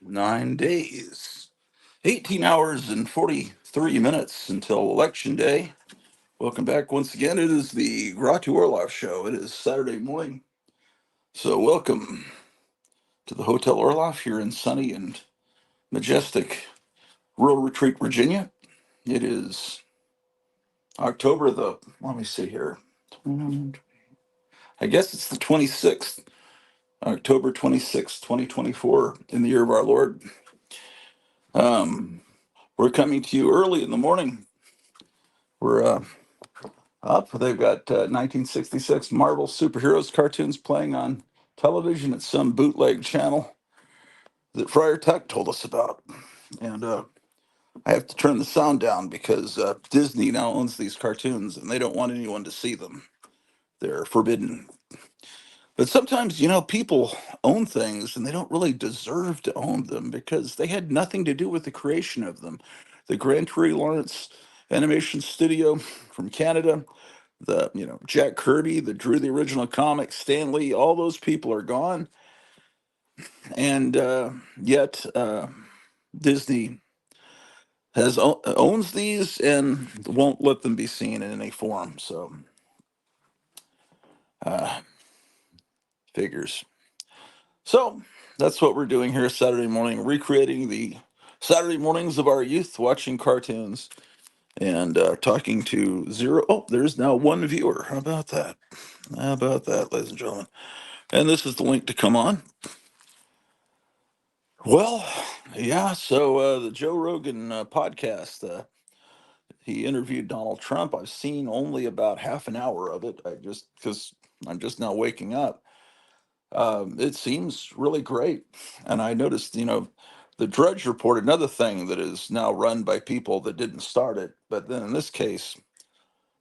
9 days, 18 hours and 43 minutes until Election Day. Welcome back once again. It is the Orloff Show. It is Saturday morning. So, welcome to the Hotel Orloff here in sunny and majestic Rural Retreat, Virginia. It is October let me see here. I guess it's the 26th, October 26th, 2024, in the year of our Lord. We're coming to you early in the morning. We're up. They've got 1966 Marvel superheroes cartoons playing on television at some bootleg channel that Friar Tuck told us about. And I have to turn the sound down because Disney now owns these cartoons and they don't want anyone to see them. They're forbidden. But sometimes, people own things and they don't really deserve to own them because they had nothing to do with the creation of them. The Grand Prix Lawrence Animation Studio from Canada, Jack Kirby that drew the original comics, Stan Lee, all those people are gone. And yet Disney owns these and won't let them be seen in any form. So figures. So that's what we're doing here Saturday morning, recreating the Saturday mornings of our youth, watching cartoons and talking to zero. Oh, there's now one viewer. How about that? How about that, ladies and gentlemen? And this is the link to come on. Well, yeah. So the Joe Rogan podcast, he interviewed Donald Trump. I've seen only about half an hour of it. Because I'm just now waking up. It seems really great. And I noticed, the Drudge Report, another thing that is now run by people that didn't start it. But then in this case,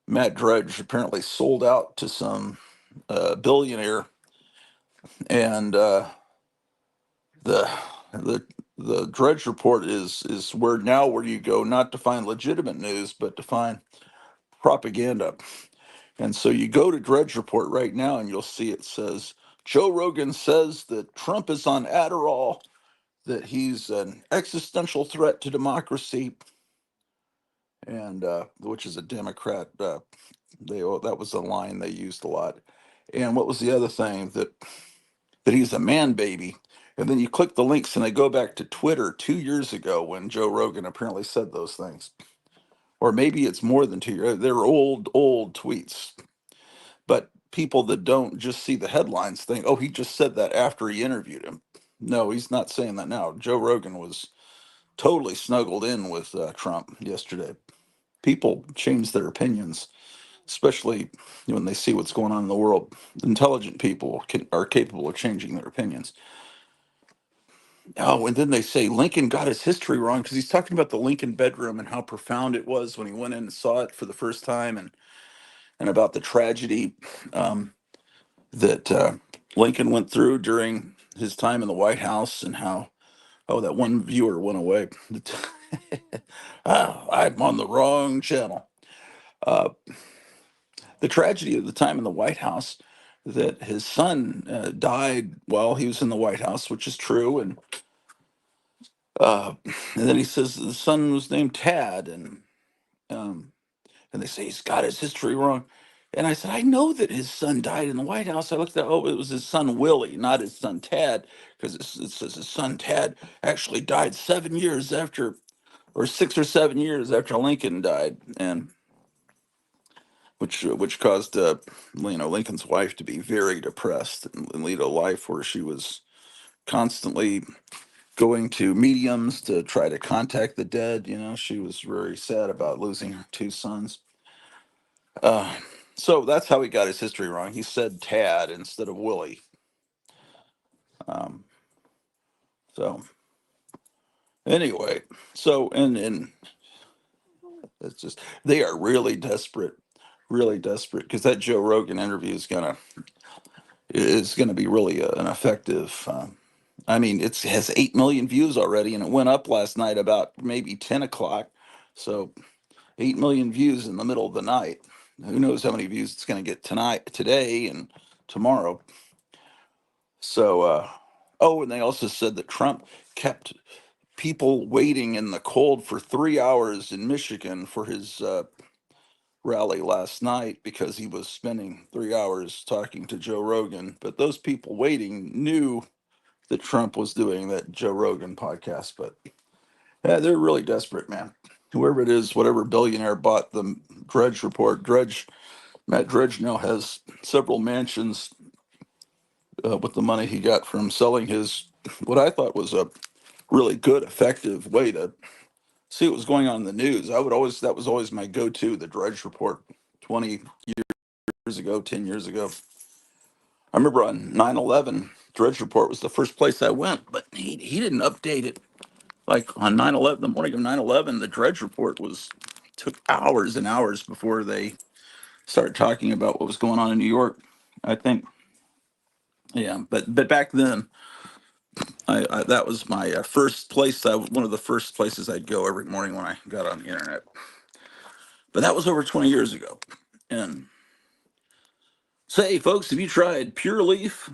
Matt Drudge apparently sold out to some billionaire, and the the the Drudge Report is where you go not to find legitimate news, but to find propaganda. And so you go to Drudge Report right now, and you'll see it says Joe Rogan says that Trump is on Adderall, that he's an existential threat to democracy, and which is a Democrat. That was a line they used a lot. And what was the other thing that he's a man baby? And then you click the links, and they go back to Twitter 2 years ago when Joe Rogan apparently said those things, or maybe it's more than 2 years. They're old tweets. But people that don't just see the headlines think, oh, he just said that after he interviewed him. No, he's not saying that now. Joe Rogan was totally snuggled in with Trump yesterday. People change their opinions, especially when they see what's going on in the world. Intelligent people are capable of changing their opinions. Oh, and then they say Lincoln got his history wrong because he's talking about the Lincoln bedroom and how profound it was when he went in and saw it for the first time, and about the tragedy that Lincoln went through during his time in the White House, and how, oh, that one viewer went away. I'm on the wrong channel. Uh, the tragedy of the time in the White House, that his son died while he was in the White House, which is true. Uh, and then he says the son was named Tad, um, and they say he's got his history wrong. And I said, I know that his son died in the White House. I looked at, oh, it was his son Willie, not his son Tad, because it says his son Tad actually died 7 years after, or 6 or 7 years after Lincoln died. And which caused Lincoln's wife to be very depressed and lead a life where she was constantly going to mediums to try to contact the dead. She was very sad about losing her two sons. Uh, so that's how he got his history wrong. He said Tad instead of Willie. Um, so anyway, so and it's just they are really desperate because that Joe Rogan interview is gonna be really an effective. I mean, it has 8 million views already, and it went up last night about maybe 10 o'clock. So 8 million views in the middle of the night. Who knows how many views it's going to get today, and tomorrow. So, oh, and they also said that Trump kept people waiting in the cold for 3 hours in Michigan for his rally last night because he was spending 3 hours talking to Joe Rogan. But those people waiting knew that Trump was doing that Joe Rogan podcast. But yeah, they're really desperate, man. Whoever it is, whatever billionaire bought the Drudge Report, Matt Drudge now has several mansions with the money he got from selling his, what I thought was a really good, effective way to see what was going on in the news. That was always my go-to, the Drudge Report 20 years ago, 10 years ago. I remember on 9/11, Drudge Report was the first place I went, but he didn't update it. Like on 9/11, the morning of 9/11, the Drudge Report took hours and hours before they started talking about what was going on in New York. I think, yeah, but back then, I that was my first place. One of the first places I'd go every morning when I got on the internet. But that was over 20 years ago. And say, folks, have you tried Pure Leaf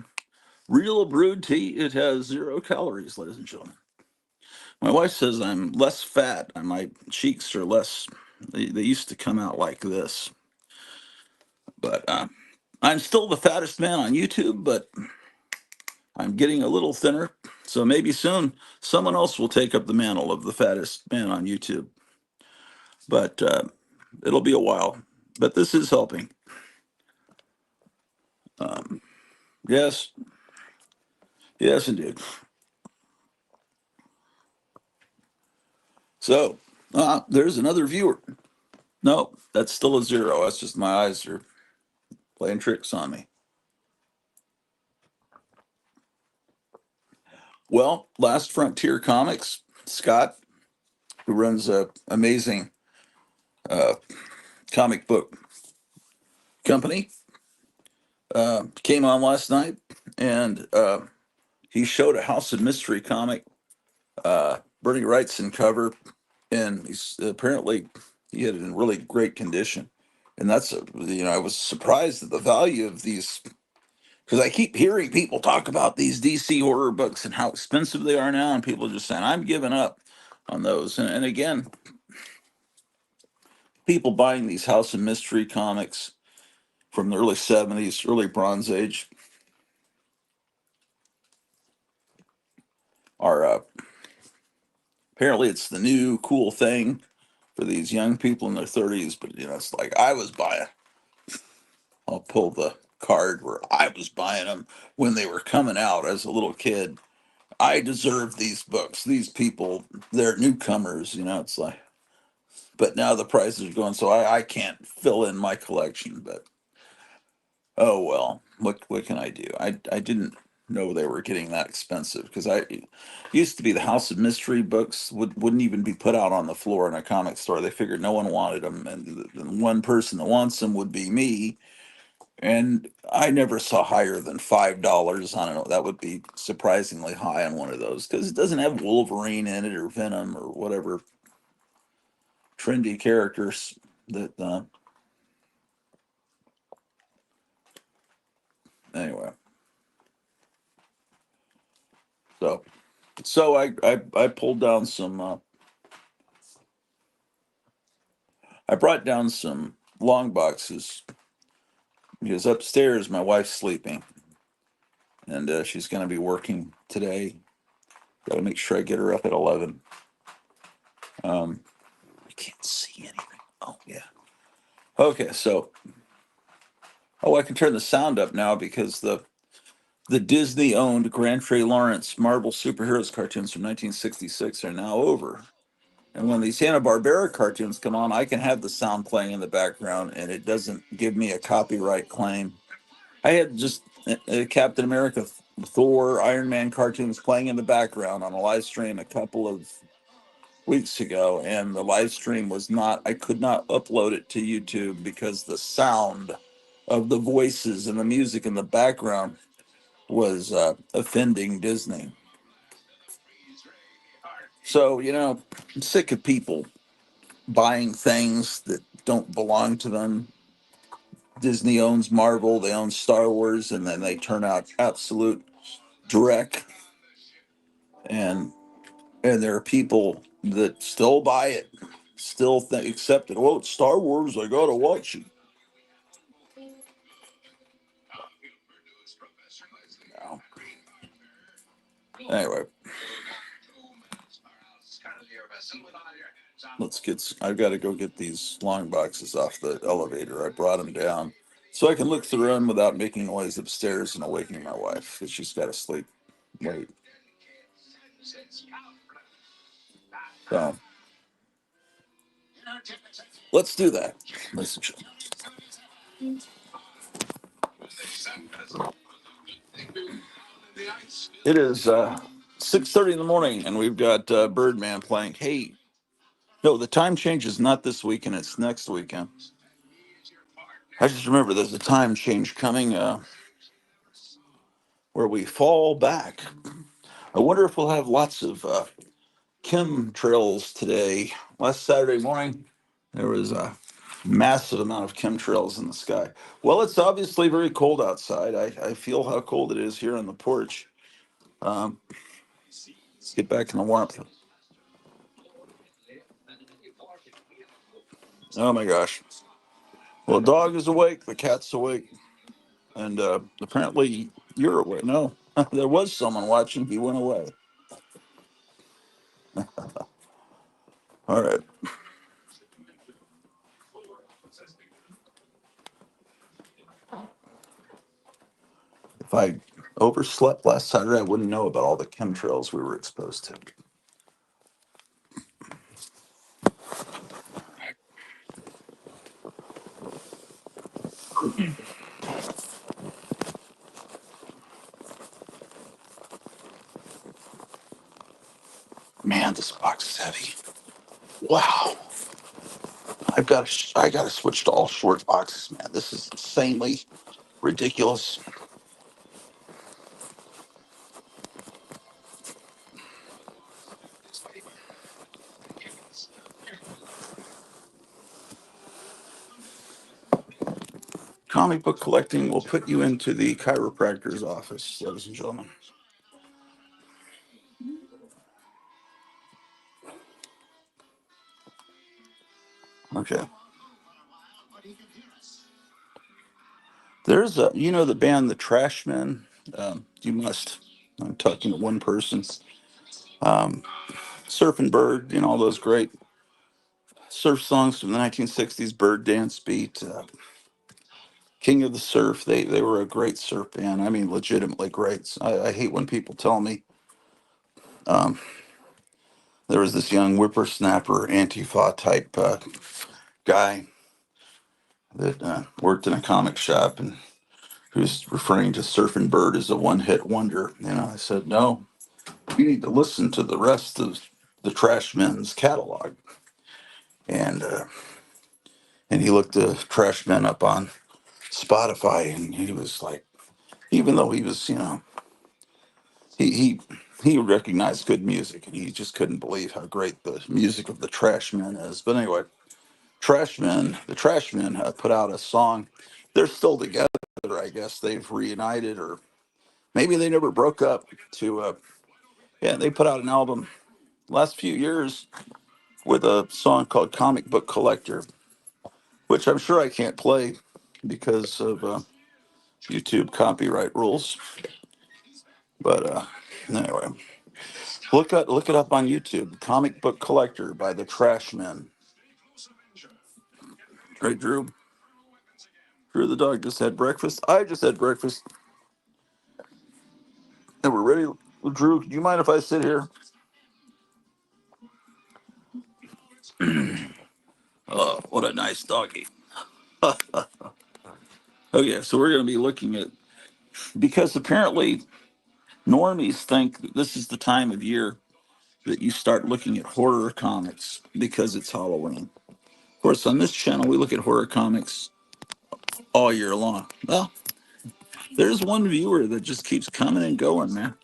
Real Brewed Tea? It has 0 calories, ladies and gentlemen. My wife says I'm less fat, and my cheeks are less. They used to come out like this, but I'm still the fattest man on YouTube, but I'm getting a little thinner. So maybe soon someone else will take up the mantle of the fattest man on YouTube. But it'll be a while. But this is helping. Um, yes, yes, indeed. So there's another viewer. No, that's still a 0. That's just my eyes are playing tricks on me. Well, Last Frontier Comics, Scott, who runs a amazing uh, comic book company, came on last night, and he showed a House of Mystery comic. Bernie Wrightson cover, and he's apparently he had it in really great condition. And I was surprised at the value of these because I keep hearing people talk about these DC horror books and how expensive they are now, and people are just saying I'm giving up on those. And again, people buying these House of Mystery comics from the early '70s, early Bronze Age, are apparently it's the new cool thing for these young people in their 30s. But it's like I was buying. I'll pull the card where I was buying them when they were coming out as a little kid. I deserve these books. These people, they're newcomers. It's like, but now the prices are going, so I can't fill in my collection. But oh well, what can I do? I didn't know they were getting that expensive because I used to be the House of Mystery books wouldn't even be put out on the floor in a comic store. They figured no one wanted them, and the one person that wants them would be me. And I never saw higher than $5 on it. That would be surprisingly high on one of those because it doesn't have Wolverine in it or Venom or whatever trendy characters that. Anyway, so I pulled down some. I brought down some long boxes because upstairs my wife's sleeping and she's going to be working today. Got to make sure I get her up at 11. I can't see anything. Oh yeah. Okay, so I can turn the sound up now because the Disney owned Grand Trey Lawrence Marvel superheroes cartoons from 1966 are now over. And when these Hanna-Barbera cartoons come on, I can have the sound playing in the background and it doesn't give me a copyright claim. I had just Captain America, Thor, Iron Man cartoons playing in the background on a live stream a couple of weeks ago, and the live stream was not, I could not upload it to YouTube because the sound of the voices and the music in the background was offending Disney. So, I'm sick of people buying things that don't belong to them. Disney owns Marvel, they own Star Wars, and then they turn out absolute dreck. And there are people that still buy it, still accept it. Well, it's Star Wars, I gotta watch it. No. Anyway, I've got to go get these long boxes off the elevator. I brought them down so I can look through them without making noise upstairs and awakening my wife because she's got to sleep late. So let's do that. Listen, it is 6:30 in the morning, and we've got Birdman playing. Hey, no, the time change is not this weekend; it's next weekend. I just remember there's a time change coming where we fall back. I wonder if we'll have lots of chemtrails today. Last Saturday morning, there was a massive amount of chemtrails in the sky. Well, it's obviously very cold outside. I feel how cold it is here on the porch. Um, let's get back in the warmth. Oh my gosh. Well, the dog is awake, the cat's awake, and apparently you're awake. No, there was someone watching. He went away. All right. If I overslept last Saturday, I wouldn't know about all the chemtrails we were exposed to. Man, this box is heavy. Wow. I got to switch to all short boxes, man. This is insanely ridiculous. Comic book collecting will put you into the chiropractor's office, ladies and gentlemen. Okay. There's the band The Trashmen. You must. I'm talking to one person. Um, Surfing Bird, all those great surf songs from the 1960s, Bird Dance Beat, King of the Surf. They were a great surf band. I mean, legitimately great. I hate when people tell me um, there was this young whippersnapper, Antifa type guy that worked in a comic shop and who's referring to Surfing Bird as a one-hit wonder. I said, no, you need to listen to the rest of the Trashmen's catalog. And he looked the Trashmen up on Spotify, and he was like, even though he was, he he he recognized good music, and he just couldn't believe how great the music of the Trashmen is. But anyway, the Trashmen put out a song. They're still together, I guess. They've reunited, or maybe they never broke up. Yeah, they put out an album last few years with a song called "Comic Book Collector," which I'm sure I can't play because of YouTube copyright rules. But anyway, look it up on YouTube. "Comic Book Collector" by the Trashmen. Right, Drew? Sure, the dog just had breakfast. I just had breakfast, and we're ready. Drew, do you mind if I sit here? Oh, what a nice doggy. Okay, so we're going to be looking at, because apparently normies think that this is the time of year that you start looking at horror comics because it's Halloween. Of course, on this channel, we look at horror comics all year long. Well, there's one viewer that just keeps coming and going, man.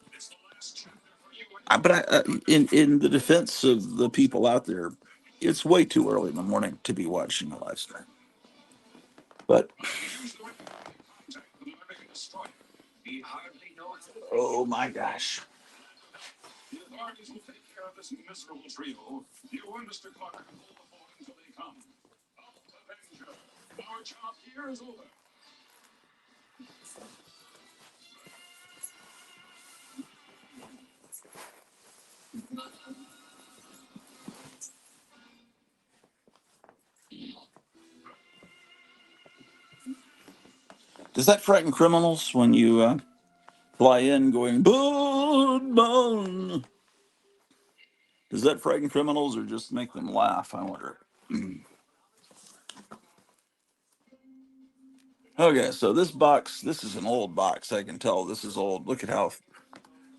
In the defense of the people out there, it's way too early in the morning to be watching a live stream. But oh my gosh, does that frighten criminals when you fly in going bone bone? Does that frighten criminals or just make them laugh? I wonder. Okay, so this box, this is an old box. I can tell this is old. Look at how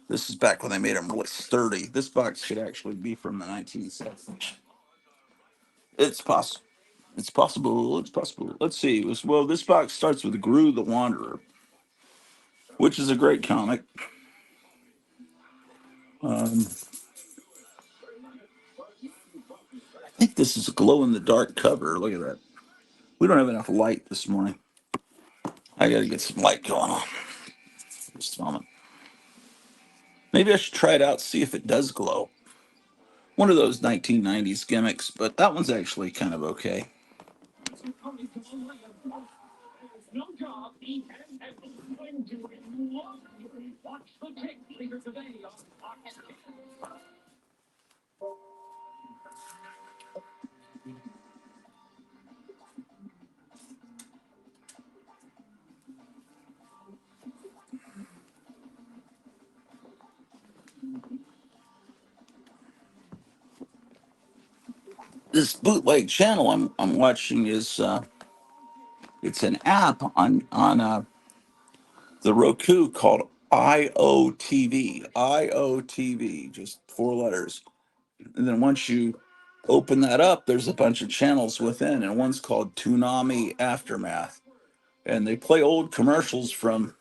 this is back when they made them really sturdy. This box could actually be from the 1970s. It's possible. It's possible. It's possible. Let's see. Well, this box starts with Gru the Wanderer, which is a great comic. Um, I think this is a glow in the dark cover. Look at that. We don't have enough light this morning. I got to get some light going on. Just a moment. Maybe I should try it out, see if it does glow. One of those 1990s gimmicks, but that one's actually kind of okay. This bootleg channel I'm watching is it's an app on the Roku called IOTV. IOTV, just four letters. And then once you open that up, there's a bunch of channels within, and one's called Toonami Aftermath. And they play old commercials from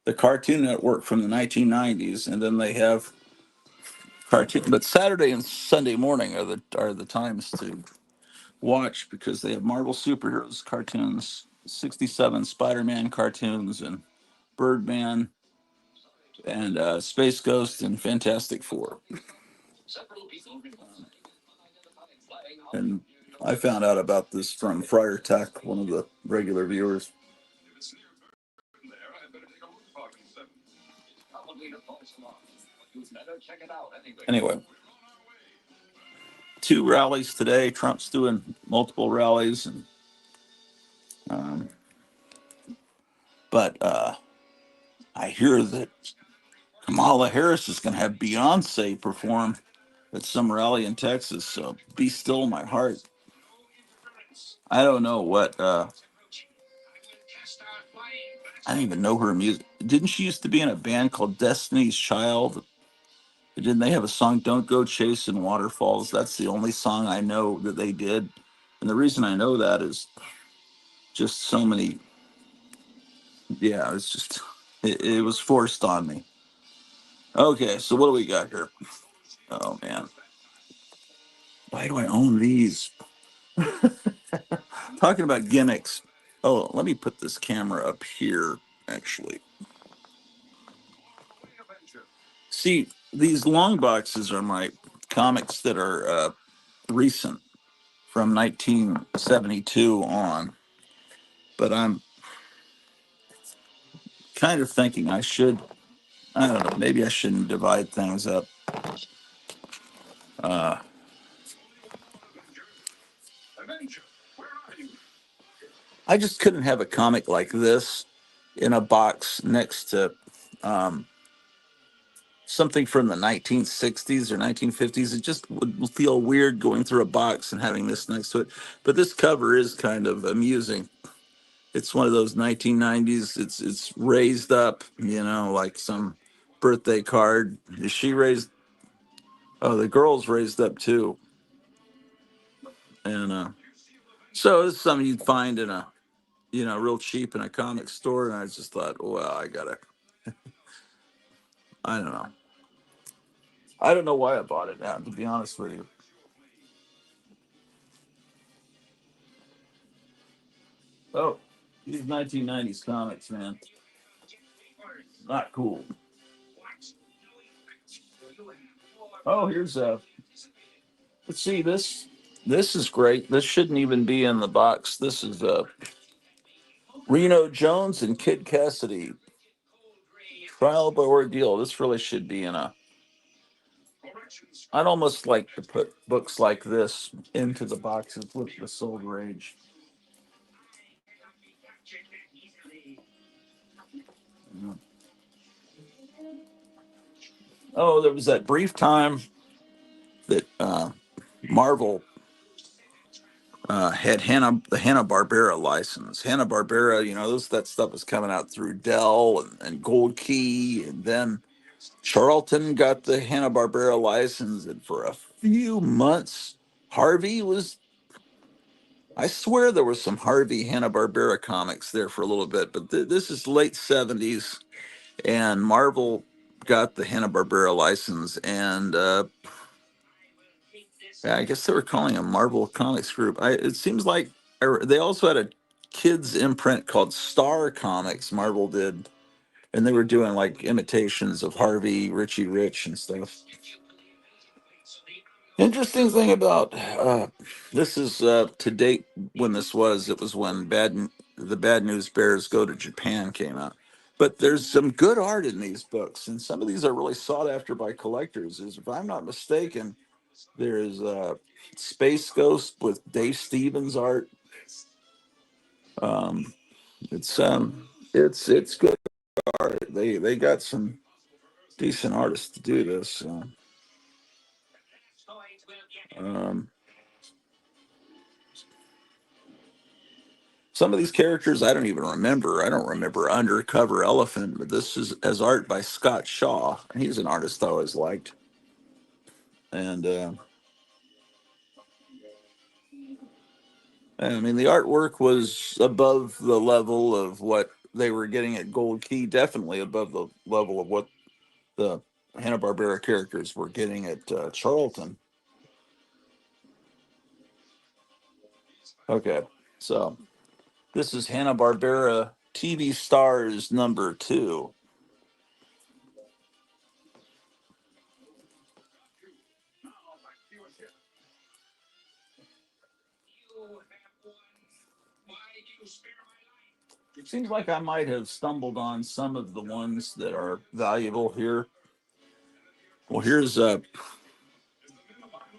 the Cartoon Network from the 1990s, and then they have cartoon. But Saturday and Sunday morning are the times to watch because they have Marvel superheroes cartoons, 67 Spider-Man cartoons, and Birdman, and Space Ghost, and Fantastic Four. And I found out about this from Friar Tech, one of the regular viewers. Anyway, two rallies today. Trump's doing multiple rallies, and um, but I hear that Kamala Harris is going to have Beyonce perform at some rally in Texas. So be still, my heart. I don't know what. I don't even know her music. Didn't she used to be in a band called Destiny's Child? Didn't they have a song "Don't Go Chasing Waterfalls"? That's the only song I know that they did, and the reason I know that is just so many. Yeah, it's just it was forced on me. Okay, so what do we got here? Oh man, why do I own these? Talking about gimmicks. Oh, let me put this camera up here. Actually, see, these long boxes are my comics that are recent from 1972 on. But I'm kind of thinking I should. I don't know. Maybe I shouldn't divide things up. Uh, I just couldn't have a comic like this in a box next to um, something from the 1960s or 1950s. It just would feel weird going through a box and having this next to it. But this cover is kind of amusing. It's one of those 1990s. It's raised up, like some birthday card. Is she raised? Oh, the girl's raised up too. And so it's something you'd find in a, real cheap in a comic store. And I just thought, well, I don't know. I don't know why I bought it now, to be honest with you. Oh, these 1990s comics, man, not cool. Oh, here's let's see this. This is great. This shouldn't even be in the box. This is Reno Jones and Kid Cassidy, Trial by Ordeal. This really should be in a. I'd almost like to put books like this into the boxes with the Soul Rage. Oh, there was that brief time that Marvel had the Hanna Barbera license. Hanna Barbera, that stuff was coming out through Dell and Gold Key, and then Charlton got the Hanna Barbera license, and for a few months, Harvey was. I swear there was some Harvey Hanna Barbera comics there for a little bit, but this is late 70s, and Marvel got the Hanna Barbera license, and yeah, I guess they were calling a Marvel Comics Group. It seems like they also had a kids imprint called Star Comics. Marvel did, and they were doing like imitations of Harvey, Richie Rich, and stuff. Interesting thing about this is to date when this was. It was when the Bad News Bears Go to Japan came out. But there's some good art in these books, and some of these are really sought after by collectors. Is if I'm not mistaken, there's Space Ghost with Dave Stevens art. Um, it's good art. They got some decent artists to do this. Um, some of these characters I don't even remember. I don't remember Undercover Elephant, but this is as art by Scott Shaw. He's an artist I always liked, and I mean the artwork was above the level of what they were getting at Gold Key. Definitely above the level of what the Hanna Barbera characters were getting at Charlton. Okay, so this is Hanna Barbera TV Stars #2. It seems like I might have stumbled on some of the ones that are valuable here. Well, here's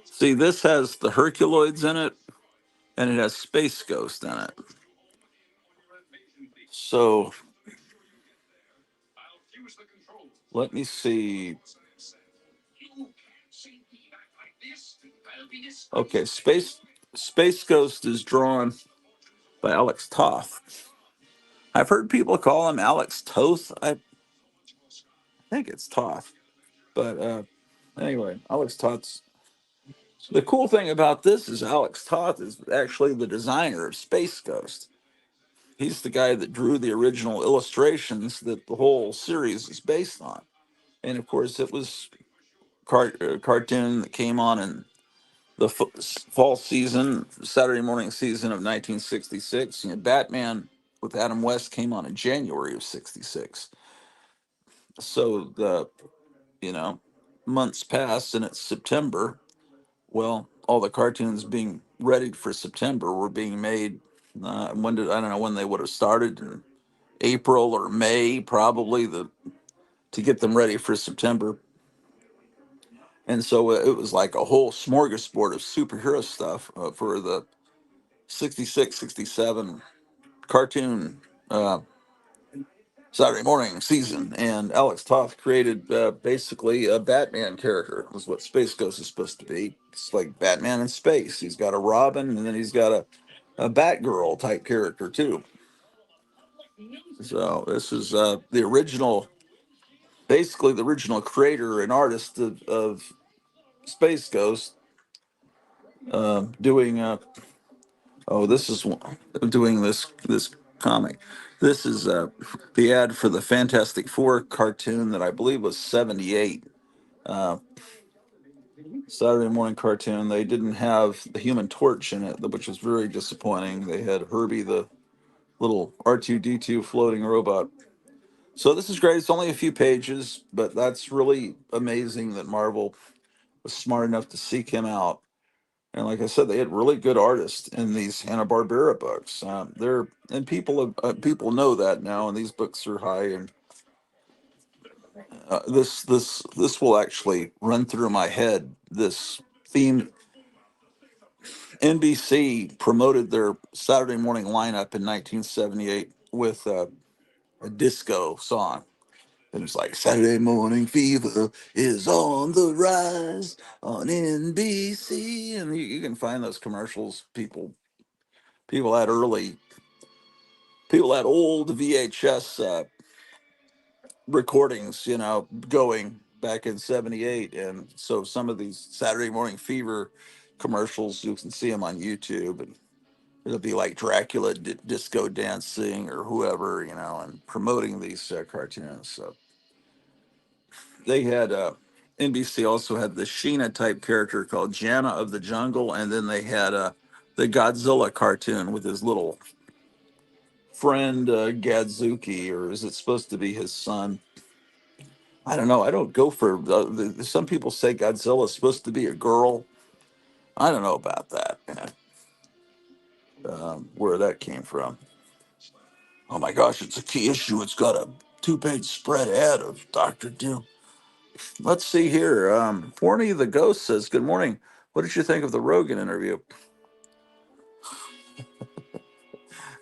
see, this has the Herculoids in it, and it has Space Ghost in it. So let me see. Okay, Space Ghost is drawn by Alex Toth. I've heard people call him Alex Toth. I think it's Toth, but anyway, Alex Toth's. The cool thing about this is Alex Toth is actually the designer of Space Ghost. He's the guy that drew the original illustrations that the whole series is based on. And of course, it was cartoon that came on in the fall season, Saturday morning season of 1966. Batman with Adam West came on in January of '66. So you know, months passed and it's September. Well, all the cartoons being ready for September were being made. I don't know when they would have started in April or May, probably to get them ready for September. And so it was like a whole smorgasbord of superhero stuff for the 66, 67 cartoon uh, Saturday morning season, and Alex Toth created basically a Batman character. Was what Space Ghost is supposed to be. It's like Batman in space. He's got a Robin, and then he's got a Batgirl type character too. So this is the original, basically the original creator and artist of Space Ghost, doing this is doing this comic. This is the ad for the Fantastic Four cartoon that I believe was '78. Uh, Saturday morning cartoon. They didn't have the Human Torch in it, which was very disappointing. They had Herbie, the little R2D2 floating robot. So this is great. It's only a few pages, but that's really amazing that Marvel was smart enough to seek him out. And like I said, they had really good artists in these Hanna-Barbera books. They're and people know that now, and these books are high. And this will actually run through my head. This theme, NBC promoted their Saturday morning lineup in 1978 with a disco song. And it's like Saturday morning fever is on the rise on NBC, and you can find those commercials. People had early, people had old VHS recordings, going back in '78, and so some of these Saturday morning fever commercials, you can see them on YouTube, and it'll be like Dracula disco dancing or whoever, and promoting these cartoons. So they had NBC also had the Sheena type character called Jana of the Jungle, and then they had the Godzilla cartoon with his little friend Gadzuki, or is it supposed to be his son? I don't know. I don't go for some people say Godzilla is supposed to be a girl. I don't know about that. Where that came from. Oh my gosh, it's a key issue. It's got a two-page spread ad of Doctor Doom. Let's see here. Horny the Ghost says, "Good morning. What did you think of the Rogan interview?"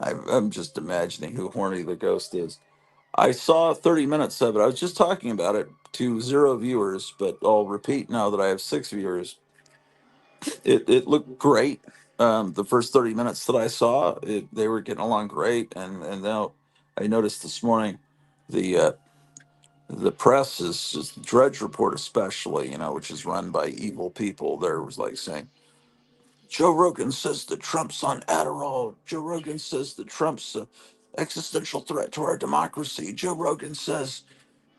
I'm just imagining who Horny the Ghost is. I saw 30 minutes of it. I was just talking about it to 0 viewers, but I'll repeat now that I have 6 viewers. It looked great. The first 30 minutes that I saw, they were getting along great, and now I noticed this morning the the press is Drudge Report especially, which is run by evil people. There was like saying Joe Rogan says that Trump's on Adderall. Joe Rogan says that Trump's an existential threat to our democracy. Joe Rogan says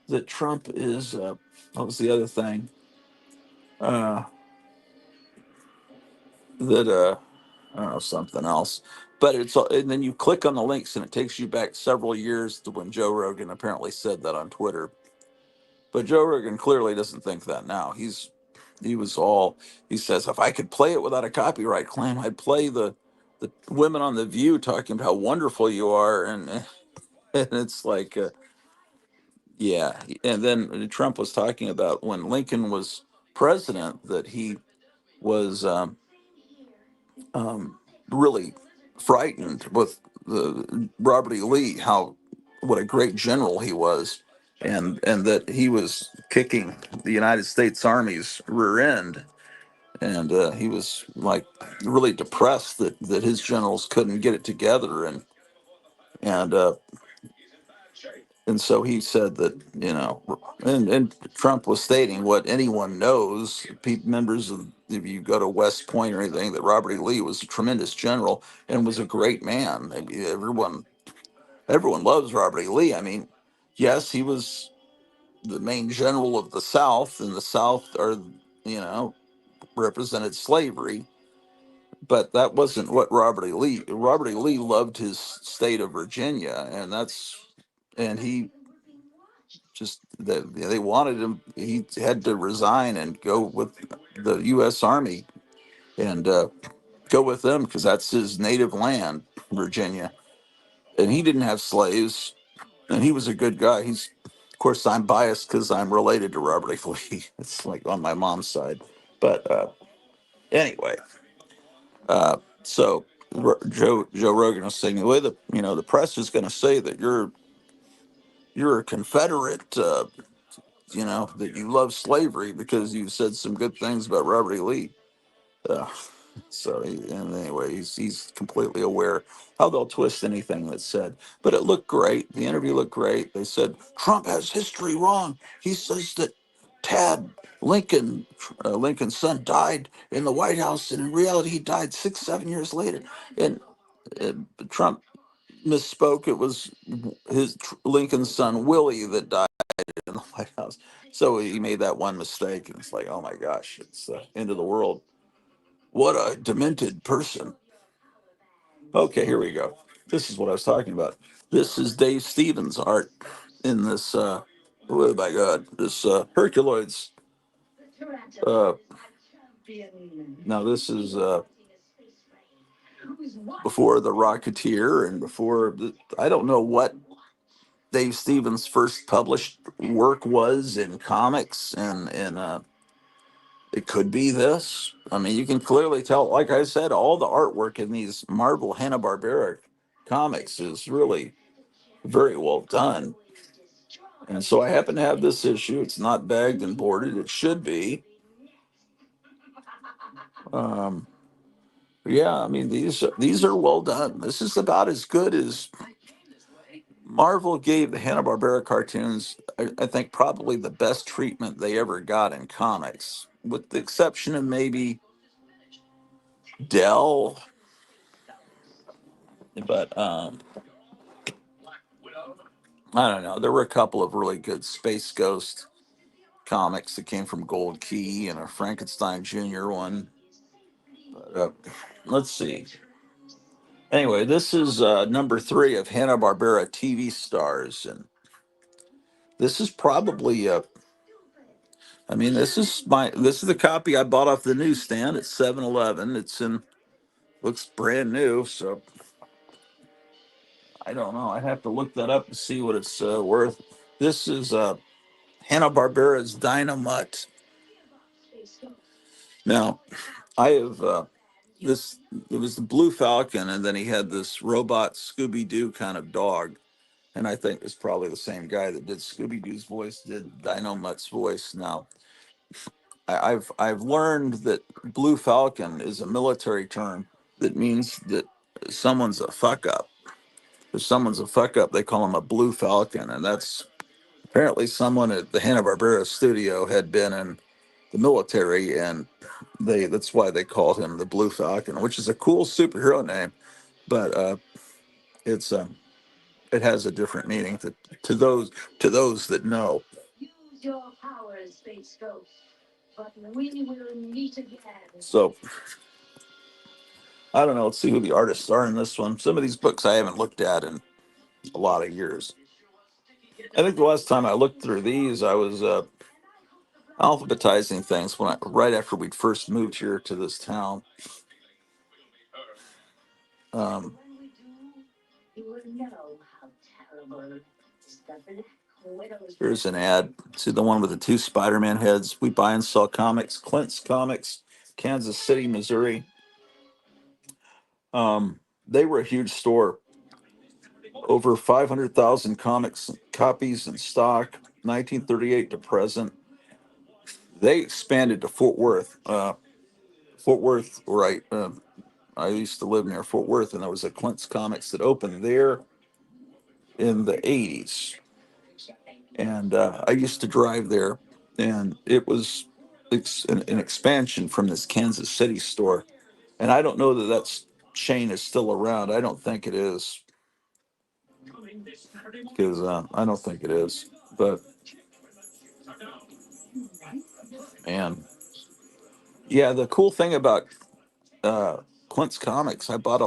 that Trump is what was the other thing? Uh, that I don't know, something else. But and then you click on the links and it takes you back several years to when Joe Rogan apparently said that on Twitter. But Joe Rogan clearly doesn't think that now. He says, if I could play it without a copyright claim, I'd play the women on the View talking about how wonderful you are, and and it's like yeah. And then Trump was talking about when Lincoln was president that he was really frightened with the Robert E. Lee, how what a great general he was, and that he was kicking the United States Army's rear end, and he was like really depressed that his generals couldn't get it together, and and so he said that and Trump was stating what anyone knows, members of, if you go to West Point or anything, that Robert E. Lee was a tremendous general and was a great man. I mean, everyone loves Robert E. Lee. I mean, yes, he was the main general of the South, and the South are represented slavery, but that wasn't what Robert E. Lee loved his state of Virginia, and he just they wanted him. He had to resign and go with the U.S. Army and go with them because that's his native land, Virginia. And he didn't have slaves, and he was a good guy. Of course, I'm biased because I'm related to Robert E. Lee. It's like on my mom's side, but anyway, so. Joe Rogan was saying the way the press is going to say that you're a Confederate, that you love slavery because you said some good things about Robert E. Lee. Uh, and anyway, he's completely aware how they'll twist anything that's said. But it looked great. The interview looked great. They said Trump has history wrong. He says that Tad Lincoln, Lincoln's son, died in the White House, and in reality, he died 6, 7 years later. And uh, Trump misspoke. It was Lincoln's son Willie that died in the White House. So he made that one mistake, and it's like, oh my gosh, it's the end of the world. What a demented person. Okay, here we go. This is what I was talking about. This is Dave Stevens' art in this, oh my God, this Herculoids. Uh, Now, this is before The Rocketeer and I don't know what Dave Stevens' first published work was in comics, and it could be this. I mean, you can clearly tell, like I said, all the artwork in these Marvel Hanna-Barbera comics is really very well done. And so I happen to have this issue. It's not bagged and boarded. It should be. Um, yeah, I mean these are well done. This is about as good as Marvel gave the Hanna-Barbera cartoons. I think probably the best treatment they ever got in comics, with the exception of maybe Dell. But I don't know. There were a couple of really good Space Ghost comics that came from Gold Key and a Frankenstein Jr. one. But, let's see. Anyway, this is number 3 of Hanna-Barbera TV stars, and this is probably I mean, this is the copy I bought off the newsstand at 7-Eleven. Looks brand new, so I don't know. I have to look that up to see what it's worth. This is Hanna-Barbera's Dynamite. Now, I have this. It was the Blue Falcon, and then he had this robot Scooby Doo kind of dog, and I think it's probably the same guy that did Scooby Doo's voice, did Dynamite's voice. Now, I've learned that Blue Falcon is a military term that means that someone's a fuck up. If someone's a fuck up, they call him a Blue Falcon, and that's apparently someone at the Hanna-Barbera studio had been in the military, and that's why they called him the Blue Falcon, which is a cool superhero name, but it's it has a different meaning to those to those that know. So I don't know. Let's see who the artists are in this one. Some of these books I haven't looked at in a lot of years. I think the last time I looked through these, I was alphabetizing things right after we'd first moved here to this town. Um, Here's an ad. See the one with the 2 Spider-Man heads? We buy and sell comics. Clint's Comics, Kansas City, Missouri. They were a huge store. Over 500,000 comics copies in stock, 1938 to present. They expanded to Fort Worth. Fort Worth, right? I used to live near Fort Worth, and there was a Clint's Comics that opened there in the 80s. And I used to drive there, and it was an expansion from this Kansas City store. And I don't know that chain is still around. I don't think it is, because I don't think it is. But man, yeah, the cool thing about uh, Clint's Comics, I bought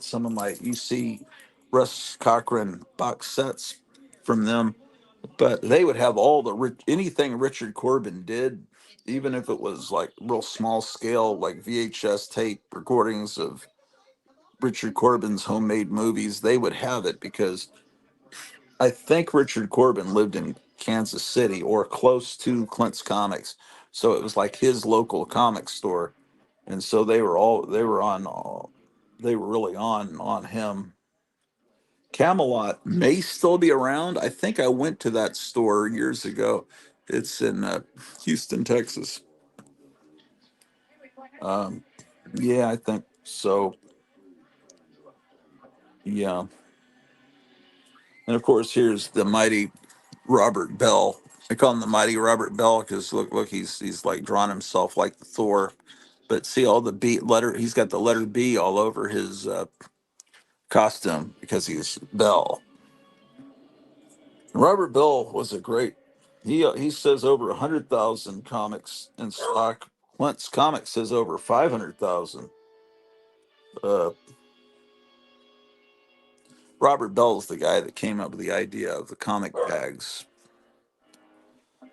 some of my UC Russ Cochran box sets from them, but they would have all anything Richard Corbin did, even if it was like real small scale, like VHS tape recordings of Richard Corbin's homemade movies. They would have it because I think Richard Corbin lived in Kansas City or close to Clint's Comics, so it was like his local comic store, and so they were on. they were really on him. Camelot may still be around. I think I went to that store years ago. It's in Houston, Texas. Um, yeah, I think so. Yeah, and of course, here's the mighty Robert Bell. I call him the mighty Robert Bell because look, he's like drawn himself like Thor. But see all the B letter. He's got the letter B all over his costume because he's Bell. Robert Bell was a great. He says over 100,000 comics in stock. Clint's Comics says over 500,000. Uh, Robert Bell's the guy that came up with the idea of the comic bags.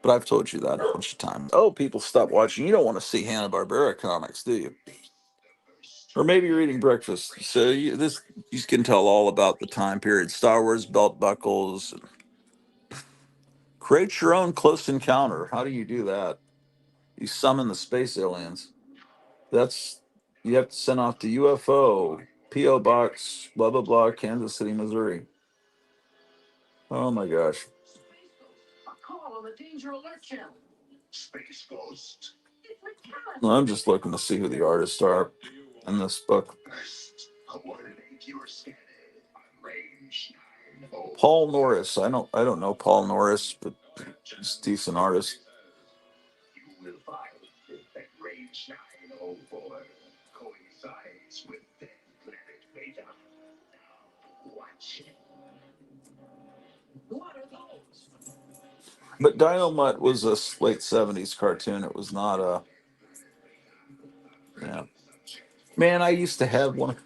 But I've told you that a bunch of times. Oh, people stop watching. You don't want to see Hanna-Barbera comics, do you? Or maybe you're eating breakfast. So you can tell all about the time period. Star Wars belt buckles. Create your own close encounter. How do you do that? You summon the space aliens. That's you have to send off to UFO, PO Box, blah blah blah, Kansas City, Missouri. Oh my gosh. Well, I'm just looking to see who the artists are in this book. Paul Norris. I don't know Paul Norris, but he's a decent artist. But Dynamite was a late '70s cartoon. It was not a. Yeah. Man, I used to have one.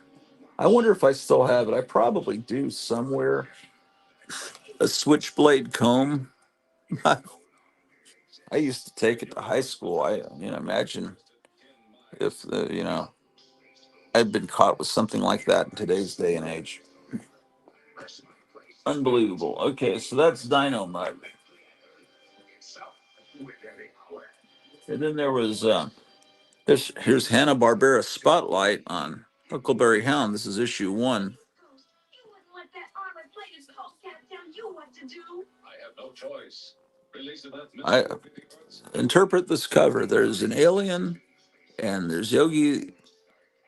I wonder if I still have it. I probably do somewhere. A switchblade comb. I used to take it to high school. Imagine if I'd been caught with something like that in today's day and age. Unbelievable. Okay, so that's Dynamite. And then there was here's Hanna-Barbera Spotlight on Huckleberry Hound. This is issue 1. I interpret this cover. There's an alien, and there's Yogi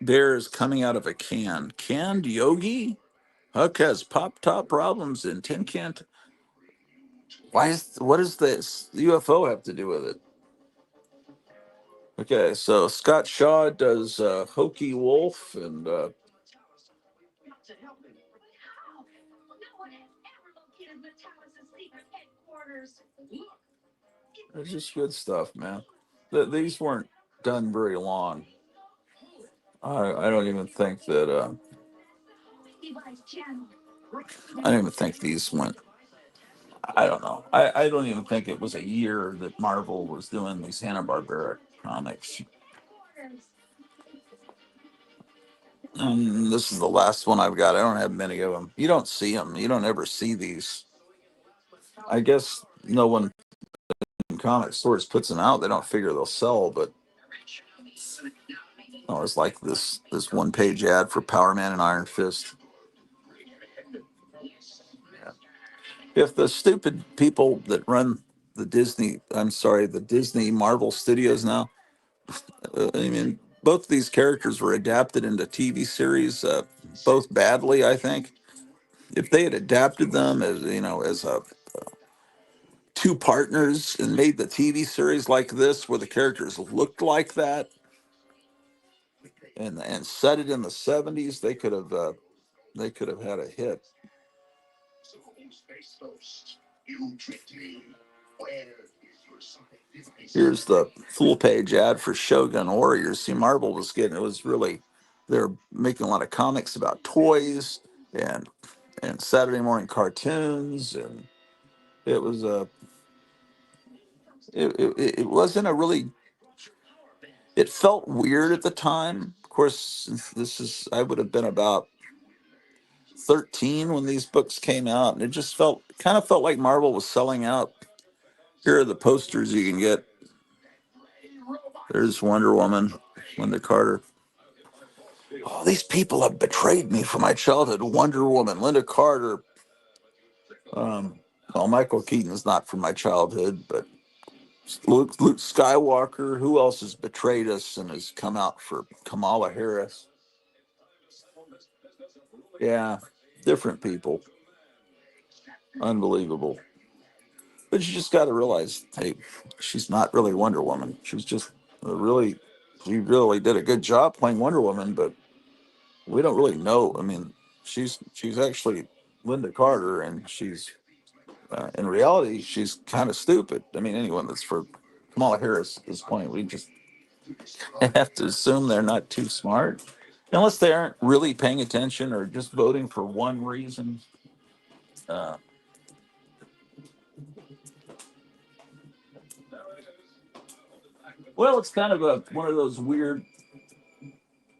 Bears coming out of a can. Canned Yogi? Huck has pop top problems in tin can. What does this UFO have to do with it? Okay, so Scott Shaw does Hokey Wolf, and it's just good stuff, man. These weren't done very long. I don't even think that. I don't even think these went. I don't know. I don't even think it was a year that Marvel was doing these Hanna-Barbera comics. And this is the last one I've got. I don't have many of them. You don't see them. You don't ever see these. I guess no one in comic stores puts them out. They don't figure they'll sell, but it's like this one page ad for Power Man and Iron Fist. If the stupid people that run the Disney Marvel Studios now, I mean, both these characters were adapted into TV series, both badly, I think. If they had adapted them as a two partners and made the TV series like this, where the characters looked like that, and set it in the '70s, they could have had a hit. Here's the full page ad for Shogun Warriors. See, Marvel was getting it was really they're making a lot of comics about toys and Saturday morning cartoons, and it was it wasn't a really it felt weird at the time. Of course, this is I would have been about 13 when these books came out, and it just kind of felt like Marvel was selling out. Here are the posters you can get. There's Wonder Woman, Linda Carter. Oh, these people have betrayed me from my childhood. Wonder Woman, Linda Carter. Well, Michael Keaton's not from my childhood, but Luke Skywalker. Who else has betrayed us and has come out for Kamala Harris? Yeah, different people. Unbelievable. But you just got to realize, hey, she's not really Wonder Woman. She was just really, she really did a good job playing Wonder Woman, but we don't really know. I mean, she's actually Linda Carter, and she's in reality she's kind of stupid. I mean, anyone that's for Kamala Harris at this point, we just have to assume they're not too smart, unless they aren't really paying attention or just voting for one reason. Uh, well, it's kind of one of those weird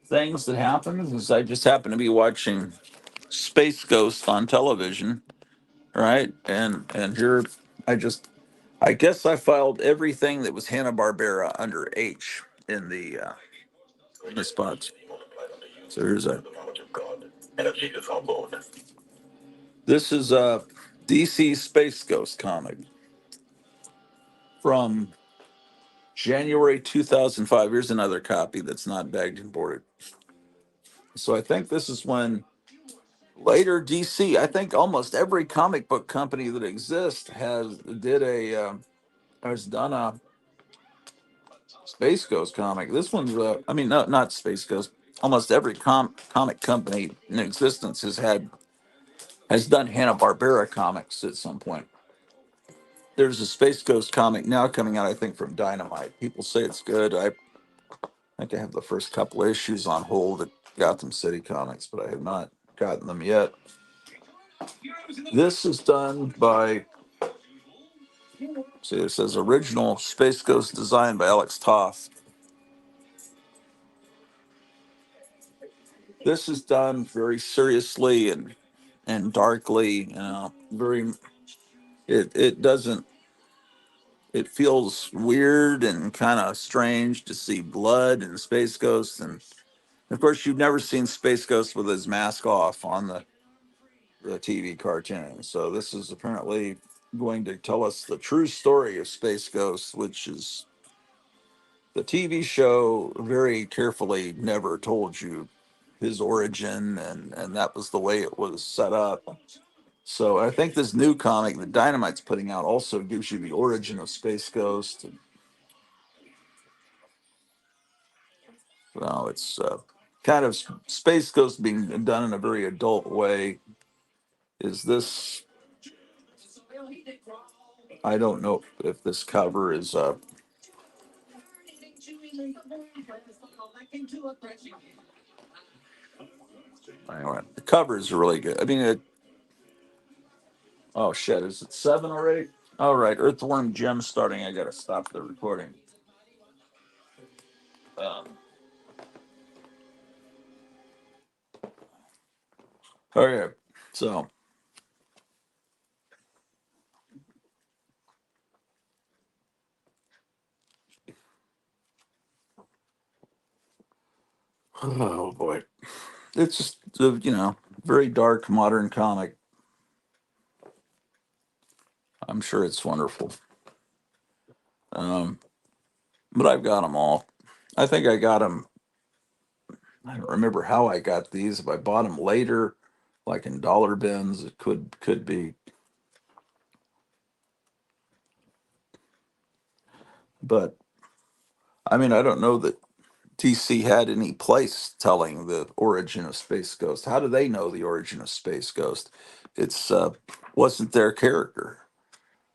things that happens. Is I just happen to be watching Space Ghost on television, right? And here I just I guess I filed everything that was Hanna Barbera under H in the spots. So here's a this is a DC Space Ghost comic from January 2005. Here's another copy that's not bagged and boarded. So I think this is when later DC. I think almost every comic book company that exists has done a Space Ghost comic. This one's, I mean, no, not Space Ghost. Almost every comic company in existence has done Hanna Barbera comics at some point. There's a Space Ghost comic now coming out, I think, from Dynamite. People say it's good. I think I have the first couple issues on hold at Gotham City Comics, but I have not gotten them yet. This is done by, see, it says original Space Ghost design by Alex Toth. This is done very seriously and darkly, very it doesn't it feels weird and kind of strange to see blood and Space Ghost, and of course you've never seen Space Ghost with his mask off on the TV cartoon. So this is apparently going to tell us the true story of Space Ghost, which is the TV show very carefully never told you his origin, and that was the way it was set up. So I think this new comic that Dynamite's putting out also gives you the origin of Space Ghost. And, well, it's kind of Space Ghost being done in a very adult way. Is this? I don't know if this cover is. Anyway, the covers are really good. I mean, oh shit, is it 7 or 8? All right, Earthworm Jim starting. I gotta stop the recording. Um, okay, so oh boy, it's just very dark modern comic. I'm sure it's wonderful. Um, but I've got them all. I think I got them. I don't remember how I got these. If I bought them later, like in dollar bins, it could be. But I mean, I don't know that TC had any place telling the origin of Space Ghost. How do they know the origin of Space Ghost? It's wasn't their character.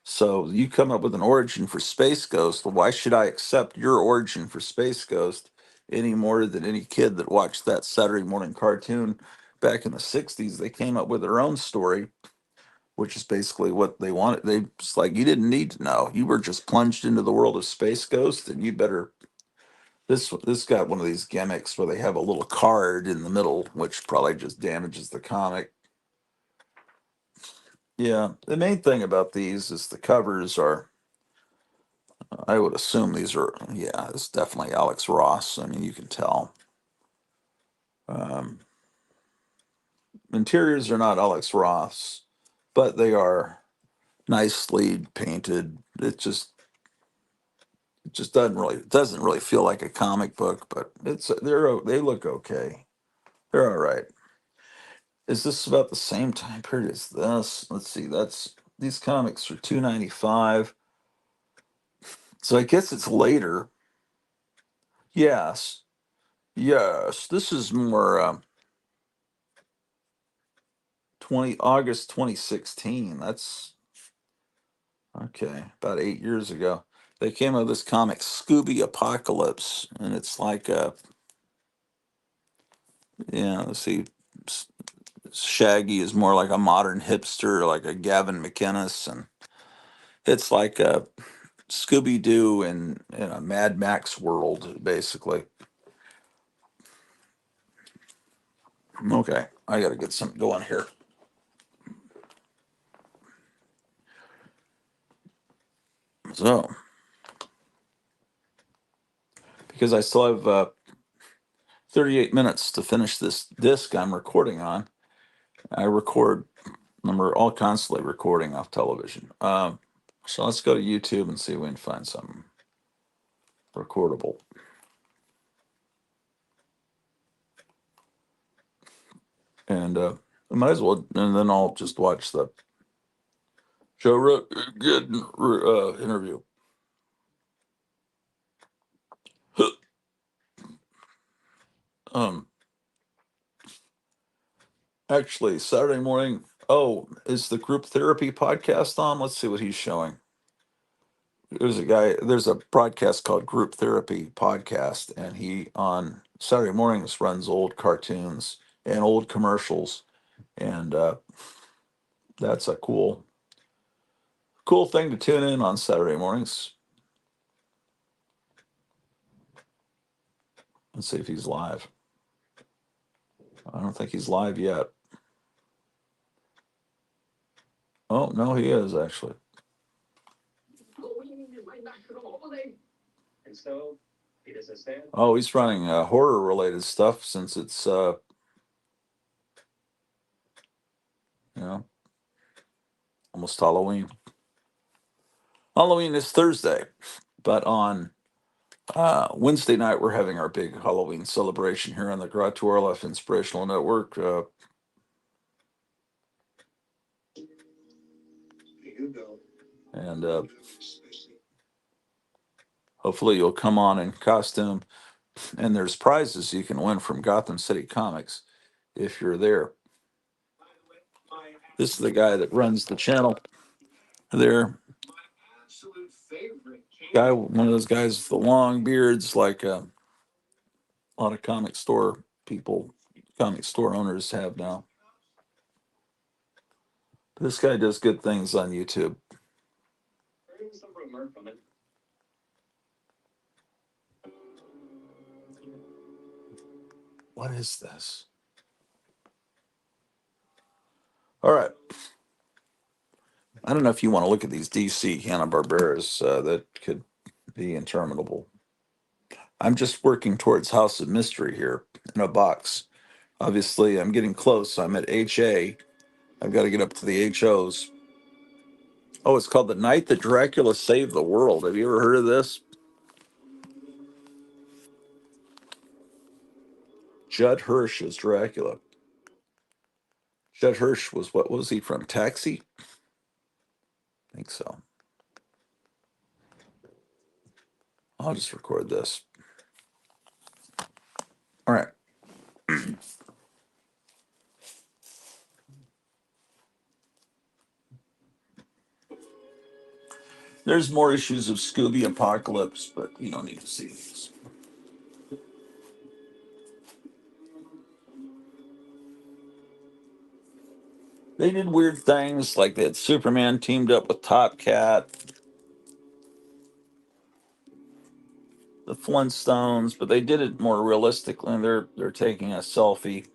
So you come up with an origin for Space Ghost. Well, why should I accept your origin for Space Ghost any more than any kid that watched that Saturday morning cartoon back in the '60s? They came up with their own story, which is basically what they wanted. They just like you didn't need to know. You were just plunged into the world of Space Ghost, and you better. This got one of these gimmicks where they have a little card in the middle, which probably just damages the comic. Yeah, the main thing about these is the covers are. I would assume these are. Yeah, it's definitely Alex Ross. I mean, you can tell. Um, Interiors are not Alex Ross, but they are nicely painted. It just doesn't really feel like a comic book, but they look okay. They're all right. Is this about the same time period as this? Let's see. That's these comics are 295. So I guess it's later. Yes. Yes. This is more 20 August 2016. That's okay. About 8 years ago. They came out with this comic Scooby Apocalypse, and it's like let's see. S- Shaggy is more like a modern hipster, like a Gavin McInnes, and it's like a Scooby Doo in a Mad Max world, basically. Okay, I got to get something going here. So, because I still have 38 minutes to finish this disc I'm recording on, I record, we're all constantly recording off television. So let's go to YouTube and see if we can find something recordable. And I might as well, and then I'll just watch the Joe Rogan interview. um, Actually, Saturday morning. Oh, is the group therapy podcast on? Let's see what he's showing. There's a broadcast called Group Therapy Podcast, and he on Saturday mornings runs old cartoons and old commercials, and that's a cool thing to tune in on Saturday mornings. Let's see if he's live. I don't think he's live yet. Oh, no, he is actually. Oh, he's running horror related stuff since it's you know almost Halloween. Halloween is Thursday, but on Wednesday night we're having our big Halloween celebration here on the Garage to Orloff Inspirational Network. And hopefully you'll come on in costume. And there's prizes you can win from Gotham City Comics if you're there. This is the guy that runs the channel there. One of those guys with the long beards, like a lot of comic store owners have now. This guy does good things on YouTube. What is this? All right. I don't know if you want to look at these DC Hanna-Barberas that could be interminable. I'm just working towards House of Mystery here in a box. Obviously, I'm getting close. I'm at HA. I've got to get up to the HOs. Oh, it's called The Night That Dracula Saved the World. Have you ever heard of this? Judd Hirsch is Dracula. Judd Hirsch what was he from? Taxi? I think so. I'll just record this. All right. There's more issues of Scooby Apocalypse, but you don't need to see these. They did weird things, like that Superman teamed up with Top Cat, the Flintstones, but they did it more realistically. They're taking a selfie.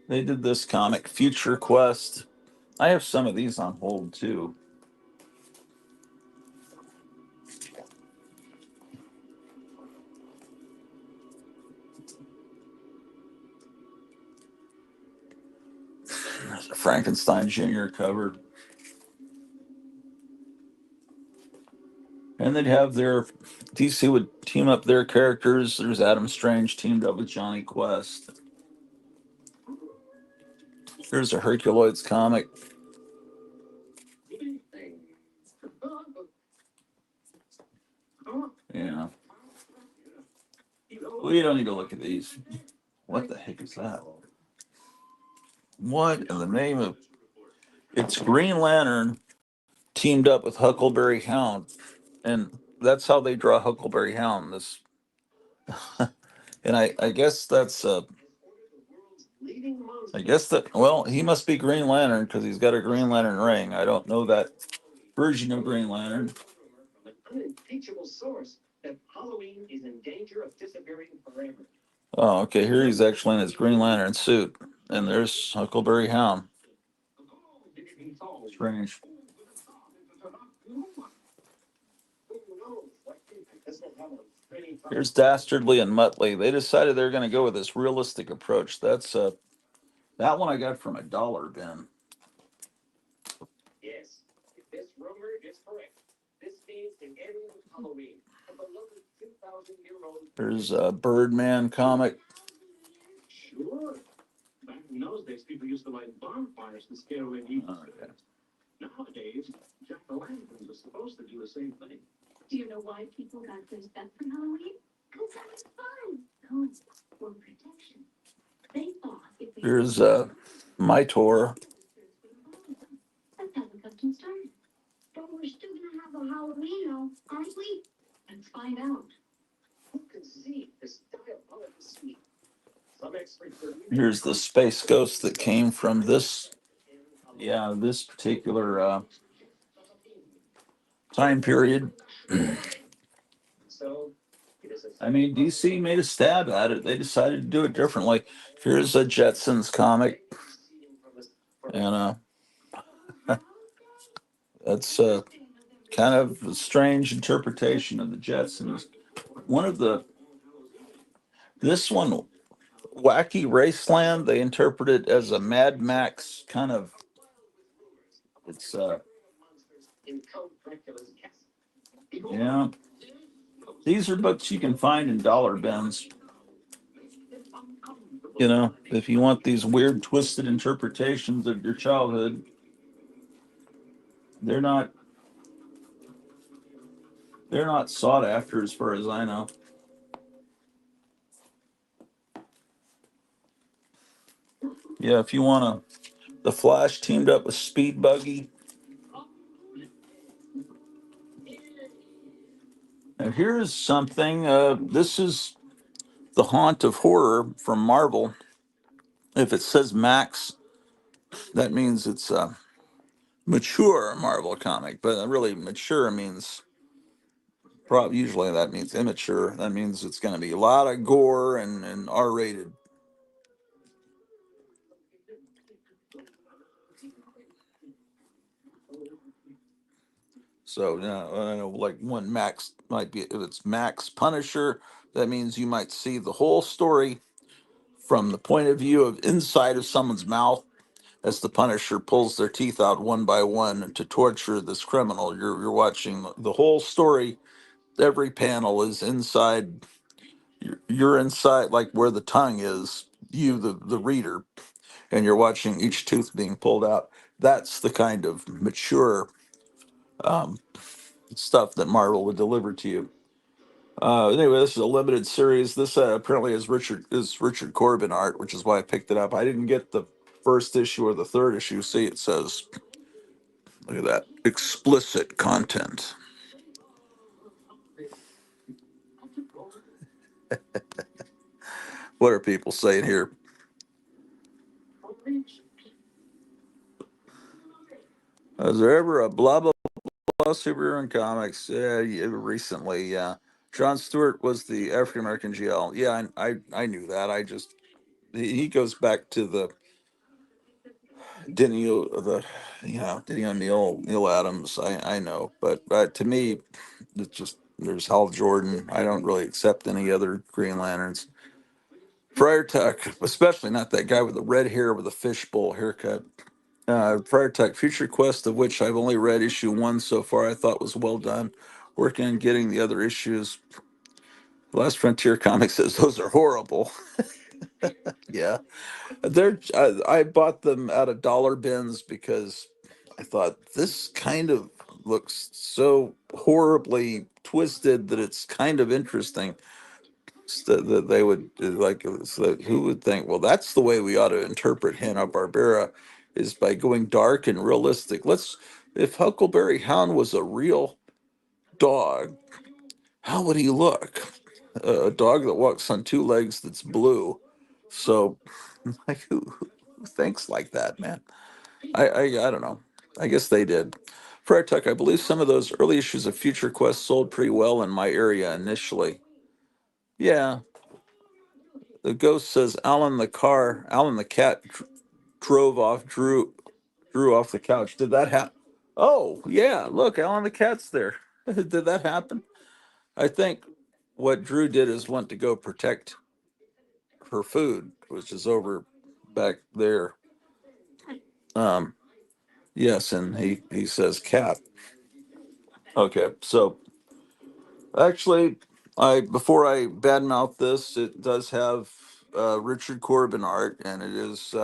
They did this comic, Future Quest. I have some of these on hold too. Frankenstein Jr. cover. And they'd have their DC would team up their characters. There's Adam Strange teamed up with Johnny Quest. Here's a Herculoids comic. Yeah. We don't need to look at these. What the heck is that? What in the name of? It's Green Lantern teamed up with Huckleberry Hound, and that's how they draw Huckleberry Hound. This, and I guess that's I guess that well he must be Green Lantern because he's got a Green Lantern ring. I don't know that version of Green Lantern. Oh, okay. Here he's actually in his Green Lantern suit, and there's Huckleberry Hound. Strange. Here's Dastardly and Muttley. They decided they're going to go with this realistic approach. That's that one I got from a dollar bin. There's a Birdman comic. Okay. Here's my tour. Here's the Space Ghost that came from this, yeah, this particular time period. I mean, DC made a stab at it. They decided to do it differently. Here's a Jetsons comic, and that's kind of a strange interpretation of the Jetsons. One of the this one, Wacky Raceland, they interpret it as a Mad Max kind of. It's yeah. These are books you can find in dollar bins. You know, if you want these weird, twisted interpretations of your childhood, they're not they're not sought after as far as I know. Yeah, if you want the Flash teamed up with Speed Buggy. Now here's something. This is the Haunt of Horror from Marvel. If it says Max, that means it's a mature Marvel comic, but really mature means probably usually that means immature. That means it's going to be a lot of gore and R-rated. So, I know like one Max might be, if it's Max Punisher, that means you might see the whole story from the point of view of inside of someone's mouth as the Punisher pulls their teeth out one by one to torture this criminal. You're watching the whole story. Every panel is inside. You're inside, like where the tongue is. You, the reader, and you're watching each tooth being pulled out. That's the kind of mature um, stuff that Marvel would deliver to you. Anyway, this is a limited series. This apparently is Richard Corbin art, which is why I picked it up. I didn't get the first issue or the third issue. See, it says, look at that, explicit content. What are people saying here? Was there ever a blah blah blah superhero in comics? Yeah, recently, yeah. John Stewart was the African American GL. Yeah, I knew that. I just he goes back to the Denny the Denny O'Neil, Neil Adams. I know, but to me, it's just there's Hal Jordan. I don't really accept any other Green Lanterns. Friar Tuck, especially not that guy with the red hair with a fishbowl haircut. Friar Tuck, Future Quest, of which I've only read issue one so far, I thought was well done. Working on getting the other issues. Last Frontier Comics says those are horrible. Yeah, I bought them out of dollar bins because I thought this kind of looks so horribly twisted that it's kind of interesting. That they would like, so who would think, well, that's the way we ought to interpret Hanna-Barbera, is by going dark and realistic. If Huckleberry Hound was a real dog, how would he look? A dog that walks on two legs that's blue. So, like, who thinks like that, man? I don't know. I guess they did. Friar Tuck, I believe some of those early issues of Future Quest sold pretty well in my area initially. Yeah, the ghost says Alan the cat drove off Drew off the couch. Did that happen? Oh, yeah, look, Alan the cat's there. Did that happen? I think what Drew did is went to go protect her food, which is over back there. Um, yes, and he says cat. Okay, so actually, I before I badmouth this, it does have Richard Corbin art, and it is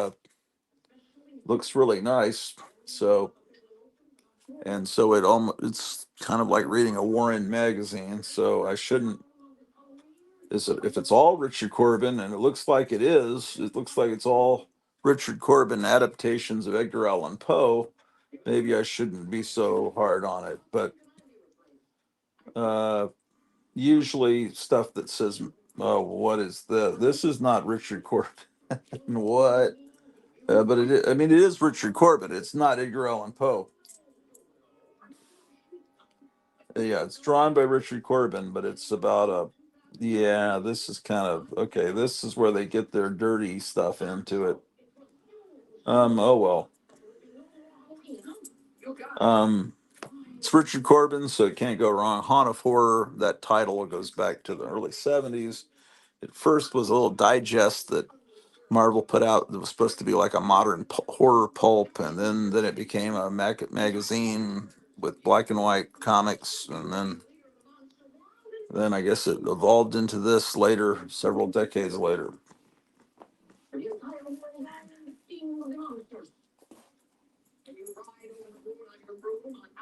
looks really nice. So it's kind of like reading a Warren magazine. So I shouldn't. If it's all Richard Corbin, and it looks like it is, it looks like it's all Richard Corbin adaptations of Edgar Allan Poe. Maybe I shouldn't be so hard on it, but uh, usually stuff that says, "Oh, what is this? This is not Richard Corbin." What? But I mean, it is Richard Corbin. It's not Edgar Allan Poe. Yeah, it's drawn by Richard Corbin, but it's about a. Yeah, this is kind of okay. This is where they get their dirty stuff into it. Oh well. Um, it's Richard Corbin, so it can't go wrong. Haunt of Horror. That title goes back to the early '70s. It first was a little digest that Marvel put out that was supposed to be like a modern horror pulp, and then it became a magazine with black and white comics, and then I guess it evolved into this later, several decades later.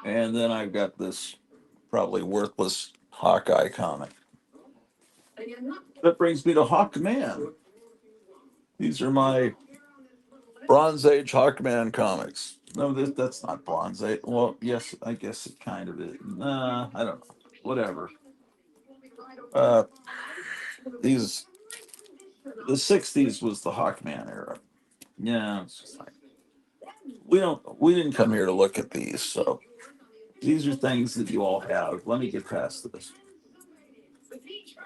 And then I've got this probably worthless Hawkeye comic. That brings me to Hawkman. These are my Bronze Age Hawkman comics. No, that's not Bronze Age. Well, yes, I guess it kind of is. Nah, I don't know. Whatever. Uh, these the '60s was the Hawkman era. Yeah, it's just like we didn't come here to look at these, so these are things that you all have. Let me get past this.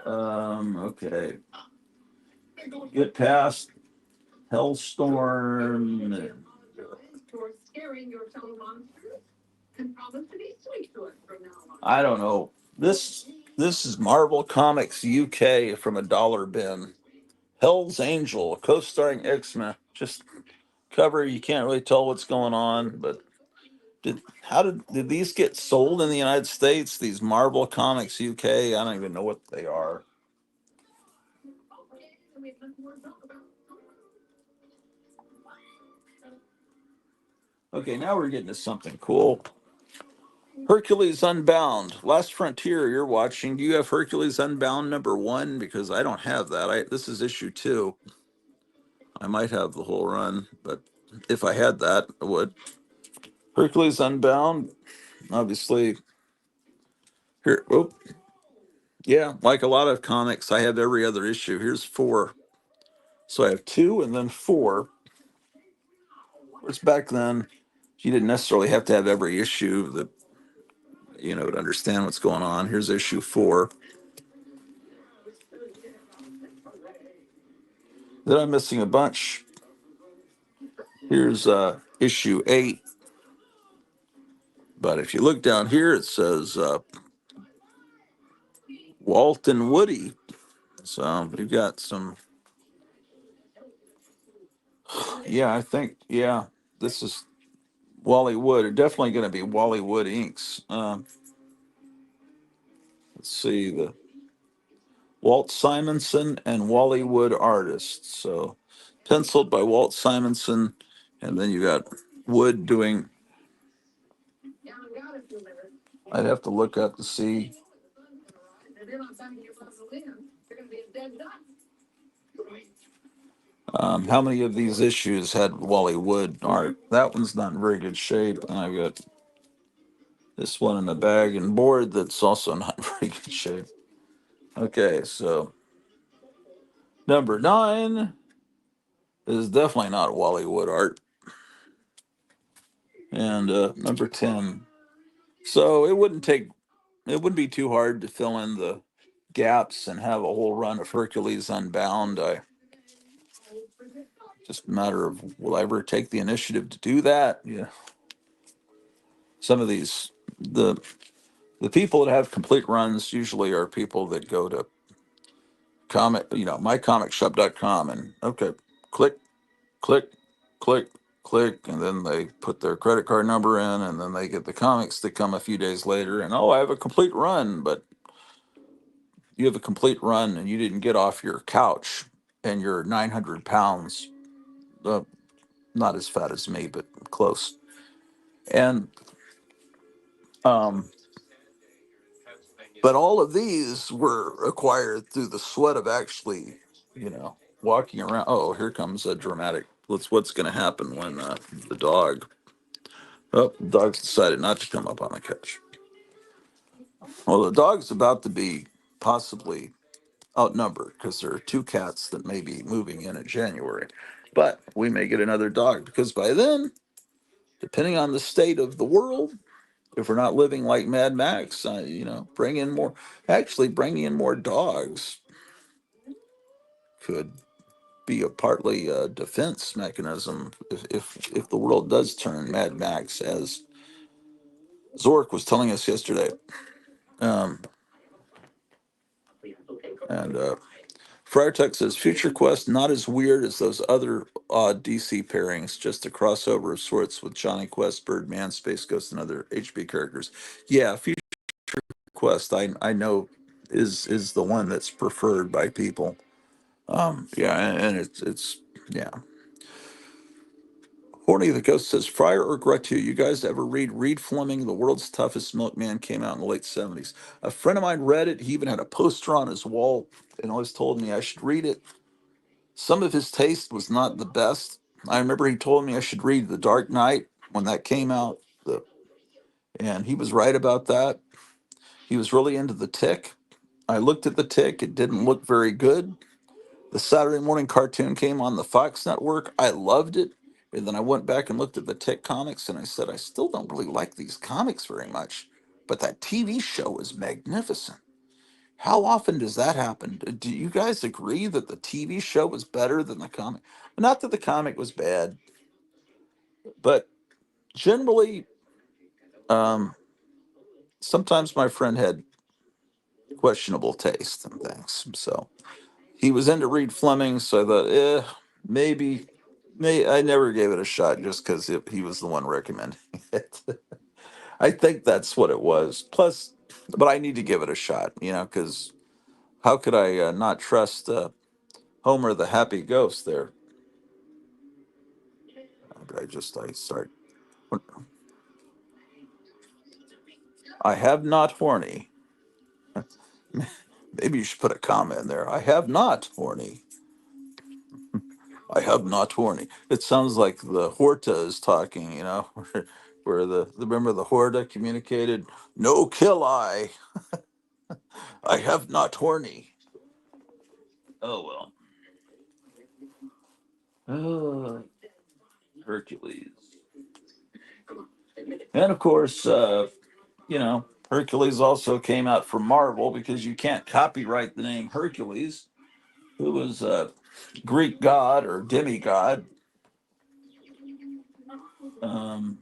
Okay. Get past Hellstorm. I don't know. This is Marvel Comics UK from a dollar bin. Hell's Angel, co-starring X-Men. Just cover. You can't really tell what's going on, but did these get sold in the United States? These Marvel Comics UK. I don't even know what they are. Okay, now we're getting to something cool. Hercules Unbound, Last Frontier. You're watching. Do you have Hercules Unbound #1? Because I don't have that. This is issue 2. I might have the whole run, but if I had that, I would. Hercules Unbound, obviously. Here, oh, yeah, like a lot of comics, I have every other issue. Here's 4. So I have 2 and then 4. Whereas back then, you didn't necessarily have to have every issue that, to understand what's going on. Here's issue 4. Then I'm missing a bunch. Here's issue 8. But if you look down here, it says Walt and Woody. So we've got some Yeah, I think, yeah, this is Wally Wood. It's definitely going to be Wally Wood inks. Let's see, the Walt Simonson and Wally Wood artists. So penciled by Walt Simonson, and then you got Wood doing. I'd have to look up to see how many of these issues had Wally Wood art. That one's not in very good shape, and I've got this one in a bag and board that's also not in very good shape. Okay, so number 9 is definitely not Wally Wood art, and number 10. So it wouldn't be too hard to fill in the gaps and have a whole run of Hercules Unbound. I just a matter of will I ever take the initiative to do that? Yeah, some of these the the people that have complete runs usually are people that go to mycomicshop.com and okay, click, click, click, click, and then they put their credit card number in, and then they get the comics that come a few days later, and oh, I have a complete run, but you have a complete run and you didn't get off your couch and you're 900 pounds, uh, not as fat as me, but close. And um, but all of these were acquired through the sweat of actually, walking around. Oh, here comes a dramatic. What's going to happen when the dog? Oh, the dog's decided not to come up on the couch. Well, the dog's about to be possibly outnumbered because there are 2 cats that may be moving in January. But we may get another dog because by then, depending on the state of the world, if we're not living like Mad Max, bring in more. Actually, bringing in more dogs could be a partly defense mechanism if the world does turn Mad Max, as Zork was telling us yesterday. Um, and Friar Tuck says Future Quest not as weird as those other odd DC pairings, just a crossover of sorts with Johnny Quest, Birdman, Space Ghost, and other HB characters. Yeah, Future Quest I know is the one that's preferred by people. Yeah, and it's yeah. Horny the Ghost says Friar or Gratu, you guys ever read Reed Fleming, The World's Toughest Milkman? Came out in the late 70s. A friend of mine read it. He even had a poster on his wall and always told me I should read it. Some of his taste was not the best. I remember he told me I should read The Dark Knight when that came out, and he was right about that. He was really into The Tick. I looked at The Tick, it didn't look very good. The Saturday morning cartoon came on the Fox network. I loved it. And then I went back and looked at the Tick comics and I said, I still don't really like these comics very much. But that TV show is magnificent. How often does that happen? Do you guys agree that the TV show was better than the comic? Not that the comic was bad, but generally, um, sometimes my friend had questionable taste and things. So he was into Reed Fleming, so I thought, maybe, I never gave it a shot just because he was the one recommending it. I think that's what it was. Plus, but I need to give it a shot, because how could I not trust Homer the Happy Ghost there? I start. I have not horny. Maybe you should put a comma in there. I have not horny. I have not horny. It sounds like the Horta is talking, where remember the Horta communicated, no kill I have not horny. Oh well. Oh, Hercules. And of course, Hercules also came out from Marvel because you can't copyright the name Hercules, who was a Greek god or demigod. Um,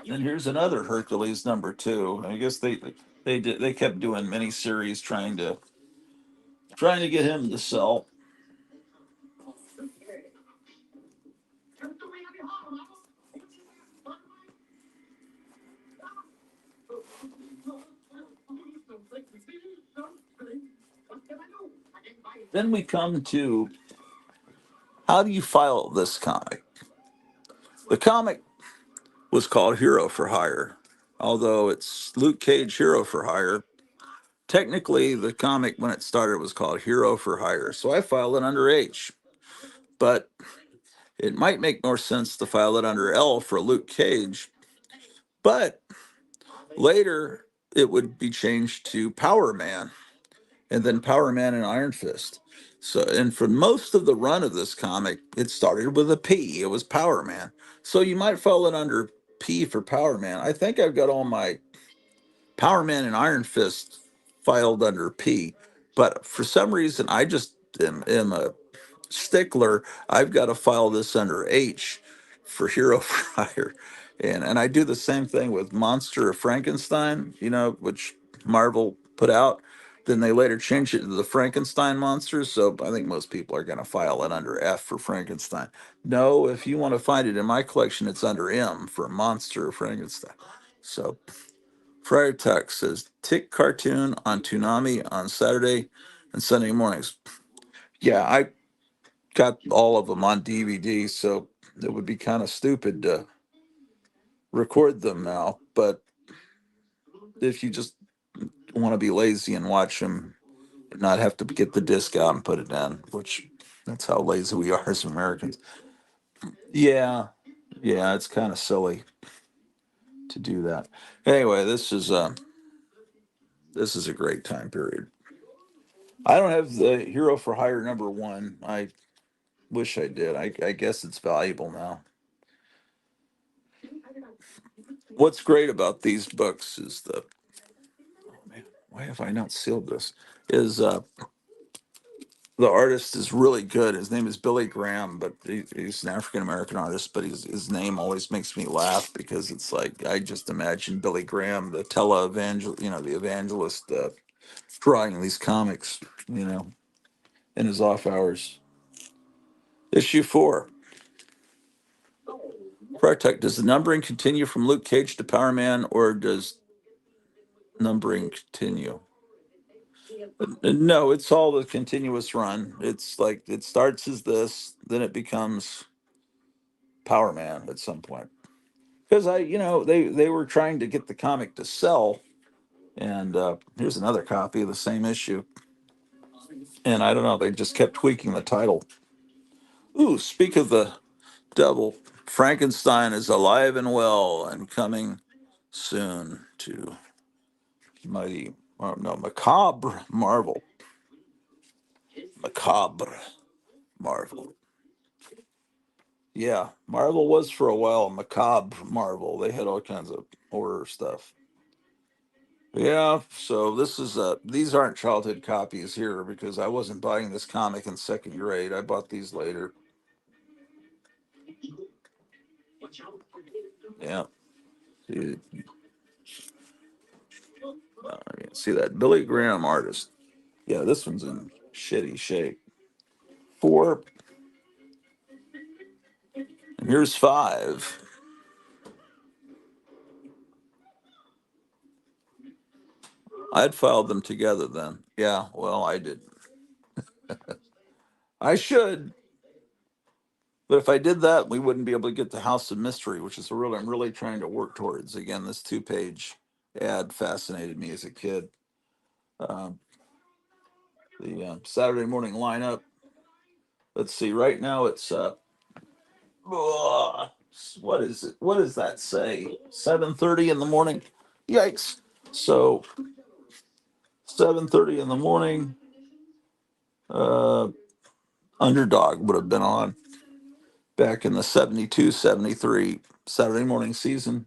and here's another Hercules #2. I guess they kept doing miniseries trying to get him to sell. Then we come to how do you file this comic? The comic was called Hero for Hire, although it's Luke Cage Hero for Hire. Technically, the comic when it started was called Hero for Hire, so I filed it under H. But it might make more sense to file it under L for Luke Cage. But later, it would be changed to Power Man, and then Power Man and Iron Fist. So, and for most of the run of this comic, it started with a P. It was Power Man. So you might file it under P for Power Man. I think I've got all my Power Man and Iron Fist filed under P, but for some reason, I just am a stickler. I've got to file this under H for Hero for Hire. And I do the same thing with Monster of Frankenstein, which Marvel put out. Then they later changed it to the Frankenstein monsters. So I think most people are going to file it under F for Frankenstein. No, if you want to find it in my collection, it's under M for Monster of Frankenstein. So Friar Tuck says Tick cartoon on Toonami on Saturday and Sunday mornings. Yeah, I got all of them on DVD, so it would be kind of stupid to record them now. But if you just want to be lazy and watch them, and not have to get the disc out and put it in, which that's how lazy we are as Americans. Yeah, yeah, it's kind of silly to do that. Anyway, this is a great time period. I don't have the Hero for Hire #1. I wish I did. I guess it's valuable now. What's great about these books is man, why have I not sealed this? Is the artist is really good. His name is Billy Graham, but he's an African American artist. But his name always makes me laugh because it's like I just imagine Billy Graham, the the evangelist, drawing these comics, in his off hours. Issue 4. Protect. Does the numbering continue from Luke Cage to Power Man, or does numbering continue? No, it's all the continuous run. It's like it starts as this, then it becomes Power Man at some point. Because they were trying to get the comic to sell, and here's another copy of the same issue. And I don't know, they just kept tweaking the title. Ooh, speak of the devil, Frankenstein is alive and well and coming soon to mighty, or no, macabre Marvel. Macabre Marvel. Yeah, Marvel was for a while macabre Marvel. They had all kinds of horror stuff. Yeah, so these aren't childhood copies here because I wasn't buying this comic in second grade. I bought these later. Yeah. See, see that Billy Graham artist. Yeah, this one's in shitty shape. 4, and here's 5. I'd filed them together then. Yeah, well, I didn't. I should, but if I did that, we wouldn't be able to get the House of Mystery, which is what I'm really trying to work towards. Again, this 2-page ad fascinated me as a kid. Um, the Saturday morning lineup. Let's see. Right now, it's what is it? What does that say? 7:30 in the morning. Yikes! So 7:30 in the morning. Uh, Underdog would have been on back in the 72-73 Saturday morning season.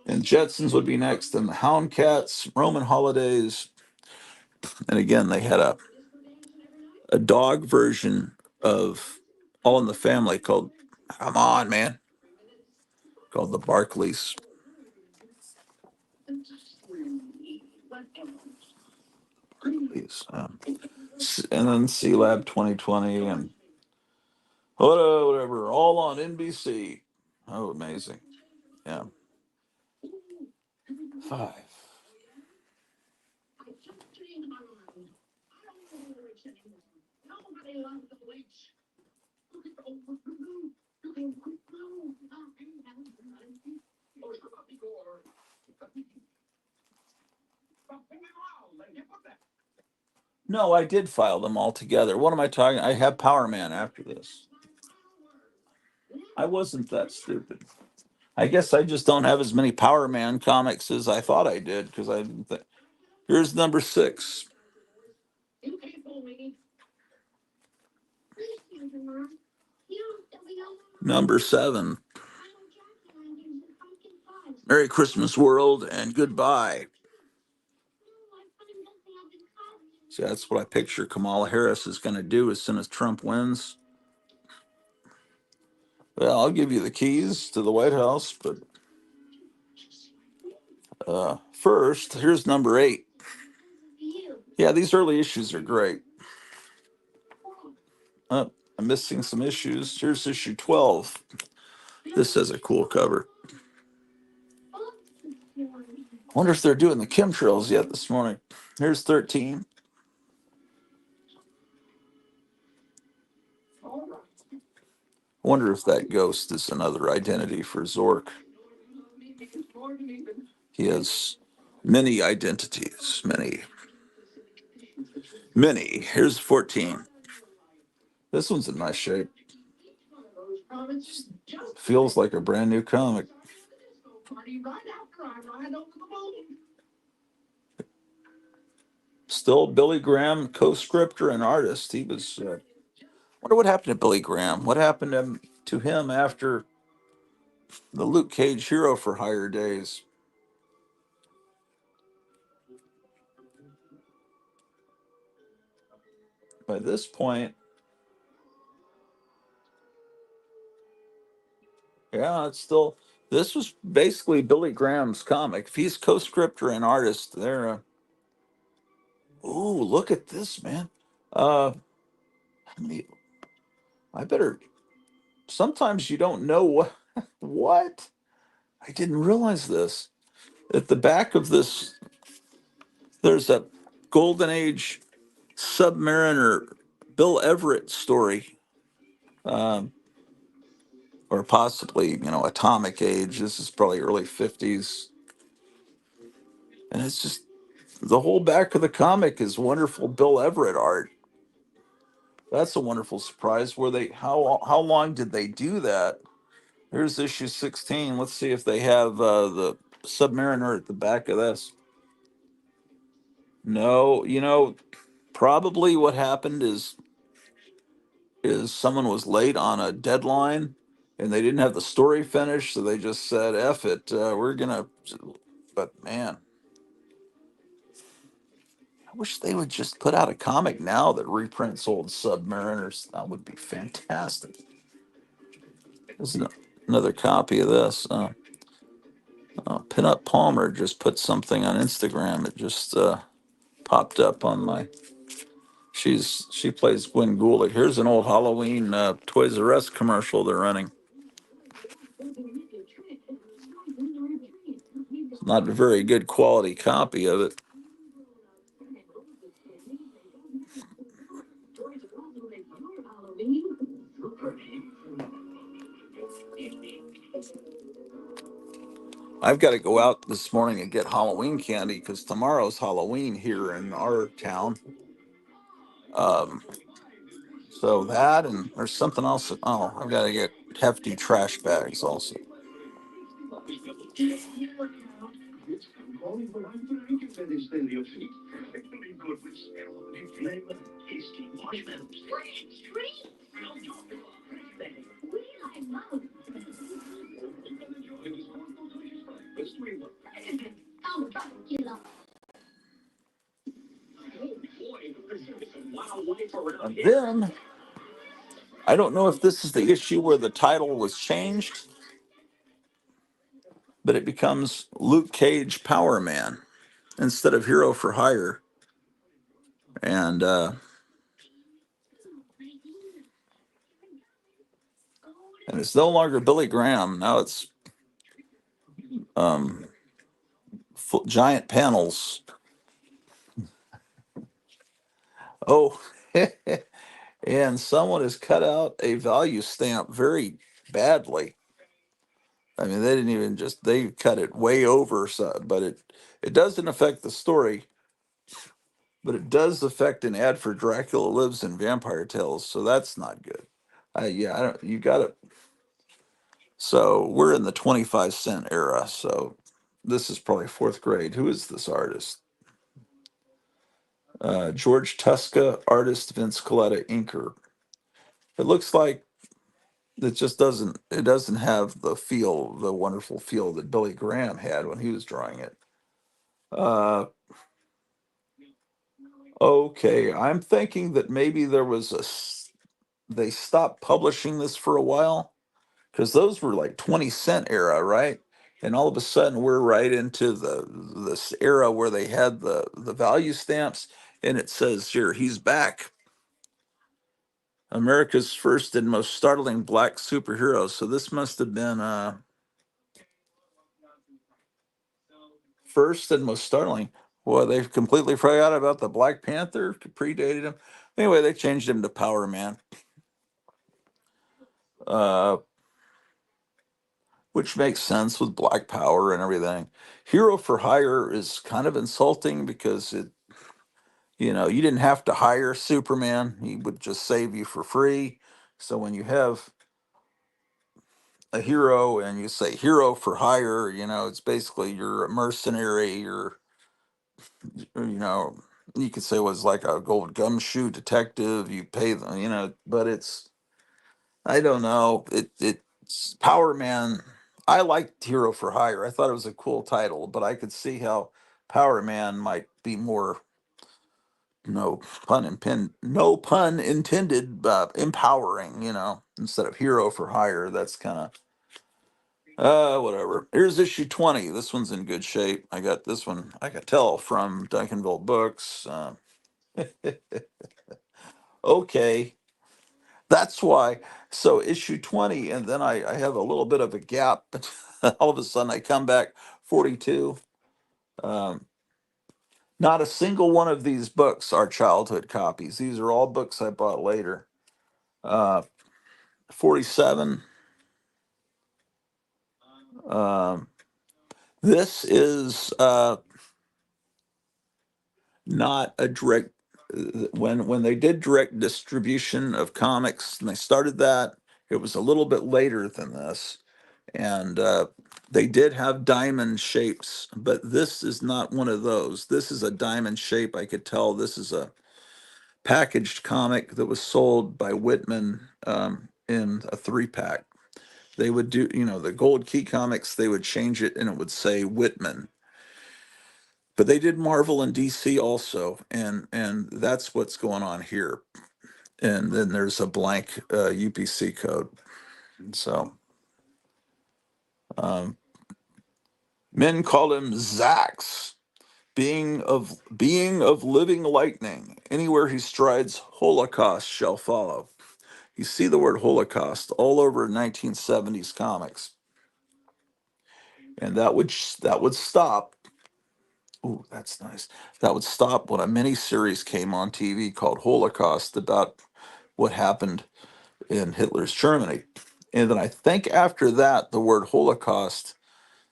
And Jetsons would be next, and the Hound Cats, Roman Holidays, and again they had a dog version of All in the Family called "Come On Man," called the Barkleys. And then C Lab 2020 and whatever, all on NBC. Oh, amazing! Yeah, 5. No, I did file them all together. What am I talking? I have Power Man after this. I wasn't that stupid. I guess I just don't have as many Power Man comics as I thought I did because I didn't think. Here's number 6. Number 7. Merry Christmas, world, and goodbye. See, that's what I picture Kamala Harris is going to do as soon as Trump wins. Well, I'll give you the keys to the White House, but first, here's number 8. Yeah, these early issues are great. I'm missing some issues. Here's issue 12. This has a cool cover. I wonder if they're doing the chemtrails yet this morning. Here's 13. I wonder if that ghost is another identity for Zork. He has many identities, many. Many. Here's 14. This one's in nice shape. Feels like a brand new comic. Still Billy Graham, co-scripter and artist. He was. Wonder what happened to Billy Graham. What happened to him after the Luke Cage Hero for Hire days? By this point, yeah, it's still. This was basically Billy Graham's comic. If he's co-scripter and artist, they're. Oh, look at this, man. Uh, I better. Sometimes you don't know what. What? I didn't realize this. At the back of this, there's a Golden Age Submariner Bill Everett story, um, or possibly, Atomic Age. This is probably early 50s. And it's just the whole back of the comic is wonderful Bill Everett art. That's a wonderful surprise. Were they how long did they do that? Here's issue 16. Let's see if they have the Submariner at the back of this. No, probably what happened is someone was late on a deadline and they didn't have the story finished, so they just said, F it, we're gonna. But man, I wish they would just put out a comic now that reprints old Submariners. That would be fantastic. There's another copy of this. Pinup Palmer just put something on Instagram. It just popped up on my. She plays Gwen Gould. Here's an old Halloween Toys R Us commercial they're running. Not a very good quality copy of it. I've got to go out this morning and get Halloween candy because tomorrow's Halloween here in our town. Um, so that, and there's something else. Oh, I've got to get hefty trash bags also. And then I don't know if this is the issue where the title was changed, but it becomes Luke Cage Power Man instead of Hero for Hire. And it's no longer Billy Graham. Now it's um, giant panels. Oh, and someone has cut out a value stamp very badly. I mean, they didn't even just they cut it way over, so, but it doesn't affect the story, but it does affect an ad for Dracula Lives in Vampire Tales, so that's not good. Yeah, I don't. You got it. So we're in the 25-cent era. So this is probably fourth grade. Who is this artist? George Tuska, artist Vince Coletta, inker. It looks like it just doesn't. It doesn't have the feel, the wonderful feel that Billy Graham had when he was drawing it. Uh, okay, I'm thinking that maybe there was they stopped publishing this for a while because those were like 20-cent era, right? And all of a sudden we're right into the this era where they had the value stamps, and it says here he's back, America's first and most startling black superhero. So this must have been first and most startling. Well, they've completely forgot about the Black Panther, predated him. Anyway, they changed him to Power Man, uh, which makes sense with Black Power and everything. Hero for hire is kind of insulting because you didn't have to hire Superman. He would just save you for free. So when you have a hero and you say hero for hire, it's basically you're a mercenary, you know, you could say it was like a gold gumshoe detective, you pay them, but I don't know. It's Power Man. I liked Hero for Hire. I thought it was a cool title, but I could see how Power Man might be more, no pun intended, empowering, instead of Hero for Hire. That's kind of whatever. Here's issue 20. This one's in good shape. I got this one, I could tell from Duncanville Books. Okay, that's why. So issue 20, and then I have a little bit of a gap. All of a sudden, I come back 42. Um, Not a single one of these books are childhood copies. These are all books I bought later. 47. Um, this is not a direct. When they did direct distribution of comics, and they started that, it was a little bit later than this, and they did have diamond shapes, but this is not one of those. This is a diamond shape. I could tell this is a packaged comic that was sold by Whitman in a 3-pack. They would do, the Gold Key comics, they would change it and it would say Whitman. But they did Marvel and DC also, and that's what's going on here. And then there's a blank UPC code. So um, men call him Zax, being of living lightning. Anywhere he strides, Holocaust shall follow. You see the word Holocaust all over 1970s comics, and that would stop. Ooh, that's nice. That would stop when a miniseries came on TV called Holocaust about what happened in Hitler's Germany. And then I think after that, the word Holocaust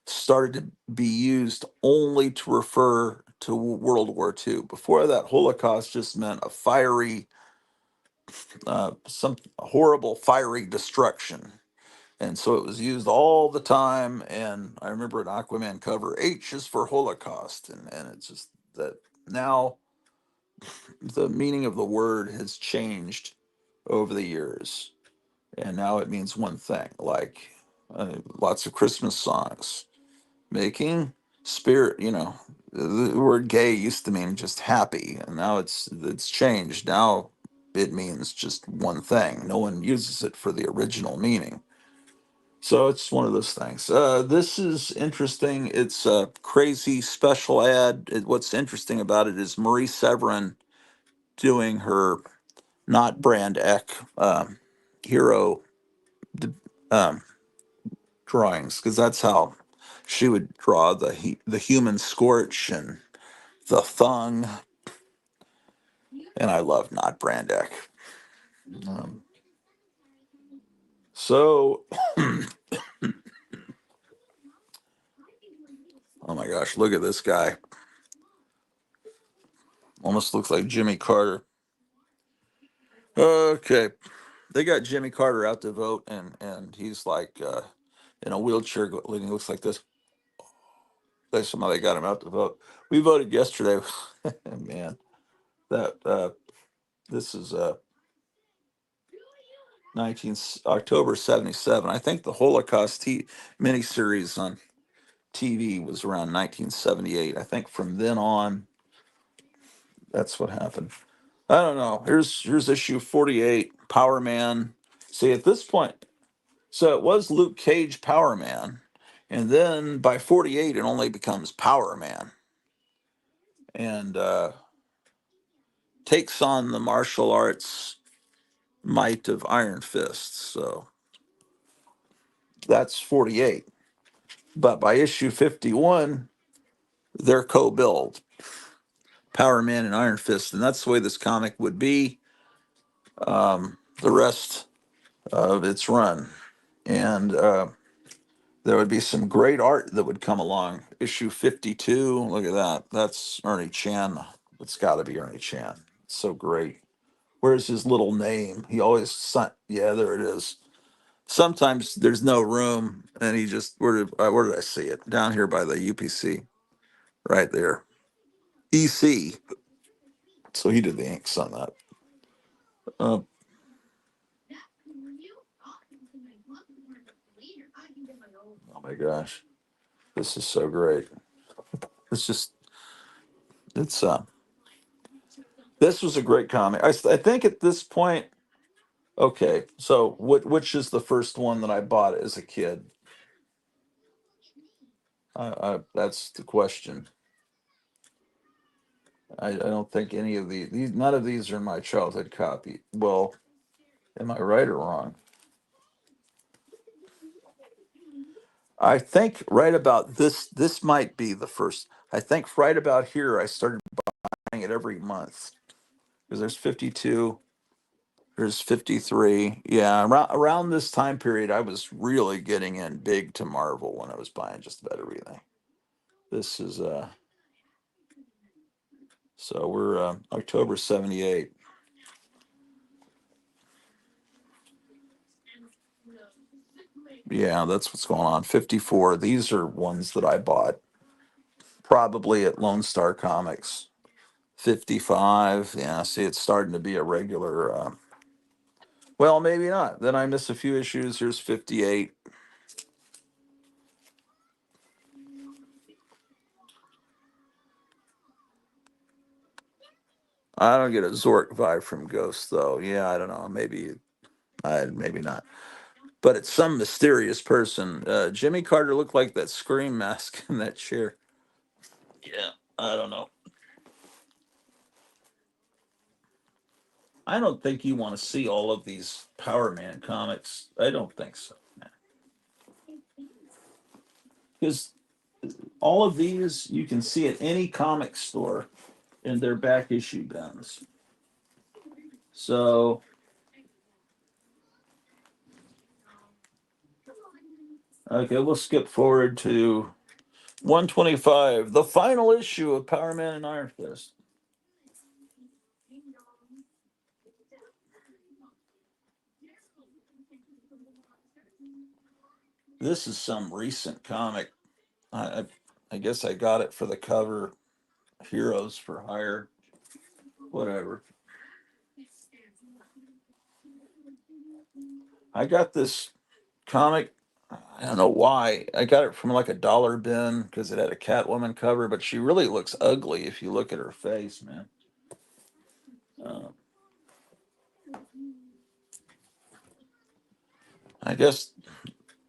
started to be used only to refer to World War II. Before that, Holocaust just meant a fiery, some horrible fiery destruction. And so it was used all the time. And I remember an Aquaman cover, H is for Holocaust. And it's just that now the meaning of the word has changed over the years. And now it means one thing, like lots of Christmas songs, making spirit, the word gay used to mean just happy. And now it's changed. Now it means just one thing. No one uses it for the original meaning. So it's one of those things. This is interesting. It's a crazy special ad. What's interesting about it is Marie Severin doing her not brand Eck hero um, drawings, because that's how she would draw the human scorch and the thung. And I love not brand Eck. Um, so, oh my gosh, look at this guy. Almost looks like Jimmy Carter. Okay, they got Jimmy Carter out to vote, and he's like in a wheelchair, looking looks like this. That's somebody got him out to vote. We voted yesterday. Man, that this is 19 October 77. I think the Holocaust miniseries on TV was around 1978. I think from then on, that's what happened. I don't know. Here's issue 48, Power Man. See, at this point, so it was Luke Cage Power Man, and then by 48 it only becomes Power Man, and takes on the martial arts might of Iron Fist. So that's 48. But by issue 51, they're co-billed, Power Man and Iron Fist, and that's the way this comic would be the rest of its run. And there would be some great art that would come along. Issue 52, look at that. That's Ernie Chan. It's got to be Ernie Chan. It's so great. Where's his little name? He always, yeah, there it is. Sometimes there's no room, and he just, where did I see it? Down here by the UPC, right there. EC. So he did the inks on that. Uh, oh my gosh, this is so great. It's just, it's this was a great comic. I think at this point, okay, so which is the first one that I bought as a kid? That's the question. I don't think any of these, none of these are in my childhood copy. Well, am I right or wrong? I think right about this might be the first. I think right about here, I started buying it every month because there's 52, there's 53. Yeah, around this time period, I was really getting in big to Marvel when I was buying just about everything. This is so we're October 78. Yeah, that's what's going on. 54. These are ones that I bought probably at Lone Star Comics. 55. Yeah, see, it's starting to be a regular. Well, maybe not. Then I miss a few issues. Here's 58. I don't get a Zork vibe from Ghost, though. Yeah, I don't know. Maybe not. But it's some mysterious person. Jimmy Carter looked like that scream mask in that chair. Yeah, I don't know. I don't think you want to see all of these Power Man comics. I don't think so. Because all of these you can see at any comic store in their back issue bins. So, okay, we'll skip forward to 125, the final issue of Power Man and Iron Fist. This is some recent comic. I, I guess I got it for the cover. Heroes for Hire. Whatever. I got this comic. I don't know why. I got it from like a dollar bin because it had a Catwoman cover, but she really looks ugly if you look at her face, man. Uh, I guess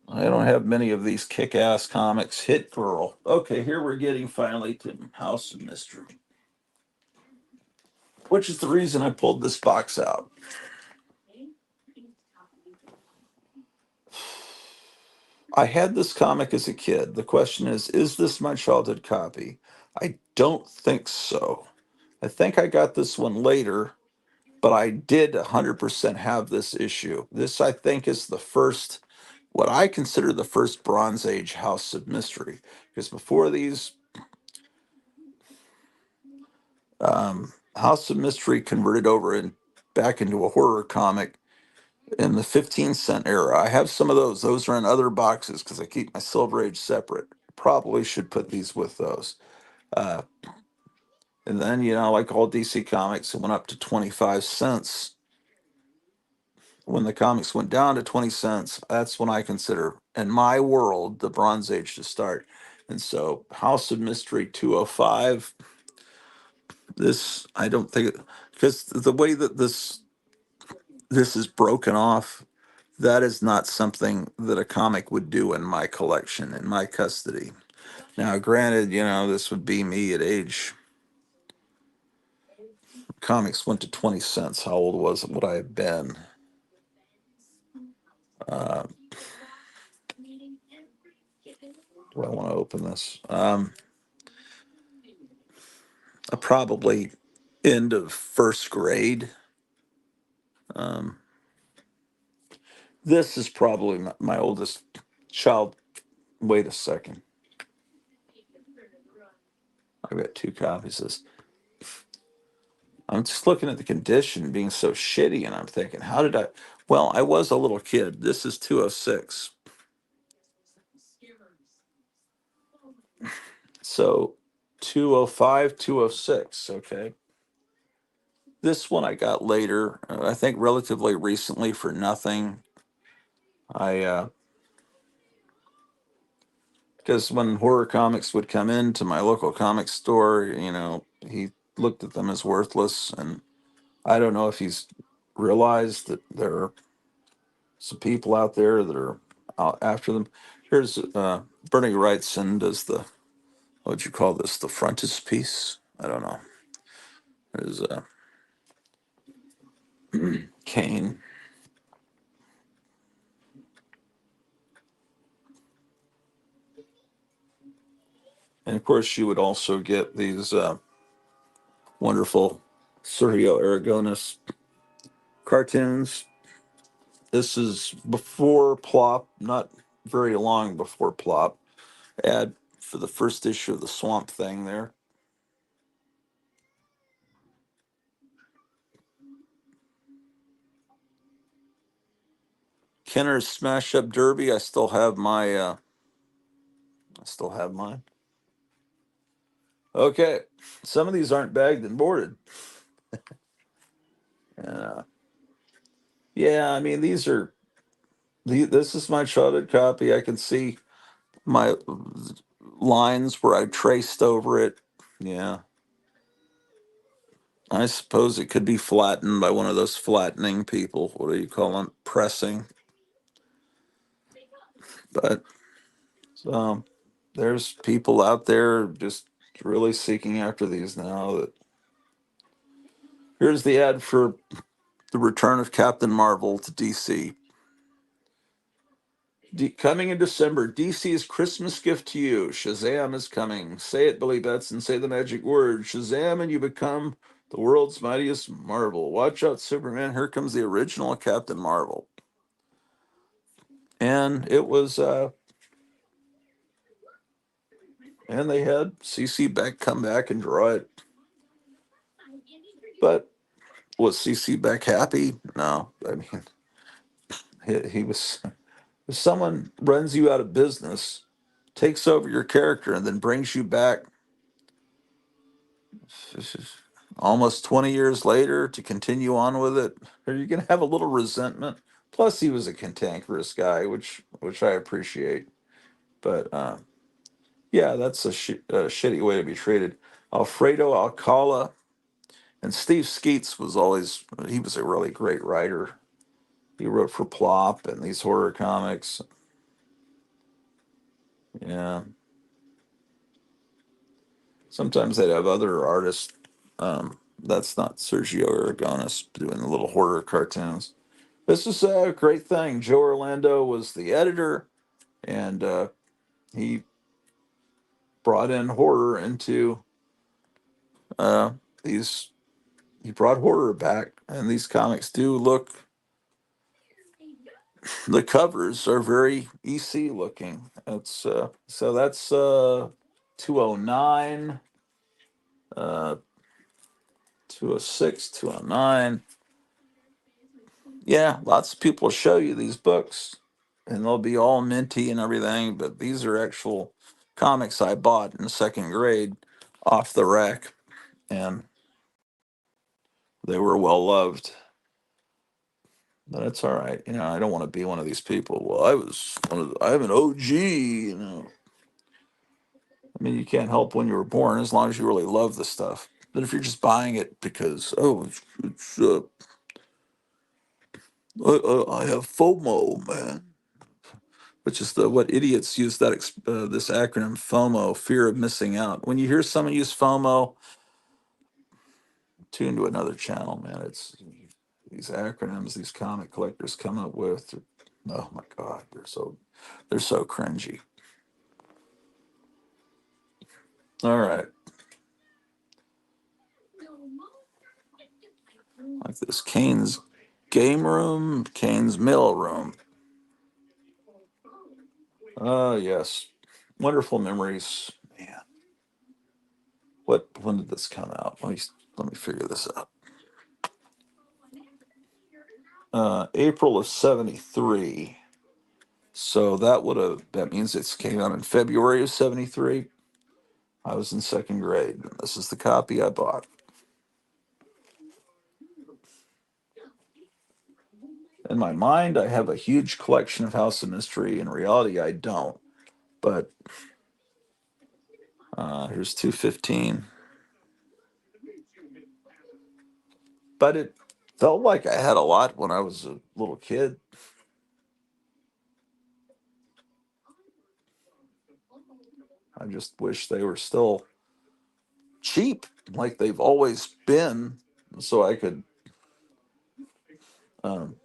I don't have many of these kick ass comics. Hit Girl. Okay, here we're getting finally to House of Mystery, which is the reason I pulled this box out. I had this comic as a kid. The question is this my childhood copy? I don't think so. I think I got this one later, but I did 100% have this issue. This, I think, is the first, what I consider the first Bronze Age House of Mystery. Because before these, House of Mystery converted over and back into a horror comic in the 15-cent era. I have some of those. Those are in other boxes because I keep my Silver Age separate. Probably should put these with those. Uh, and then, like all DC Comics, it went up to 25 cents. When the comics went down to 20 cents, that's when I consider, in my world, the Bronze Age to start. And so, House of Mystery 205, this, I don't think, because the way that this is broken off, that is not something that a comic would do in my collection, in my custody. Now, granted, this would be me at age, comics went to 20 cents. How old would I have been? Uh, do I want to open this? Probably end of first grade. Um, this is probably my oldest child. Wait a second. I've got two copies of this. I'm just looking at the condition being so shitty, and I'm thinking, how did I? Well, I was a little kid. This is 206. So 205, 206. Okay. This one I got later, I think relatively recently for nothing. Because when horror comics would come into my local comic store, he looked at them as worthless. And I don't know if he's realized that there are some people out there that are out after them. Here's Bernie Wrightson does what would you call this? The frontispiece? I don't know. There's Kane. And of course, you would also get these wonderful Sergio Aragonis cartoons. This is before Plop, not very long before Plop. Ad for the first issue of the Swamp Thing there. Kenner's Smash Up Derby. I still have mine. Okay, some of these aren't bagged and boarded. Uh, yeah, I mean this is my childhood copy. I can see my lines where I traced over it. Yeah, I suppose it could be flattened by one of those flattening people. What do you call them? Pressing. But there's people out there just really seeking after these now. Here's the ad for the return of Captain Marvel to DC. Coming in December, DC's Christmas gift to you. Shazam is coming. Say it, Billy Batson. Say the magic word. Shazam, and you become the world's mightiest Marvel. Watch out, Superman. Here comes the original Captain Marvel. And it was, and they had CC Beck come back and draw it. But was CC Beck happy? No. I mean, he was. If someone runs you out of business, takes over your character, and then brings you back almost 20 years later to continue on with it, are you going to have a little resentment? Plus, he was a cantankerous guy, which I appreciate. But yeah, that's a shitty way to be treated. Alfredo Alcala and Steve Skeets he was a really great writer. He wrote for Plop and these horror comics. Yeah. Sometimes they'd have other artists. That's not Sergio Aragonis doing the little horror cartoons. This is a great thing. Joe Orlando was the editor, and he brought in horror into these. He brought horror back And these comics do look, the covers are very EC looking. It's so that's 209, 206, 209. Yeah, lots of people will show you these books and they'll be all minty and everything, but these are actual comics I bought in second grade off the rack, and they were well loved. But it's all right. I don't want to be one of these people. Well, I'm an OG. I mean, you can't help when you were born as long as you really love the stuff. But if you're just buying it because, oh, I have FOMO, man, which is what idiots use this acronym FOMO, fear of missing out. When you hear someone use FOMO, tune to another channel, man. It's these acronyms these comic collectors come up with. Oh my God, they're so cringy. All right, like this Kane's game room, Kane's mail room. Oh yes, wonderful memories. Man, when did this come out? Let me figure this out. April of '73. So that means it came out in February of '73. I was in second grade, and this is the copy I bought. In my mind, I have a huge collection of House of Mystery. In reality, I don't. But here's 215. But it felt like I had a lot when I was a little kid. I just wish they were still cheap, like they've always been, so I could um,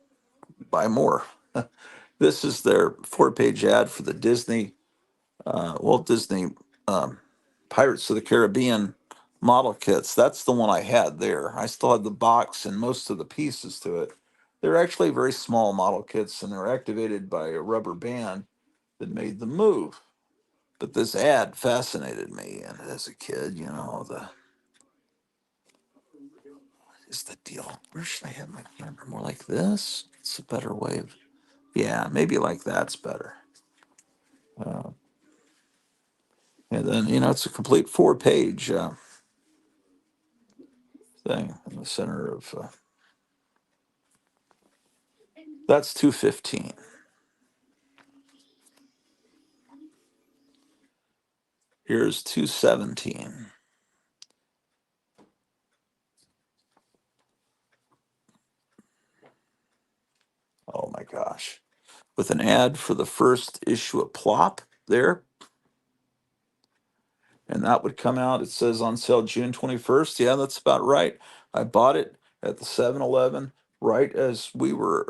buy more. This is their 4-page ad for the Walt Disney um, Pirates of the Caribbean model kits. That's the one I had there. I still had the box and most of the pieces to it. They're actually very small model kits, and they're activated by a rubber band that made them move. But this ad fascinated me, and as a kid, what is the deal? Where should I have my camera? More like this? It's a better way of, yeah, maybe like that's better. Uh, and then, it's a complete 4-page thing in the center of, that's 215. Here's 217. Oh my gosh. With an ad for the first issue of Plop there. And that would come out, it says on sale June 21st. Yeah, that's about right. I bought it at the 7-Eleven right as we were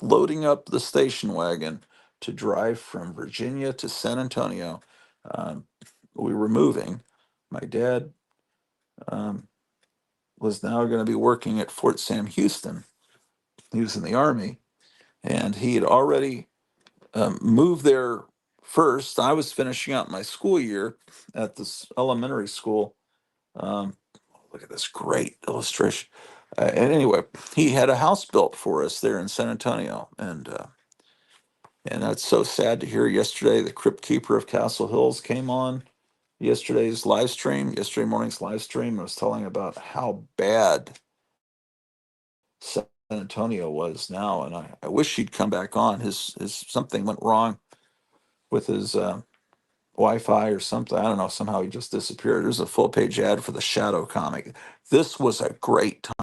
loading up the station wagon to drive from Virginia to San Antonio. Um, we were moving. My dad um, was now going to be working at Fort Sam Houston. He was in the Army, and he had already moved there first. I was finishing out my school year at this elementary school. Um, Look at this great illustration. And anyway, he had a house built for us there in San Antonio, and that's so sad to hear. Yesterday, the Crypt Keeper of Castle Hills came on yesterday morning's live stream. I was telling about how bad San Antonio was now, and I wish he'd come back on. His something went wrong with his Wi-Fi or something. I don't know. Somehow he just disappeared. There's a full-page ad for the Shadow comic. This was a great time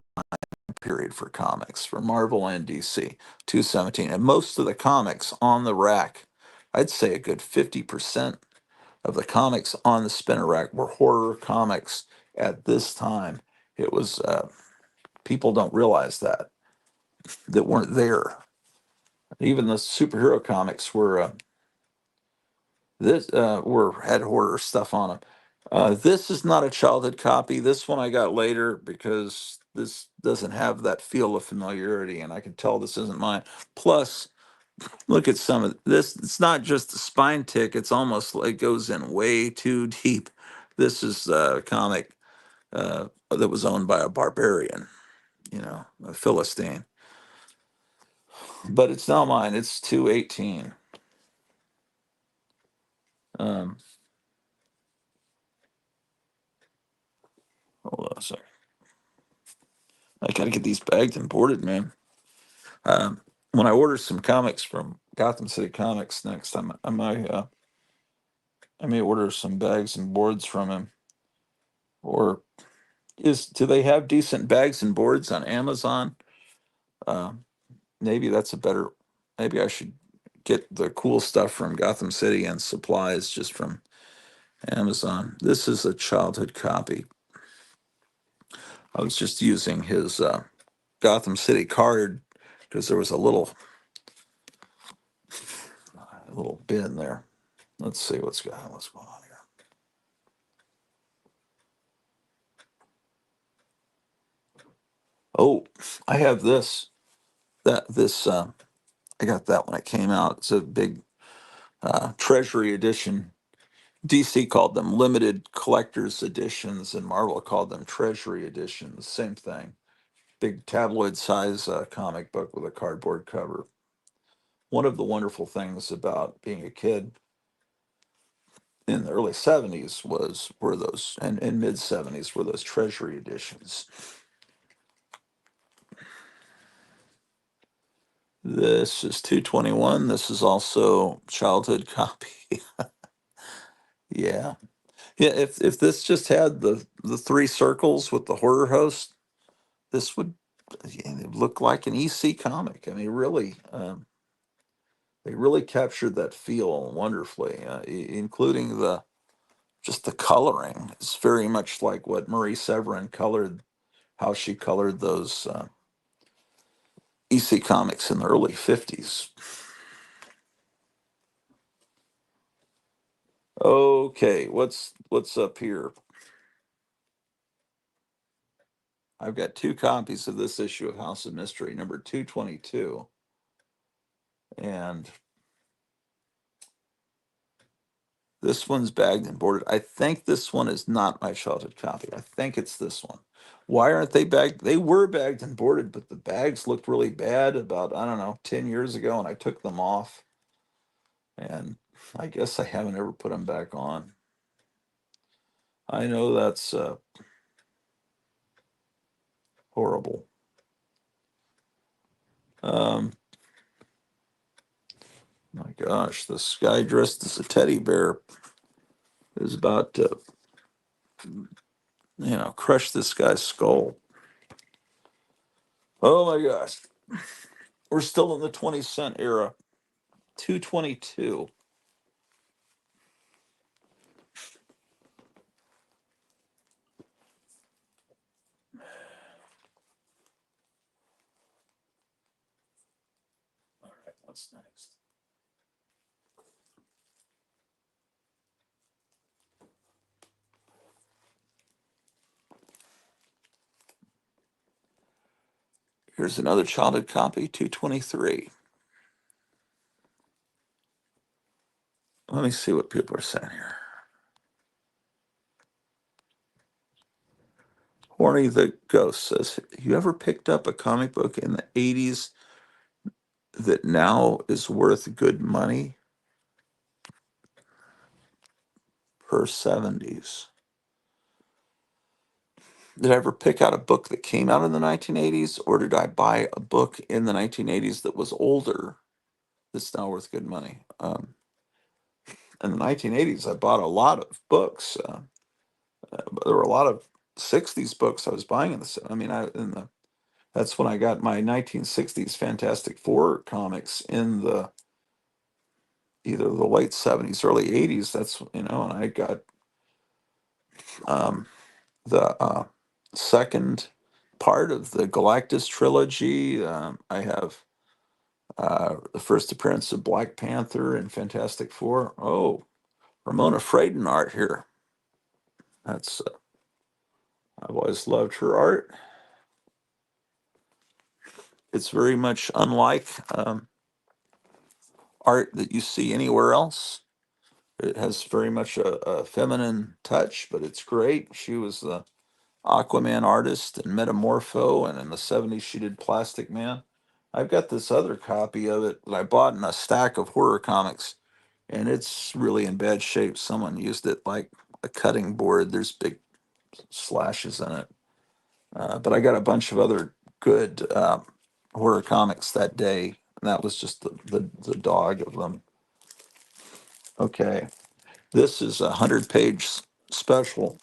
period for comics for Marvel and DC. 217, and most of the comics on the rack, I'd say a good 50% of the comics on the spinner rack were horror comics at this time. It was people don't realize that weren't there. Even the superhero comics were had horror stuff on them. This is not a childhood copy. This one I got later because this doesn't have that feel of familiarity, and I can tell this isn't mine. Plus, look at some of this. It's not just the spine tick. It's almost like goes in way too deep. This is a comic that was owned by a barbarian, a Philistine. But it's not mine. It's 218. Um, Hold on a second. I gotta get these bagged and boarded, man. When I order some comics from Gotham City Comics next time, I may order some bags and boards from him. Or do they have decent bags and boards on Amazon? Uh, maybe that's a better. Maybe I should get the cool stuff from Gotham City and supplies just from Amazon. This is a childhood copy. I was just using his Gotham City card because there was a little bin there. Let's see what's going on here. Oh, I have this. That this I got that when it came out. It's a big Treasury edition. DC called them limited collector's editions, and Marvel called them Treasury editions. Same thing. Big tabloid size comic book with a cardboard cover. One of the wonderful things about being a kid in the early 70s were those, and mid 70s were those Treasury editions. This is 221. This is also childhood copy. Yeah. Yeah, if this just had the three circles with the horror host, this would, yeah, look like an EC comic. I mean, really, they really captured that feel wonderfully, including just the coloring. It's very much like what Marie Severin colored, how she colored those EC comics in the early 50s. Okay, what's up here? I've got two copies of this issue of House of Mystery, number 222. And this one's bagged and boarded. I think this one is not my childhood copy. I think it's this one. Why aren't they bagged? They were bagged and boarded, but the bags looked really bad about, I don't know, 10 years ago, and I took them off. And I guess I haven't ever put them back on. I know that's horrible. My gosh, this guy dressed as a teddy bear is about to, crush this guy's skull. Oh my gosh. We're still in the 20-cent era. 222. All right, what's next? Here's another childhood copy, 223. Let me see what people are saying here. Horny the Ghost says, you ever picked up a comic book in the 80s that now is worth good money per 70s? Did I ever pick out a book that came out in the 1980s, or did I buy a book in the 1980s that was older that's now worth good money? In the 1980s, I bought a lot of books. There were a lot of 60s books I was buying in the. I mean, that's when I got my 1960s Fantastic Four comics in the either the late 70s, early 80s. That's, and I got um, the second part of the Galactus trilogy. I have the first appearance of Black Panther and Fantastic Four. Oh, Ramona Fradon art here. That's I've always loved her art. It's very much unlike art that you see anywhere else. It has very much a feminine touch, but it's great. She was the Aquaman artist and Metamorpho, and in the 70s she did Plastic Man. I've got this other copy of it that I bought in a stack of horror comics, and it's really in bad shape. Someone used it like a cutting board. There's big slashes in it. But I got a bunch of other good horror comics that day, and that was just the dog of them. Okay, this is a 100-page special,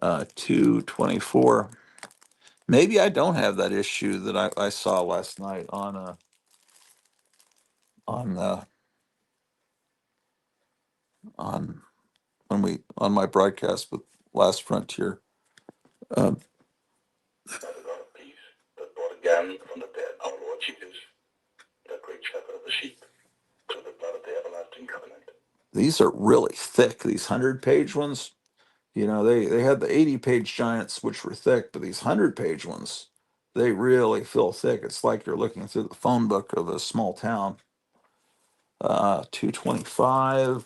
224. Maybe I don't have that issue that I saw last night on on on my broadcast with Last Frontier. Um, again from the dead, our Lord Jesus, the great shepherd of the sheep, through the blood of the everlasting covenant. These are really thick. These 100-page ones. You know, they had the 80-page giants, which were thick, but these 100-page ones, they really feel thick. It's like you're looking through the phone book of a small town. 225.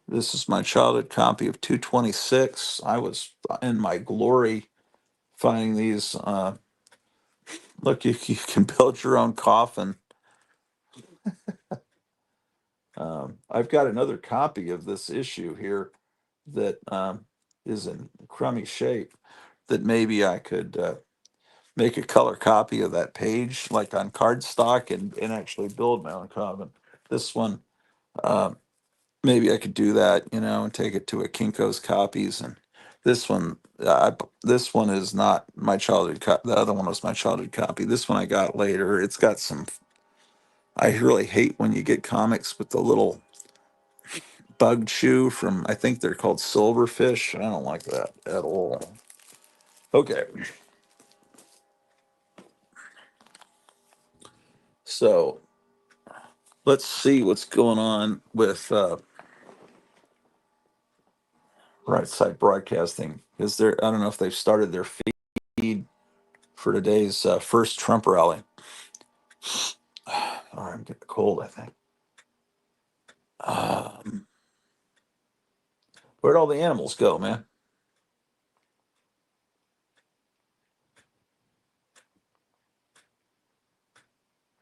This is my childhood copy of 226. I was in my glory finding these. Look, you can build your own coffin. I've got another copy of this issue here that is in crummy shape that maybe I could make a color copy of that page, like on cardstock, and actually build my own coffin. This one, uh, maybe I could do that, and take it to a Kinko's Copies. And this one is not my childhood copy. The other one was my childhood copy. This one I got later. It's got some. I really hate when you get comics with the little bug chew from. I think they're called silverfish. I don't like that at all. Okay, so let's see what's going on with Right Side Broadcasting. Is there? I don't know if they've started their feed for today's first Trump rally. All right, I'm getting a cold, I think. Um, where'd all the animals go, man?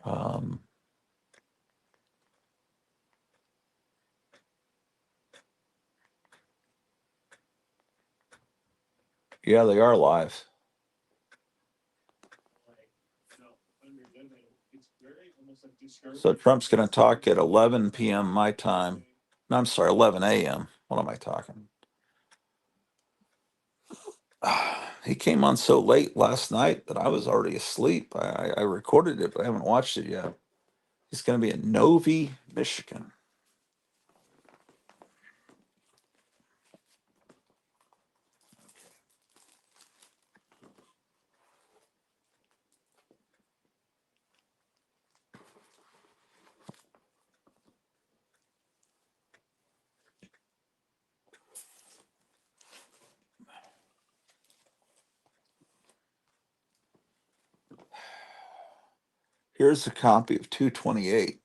Um, yeah, they are live. So Trump's going to talk at 11 p.m. my time. No, I'm sorry, 11 a.m. What am I talking? He came on so late last night that I was already asleep. I recorded it, but I haven't watched it yet. He's going to be in Novi, Michigan. Here's a copy of 228.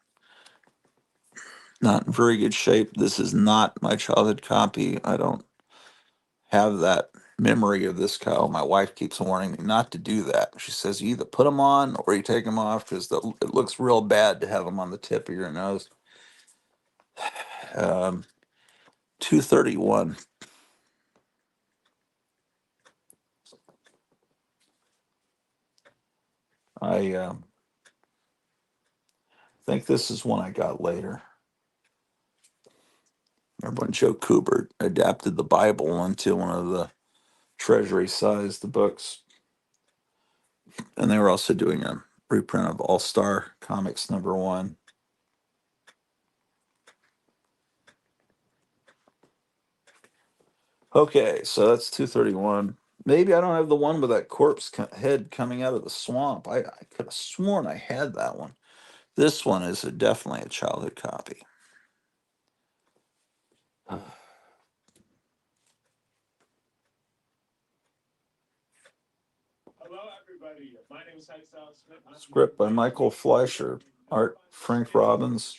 Not in very good shape. This is not my childhood copy. I don't have that memory of this cow. My wife keeps warning me not to do that. She says you either put them on or you take them off because it looks real bad to have them on the tip of your nose. 231. I think this is one I got later. Remember when Joe Kubert adapted the Bible into one of the treasury-sized books? And they were also doing a reprint of All Star Comics #1. Okay, so that's 231. Maybe I don't have the one with that corpse head coming out of the swamp. I could have sworn I had that one. This one is definitely a childhood copy. Script by Michael Fleischer. Art Frank Robbins.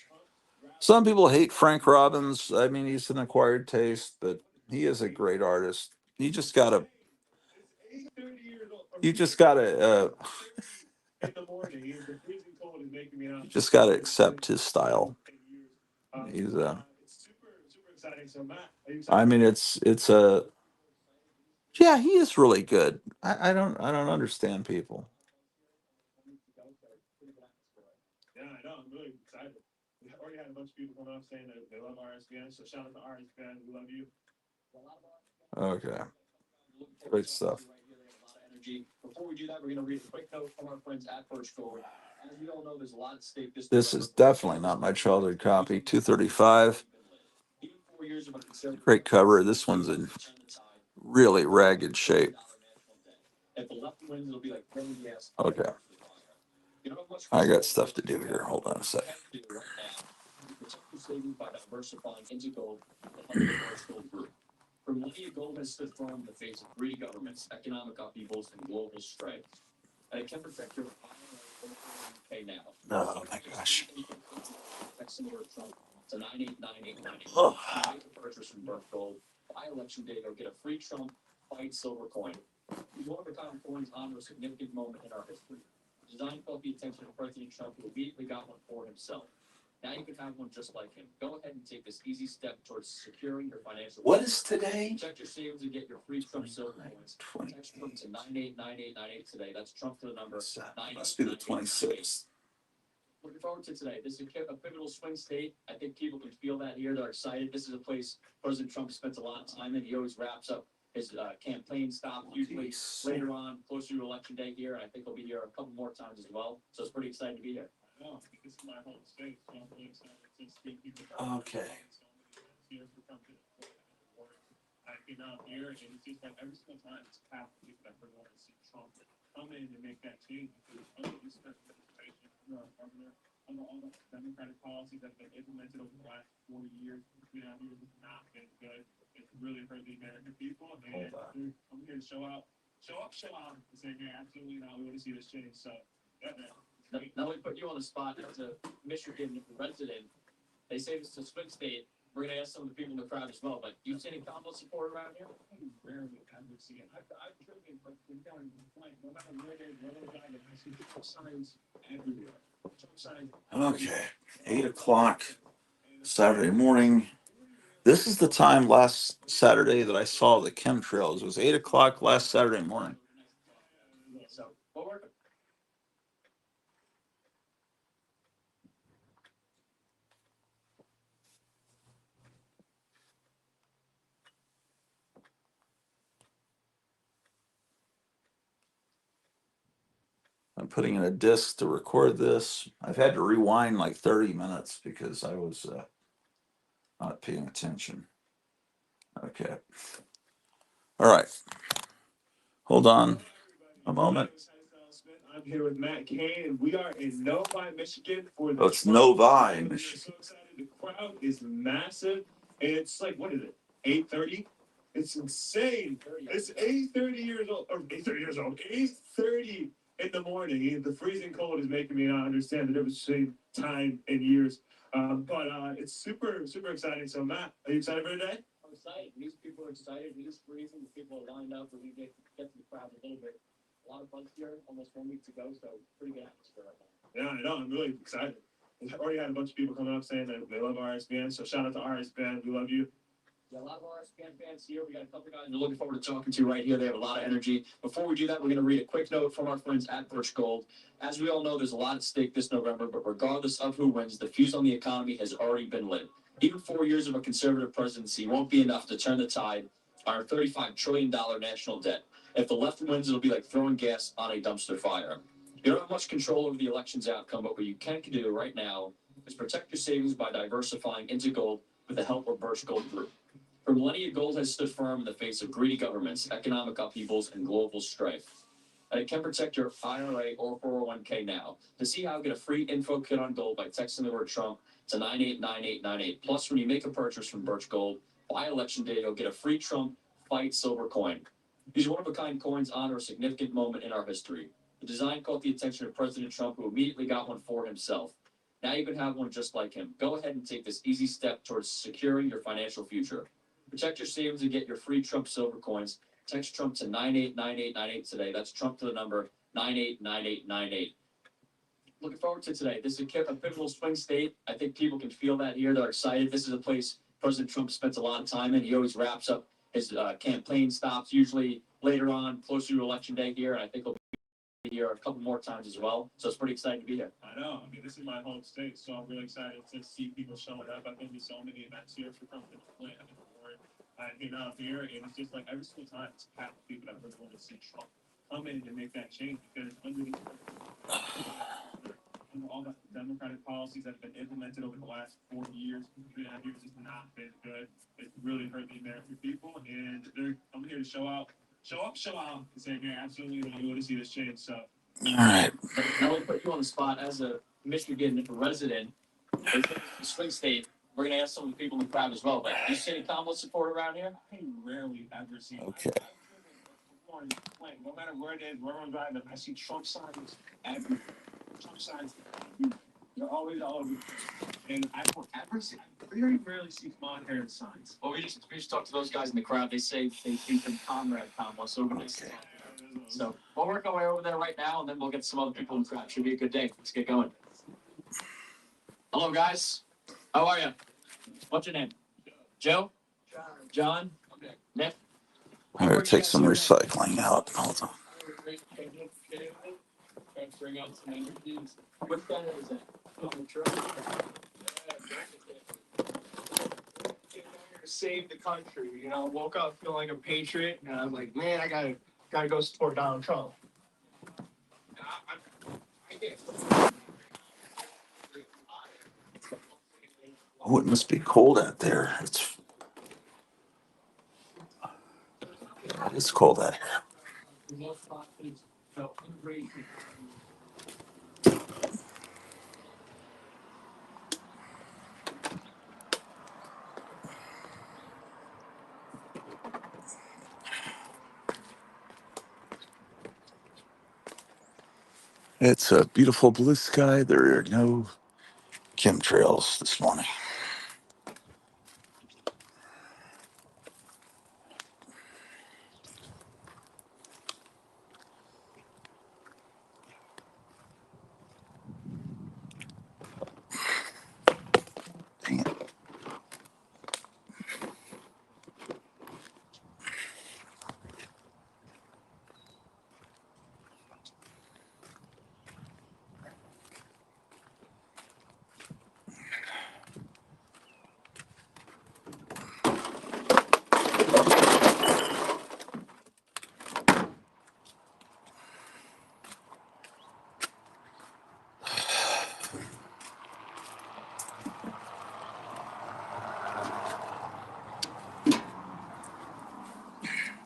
Some people hate Frank Robbins. I mean, he's an acquired taste, but he is a great artist. You just gotta, you just gotta accept his style. He's I mean, it's a, yeah, he is really good. I don't understand people. Okay, great stuff. This is definitely not my childhood copy. 235. Great cover. This one's in really ragged shape. Okay. I got stuff to do here. Hold on a second. Oh my gosh. Oh. What is today? 20. Must be the 26th. Okay. Okay. 8 o'clock Saturday morning. This is the time last Saturday that I saw the chemtrails. It was 8 o'clock last Saturday morning. I'm putting in a disc to record this. I've had to rewind like 30 minutes because I was not paying attention. Okay. All right. Hold on a moment. I'm here with Matt Kane, and we are in Novi, Michigan. Oh, it's Novi, Michigan. So excited. The crowd is massive. And it's like, what is it? 8:30? It's insane. It's 8:30 years old, or 8:30 years old. 8:30 in the morning. The freezing cold is making me not understand the difference between time and years. But it's super, super exciting. So, Matt, are you excited for today? I'm excited. These people are excited. It is freezing. The people are lined up. We're going to get to the crowd a little bit. A lot of buzz here, almost 1 week to go, so pretty good atmosphere right now. Yeah, I know. I'm really excited. We've already had a bunch of people coming up saying that they love RSBN, so shout out to RSBN. We love you. Yeah, a lot of RSBN fans here. We got a couple guys we're looking forward to talking to right here. They have a lot of energy. Before we do that, we're going to read a quick note from our friends at Birch Gold. As we all know, there's a lot at stake this November, but regardless of who wins, the fuse on the economy has already been lit. Even 4 years of a conservative presidency won't be enough to turn the tide on our $35 trillion national debt. If the left wins, it'll be like throwing gas on a dumpster fire. You don't have much control over the election's outcome, but what you can do right now is protect your savings by diversifying into gold with the help of Birch Gold Group. For millennia, gold has stood firm in the face of greedy governments, economic upheavals, and global strife. And it can protect your IRA or 401k now. To see how, get a free info kit on gold by texting the word Trump to 989898. Plus, when you make a purchase from Birch Gold, by election day, you'll get a free Trump Fight silver coin. These one-of-a-kind coins honor a significant moment in our history. The design caught the attention of President Trump, who immediately got one for himself. Now you can have one just like him. Go ahead and take this easy step towards securing your financial future. Protect your savings and get your free Trump silver coins. Text Trump to 989898 today. That's Trump to the number 989898. Looking forward to today. This is a pivotal swing state. I think people can feel that here. They're excited. This is a place President Trump spends a lot of time in. He always wraps up his campaign stops, usually later on, closer to election day here. And I think he'll be here a couple more times as well. So it's pretty exciting to be here. I know. I mean, this is my home state, so I'm really excited to see people showing up. I've been to so many events here for Trump and here, and it's just like every single time it's packed with people that really want to see Trump come in and make that change because under all the Democratic policies that have been implemented over the last 4 years, have just not been good. It's really hurt the American people, and I'm here to show out, and say, hey, absolutely, we want to see this change. So, All right. I want to put you on the spot as a Michigan resident, a swing state. We're going to ask some of the people in the crowd as well. But do you see any Kamala support around here? I rarely ever see. Okay. No matter where it is, where I'm driving, I see Trump signs everywhere. Trump signs. They're always all over. And I don't ever see. I very rarely see Kamala Harris signs. Well, we just talked to those guys in the crowd. They say they think them Comrade Kamala. So we're nice. Okay. So we'll work our way over there right now, and then we'll get some other people in the crowd. Should be a good day. Let's get going. Hello, guys. How are you? What's your name? Joe? John? Nick? I'm going to take some recycling out. Hold on. Bring out some energy. What kind is that? On the truck? Save the country, woke up feeling like a patriot, and I'm like, man, I gotta go support Donald Trump. Oh, it must be cold out there. It's cold out here. It's a beautiful blue sky. There are no chemtrails this morning. Dang it.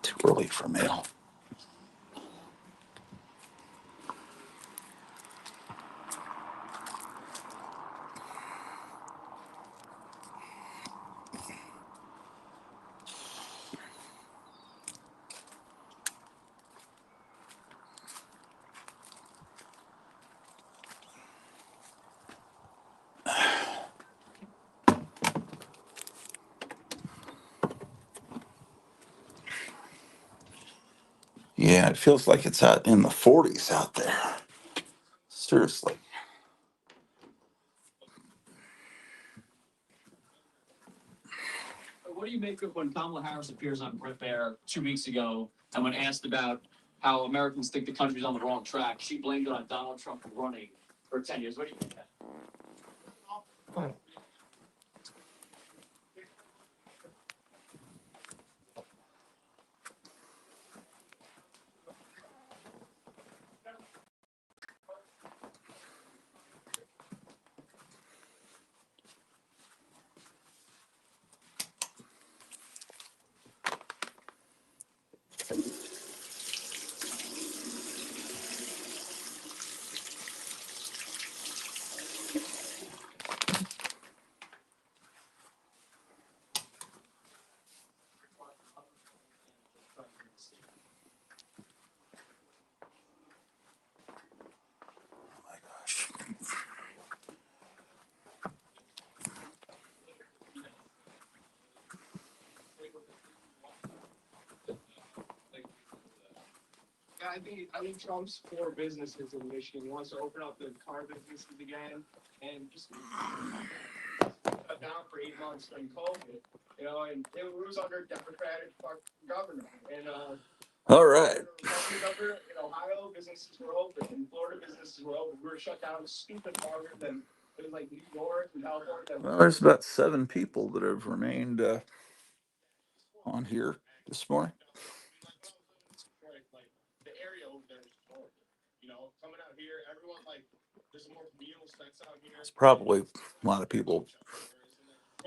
Too early for mail. Yeah, it feels like it's out in the 40s out there. Seriously. What do you make of when Kamala Harris appears on Brit Bear 2 weeks ago, and when asked about how Americans think the country's on the wrong track, she blamed it on Donald Trump for running for 10 years? What do you think of that? I think Trump's for businesses in Michigan. He wants to open up the car businesses again and just shut down for 8 months during COVID. You know, and it was under Democratic government. And All right. Republican governor in Ohio, businesses were open. In Florida, businesses were open. We were shut down stupid longer than it was like New York and California. Well, there's about 7 people that have remained on here this morning. Like the area over there is horrible. You know, coming out here, everyone like there's more communal sex out here. It's probably a lot of people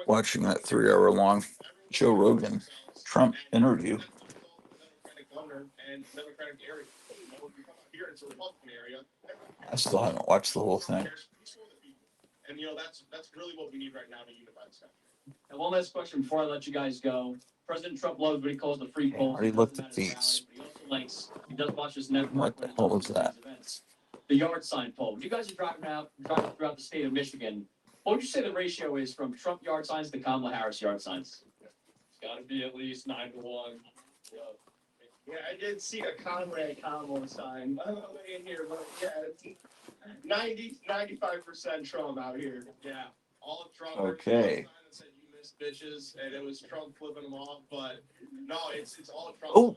watching that 3-hour long Joe Rogan Trump interview. Democratic governor and Democratic area. You know, if you come out here, it's a Republican area. I still haven't watched the whole thing. And you know, that's really what we need right now to unify this country. And one last question before I let you guys go. President Trump loves what he calls the free Okay, I polls. already looked at these. He does watch this network. What the hell was that? The yard sign poll. When you guys are driving throughout the state of Michigan, what would you say the ratio is from Trump yard signs to Kamala Harris yard signs? It's got to be at least 9 to 1. Yeah, I did see a Conrad Kamala sign in here, but yeah, it's 95% Trump out here. Yeah, all of Trump. Okay. That said you miss bitches, and it was Trump flipping them off, but no, it's all Trump. Oh,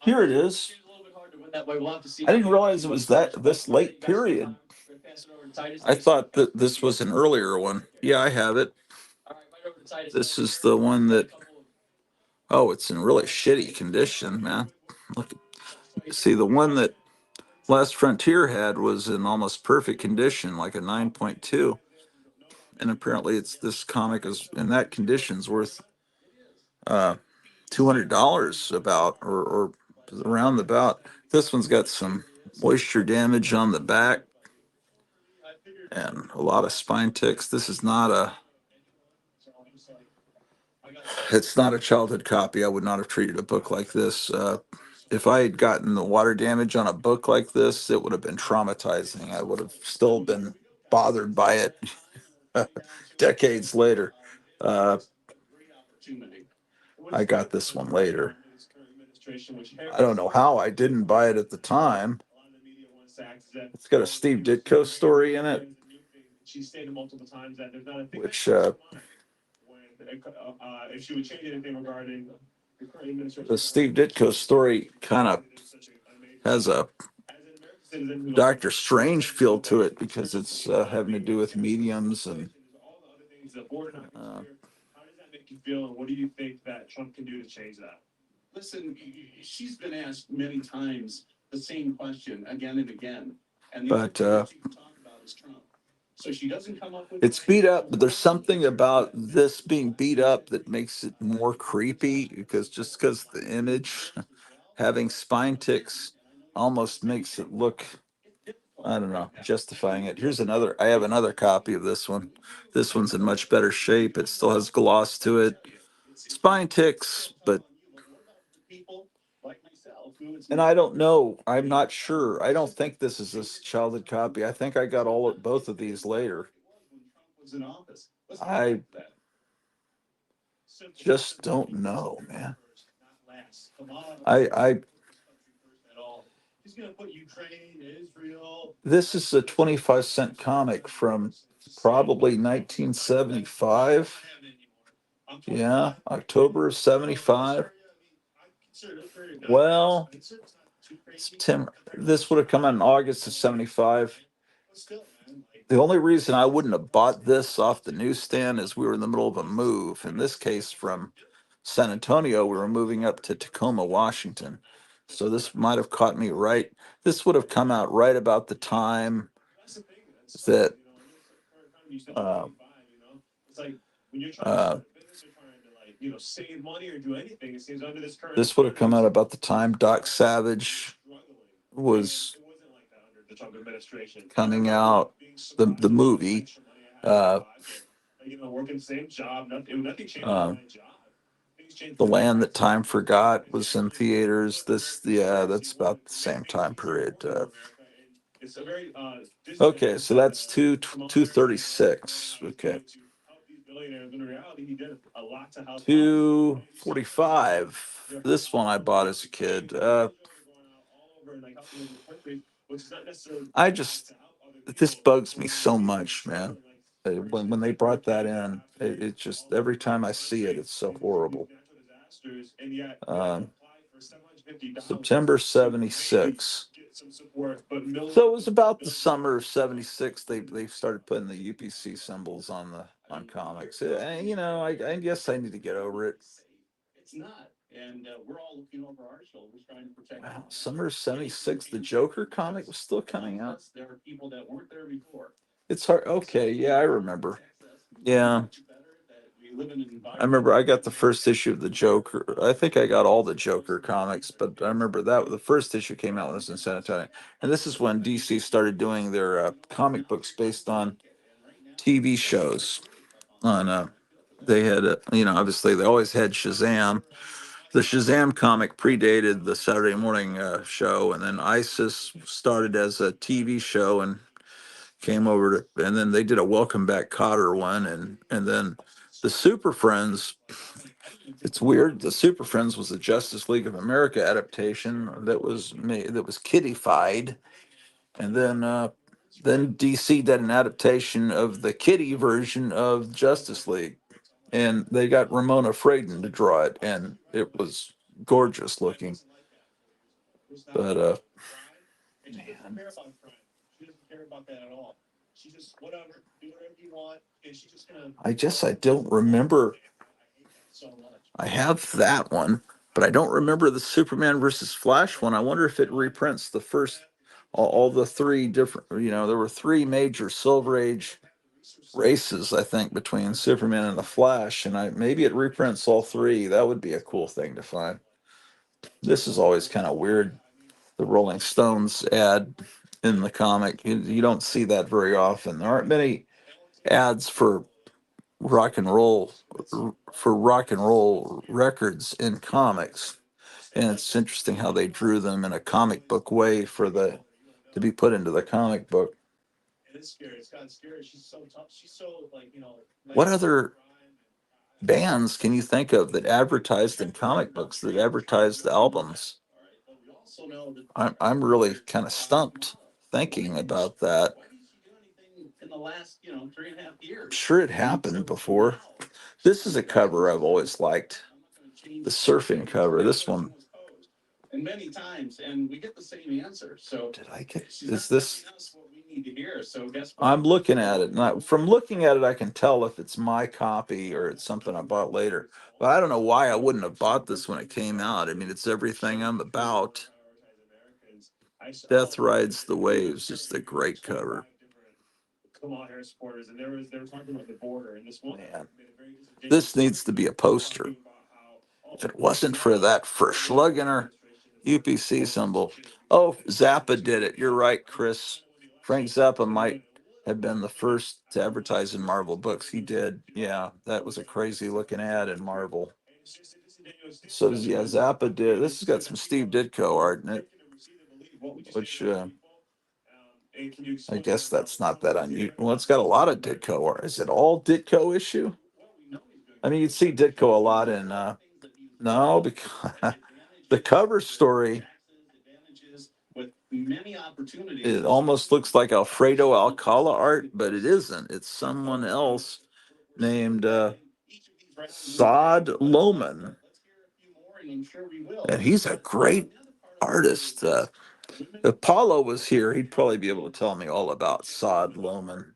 here it is. It's a little bit hard to win that way. We'll have to see. I didn't realize it was this late period. I thought that this was an earlier one. Yeah, I have it. This is the one that, oh, it's in really shitty condition, man. Look, see, the one that Last Frontier had was in almost perfect condition, like a 9.2. And apparently it's this comic is in that condition's worth $200 about, or around about. This one's got some moisture damage on the back and a lot of spine ticks. This is not it's not a childhood copy. I would not have treated a book like this. If I had gotten the water damage on a book like this, it would have been traumatizing. I would have still been bothered by it decades later. I got this one later. I don't know how I didn't buy it at the time. It's got a Steve Ditko story in it, which if she would change anything regarding the current administration, the Steve Ditko story kind of has a Doctor Strange feel to it because it's having to do with mediums and. How does that make you feel, and what do you think that Trump can do to change that? Listen, she's been asked many times the same question again and again, and the But, only thing she can talk about is Trump. So she doesn't come up with. It's beat up, but there's something about this being beat up that makes it more creepy because the image having spine ticks almost makes it look, I don't know, justifying it. I have another copy of this one. This one's in much better shape. It still has gloss to it. Spine ticks, but, and I don't know. I'm not sure. I don't think this is this childhood copy. I think I got both of these later. I just don't know, man. I This is a 25-cent comic from probably 1975. Yeah, October of 75. Well, September. This would have come out in August of 75. The only reason I wouldn't have bought this off the newsstand is we were in the middle of a move. In this case, from San Antonio, we were moving up to Tacoma, Washington. So this might have caught me right. This would have come out right about the time that save money or do anything. It seems under this current. This would have come out about the time Doc Savage was coming out, the movie. Working the same job, nothing changed in my job. The Land That Time Forgot was in theaters. That's about the same time period. Okay, so that's 236. Okay. 245. This one I bought as a kid. over and like helping over the country, which is not necessarily. I just, this bugs me so much, man. When they brought that in, it just every time I see it, it's so horrible. Um, September '76. So it was about the summer of '76. They started putting the UPC symbols on comics. You know, I guess I need to get over it. It's not. And we're all looking over our shoulders trying to protect. Wow, summer of '76, the Joker comic was still coming out. There are people that weren't there before. It's hard. Okay, yeah, I remember. Yeah. I remember I got the first issue of the Joker. I think I got all the Joker comics, but I remember that the first issue came out when I was in San Antonio. And this is when DC started doing their comic books based on TV shows. On They had, you know, obviously they always had Shazam. The Shazam comic predated the Saturday morning show, and then ISIS started as a TV show and came over to, and then they did a Welcome Back Cotter one, and then the Super Friends. It's weird. The Super Friends was a Justice League of America adaptation that was made, that was kiddified, and then DC did an adaptation of the kiddie version of Justice League, and they got Ramona Fradon to draw it, and it was gorgeous looking. But And she doesn't care about crime. She doesn't care about that at all. She just whatever, do whatever you want, and she's just gonna. I guess I don't remember. So much. I have that one, but I don't remember the Superman versus Flash one. I wonder if it reprints the first, all the three different, you know, there were three major Silver Age races, I think, between Superman and the Flash, and maybe it reprints all three. That would be a cool thing to find. This is always kind of weird. The Rolling Stones ad in the comic, you don't see that very often. There aren't many ads rock and roll for rock and roll records in comics, and it's interesting how they drew them in a comic book way for the to be put into the comic book. It is scary. It's gotten scary. She's so tough. She's so like, you know. What other bands can you think of that advertised in comic books, that advertised the albums? I'm really kind of stumped thinking about that. In the last, 3.5 years. Sure, it happened before. This is a cover I've always liked. The surfing cover. This one. And many times, and we get the same answer. So Did I get? Is this? what we need to hear. So guess what? I'm looking at it, and from looking at it, I can tell if it's my copy or it's something I bought later. But I don't know why I wouldn't have bought this when it came out. I mean, it's everything I'm about. Death Rides the Waves is the great cover. Kamala Harris supporters, and they were talking about the border, and this one. Man, this needs to be a poster. If it wasn't for that Verschlugener UPC symbol. Oh, Zappa did it. You're right, Chris. Frank Zappa might have been the first to advertise in Marvel books. He did. Yeah, that was a crazy looking ad in Marvel. So, yeah, Zappa did. This has got some Steve Ditko art in it, which I guess that's not that unusual. Well, it's got a lot of Ditko art. Is it all Ditko issue? I mean, you'd see Ditko a lot in, no, because the cover story, it almost looks like Alfredo Alcala art, but it isn't. It's someone else named Sod Loman. And he's a great artist. If Apollo was here, he'd probably be able to tell me all about Sod Loman.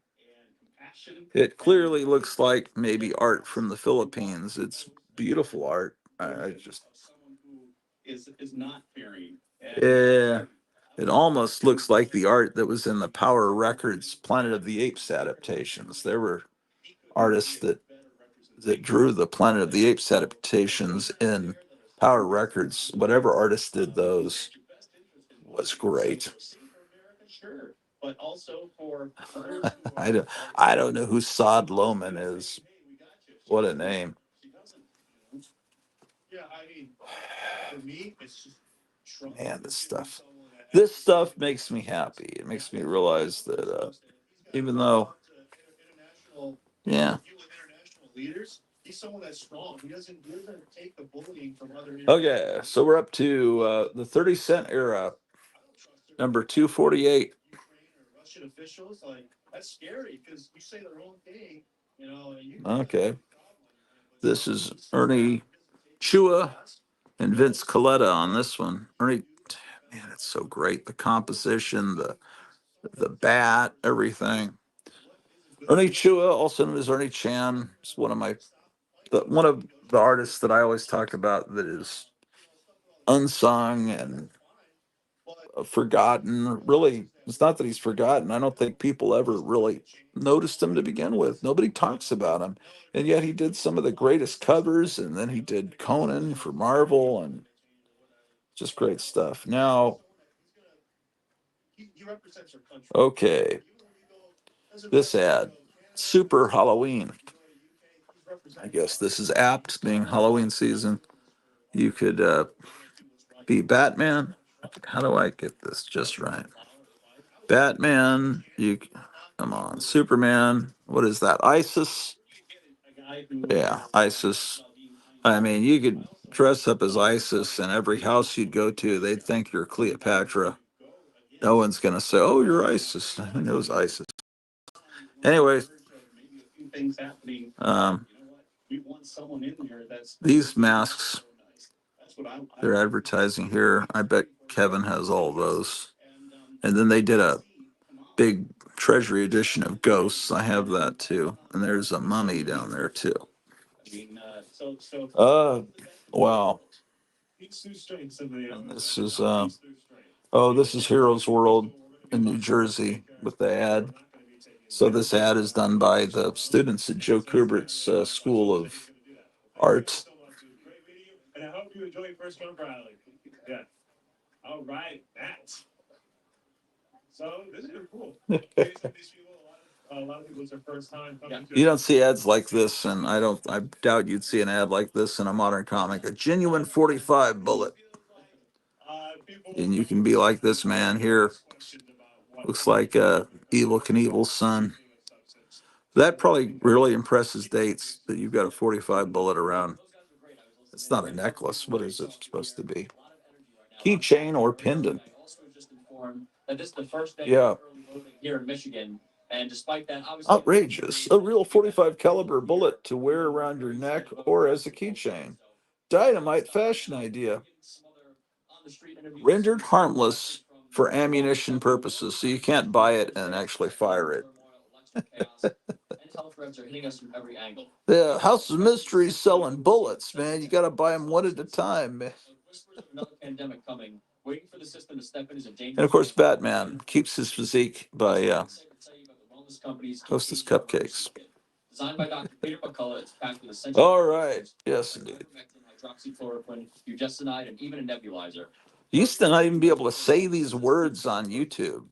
It clearly looks like maybe art from the Philippines. It's beautiful art. I just is not fearing. Yeah, it almost looks like the art that was in the Power Records Planet of the Apes adaptations. There were artists that drew the Planet of the Apes adaptations in Power Records. Whatever artist did those was great. But also for I don't know who Sod Loman is. What a name. Yeah, I mean, for me, it's just Man, this stuff makes me happy. It makes me realize that even though, yeah. leaders, he's someone that's strong. He doesn't take the bullying from other. Okay, so we're up to the 30 cent era. Number 248. Russian officials, like, that's scary because you say the wrong thing, and you. Okay. This is Ernie Chua and Vince Coletta on this one. Ernie, man, it's so great. The composition, the bat, everything. Ernie Chua, also known as Ernie Chan, is one of the artists that I always talk about that is unsung and forgotten. Really, it's not that he's forgotten. I don't think people ever really noticed him to begin with. Nobody talks about him. And yet he did some of the greatest covers, and then he did Conan for Marvel, and just great stuff. Now, okay, this ad, Super Halloween. I guess this is apt, being Halloween season. You could be Batman. How do I get this just right? Batman, come on, Superman. What is that? ISIS? Yeah, ISIS. I mean, you could dress up as ISIS, and every house you'd go to, they'd think you're Cleopatra. No one's gonna say, "Oh, you're ISIS." Who knows ISIS? Anyway, um, these masks, they're advertising here. I bet Kevin has all those. And then they did a big treasury edition of Ghosts. I have that too. And there's a mummy down there too. Wow. And this is this is Heroes World in New Jersey with the ad. So this ad is done by the students at Joe Kubrick's School of Art. And I hope you enjoy First Jump Rally. Yeah. All right, Matt. So this is cool. A lot of people, it's their first time coming to. You don't see ads like this, and I doubt you'd see an ad like this in a modern comic. A genuine 45 bullet. And you can be like this man here. Looks like Evil Knievel's son. That probably really impresses dates that you've got a 45 bullet around. It's not a necklace. What is it supposed to be? Keychain or pendant? That this is the first day Yeah. of early voting here in Michigan, and despite that, obviously Outrageous. A real 45 caliber bullet to wear around your neck or as a keychain. Dynamite fashion idea. Rendered harmless for ammunition purposes, so you can't buy it and actually fire it. The House of Mystery is selling bullets, man. You got to buy them one at a time, man. And of course, Batman keeps his physique by Hostess cupcakes. Designed by Dr. Peter McCullough, it's packed with essential. All right. Yes, indeed. Hydroxychloroquine, budesonide, and even a nebulizer. You used to not even be able to say these words on YouTube.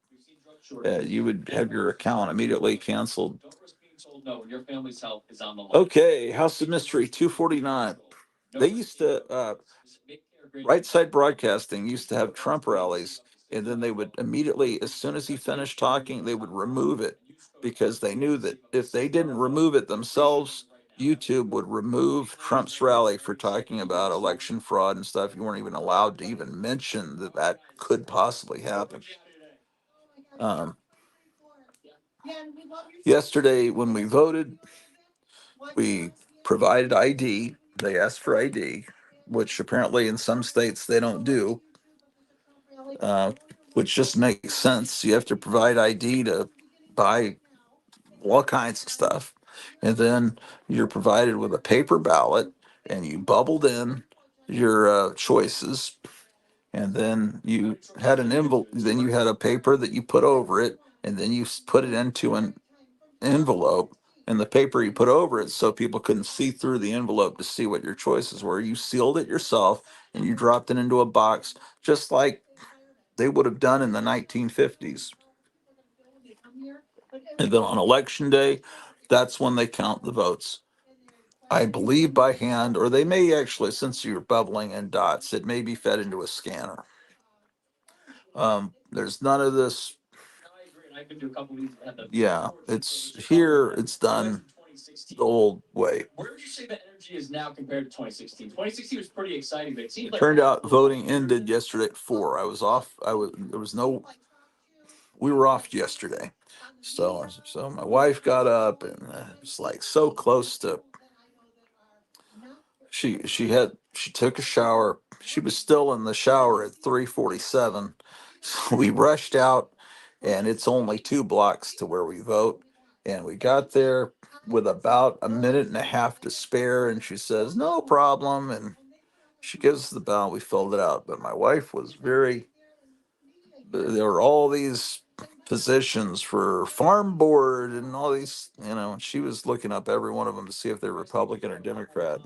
You would have your account immediately canceled. Don't risk being told no when your family's health is on the line. Okay, House of Mystery 249. They used to, Right Side Broadcasting used to have Trump rallies, and then they would immediately, as soon as he finished talking, they would remove it because they knew that if they didn't remove it themselves, YouTube would remove Trump's rally for talking about election fraud and stuff. You weren't even allowed to even mention that that could possibly happen. Yesterday, when we voted, we provided ID. They asked for ID, which apparently in some states they don't do, which just makes sense. You have to provide ID to buy all kinds of stuff. And then you're provided with a paper ballot, and you bubbled in your choices. And then you had an envelope, then you had a paper that you put over it, and then you put it into an envelope, and the paper you put over it so people couldn't see through the envelope to see what your choices were. You sealed it yourself, and you dropped it into a box, just like they would have done in the 1950s. And then on election day, that's when they count the votes. I believe by hand, or they may actually, since you're bubbling in dots, it may be fed into a scanner. There's none of this. Yeah, it's here, it's done the old way. Where would you say the energy is now compared to 2016? 2016 was pretty exciting, but it seemed It like turned out voting ended yesterday at 4. I was off. There was no. We were off yesterday, so my wife got up and it was like so close to. She took a shower. She was still in the shower at 3:47, so we rushed out, and it's only 2 blocks to where we vote, and we got there with about a minute and a half to spare, and she says no problem, and she gives us the ballot. We filled it out, but my wife was very. There were all these positions for farm board and all these, and she was looking up every one of them to see if they're Republican or Democrat.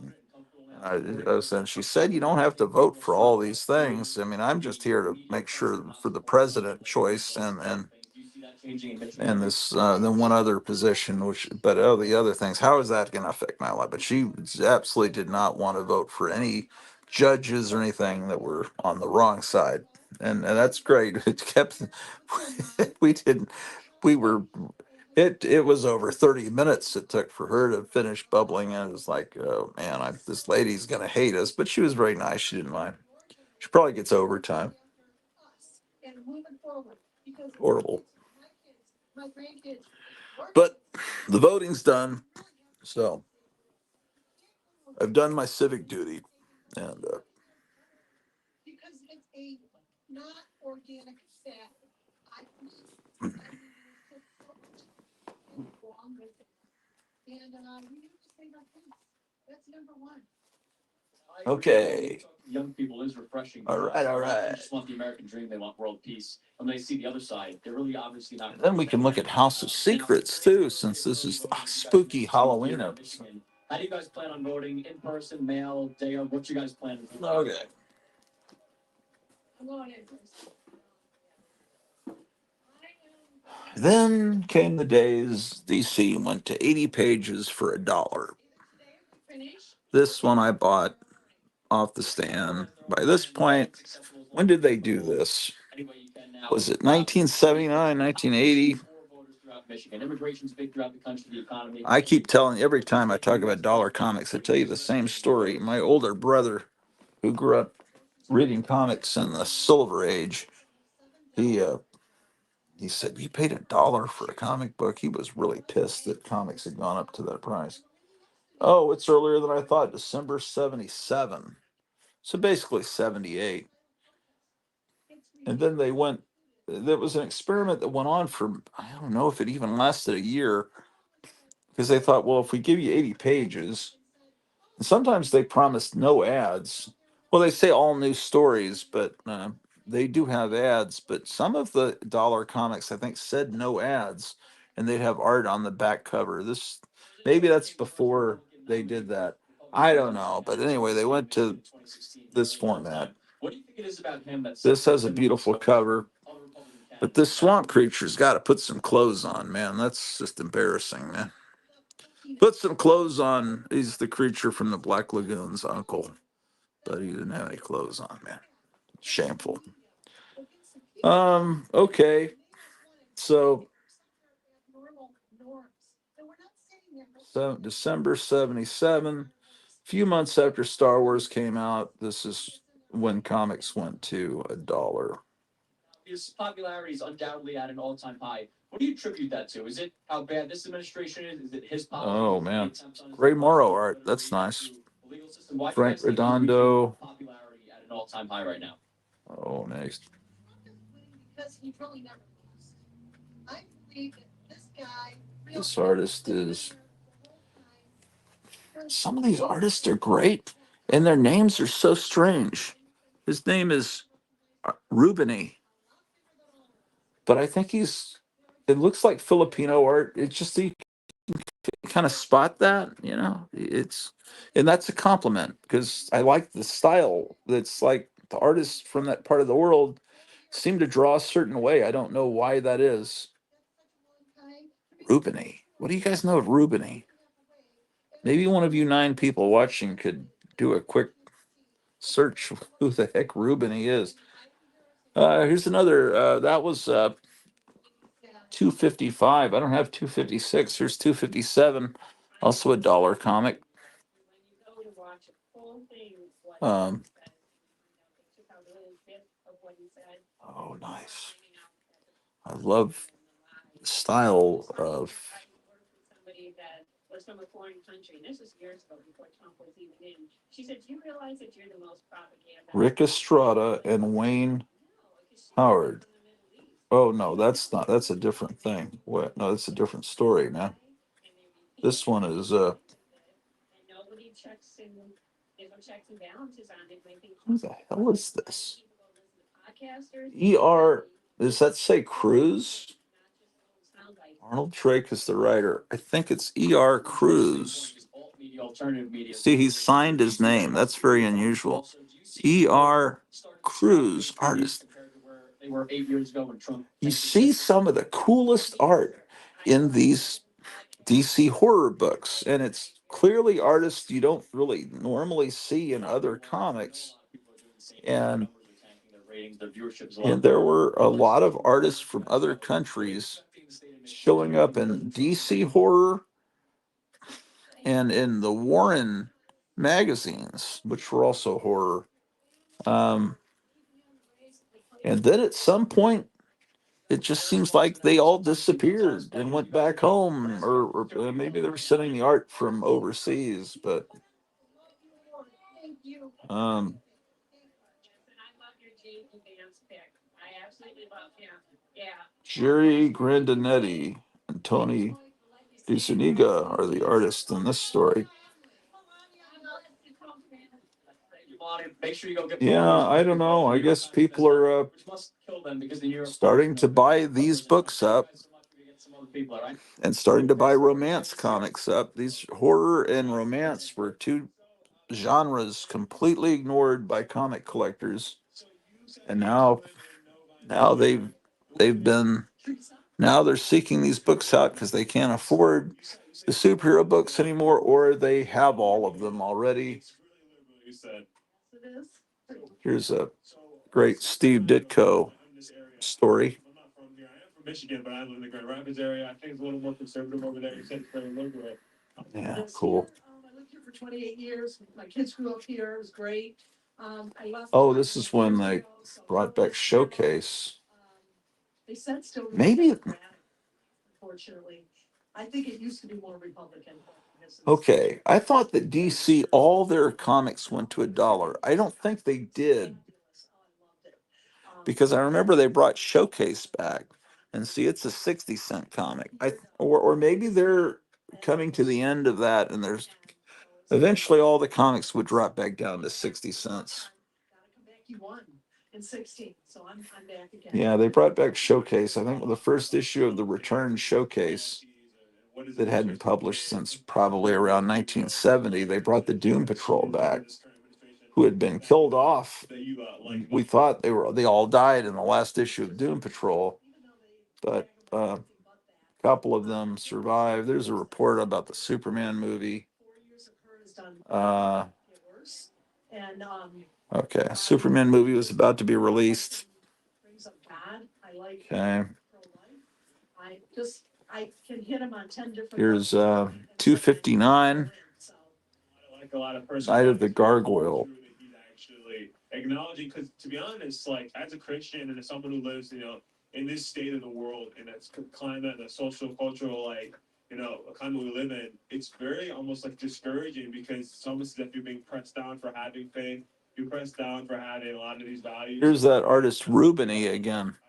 And she said, you don't have to vote for all these things. I mean, I'm just here to make sure for the president choice and this, then one other position, but the other things, how is that going to affect my life? But she absolutely did not want to vote for any judges or anything that were on the wrong side. And that's great. It kept, we didn't, we were, it was over 30 minutes it took for her to finish bubbling. And it was like, oh man, this lady's going to hate us. But she was very nice. She didn't mind. She probably gets overtime. Horrible. But the voting's done. So I've done my civic duty. And okay. Young people is refreshing. All right, all right. They just want the American dream. They want world peace. When they see the other side, they're really obviously not. And then we can look at House of Secrets too, since this is the spooky Halloween episode. How do you guys plan on voting? In person, mail, day of? What you guys plan to do? Okay. Then came the days DC went to 80 pages for $1. This one I bought off the stand. By this point, when did they do this? Was it 1979, 1980? Immigration's big throughout the country, the economy. I keep telling every time I talk about dollar comics, I tell you the same story. My older brother, who grew up reading comics in the Silver Age, he said, "You paid $1 for a comic book." He was really pissed that comics had gone up to that price. Oh, it's earlier than I thought, December 77. So basically 78. And then there was an experiment that went on for, I don't know if it even lasted a year, because they thought, well, if we give you 80 pages, and sometimes they promised no ads. Well, they say all new stories, but they do have ads. But some of the dollar comics, I think, said no ads, and they'd have art on the back cover. Maybe that's before they did that. I don't know. But anyway, they went to this format. What do you think it is about him that's This has a beautiful cover. But this swamp creature's got to put some clothes on, man. That's just embarrassing, man. Put some clothes on. He's the creature from the Black Lagoon's uncle, but he didn't have any clothes on, man. Shameful. Okay. So December 77, few months after Star Wars came out, this is when comics went to $1. His popularity is undoubtedly at an all-time high. What do you attribute that to? Is it how bad this administration is? Is it his policy? Oh man, Ray Morrow art. That's nice. Frank Redondo. Popularity at an all-time high right now. Oh, next. This artist is. Some of these artists are great, and their names are so strange. His name is Rubini, but I think it looks like Filipino art. It's just you kind of spot that, and that's a compliment because I like the style. That's like the artists from that part of the world seem to draw a certain way. I don't know why that is. Rubini. What do you guys know of Rubini? Maybe one of you 9 people watching could do a quick search who the heck Rubini is. Here's another. That was 255. I don't have 256. Here's 257. Also a dollar comic. Oh, nice. I love the style of Rick Estrada and Wayne Howard. Oh no, that's not. That's a different thing. What? No, that's a different story, man. This one is who the hell is this? ER. Does that say Cruz? Arnold Drake is the writer. I think it's ER Cruz. See, he's signed his name. That's very unusual. ER Cruz, artist. You see some of the coolest art in these DC horror books, and it's clearly artists you don't really normally see in other comics. And there were a lot of artists from other countries showing up in DC horror and in the Warren magazines, which were also horror. Um, and then at some point, it just seems like they all disappeared and went back home, or maybe they were sending the art from overseas. But um, Jerry Grandinetti and Tony DeZuniga are the artists in this story. Yeah, I don't know. I guess people are starting to buy these books up and starting to buy romance comics up. These horror and romance were two genres completely ignored by comic collectors, and now they've been now they're seeking these books out because they can't afford the superhero books anymore, or they have all of them already. Here's a great Steve Ditko story. I'm not from here. I am from Michigan, but I live in the Grand Rapids area. I think it's a little more conservative over there. You said it's very liberal. Yeah, cool. I lived here for 28 years. My kids grew up here. It was great. Oh, this is when they brought back Showcase. They said still Maybe. Democratic, unfortunately. I think it used to be more Republican. Okay, I thought that DC, all their comics went to $1. I don't think they did, because I remember they brought Showcase back, and see, it's a 60-cent comic. Or maybe they're coming to the end of that, and there's eventually all the comics would drop back down to 60 cents. You won in 16, so I'm back again. Yeah, they brought back Showcase. I think the first issue of the Return Showcase that hadn't published since probably around 1970. They brought the Doom Patrol back, who had been killed off. We thought they all died in the last issue of Doom Patrol, but a couple of them survived. There's a report about the Superman movie. Okay, Superman movie was about to be released. Okay. I can hit him on 10 different. Here's 259. Night of the Gargoyle. Actually acknowledging, because to be honest, like as a Christian and as someone who lives, in this state of the world, in that climate, the social, cultural, climate we live in, it's very almost like discouraging, because it's almost as if you're being pressed down for having faith. You're pressed down for having a lot of these values. Here's that artist Rubini again. I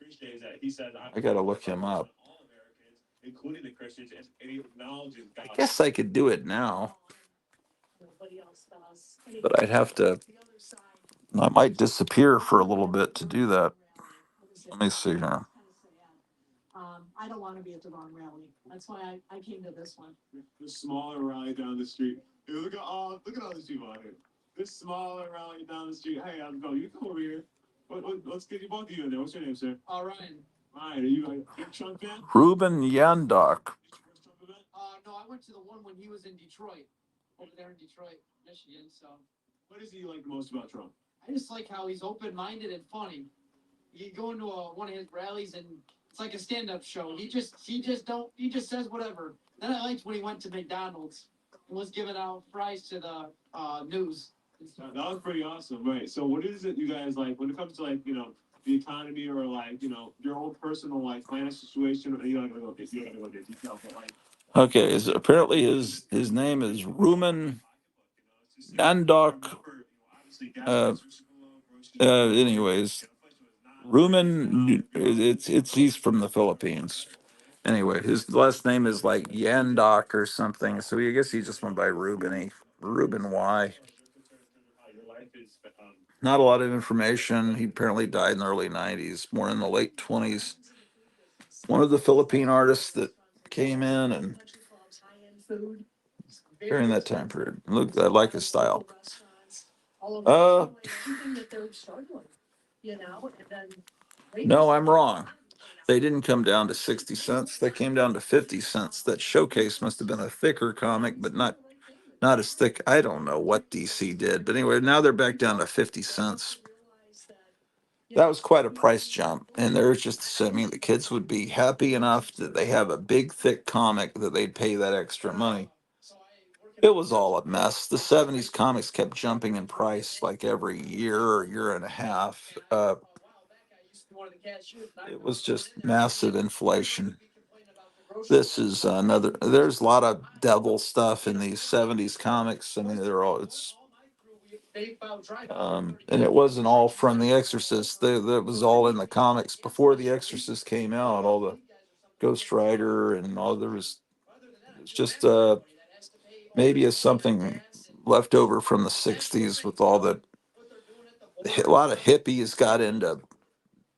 appreciate that. He said, I gotta look him up. All Americans, including the Christians, and he acknowledges God. I guess I could do it now, but I'd have to. I might disappear for a little bit to do that. Let me see here. I don't want to be at the wrong rally. That's why I came to this one. The smaller rally down the street. Hey, look at all these people out here. This smaller rally down the street. Hey, I'm going. You come over here. Let's get you both of you in there. What's your name, sir? Ryan. Ryan, are you a big Trump fan? Ruben Yandok. No, I went to the one when he was in Detroit, over there in Detroit, Michigan. So, what does he like most about Trump? I just like how he's open-minded and funny. You go into one of his rallies and it's like a stand-up show. He just says whatever. Then I liked when he went to McDonald's and was giving out fries to the news. That was pretty awesome, right? So, what is it you guys like when it comes to like the economy or like your own personal like financial situation? You don't have to go into detail, but like Okay, apparently his name is Rumen Nandok. Uh, anyways, Rumen, it's he's from the Philippines. Anyway, his last name is like Yandok or something. So I guess he just went by Ruben. Ruben Y. Not a lot of information. He apparently died in the early 90s, more in the late 20s. One of the Philippine artists that came in and during that time period. Look, I like his style. Uh, no, I'm wrong. They didn't come down to 60 cents. They came down to 50 cents. That showcase must have been a thicker comic, but not as thick. I don't know what DC did, but anyway, now they're back down to 50 cents. That was quite a price jump, and they're just assuming the kids would be happy enough that they have a big, thick comic that they'd pay that extra money. It was all a mess. The 70s comics kept jumping in price like every year or year and a half. It was just massive inflation. This is another, there's a lot of devil stuff in these 70s comics. I mean, and it wasn't all from The Exorcist. That was all in the comics before The Exorcist came out. All the Ghost Rider and all there was, it's just maybe as something left over from the 60s with all a lot of hippies got into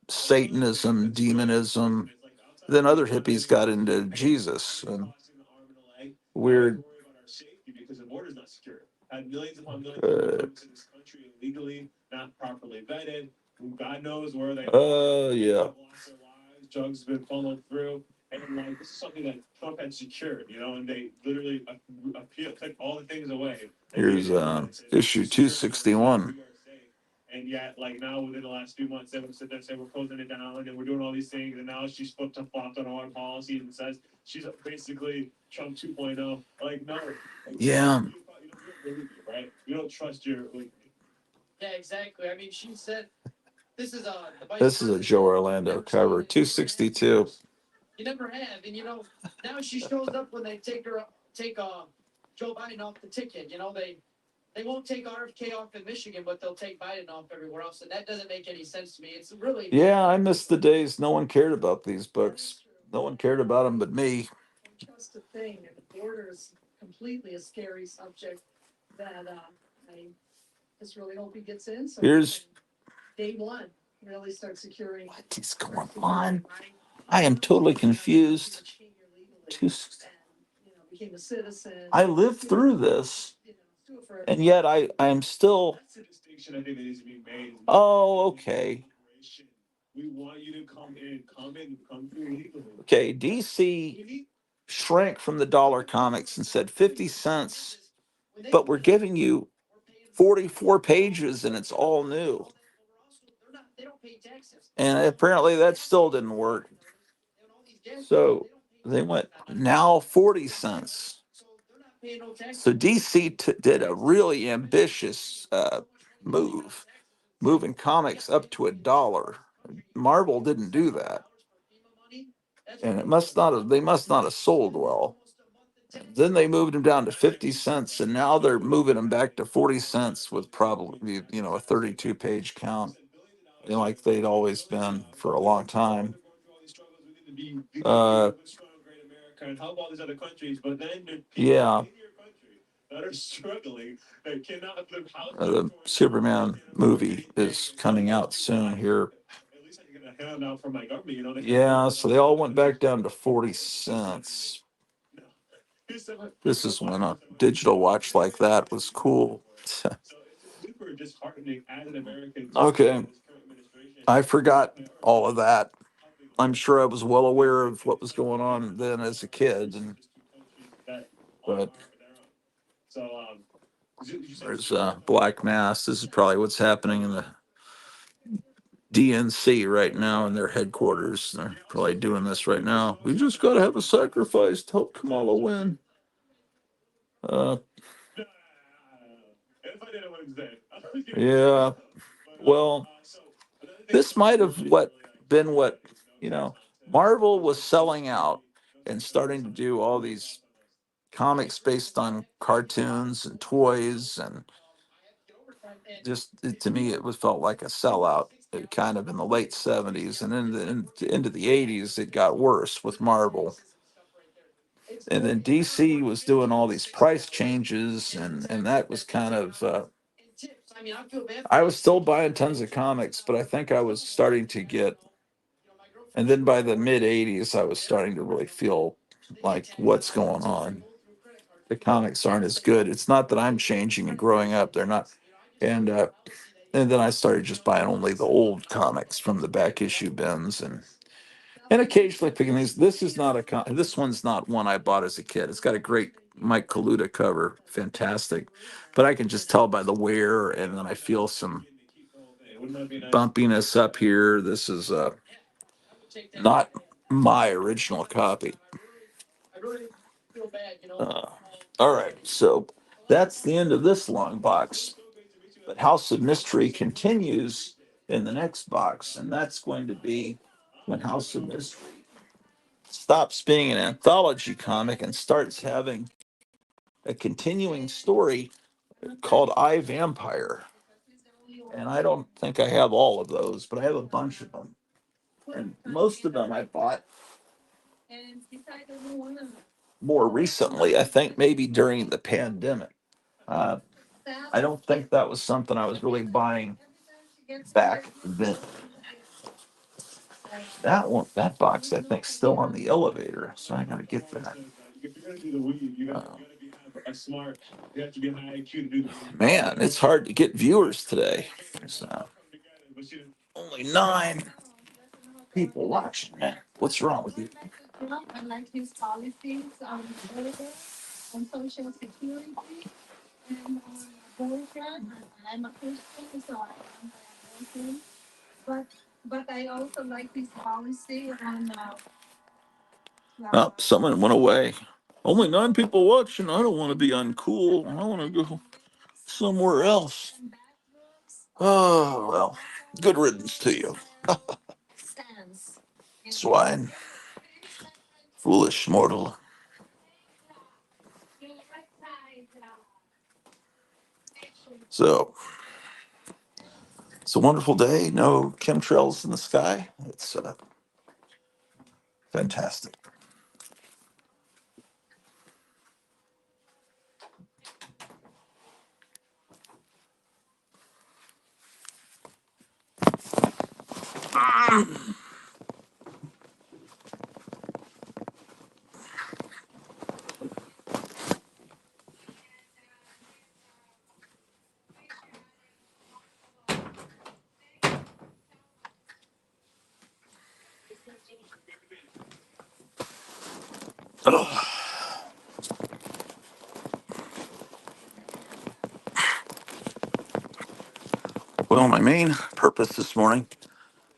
Satanism, demonism. Then other hippies got into Jesus and weird. because the border's not secure. Had millions upon millions of drugs in this country illegally, not properly vetted. God knows where they are. Yeah. Lost their lives. Drugs have been funneled through. And like this is something that Trump had secured, and they literally took all the things away. Here's issue 261. And yet, like now, within the last few months, they would sit there and say we're closing it down and we're doing all these things, and now she's flipped and flopped on all our policies and says she's basically Trump 2.0. Like, no, Yeah. you don't believe me, right? You don't trust your like. Yeah, exactly. I mean, she said this is a Joe Orlando cover, 262. You never have, and now she shows up when they take Joe Biden off the ticket. They won't take RFK off in Michigan, but they'll take Biden off everywhere else, and that doesn't make any sense to me. It's really Yeah, I miss the days no one cared about these books. No one cared about them but me. Just a thing, and the border is completely a scary subject that I just really hope he gets in. So Here's day one, really start securing. what is going on. I am totally confused. Became a citizen. I lived through this, and yet I'm still. That's the distinction I think that needs to be made. Oh, okay. We want you to come through legally. Okay, DC shrank from the dollar comics and said 50 cents, but we're giving you 44 pages and it's all new. And apparently that still didn't work. So they went now 40 cents. So DC did a really ambitious move, moving comics up to $1. Marvel didn't do that. And they must not have sold well. Then they moved them down to 50 cents, and now they're moving them back to 40 cents with probably, a 32 page count, like they'd always been for a long time. And help all these other countries, but then Yeah. that are struggling that cannot live The Superman movie is coming out soon here. At least I can get a handout from my government, Yeah, so they all went back down to 40 cents. This is when a digital watch like that was cool. So it's super disheartening as an American. Okay. I forgot all of that. I'm sure I was well aware of what was going on then as a kid, but there's Black Mass. This is probably what's happening in the DNC right now in their headquarters. They're probably doing this right now. We just got to have a sacrifice to help Kamala win. Yeah. Well, this might have been what, Marvel was selling out and starting to do all these comics based on cartoons and toys, and to me it was felt like a sellout. It kind of in the late 70s, and into the 80s it got worse with Marvel. And then DC was doing all these price changes, and that was kind of I was still buying tons of comics, but I think I was starting to get, and then by the mid 80s I was starting to really feel like, what's going on? The comics aren't as good. It's not that I'm changing and growing up, they're not. And then I started just buying only the old comics from the back issue bins, and occasionally picking these. This one's not one I bought as a kid. It's got a great Mike Kaluta cover, fantastic, but I can just tell by the wear, and then I feel some bumpiness up here. This is not my original copy. All right, so that's the end of this long box. But House of Mystery continues in the next box, and that's going to be when House of Mystery stops being an anthology comic and starts having a continuing story called I, Vampire. And I don't think I have all of those, but I have a bunch of them. And most of them I bought more recently, I think maybe during the pandemic. Uh, I don't think that was something I was really buying back then. That box, I think, still on the elevator, so I gotta get that. Man, it's hard to get viewers today. There's only 9 people watching. Man, what's wrong with you? I like his policies on social security and abortion. I'm a Christian, so I am abortion. But I also like his policy on Oh, someone went away. Only 9 people watching. I don't want to be uncool. I want to go somewhere else. Oh, well, good riddance to you. Swine. Foolish mortal. So, it's a wonderful day. No chemtrails in the sky. It's fantastic. Oh. Well, my main purpose this morning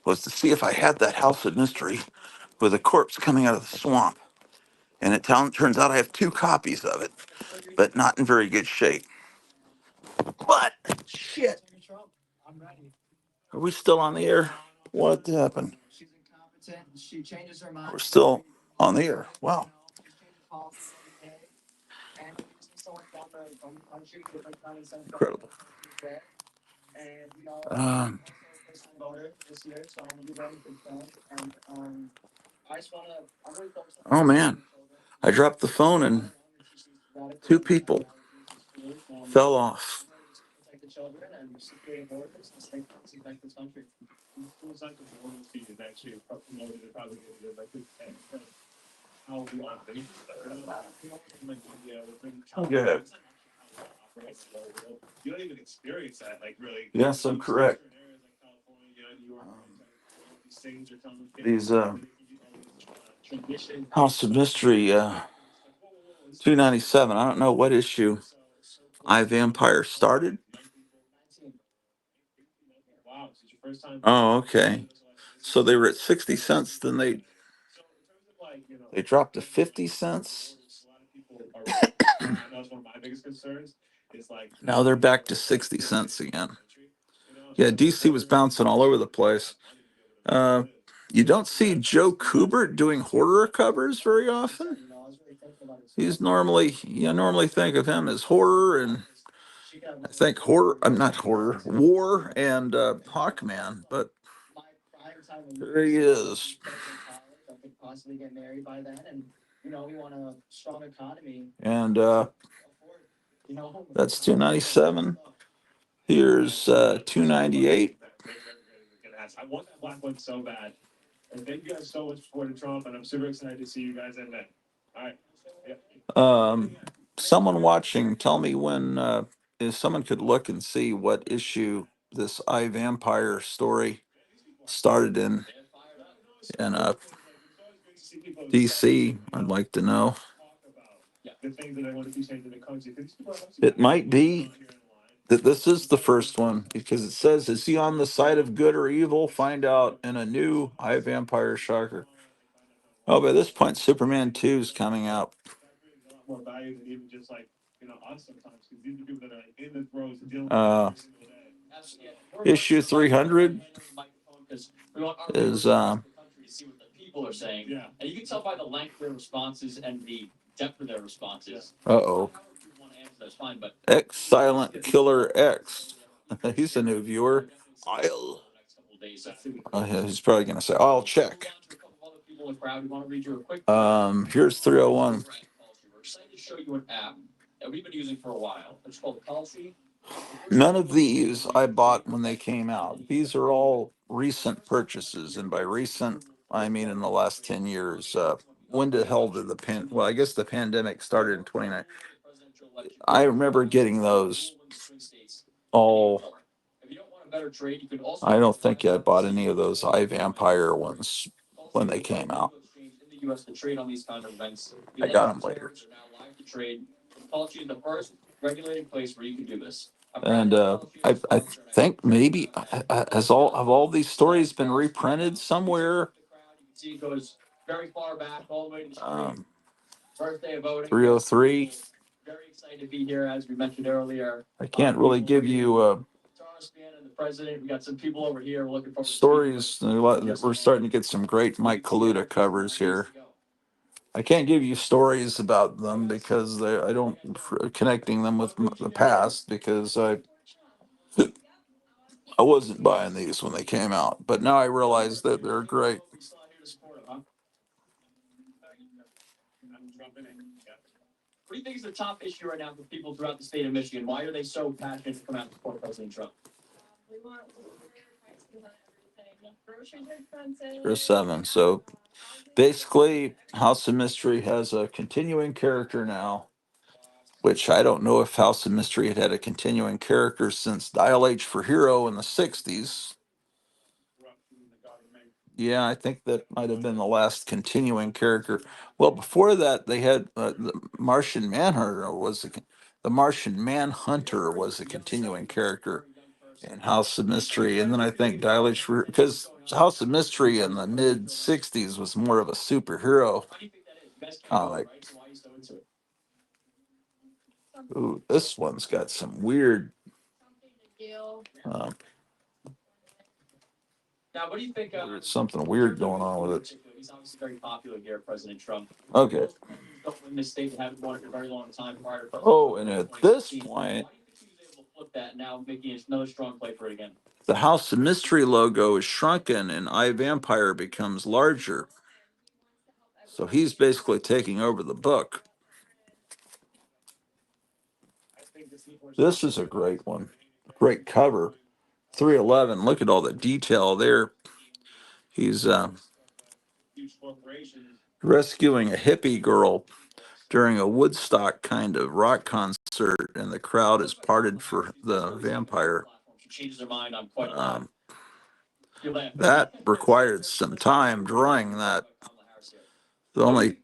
was to see if I had that House of Mystery with a corpse coming out of the swamp. And it turns out I have 2 copies of it, but not in very good shape. But, shit. Are we still on the air? What happened? We're still on the air. Wow. Incredible. Um, oh, man. I dropped the phone and 2 people fell off. Okay. Yes, I'm correct. These House of Mystery 297. I don't know what issue I, Vampire started. first time. Oh, okay. So they were at 60 cents, then they dropped to 50 cents. A lot of people are right. I know it's one of my biggest concerns. Is like Now they're back to 60 cents again. you know, Yeah, so DC was bouncing all over the place. You don't see Joe Kubert doing horror covers very often. He's normally, you normally think of him as horror, and I think horror, I'm not horror, war and Hawkman, but there he is. I could possibly get married by then, and we want a strong economy. And that's That's 297. Here's 298. I want that black one so bad. And thank you guys so much for supporting Trump, and I'm super excited to see you guys in there. All right. Someone watching, tell me when, if someone could look and see what issue this iVampire story started in DC. I'd like to know. The things that I want to see change in the country. It might be that this is the first one, because it says, is he on the side of good or evil? Find out in a new iVampire shocker. Oh, by this point, Superman 2 is coming out. More value than even just like us sometimes, because these are people that are like in the throes dealing with every single day. Issue 300 is See what the people are saying. Yeah. And you can tell by the length of their responses and the depth of their responses. uh-oh. If you want to answer, that's fine, but X Silent Killer X. He's a new viewer. I'll. Oh, yeah, he's probably gonna say, I'll check. Here's 301. We're excited to show you an app that we've been using for a while. It's called Policy. None of these I bought when they came out. These are all recent purchases, and by recent, I mean in the last 10 years. When the hell did well, I guess the pandemic started in 29. I remember getting those all. I don't think I bought any of those iVampire ones when they came out. I got them later. Policy is the first regulated place where you can do this. And I think maybe have all these stories been reprinted somewhere? See, it goes very far back, all the way to birthday of voting. 303. Very excited to be here, as we mentioned earlier. I can't really give you Charles Span and the president. We got some people over here. We're looking forward to stories. We're starting to get some great Mike Kaluta covers here. I can't give you stories about them because I don't connecting them with the past, because I wasn't buying these when they came out, but now I realize that they're great. What do you think is the top issue right now for people throughout the state of Michigan? Why are they so passionate to come out and support President Trump? We want lower prices on everything. Groceries are expensive. There's 7. So basically, House of Mystery has a continuing character now, which I don't know if House of Mystery had a continuing character since Dial H for Hero in the 60s. Yeah, I think that might have been the last continuing character. Well, before that, they had the Martian Manhunter was a continuing character in House of Mystery, and then I think Dial H for, because House of Mystery in the mid '60s was more of a superhero comic. Ooh, this one's got some weird. Now, what do you think? There's something weird going on with it. He's obviously very popular here, President Trump. Okay. Don't win this state, haven't won it for a very long time prior to. Oh, and at this point, why do you think he was able to flip that now, making it another strong play for it again? the House of Mystery logo is shrunken and iVampire becomes larger. So he's basically taking over the book. This is a great one. Great cover. 311. Look at all the detail there. He's rescuing a hippie girl during a Woodstock kind of rock concert, and the crowd is parted for the vampire. That required some time drawing that. The only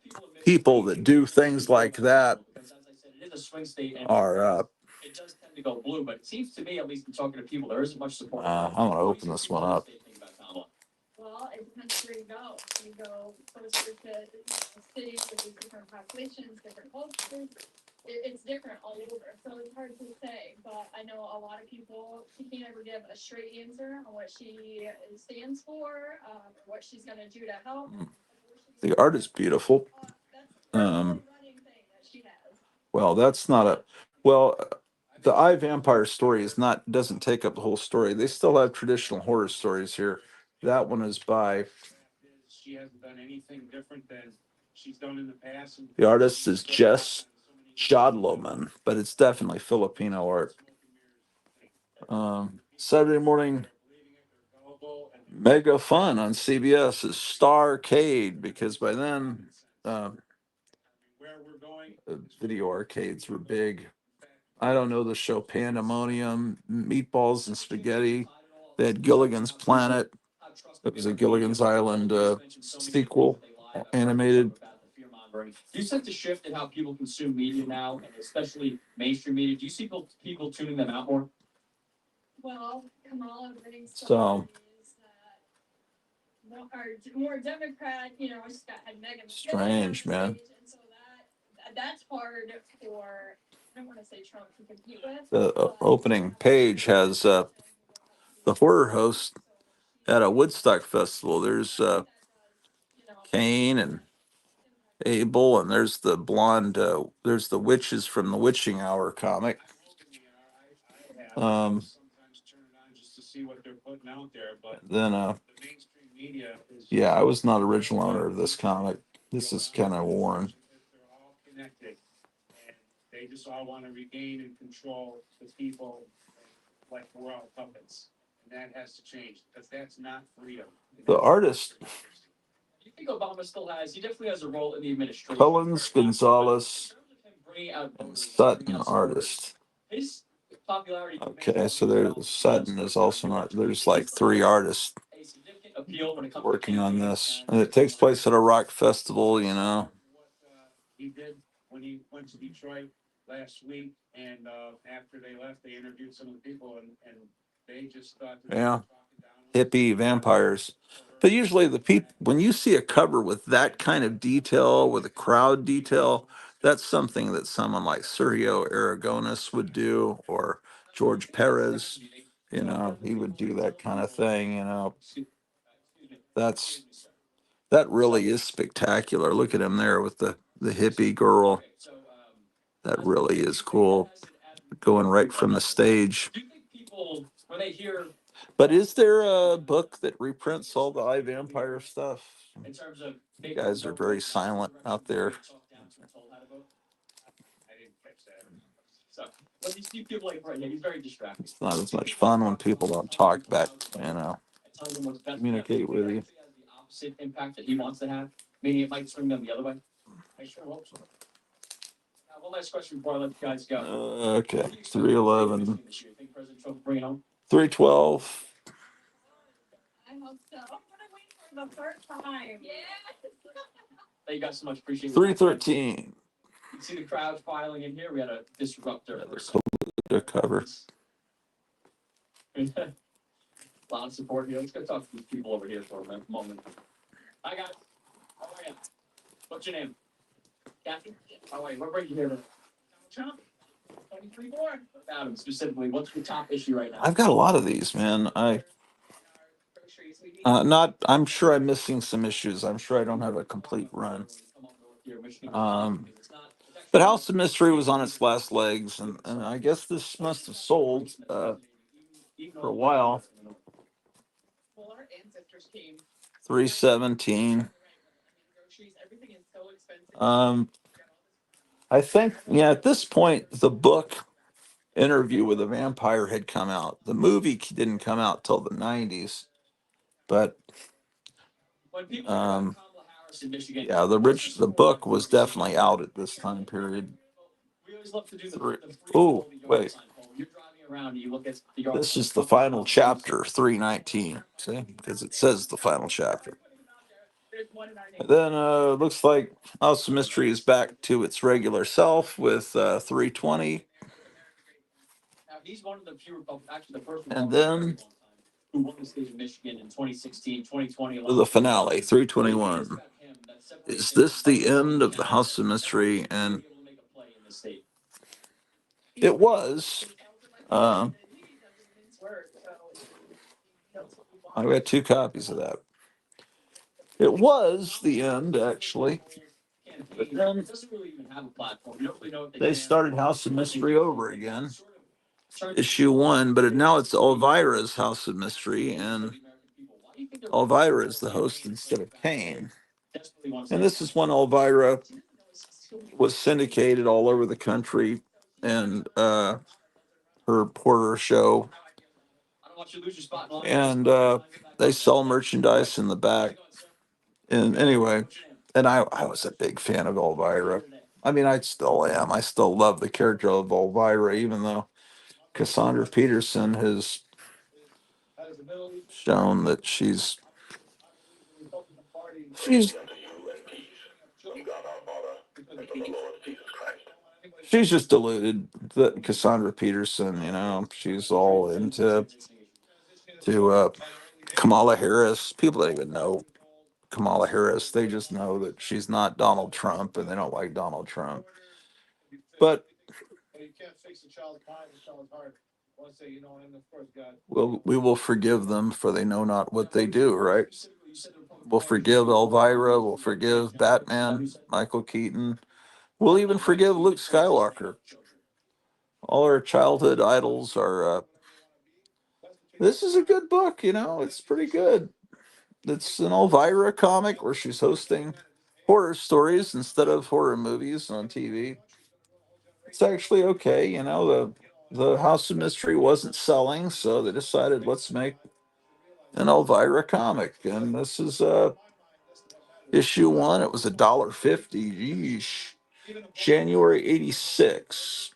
people that do things like that are to go blue, but it seems to me, at least in talking to people, there isn't much support. I'm gonna open this one up. Well, it depends where you go. You go closer to, cities with these different populations, different cultures. It's different all over, so it's hard to say. But I know a lot of people, she can't ever give a straight answer on what she stands for, what she's gonna do to help. The art is beautiful. That's a running thing that she has. Well, that's not a well. The I Vampire story is not doesn't take up the whole story. They still have traditional horror stories here. That one is by She hasn't done anything different than she's done in the past. the artist is Jess Jodloman, but it's definitely Filipino art. Saturday morning mega fun on CBS is Starcade because by then video arcades were big. I don't know the show Pandemonium, Meatballs and Spaghetti. They had Gilligan's Planet. It was a Gilligan's Island sequel, animated. Do you sense a shift in how people consume media now, and especially mainstream media? Do you see people tuning them out more? Well, Kamala brings So more Democrat, she's got had Megan. strange, man. And so that's hard for, I don't want to say Trump to compete with. The opening page has the horror host at a Woodstock festival. There's Kane and Abel, and there's the blonde. There's the witches from the Witching Hour comic. Then yeah, I was not original owner of this comic. This is kind of worn. They just all want to regain and control the people like we're all puppets. And that has to change because that's not freedom. The artist, You think Obama still has? He definitely has a role in the administration. Collins Gonzalez, Bringing out and Sutton, artist. his popularity. Okay, so there's Sutton is also not. There's like 3 artists A significant appeal when it comes working on this, and it takes place at a rock festival. You know. He did when he went to Detroit last week, and after they left, they interviewed some of the people, and they just thought that Yeah. Hippie vampires. But usually the people, when you see a cover with that kind of detail, with a crowd detail, that's something that someone like Sergio Aragonis would do, or George Perez. You know, he would do that kind of thing. You know, that really is spectacular. Look at him there with the hippie girl. That really is cool. Going right from the stage. Do you think people, when they hear But is there a book that reprints all the I Vampire stuff? in terms of You guys are very silent out there. I didn't catch that. So when you see people like Brett, yeah, he's very distracted. It's not as much fun when people don't talk back, you know, Telling them what's best. communicate with you. It has the opposite impact that he wants to have, meaning it might swing them the other way. I sure hope so. Now, one last question before I let you guys go. Okay, 311, This year, think President Trump will bring it home? 312. I hope so. I'm gonna wait for the first time. Yeah. Thank you guys so much. Appreciate it. 313. You can see the crowd filing in here. We had a disruptor. The cover. A lot of support here. Let's go talk to these people over here for a moment. Hi, guys. How are you? What's your name? Kathy? How are you? What brought you here? Trump. 23 born. Adam, specifically, what's the top issue right now? I've got a lot of these, man. I'm sure I'm missing some issues. I'm sure I don't have a complete run. But House of Mystery was on its last legs, and I guess this must have sold for a while. 317. I think, yeah, at this point, the book Interview with a Vampire had come out. The movie didn't come out till the 90s, but yeah, the book was definitely out at this time period. Oh, wait. This is the final chapter, 319. See, because it says the final chapter. And then looks like House of Mystery is back to its regular self with 320. He's one of the few actually the first And then who won the state of Michigan in 2016, 2020. the finale, 321. Is this the end of the House of Mystery? And it was. I got 2 copies of that. It was the end, actually. But then they started House of Mystery over again. Issue 1, but now it's Elvira's House of Mystery, and Elvira is the host instead of Kane. And this is when Elvira was syndicated all over the country, and her Porter show. And they sell merchandise in the back. And anyway, and I was a big fan of Elvira. I mean, I still am. I still love the character of Elvira, even though Cassandra Peterson has shown that she's she's just deluded. That Cassandra Peterson, she's all into Kamala Harris. People don't even know Kamala Harris. They just know that she's not Donald Trump, and they don't like Donald Trump. But we will forgive them, for they know not what they do, right? We'll forgive Elvira. We'll forgive Batman, Michael Keaton. We'll even forgive Luke Skywalker. All our childhood idols are. This is a good book, it's pretty good. It's an Elvira comic where she's hosting horror stories instead of horror movies on TV. It's actually okay, the House of Mystery wasn't selling, so they decided, let's make an Elvira comic. And this is issue 1. It was $1.50. Yeesh. January 86.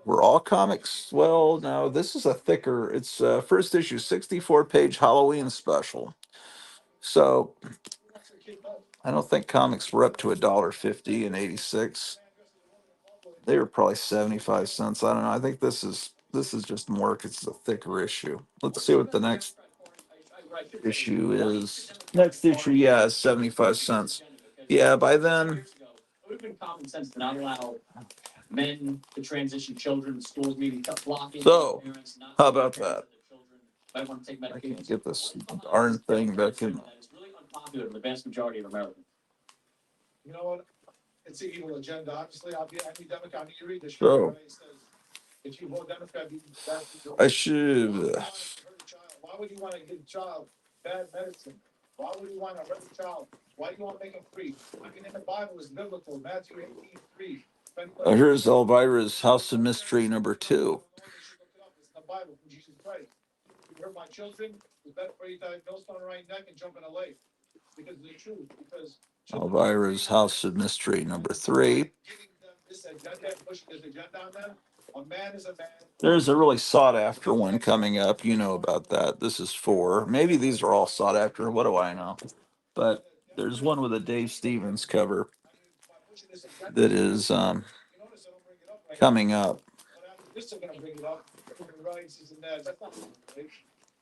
Were all comics? Well, no, this is a thicker. It's first issue, 64-page Halloween special. So I don't think comics were up to $1.50 in 86. They were probably 75 cents. I don't know. I think this is just more because it's a thicker issue. Let's see what the next issue is. Next issue, yeah, is 75 cents. Yeah, by then. It would have been common sense to not allow men to transition children in schools, maybe blocking So, parents. Not how about that? Might want to take I can't medications. get this darn thing back in. That is really unpopular in the vast majority of America. You know what? It's an evil agenda. Obviously, I'll be Democrat. I need to read this. So, if you vote Democrat, I should. Why would you want to give a child bad medicine? Why would you want to hurt a child? Why do you want to make him free? I mean, in the Bible, it's biblical. Matthew 18:3. Here's Elvira's House of Mystery number 2. It's the Bible from Jesus Christ. You hurt my children, it's better for you to have millstone around your neck and jump in a lake. Because of the truth. Because Elvira's House of Mystery number 3. A man is a man. There's a really sought after one coming up. You know about that. This is 4. Maybe these are all sought after. What do I know? But there's one with a Dave Stevens cover that is coming up.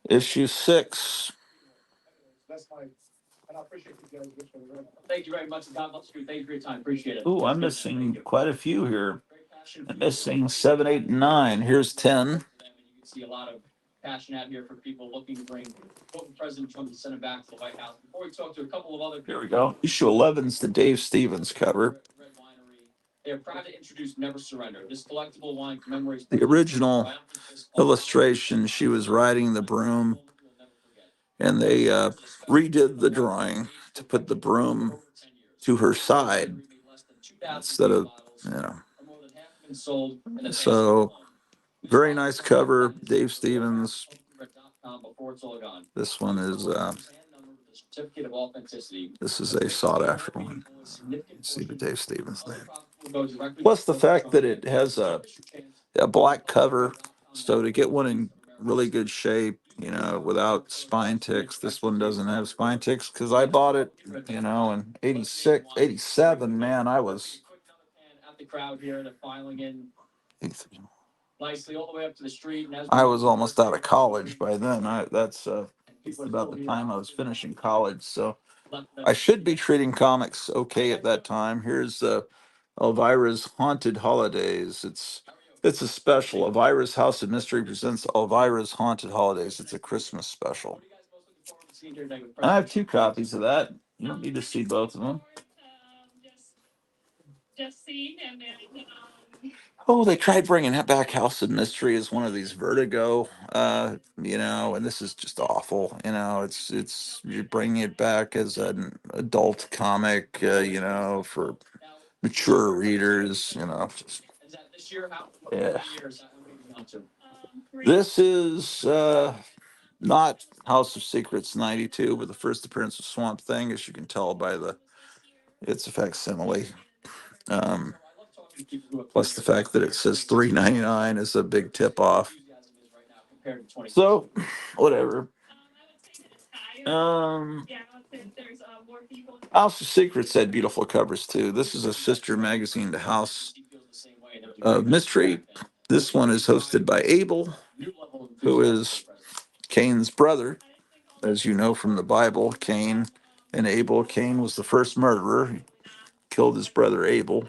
Issue 6. Thank you very much. God bless you. Thank you for your time. Appreciate it. Ooh, I'm missing quite a few here. I'm missing 7, 8, and 9. Here's 10. You can see a lot of passion out here for people looking to bring President Trump to send him back to the White House. Before we talk to a couple of other people. Here we go. Issue 11's the Dave Stevens cover. They are proud to introduce Never Surrender. This collectible wine commemorates the original illustration. She was riding the broom, and they redid the drawing to put the broom to her side instead of, So, very nice cover, Dave Stevens. This one is this is a sought after one. See the Dave Stevens name. Plus the fact that it has a black cover, so to get one in really good shape, without spine ticks. This one doesn't have spine ticks because I bought it, in 86, 87. Man, I was. At the crowd here, they're filing in. nicely all the way up to the street. And as I was almost out of college by then. That's about the time I was finishing college. So I should be treating comics okay at that time. Here's Elvira's Haunted Holidays. It's a special. Elvira's House of Mystery presents Elvira's Haunted Holidays. It's a Christmas special. And I have 2 copies of that. You don't need to see both of them. Just seen and then, Oh, they tried bringing it back House of Mystery as one of these Vertigo, and this is just awful. It's you're bringing it back as an adult comic, for mature readers. Yeah. This is not House of Secrets '92, but the first appearance of Swamp Thing, as you can tell by its a facsimile. Plus the fact that it says $3.99 is a big tip off. So, whatever. House of Secrets had beautiful covers too. This is a sister magazine to House of Mystery. This one is hosted by Abel, who is Cain's brother. As you know from the Bible, Cain and Abel. Cain was the first murderer. He killed his brother Abel.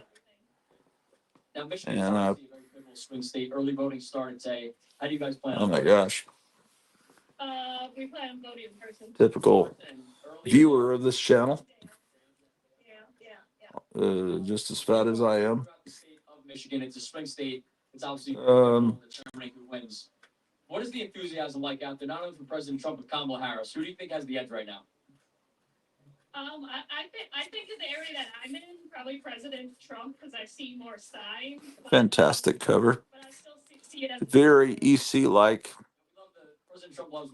Now, Michigan is obviously a very pivotal swing state. Early voting started today. How do you guys plan? Oh my gosh. we plan on voting in person. Typical viewer of this channel. Yeah. Just as fat as I am. The state of Michigan, it's a swing state. It's obviously determining who wins. What is the enthusiasm like out there? Not only for President Trump, but Kamala Harris. Who do you think has the edge right now? I think in the area that I'm in, probably President Trump, because I see more signs. Fantastic cover. But I still see it as Very EC-like.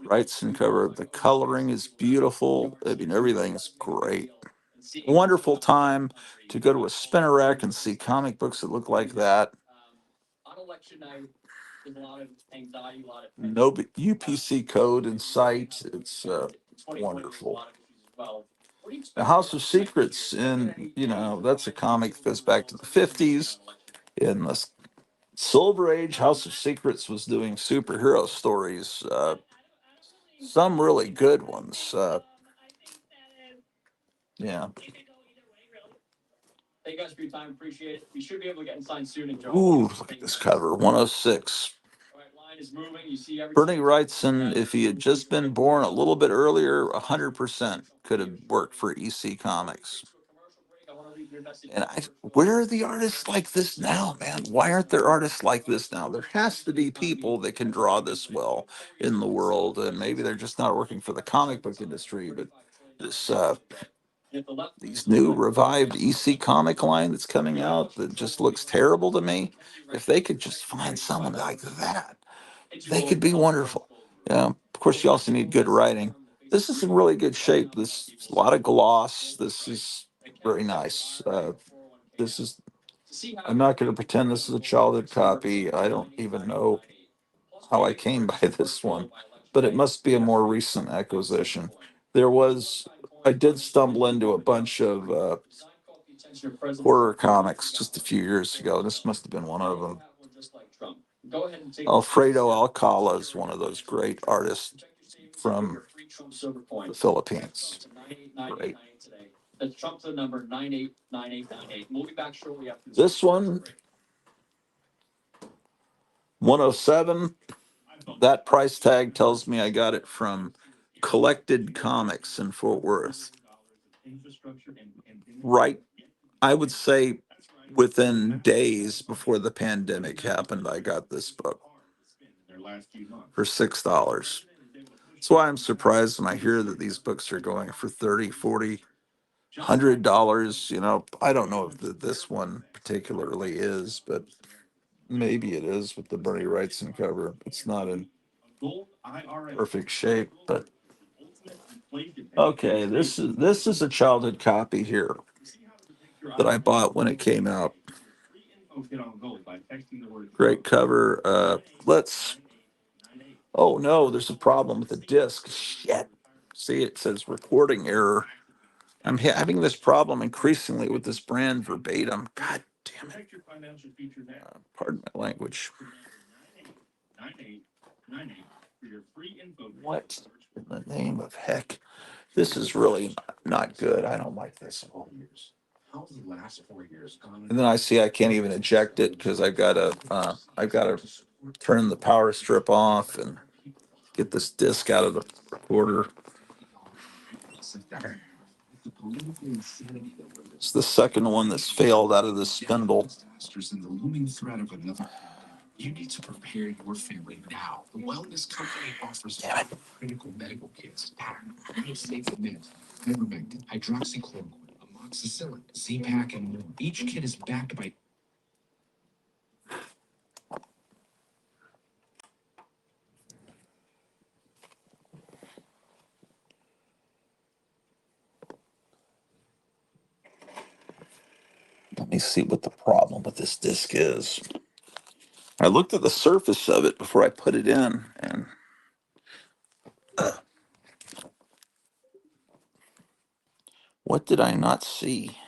Wrightson cover. The coloring is beautiful. I mean, everything's great. Wonderful time to go to a spinner rack and see comic books that look like that. On election night, there's a lot of anxiety, a lot of No UPC code in sight. It's wonderful. The House of Secrets, that's a comic that goes back to the 50s. In the Silver Age, House of Secrets was doing superhero stories. Some really good ones. Yeah. Thank you guys for your time. Appreciate it. We should be able to get inside soon. And Ooh, look at this cover. 106. All right, line is moving. You see Bernie Wrightson, if he had just been born a little bit earlier, 100% could have worked for EC Comics. And where are the artists like this now, man? Why aren't there artists like this now? There has to be people that can draw this well in the world, and maybe they're just not working for the comic book industry. But these new revived EC comic line that's coming out that just looks terrible to me. If they could just find someone like that, they could be wonderful. Yeah, of course, you also need good writing. This is in really good shape. This is a lot of gloss. This is very nice. I'm not going to pretend this is a childhood copy. I don't even know how I came by this one, but it must be a more recent acquisition. I did stumble into a bunch of horror comics just a few years ago. This must have been one of them. Alfredo Alcala is one of those great artists from the Philippines. Great. That's Trump to the number 989898. We'll be back shortly after this one. 107. That price tag tells me I got it from Collected Comics in Fort Worth. Right. I would say within days before the pandemic happened, I got this book for $6. That's why I'm surprised when I hear that these books are going for $30, $40, $100. I don't know if this one particularly is, but maybe it is with the Bernie Wrightson cover. It's not in perfect shape, but okay. This is a childhood copy here that I bought when it came out. Great cover. Oh no, there's a problem with the disc. Shit. See, it says recording error. I'm having this problem increasingly with this brand Verbatim. God damn it. Pardon my language. For your free info. What in the name of heck? This is really not good. I don't like this at all. And then I see I can't even eject it because I've got to turn the power strip off and get this disc out of the recorder. It's the second one that's failed out of this spindle. You need to prepare your family now. The wellness company offers critical medical kits packed with safe meds, ivermectin, hydroxychloroquine, amoxicillin, Z-Pack, and more. Each kit is backed by. Let me see what the problem with this disc is. I looked at the surface of it before I put it in, and what did I not see?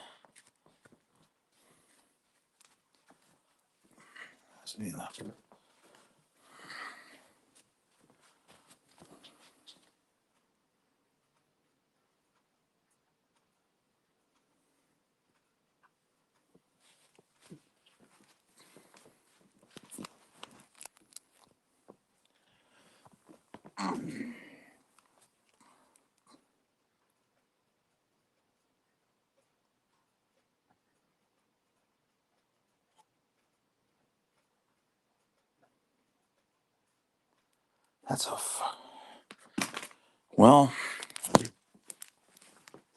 Well,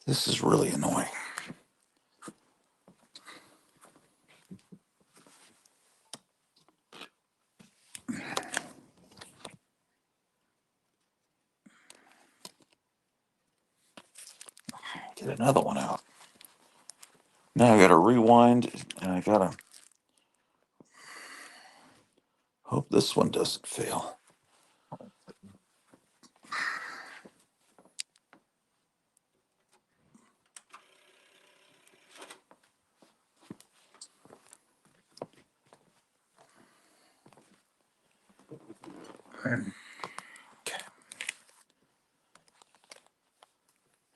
this is really annoying. Get another one out. Now I gotta rewind, and I gotta hope this one doesn't fail. Okay.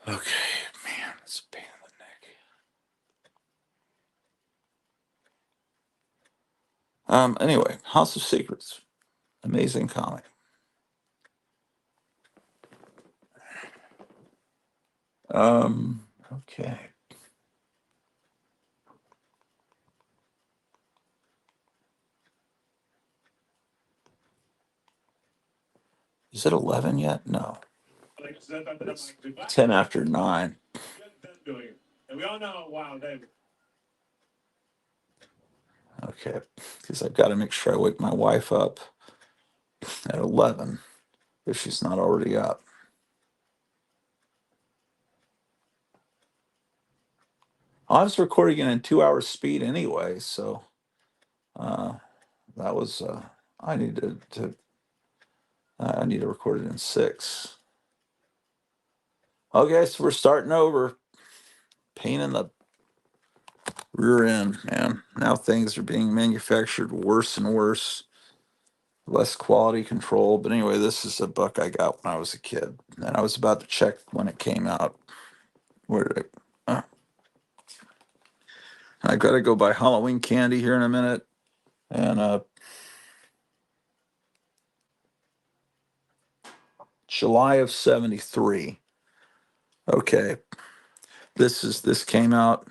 Okay, man, it's a pain in the neck. Anyway, House of Secrets. Amazing comic. Okay. Is it 11 yet? No. It's 10 after 9. And we all know, wow, they. Okay. Because I've got to make sure I wake my wife up at 11 if she's not already up. I was recording it in 2 hours speed anyway, so that was I need to record it in 6. Okay, so we're starting over. Pain in the rear end, man. Now things are being manufactured worse and worse. Less quality control. But anyway, this is a book I got when I was a kid, and I was about to check when it came out. Where did I got to go buy Halloween candy here in a minute, and July of '73. Okay, this came out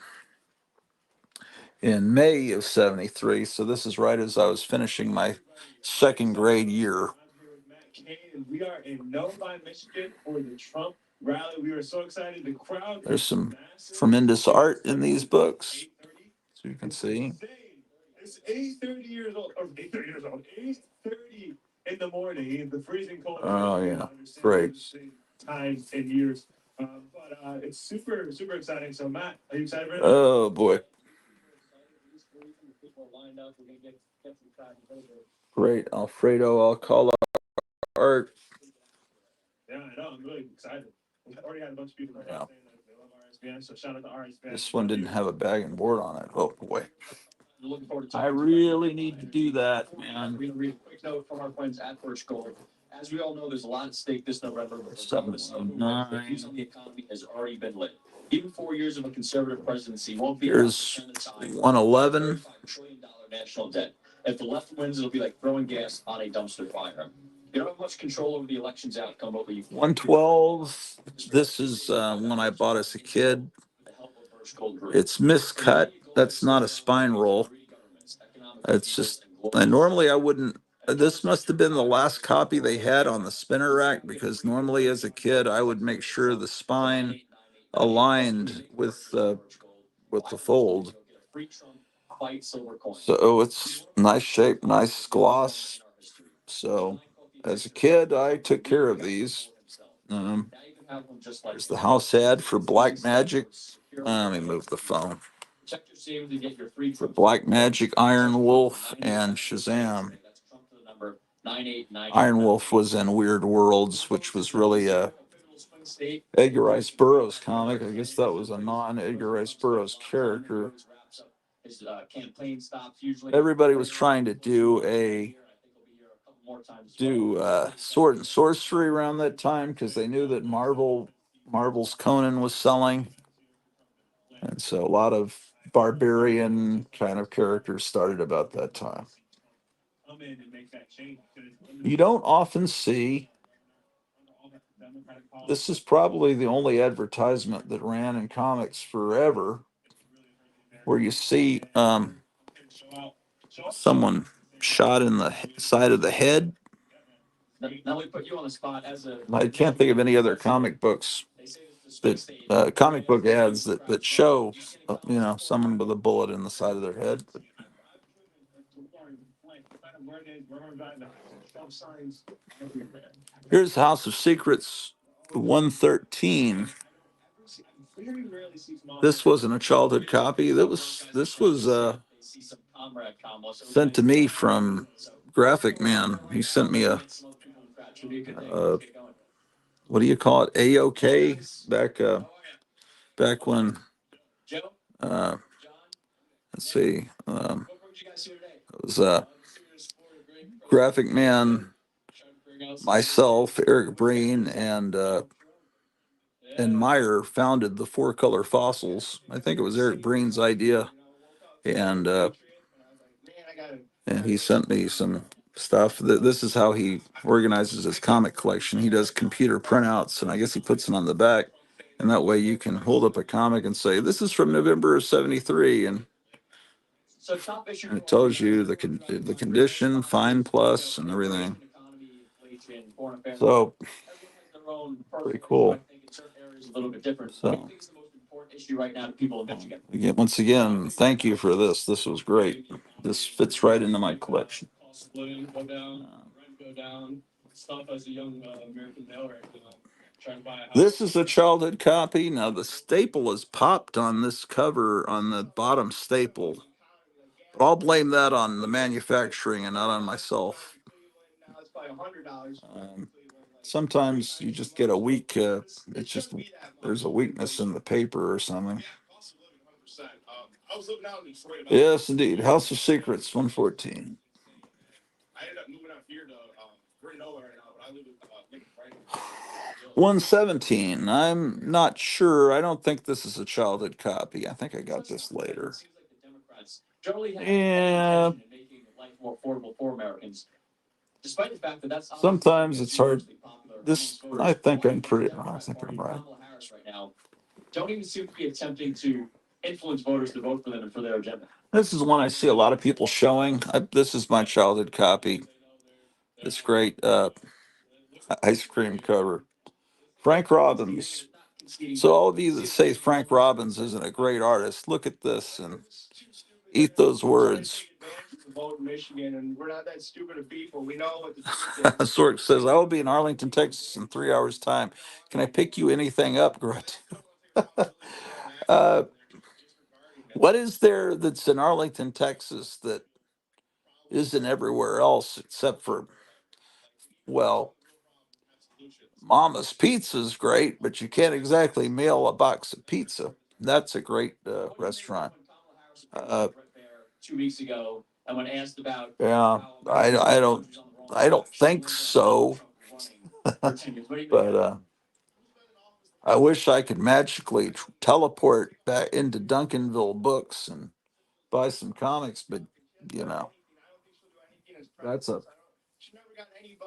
in May of '73, so this is right as I was finishing my second grade year. We are in Novi, Michigan for the Trump rally. We were so excited. The crowd. There's some tremendous art in these books, so you can see. It's 8:30 years old, or 8:30 years old. 8:30 in the morning in the freezing cold. Oh yeah, great. Times and years, but it's super exciting. So Matt, are you excited for it? Oh boy. Great, Alfredo Alcala art. Yeah, I know. I'm really excited. We already had a bunch of people saying that they love RSBN. So shout out to RSBN. This one didn't have a bag and board on it. Oh boy. We're looking forward to I talking to you about really it. need to do that, man. We're going to read a quick note from our friends at Birch Gold. As we all know, there's a lot at stake this November, but regardless of the views on the economy has already been lit. Even 4 years of a conservative presidency won't be enough to Here's turn the tide. 111. $35 trillion national debt. If the left wins, it'll be like throwing gas on a dumpster fire. You don't have much control over the election's outcome, but you 112. This is one I bought as a kid. It's miscut. That's not a spine roll. It's just, and normally I wouldn't. This must have been the last copy they had on the spinner rack, because normally as a kid I would make sure the spine aligned with the fold. So it's nice shape, nice gloss. So as a kid, I took care of these. There's the house ad for Black Magic. Let me move the phone. For Black Magic, Iron Wolf, and Shazam. Iron Wolf was in Weird Worlds, which was really a Edgar Rice Burroughs comic. I guess that was a non-Edgar Rice Burroughs character. Everybody was trying to do sword and sorcery around that time, because they knew that Marvel's Conan was selling, and so a lot of barbarian kind of characters started about that time. You don't often see. This is probably the only advertisement that ran in comics forever where you see someone shot in the side of the head. Now we put you on the spot as a. I can't think of any other comic books that comic book ads that show someone with a bullet in the side of their head. Here's House of Secrets 113. This wasn't a childhood copy. This was sent to me from Graphic Man. He sent me a what do you call it? AOK back when let's see, it was Graphic Man, myself, Eric Breen, and Meyer founded the Four Color Fossils. I think it was Eric Breen's idea, and he sent me some stuff. This is how he organizes his comic collection. He does computer printouts, and I guess he puts them on the back, and that way you can hold up a comic and say, "This is from November of '73," and it tells you the condition, fine plus, and everything. So pretty cool. So again, once again, thank you for this. This was great. This fits right into my collection. This is a childhood copy. Now the staple is popped on this cover, on the bottom staple. But I'll blame that on the manufacturing and not on myself. Sometimes you just get a weak, it's just, there's a weakness in the paper or something. Yes, indeed. House of Secrets, 114. 117. I'm not sure. I don't think this is a childhood copy. I think I got this later. Yeah. Sometimes it's hard. This, I think I'm right. Don't even seem to be attempting to influence voters to vote for them and for their agenda. This is one I see a lot of people showing. This is my childhood copy. This great ice cream cover. Frank Robbins. So all of you that say Frank Robbins isn't a great artist, look at this and eat those words. Vote in Michigan, and we're not that stupid of people. We know what the Sork says, I will be in Arlington, Texas in 3 hours' time. Can I pick you anything up, Grut? What is there that's in Arlington, Texas that isn't everywhere else except for, well, Mama's Pizza is great, but you can't exactly mail a box of pizza. That's a great restaurant. 2 weeks ago, and when asked about Yeah, I don't think so. But I wish I could magically teleport back into Duncanville Books and buy some comics, but you know, that's a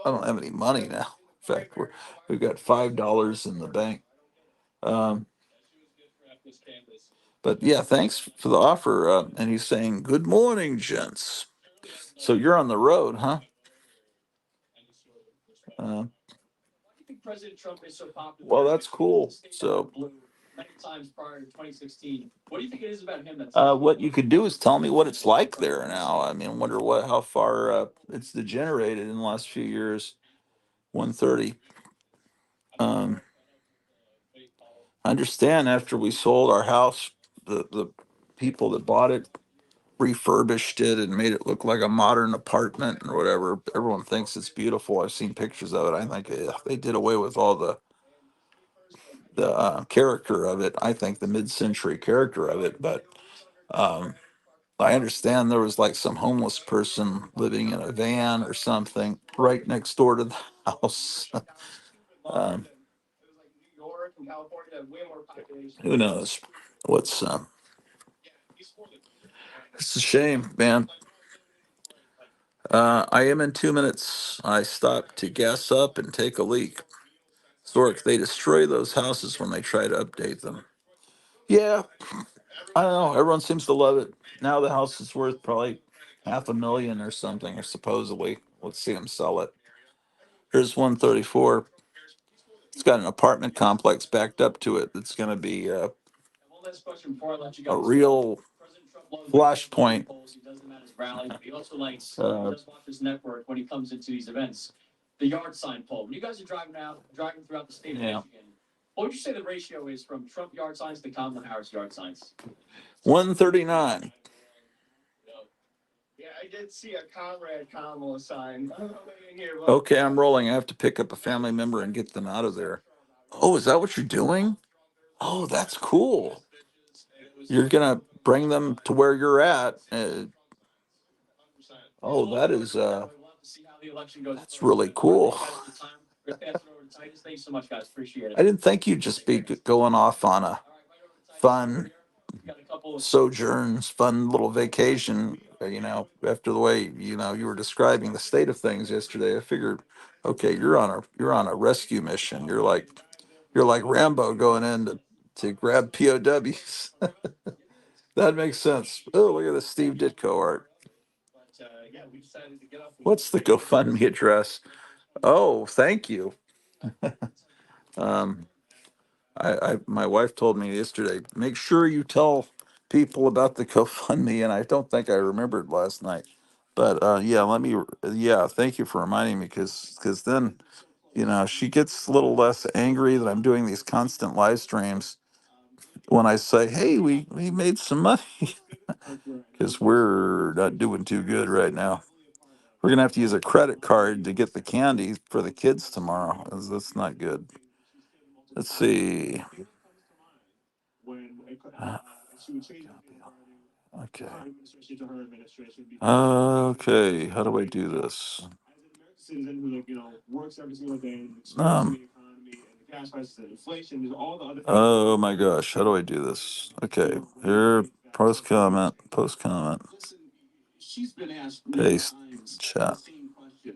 I don't have any money now. In fact, we've got $5 in the bank. Um, but yeah, thanks for the offer. And he's saying, "Good morning, gents." So you're on the road, huh? Uh, I think President Trump is so popular. well, that's cool. So Many times prior to 2016. What do you think it is about him that's what you could do is tell me what it's like there now. I mean, wonder how far it's degenerated in the last few years. 130. I understand after we sold our house, the people that bought it refurbished it and made it look like a modern apartment or whatever. Everyone thinks it's beautiful. I've seen pictures of it. I think they did away with all the character of it. I think the mid-century character of it, but um, I understand there was like some homeless person living in a van or something right next door to the house. um, who knows? What's It's a shame, man. I am in 2 minutes. I stopped to gas up and take a leak. Zork, they destroy those houses when they try to update them. Yeah, I don't know. Everyone seems to love it. Now the house is worth probably 500,000 or something, or supposedly. Let's see them sell it. Here's 134. It's got an apartment complex backed up to it that's going to be one last question before I let you a go. real President Trump loves flashpoint. polls. He does them at his rallies. But he also likes he does watch his network when he comes into these events. The yard sign poll. When you guys are driving throughout the state of Yeah. Michigan, what would you say the ratio is from Trump yard signs to Kamala Harris yard signs? 139. Yeah, I did see a Comrade Kamala sign. Okay, I'm rolling. I have to pick up a family member and get them out of there. Oh, is that what you're doing? Oh, that's cool. You're gonna bring them to where you're at. Oh, that is that's really cool. Thank you so much, guys. Appreciate it. I didn't think you'd just be going off on a fun sojourns, fun little vacation. After the way you were describing the state of things yesterday, I figured, okay, you're on a rescue mission. You're like Rambo going in to grab POWs. That makes sense. Oh, look at the Steve Ditko art. What's the GoFundMe address? Oh, thank you. um, my wife told me yesterday, make sure you tell people about the GoFundMe, and I don't think I remembered last night. But thank you for reminding me because then she gets a little less angry that I'm doing these constant live streams when I say, hey, we made some money because we're not doing too good right now. We're gonna have to use a credit card to get the candy for the kids tomorrow. That's not good. Let's see. Okay. Okay. How do I do this? Oh my gosh. How do I do this? Okay. Here. Post comment. Post comment. Paste. Chat.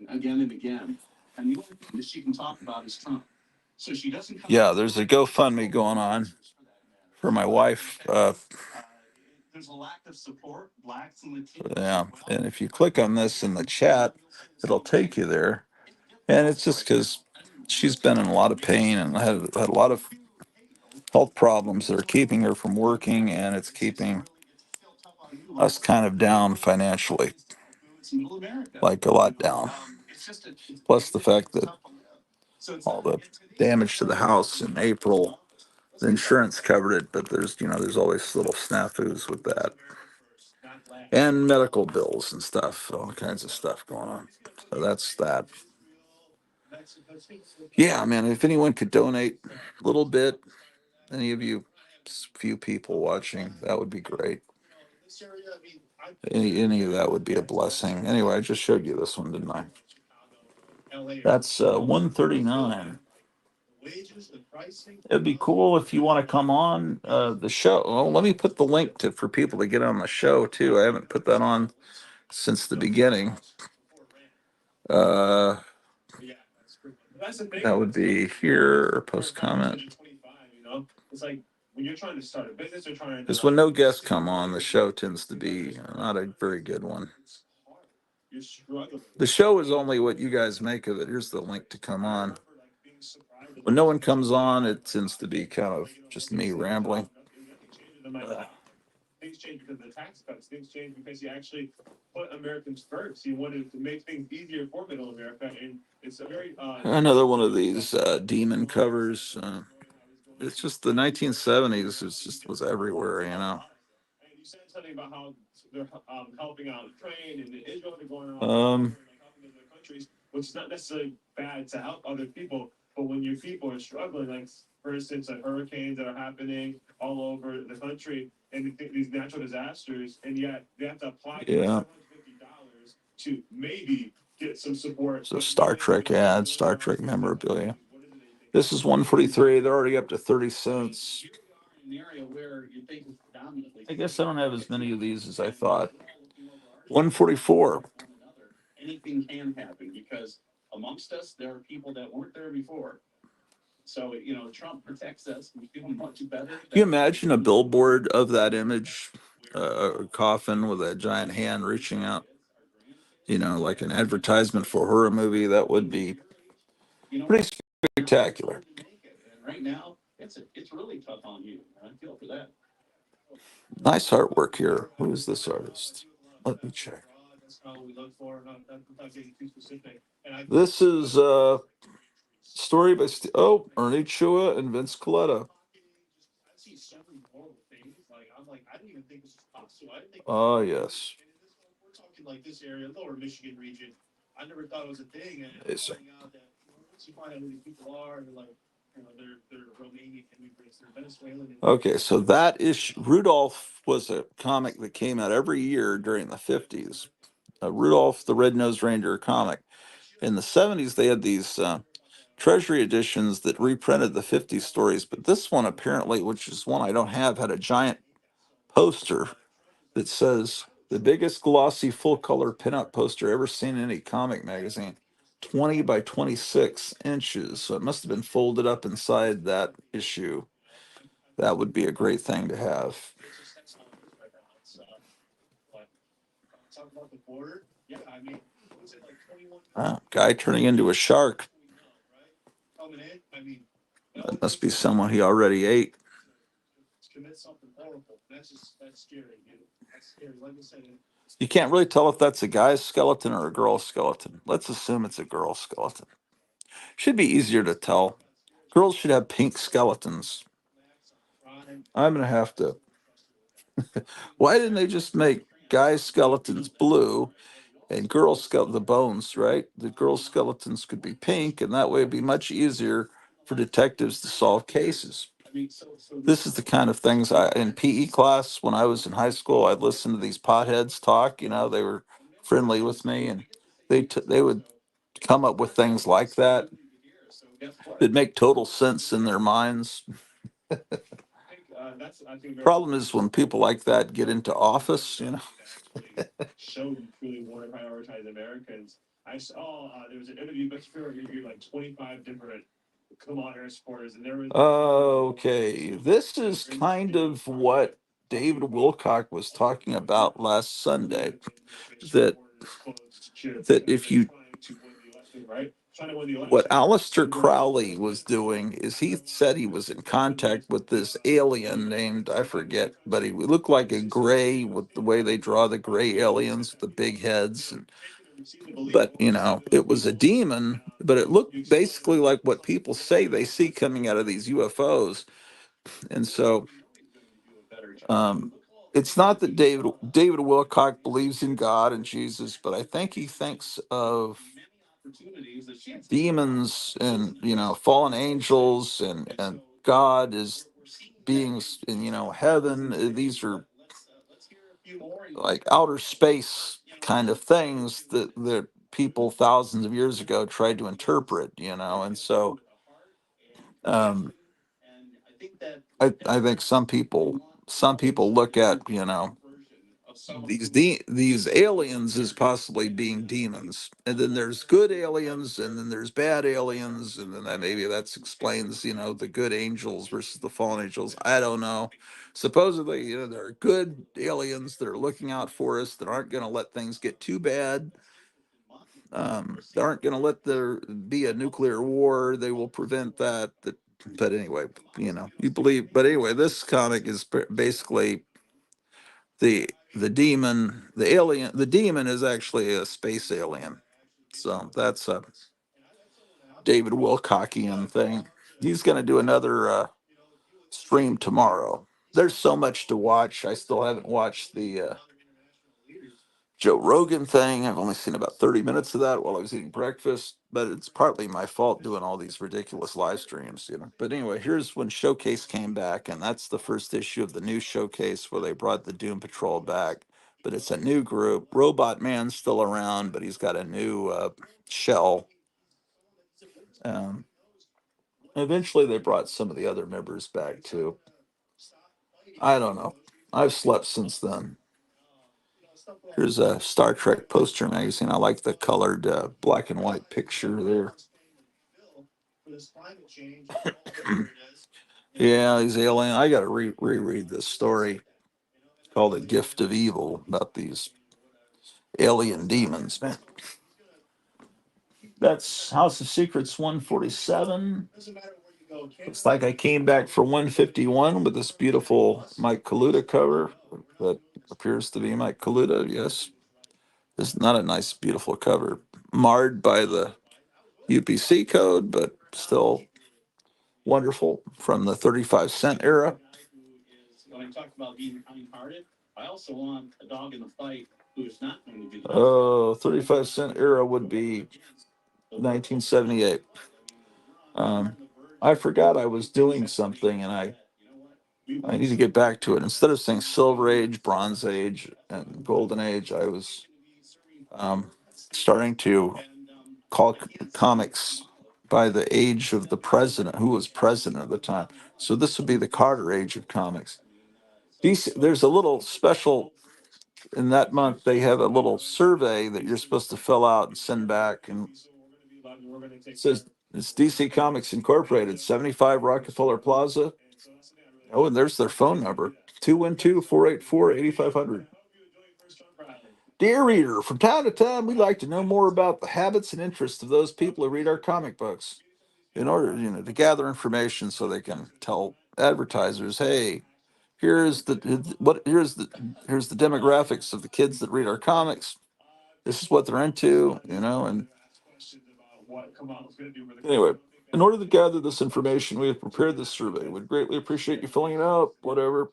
Again and again. And the only thing that she can talk about is Trump. So she doesn't. Yeah, there's a GoFundMe going on for my wife. There's a lack of support, blacks and Latinos. Yeah, and if you click on this in the chat, it'll take you there. And it's just because she's been in a lot of pain and had a lot of health problems that are keeping her from working, and it's keeping us kind of down financially, like a lot down. Plus the fact that all the damage to the house in April, the insurance covered it, but there's always little snafus with that. And medical bills and stuff, all kinds of stuff going on. So that's that. Yeah, man, if anyone could donate a little bit, any of you few people watching, that would be great. Any of that would be a blessing. Anyway, I just showed you this one, didn't I? That's 139. It'd be cool if you want to come on the show. Well, let me put the link to for people to get on the show too. I haven't put that on since the beginning. Uh, that would be here or post comment. It's like when you're trying to start a business or trying to. Because when no guests come on, the show tends to be not a very good one. The show is only what you guys make of it. Here's the link to come on. When no one comes on, it tends to be kind of just me rambling. Things change because of the tax cuts. Things change because you actually put Americans first. You wanted to make things easier for middle America, and it's a very another one of these demon covers. It's just the 1970s. It just was everywhere, you know. And you said something about how they're helping out Ukraine and Israel. They're going on like helping other countries, which is not necessarily bad to help other people. But when your people are struggling, like for instance, like hurricanes that are happening all over the country, and these natural disasters, and yet they have to apply $750 to maybe get some support. So Star Trek ads, Star Trek memorabilia. This is 143. They're already up to 30 cents. I guess I don't have as many of these as I thought. 144. Anything can happen because amongst us, there are people that weren't there before. So, Trump protects us. We feel much better. Can you imagine a billboard of that image? A coffin with a giant hand reaching out? Like an advertisement for a horror movie. That would be pretty spectacular. And right now, it's really tough on you. I feel for that. Nice artwork here. Who is this artist? Let me check. This is a story by Ernie Chua and Vince Coletta. Oh, yes. We're talking like this area, lower Michigan region. I never thought it was a thing. And Amazing. finding out that once you find out who these people are, they're like, they're Romanian immigrants, they're Venezuelan. Okay, so that issue, Rudolph was a comic that came out every year during the 50s. Rudolph the Red-Nosed Reindeer comic. In the 70s, they had these Treasury editions that reprinted the 50s stories, but this one apparently, which is one I don't have, had a giant poster that says the biggest glossy full color pinup poster ever seen in any comic magazine, 20 by 26 inches. So it must have been folded up inside that issue. That would be a great thing to have. Guy turning into a shark. That must be someone he already ate. You can't really tell if that's a guy's skeleton or a girl's skeleton. Let's assume it's a girl's skeleton. Should be easier to tell. Girls should have pink skeletons. I'm going to have to. Why didn't they just make guys' skeletons blue and the bones, right? The girls' skeletons could be pink, and that way it'd be much easier for detectives to solve cases. This is the kind of things in PE class when I was in high school, I'd listen to these potheads talk. They were friendly with me, and they would come up with things like that make total sense in their minds. Problem is when people like that get into office, Show you truly want to prioritize Americans. I saw there was an interview, but you interviewed like 25 different Kamala supporters, and there was. Okay, this is kind of what David Wilcock was talking about last Sunday. That if you what Aleister Crowley was doing is he said he was in contact with this alien named, I forget, but he looked like a gray with the way they draw the gray aliens with the big heads. But, it was a demon, but it looked basically like what people say they see coming out of these UFOs. And so it's not that David Wilcock believes in God and Jesus, but I think he thinks of demons and fallen angels and God as beings in heaven. These are like outer space kind of things that people thousands of years ago tried to interpret, and so um, I think some people look at these aliens as possibly being demons, and then there's good aliens, and then there's bad aliens, and then maybe that explains the good angels versus the fallen angels. I don't know. Supposedly, there are good aliens that are looking out for us, that aren't going to let things get too bad. They aren't going to let there be a nuclear war. They will prevent that. But anyway, you believe. But anyway, this comic is basically the demon, the alien. The demon is actually a space alien. So that's a David Wilcockian thing. He's going to do another stream tomorrow. There's so much to watch. I still haven't watched the Joe Rogan thing. I've only seen about 30 minutes of that while I was eating breakfast, but it's partly my fault doing all these ridiculous live streams. But anyway, here's when Showcase came back, and that's the first issue of the new Showcase where they brought the Doom Patrol back. But it's a new group. Robot Man's still around, but he's got a new shell. Um, Eventually, they brought some of the other members back too. I don't know. I've slept since then. Here's a Star Trek poster magazine. I like the colored black and white picture there. Yeah, these alien. I got to reread this story called "The Gift of Evil" about these alien demons. Man, that's House of Secrets 147. Looks like I came back for 151 with this beautiful Mike Kaluta cover that appears to be Mike Kaluta. Yes, it's not a nice, beautiful cover, marred by the UPC code, but still wonderful from the 35-cent era. When I talked about being kind-hearted, I also want a dog in the fight who is not going to do the 35-cent era would be 1978. I forgot I was doing something, and I need to get back to it. Instead of saying Silver Age, Bronze Age, and Golden Age, I was starting to call comics by the age of the president, who was president at the time. So this would be the Carter age of comics. There's a little special in that month. They have a little survey that you're supposed to fill out and send back, and it says it's DC Comics Incorporated, 75 Rockefeller Plaza. Oh, and there's their phone number, 212-484-8500. Dear reader, from time to time, we'd like to know more about the habits and interests of those people who read our comic books. In order, to gather information so they can tell advertisers, hey, here's the demographics of the kids that read our comics. This is what they're into, and anyway, in order to gather this information, we have prepared this survey. We'd greatly appreciate you filling it out, whatever.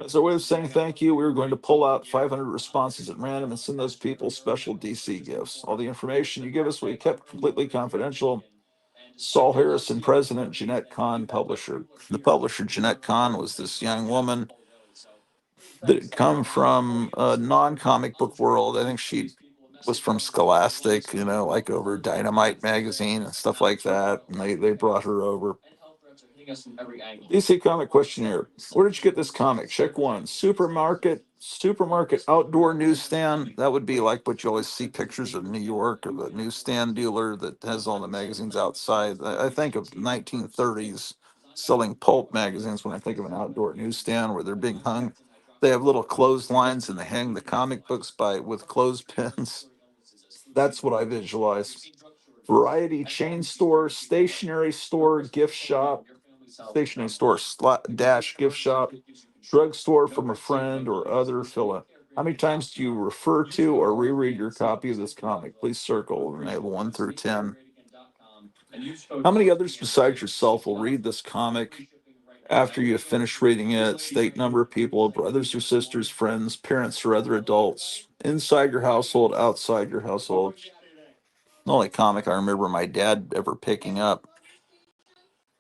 As our way of saying thank you, we are going to pull out 500 responses at random and send those people special DC gifts. All the information you give us will be kept completely confidential. Saul Harrison, President, Jeanette Kahn, Publisher. The publisher, Jeanette Kahn, was this young woman that had come from a non-comic book world. I think she was from Scholastic, like over Dynamite magazine and stuff like that. And they brought her over. DC Comic Questionnaire. Where did you get this comic? Check one. Supermarket, outdoor newsstand. That would be like what you always see pictures of New York, of a newsstand dealer that has all the magazines outside. I think of 1930s selling pulp magazines when I think of an outdoor newsstand where they're being hung. They have little clotheslines and they hang the comic books with clothespins. That's what I visualize. Variety chain store, stationery store, gift shop, stationery store dash gift shop, drugstore from a friend or other fill-in. How many times do you refer to or reread your copy of this comic? Please circle and have 1 through 10. How many others besides yourself will read this comic after you have finished reading it? State number of people, brothers or sisters, friends, parents, or other adults, inside your household, outside your household. The only comic I remember my dad ever picking up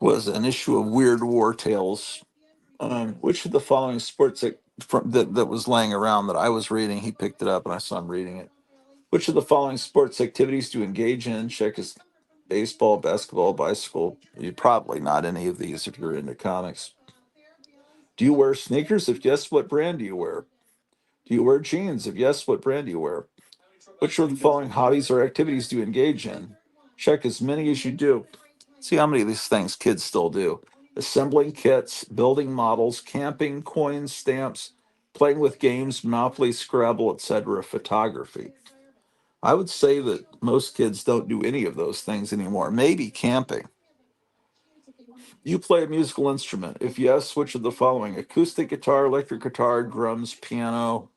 was an issue of Weird War Tales Which of the following sports that was laying around that I was reading, he picked it up and I saw him reading it. Which of the following sports activities do you engage in? Check his baseball, basketball, bicycle. You probably not any of these if you're into comics. Do you wear sneakers? If yes, what brand do you wear? Do you wear jeans? If yes, what brand do you wear? Which of the following hobbies or activities do you engage in? Check as many as you do. See how many of these things kids still do. Assembling kits, building models, camping, coins, stamps, playing with games, Monopoly, Scrabble, etc., photography. I would say that most kids don't do any of those things anymore. Maybe camping. You play a musical instrument. If yes, which of the following? Acoustic guitar, electric guitar, drums, piano.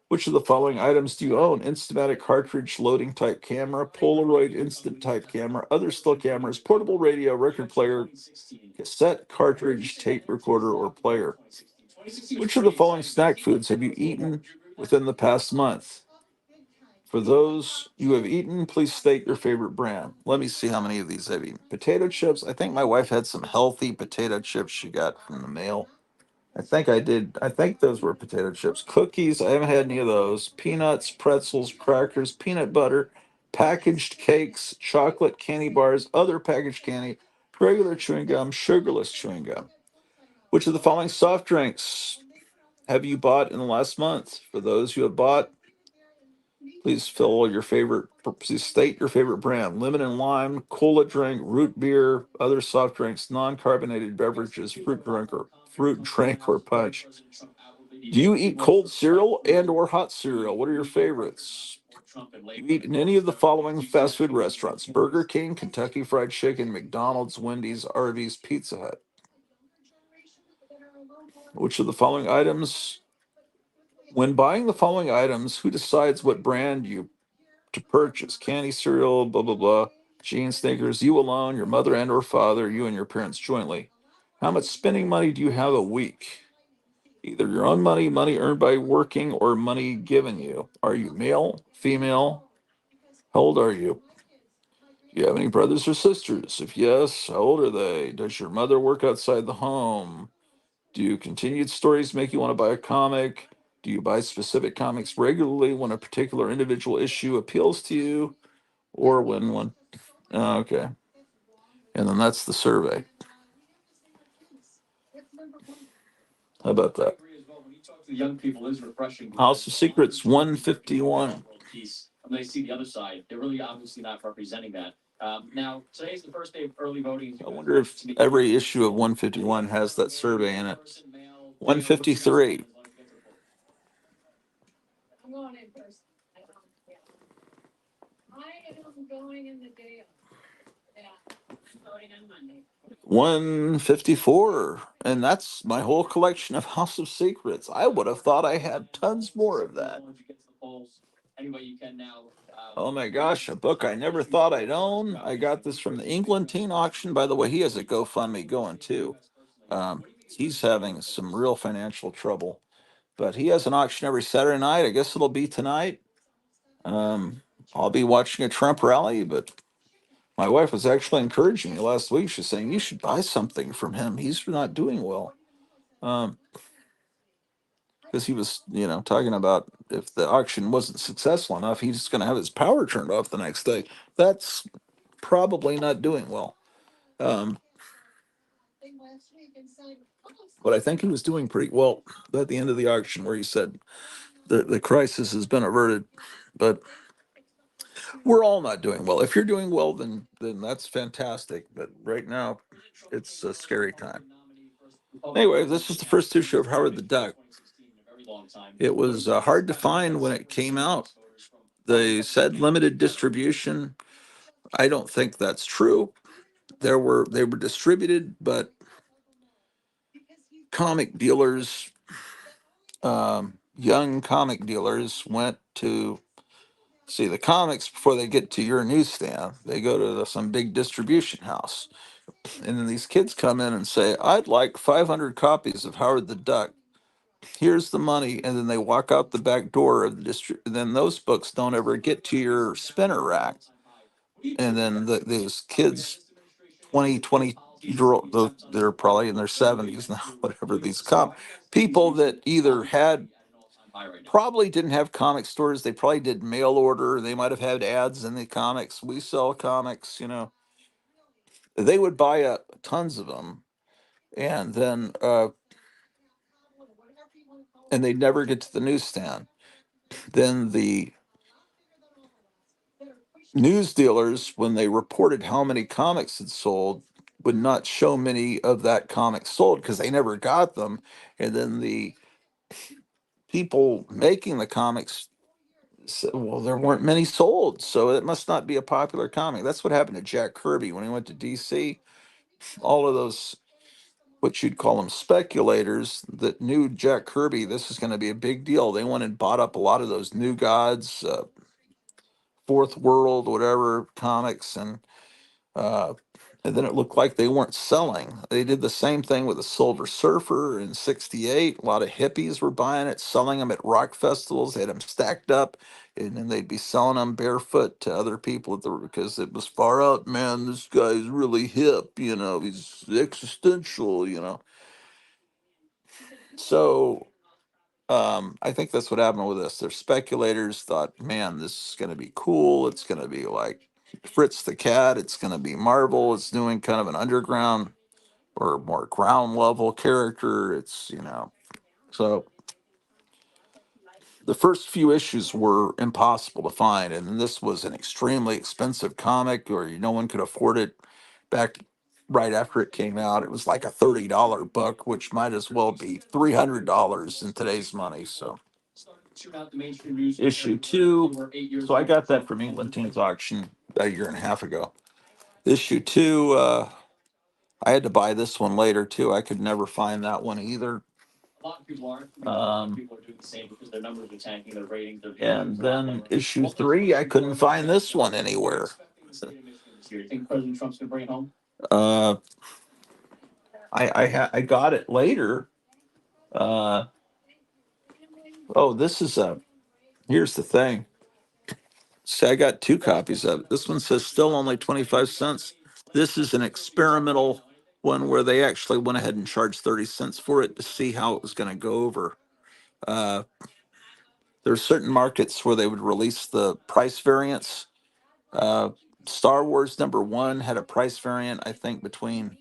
Which of the following items do you own? Instamatic cartridge loading type camera, Polaroid instant type camera, other still cameras, portable radio, record player, cassette, cartridge, tape recorder, or player. Which of the following snack foods have you eaten within the past month? For those you have eaten, please state your favorite brand. Let me see how many of these I've eaten. Potato chips. I think my wife had some healthy potato chips she got from the mail. I think I did. I think those were potato chips. Cookies. I haven't had any of those. Peanuts, pretzels, crackers, peanut butter, packaged cakes, chocolate, candy bars, other packaged candy, regular chewing gum, sugarless chewing gum. Which of the following soft drinks have you bought in the last month? For those who have bought, please state your favorite brand. Lemon and lime, cola drink, root beer, other soft drinks, non-carbonated beverages, fruit drink or punch. Do you eat cold cereal and or hot cereal? What are your favorites? You eat in any of the following fast food restaurants: Burger King, Kentucky Fried Chicken, McDonald's, Wendy's, Arby's, Pizza Hut. Which of the following items, when buying the following items, who decides what brand you to purchase? Candy, cereal, blah, blah, blah. Jeans, sneakers, you alone, your mother and or father, you and your parents jointly. How much spending money do you have a week? Either your own money, money earned by working, or money given you. Are you male, female? How old are you? Do you have any brothers or sisters? If yes, how old are they? Does your mother work outside the home? Do continued stories make you want to buy a comic? Do you buy specific comics regularly when a particular individual issue appeals to you? Or when one? Okay. And then that's the survey. How about that? The young people is refreshing. House of Secrets 151. They see the other side. They're really obviously not representing that. Now, today's the first day of early voting. I wonder if every issue of 151 has that survey in it. 153. I'm going in first. I am going in the day of. Yeah, voting on Monday. 154. And that's my whole collection of House of Secrets. I would have thought I had tons more of that. Oh my gosh, a book I never thought I'd own. I got this from the England Teen Auction. By the way, he has a GoFundMe going too. He's having some real financial trouble, but he has an auction every Saturday night. I guess it'll be tonight. I'll be watching a Trump rally, but my wife was actually encouraging me last week. She's saying, you should buy something from him. He's not doing well. Because he was, talking about if the auction wasn't successful enough, he's going to have his power turned off the next day. That's probably not doing well. But I think he was doing pretty well at the end of the auction, where he said the crisis has been averted. But we're all not doing well. If you're doing well, then that's fantastic. But right now, it's a scary time. Anyway, this is the first issue of Howard the Duck. It was hard to find when it came out. They said limited distribution. I don't think that's true. They were distributed, but comic dealers, young comic dealers, went to see the comics before they get to your newsstand. They go to some big distribution house, and then these kids come in and say, "I'd like 500 copies of Howard the Duck. Here's the money," and then they walk out the back door of the then those books don't ever get to your spinner rack. And then these kids, 20, they're probably in their 70s now, whatever, these people that either had probably didn't have comic stores. They probably did mail order. They might have had ads in the comics. We sell comics, They would buy tons of them, and then and they'd never get to the newsstand. Then the news dealers, when they reported how many comics had sold, would not show many of that comic sold because they never got them. And then the people making the comics said, well, there weren't many sold, so it must not be a popular comic. That's what happened to Jack Kirby when he went to DC. All of those, what you'd call them speculators that knew Jack Kirby, this is going to be a big deal. They went and bought up a lot of those New Gods, Fourth World, whatever comics, uh, and then it looked like they weren't selling. They did the same thing with the Silver Surfer in '68. A lot of hippies were buying it, selling them at rock festivals. They had them stacked up, and then they'd be selling them barefoot to other people because it was far out. Man, this guy's really hip. He's existential. So I think that's what happened with this. Their speculators thought, man, this is going to be cool. It's going to be like Fritz the Cat. It's going to be Marvel. It's doing kind of an underground or more ground level character. So the first few issues were impossible to find. And this was an extremely expensive comic, or no one could afford it back right after it came out. It was like a $30 book, which might as well be $300 in today's money. So issue two. So I got that from England Teens Auction a year and a half ago. Issue two, I had to buy this one later too. I could never find that one either. A lot of people aren't. A lot of people are doing the same because their numbers are tanking, their ratings, their views And are then issue three, I couldn't find this one anywhere. You think President Trump's gonna bring it home? Uh, I got it later. Oh, this is here's the thing. See, I got two copies of it. This one says still only 25 cents. This is an experimental one where they actually went ahead and charged 30 cents for it to see how it was going to go over. Uh, there's certain markets where they would release the price variants. Uh, Star Wars #1 had a price variant, I think, between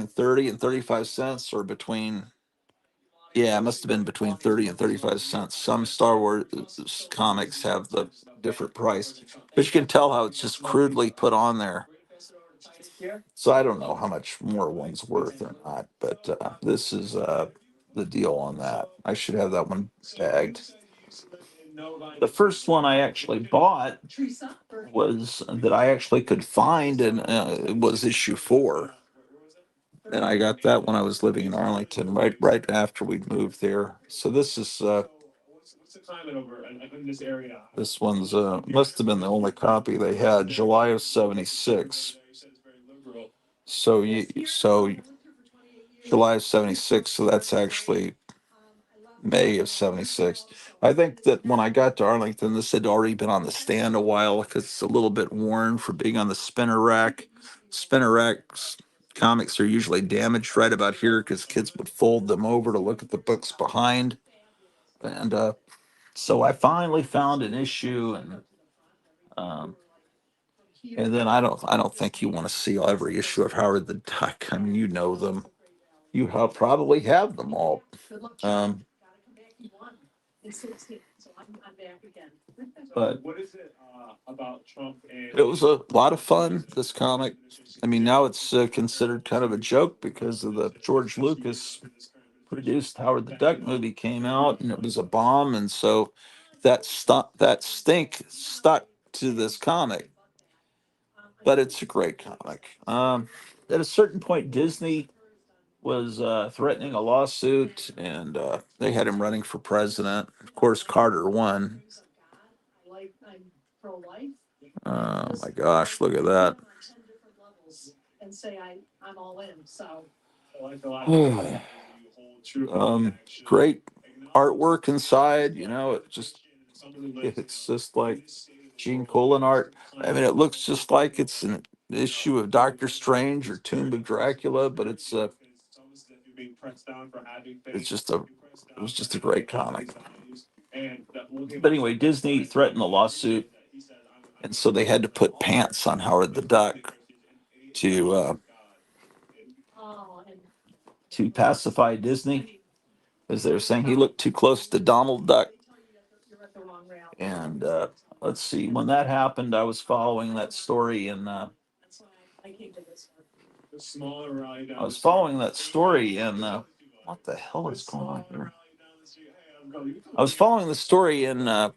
30 and 35 cents, or yeah, it must have been between 30 and 35 cents. Some Star Wars comics have the different price, but you can tell how it's just crudely put on there. So I don't know how much more one's worth or not, but this is the deal on that. I should have that one bagged. The first one I actually bought was that I actually could find, and it was issue 4. And I got that when I was living in Arlington, right after we'd moved there. So this is What's the climate over in this area? this one's must have been the only copy they had, July of '76. So July of '76. So that's actually May of '76. I think that when I got to Arlington, this had already been on the stand a while because it's a little bit worn for being on the spinner rack. Spinner racks comics are usually damaged right about here because kids would fold them over to look at the books behind. And so I finally found an issue, um, and then I don't think you want to see every issue of Howard the Duck. I mean, you know them. You probably have them all. Um, but What is it about Trump and it was a lot of fun, this comic. I mean, now it's considered kind of a joke because of the George Lucas produced Howard the Duck movie came out, and it was a bomb, and so that stink stuck to this comic. But it's a great comic. At a certain point, Disney was threatening a lawsuit, and they had him running for president. Of course, Carter won. Oh my gosh, look at that. And say I'm all in, so. Great artwork inside, it's just like Gene Colan art. I mean, it looks just like it's issue of Doctor Strange or Tomb of Dracula, but it's just a it was just a great comic. But anyway, Disney threatened the lawsuit, and so they had to put pants on Howard the Duck to pacify Disney, because they were saying he looked too close to Donald Duck. And let's see, when that happened, I was following that story in. I was following that story in. What the hell is going on here? I was following the story in the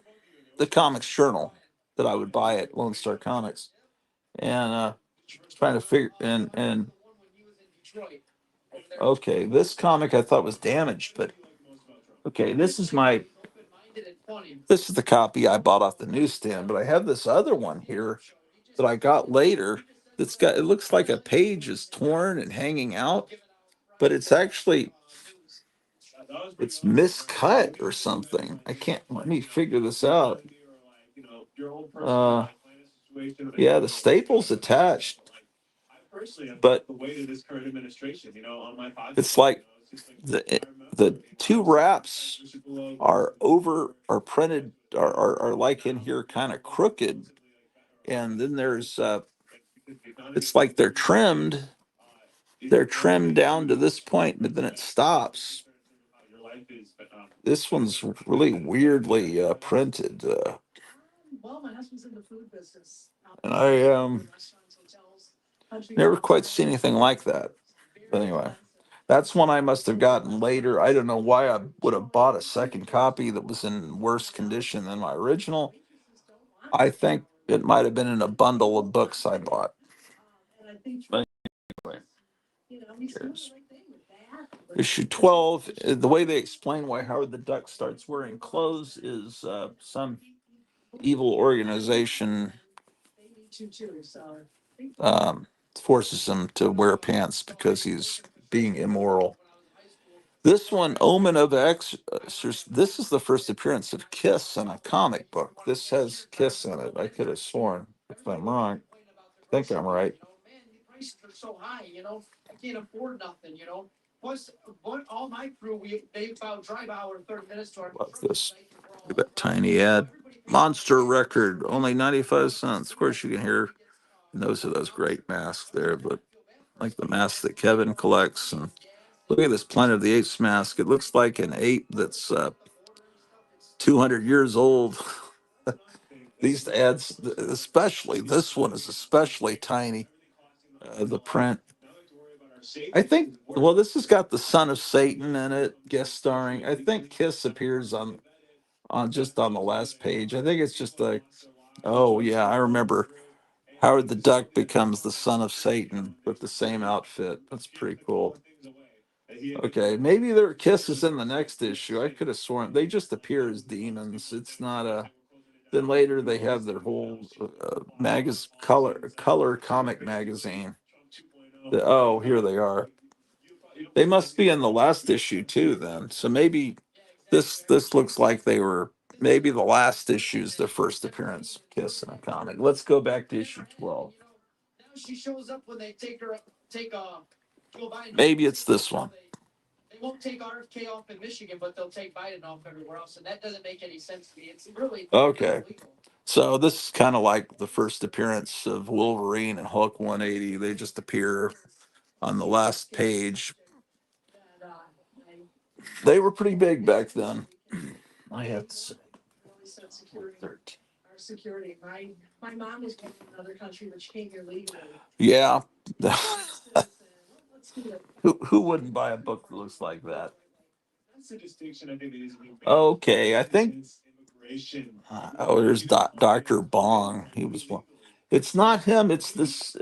Comics Journal that I would buy at Lone Star Comics, and trying to figure and okay, this comic I thought was damaged, but okay, this is the copy I bought off the newsstand, but I have this other one here that I got later. It looks like a page is torn and hanging out, but it's actually it's miscut or something. I can't let me figure this out. Yeah, the staple's attached, but it's like the two wraps are printed are like in here kind of crooked, and then there's it's like they're trimmed down to this point, but then it stops. This one's really weirdly printed, Well, my husband's in the food business. and I never quite seen anything like that. But anyway, that's one I must have gotten later. I don't know why I would have bought a second copy that was in worse condition than my original. I think it might have been in a bundle of books I bought. But anyway, here's issue 12. The way they explain why Howard the Duck starts wearing clothes is some evil organization forces him to wear pants because he's being immoral. This one, Omen of this is the first appearance of Kiss in a comic book. This has Kiss in it. I could have sworn. If I'm wrong, I think I'm right. Prices are so high, I can't afford nothing, Plus, all my crew, they about drive hour 30 minutes to our. Love this. Look at that tiny ad. Monster record, only 95 cents. Of course, you can hear those are those great masks there, but like the mask that Kevin collects. And look at this Planet of the Apes mask. It looks like an ape that's 200 years old. These ads, especially this one, is especially tiny. The print. I think. Well, this has got the Son of Satan in it, guest starring. I think Kiss appears on just on the last page. I think it's just like, oh yeah, I remember. Howard the Duck becomes the son of Satan with the same outfit. That's pretty cool. Okay, maybe their Kiss is in the next issue. I could have sworn they just appear as demons. It's not a. Then later they have their whole color comic magazine. Oh, here they are. They must be in the last issue too. Then, so maybe this looks like they were maybe the last issue is their first appearance Kiss in a comic. Let's go back to issue 12. Now she shows up when they take Joe Biden. Maybe it's this one. They won't take RFK off in Michigan, but they'll take Biden off everywhere else, and that doesn't make any sense to me. It's really okay. So this is kind of like the first appearance of Wolverine and Hulk 180. They just appear on the last page. They were pretty big back then. I have to say. Our security. My mom was from another country, but she came here legally. Yeah. Who wouldn't buy a book that looks like that? Okay, I think. Oh, there's Dr. Bong. He was one. It's not him. It's this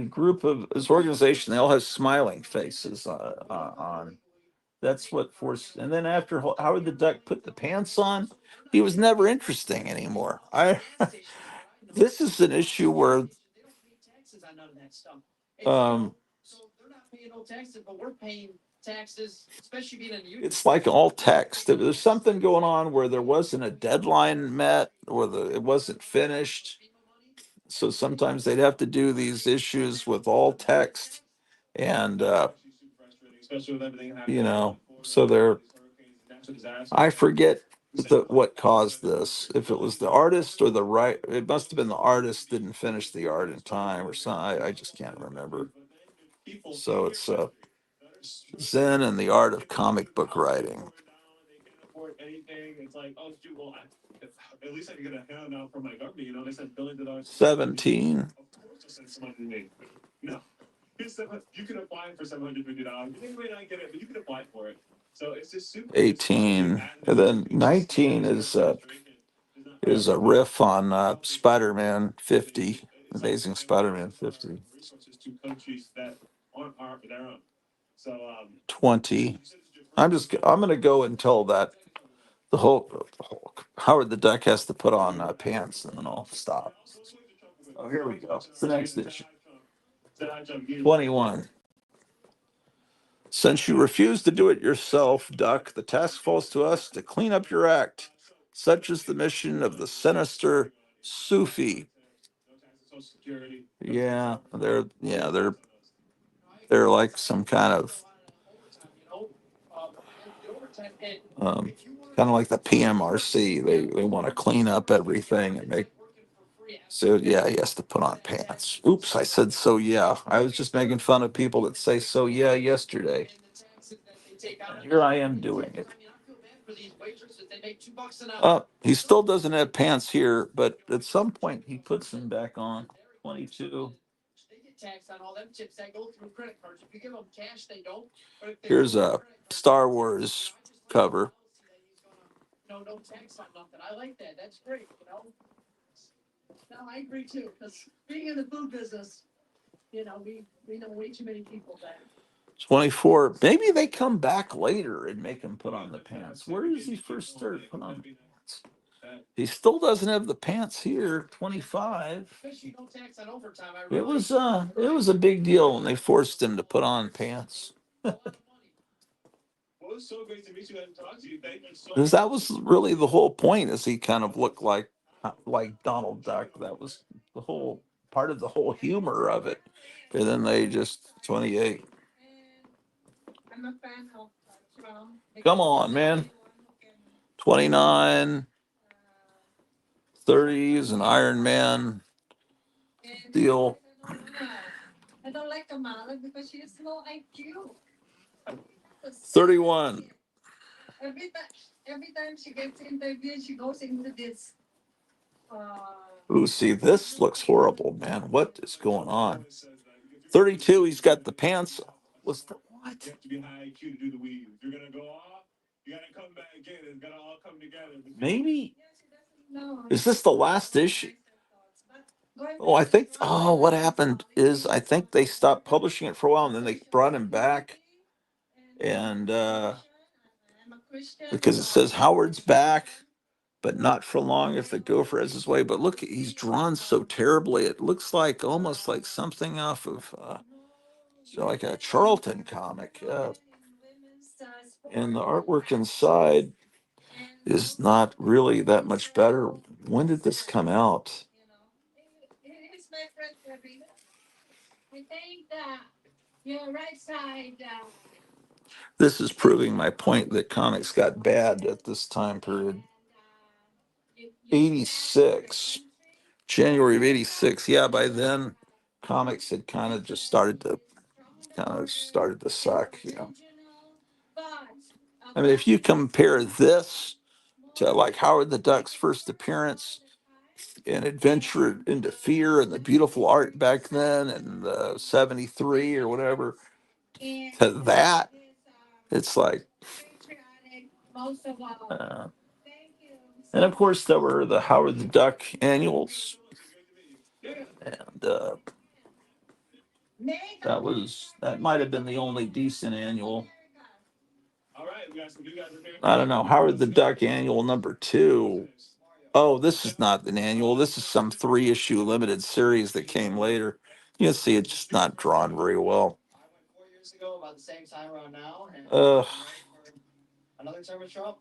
group of this organization. They all have smiling faces on. That's what forced. And then after Howard the Duck put the pants on, he was never interesting anymore. This is an issue where. They're not paying no taxes, but we're paying taxes, especially being in the union. It's like all text. There's something going on where there wasn't a deadline met, or it wasn't finished. So sometimes they'd have to do these issues with all text, and Especially with everything you happening. know, so they're. I forget what caused this. If it was the artist or the right, it must have been the artist didn't finish the art in time or something. I just can't remember. So it's Zen and the art of comic book writing. Anything, it's like, oh shoot, well, at least I can get a handout from my government. You know, they sent billions of dollars. 17. Of course, they'll send some money to me. No, you can apply for $750. You may not get it, but you can apply for it. So it's just super. 18, and then 19 is a riff on Spider-Man 50, Amazing Spider-Man 50. Resources to countries that aren't their own. So 20. I'm going to go until that the whole Howard the Duck has to put on pants, and then I'll stop. Oh, here we go. It's the next issue. 21. Since you refuse to do it yourself, Duck, the task falls to us to clean up your act. Such is the mission of the sinister Sufi. Yeah, they're like some kind of kind of like the PMRC. They want to clean up everything and make. So yeah, he has to put on pants. Oops, I said so yeah. I was just making fun of people that say so yeah yesterday. Here I am doing it. He still doesn't have pants here, but at some point he puts them back on. 22. Here's a Star Wars cover. No tax on nothing. I like that. That's great, you know? No, I agree too, because being in the food business, you know, we know way too many people that. 24. Maybe they come back later and make him put on the pants. Where does he first start put on the pants? He still doesn't have the pants here. 25. It was a big deal when they forced him to put on pants. well, it's so great to meet you and talk to you. Thank you so Because that was really the whole point, is he kind of looked like Donald Duck. That was the whole part of the whole humor of it. And then they just 28. I'm a fan of Trump. Come on, man. 29, 30s, an Iron Man deal. I don't like Kamala because she has low IQ. 31. Every time she gets interviewed, she goes into this. Ooh, see, this looks horrible, man. What is going on? 32, he's got the pants. What's the what? You have to be high IQ to do the weave. If you're gonna go off, you gotta come back in. It's gotta all come together. Maybe. Is this the last issue? Oh, I think. Oh, what happened is I think they stopped publishing it for a while, and then they brought him back, and because it says Howard's back, but not for long if the gopher has his way. But look, he's drawn so terribly. It looks like almost like something off of like a Charlton comic. And the artwork inside is not really that much better. When did this come out? It's my friend Debbie. I think that your right side. This is proving my point that comics got bad at this time period. 86, January of 86. Yeah, by then comics had kind of started to suck, you know. I mean, if you compare this to like Howard the Duck's first appearance and Adventure into Fear and the beautiful art back then and the 73 or whatever, to that, it's like and of course there were the Howard the Duck annuals, and that might have been the only decent annual. I don't know. Howard the Duck annual number 2. Oh, this is not an annual. This is some 3-issue limited series that came later. You can see it's just not drawn very well. 4 years ago, about the same time around now. Uh, Another term of Trump.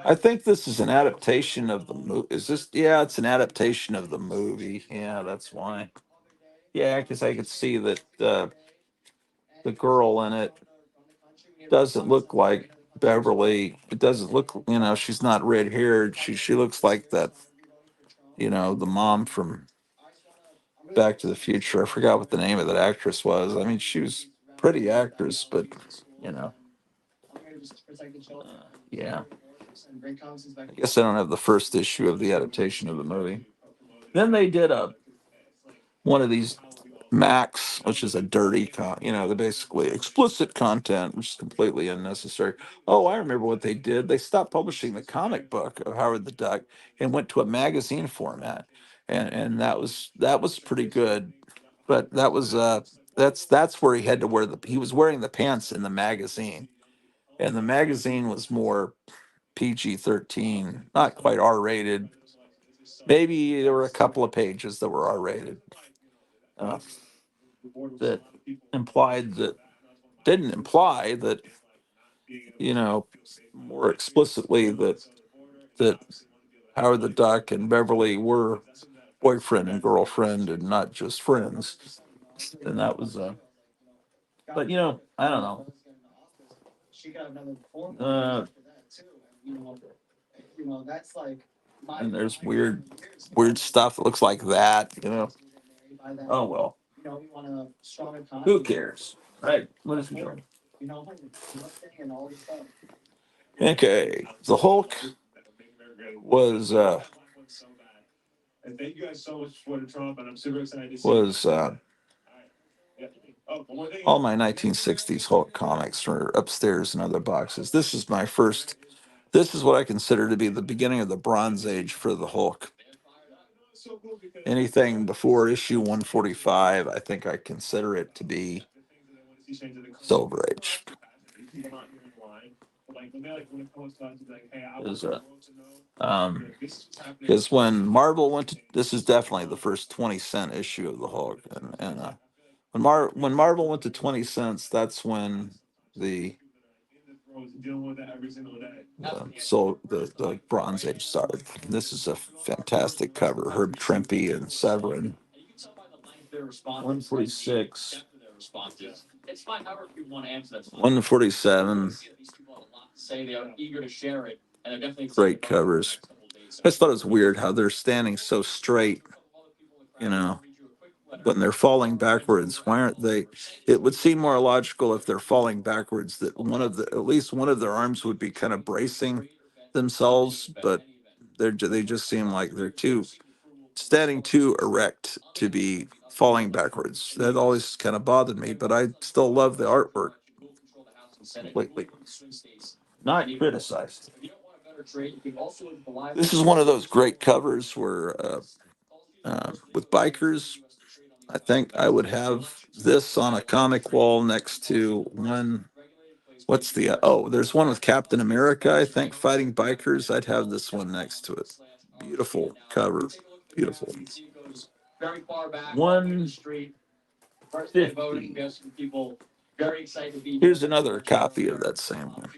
I think this is an adaptation of the movie. Is this? Yeah, it's an adaptation of the movie. Yeah, that's why. Yeah, because I could see that the girl in it doesn't look like Beverly. It doesn't look, she's not red haired. She looks like that, the mom from Back to the Future. I forgot what the name of that actress was. I mean, she was a pretty actress, but you know, yeah. I guess I don't have the first issue of the adaptation of the movie. Then they did one of these Max, which is a dirty, the basically explicit content, which is completely unnecessary. Oh, I remember what they did. They stopped publishing the comic book of Howard the Duck and went to a magazine format, and that was pretty good. But that's where he had to wear he was wearing the pants in the magazine, and the magazine was more PG-13, not quite R-rated. Maybe there were a couple of pages that were R-rated. That implied that didn't imply that more explicitly that Howard the Duck and Beverly were boyfriend and girlfriend and not just friends. And that was but I don't know. And there's weird stuff that looks like that. Oh well. Who cares? Right. What is he doing? Okay. The Hulk was And thank you guys so much for supporting Trump, and I'm super excited to see. was One more thing. all my 1960s Hulk comics are upstairs in other boxes. This is my first. This is what I consider to be the beginning of the Bronze Age for the Hulk. Anything before issue 145, I think I consider it to be Silver Age. Is because when Marvel went to, this is definitely the first 20-cent issue of the Hulk, and when Marvel went to 20 cents, that's when the the Bronze Age started. This is a fantastic cover. Herb Trimpe and Severin. 146. It's fine, however people want to answer that. 147. Say they are eager to share it, and they're definitely Great covers. I just thought it was weird how they're standing so straight, when they're falling backwards. Why aren't they? It would seem more logical if they're falling backwards that at least one of their arms would be kind of bracing themselves, but they just seem like they're standing too erect to be falling backwards. That always kind of bothered me, but I still love the artwork completely. Not criticized. This is one of those great covers where with bikers. I think I would have this on a comic wall next to one. What's there's one with Captain America, I think, fighting bikers. I'd have this one next to it. Beautiful cover. Beautiful. 150. Here's another copy of that same one.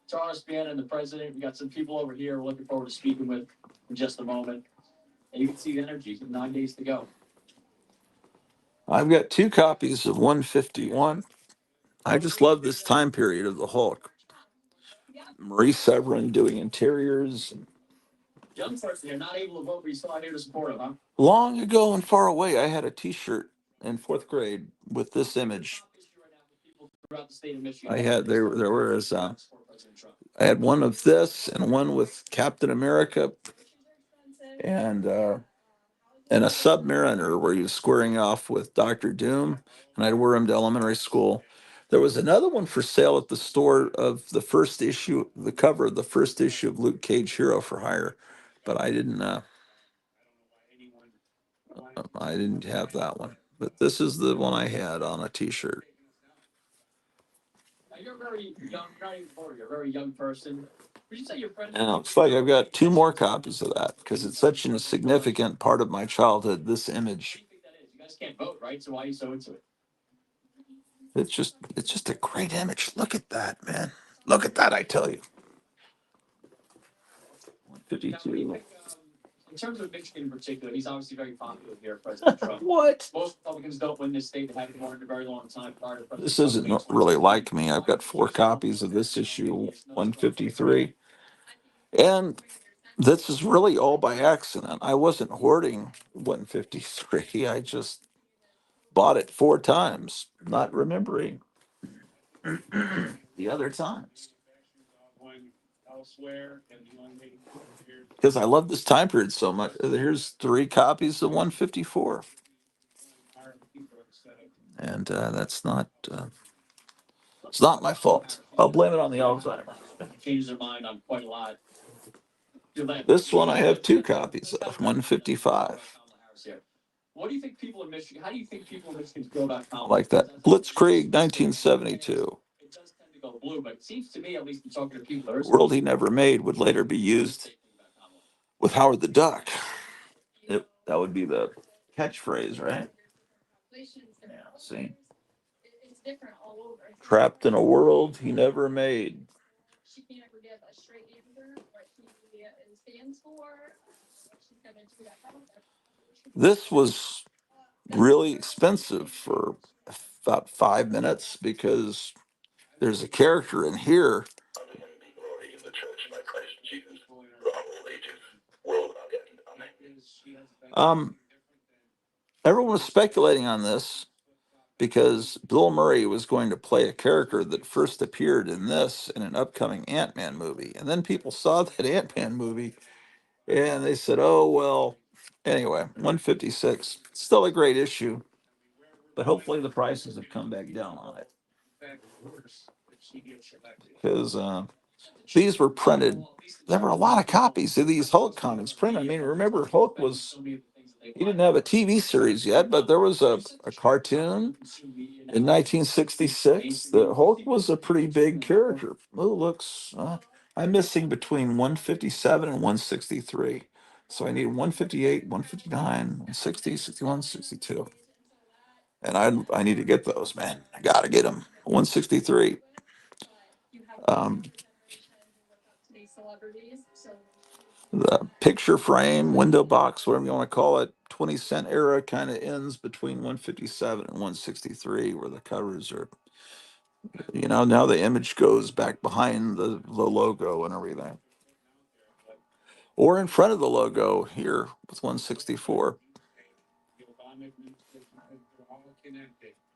To RSBN and the president, we got some people over here we're looking forward to speaking with in just a moment. And you can see the energy. 9 days to go. I've got two copies of 151. I just love this time period of the Hulk. Marie Severin doing interiors. Young person here, not able to vote, but you still out here to support him, huh? Long ago and far away, I had a T-shirt in fourth grade with this image. I had I had one of this and one with Captain America and a Submariner where he was squaring off with Doctor Doom, and I'd wear him to elementary school. There was another one for sale at the store of the first issue, the cover of the first issue of Luke Cage Hero for Hire, but I didn't have that one. But this is the one I had on a T-shirt. You're very young, not even 40, you're a very young person. Would you say your friend? Now, it's like I've got two more copies of that because it's such a significant part of my childhood, this image. You guys can't vote, right? So why are you so into it? It's just a great image. Look at that, man. Look at that, I tell you. 152. In terms of Michigan in particular, he's obviously very popular here, President Trump. What? Most Republicans don't win this state. They haven't won in a very long time prior to President This Trump isn't winning really 2016. like me. I've got 4 copies of this issue, 153. And this is really all by accident. I wasn't hoarding 153. I just bought it 4 times, not remembering the other times. One elsewhere, and the only here, Because I love this time period so much. Here's 3 copies of 154. our people instead of. And that's not, it's not my fault. I'll blame it on the Alzheimer's. Changes their mind on quite a lot. This one I have 2 copies of, 155. What do you think people in Michigan? How do you think people in Michigan feel about Kamala? Like that Blitzkrieg 1972. It does tend to go blue, but it seems to me, at least in talking to people, The world he never made would later be used with Howard the Duck. That would be the catchphrase, right? Yeah, see? It's different all over. Trapped in a world he never made. She can't ever give a straight answer, what she stands for, what she's gonna do that. This was really expensive for about 5 minutes because there's a character in here. Everyone was speculating on this because Bill Murray was going to play a character that first appeared in this in an upcoming Ant-Man movie. And then people saw that Ant-Man movie and they said, oh, well, anyway, 156, still a great issue, but hopefully the prices have come back down on it. Because these were printed, there were a lot of copies of these Hulk comics printed. I mean, remember, Hulk was, he didn't have a TV series yet, but there was a cartoon in 1966. The Hulk was a pretty big character. Oh, looks, I'm missing between 157 and 163. So I need 158, 159, 160, 61, 62. And I need to get those, man. I got to get them. 163. The picture frame, window box, whatever you want to call it, 20-cent era kind of ends between 157 and 163, where the covers are, now the image goes back behind the logo and everything. Or in front of the logo here with 164.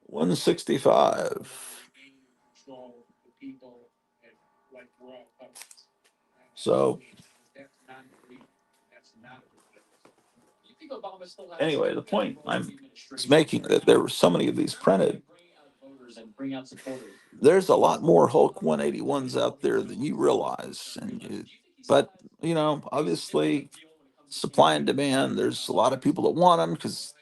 165. So anyway, the point I'm making that there were so many of these printed. There's a lot more Hulk 181s out there than you realize, but obviously, supply and demand. There's a lot of people that want them because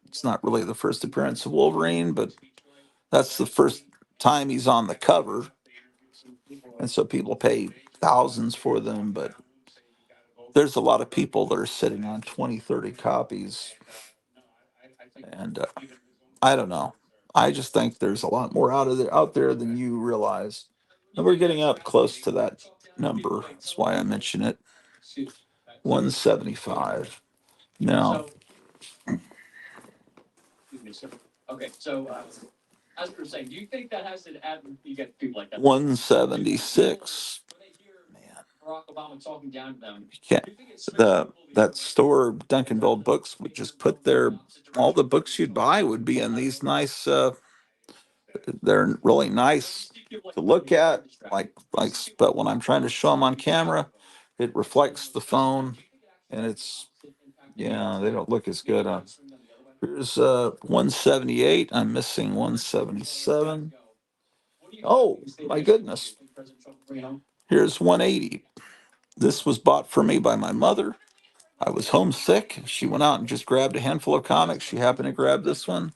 it's not really the first appearance of Wolverine, but that's the first time he's on the cover, and so people pay thousands for them. But there's a lot of people that are sitting on 20, 30 copies, and I don't know. I just think there's a lot more out there than you realize, and we're getting up close to that number. That's why I mention it. 175. Now, okay, so as we were saying, do you think that has to add? You get people like that. 176. Barack Obama talking down to them. You can't. That store, Duncanville Books, would just put all the books you'd buy would be in these nice. They're really nice to look at, but when I'm trying to show them on camera, it reflects the phone, and they don't look as good. Here's 178. I'm missing 177. Oh my goodness! Here's 180. This was bought for me by my mother. I was homesick. She went out and just grabbed a handful of comics. She happened to grab this one.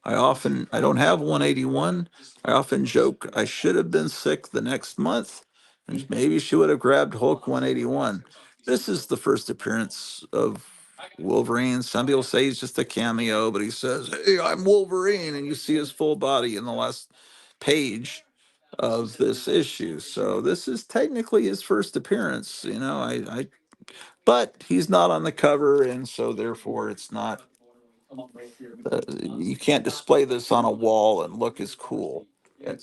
I don't have 181. I often joke I should have been sick the next month, and maybe she would have grabbed Hulk 181. This is the first appearance of Wolverine. Some people say he's just a cameo, but he says, "Hey, I'm Wolverine," and you see his full body in the last page of this issue. So this is technically his first appearance. I but he's not on the cover, and so therefore it's not. You can't display this on a wall and look as cool.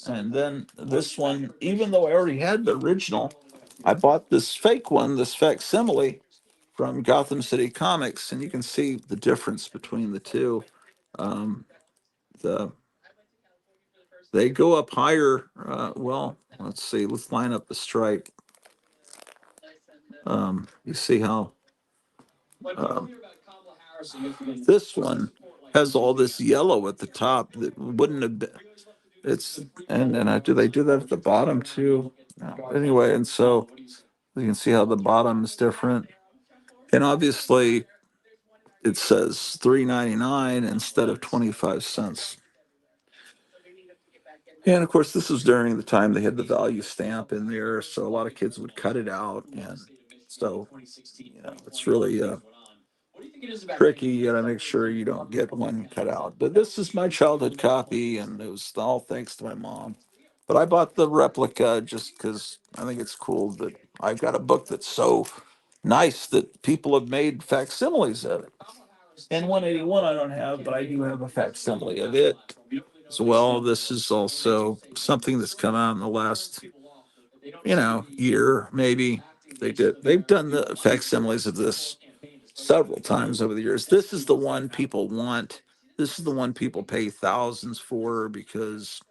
And then this one, even though I already had the original, I bought this fake one, this facsimile from Gotham City Comics, and you can see the difference between the two. Um, the They go up higher. Well, let's see. Let's line up the stripe. You see how this one has all this yellow at the top that wouldn't have been. It's and do they do that at the bottom too? No. Anyway, and so you can see how the bottom is different, and obviously it says $3.99 instead of 25 cents. And of course, this was during the time they had the value stamp in there, so a lot of kids would cut it out, and so it's really tricky. You got to make sure you don't get one cut out. But this is my childhood copy, and it was all thanks to my mom. But I bought the replica just because I think it's cool that I've got a book that's so nice that people have made facsimiles of it. And 181 I don't have, but I do have a facsimile of it as well. This is also something that's come out in the last, year, maybe. They've done the facsimiles of this several times over the years. This is the one people want. This is the one people pay thousands for because,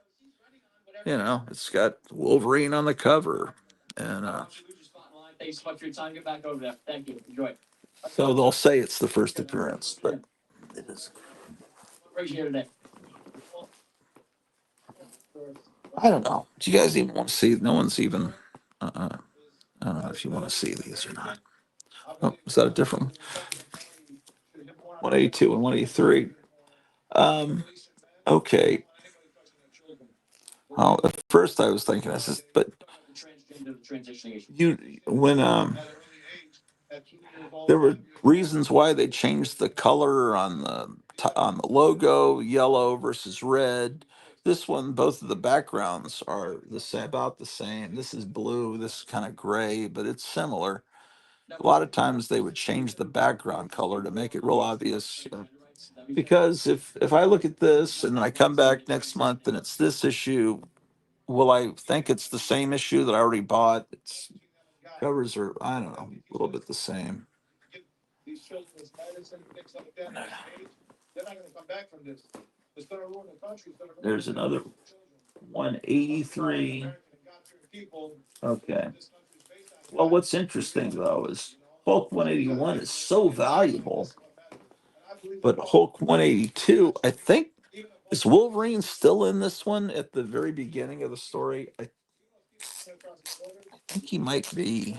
it's got Wolverine on the cover. And Thanks so much for your time. Get back over there. Thank you. Enjoy. so they'll say it's the first appearance, but it is. Right here today. I don't know. Do you guys even want to see? No one's even. I don't know if you want to see these or not. Oh, is that a different one? 182 and 183. Okay. Well, at first I was thinking, I says, but you when there were reasons why they changed the color on the logo, yellow versus red. This one, both of the backgrounds are the same, about the same. This is blue, this is kind of gray, but it's similar. A lot of times they would change the background color to make it real obvious. Because if I look at this and then I come back next month and it's this issue, will I think it's the same issue that I already bought? It's covers are, I don't know, a little bit the same. These children with medicine, things like that, at this age, they're not gonna come back from this. It's gonna ruin the country. It's gonna ruin There's another 183. Okay. Well, what's interesting though is Hulk 181 is so valuable, but Hulk 182, I think, is Wolverine still in this one at the very beginning of the story? I think he might be.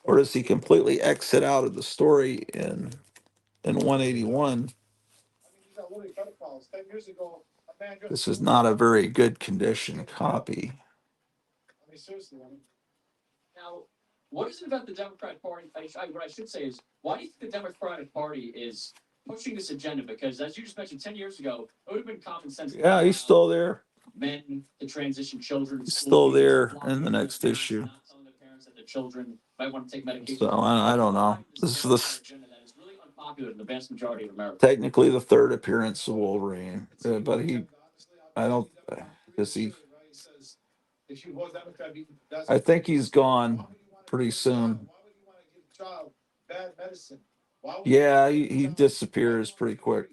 Or does he completely exit out of the story in 181? This is not a very good condition copy. Now, what is it about the Democratic Party? What I should say is, why do you think the Democratic Party is pushing this agenda? Because as you just mentioned, 10 years ago, it would have been common sense. Yeah, he's still there. Men to transition children. He's still there in the next issue. The children might want to take medication. So I don't know. This is this Really unpopular in the vast majority of America. Technically the third appearance of Wolverine, but I don't, because I think he's gone pretty soon. Yeah, he disappears pretty quick.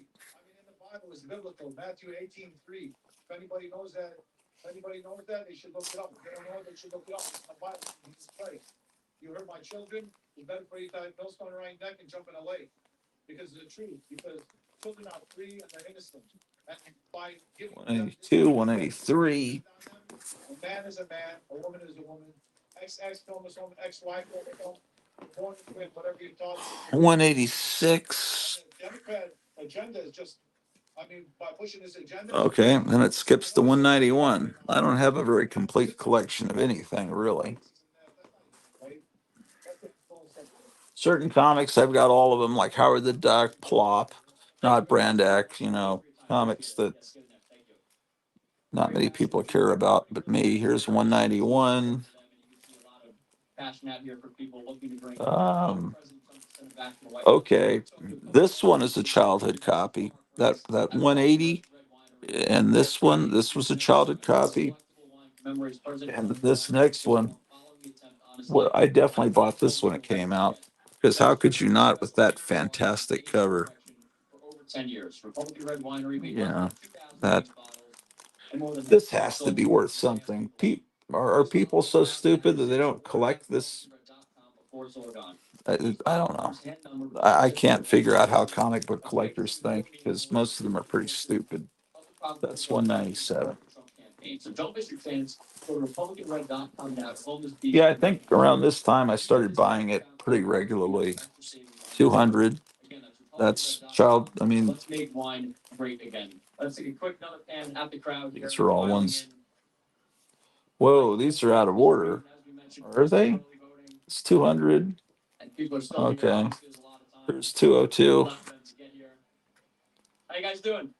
Matthew 18:3. If anybody knows that, they should look it up. If they don't know it, they should look it up. It's in the Bible. Jesus Christ. You hurt my children, it's better for you to have a millstone around your neck and jump in a lake. Because of the truth. Because children are free and they're innocent. And by giving 182, 183. a man is a man, a woman is a woman. Chromosome, XY chromosome, born with whatever you taught. 186. Democrat agenda is just, by pushing this agenda. Okay, then it skips to 191. I don't have a very complete collection of anything, really. Certain comics, I've got all of them, like Howard the Duck, Plop, not Brandak, comics that not many people care about but me. Here's 191. Okay, this one is a childhood copy. That 180, and this was a childhood copy, and this next one, well, I definitely bought this when it came out because how could you not with that fantastic cover? Yeah, that this has to be worth something. Are people so stupid that they don't collect this? I don't know. I can't figure out how comic book collectors think because most of them are pretty stupid. That's 197. So don't miss your chance. Go to republicanred.com now. Yeah, I think around this time I started buying it pretty regularly. 200. That's child. I mean, let's make wine great again. Let's take a quick another pan at the crowd. These are all ones. Whoa, these are out of order. Are they? It's 200. Okay. There's 202. How you guys doing?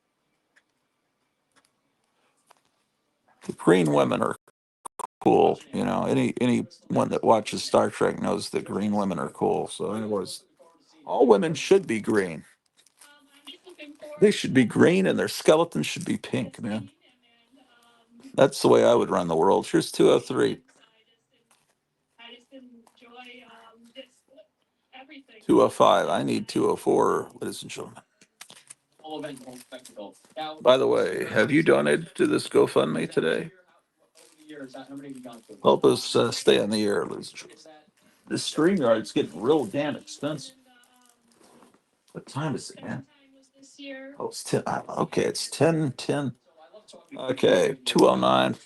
The green women are cool. You know, anyone that watches Star Trek knows that green women are cool. So in other words, all women should be green. They should be green and their skeletons should be pink, man. That's the way I would run the world. Here's 203. 205. I need 204, ladies and gentlemen. By the way, have you donated to this GoFundMe today? Help us stay on the air, ladies and gentlemen. This StreamYard's getting real damn expensive. What time is it, man? Oh, it's 10. Okay, it's 10:10. Okay, 209.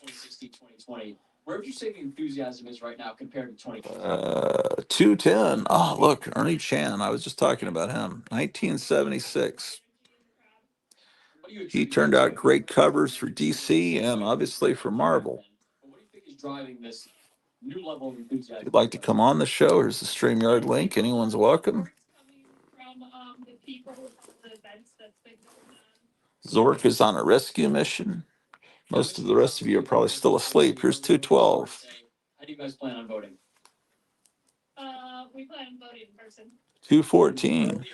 Where would you say the enthusiasm is right now compared to 20? 210. Oh, look, Ernie Chan. I was just talking about him. 1976. He turned out great covers for DC and obviously for Marvel. What do you think is driving this new level of enthusiasm? If you'd like to come on the show, here's the StreamYard link. Anyone's welcome. Zork is on a rescue mission. Most of the rest of you are probably still asleep. Here's 212. How do you guys plan on voting? We plan on voting in person. 214.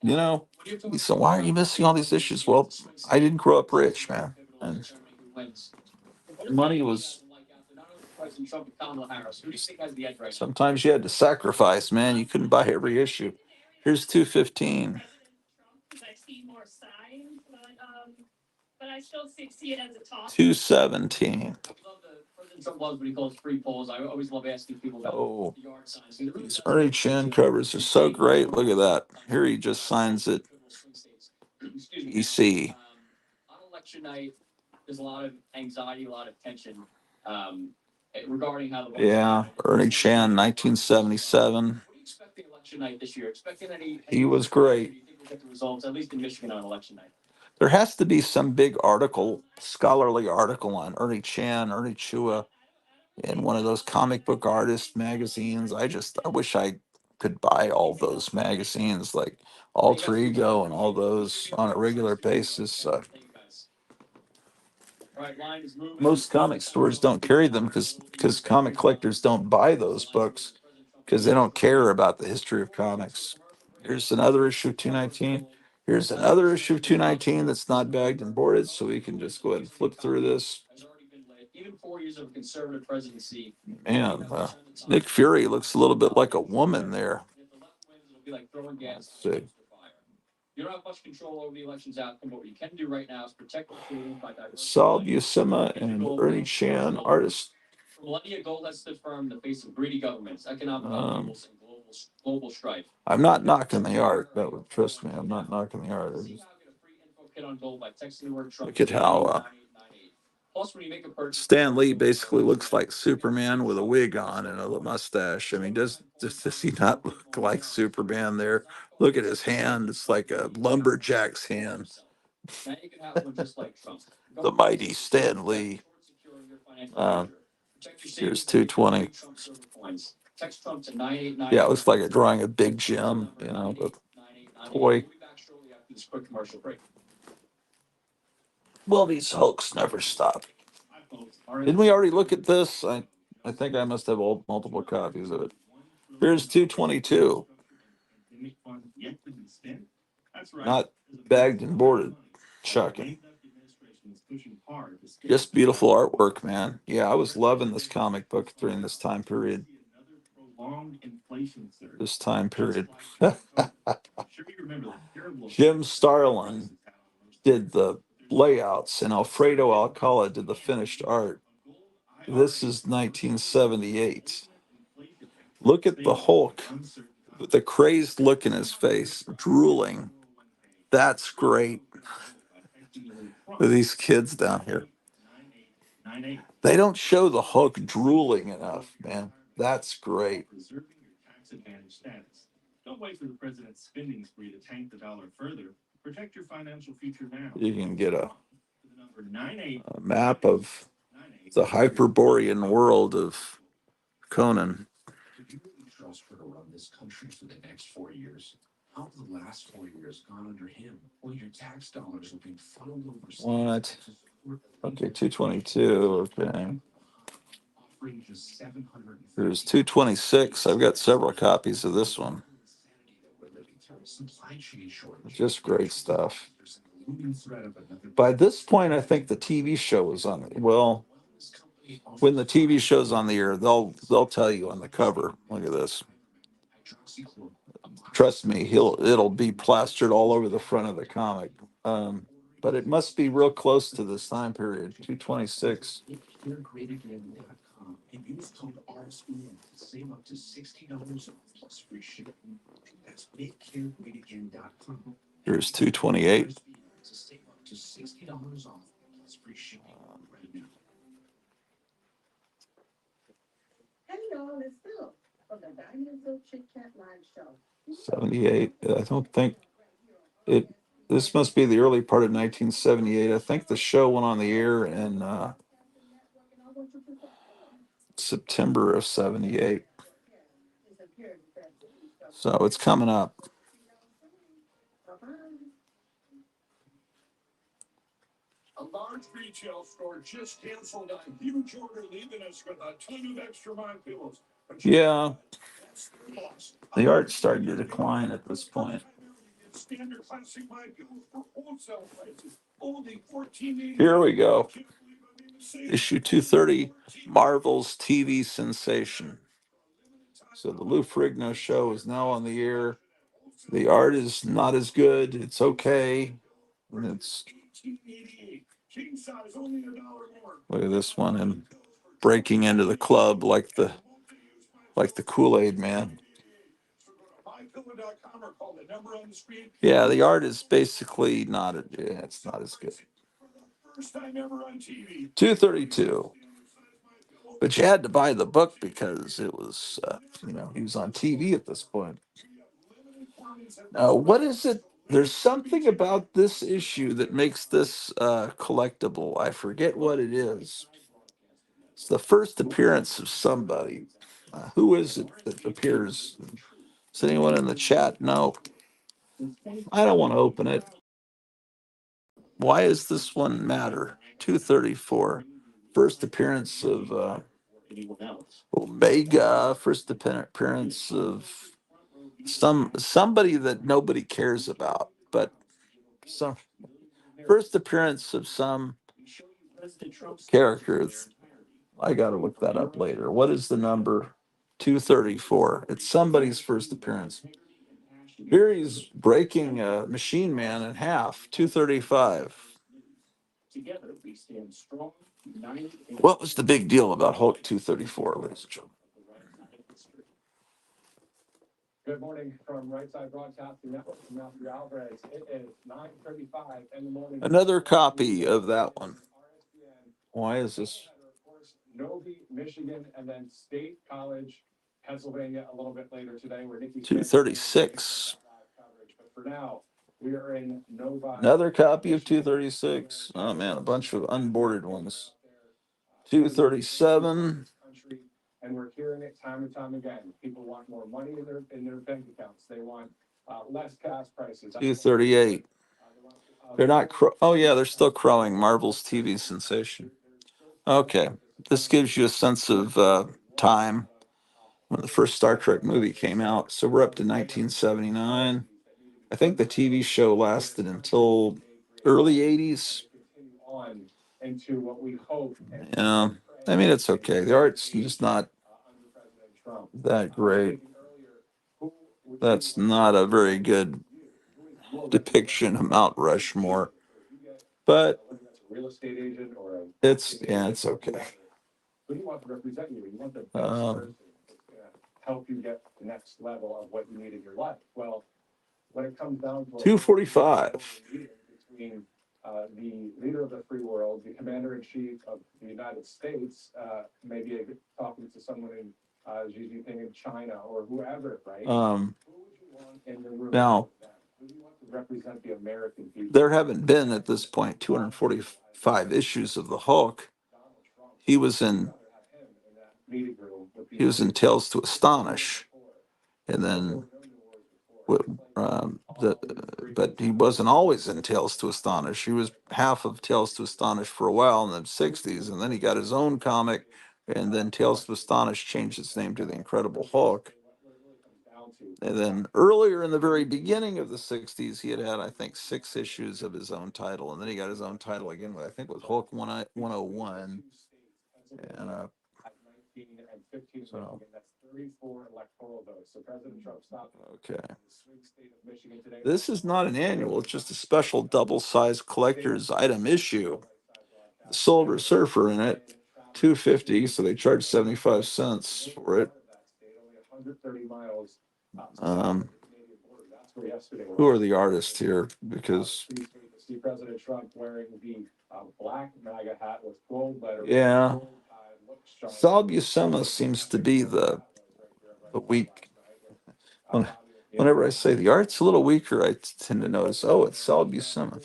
You know, he said, why are you missing all these issues? Well, I didn't grow up rich, man. And money was. Sometimes you had to sacrifice, man. You couldn't buy every issue. Here's 215. But I still see it as a toss. 217. President Trump loves what he calls free polls. I always love asking people about the yard signs. These Ernie Chan covers are so great. Look at that. Here he just signs it. EC. On election night, there's a lot of anxiety, a lot of tension regarding how the. Yeah, Ernie Chan, 1977. What do you expect the election night this year? Expecting any? He was great. Do you think we'll get the results, at least in Michigan, on election night? There has to be some big article, scholarly article on Ernie Chan, Ernie Chua, in one of those comic book artist magazines. I wish I could buy all those magazines like Alter Ego and all those on a regular basis. Most comic stores don't carry them because comic collectors don't buy those books because they don't care about the history of comics. Here's another issue of 219. Here's another issue of 219 that's not bagged and boarded, so we can just go ahead and flip through this. Even 4 years of conservative presidency. Man, Nick Fury looks a little bit like a woman there. Let's see. You don't have much control over the election's outcome, but what you can do right now is protect the freedom by Sal Buscema and Ernie Chan, artists. For millennia, gold has stood firm in the face of greedy governments, economic upheavals, and global strife. I'm not knocking the art. That would trust me. I'm not knocking the art. Look at how Stan Lee basically looks like Superman with a wig on and a mustache. I mean, does he not look like Superman there? Look at his hand. It's like a lumberjack's hand. The mighty Stan Lee. Here's 220. Yeah, it looks like a drawing of Big Jim, you know, but boy. Well, these hoax never stop. Didn't we already look at this? I think I must have multiple copies of it. Here's 222. Not bagged and boarded. Shocking. Just beautiful artwork, man. Yeah, I was loving this comic book during this time period. This time period. Jim Starlin did the layouts, and Alfredo Alcala did the finished art. This is 1978. Look at the Hulk with the crazed look in his face, drooling. That's great. With these kids down here. They don't show the Hulk drooling enough, man. That's great. Don't wait for the president's spending spree to tank the dollar further. Protect your financial future now. You can get a map of the Hyperborean world of Conan. Could you really trust her to run this country for the next 4 years? How have the last 4 years gone under him? Well, your tax dollars are being funneled overseas. What? Okay, 222. Okay. There's 226. I've got several copies of this one. Just great stuff. By this point, I think the TV show was on it. Well, when the TV show's on the air, they'll tell you on the cover. Look at this. Trust me, it'll be plastered all over the front of the comic. But it must be real close to this time period. 226. And use code RSBN to save up to $60 off plus free shipping. That's makecaregreatagain.com. Here's 228. To save up to $60 off plus free shipping right now. Hey y'all, it's Phil from the Dinosaur Chit Chat Live Show. 78. I don't think it. This must be the early part of 1978. I think the show went on the air in September of 78. So it's coming up. A large retail store just canceled a huge order, leaving us with a ton of extra My Pillows. Yeah. The art's starting to decline at this point. Standard classic My Pillows for wholesale prices, only $14.80. Here we go. Issue 230, Marvel's TV sensation. So the Lou Ferrigno show is now on the air. The art is not as good. It's okay. And it's look at this one and breaking into the club like the Kool-Aid man. Yeah, the art is basically not it's not as good. 232. But you had to buy the book because it was, he was on TV at this point. What is it? There's something about this issue that makes this collectible. I forget what it is. It's the first appearance of somebody. Who is it that appears? Does anyone in the chat know? I don't want to open it. Why does this one matter? 234. First appearance of Omega. First appearance of somebody that nobody cares about, but some first appearance of some characters. I got to look that up later. What is the number? 234. It's somebody's first appearance. Here he's breaking Machine Man in half. 235. What was the big deal about Hulk 234, ladies and gentlemen? Good morning from Right Side Broadcasting Network. I'm Matthew Alvarez. It is 9:35 in the morning. Another copy of that one. Why is this? Novi, Michigan, and then State College, Pennsylvania a little bit later today. Where Nikki 236. But for now, we are in Novi. Another copy of 236. Oh man, a bunch of unboarded ones. 237. And we're hearing it time and time again. People want more money in their bank accounts. They want less gas prices. 238. They're not. Oh yeah, they're still crowing Marvel's TV sensation. Okay, this gives you a sense of time when the first Star Trek movie came out. So we're up to 1979. I think the TV show lasted until early 80s. On into what we hope. Yeah, I mean, it's okay. The art's just not that great. That's not a very good depiction of Mount Rushmore, but Real estate agent or a. it's okay. Who do you want to represent you? You want the best person that's gonna help you get the next level of what you need in your life. Well, when it comes down to 245. between the leader of the free world, the commander in chief of the United States, maybe talking to someone in Xi Jinping in China or whoever, right? Who would you want in the room? Now, Who do you want to represent the American people? there haven't been at this point 245 issues of the Hulk. He was in Tales to Astonish, and then but he wasn't always in Tales to Astonish. He was half of Tales to Astonish for a while in the 60s, and then he got his own comic, and then Tales to Astonish changed its name to The Incredible Hulk. And then earlier in the very beginning of the 60s, he had, I think, 6 issues of his own title, and then he got his own title again, I think, with Hulk 101. And and 15 so, that's 34 electoral votes. So President Trump stopped okay. in the swing state of Michigan today. This is not an annual, it's just a special double-sized collector's item issue. The Silver Surfer in it, $2.50, so they charge 75 cents for it. 130 miles. Who are the artists here? Because See President Trump wearing the black MAGA hat with gold letters. yeah, Sal Buscema seems to be the weak. Whenever I say the art's a little weaker, I tend to notice, oh, it's Sal Buscema,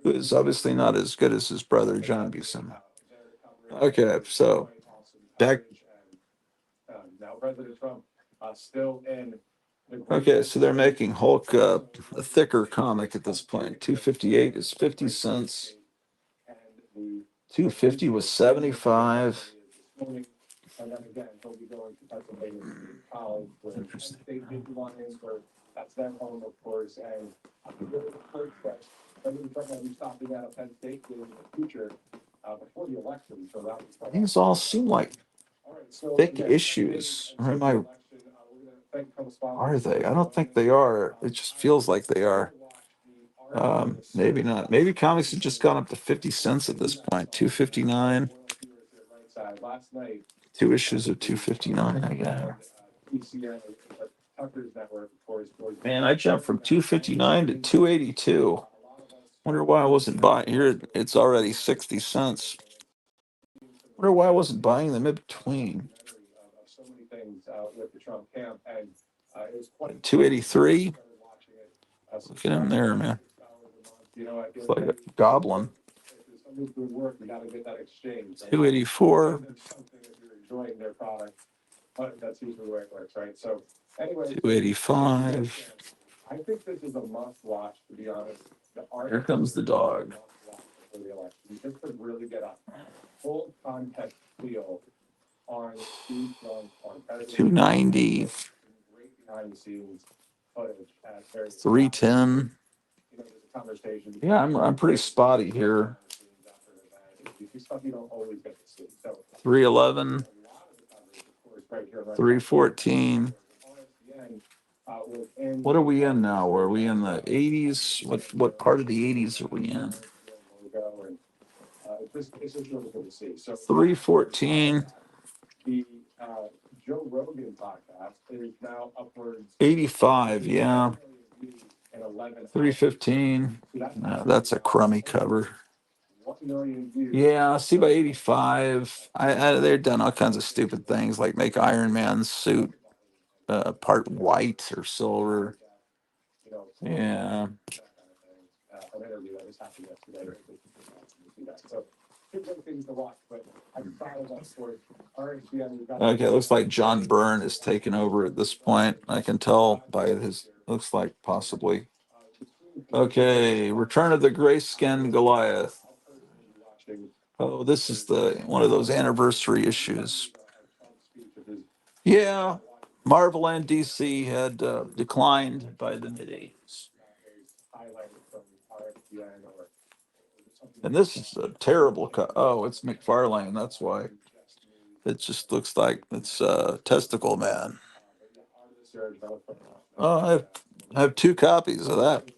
who is obviously not as good as his brother John Buscema. Okay, so back. Now President Trump still in. Okay, so they're making Hulk a thicker comic at this point. 258 is 50 cents. 250 was 75. And then again, he'll be going to Pennsylvania College, where State Lines, where that's their home, of course. And I think really the first that President Trump will be stopping at a Penn State game in the future before the election. So that was These all seem like thick issues. Or am I? Are they? I don't think they are. It just feels like they are. Maybe not. Maybe comics have just gone up to 50 cents at this point. 259. 2 issues of 259, I guess. Man, I jumped from 259 to 282. Wonder why I wasn't buying here. It's already 60 cents. Wonder why I wasn't buying them in between. 283. Look at him there, man. It's like a goblin. 284. That's usually where it works, right? So, anyway, 285. I think this is a must watch, to be honest. Here comes the dog. Just to really get a full context feel on Steve Trump, on 290. great behind the scenes footage at various 310. Yeah, I'm pretty spotty here. Stuff you don't always get to see. So 311. 314. What are we in now? Are we in the 80s? What part of the 80s are we in? 314. The Joe Rogan podcast is now upwards 85, yeah. 315. No, that's a crummy cover. 1 million views. Yeah, see by 85. They're done all kinds of stupid things like make Iron Man's suit part white or silver. Yeah. An interview that was happening yesterday. So, good things to watch, but I'm proud of that sport. Okay, it looks like John Byrne is taking over at this point. I can tell by his, looks like possibly. Okay, Return of the Gray-Skinned Goliath. Oh, this is the one of those anniversary issues. Yeah, Marvel and DC had declined by the mid '80s. And this is a terrible cut. Oh, it's McFarlane. That's why. It just looks like it's Testicle Man. Oh, I have two copies of that.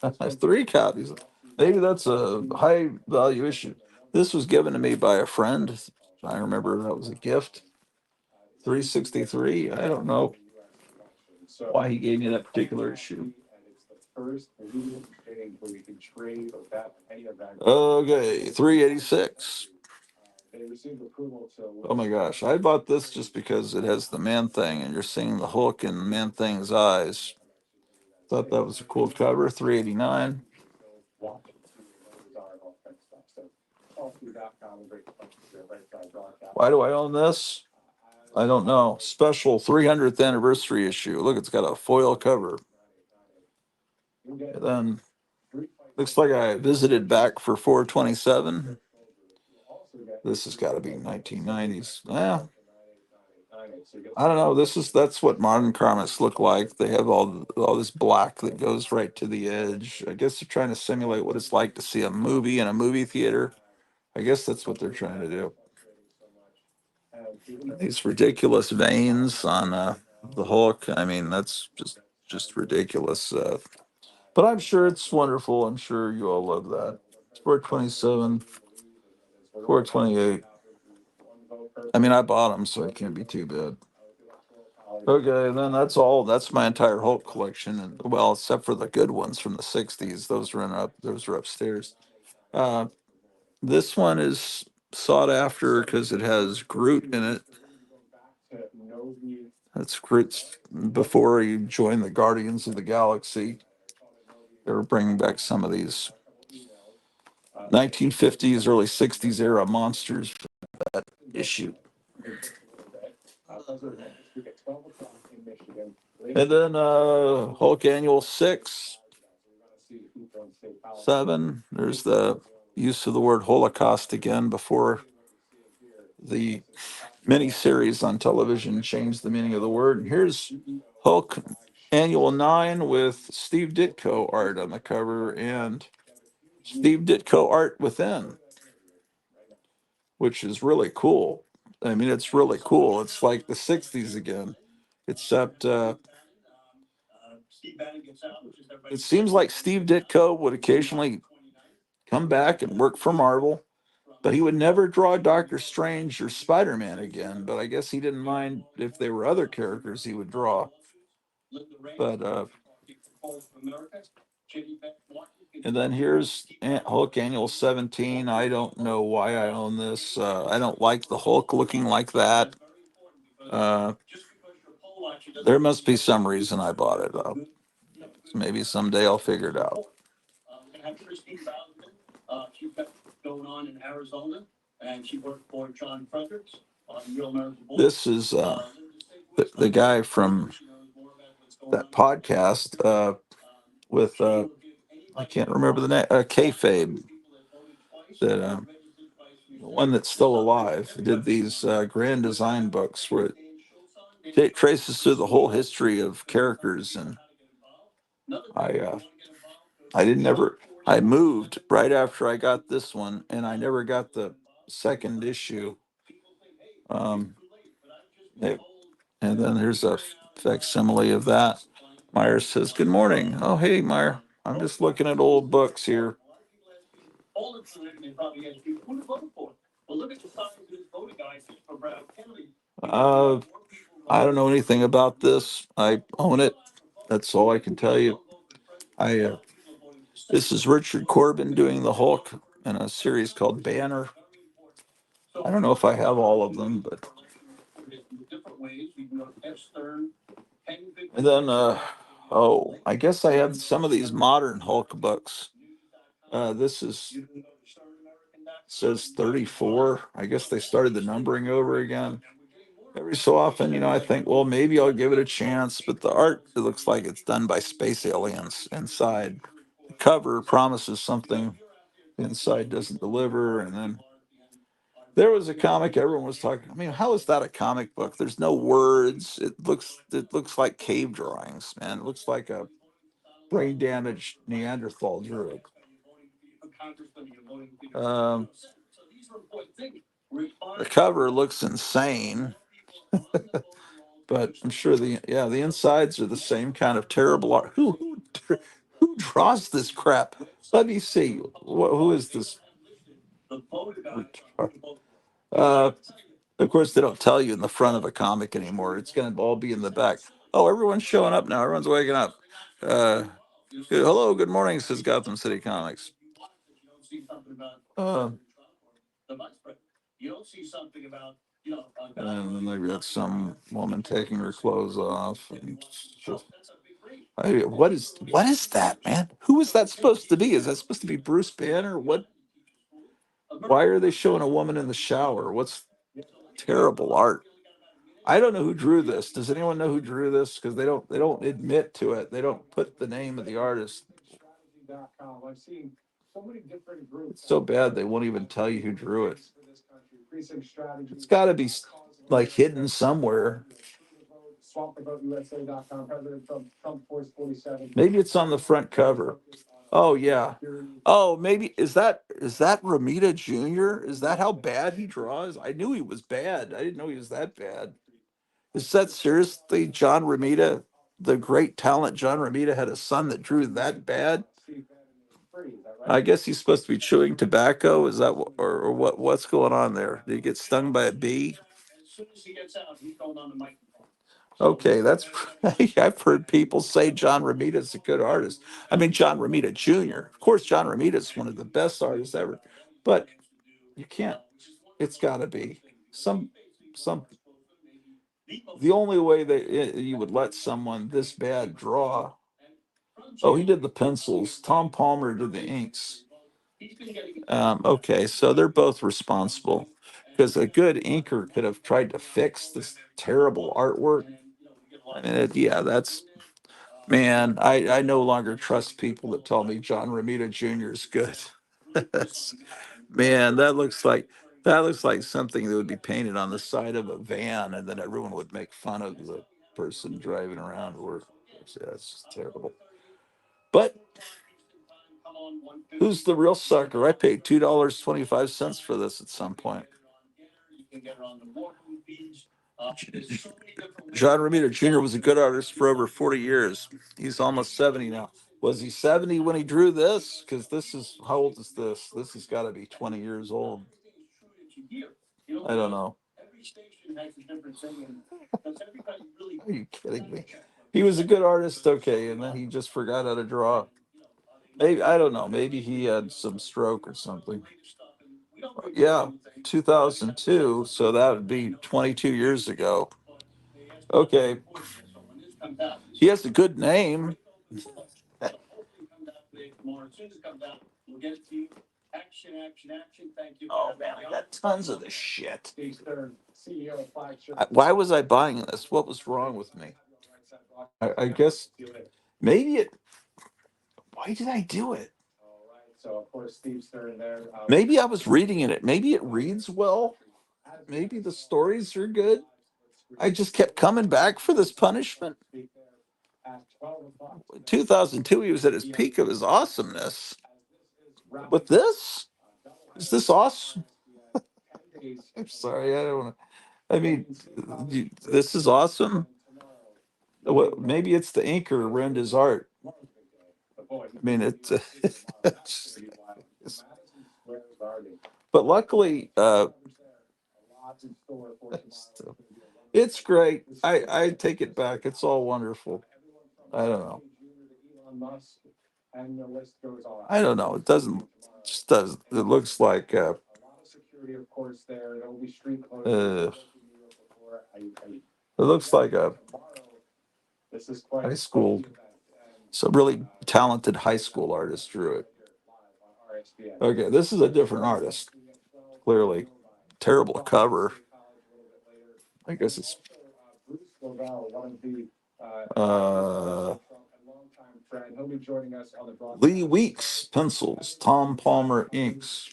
I have three copies. Maybe that's a high value issue. This was given to me by a friend. I remember that was a gift. 363. I don't know why he gave me that particular issue. Okay, 386. Oh my gosh, I bought this just because it has the Man Thing and you're seeing the Hulk in Man Thing's eyes. Thought that was a cool cover. 389. Why do I own this? I don't know. Special 300th anniversary issue. Look, it's got a foil cover. And then looks like I visited back for 427. This has got to be 1990s. Yeah. I don't know. That's what modern comics look like. They have all this black that goes right to the edge. I guess they're trying to simulate what it's like to see a movie in a movie theater. I guess that's what they're trying to do. These ridiculous veins on the Hulk. I mean, that's just ridiculous. But I'm sure it's wonderful. I'm sure you all love that. 427, 428. I mean, I bought them, so it can't be too bad. Okay, then that's all. That's my entire Hulk collection, and well, except for the good ones from the '60s. Those are upstairs. Uh, this one is sought after because it has Groot in it. That's Groot before he joined the Guardians of the Galaxy. They were bringing back some of these 1950s, early '60s era monsters for that issue. And then Hulk Annual 6, 7. There's the use of the word Holocaust again before the miniseries on television changed the meaning of the word. And here's Hulk Annual 9 with Steve Ditko art on the cover and Steve Ditko art within, which is really cool. I mean, it's really cool. It's like the '60s again, except it seems like Steve Ditko would occasionally come back and work for Marvel, but he would never draw Doctor Strange or Spider-Man again. But I guess he didn't mind if there were other characters he would draw. But and then here's Hulk Annual 17. I don't know why I own this. I don't like the Hulk looking like that. There must be some reason I bought it. Maybe someday I'll figure it out. She's got going on in Arizona, and she worked for John Fredericks on Real American Boy. This is the guy from that podcast with I can't remember the name, Kayfabe, that the one that's still alive, did these grand design books where it traces through the whole history of characters. And I didn't ever, I moved right after I got this one, and I never got the second issue. It- and then there's a facsimile of that. Meyer says, "Good morning." Oh, hey, Meyer. I'm just looking at old books here. Uh, I don't know anything about this. I own it. That's all I can tell you. This is Richard Corbin doing the Hulk in a series called Banner. I don't know if I have all of them, but. And then, I guess I have some of these modern Hulk books. This says 34. I guess they started the numbering over again. Every so often, I think, well, maybe I'll give it a chance, but the art, it looks like it's done by space aliens inside. The cover promises something, the inside doesn't deliver, and then There was a comic everyone was talking. I mean, how is that a comic book? There's no words. It looks like cave drawings, man. It looks like a brain damaged Neanderthal drew it. Um, the cover looks insane, but I'm sure the insides are the same kind of terrible art. Who draws this crap? Let me see. Who is this? Uh, of course, they don't tell you in the front of a comic anymore. It's going to all be in the back. Oh, everyone's showing up now. Everyone's waking up. Hello, good morning, says Gotham City Comics. Uh, and then they've got some woman taking her clothes off. What is that, man? Who is that supposed to be? Is that supposed to be Bruce Banner? What? Why are they showing a woman in the shower? What's terrible art? I don't know who drew this. Does anyone know who drew this? Because they don't admit to it. They don't put the name of the artist. It's so bad they won't even tell you who drew it. It's got to be like hidden somewhere. Maybe it's on the front cover. Oh yeah. Oh, maybe is that Ramita Jr.? Is that how bad he draws? I knew he was bad. I didn't know he was that bad. Is that seriously John Romita, the great talent John Romita had a son that drew that bad? I guess he's supposed to be chewing tobacco. Is that or what? What's going on there? Did he get stung by a bee? Okay, that's I've heard people say John Romita is a good artist. I mean John Romita Jr. Of course, John Romita is one of the best artists ever, but you can't. It's got to be some. The only way that you would let someone this bad draw. Oh, he did the pencils. Tom Palmer did the inks. Okay, so they're both responsible because a good inker could have tried to fix this terrible artwork. I mean, yeah, that's man. I no longer trust people that tell me John Romita Jr. is good. That's man. That looks like something that would be painted on the side of a van, and then everyone would make fun of the person driving around. Or yeah, it's just terrible. But who's the real sucker? I paid $2.25 for this at some point. John Romita Jr. was a good artist for over 40 years. He's almost 70 now. Was he 70 when he drew this? Because this is, how old is this? This has got to be 20 years old. I don't know. Are you kidding me? He was a good artist, okay, and then he just forgot how to draw. Maybe, I don't know. Maybe he had some stroke or something. Yeah, 2002. So that would be 22 years ago. Okay. He has a good name. Oh man, I got tons of this shit. Why was I buying this? What was wrong with me? I guess maybe it. Why did I do it? Maybe I was reading it. Maybe it reads well. Maybe the stories are good. I just kept coming back for this punishment. 2002, he was at his peak of his awesomeness. With this? Is this awesome? I'm sorry, I don't want to. I mean, this is awesome. Maybe it's the inker ruined his art. I mean, but luckily, it's great. I take it back. It's all wonderful. I don't know. I don't know. It doesn't. Just does. It looks like. It looks like a high school. So really talented high school artist drew it. Okay, this is a different artist. Clearly, terrible cover. I guess it's uh, Lee Weeks pencils, Tom Palmer inks.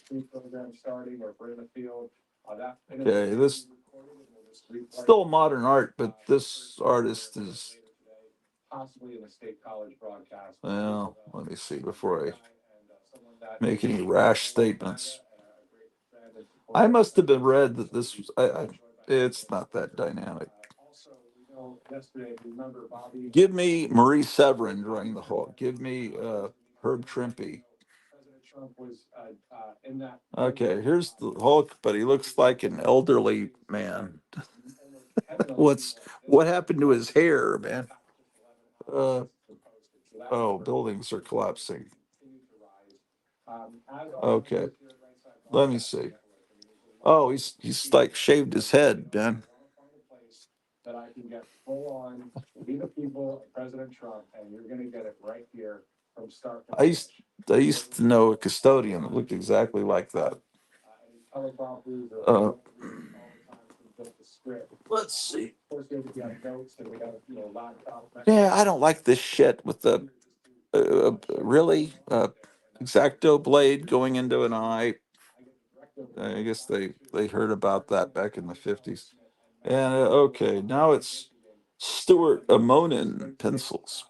Okay, this still modern art, but this artist is. Possibly in a state college broadcast. Well, let me see before I make any rash statements. I must have been read that this was. It's not that dynamic. Give me Marie Severin during the Hulk. Give me Herb Trimpe. Okay, here's the Hulk, but he looks like an elderly man. What happened to his hair, man? Oh, buildings are collapsing. Okay, let me see. Oh, he's like shaved his head, man. That I can get full on, be the people of President Trump, and you're gonna get it right here from start. I used to know a custodian that looked exactly like that. Let's see. Yeah, I don't like this shit with the really X-Acto blade going into an eye. I guess they heard about that back in the 50s. And okay, now it's Stuart Amonin pencils.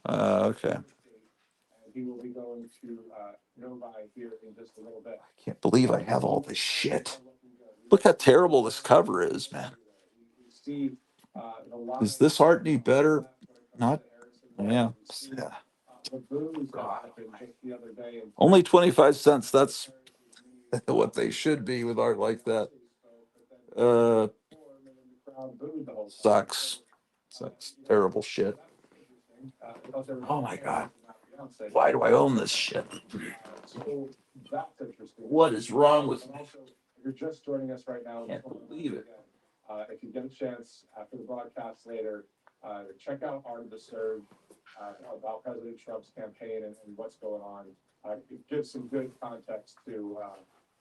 Okay. He will be going to Novi here in just a little bit. I can't believe I have all this shit. Look how terrible this cover is, man. Is this art any better? Not. Yeah. God. Only 25 cents. That's what they should be with art like that. Sucks. Sucks. Terrible shit. Oh my God. Why do I own this shit? What is wrong with me? You're just joining us right now. I can't believe it. If you get a chance after the broadcast later, check out Art of the Surge about President Trump's campaign and what's going on. It gives some good context to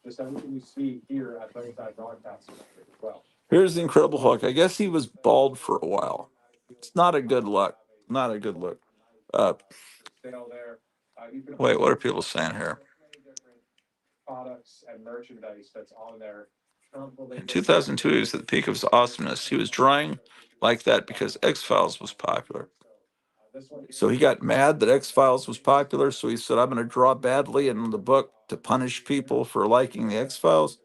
just everything you see here at both side broadcasts as well. Here's the Incredible Hulk. I guess he was bald for a while. It's not a good look. Not a good look. Wait, what are people saying here? Products and merchandise that's on there. In 2002, he was at the peak of his awesomeness. He was drawing like that because X-Files was popular. So he got mad that X-Files was popular, so he said, I'm going to draw badly in the book to punish people for liking the X-Files.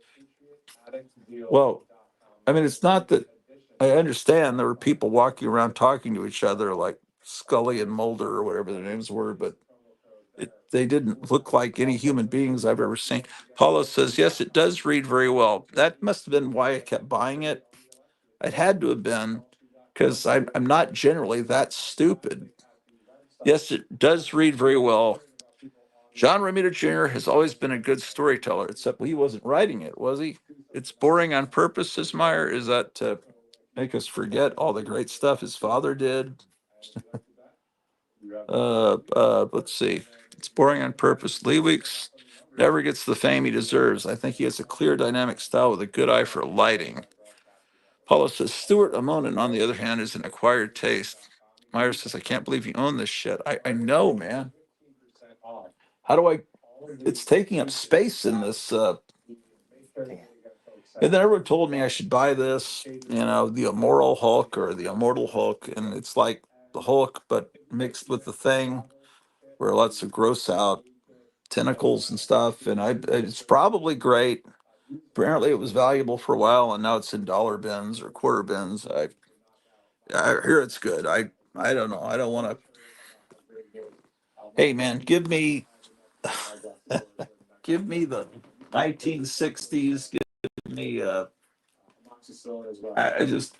Well, I mean, it's not that I understand there were people walking around talking to each other like Scully and Mulder or whatever their names were, but they didn't look like any human beings I've ever seen. Paula says, yes, it does read very well. That must have been why I kept buying it. It had to have been because I'm not generally that stupid. Yes, it does read very well. John Romita Jr. has always been a good storyteller, except he wasn't writing it, was he? It's boring on purpose, says Meyer. Is that to make us forget all the great stuff his father did? Let's see. It's boring on purpose. Lee Weeks never gets the fame he deserves. I think he has a clear, dynamic style with a good eye for lighting. Paula says, Stuart Amonin, on the other hand, is an acquired taste. Meyer says, I can't believe you own this shit. I know, man. How do I? It's taking up space in this. And then everyone told me I should buy this, the Immoral Hulk or the Immortal Hulk. And it's like the Hulk, but mixed with the Thing, where lots of gross out tentacles and stuff. And it's probably great. Apparently it was valuable for a while, and now it's in dollar bins or quarter bins. I hear it's good. I don't know. I don't want to. Hey man, give me give me the 1960s. Give me I just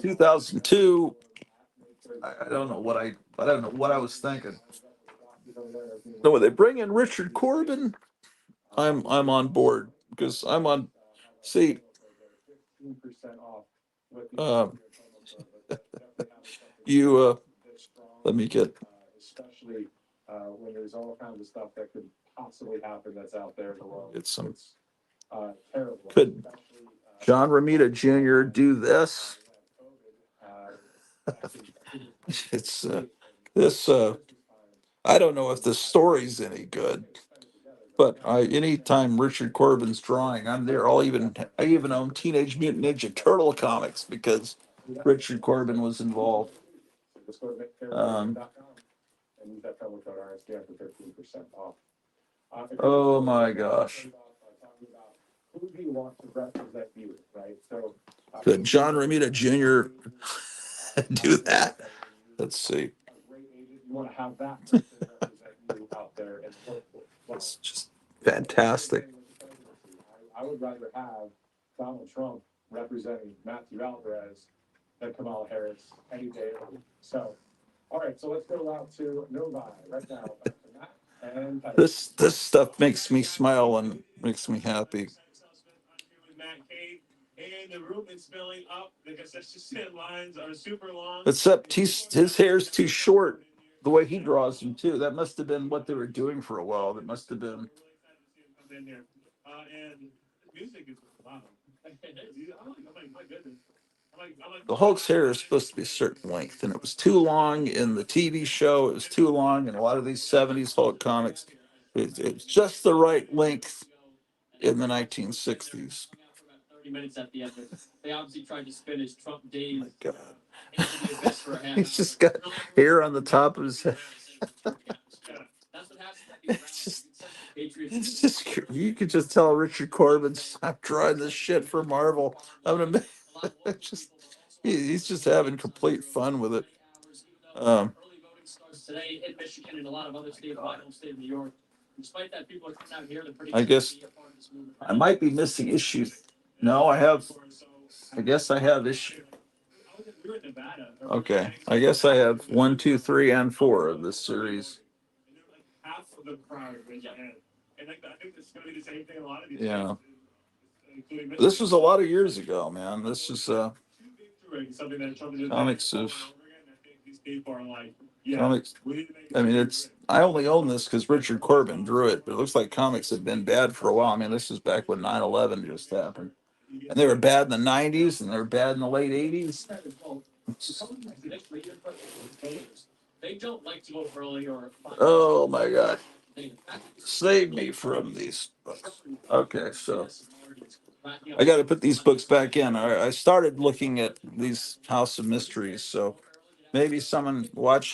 2002. I don't know what I don't know what I was thinking. No, when they bring in Richard Corbin, I'm on board because I'm on. See, you let me get. Especially when there's all kinds of stuff that could possibly happen that's out there in the world. It's some. Terrible. Could John Romita Jr. do this? It's this. I don't know if the story's any good. But anytime Richard Corbin's drawing, I'm there. I even own Teenage Mutant Ninja Turtle comics because Richard Corbin was involved. Just go to Um, and use that promo code RSJ for 15% off. oh my gosh. Talking about who do you want to represent you, right? So. Could John Romita Jr. do that? Let's see. You want to have that person represent you out there and work with. It's just fantastic. I would rather have Donald Trump representing Matthew Alvarez than Kamala Harris any day of the week. So, all right, so let's go out to Novi right now. Back to Matt and Tyler. This stuff makes me smile and makes me happy. And the room is filling up. The concession lines are super long. Except his hair's too short. The way he draws them too. That must have been what they were doing for a while. That must have been. And music is loud. My goodness. The Hulk's hair is supposed to be a certain length, and it was too long in the TV show. It was too long in a lot of these '70s Hulk comics. It's just the right length in the 1960s. 30 minutes at the end. They obviously tried to spin his Trump days. My God. Into the abyss for a half He's hour. just got hair on the top of his head. That's what happens. It's just you could just tell Richard Corbin, stop drawing this shit for Marvel. I'm gonna just he's just having complete fun with it. Early voting starts today in Michigan and a lot of other states, my home state of New York. Despite that, people are coming out here. They're pretty. I guess I might be missing issues. No, I guess I have issue. Okay, I guess I have 1, 2, 3, and 4 of this series. Half of the crowd raised their hand. And I think it's going to be the same thing a lot of these Yeah. including This was a lot of years ago, man. This is something that Trump is comics of these people are like, yeah, comics. I mean, I only own this because Richard Corbin drew it, but it looks like comics have been bad for a while. I mean, this is back when 9/11 just happened, and they were bad in the '90s, and they were bad in the late '80s. They don't like to vote early or. Oh my God! Save me from these books. Okay, so I got to put these books back in. I started looking at these House of Mysteries, so maybe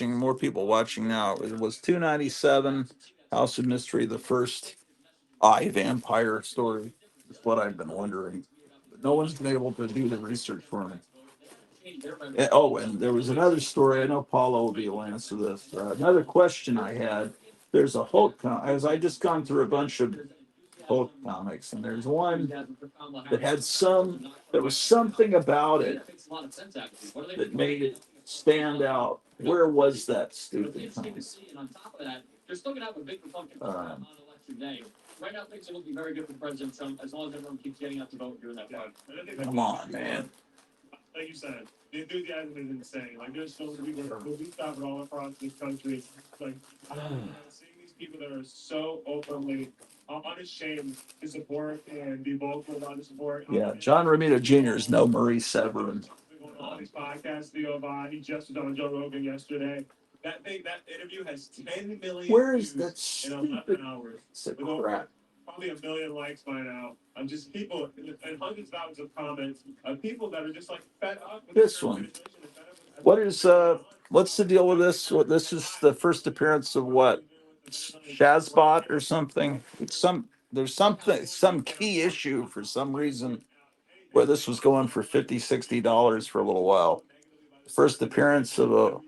more people watching now. It was 297 House of Mystery, the first vampire story. Is what I've been wondering. But no one's been able to do the research for me. And there was another story. I know Paulo will be able to answer this. Another question I had. There's a Hulk. As I just gone through a bunch of Hulk comics, and there's one that had there was something about it that made it stand out. Where was that stupid comic? On top of that, they're still going to have a big Republican on election day. Right now, things are looking very good for President Trump as long as everyone keeps getting out to vote during that time. Come on, man. Like you said, the enthusiasm is insane. Like there's so many people who we stop all across this country. Like seeing these people that are so openly unashamed to support and be vocal about the support. Yeah, John Romita Jr. is no Marie Severin. All these podcasts, Theo Vaughn, he just was on Joe Rogan yesterday. That interview has 10 million Where is views that in stupid 11 hours. crap? Probably 1 million likes by now. I'm just people and hundreds of thousands of comments of people that are just like fed up with This one. What's the deal with this? This is the first appearance of what? Shazbot or something? There's some key issue for some reason where this was going for $50, $60 for a little while. First appearance of a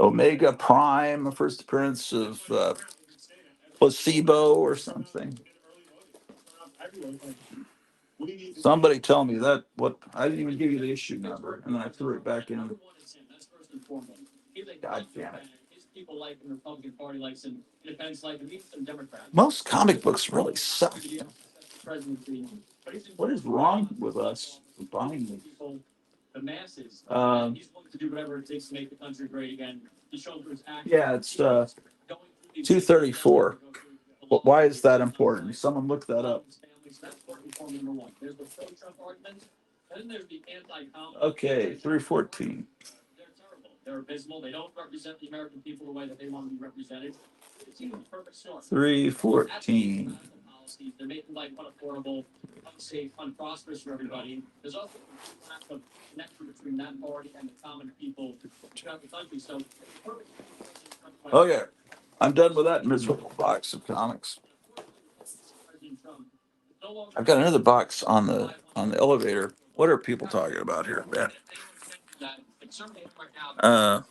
Omega Prime, first appearance of Placebo or something. Somebody tell me that I didn't even give you the issue number, and then I threw it back in. God damn it. People like the Republican Party likes him, independents like him, even some Democrats. Most comic books really suck. What is wrong with us buying these? The masses. He's willing to do whatever it takes to make the country great again. He's shown through his action. Yeah, it's 234. But why is that important? Someone look that up. There's the pro-Trump argument, and then there's the anti-Trump. Okay, 314. They're terrible. They're abysmal. They don't represent the American people the way that they want to be represented. It's even the perfect storm. 314. Policies. They're making life unaffordable, unsafe, unprosperous for everybody. There's also a lack of connection between that party and the common people throughout the country. So, Okay, I'm done with that miserable box of comics. I've got another box on the elevator. What are people talking about here, Ben?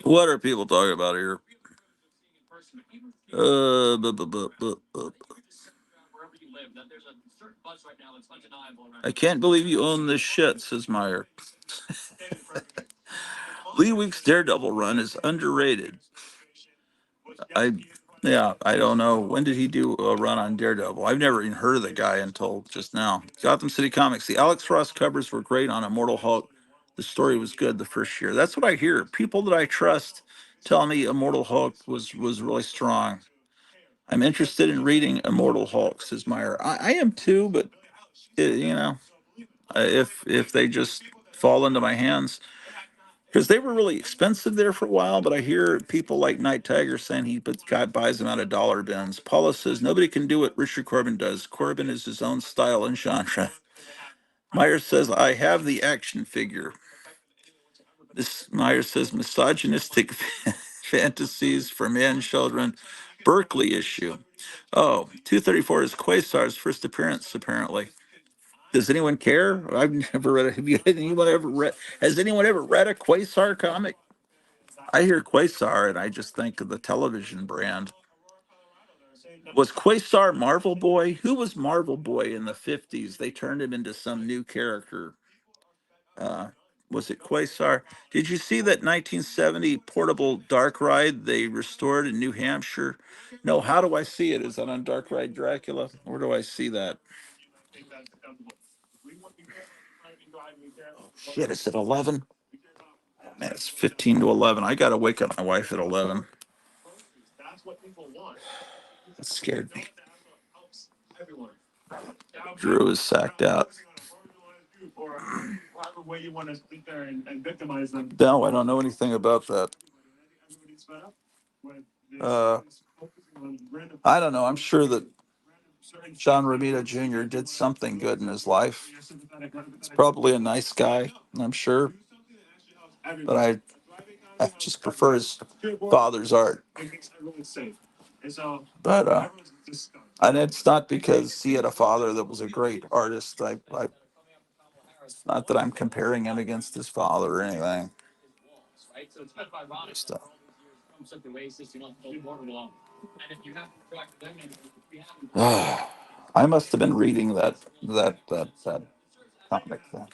What are people talking about here? I can't believe you own this shit, says Meyer. Lee Week's Daredevil run is underrated. I don't know. When did he do a run on Daredevil? I've never even heard of the guy until just now. Gotham City Comics. The Alex Ross covers were great on Immortal Hulk. The story was good the first year. That's what I hear. People that I trust tell me Immortal Hulk was really strong. I'm interested in reading Immortal Hulk, says Meyer. I am too, but if they just fall into my hands, because they were really expensive there for a while, but I hear people like Night Tiger saying guy buys them out of dollar bins. Paula says nobody can do what Richard Corbin does. Corbin is his own style and genre. Meyer says I have the action figure. This Meyer says misogynistic fantasies for man children. Berkeley issue. Oh, 234 is Quasar's first appearance, apparently. Does anyone care? I've never read it. Has anyone ever read a Quasar comic? I hear Quasar and I just think of the television brand. Was Quasar Marvel Boy? Who was Marvel Boy in the 50s? They turned him into some new character. Was it Quasar? Did you see that 1970 portable dark ride they restored in New Hampshire? No, how do I see it? Is that on Dark Ride Dracula? Where do I see that? Oh, shit, is it 11? Man, it's 15 to 11. I got to wake up my wife at 11. That scared me. Drew is sacked out. No, I don't know anything about that. I don't know. I'm sure that John Romita Jr. did something good in his life. He's probably a nice guy, I'm sure. But I just prefer his father's art. But and it's not because he had a father that was a great artist. It's not that I'm comparing him against his father or anything. Just, I must have been reading that comic then.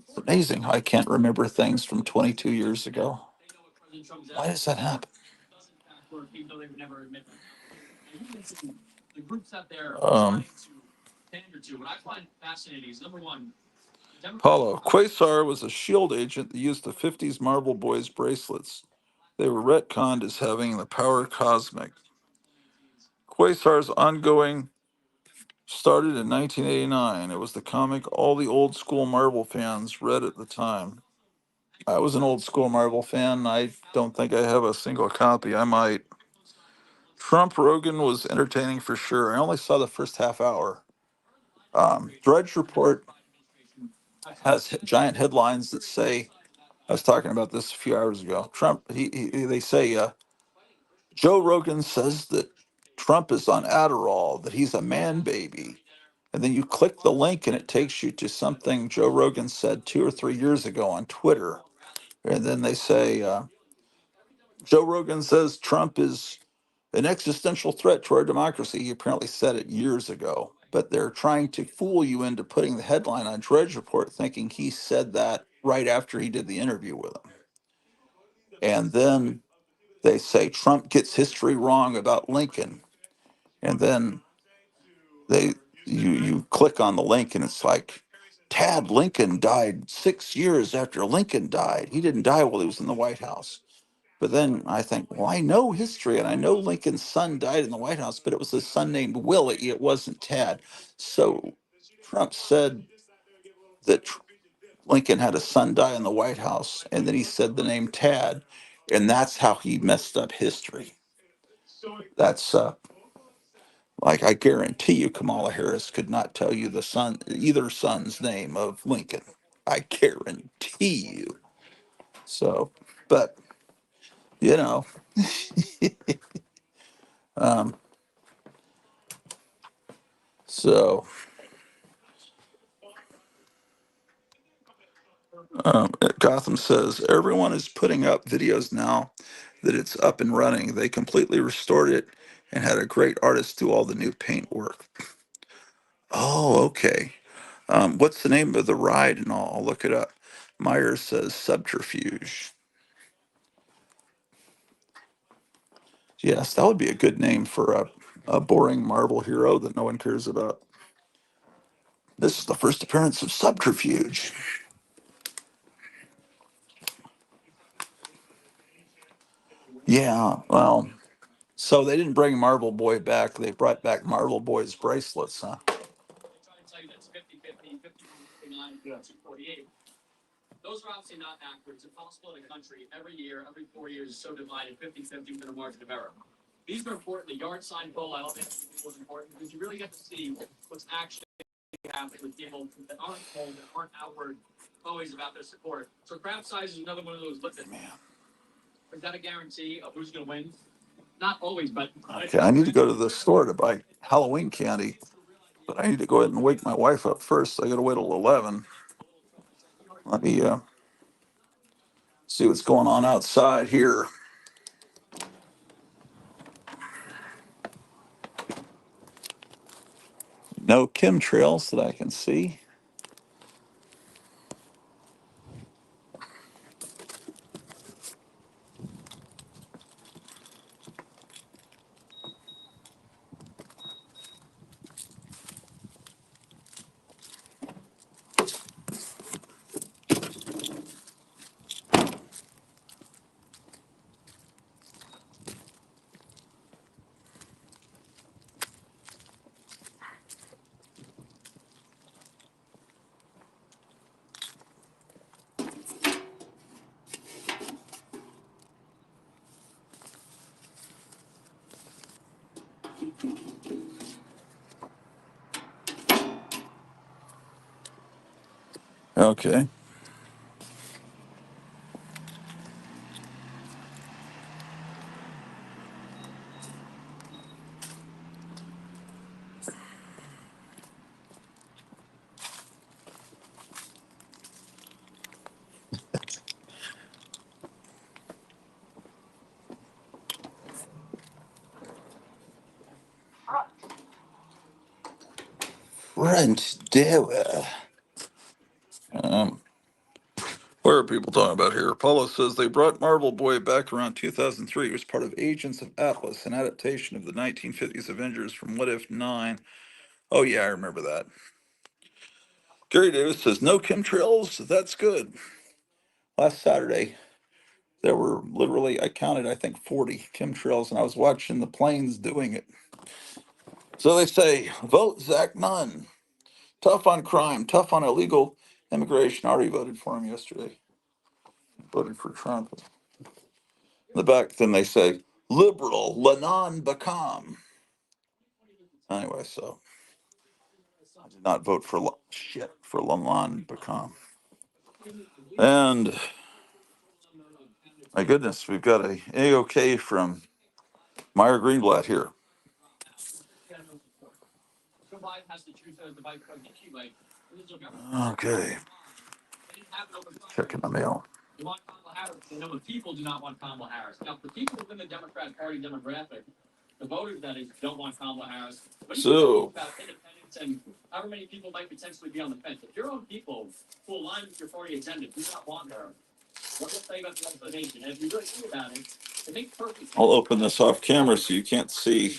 It's amazing how I can't remember things from 22 years ago. Why does that happen? Paulo, Quasar was a SHIELD agent that used the 50s Marvel Boys bracelets. They were retconned as having the power cosmic. Quasar's ongoing started in 1989. It was the comic all the old school Marvel fans read at the time. I was an old school Marvel fan. I don't think I have a single copy. I might. Trump Rogan was entertaining for sure. I only saw the first half hour. Drudge Report has giant headlines that say, I was talking about this a few hours ago. They say, Joe Rogan says that Trump is on Adderall, that he's a man baby. And then you click the link and it takes you to something Joe Rogan said 2 or 3 years ago on Twitter. And then they say, Joe Rogan says Trump is an existential threat to our democracy. He apparently said it years ago, but they're trying to fool you into putting the headline on Drudge Report thinking he said that right after he did the interview with him. And then they say Trump gets history wrong about Lincoln. And then you click on the link and it's like, Tad Lincoln died 6 years after Lincoln died. He didn't die while he was in the White House. But then I think, well, I know history and I know Lincoln's son died in the White House, but it was his son named Willie. It wasn't Tad. So Trump said that Lincoln had a son die in the White House, and then he said the name Tad, and that's how he messed up history. That's like, I guarantee you Kamala Harris could not tell you either son's name of Lincoln. I guarantee you. So, but you know, um, so Gotham says everyone is putting up videos now that it's up and running. They completely restored it and had a great artist do all the new paint work. Oh, okay. What's the name of the ride? And I'll look it up. Myers says Subterfuge. Yes, that would be a good name for a boring Marvel hero that no one cares about. This is the first appearance of Subterfuge. Yeah, well, so they didn't bring Marvel Boy back. They brought back Marvel Boy's bracelets, huh? They try to tell you that's 50-50, 51-49, 248. Those are obviously not accurate. It's impossible in a country every year, every 4 years, is so divided 50-50 within a margin of error. These are important. The yard sign poll, I don't think was important because you really get to see what's actually happening with people that aren't polled, that aren't outward always about their support. So crowd size is another one of those litmus. Man. Is that a guarantee of who's going to win? Not always, but Okay, I need to go to the store to buy Halloween candy, but I need to go ahead and wake my wife up first. I got to wait till 11. Let me see what's going on outside here. No chemtrails that I can see. Okay. Rent Dewa. Um, what are people talking about here? Paulo says they brought Marvel Boy back around 2003. It was part of Agents of Atlas, an adaptation of the 1950s Avengers from What If 9. Oh, yeah, I remember that. Gary Davis says no chemtrails. That's good. Last Saturday, there were literally, I counted, I think, 40 chemtrails, and I was watching the planes doing it. So they say, vote Zach Nunn. Tough on crime, tough on illegal immigration. I already voted for him yesterday. Voted for Trump. In the back, then they say, liberal, Lanon Bakam. Anyway, so I did not vote for for Lanon Bakam. And my goodness, we've got a AOK from Meyer Greenblatt here. Joe Biden has to choose the vice president anyway. Okay, checking the mail. They want Kamala Harris. They know the people do not want Kamala Harris. Now, the people within the Democrat Party demographic, the voters that is, don't want Kamala Harris. But So, about independence and however many people might potentially be on the fence. If your own people who align with your party agenda do not want her, what will say about the rest of the nation? And if you really think about it, it makes perfect sense. I'll open this off camera so you can't see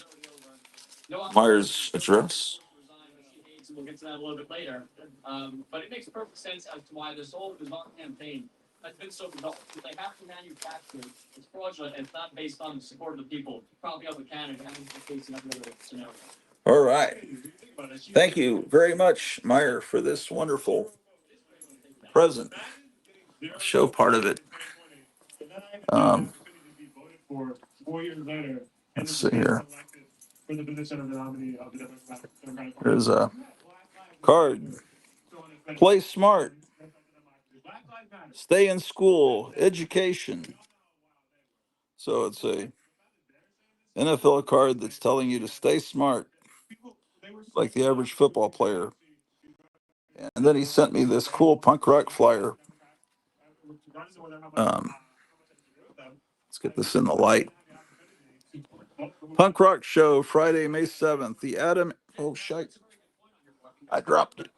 Meyer's address. We'll get to that a little bit later. But it makes perfect sense as to why this whole bizarre campaign has been so bizarre. If they have to manufacture, it's fraudulent, and it's not based on the support of the people, probably of the candidate, and the case in every other scenario. All right. Thank you very much, Meyer, for this wonderful present. I'll show part of it. Let's see here. There's a card. Play smart. Stay in school. Education. So it's a NFL card that's telling you to stay smart, like the average football player. And then he sent me this cool punk rock flyer. Let's get this in the light. Punk rock show Friday, May 7th. The Adam. Oh, shite. I dropped it.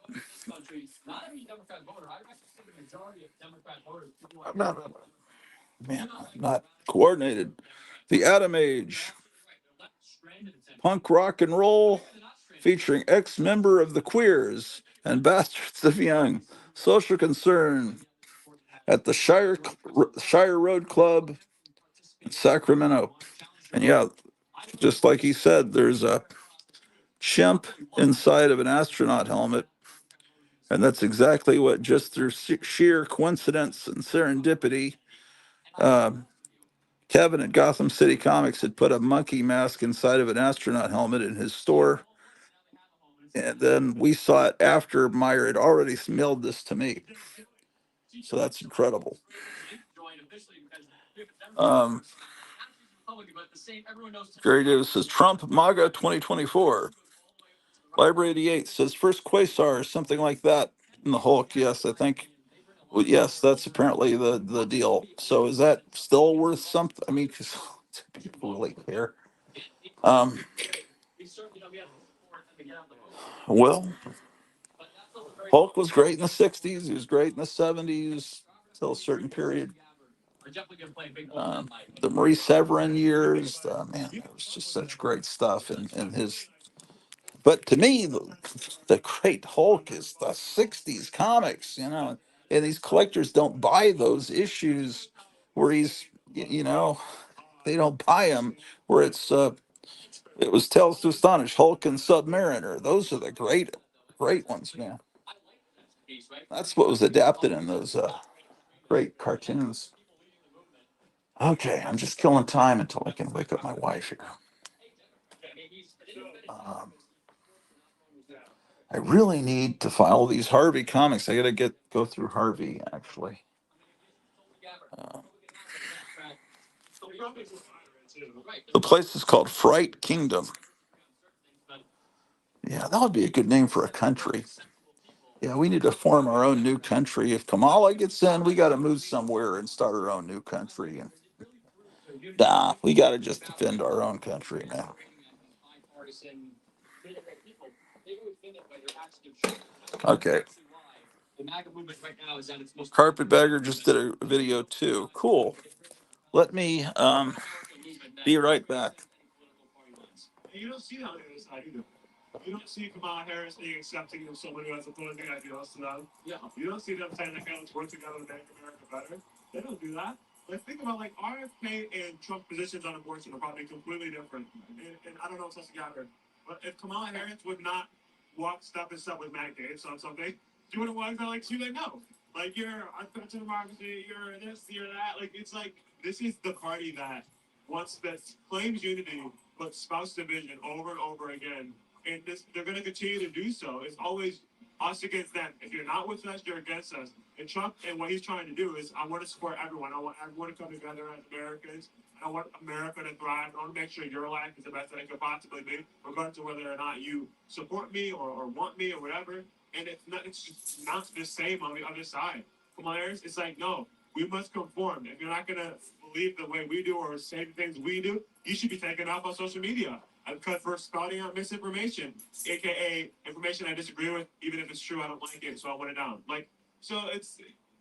Man, I'm not coordinated. The Atom Age. Punk rock and roll featuring ex-member of the Queers and Bastards of Young. Social concern at the Shire Road Club in Sacramento. And yeah, just like he said, there's a chimp inside of an astronaut helmet. And that's exactly what, just through sheer coincidence and serendipity, Kevin at Gotham City Comics had put a monkey mask inside of an astronaut helmet in his store. And then we saw it after Meyer had already mailed this to me. So that's incredible. Gary Davis says Trump MAGA 2024. Library 88 says first Quasar, something like that in the Hulk. Yes, I think. Well, yes, that's apparently the deal. So is that still worth something? I mean, because people really care. Well, Hulk was great in the 60s. He was great in the 70s till a certain period. The Maurice Severin years, man, it was just such great stuff. And his, but to me, the great Hulk is the 60s comics, and these collectors don't buy those issues where he's, they don't buy them where it was Tales to Astonish, Hulk and Submariner. Those are the great ones, man. That's what was adapted in those great cartoons. Okay, I'm just killing time until I can wake up my wife here. Um, I really need to follow these Harvey comics. I gotta go through Harvey actually. The place is called Fright Kingdom. Yeah, that would be a good name for a country. Yeah, we need to form our own new country. If Kamala gets in, we got to move somewhere and start our own new country. And we got to just defend our own country now. Okay. Carpetbagger just did a video too. Cool. Let me be right back. You don't see that on the other side either. You don't see Kamala Harris being accepting of someone who has opposing ideals to them. Yeah. You don't see them saying that let's work together to make America better. They don't do that. But think about RFK and Trump positions on abortion are probably completely different. And I don't know if that's together. But if Kamala Harris would not walk step and step with Matt Gaetz on something, she would have walked out she would no. You're a threat to democracy, you're this, you're that. It's this is the party that claims unity but spouse division over and over again. And they're going to continue to do so. It's always us against them. If you're not with us, you're against us. And Trump and what he's trying to do is, I want to support everyone. I want everyone to come together as Americans. I want America to thrive. I want to make sure your life is the best that it could possibly be, regardless of whether or not you support me or want me or whatever. And it's just not the same on the other side. Come on, Harris. It's no, we must conform. If you're not going to believe the way we do or say the things we do, you should be taken off on social media. I'm cut for spouting out misinformation, aka information I disagree with, even if it's true, I don't like it, so I want it down. So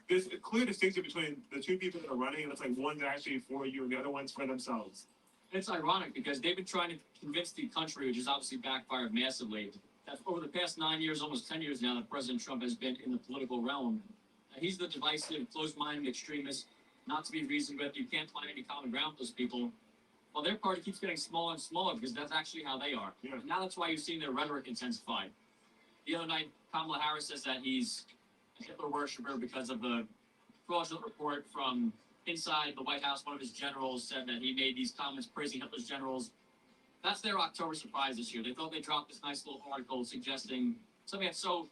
there's a clear distinction between the two people that are running, and it's one's actually for you and the other one's for themselves. It's ironic because they've been trying to convince the country, which has obviously backfired massively, that over the past 9 years, almost 10 years now, that President Trump has been in the political realm. He's the divisive, closed-minded extremist, not to be reasoned with. You can't find any common ground with those people. Well, their party keeps getting smaller and smaller because that's actually how they are. Yeah. Now that's why you're seeing their rhetoric intensify. The other night, Kamala Harris says that he's Hitler worshiper because of the fraudulent report from inside the White House. One of his generals said that he made these comments praising Hitler's generals. That's their October surprise this year. They thought they dropped this nice little article suggesting something that's so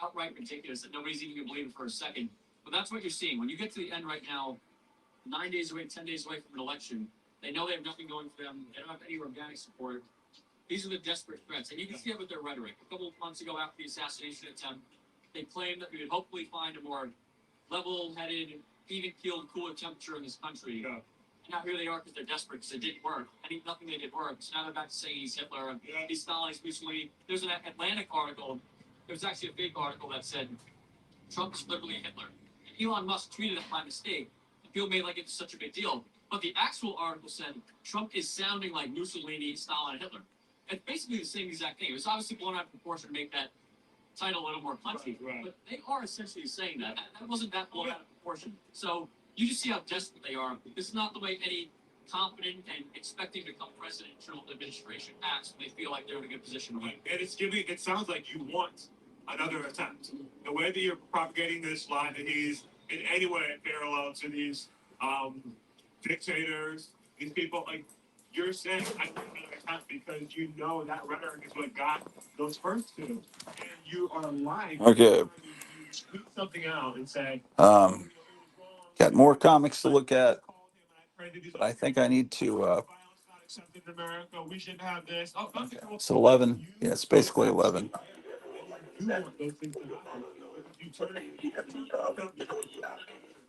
outright ridiculous that nobody's even going to believe it for a second. But that's what you're seeing. When you get to the end right now, 9 days away, 10 days away from an election, they know they have nothing going for them. They don't have any organic support. These are the desperate threats. And you can see it with their rhetoric. A couple of months ago after the assassination attempt, they claimed that we would hopefully find a more level-headed, even-keeled, cooler temperature in this country. Yeah. And now here they are because they're desperate because it didn't work. Nothing they did worked. So now they're back to saying he's Hitler, he's Stalin, he's Mussolini. There's an Atlantic article. It was actually a fake article that said Trump is literally Hitler. And Elon Musk tweeted it by mistake. And people made like it was such a big deal. But the actual article said Trump is sounding like Mussolini, Stalin, and Hitler. It's basically the same exact thing. It was obviously blown out of proportion to make that title a little more punchy. Right. But they are essentially saying that. That wasn't that blown out of proportion. So you just see how desperate they are. This is not the way any confident and expecting to become presidential administration acts when they feel like they're in a good position to win. And it sounds like you want another attempt. The way that you're propagating this lie that he's in any way parallel to these dictators, these people, like you're saying, I want another attempt because you know that rhetoric is what got those first two. And you are lying. Okay. You tweet something out and say, Got more comics to look at, but I think I need to. We should have this. It's 11. Yeah, it's basically 11. You want those things to happen. You turn it,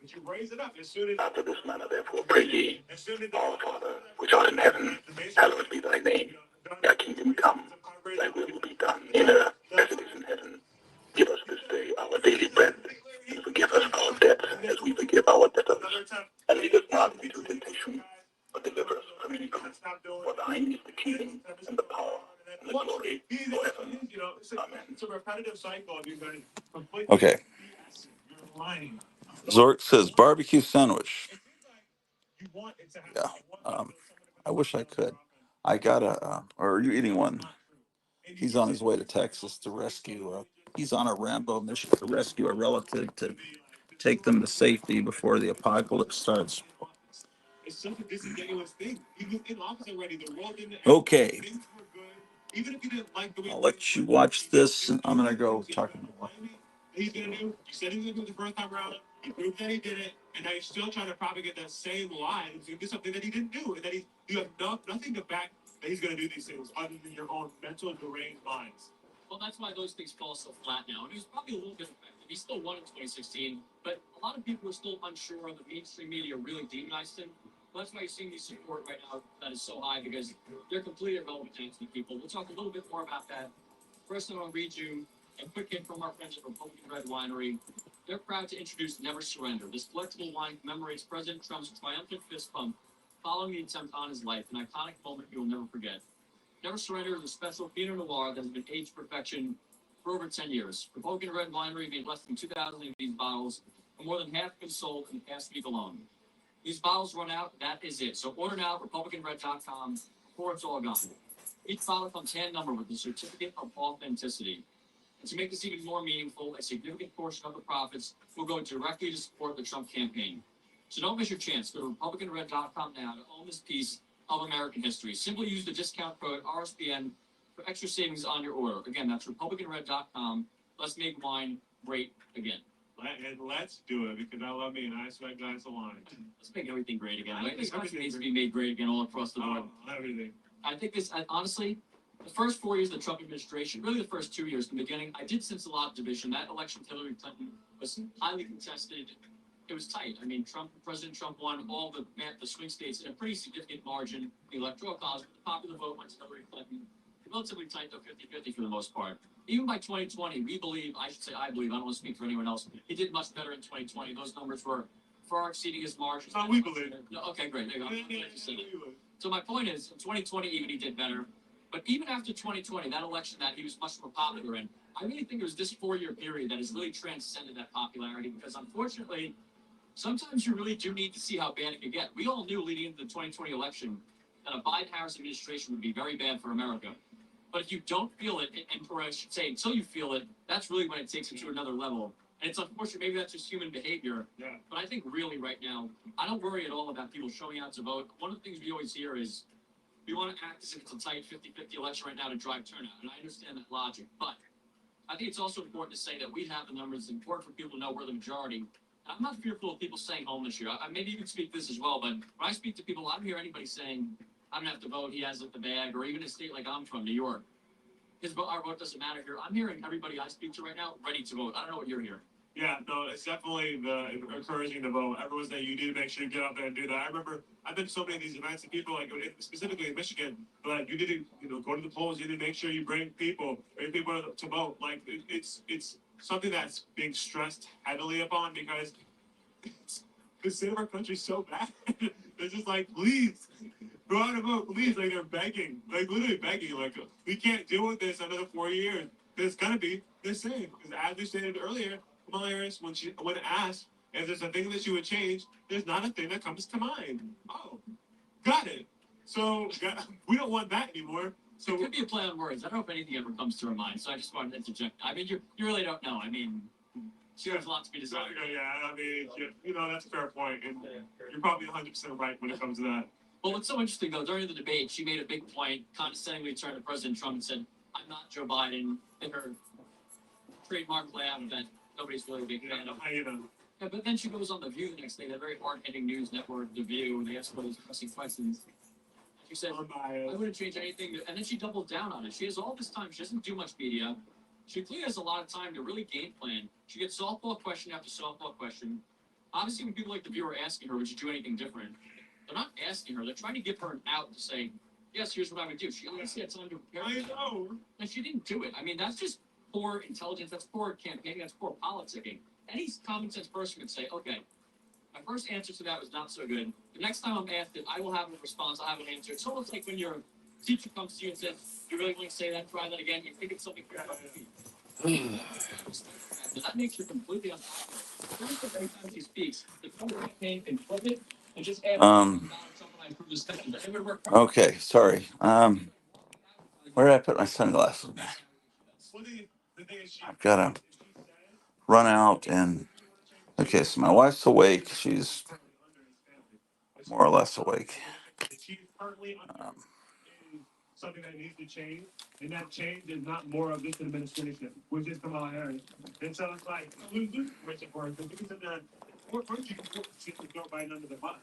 but you raise it up as soon as After this manner, therefore, pray ye, Our Father, which art in heaven, hallowed be thy name. Thy kingdom come, thy will be done in earth as it is in heaven. Give us this day our daily bread, and forgive us our debts as we forgive our debtors. And lead us not into temptation, but deliver us from evil. For thine is the kingdom, and the power, and the glory forever. Amen. It's a repetitive cycle of you guys completely. Okay. You're lying. Zork says barbecue sandwich. You want it to happen. Yeah. You want I wish I could. I gotta. Or are you eating one? He's on his way to Texas to rescue. He's on a Rambo mission to rescue a relative to take them to safety before the apocalypse starts. It's such a disingenuous thing. He was in office already. The world didn't. Okay. Things were good. Even if you didn't like the way. I'll let you watch this, and I'm gonna go talk more. He's gonna do. You said he was gonna do it the first time around. He proved that he did it, and now he's still trying to propagate that same lie. He's gonna do something that he didn't do, and that you have nothing to back that he's gonna do these things other than your own mental deranged minds. Well, that's why those things fall so flat now. And he was probably a little bit effective. He still won in 2016, but a lot of people are still unsure of the mainstream media really demonized him. Well, that's why you're seeing the support right now that is so high because they're completely irrelevant to the people. We'll talk a little bit more about that. First, I'm going to read you a quick hit from our friends at Republican Red Winery. They're proud to introduce Never Surrender. This collectible wine commemorates President Trump's triumphant fist pump following the attempt on his life, an iconic moment you'll never forget. Never Surrender is a special Pinot Noir that has been aged to perfection for over 10 years. Republican Red Winery made less than 2,000 of these bottles, and more than half have been sold in the past week alone. These bottles run out, that is it. So order now at RepublicanRed.com before it's all gone. Each bottle comes hand-numbered with a certificate of authenticity. And to make this even more meaningful, a significant portion of the profits will go directly to support the Trump campaign. So don't miss your chance. Go to RepublicanRed.com now to own this piece of American history. Simply use the discount code RSBN for extra savings on your order. Again, that's RepublicanRed.com. Let's make wine great again. And let's do it because I love me and I sweat glass of wine. Let's make everything great again. This country needs to be made great again all across the board. Everything. I think honestly, the first 4 years of the Trump administration, really the first 2 years in the beginning, I did sense a lot of division. That election, Hillary Clinton was highly contested. It was tight. I mean, President Trump won all the swing states in a pretty significant margin. The electoral college, the popular vote went to Hillary Clinton. Relatively tight, though, 50-50 for the most part. Even by 2020, I believe, I don't want to speak for anyone else, he did much better in 2020. Those numbers were far exceeding his margins. Oh, we believe. No, okay, great. There you go. So my point is, in 2020, even he did better. But even after 2020, that election that he was much more popular in, I really think it was this 4-year period that has really transcended that popularity because, unfortunately, sometimes you really do need to see how bad it could get. We all knew leading into the 2020 election that a Biden-Harris administration would be very bad for America. But if you don't feel it, or I should say, until you feel it, that's really when it takes it to another level. And it's unfortunate, maybe that's just human behavior. Yeah. But I think really right now, I don't worry at all about people showing out to vote. One of the things we always hear is we want to act as if it's a tight 50-50 election right now to drive turnout. And I understand that logic. But I think it's also important to say that we have the numbers. It's important for people to know we're the majority. And I'm not fearful of people staying home this year. Maybe you can speak this as well, but when I speak to people, I don't hear anybody saying, I'm going to have to vote, he has it in the bag, or even a state like I'm from, New York. Our vote doesn't matter here. I'm hearing everybody I speak to right now ready to vote. I don't know what you're hearing. Yeah, no, it's definitely encouraging to vote. Everyone's saying you need to make sure you get out there and do that. I remember I've been to so many of these events and people specifically in Michigan, like you need to go to the polls. You need to make sure you bring people to vote. Like it's something that's being stressed heavily upon because the state of our country is so bad. They're just like, please go out and vote, please. Like they're begging, like literally begging. Like we can't deal with this another 4 years. It's gonna be the same. Because as we stated earlier, Kamala Harris, when asked if there's a thing that she would change, there's not a thing that comes to mind. Oh, got it. So we don't want that anymore. So it could be a play on words. I don't know if anything ever comes to her mind. So I just wanted to interject. I mean, you really don't know. I mean, she has a lot to be desired. Yeah, I mean, that's a fair point, and you're probably 100% right when it comes to that. Well, what's so interesting though, during the debate, she made a big point, condescendingly turned to President Trump and said, "I'm not Joe Biden." In her trademark laugh that nobody's really a big fan of. Yeah, but then she goes on The View the next day, that very hard-hitting news network, The View, and they ask her those pressing questions. She said, I wouldn't change anything. And then she doubled down on it. She has all this time. She doesn't do much media. She clearly has a lot of time to really game plan. She gets softball question after softball question. Obviously, when people like The View are asking her, would you do anything different? They're not asking her. They're trying to give her an out to say, yes, here's what I would do. She obviously had time to prepare. I know. And she didn't do it. I mean, that's just poor intelligence. That's poor campaigning. That's poor politicking. Any common sense person would say, okay, my first answer to that was not so good. The next time I'm asked it, I will have a response. I'll have an answer. It's almost like when your teacher comes to you and says, you really want to say that? Try that again. You think it's something for that makes you completely unpopular. Every time he speaks, the campaign can flip it and just add Donald Trump and I approve this thing. It would work. Okay, sorry. Where did I put my sunglasses? I've got to run out and. Okay, so my wife's awake. She's more or less awake. Something that needs to change, and that change is not more of this administration, which is Kamala Harris. And so it's like, because of that, first you can put Joe Biden under the bus.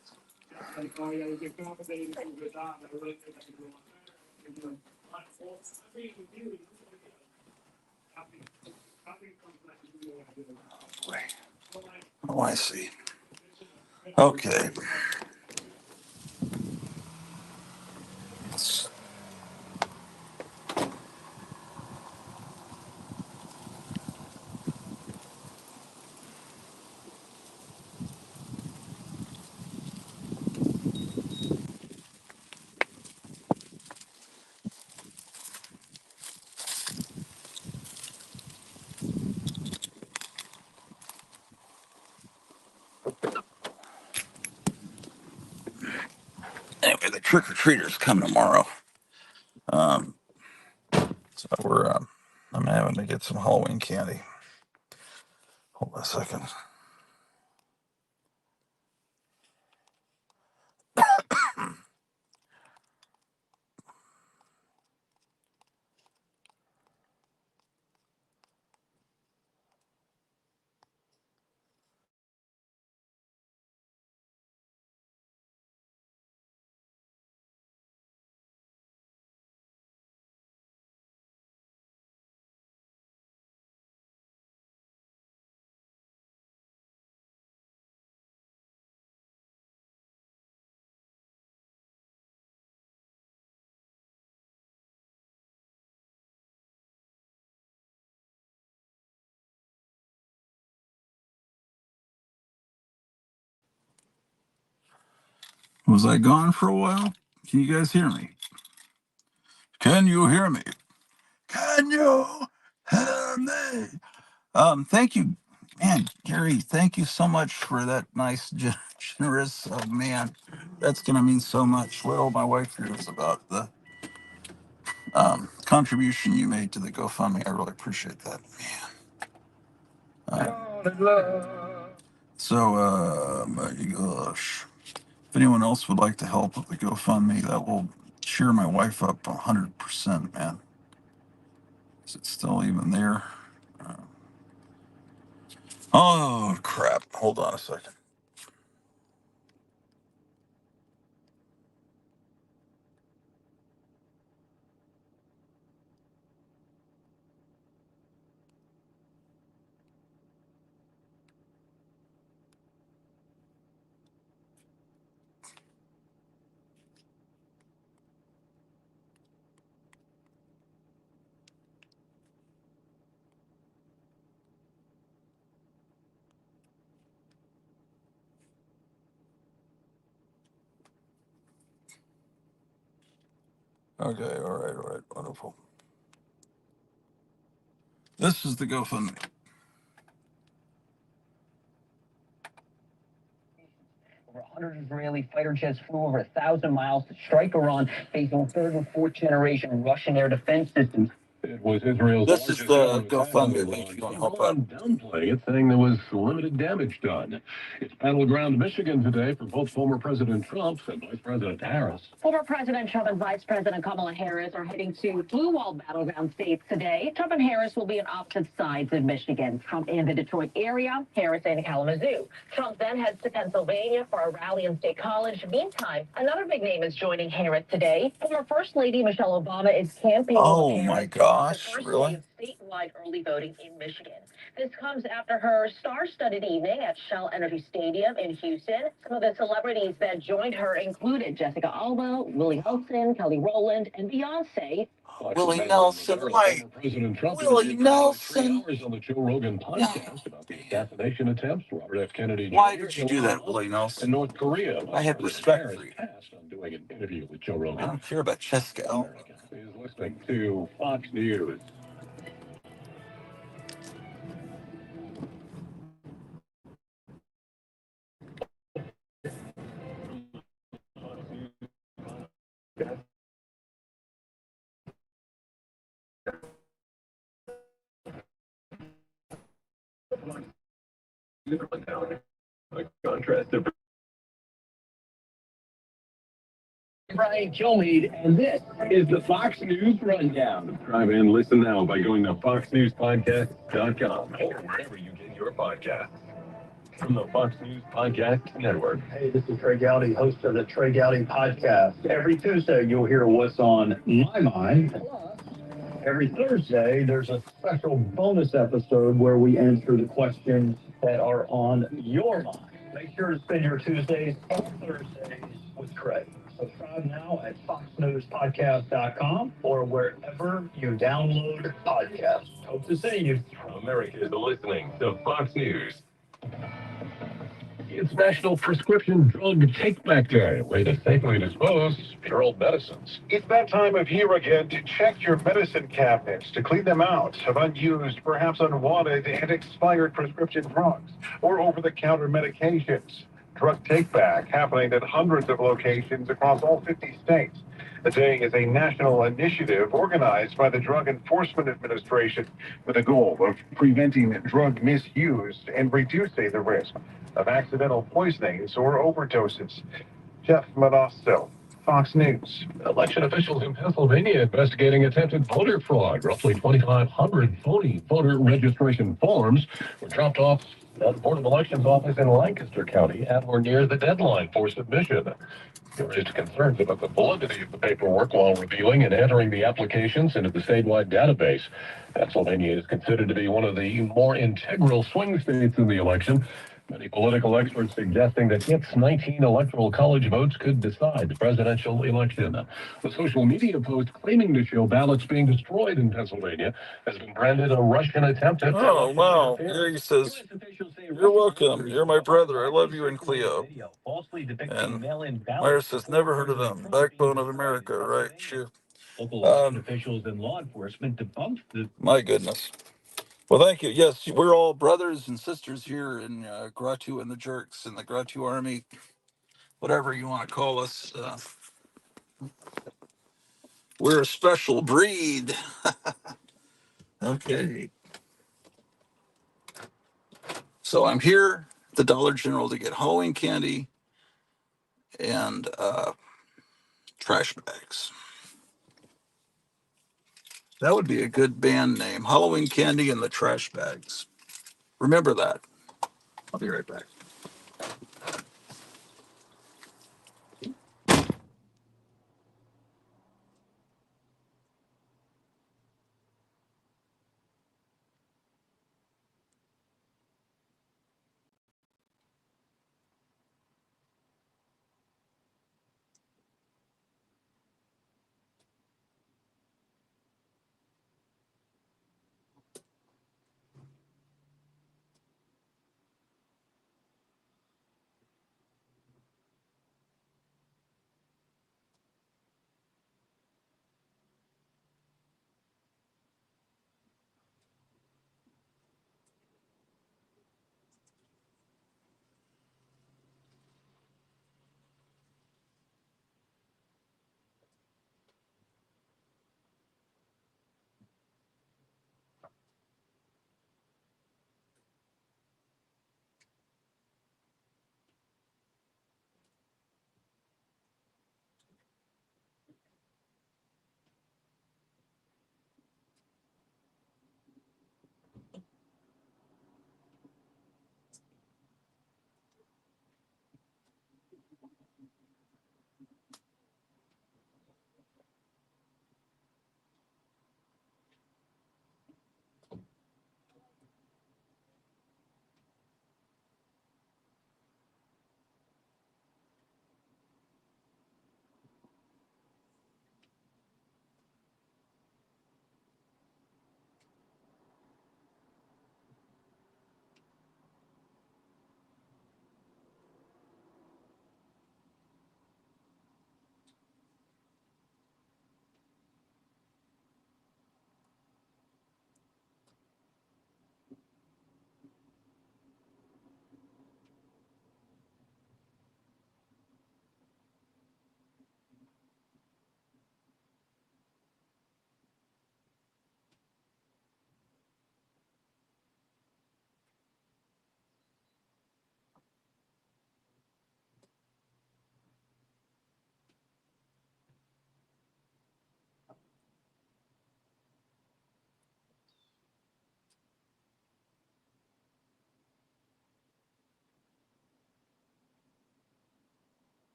Like, oh yeah, you get compensated for a good job, and I really think that people want Oh, I see. Okay. Anyway, the trick or treaters come tomorrow. So I'm having to get some Halloween candy. Hold on a second. Was I gone for a while? Can you guys hear me? Can you hear me? Can you hear me? Thank you, man, Gary. Thank you so much for that nice, generous man. That's gonna mean so much. Well, my wife hears about the contribution you made to the GoFundMe. I really appreciate that, man. So, my gosh. If anyone else would like to help with the GoFundMe, that will cheer my wife up 100%, man. Is it still even there? Oh, crap. Hold on a second. Okay, all right, wonderful. This is the GoFundMe. Over 100 Israeli fighter jets flew over 1,000 miles to strike Iran, facing third and fourth generation Russian air defense systems. It was Israel's This is largest the ever attack on GoFundMe Iran. link if you want to help out. Iran downplaying it, saying there was limited damage done. It's battleground Michigan today for both former President Trump and Vice President Harris. Former President Trump and Vice President Kamala Harris are heading to blue wall battleground states today. Trump and Harris will be on opposite sides in Michigan. Trump in the Detroit area, Harris in Kalamazoo. Trump then heads to Pennsylvania for a rally in State College. Meantime, another big name is joining Harris today. Former First Lady Michelle Obama is campaigning Oh with Harris. my gosh, The first really? day of statewide early voting in Michigan. This comes after her star-studded evening at Shell Energy Stadium in Houston. Some of the celebrities that joined her included Jessica Alba, Willie Nelson, Kelly Rowland, and Beyonce. Willie Nelson, right? President Trump Willie Nelson. 3 hours on the Joe Rogan podcast about the assassination attempts, Robert F. Kennedy. Why Jr. did you do that, Willie in Nelson? North Korea. I had respect for you. Passed on doing an interview with Joe I Rogan. don't care about Jessica Alba. Is listening to Fox News. Contrast to Brian Kilmeade, and this is the Fox News Rundown. Subscribe and listen now by going to foxnewspodcast.com or wherever you get your podcasts. From the Fox News Podcast Network. Hey, this is Trey Gowdy, host of the Trey Gowdy Podcast. Every Tuesday, you'll hear what's on my mind. Plus, every Thursday, there's a special bonus episode where we answer the questions that are on your mind. Make sure to spend your Tuesdays and Thursdays with Trey. Subscribe now at foxnewspodcast.com or wherever you download podcasts. Hope to see you. America is listening to Fox News. It's National Prescription Drug Take-Back Day, a way to safely dispose your old medicines. It's that time of year again to check your medicine cabinets, to clean them out of unused, perhaps unwanted, and expired prescription drugs or over-the-counter medications. Drug Take-Back happening at hundreds of locations across all 50 states. The day is a national initiative organized by the Drug Enforcement Administration with the goal of preventing drug misuse and reducing the risk of accidental poisonings or overdoses. Jeff Monasto, Fox News. Election officials in Pennsylvania investigating attempted voter fraud. Roughly 2,500 phony voter registration forms were dropped off at the Board of Elections office in Lancaster County at or near the deadline for submission. There raised concerns about the validity of the paperwork while reviewing and entering the applications into the statewide database. Pennsylvania is considered to be one of the more integral swing states in the election. Many political experts suggesting that its 19 electoral college votes could decide the presidential election. The social media post claiming to show ballots being destroyed in Pennsylvania has been branded a Russian attempt at... Oh, wow. Here he says, "You're welcome. You're my brother. I love you and Cleo." And Myers says, "Never heard of them. Backbone of America," right? Shoot. Officials and law enforcement debunked the... My goodness. Well, thank you. Yes, we're all brothers and sisters here in Gratu and the Jerks and the Gratu Army, whatever you want to call us. We're a special breed. Okay. So I'm here at the Dollar General to get Halloween candy and trash bags. That would be a good band name, Halloween Candy and the Trash Bags. Remember that. I'll be right back.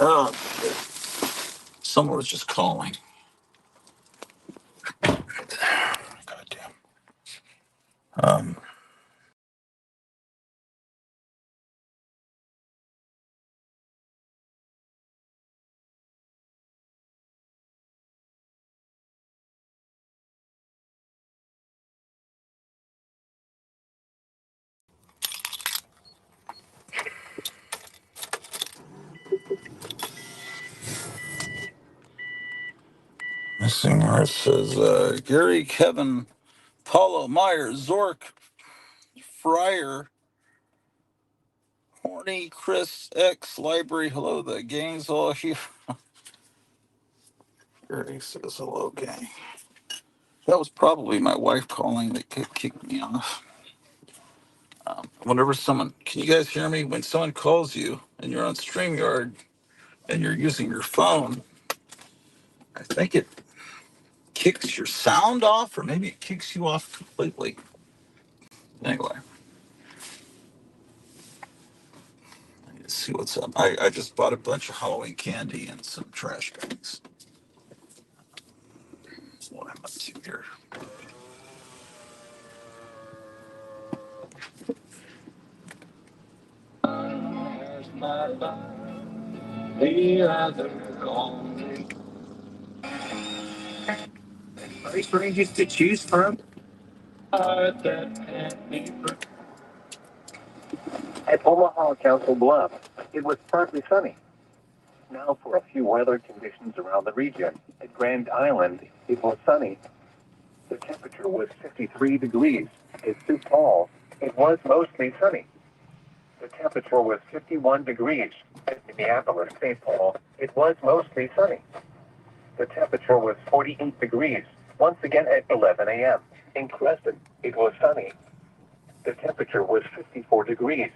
Oh, shit. Someone was just calling. Goddamn. Um, Missing Earth says Gary, Kevin, Paulo, Meyer, Zork, Fryer, Horny, Chris, X, Library. Hello, the gang's all here. Gary says hello, gang. That was probably my wife calling that kicked me off. Whenever someone, can you guys hear me? When someone calls you and you're on StreamYard and you're using your phone, I think it kicks your sound off, or maybe it kicks you off completely. Anyway, I need to see what's up. I just bought a bunch of Halloween candy and some trash bags. That's what I'm up to here. Three ranges to choose from. At Omaha Council Bluffs, it was partly sunny. Now for a few weather conditions around the region. At Grand Island, it was sunny. The temperature was 53 degrees. At Sioux Falls, it was mostly sunny. The temperature was 51 degrees. At Minneapolis, St. Paul, it was mostly sunny. The temperature was 48 degrees. Once again at 11 a.m. In Creston, it was sunny. The temperature was 54 degrees.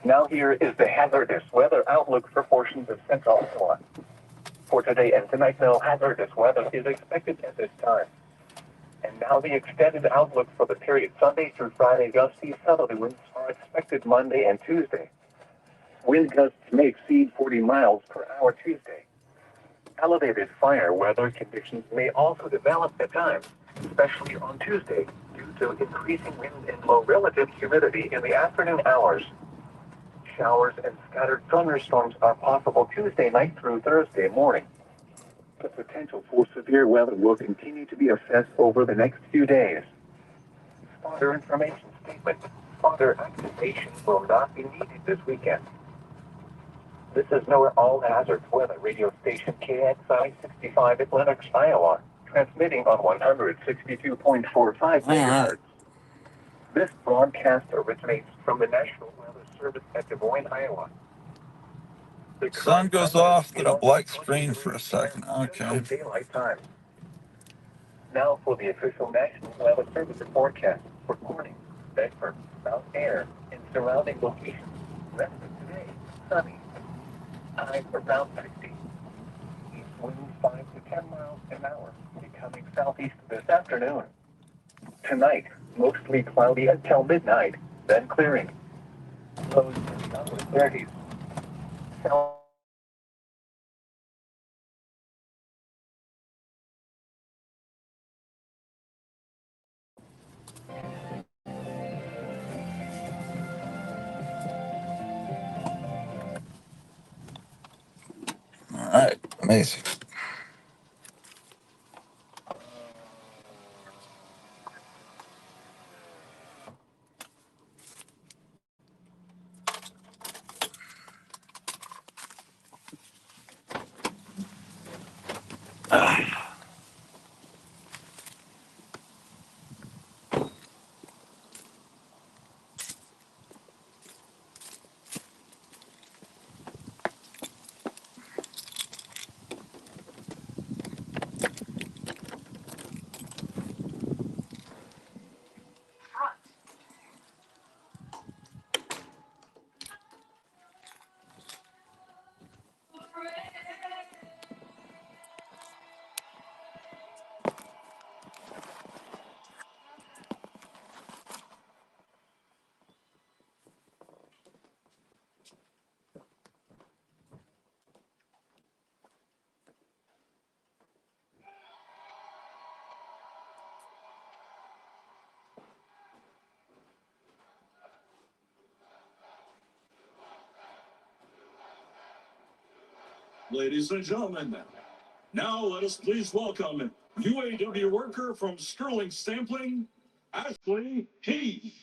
Now here is the hazardous weather outlook for portions of central Iowa. For today and tonight, no hazardous weather is expected at this time. And now the extended outlook for the period Sunday through Friday. Gusty southerly winds are expected Monday and Tuesday. Wind gusts may exceed 40 miles per hour Tuesday. Elevated fire weather conditions may also develop at times, especially on Tuesday, due to increasing wind and low relative humidity in the afternoon hours. Showers and scattered thunderstorms are possible Tuesday night through Thursday morning. The potential for severe weather will continue to be assessed over the next few days. Spotter information statement. Spotter activation will not be needed this weekend. This is NOAA All Hazards Weather Radio Station KXI 65 at Lenox, Iowa, transmitting on 162.45 megahertz. This broadcast originates from the National Weather Service at Des Moines, Iowa. The Sun goes off, then a black screen for a second. Okay. Daylight time. Now for the official National Weather Service forecast for Corning, Bedford, Mount Air, and surrounding locations. Rest of today, sunny. Highs around 60. East winds 5 to 10 miles an hour, becoming southeast this afternoon. Tonight, mostly cloudy until midnight, then clearing. Lows in the upper 30s. South All right. Amazing. Ladies and gentlemen, now let us please welcome UAW worker from Sterling Sampling, Ashley Heath.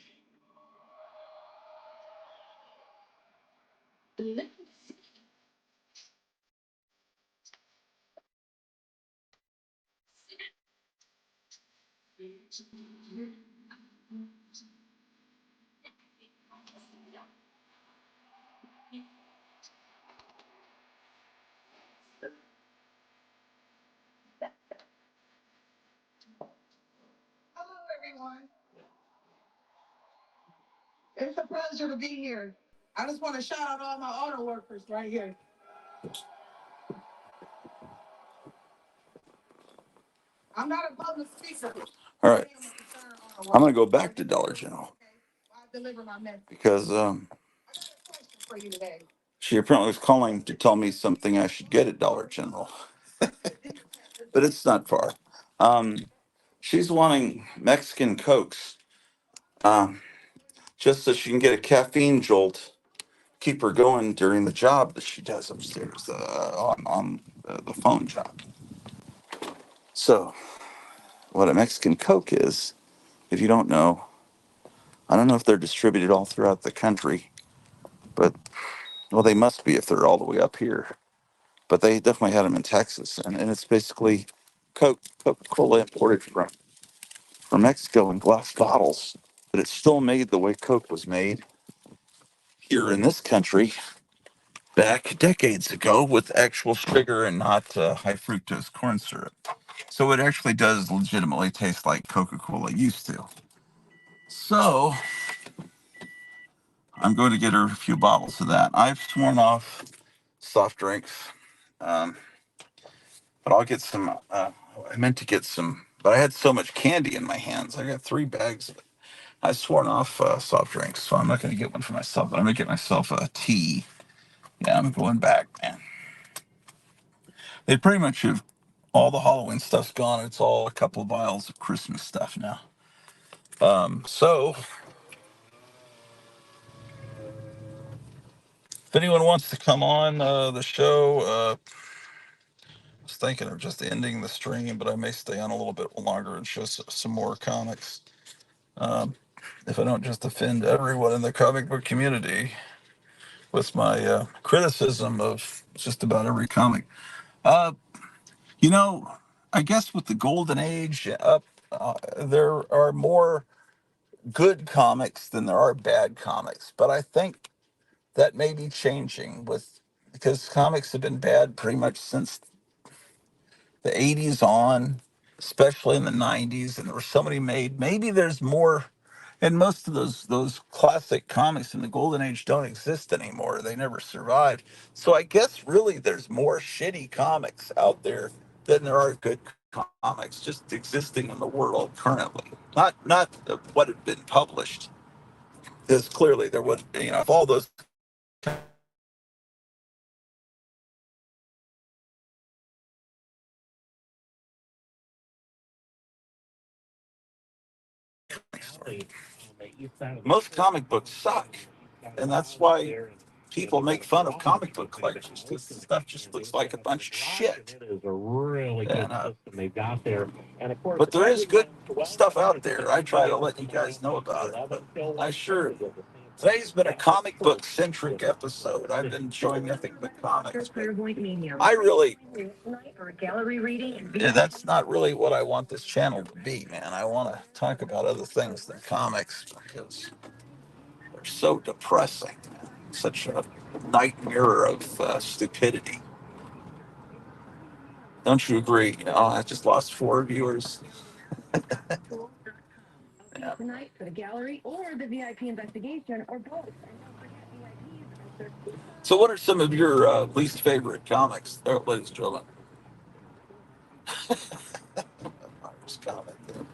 Hello, everyone. It's a pleasure to be here. I just want to shout out all my auto workers right here. I'm not a public speaker. All right, I am a concerned auto I'm worker. gonna go back to Dollar General Okay, well, I deliver my message. because I got a question for you today. she apparently was calling to tell me something I should get at Dollar General, but it's not far. Um, she's wanting Mexican Cokes, um, just so she can get a caffeine jolt, keep her going during the job that she does upstairs on the phone job. So, what a Mexican Coke is, if you don't know, I don't know if they're distributed all throughout the country, but well, they must be if they're all the way up here. But they definitely had them in Texas, and it's basically Coca-Cola imported from Mexico in glass bottles, but it's still made the way Coke was made here in this country back decades ago with actual sugar and not high fructose corn syrup. So it actually does legitimately taste like Coca-Cola used to. So I'm going to get her a few bottles of that. I've sworn off soft drinks, um, but I'll get some. I meant to get some, but I had so much candy in my hands. I got 3 bags of it. I've sworn off soft drinks, so I'm not going to get one for myself, but I'm going to get myself a tea. Yeah, I'm going back, man. They pretty much have all the Halloween stuff's gone. It's all a couple of vials of Christmas stuff now. So if anyone wants to come on the show, I was thinking of just ending the stream, but I may stay on a little bit longer and show some more comics. Um, if I don't just offend everyone in the comic book community with my criticism of just about every comic. Uh, you know, I guess with the golden age up, there are more good comics than there are bad comics, but I think that may be changing with because comics have been bad pretty much since the 80s on, especially in the 90s, and there were so many made. Maybe there's more, and most of those classic comics in the golden age don't exist anymore. They never survived. So I guess really there's more shitty comics out there than there are good comics just existing in the world currently. Not what had been published, because clearly there would, if all those most comic books suck, and that's why people make fun of comic book collectors because the stuff just looks like a bunch of shit. It is a really good system they got there, and of course, but there is good stuff out there. I try to let you guys know about it. But I sure today's been a comic book centric episode. I've been showing nothing but comics. But I really, yeah, that's not really what I want this channel to be, man. I want to talk about other things than comics because they're so depressing. Such a nightmare of stupidity. Don't you agree? I just lost 4 viewers. Yeah. Tonight for the gallery or the VIP investigation or both. And don't forget VIPs are. So, what are some of your least favorite comics, there, ladies and gentlemen? First comment there.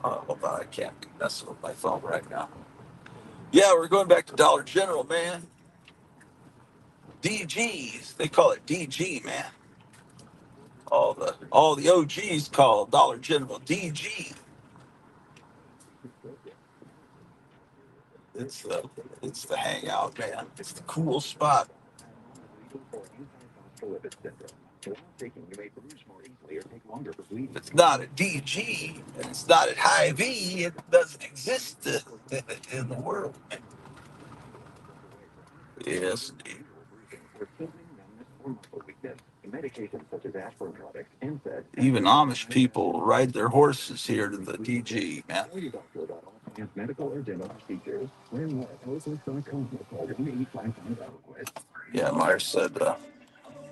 Hold on, I can't be messing with my phone right now. Yeah, we're going back to Dollar General, man. DGs, they call it DG, man. All the OGs call Dollar General DG. It's the hangout, man. It's the cool spot. If it's not at DG and it's not at high V, it doesn't exist in the world. Yes, indeed. Even Amish people ride their horses here to the DG, man. Yeah, Myers said the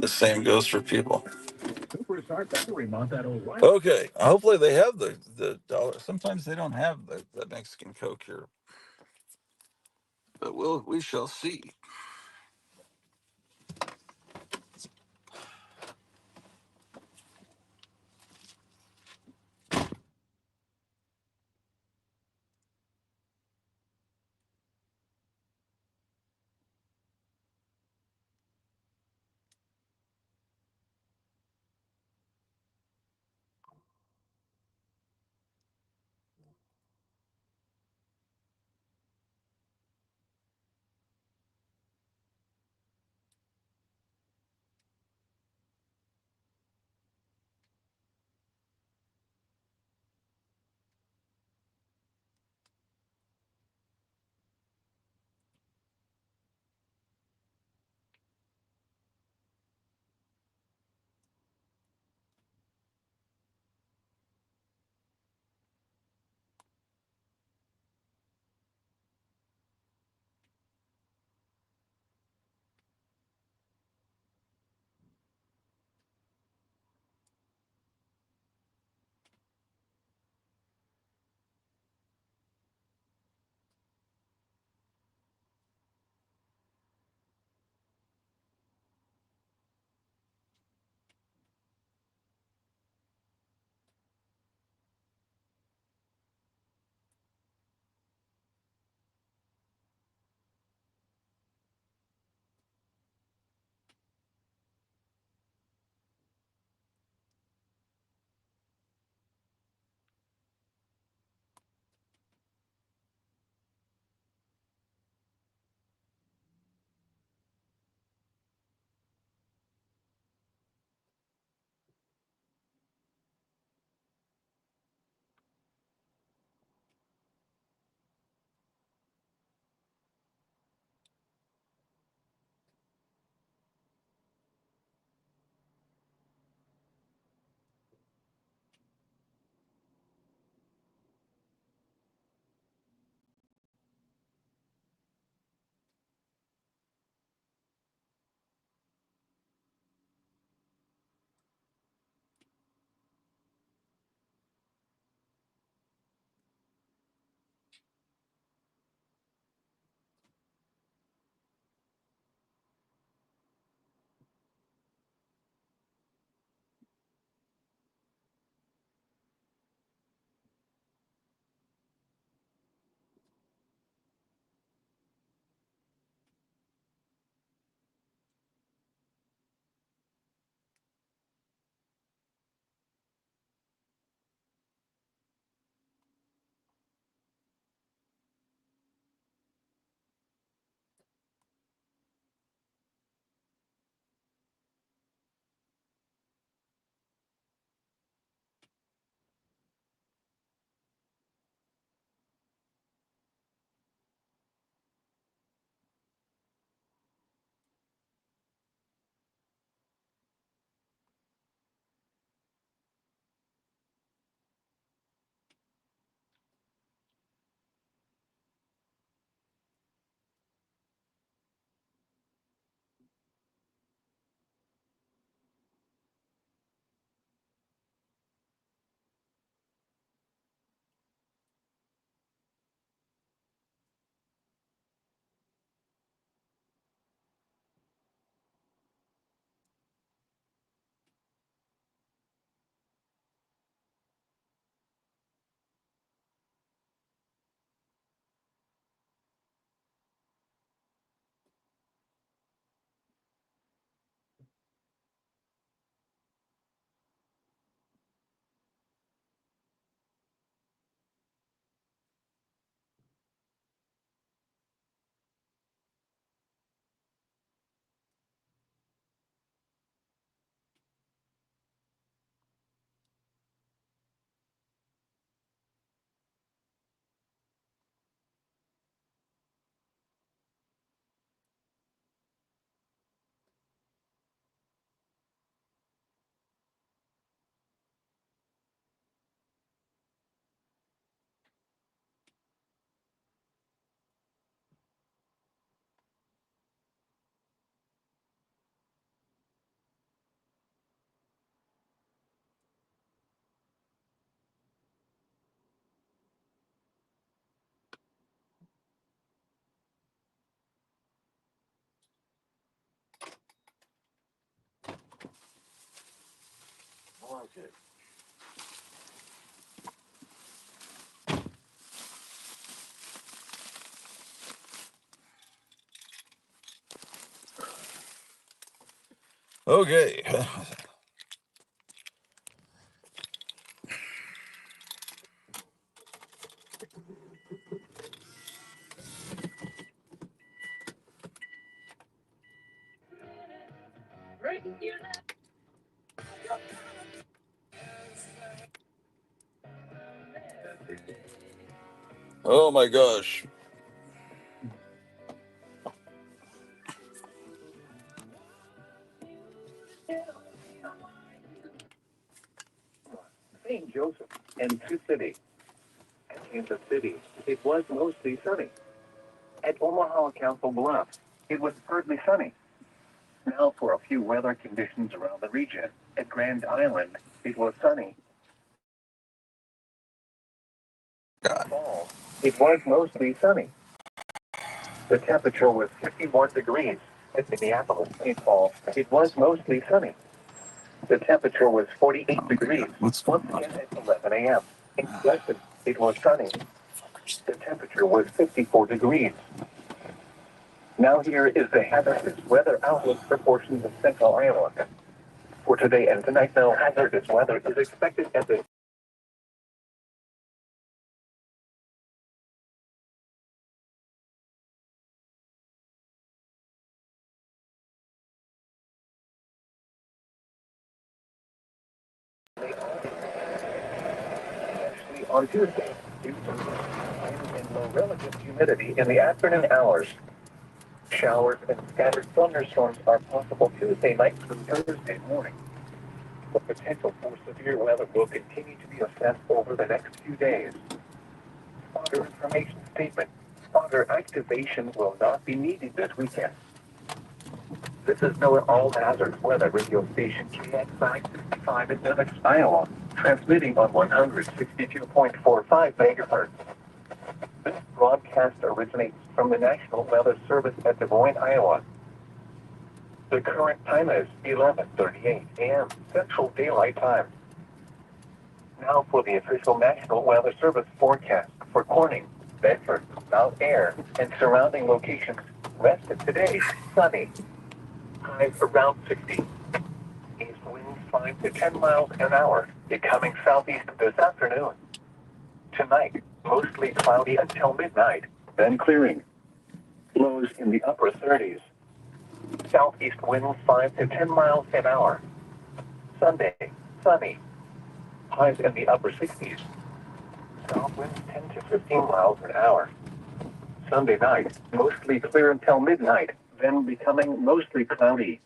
same goes for people. Okay, hopefully they have the dollar. Sometimes they don't have the Mexican Coke here, but we shall see. Okay. Okay. Oh my gosh. St. Joseph and Sioux City. At Kansas City, it was mostly sunny. At Omaha Council Bluffs, it was partly sunny. Now for a few weather conditions around the region. At Grand Island, it was sunny. God. Fall, it was mostly sunny. The temperature was 51 degrees. At Minneapolis, St. Paul, it was mostly sunny. The temperature was 48 Oh my degrees. God. What's Once going on? again at 11 a.m. In Weston, it was sunny. The temperature was 54 degrees. Now here is the hazardous weather outlook for portions of central Iowa. For today and tonight, no hazardous weather is expected at the on Tuesday, due to wind and low relative humidity in the afternoon hours. Showers and scattered thunderstorms are possible Tuesday night through Thursday morning. The potential for severe weather will continue to be assessed over the next few days. Spotter information statement. Spotter activation will not be needed this weekend. This is NOAA All Hazards Weather Radio Station KXI 65 in Lenox, Iowa, transmitting on 162.45 megahertz. This broadcast originates from the National Weather Service at Des Moines, Iowa. The current time is 11:38 a.m. Central Daylight Time. Now for the official National Weather Service forecast for Corning, Bedford, Mount Ayr, and surrounding locations. Rest of today, sunny. Highs around 60. East winds 5 to 10 miles an hour, becoming southeast this afternoon. Tonight, mostly cloudy until midnight, then clearing. Lows in the upper 30s. Southeast winds 5 to 10 miles an hour. Sunday, sunny. Highs in the upper 60s. South winds 10 to 15 miles an hour. Sunday night, mostly clear until midnight, then becoming mostly cloudy.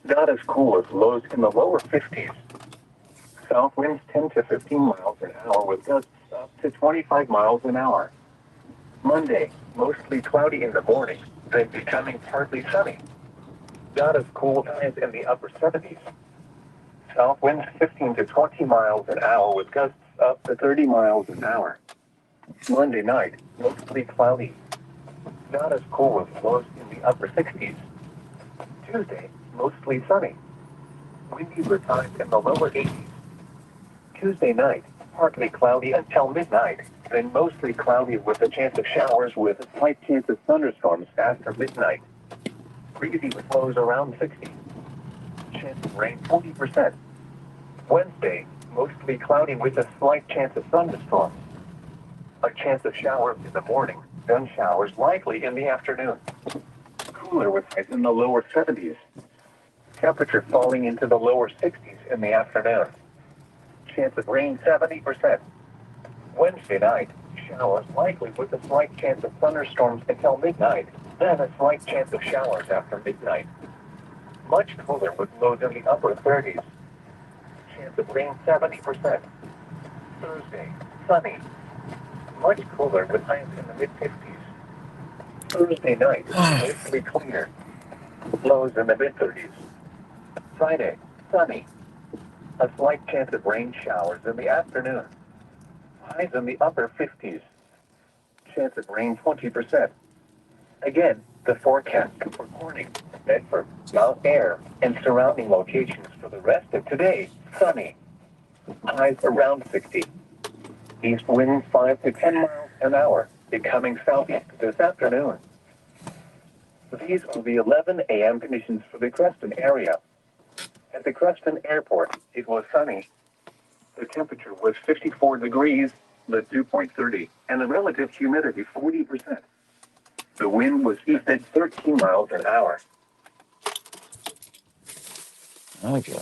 Not as cool as lows in the lower 50s. South winds 10 to 15 miles an hour with gusts up to 25 miles an hour. Monday, mostly cloudy in the morning, then becoming partly sunny. Not as cool highs in the upper 70s. South winds 15 to 20 miles an hour with gusts up to 30 miles an hour. Monday night, mostly cloudy. Not as cool as lows in the upper 60s. Tuesday, mostly sunny. Windier times in the lower 80s. Tuesday night, partly cloudy until midnight, then mostly cloudy with a chance of showers with a slight chance of thunderstorms after midnight. Breezy with lows around 60. Chance of rain 40%. Wednesday, mostly cloudy with a slight chance of thunderstorms. A chance of showers in the morning, then showers likely in the afternoon. Cooler with highs in the lower 70s. Temperature falling into the lower 60s in the afternoon. Chance of rain 70%. Wednesday night, showers likely with a slight chance of thunderstorms until midnight, then a slight chance of showers after midnight. Much cooler with lows in the upper 30s. Chance of rain 70%. Thursday, sunny. Much cooler with highs in the mid-50s. Thursday night, mostly clear. Lows in the mid-30s. Friday, sunny. A slight chance of rain showers in the afternoon. Highs in the upper 50s. Chance of rain 20%. Again, the forecast for Corning, Bedford, Mount Ayr, and surrounding locations for the rest of today, sunny. Highs around 60. East wind 5 to 10 miles an hour, becoming southeast this afternoon. These are the 11 a.m. conditions for the Creston area. At the Creston Airport, it was sunny. The temperature was 54 degrees, the dew point 30, and the relative humidity 40%. The wind was east at 13 miles an hour. Okay.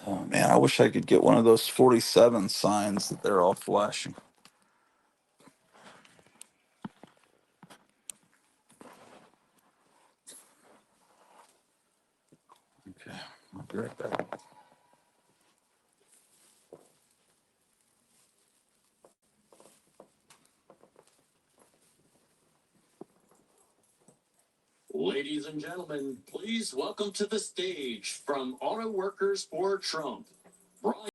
Oh man, I wish I could get one of those 47 signs that they're all flashing. Okay, I'll be right back. Ladies and gentlemen, please welcome to the stage from Auto Workers for Trump, Brian.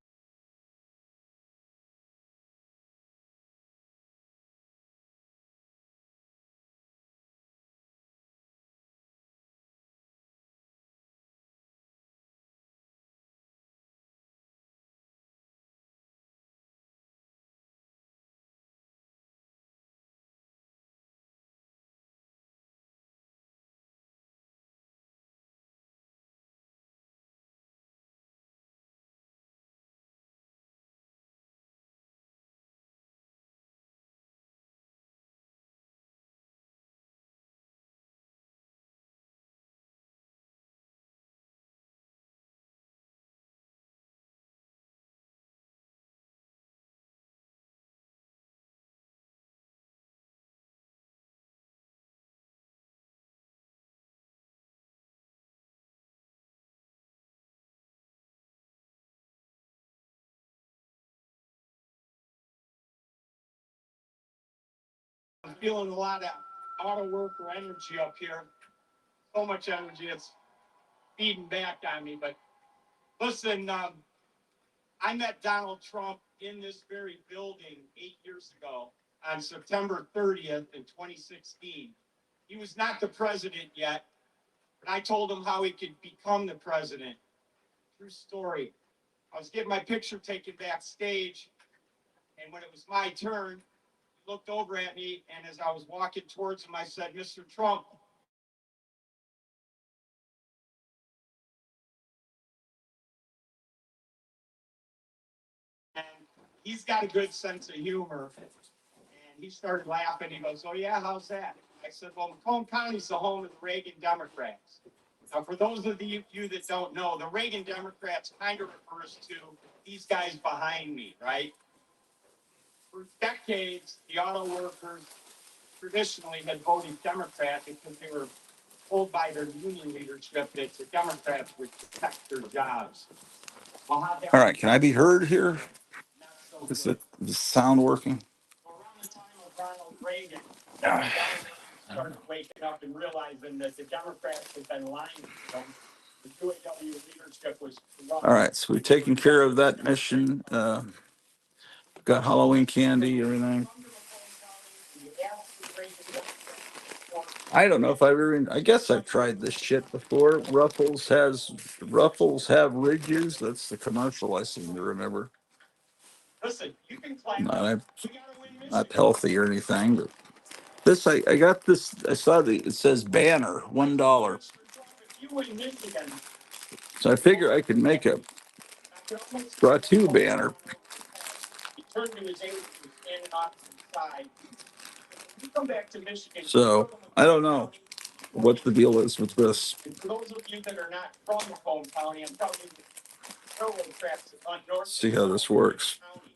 I'm feeling a lot of auto worker energy up here. So much energy, it's feeding back on me. But listen, I met Donald Trump in this very building 8 years ago on September 30th in 2016. He was not the president yet, but I told him how he could become the president. True story. I was getting my picture taken backstage, and when it was my turn, he looked over at me, and as I was walking towards him, I said, "Mr. Trump, and he's got a good sense of humor." And he started laughing. He goes, "Oh, yeah, how's that?" I said, "Well, Macomb County's the home of the Reagan Democrats." Now, for those of you that don't know, the Reagan Democrats kind of refers to these guys behind me, right? For decades, the auto workers traditionally had voted Democrat because they were told by their union leadership that the Democrats would protect their jobs. Well, All right, can I be heard here? so Is good. the sound working? Around the time of Ronald Reagan, the Ah, Democrats started waking up and realizing that the Democrats had been lying to them. The UAW leadership was corrupt. all right, so we've taken care of that mission. Got Halloween candy, everything. I don't know if I've ever. I guess I've tried this shit before. Ruffles have ridges. That's the commercial I seem to remember. Listen, you can climb Not, up. I'm We gotta win not Michigan. healthy or anything, but this I got this. I saw it says banner $1. If you win Michigan, So I figure I could make a Ratu banner. he turned to his aide who was standing off to the side. You come back to Michigan. So I don't know what the deal is with this. And for those of you that are not from Macomb County, I'm telling you, railroad tracks on north. See how this works. County.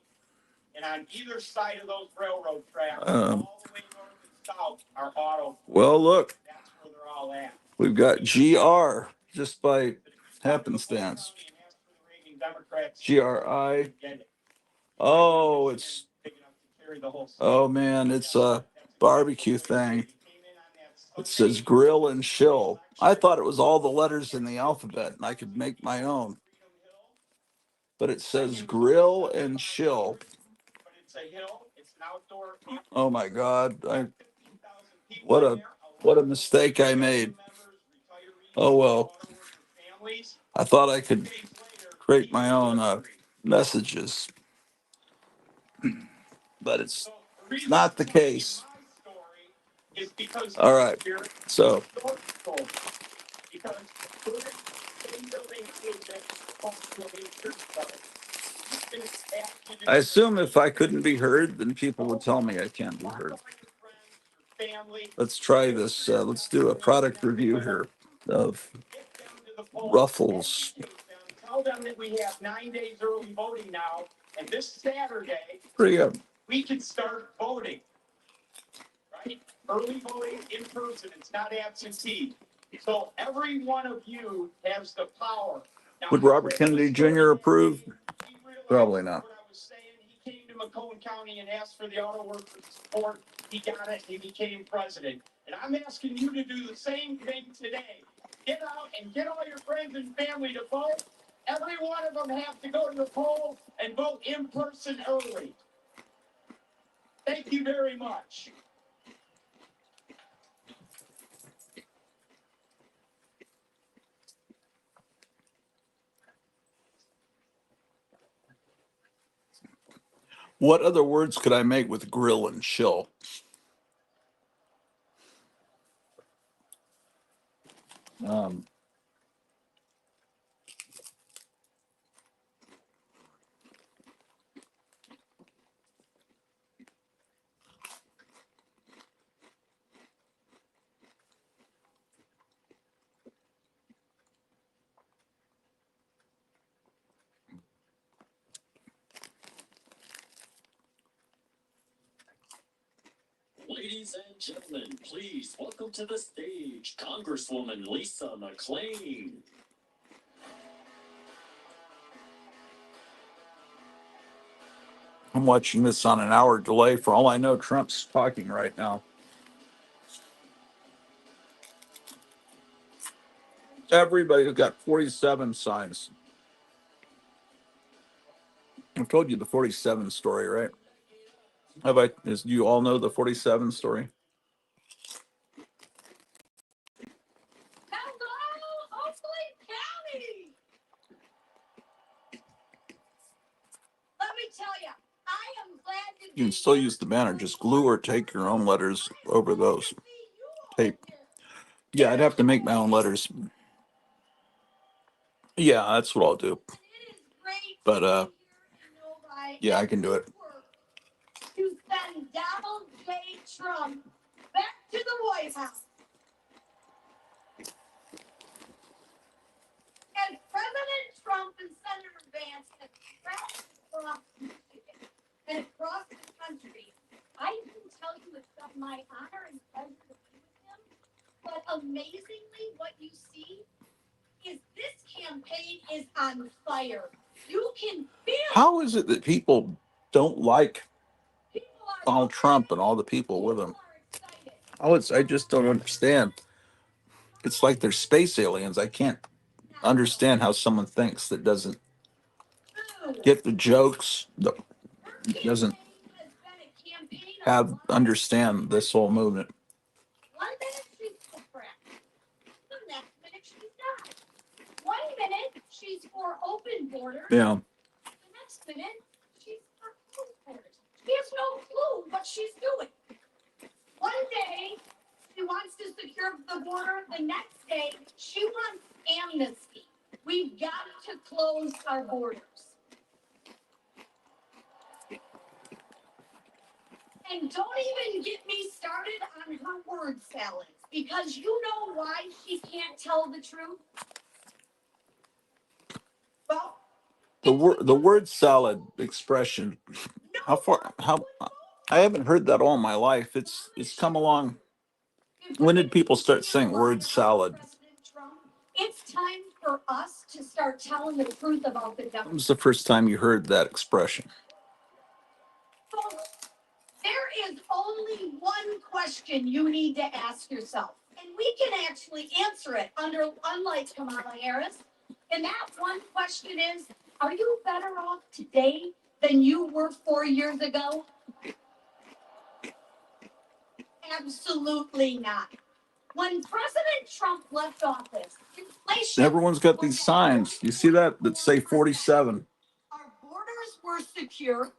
And on either side of those railroad tracks, Um, all the way north and south, are auto. Well, look, That's where they're all at. we've got GR just by happenstance. GRI. Oh, oh man, it's a barbecue thing. It says grill and chill. I thought it was all the letters in the alphabet and I could make my own. But it says grill and chill. Oh my God. What a mistake I made. Oh well. I thought I could create my own messages. But it's not the case. All right. So I assume if I couldn't be heard, then people would tell me I can't be heard. Let's try this. Let's do a product review here of Ruffles. Tell them that we have 9 days early voting now, and this Saturday, Pretty good. we can start voting. Right? Early voting in person, it's not absentee. So every one of you has the power. Now, Would Robert Kennedy Jr. approve? Probably not. what I was saying, he came to Macomb County and asked for the auto workers support. He got it, he became president. And I'm asking you to do the same thing today. Get out and get all your friends and family to vote. Every one of them have to go to the poll and vote in person early. Thank you very much. What other words could I make with grill and chill? Um, Ladies and gentlemen, please welcome to the stage Congresswoman Lisa McClain. I'm watching this on an hour delay. For all I know, Trump's talking right now. Everybody's got 47 signs. I told you the 47 story, right? You all know the 47 story? Hello, Oakland County. Let me tell you, I am glad to You can still use the banner, just glue or take your own letters over those. Tape. Yeah, I'd have to make my own letters. Yeah, that's what I'll do. But yeah, I can do it. To send Donald J. Trump back to the White House. And President Trump and Senator Vance have traveled across Michigan and across the country. I can tell you it's of my honor and pleasure to be with him. But amazingly, what you see is this campaign is on fire. You can feel. How is it that people don't like Donald Trump and all the people with him? I just don't understand. It's like they're space aliens. I can't understand how someone thinks that doesn't get the jokes, doesn't understand this whole movement. One minute she's for crack. The next minute she's not. 1 minute she's for open borders. Yeah. The next minute she's for closed borders. She has no clue what she's doing. One day she wants to secure the border. The next day she wants amnesty. We've got to close our borders. And don't even get me started on her word salads, because you know why she can't tell the truth? Well, The word salad expression. How I haven't heard that all my life. It's come along. When did people start saying word salad? It's time for us to start telling the truth about the When devil. was the first time you heard that expression? Folks, there is only one question you need to ask yourself, and we can actually answer it unlike Kamala Harris. And that one question is, are you better off today than you were 4 years ago? Absolutely not. When President Trump left office, inflation. Everyone's got these signs. You see that say 47. Our borders were secure.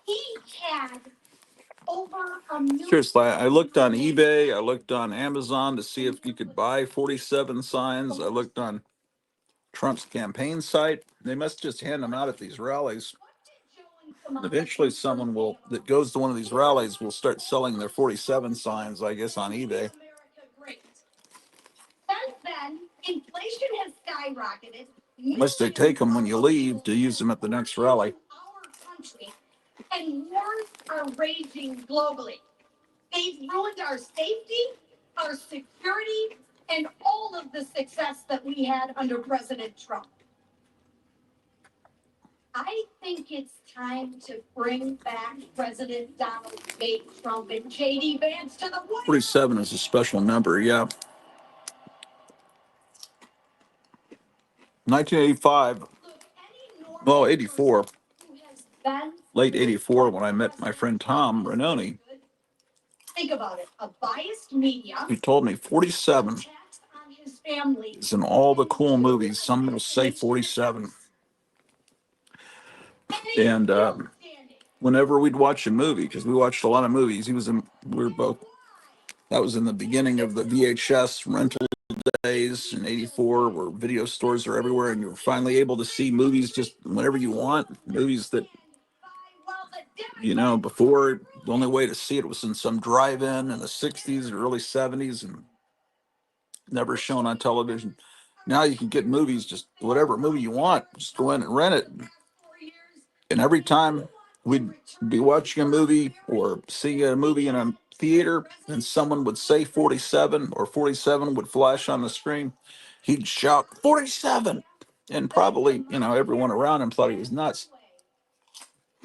He had over a million. Seriously, I looked on eBay. I looked on Amazon to see if you could buy 47 signs. I looked on Trump's campaign site. They must just hand them out at these rallies. Eventually, someone that goes to one of these rallies will start selling their 47 signs, I guess, on eBay. Since then, inflation has skyrocketed. Unless they take them when you leave to use them at the next rally. Our country, and wars are raging globally. They've ruined our safety, our security, and all of the success that we had under President Trump. I think it's time to bring back President Donald J. Trump and J.D. Vance to the White House. 47 is a special number, yeah. 1985, well, 84, late 84, when I met my friend Tom Ranoni. Think about it, a biased media. He told me 47 is in all the cool movies. Some will say 47. And whenever we'd watch a movie, because we watched a lot of movies, we were both, that was in the beginning of the VHS rental days in 84, where video stores are everywhere, and you were finally able to see movies just whenever you want. Movies that, before, the only way to see it was in some drive-in in the 60s or early 70s and never shown on television. Now you can get movies, just whatever movie you want, just go in and rent it. And every time we'd be watching a movie or seeing a movie in a theater and someone would say 47 or 47 would flash on the screen, he'd shout 47. And probably, everyone around him thought he was nuts.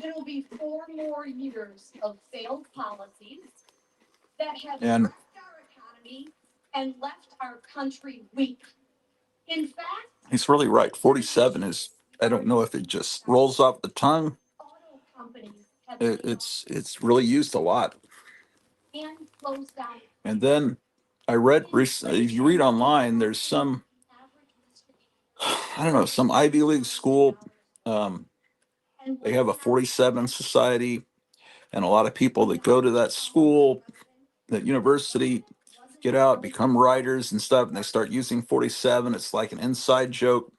It'll be 4 more years of failed policies that have And wrecked our economy and left our country weak. In fact, he's really right. 47 is, I don't know if it just rolls off the tongue. auto companies have It's really used a lot. and closed down. And then I read recently, if you read online, there's some, I don't know, some Ivy League school. They have a 47 society, and a lot of people that go to that school, that university, get out, become writers and stuff, and they start using 47. It's like an inside joke.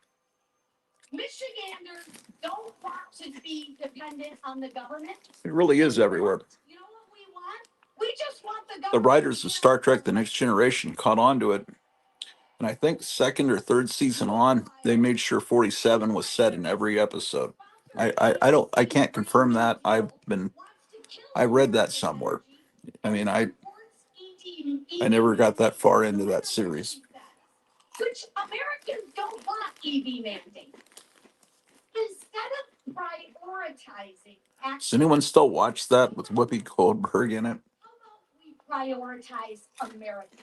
Michiganders don't want to be dependent on the government. It really is everywhere. You know what we want? We just want the government. The writers of Star Trek: The Next Generation caught on to it. And I think second or third season on, they made sure 47 was said in every episode. I can't confirm that. I read that somewhere. I mean, I never got that far into that series. Which Americans don't want EV mandates. Instead of prioritizing Does anyone still watch that with Whoopi Goldberg in it? how about we prioritize America?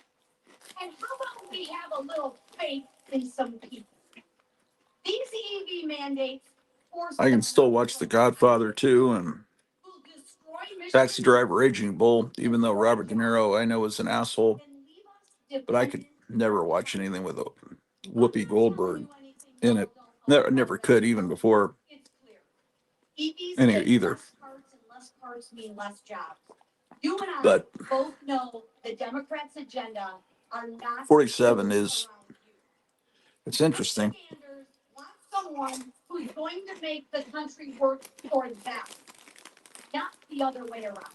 And how about we have a little faith in some people? These EV mandates force. I can still watch The Godfather too, and Taxi Driver, Raging Bull, even though Robert De Niro I know is an asshole, but I could never watch anything with Whoopi Goldberg in it. Never could, even before any either. Less parts mean less jobs. You and I But both know the Democrats' agenda are not. 47 is, it's interesting. Michiganders want someone who's going to make the country work for them, not the other way around.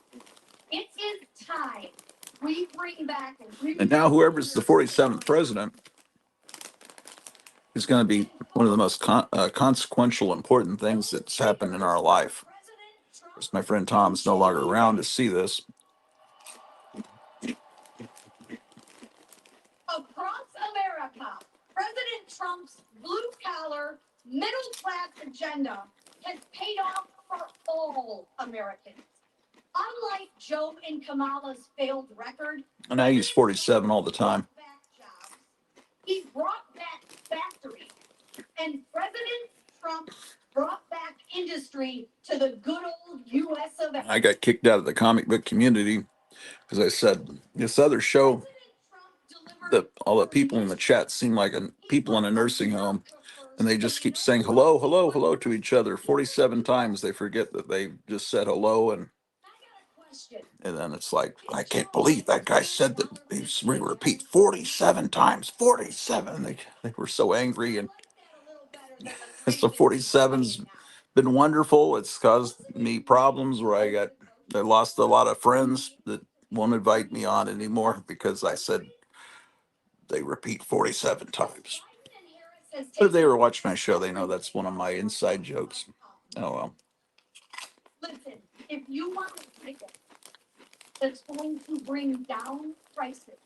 It is time we bring back. And now whoever's the 47th president is going to be one of the most consequential, important things that's happened in our life. Of course, my friend Tom's no longer around to see this. Across America, President Trump's blue-collar, middle-class agenda has paid off for all Americans. Unlike Joe and Kamala's failed record, And I use 47 all the time. he brought back factories, and President Trump brought back industry to the good old U.S. of A. I got kicked out of the comic book community because I said this other show that all the people in the chat seem like people in a nursing home, and they just keep saying hello, hello, hello to each other 47 times. They forget that they just said hello, and then it's like, I can't believe that guy said that. We repeat 47 times, 47. They were so angry, and so 47's been wonderful. It's caused me problems where I lost a lot of friends that won't invite me on anymore because I said they repeat 47 times. But if they ever watch my show, they know that's one of my inside jokes. Oh well. Listen, if you want a ticket that's going to bring down prices,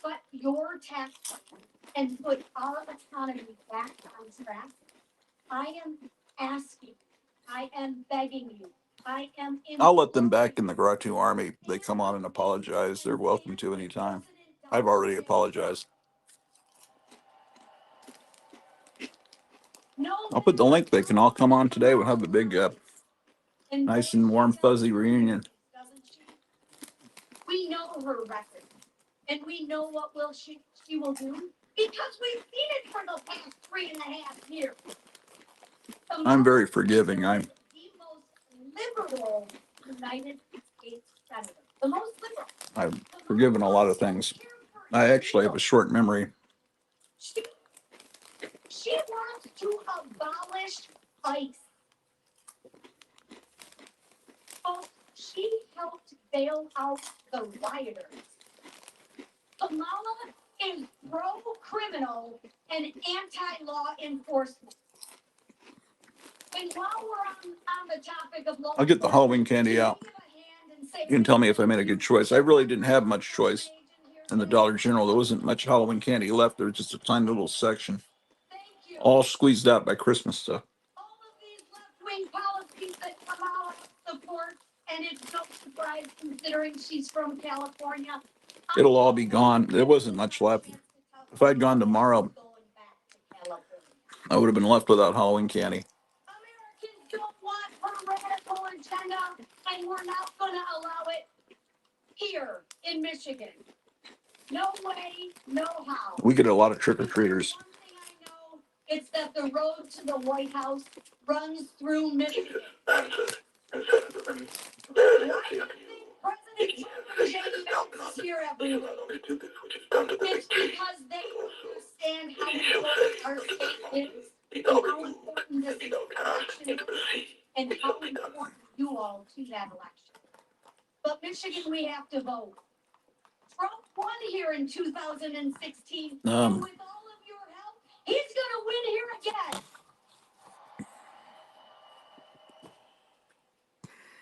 cut your taxes, and put our economy back on track, I am asking, I am begging you, I'll let them back in the Gratu Army. They come on and apologize. They're welcome to anytime. I've already apologized. I'll put the link. They can all come on today. We'll have a big, nice and warm, fuzzy reunion. We know her record, and we know what she will do because we've seen it for the past 3.5 years. I'm very forgiving. I'm the most liberal United States senator. The most liberal. I've forgiven a lot of things. I actually have a short memory. She wants to abolish ICE. Oh, she helped bail out the rioters. Kamala is pro-criminal and anti-law enforcement. And while we're on the topic of law, I'll get the Halloween candy out. You can tell me if I made a good choice. I really didn't have much choice in the Dollar General. There wasn't much Halloween candy left. There was just a tiny little section, all squeezed out by Christmas stuff. All of these left-wing policies that Kamala supports, and it's no surprise considering she's from California. It'll all be gone. There wasn't much left. If I'd gone tomorrow, I would have been left without Halloween candy. Americans don't want her radical agenda, and we're not going to allow it here in Michigan. No way, no how. We get a lot of trick-or-treaters. One thing I know, it's that the road to the White House runs through Michigan. Why do you think President Trump and Jay Vance is here every week? It's because they understand how important our state is, and how important this election is, and how important you all to that election. But Michigan, we have to vote. Trump won here in 2016, and with all of your help, he's gonna win here again.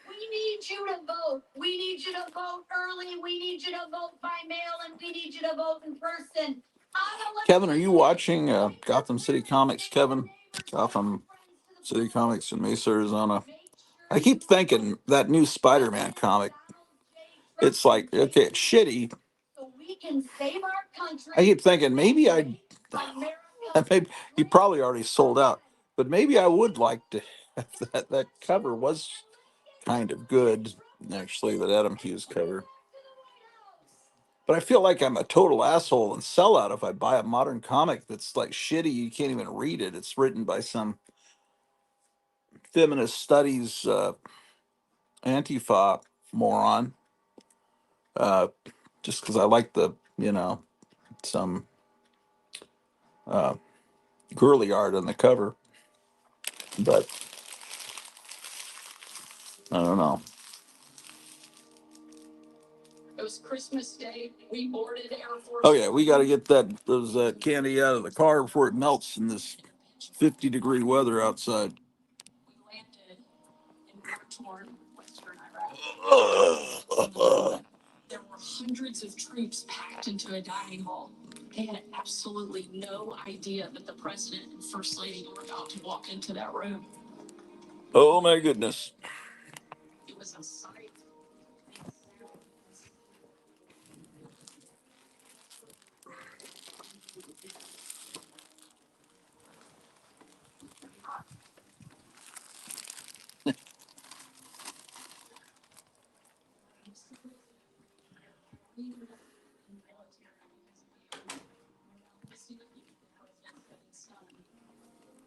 We need you to vote. We need you to vote early. We need you to vote by mail, and we need you to vote in person. Kevin, are you watching Gotham City Comics, Kevin? Gotham City Comics in Mesa, Arizona. I keep thinking that new Spider-Man comic, it's like, okay, it's shitty. So we can save our country. I keep thinking maybe maybe he probably already sold out, but maybe I would like to have that cover was kind of good, actually, that Adam Hughes cover. But I feel like I'm a total asshole and sellout if I buy a modern comic that's like shitty. You can't even read it. It's written by some feminist studies Antifa moron. Just because I like some uh, girly art on the cover. But I don't know. was Christmas Day. We boarded Air Force. Oh yeah, we got to get those candy out of the car before it melts in this 50-degree weather outside. We landed in war-torn Western Iraq. There were hundreds of troops packed into a dining hall. They had absolutely no idea that the president and first lady were about to walk into that room. Oh my goodness. It was a sight.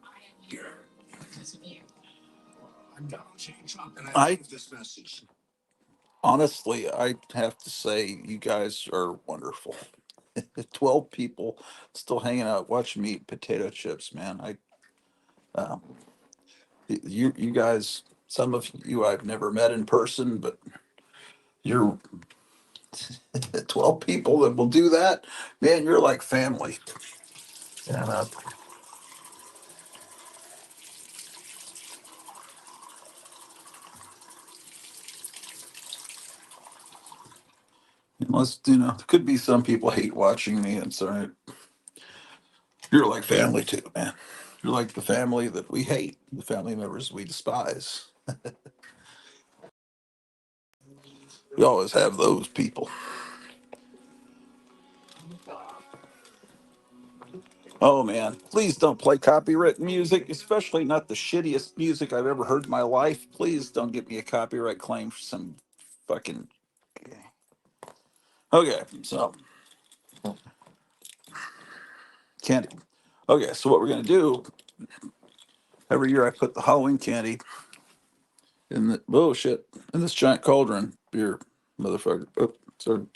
I am here because of you. I'm Donald J. Trump, and I I this message. honestly, I have to say, you guys are wonderful. 12 people still hanging out watching me eat potato chips, man. Um, you guys, some of you I've never met in person, but you're 12 people that will do that, man. You're like family. And unless could be some people hate watching me. It's all right. You're like family too, man. You're like the family that we hate, the family members we despise. We always have those people. Oh man, please don't play copyright music, especially not the shittiest music I've ever heard in my life. Please don't get me a copyright claim for some fucking. Okay, so candy. Okay, so what we're gonna do? Every year I put the Halloween candy in the bullshit in this giant cauldron. Beer, motherfucker. Oh, so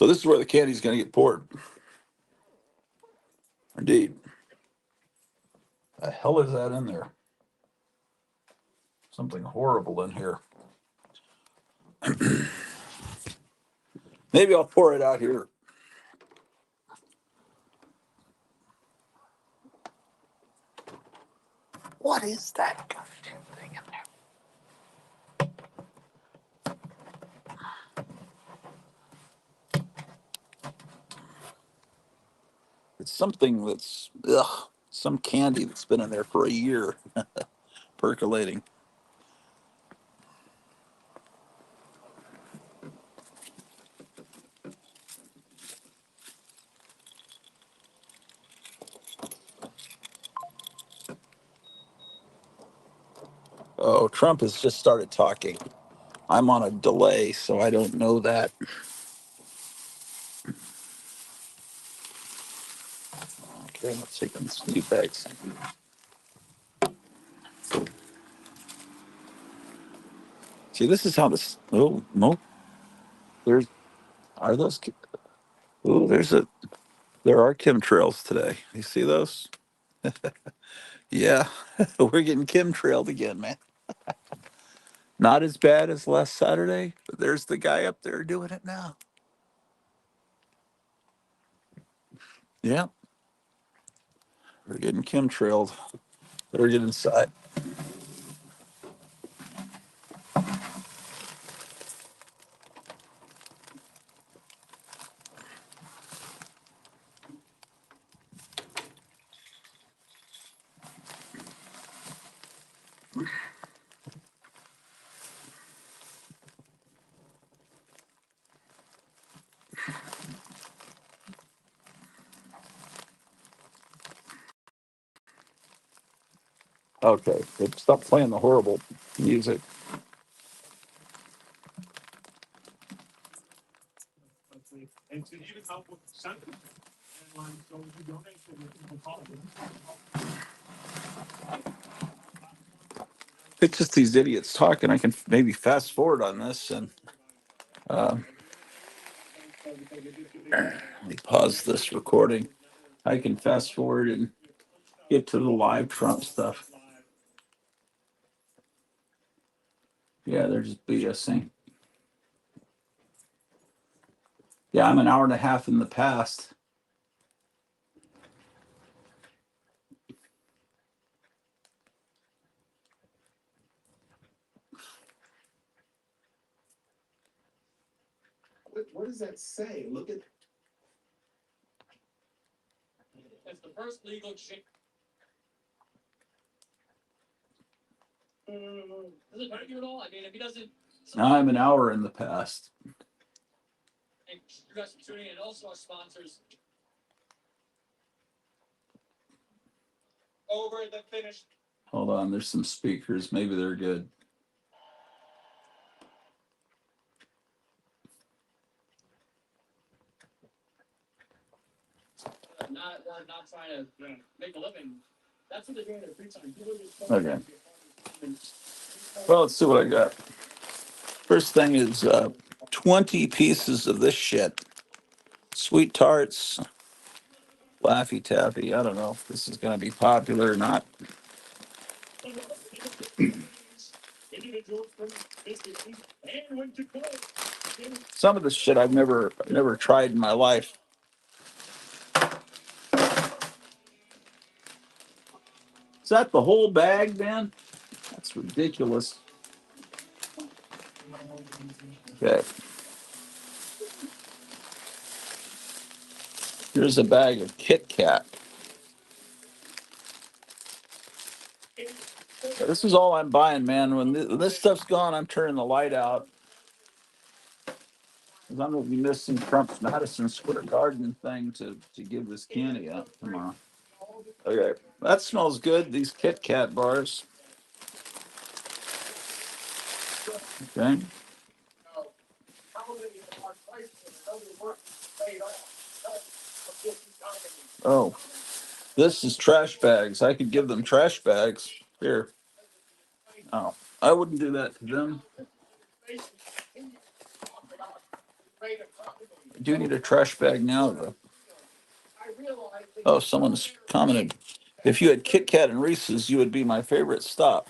this is where the candy's gonna get poured. Indeed. The hell is that in there? Something horrible in here. Maybe I'll pour it out here. What is that goddamn thing in there? It's something that's some candy that's been in there for a year, percolating. Oh, Trump has just started talking. I'm on a delay, so I don't know that. Okay, let's take these few bags. See, this is how this. Oh no, there's are those. Oh, there are chemtrails today. You see those? Yeah, we're getting chemtrailed again, man. Not as bad as last Saturday, but there's the guy up there doing it now. Yeah, we're getting chemtrailed. Better get inside. Okay, stop playing the horrible music. And to even help with sentiment. And so if you donate to the people politics. It's just these idiots talking. I can maybe fast forward on this and uh, let me pause this recording. I can fast forward and get to the live Trump stuff. Yeah, they're just BSing. Yeah, I'm an hour and a half in the past. What does that say? Look at. It's the first legal exchange. Does it hurt you at all? I mean, if he doesn't. Now I'm an hour in the past. Thank you guys for tuning in. Also, our sponsors. Over the finish. Hold on, there's some speakers. Maybe they're good. Not trying to make a living. That's what they're doing in their free time. Okay. Well, let's see what I got. First thing is 20 pieces of this shit. Sweet tarts, Laffy Taffy. I don't know if this is going to be popular or not. Some of the shit I've never tried in my life. Is that the whole bag, man? That's ridiculous. Okay. Here's a bag of Kit Kat. This is all I'm buying, man. When this stuff's gone, I'm turning the light out. Because I'm going to be missing Trump's Madison Square Garden thing to give this candy out tomorrow. Okay. That smells good, these Kit Kat bars. Okay. Oh, this is trash bags. I could give them trash bags. Here. Oh, I wouldn't do that to them. I do need a trash bag now, though. Oh, someone's commented. If you had Kit Kat and Reese's, you would be my favorite stop.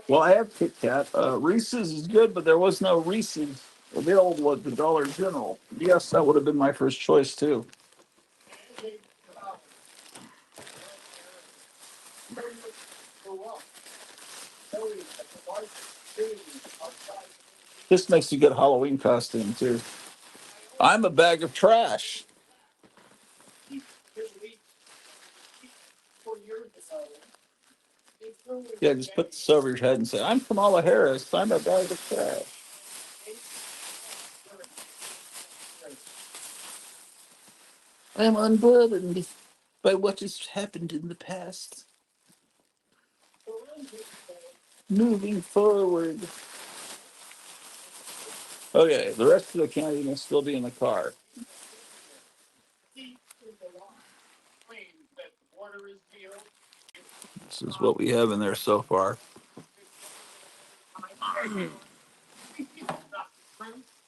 Well, I have Kit Kat. Reese's is good, but there was no Reese's available at the Dollar General. Yes, that would have been my first choice, too. This makes a good Halloween costume, too. I'm a bag of trash. Yeah, just put this over your head and say, I'm Kamala Harris. I'm a bag of trash. I'm unburdened by what has happened in the past. Moving forward. Okay, the rest of the candy will still be in the car. This is what we have in there so far.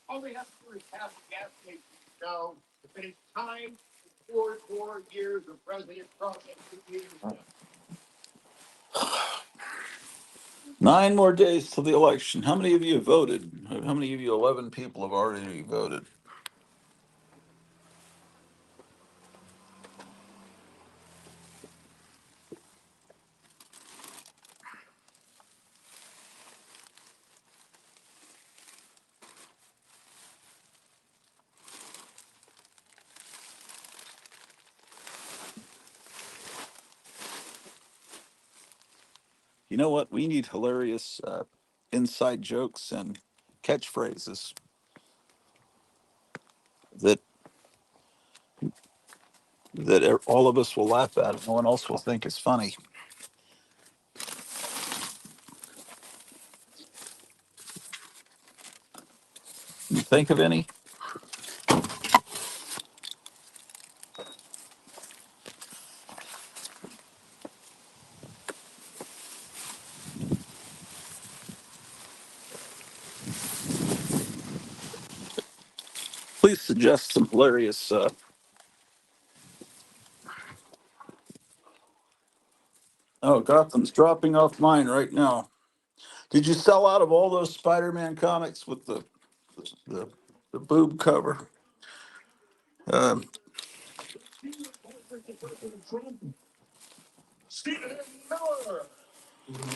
All they have to do is have the gas station go. But it's time for 4 years of President Trump and 2 years of 9 more days till the election. How many of you have voted? How many of you, 11 people, have already voted? You know what? We need hilarious inside jokes and catchphrases that all of us will laugh at and no one else will think is funny. You think of any? Please suggest some hilarious. Oh, Gotham's dropping off mine right now. Did you sell out of all those Spider-Man comics with the the boob cover? Um,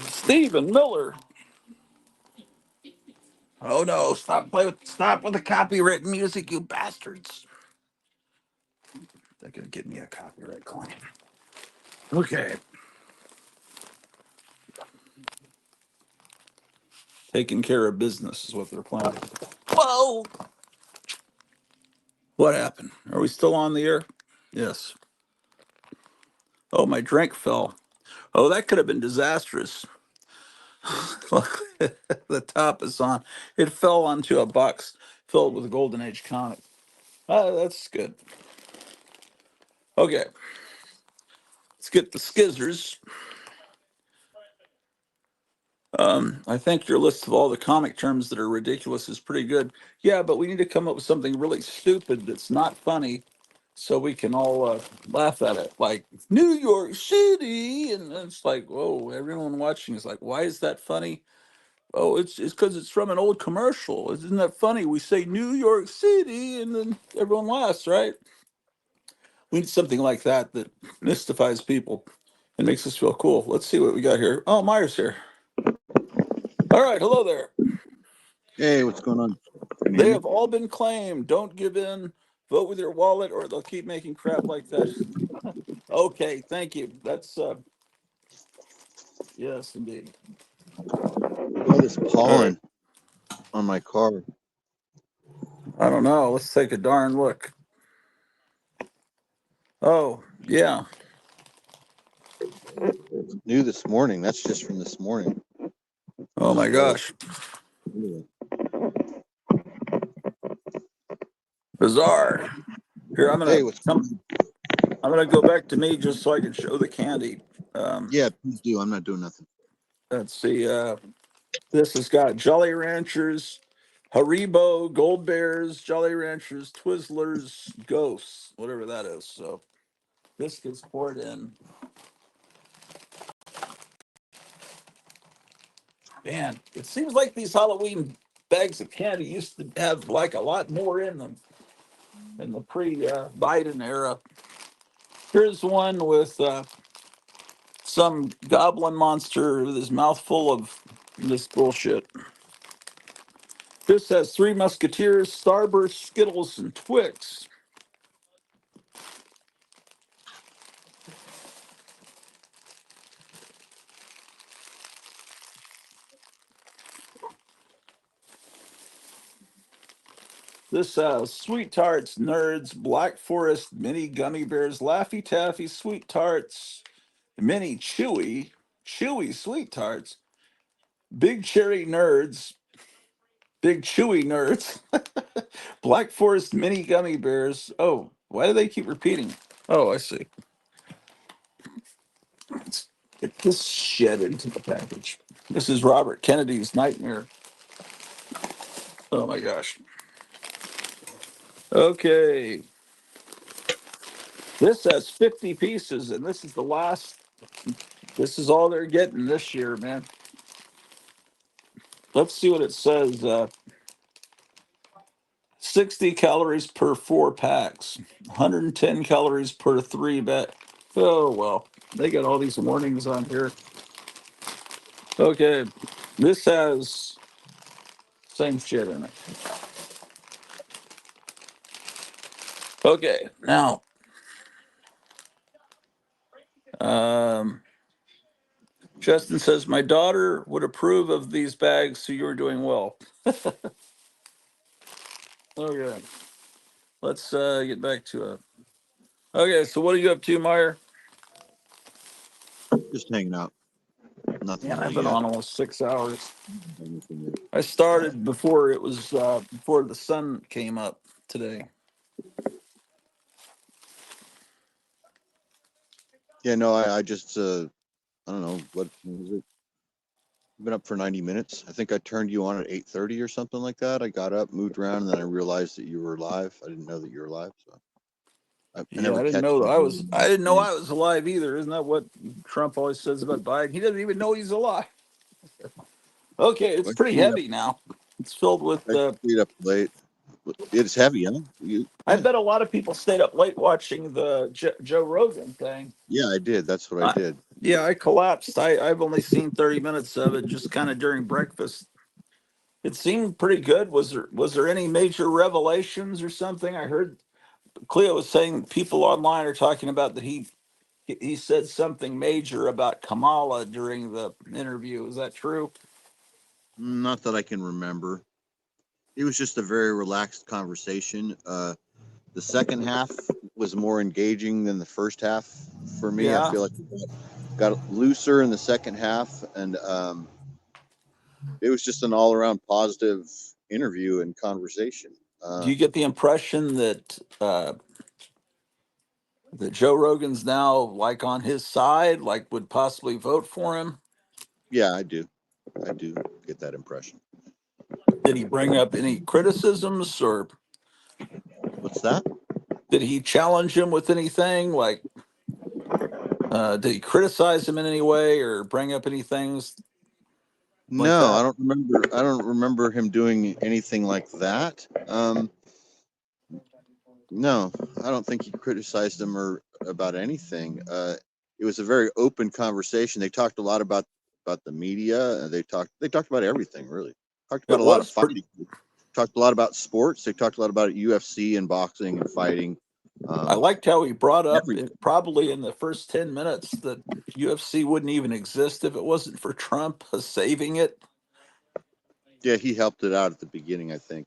Stephen Miller. Oh no! Stop with the copyright music, you bastards! They're gonna give me a copyright claim. Okay. Taking care of business is what they're planning. Whoa! What happened? Are we still on the air? Yes. Oh, my drink fell. Oh, that could have been disastrous. Look, the top is on. It fell onto a box filled with Golden Age comics. That's good. Okay. Let's get the skizzers. I think your list of all the comic terms that are ridiculous is pretty good. Yeah, but we need to come up with something really stupid that's not funny so we can all laugh at it. Like New York City. And it's like, whoa, everyone watching is like, why is that funny? Oh, it's because it's from an old commercial. Isn't that funny? We say New York City and then everyone laughs, right? We need something like that that mystifies people and makes us feel cool. Let's see what we got here. Oh, Myers here. All right, hello there. Hey, what's going on? They have all been claimed. Don't give in. Vote with your wallet, or they'll keep making crap like that. Okay, thank you. That's yes, indeed. All this All right. pollen on my car. I don't know. Let's take a darn look. Oh, yeah. New this morning. That's just from this morning. Oh my gosh. Anyway. Bizarre. Here, Hey, what's going on? I'm gonna go back to me just so I can show the candy. Yeah, please do. I'm not doing nothing. Let's see. This has got Jolly Ranchers, Haribo, Gold Bears, Jolly Ranchers, Twizzlers, Ghosts, whatever that is. So this gets poured in. Man, it seems like these Halloween bags of candy used to have like a lot more in them in the pre-Biden era. Here's one with some goblin monster with his mouth full of this bullshit. This has Three Musketeers, Starburst, Skittles, and Twix. This has Sweet Tarts, Nerds, Black Forest, Mini Gummy Bears, Laffy Taffy, Sweet Tarts, Mini Chewy Sweet Tarts, Big Cherry Nerds, Big Chewy Nerds, Black Forest Mini Gummy Bears. Oh, why do they keep repeating? Oh, I see. Let's get this shit into the package. This is Robert Kennedy's nightmare. Oh my gosh. Okay. This has 50 pieces, and this is the last. This is all they're getting this year, man. Let's see what it says. 60 calories per 4 packs, 110 calories per 3 bet. Oh, well, they got all these warnings on here. Okay, this has same shit in it. Okay, now, Justin says, my daughter would approve of these bags, so you're doing well. Okay, let's get back to it. Okay, so what are you up to, Meyer? Just hanging out. Nothing Yeah, I've really been yet. on almost 6 hours. I started before it was before the sun came up today. Yeah, no, I just I don't know what was it. I've been up for 90 minutes. I think I turned you on at 8:30 or something like that. I got up, moved around, and then I realized that you were live. I didn't know that you were live, so I Yeah, never I didn't catch know you. I didn't know I was alive either. Isn't that what Trump always says about Biden? He doesn't even know he's alive. Okay, I it's pretty stayed up, heavy now. It's filled with I stayed up late. It's heavy, huh? I bet a lot of people stayed up late watching the Joe Rogan thing. Yeah, I did. That's what I did. Yeah, I collapsed. I've only seen 30 minutes of it, just kind of during breakfast. It seemed pretty good. Was there any major revelations or something? I heard Cleo was saying people online are talking about that he said something major about Kamala during the interview. Is that true? Not that I can remember. It was just a very relaxed conversation. The second half was more engaging than the first half for me. I Yeah. feel like it got looser in the second half, and it was just an all-around positive interview and conversation. Do you get the impression that Joe Rogan's now like on his side, like would possibly vote for him? Yeah, I do. I do get that impression. Did he bring up any criticisms, or What's that? did he challenge him with anything? Like, did he criticize him in any way or bring up any things like No, that? I don't remember. I don't remember him doing anything like that. No, I don't think he criticized him or about anything. It was a very open conversation. They talked a lot about the media. They talked about everything really. Talked about It a lot of was pretty. fighting. Talked a lot about sports. They talked a lot about UFC and boxing and fighting. I liked how he brought up Everything. probably in the first 10 minutes that UFC wouldn't even exist if it wasn't for Trump saving it. Yeah, he helped it out at the beginning, I think.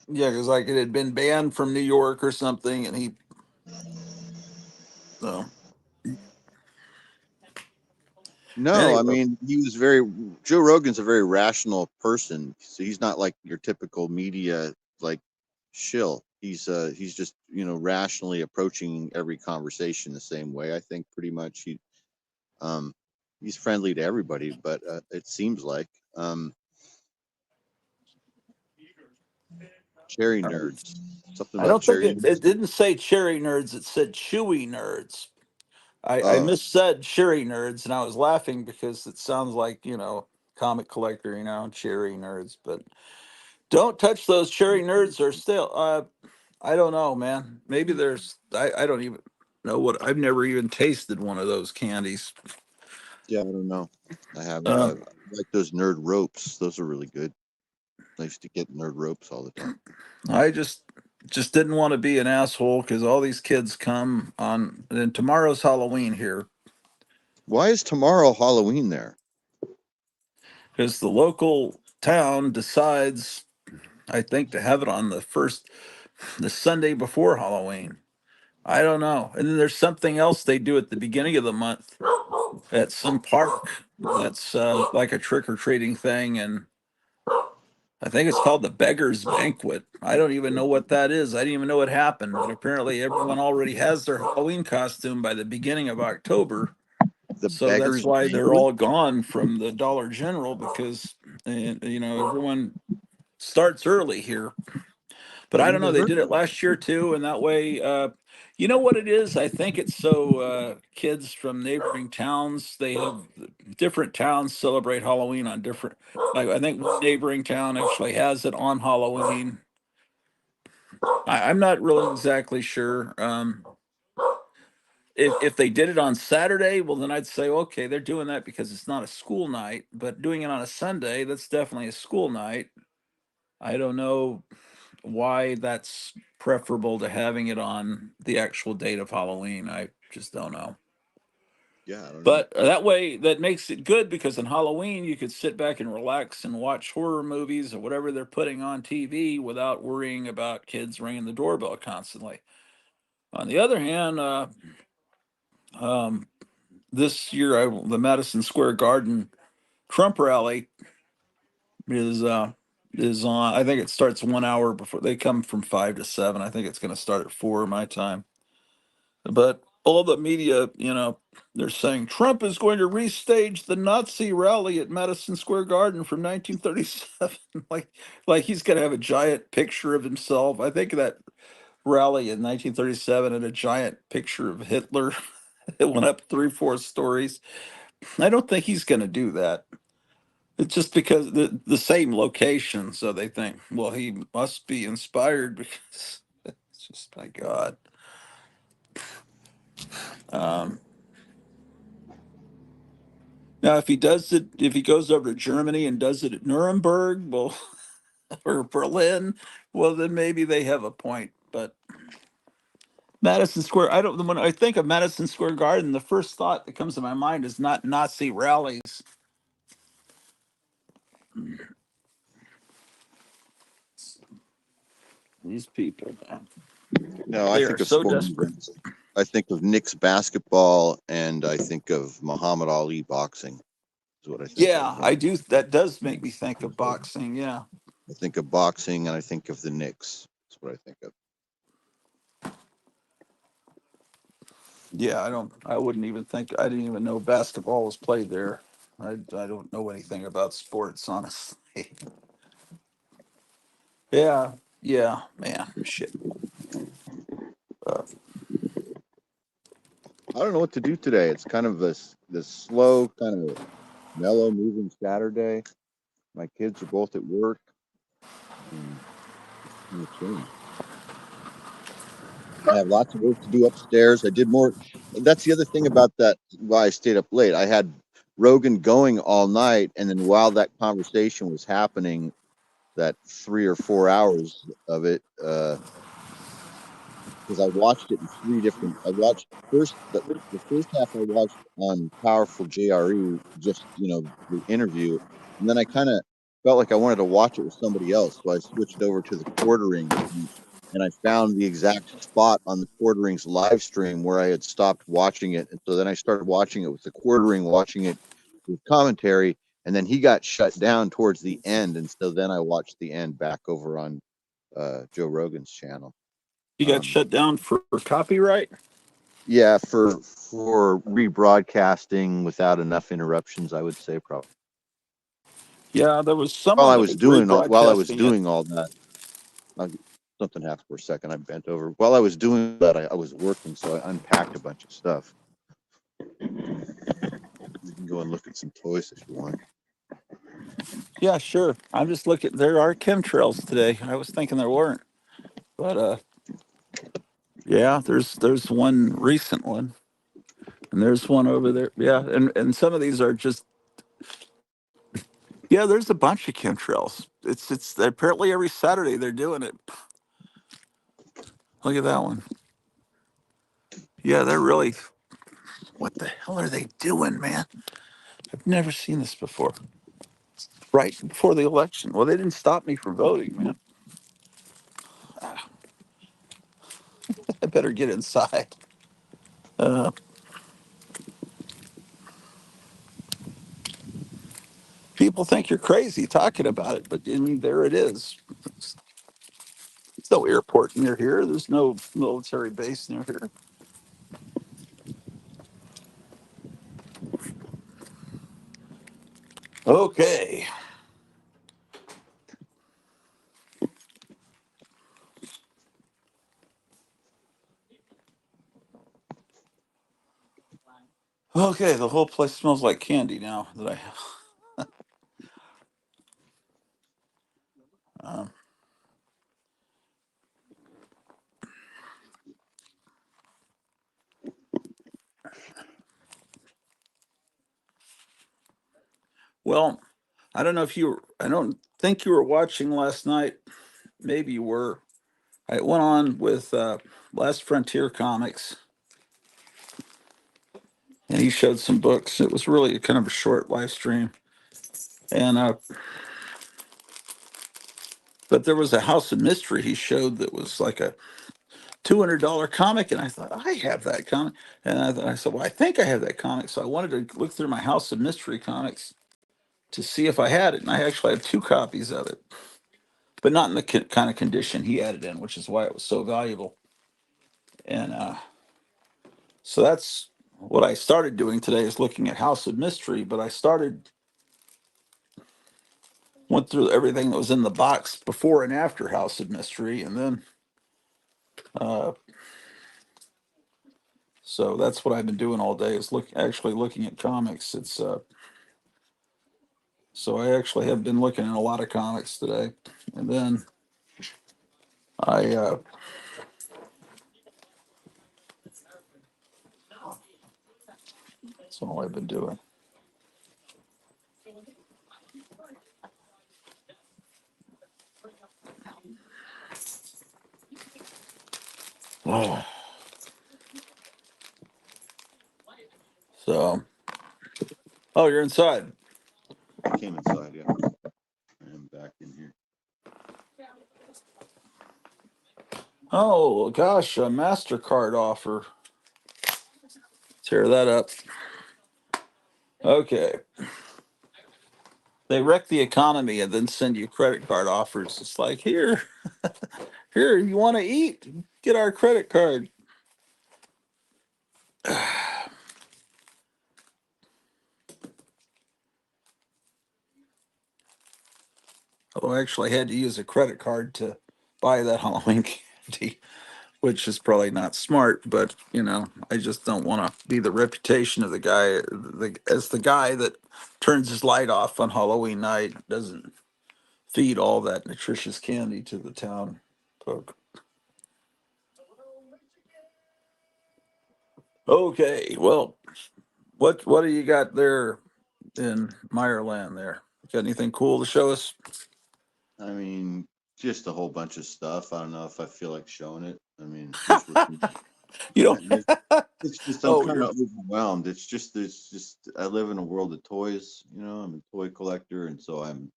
Yeah, because like it had been banned from New York or something, and he. So No, I anyway, mean Joe Rogan's a very rational person. So he's not like your typical media like shill. He's just, rationally approaching every conversation the same way. I think pretty much um he's friendly to everybody, but it seems like cherry nerds. Something I about don't think cherry it nerds. didn't say cherry nerds. It said chewy nerds. I Oh, missaid cherry nerds, and I was laughing because it sounds like comic collector, cherry nerds. But don't touch those cherry nerds. Are still. I don't know, man. Maybe there's. I don't even know what. I've never even tasted one of those candies. yeah, I don't know. I haven't. I Um, like those nerd ropes. Those are really good. I used to get nerd ropes all the time. I just didn't want to be an asshole because all these kids come on. And tomorrow's Halloween here Why is tomorrow Halloween there? because the local town decides, I think, to have it on the Sunday before Halloween. I don't know. And then there's something else they do at the beginning of the month at some park that's like a trick or treating thing, and I think it's called the Beggar's Banquet. I don't even know what that is. I didn't even know what happened, but apparently everyone already has their Halloween costume by the beginning of October. The So that's Beggars why they're Banquet? all gone from the Dollar General because everyone starts early here. But I've I don't know. never They heard did of it it. last year too, and that way, you know what it is. I think it's so kids from neighboring towns. They have different towns celebrate Halloween on different. Like I think one neighboring town actually has it on Halloween. I'm not really exactly sure. If they did it on Saturday, well, then I'd say okay, they're doing that because it's not a school night. But doing it on a Sunday, that's definitely a school night. I don't know why that's preferable to having it on the actual date of Halloween. I just don't know. Yeah, I don't know. But that way, that makes it good because on Halloween, you could sit back and relax and watch horror movies or whatever they're putting on TV without worrying about kids ringing the doorbell constantly. On the other hand, um, this year, the Madison Square Garden Trump rally is uh, is on. I think it starts 1 hour before they come from 5 to 7. I think it's going to start at 4 my time. But all the media, they're saying Trump is going to restage the Nazi rally at Madison Square Garden from 1937. like he's going to have a giant picture of himself. I think that rally in 1937 had a giant picture of Hitler. It went up 3, 4 stories. I don't think he's going to do that. It's just because the same location, so they think, well, he must be inspired because it's just my God. Um, Now, if he does it, if he goes over to Germany and does it at Nuremberg, well, or Berlin, well, then maybe they have a point. But Madison Square, I don't. When I think of Madison Square Garden, the first thought that comes to my mind is not Nazi rallies. These people, man, No, I they are think of so sporting desperate. events. I think of Knicks basketball, and I think of Muhammad Ali boxing. Is what I think of Yeah, when I do. That does make me think of boxing. Yeah, I think of boxing, and I think of the Knicks. That's what I think of. yeah. I don't. I wouldn't even think. I didn't even know basketball was played there. I don't know anything about sports, honestly. Yeah, yeah, man, shit. Uh, I don't know what to do today. It's kind of this slow, kind of mellow, moving Saturday. My kids are both at work, and it's kind of chilling. I have lots of work to do upstairs. I did more. That's the other thing about that. Why I stayed up late. I had Rogan going all night, and then while that conversation was happening, that 3 or 4 hours of it, because I watched it in three different. I watched the first half I watched on Powerful JRE, just the interview, and then I kind of felt like I wanted to watch it with somebody else, so I switched over to the quartering, and I found the exact spot on the quartering's live stream where I had stopped watching it, and so then I started watching it with the quartering, watching it with commentary, and then he got shut down towards the end, and so then I watched the end back over on Joe Rogan's channel. you got Um, shut down for copyright? yeah, for rebroadcasting without enough interruptions, I would say probably. Yeah, there was While someone I that was was doing rebroadcasting it. all that, something happened for a second. I bent over. While I was doing that, I was working, so I unpacked a bunch of stuff. You can go and look at some toys if you want. Yeah, sure. I'm just looking. There are chemtrails today. I was thinking there weren't, but yeah, there's one recent one, and there's one over there. Yeah, and some of these are just yeah. There's a bunch of chemtrails. It's apparently every Saturday they're doing it. Look at that one. Yeah, they're really. What the hell are they doing, man? I've never seen this before. Right before the election. Well, they didn't stop me from voting, man. I better get inside. Uh, People think you're crazy talking about it, but I mean, there it is. There's no airport near here. There's no military base near here. Okay. Okay, the whole place smells like candy now that um, well, I don't know if you were, I don't think you were watching last night. Maybe you were. I went on with Last Frontier Comics, and he showed some books. It was really kind of a short live stream. And but there was a House of Mystery he showed that was like a $200 comic, and I thought I have that comic, and I said, well, I think I have that comic, so I wanted to look through my House of Mystery comics to see if I had it, and I actually have two copies of it, but not in the kind of condition he had it in, which is why it was so valuable. And so that's what I started doing today is looking at House of Mystery, but I went through everything that was in the box before and after House of Mystery, and then uh, so that's what I've been doing all day is actually looking at comics. It's So I actually have been looking at a lot of comics today. And then I that's all I've been doing. Oh. So, oh, you're inside. I came inside, yeah. I am back in here. Oh gosh, a MasterCard offer. Tear that up. Okay. They wreck the economy and then send you credit card offers. It's like, here, here, you want to eat? Get our credit card. Although I actually had to use a credit card to buy that Halloween candy, which is probably not smart, but I just don't want to be the reputation of the guy, as the guy that turns his light off on Halloween night, doesn't feed all that nutritious candy to the town folk. Okay, well, what do you got there in Meyerland there? Got anything cool to show us? I mean, just a whole bunch of stuff. I don't know if I feel like showing it. I mean, there's You don't. it's just I'm Oh, kind you're. of overwhelmed. It's just I live in a world of toys, I'm a toy collector, and so I'm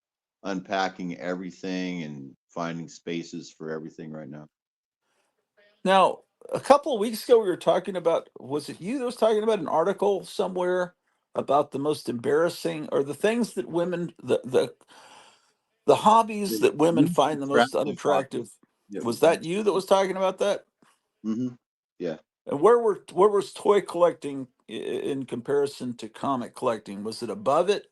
unpacking everything and finding spaces for everything right now. Now, a couple of weeks ago, we were talking about, was it you that was talking about an article somewhere about the most embarrassing or the things that women, the hobbies The that women find the most scrapbook hobby. unattractive? It Was was my that you that was talking about that? yeah. And where was toy collecting in comparison to comic collecting? Was it above it?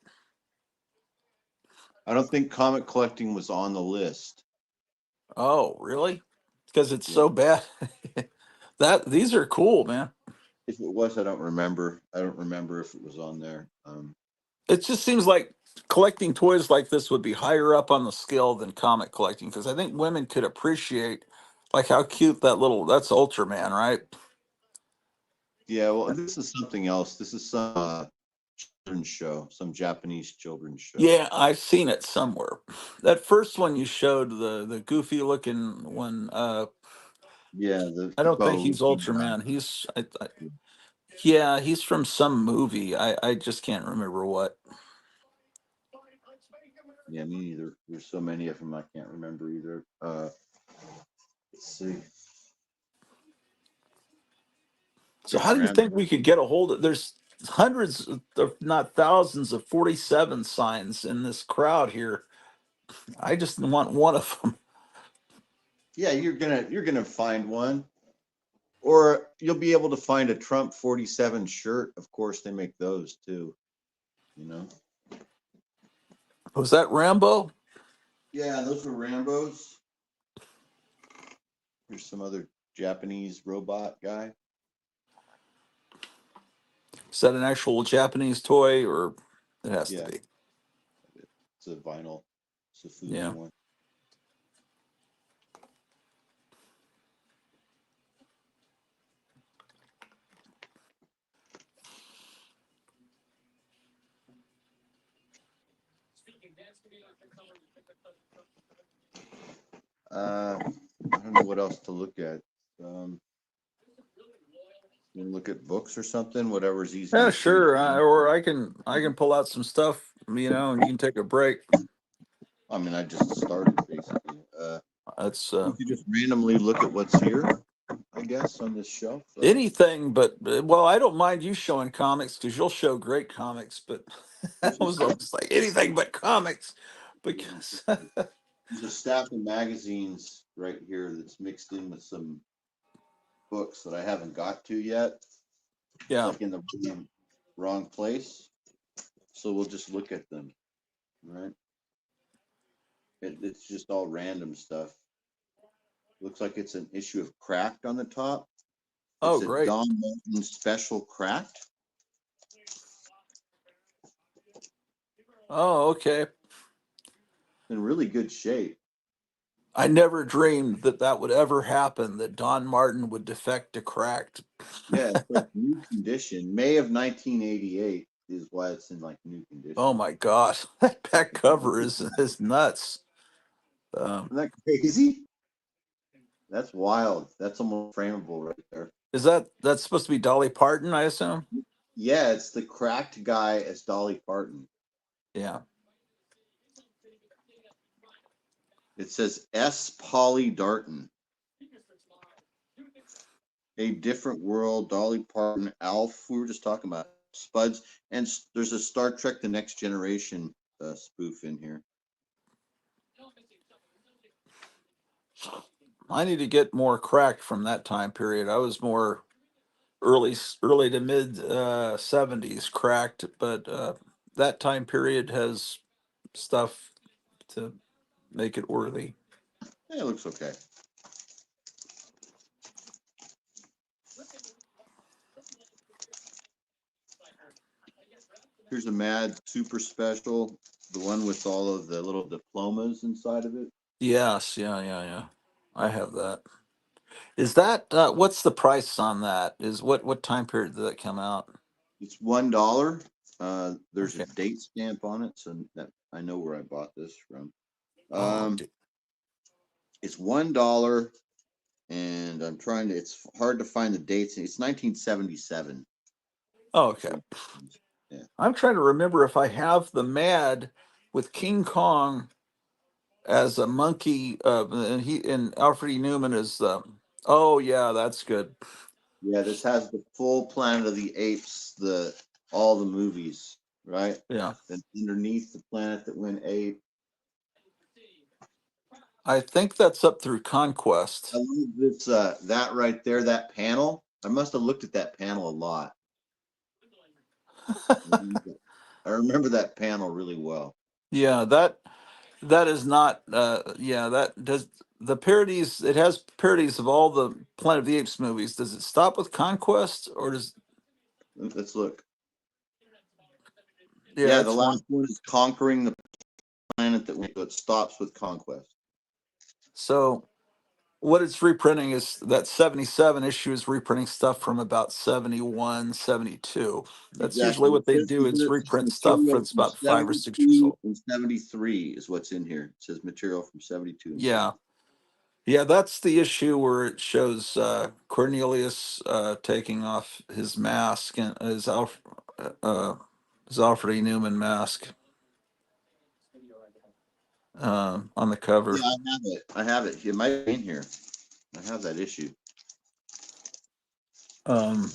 I don't think comic collecting was on the list. Oh, really? Because it's Yeah. so bad. That these are cool, man. If it was, I don't remember. I don't remember if it was on there. It just seems like collecting toys like this would be higher up on the scale than comic collecting, because I think women could appreciate like how cute that's Ultraman, right? Yeah, well, this is something else. This is some children's show, some Japanese children's show. Yeah, I've seen it somewhere. That first one you showed, the goofy looking one, Yeah, the I don't think Bo he's looking guy. Ultraman. Yeah, he's from some movie. I just can't remember what. Yeah, me neither. There's so many of them I can't remember either. Let's see. So Just how do you random. think we could get a hold of? There's hundreds, if not thousands, of 47 signs in this crowd here. I just want one of them. Yeah, you're gonna find one, or you'll be able to find a Trump 47 shirt. Of course, they make those too. You know. Was that Rambo? Yeah, those were Rambos. Here's some other Japanese robot guy. Is that an actual Japanese toy, or it has to Yeah, be? it's a vinyl Sufuji Yeah. one. I don't know what else to look at. You wanna look at books or something, whatever's Yeah, easiest for you to sure. find. Or I can pull out some stuff, and you can take a break. I mean, I just started basically. That's You could just randomly look at what's here, I guess, on this shelf. anything, but well, I don't mind you showing comics because you'll show great comics. But I was almost like anything but comics, because There's a stack of magazines right here that's mixed in with some books that I haven't got to yet. It's yeah. like in the wrong place. So we'll just look at them, right? It's just all random stuff. Looks like it's an issue of Cracked on the top. Oh, It's a great. Don Martin special Cracked. Oh, okay. In really good shape. I never dreamed that that would ever happen, that Don Martin would defect to Cracked. Yeah, it's like new condition. May of 1988 is why it's in like new condition. Oh my God, that back cover is nuts. Isn't that crazy? That's wild. That's almost frameable right there. Is that's supposed to be Dolly Parton, I assume? Yeah, it's the Cracked guy as Dolly Parton. Yeah. It says S. Polly Darton. A Different World, Dolly Parton, Alf. We were just talking about Spuds, and there's a Star Trek: The Next Generation spoof in here. I need to get more Cracked from that time period. I was more early to mid 70s Cracked, but that time period has stuff to make it worthy. Yeah, it looks okay. Here's a Mad Super Special, the one with all of the little diplomas inside of it. Yes, yeah. I have that. Is that what's the price on that? Is what time period did that come out? It's $1. There's Okay. a date stamp on it, so that I know where I bought this from. Oh, It's $1, and I'm trying to. It's hard to find the dates. It's 1977. okay. Yeah. I'm trying to remember if I have the Mad with King Kong as a monkey, and Alfred E. Newman is oh yeah, that's good. Yeah, this has the full Planet of the Apes, all the movies, right? Yeah. And underneath the planet that went ape. I think that's up through Conquest. I love this that right there, that panel. I must have looked at that panel a lot. I remember that panel really well. Yeah, that is not yeah, that does the parodies, it has parodies of all the Planet of the Apes movies. Does it stop with Conquest or does Let's look. yeah, Yeah, the it's one. last one is conquering the planet that went, so it stops with conquest. So what it's reprinting is that 77 issue is reprinting stuff from about 71, 72. That's usually Exactly. what they do, is reprint stuff Material that's from about 5 or 6 years 72 old. and 73 is what's in here. It says material from 72 and Yeah. Yeah, that's the issue where it shows Cornelius taking off his mask and his Alfred E. Newman mask on the cover. Yeah, I have it. I have it. It might be in here. I have that issue. But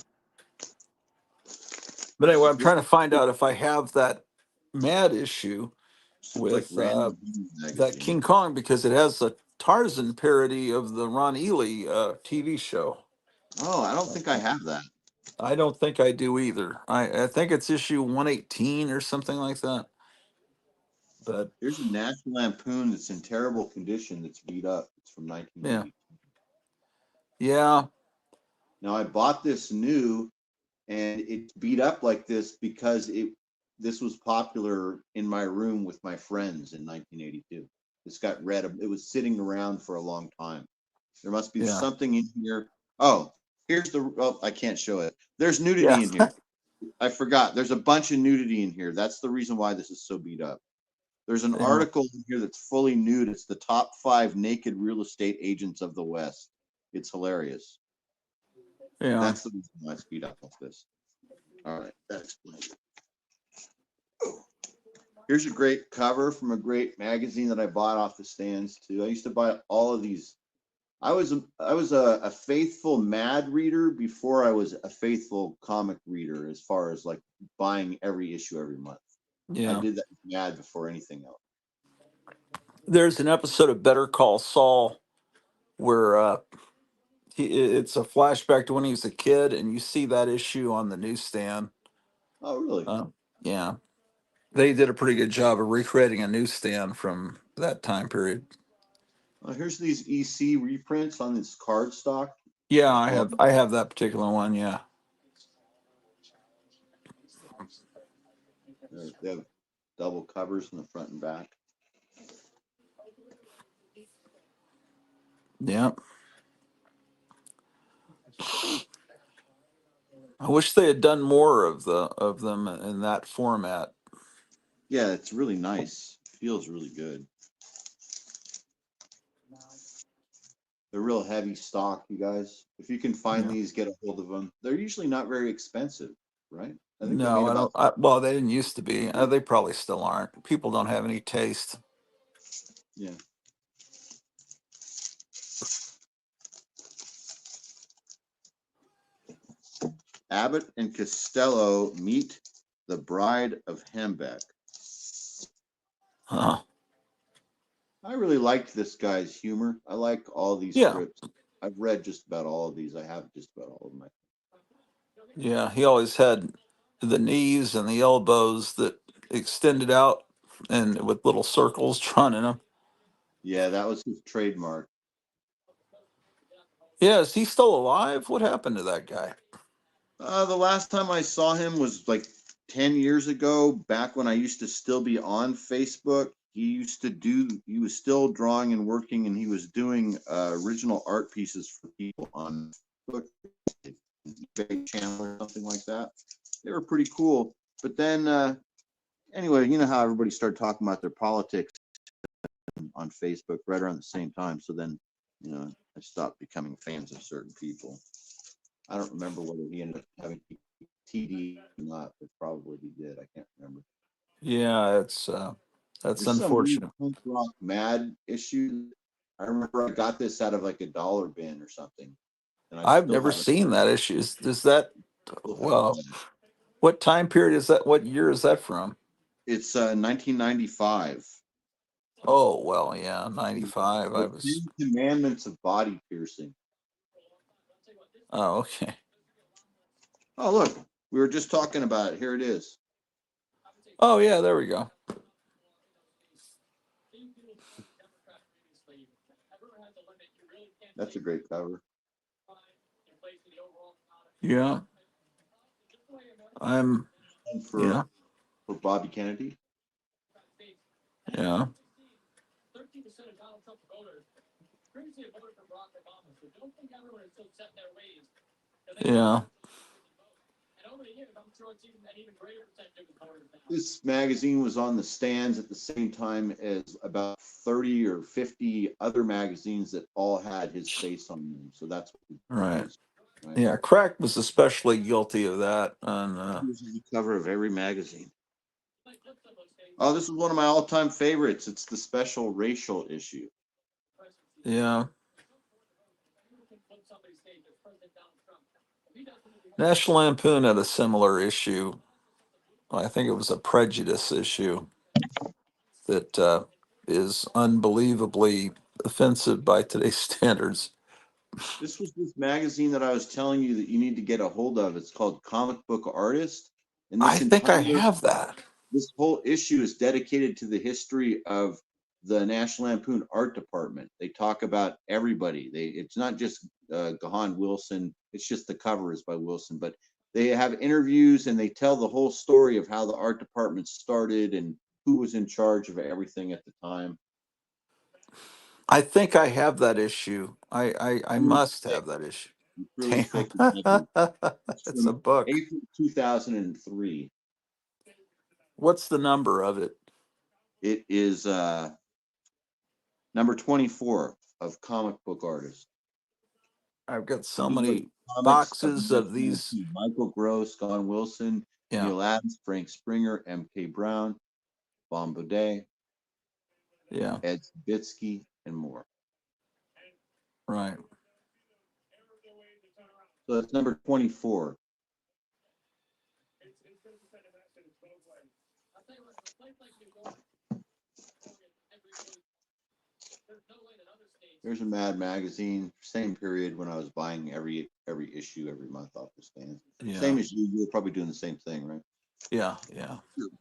anyway, I'm trying to find out if I have that Mad issue It's like with random that magazine. King Kong, because it has a Tarzan parody of the Ron Ely TV show. Oh, I don't think I have that. I don't think I do either. I think it's issue 118 or something like that. But Here's a National Lampoon that's in terrible condition that's beat up. It's from 1980. yeah. Now I bought this new, and it's beat up like this because this was popular in my room with my friends in 1982. This got read. It was sitting around for a long time. There must be Yeah. something in here. Oh, here's the. Oh, I can't show it. There's nudity Yeah. in here. I forgot. There's a bunch of nudity in here. That's the reason why this is so beat up. There's an Yeah. article in here that's fully nude. It's the top 5 naked real estate agents of the West. It's hilarious. Yeah. That's the reason why it's beat up like this. All right, that explains it. Here's a great cover from a great magazine that I bought off the stands too. I used to buy all of these. I was a faithful Mad reader before I was a faithful comic reader, as far as like buying every issue every month. I Yeah. did that with Mad before anything else. There's an episode of Better Call Saul where it's a flashback to when he was a kid, and you see that issue on the newsstand. Oh, really? Yeah. They did a pretty good job of recreating a newsstand from that time period. Here's these EC reprints on this cardstock. Yeah, I have that particular one. Yeah. They have double covers in the front and back. Yeah. I wish they had done more of them in that format. Yeah, it's really nice. Feels really good. They're real heavy stock, you guys. If you can find Yeah. these, get a hold of them. They're usually not very expensive, right? I think they No, made I about. don't. Well, they didn't used to be. They probably still aren't. People don't have any taste. Yeah. Abbott and Costello meet the Bride of Hembeck. Huh. I really liked this guy's humor. I like all these Yeah. scripts. I've read just about all of these. I have just about all of them. Yeah. He always had the knees and the elbows that extended out and with little circles drawn in them. Yeah, that was his trademark. Yeah. Is he still alive? What happened to that guy? The last time I saw him was like 10 years ago, back when I used to still be on Facebook. He was still drawing and working, and he was doing original art pieces for people on Facebook eBay channel or something like that. They were pretty cool. But then, anyway, you know how everybody started talking about their politics on Facebook right around the same time. So then, I stopped becoming fans of certain people. I don't remember whether he ended up having TD or not, but probably he did. I can't remember. Yeah. That's There's some weird unfortunate. punk rock mad issue. I remember I got this out of like a dollar bin or something, and I I've still never haven't seen that issue. Is that, still haven't well, read it. what time period is that? What year is that from? It's 1995. Oh, well, yeah, 95. I The was, 10 Commandments of Body Piercing. oh, okay. Oh, look, we were just talking about it. Here it is. Oh, yeah, there we go. That's a great cover. Yeah. I'm, And yeah, for Bobby Kennedy. yeah. Yeah. This magazine was on the stands at the same time as about 30 or 50 other magazines that all had his face on them. So that's what we Right. used. Right? Yeah. Crack was especially guilty of that. And, This is the cover of every magazine. Oh, this is one of my all-time favorites. It's the special racial issue. yeah. National Lampoon had a similar issue. I think it was a prejudice issue that is unbelievably offensive by today's standards. This was this magazine that I was telling you that you need to get a hold of. It's called Comic Book Artist. And I this think I entire have that. this whole issue is dedicated to the history of the National Lampoon Art Department. They talk about everybody. It's not just Gahan Wilson. It's just the cover is by Wilson, but they have interviews and they tell the whole story of how the art department started and who was in charge of everything at the time. I think I have that issue. I Really must thick. have that issue. It's really Damn. thick and heavy. It's It's a from book. April 2003. What's the number of it? It is number 24 of Comic Book Artist. I've got so These are many comics of boxes of these. Michael Gross, Don Wilson, Yeah. Neil Adams, Frank Springer, M.K. Brown, Bon Baudet, Yeah. Ed Sabitsky, and more. Right. So that's number 24. There's a Mad magazine, same period when I was buying every issue every month off the stand. Yeah. Same as you were probably doing the same thing, right? Yeah. Yeah.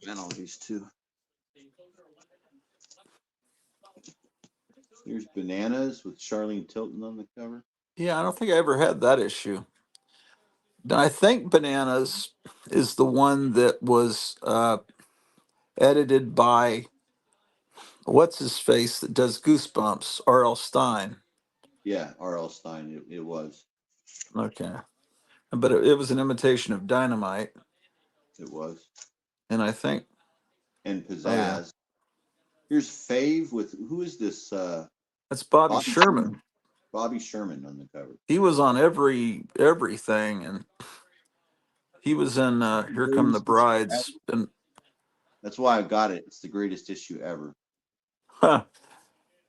And all these too. Here's Bananas with Charlene Tilton on the cover. Yeah. I don't think I ever had that issue. I think Bananas is the one that was edited by what's his face that does Goosebumps, R.L. Stein. Yeah, R.L. Stein. It was. Okay, but it was an imitation of Dynamite, It was. and I think. And Oh yeah, Pizzazz. Here's Fave with who is this? that's Bobby Bobby Sherman. Bobby Sherman on the cover. He was on everything, and he was in Here Come the Greatest issue ever. Brides, and That's why I got it. It's the greatest issue ever.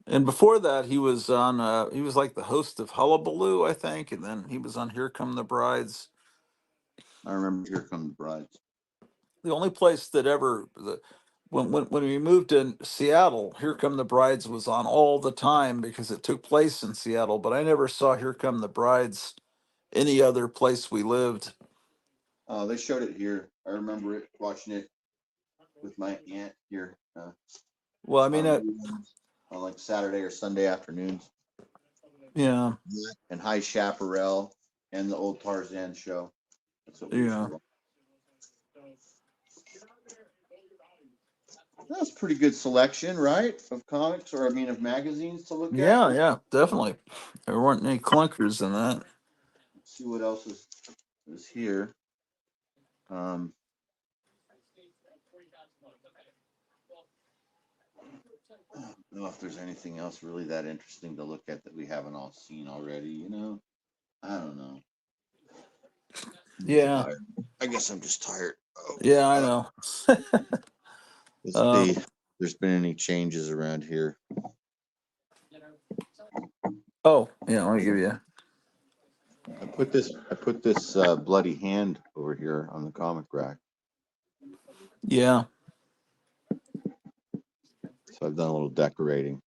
and before that he was on. He was like the host of Hullabaloo, I think, and then he was on Here Come the Brides. I remember Here Come the Brides. The only place that ever when we moved to Seattle, Here Come the Brides was on all the time because it took place in Seattle. But I never saw Here Come the Brides any other place we lived. They showed it here. I remember it, watching it with my aunt here. Well, I mean, On like Saturday or Sunday afternoons. yeah, And High Chaparral and the old Tarzan show. That's what we used to watch. That's a pretty good selection, right? Of comics, or I mean, of magazines to look at. Yeah, definitely. There weren't any clunkers in that. Let's see what else is here. I don't know if there's anything else really that interesting to look at that we haven't all seen already. I don't know. Yeah. I guess I'm just tired. Yeah, I know. Let's see if there's been any changes around here. Oh, yeah, let me give you. I put this bloody hand over here on the comic rack. Yeah. So I've done a little decorating.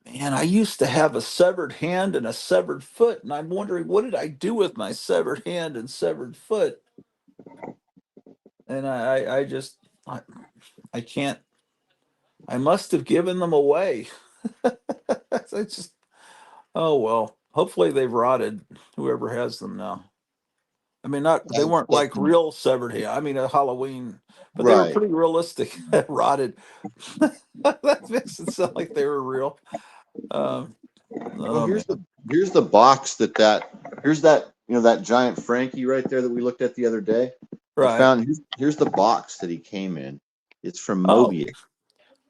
Man, I used to have a severed hand and a severed foot, and I'm wondering what did I do with my severed hand and severed foot? And I just I can't. I must have given them away. It's just oh well. Hopefully they've rotted. Whoever has them now. I mean, they weren't like real severed hand. I mean, a Halloween, but they were pretty realistic. Rotted. That makes it sound like they were real. Well, here's the box here's that that giant Frankie right there that we looked at the other day. Right. I found here's the box that he came in. It's from Mobius.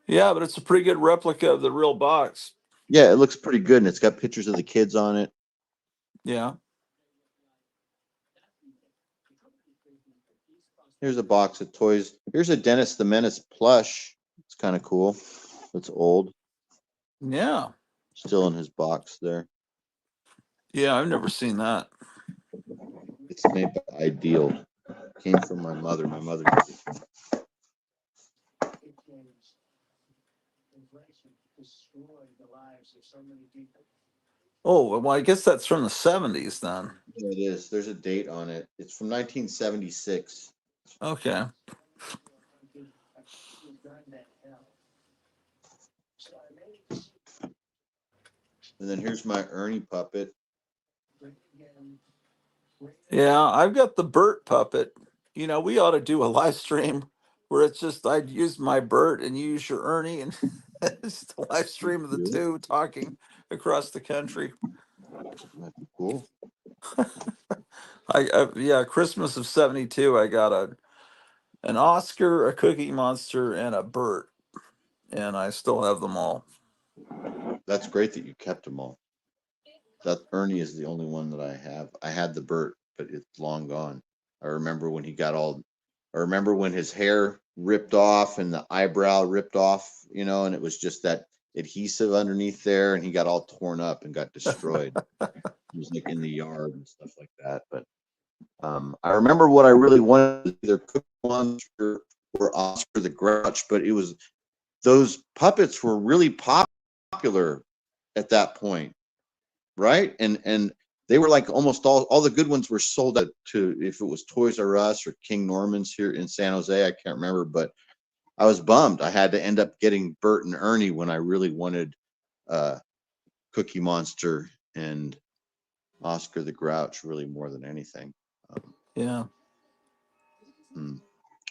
Yeah, but it's a pretty good replica of the real box. Yeah, it looks pretty good, and it's got pictures of the kids on it. Yeah. Here's a box of toys. Here's a Dennis the Menace plush. It's kind of cool. It's old. Yeah. Still in his box there. Yeah, I've never seen that. It's made by Ideal. Came from my mother. My mother did it. Oh, well, I guess that's from the 70s then. Yeah, it is. There's a date on it. It's from 1976. Okay. And then here's my Ernie puppet. Yeah, I've got the Bert puppet. We ought to do a live stream where it's just I'd use my Bert and you use your Ernie, and it's the live stream of the two talking across the country. That'd be cool. Yeah, Christmas of '72, I got an Oscar, a Cookie Monster, and a Bert, and I still have them all. That's great that you kept them all. That Ernie is the only one that I have. I had the Bert, but it's long gone. I remember when his hair ripped off and the eyebrow ripped off, and it was just that adhesive underneath there, and he got all torn up and got destroyed. He was like in the yard and stuff like that. But I remember what I really wanted, either Cookie Monster or Oscar the Grouch, but it was those puppets were really popular at that point, right? And they were like almost all the good ones were sold out to, if it was Toys R Us or King Norman's here in San Jose, I can't remember, but I was bummed. I had to end up getting Bert and Ernie when I really wanted Cookie Monster and Oscar the Grouch really more than anything. Yeah.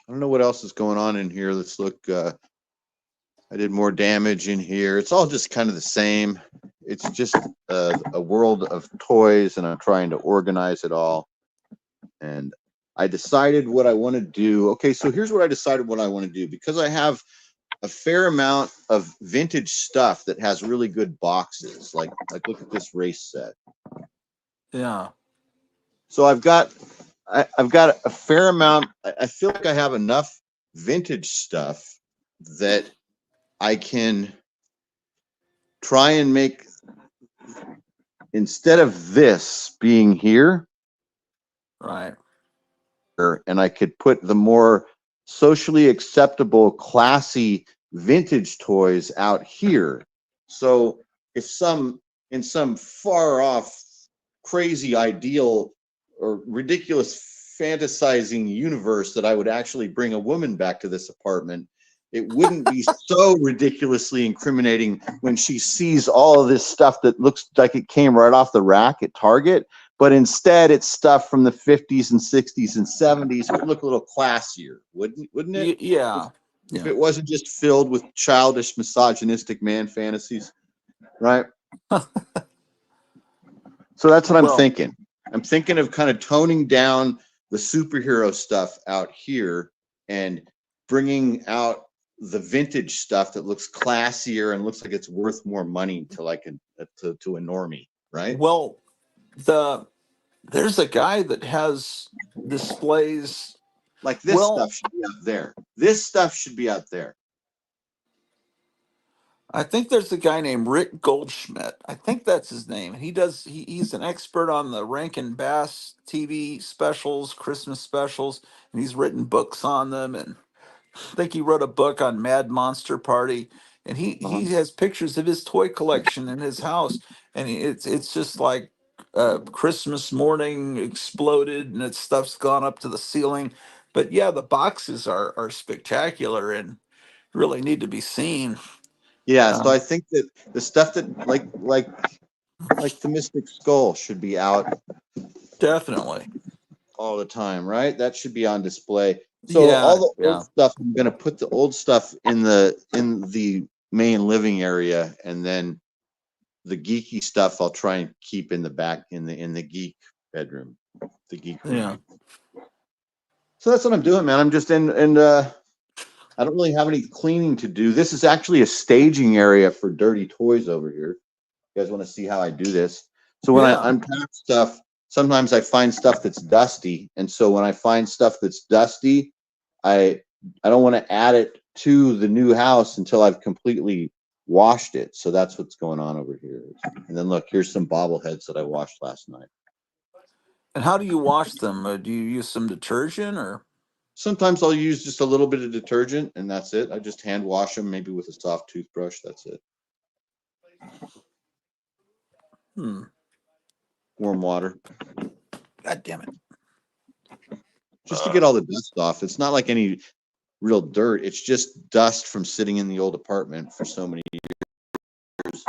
I don't know what else is going on in here. Let's look. I did more damage in here. It's all just kind of the same. It's just a world of toys, and I'm trying to organize it all. And I decided what I want to do. Okay, so here's what I decided what I want to do. Because I have a fair amount of vintage stuff that has really good boxes. Like look at this race set. Yeah. So I've got a fair amount. I feel like I have enough vintage stuff that I can try and make, instead of this being here, Right. and I could put the more socially acceptable, classy vintage toys out here. So if in some far off, crazy ideal or ridiculous fantasizing universe that I would actually bring a woman back to this apartment, it wouldn't be so ridiculously incriminating when she sees all of this stuff that looks like it came right off the rack at Target. But instead, it's stuff from the 50s and 60s and 70s. It would look a little classier, wouldn't it? Yeah. If it wasn't just filled with childish, misogynistic man fantasies, right? So that's what I'm Well, thinking. I'm thinking of kind of toning down the superhero stuff out here and bringing out the vintage stuff that looks classier and looks like it's worth more money to to a normie, right? well, there's a guy that has displays. Like this Well, stuff should be out there. This stuff should be out there. I think there's a guy named Rick Goldschmidt. I think that's his name. He's an expert on the Rankin Bass TV specials, Christmas specials, and he's written books on them. And I think he wrote a book on Mad Monster Party. And he has pictures of his toy collection in his house, and it's just like Christmas morning exploded, and its stuff's gone up to the ceiling. But yeah, the boxes are spectacular and really need to be seen. Yeah, so Um, I think that the stuff that like the Mystic Skull should be out Definitely. all the time, right? That should be on display. So Yeah, all the yeah, old stuff, I'm gonna put the old stuff in the main living area, and then the geeky stuff I'll try and keep in the back in the geek bedroom, the geek room. yeah, So that's what I'm doing, man. I'm just in and I don't really have any cleaning to do. This is actually a staging area for dirty toys over here. You guys want to see how I do this? So when I yeah. unpack stuff, sometimes I find stuff that's dusty, and so when I find stuff that's dusty, I I don't want to add it to the new house until I've completely washed it. So that's what's going on over here. And then look, here's some bobbleheads that I washed last night. And how do you wash them? Do you use some detergent or? Sometimes I'll use just a little bit of detergent, and that's it. I just hand wash them, maybe with a soft toothbrush. That's it. Hmm. Warm water, God damn it. just to get all the dust off. It's not like any real dirt. It's just dust from sitting in the old apartment for so many years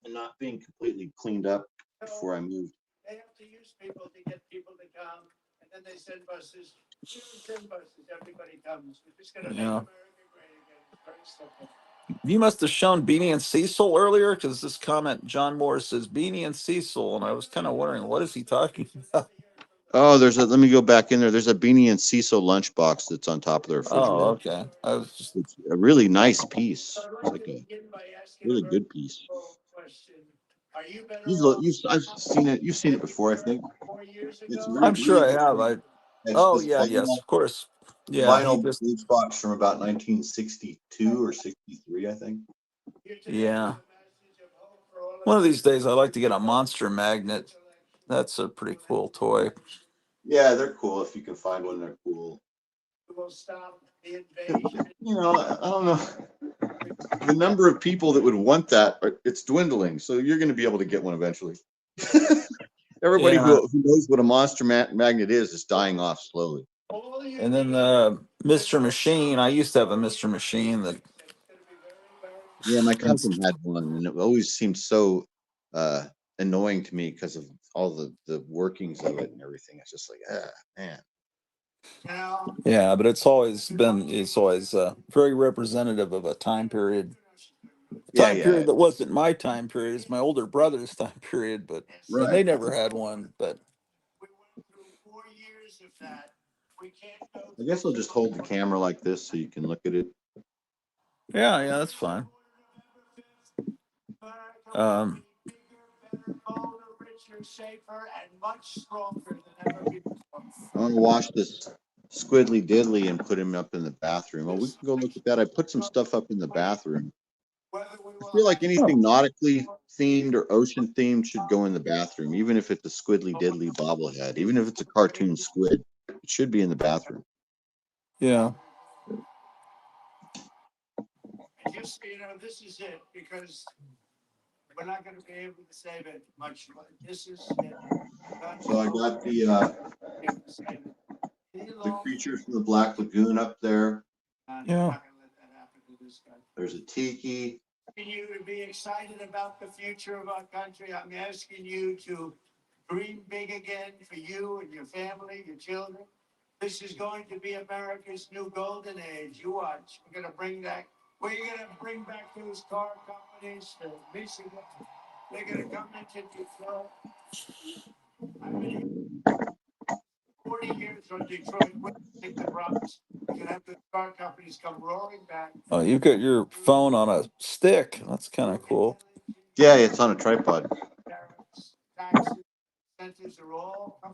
and not being completely cleaned up before I moved. They have to use people to get people to come, and then they send buses. You don't send buses, everybody comes. We're just gonna make Yeah. America great again. It's very simple. You must have shown Beanie and Cecil earlier because this comment, John Morris says Beanie and Cecil. And I was kind of wondering, what is he talking about? Oh, let me go back in there. There's a Beanie and Cecil lunchbox that's on top of the Oh, refrigerator. okay. I was just, It's a really nice piece. So I'd It's like like to a begin by asking a really very good piece. simple question. Are you better You've, off I've seen it. You've seen it than you before, I were think. 4 years It's ago? I'm sure really I good. have. It's Oh, this yeah, yes, of course. Yeah, he vinyl just, blues box from about 1962 or 63, I think. Here today yeah. with a message of hope for all of One of us. these days, I'd like to get a monster magnet. That's a pretty cool toy. Yeah, they're cool. If you can find one, they're cool. Will stop the invasion. You know, I don't know. The number of people that would want that, it's dwindling. So you're going to be able to get one eventually. Everybody Yeah. who knows what a monster magnet is dying off slowly. And then Mr. Machine. I used to have a Mr. Machine that. Yeah, my cousin had one, and it always seemed so annoying to me because of all the workings of it and everything. It's just like, man. Yeah, but it's always very representative of a time period. Yeah, Period that wasn't my time period. It's my older brother's time period, but and they right. never had one. But I guess I'll just hold the camera like this so you can look at it. yeah, that's fine. Um, I'm gonna wash this Squiddly Diddly and put him up in the bathroom. Oh, we can go look at that. I put some stuff up in the bathroom. I feel like anything nautically themed or ocean themed should go in the bathroom, even if it's a Squiddly Diddly bobblehead, even if it's a cartoon squid. It should be in the bathroom. yeah. Just so you know, this is it, because we're not gonna be able to save it much. This is it. So I got the creature from the Black Lagoon up there. Yeah. There's a tiki. You to be excited about the future of our country. I'm asking you to dream big again for you and your family, your children. This is going to be America's new golden age. You watch. We're gonna bring back those car companies to Michigan. They're gonna come into Detroit. I mean, 40 years from Detroit, we're gonna take the Bronx. We're gonna have the car companies come roaring back. Oh, you've got your phone on a stick. That's kind of cool. Yeah, it's on a tripod.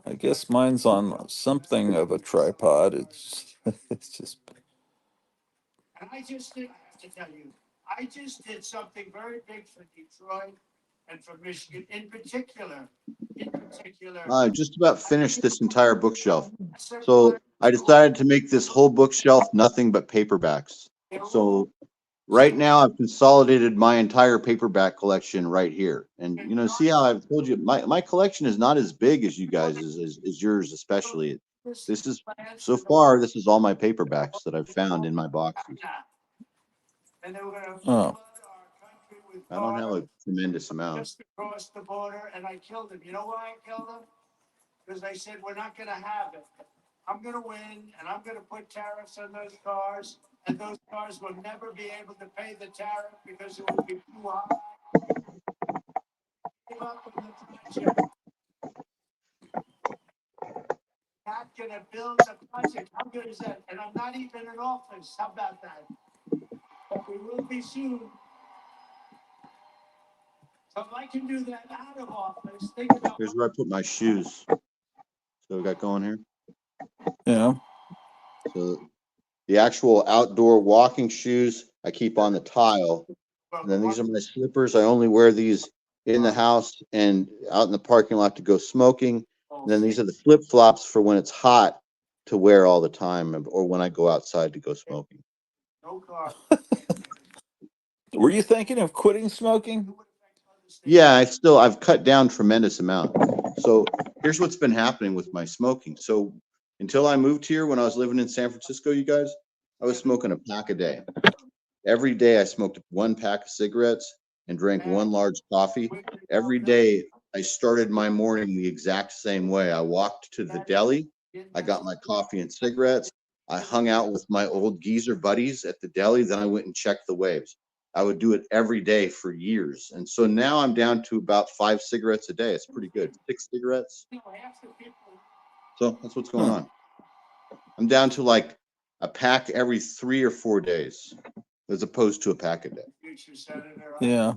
I guess mine's on something of a tripod. It's just. And I have to tell you, I just did something very big for Detroit and for Michigan in particular. I just about finished this entire bookshelf. So I decided to make this whole bookshelf nothing but paperbacks. So right now I've consolidated my entire paperback collection right here. And you know, see how I've told you my collection is not as big as you guys is yours, especially. This is so far, this is all my paperbacks that I've found in my boxes. Oh. I don't have a tremendous amount. Just across the border, and I killed him. You know why I killed him? Because they said, we're not gonna have it. I'm gonna win, and I'm gonna put tariffs on those cars, and those cars will never be able to pay the tariff because it will be too high. Give up on the budget. Not gonna build a budget. How good is that? And I'm not even in office. How about that? But we will be soon. So if I can do that out of office, think about. Here's where I put my shoes. So we got going here. Yeah. So the actual outdoor walking shoes I keep on the tile. And then these are my slippers. I only wear these in the house and out in the parking lot to go smoking. And then these are the flip flops for when it's hot to wear all the time, or when I go outside to go smoking. No car. Were you thinking of quitting smoking? Yeah, I've cut down tremendous amount. So here's what's been happening with my smoking. So until I moved here, when I was living in San Francisco, you guys, I was smoking a pack a day. Every day I smoked one pack of cigarettes and drank one large coffee. Every day I started my morning the exact same way. I walked to the deli. I got my coffee and cigarettes. I hung out with my old geezer buddies at the deli. Then I went and checked the waves. I would do it every day for years. And so now I'm down to about 5 cigarettes a day. It's pretty good. 6 cigarettes. So that's what's going on. I'm down to like a pack every 3 or 4 days, as opposed to a pack a day. Yeah.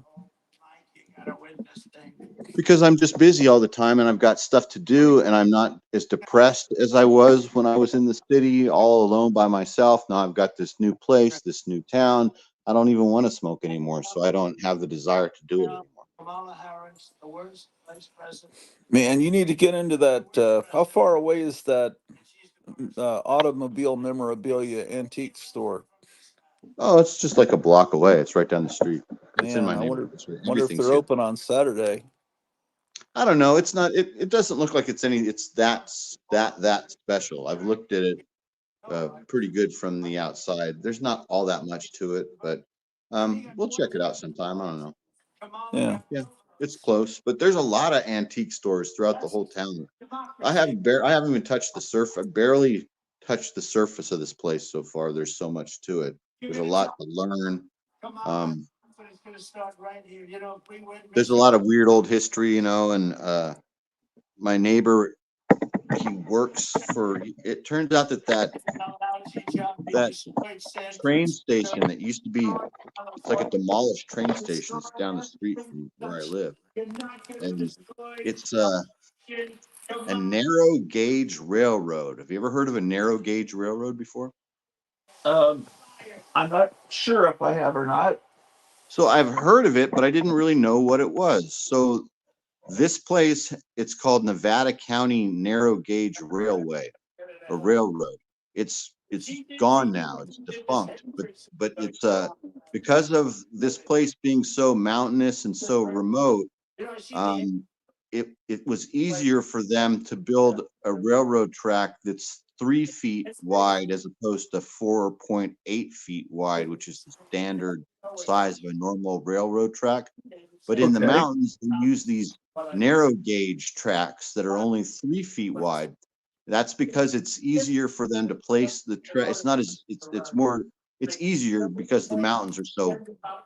Because I'm just busy all the time and I've got stuff to do, and I'm not as depressed as I was when I was in the city all alone by myself. Now I've got this new place, this new town. I don't even want to smoke anymore, so I don't have the desire to do it anymore. Man, you need to get into that. How far away is that automobile memorabilia antique store? Oh, it's just like a block away. It's right down the street. It's in Man, my I wonder neighborhood. if they're open on Saturday. I don't know. It's not. It doesn't look like it's any. It's that special. I've looked at it pretty good from the outside. There's not all that much to it, but we'll check it out sometime. I don't know. Yeah, it's close, but there's a lot of antique stores throughout the whole town. I haven't even touched the surf. I barely touched the surface of this place so far. There's so much to it. There's a lot to learn. There's a lot of weird old history, and my neighbor, he works for, it turns out that train station that used to be, it's like a demolished train station. It's down the street from where I live. And it's a narrow gauge railroad. Have you ever heard of a narrow gauge railroad before? I'm not sure if I have or not. So I've heard of it, but I didn't really know what it was. So this place, it's called Nevada County Narrow Gauge Railway or Railroad. It's gone now. It's defunct, but it's because of this place being so mountainous and so remote, it was easier for them to build a railroad track that's 3 feet wide as opposed to 4.8 feet wide, which is the standard size of a normal railroad track. But in the mountains, they use these narrow gauge tracks that are only 3 feet wide. That's because it's easier for them to place the track. It's not as it's easier because the mountains are so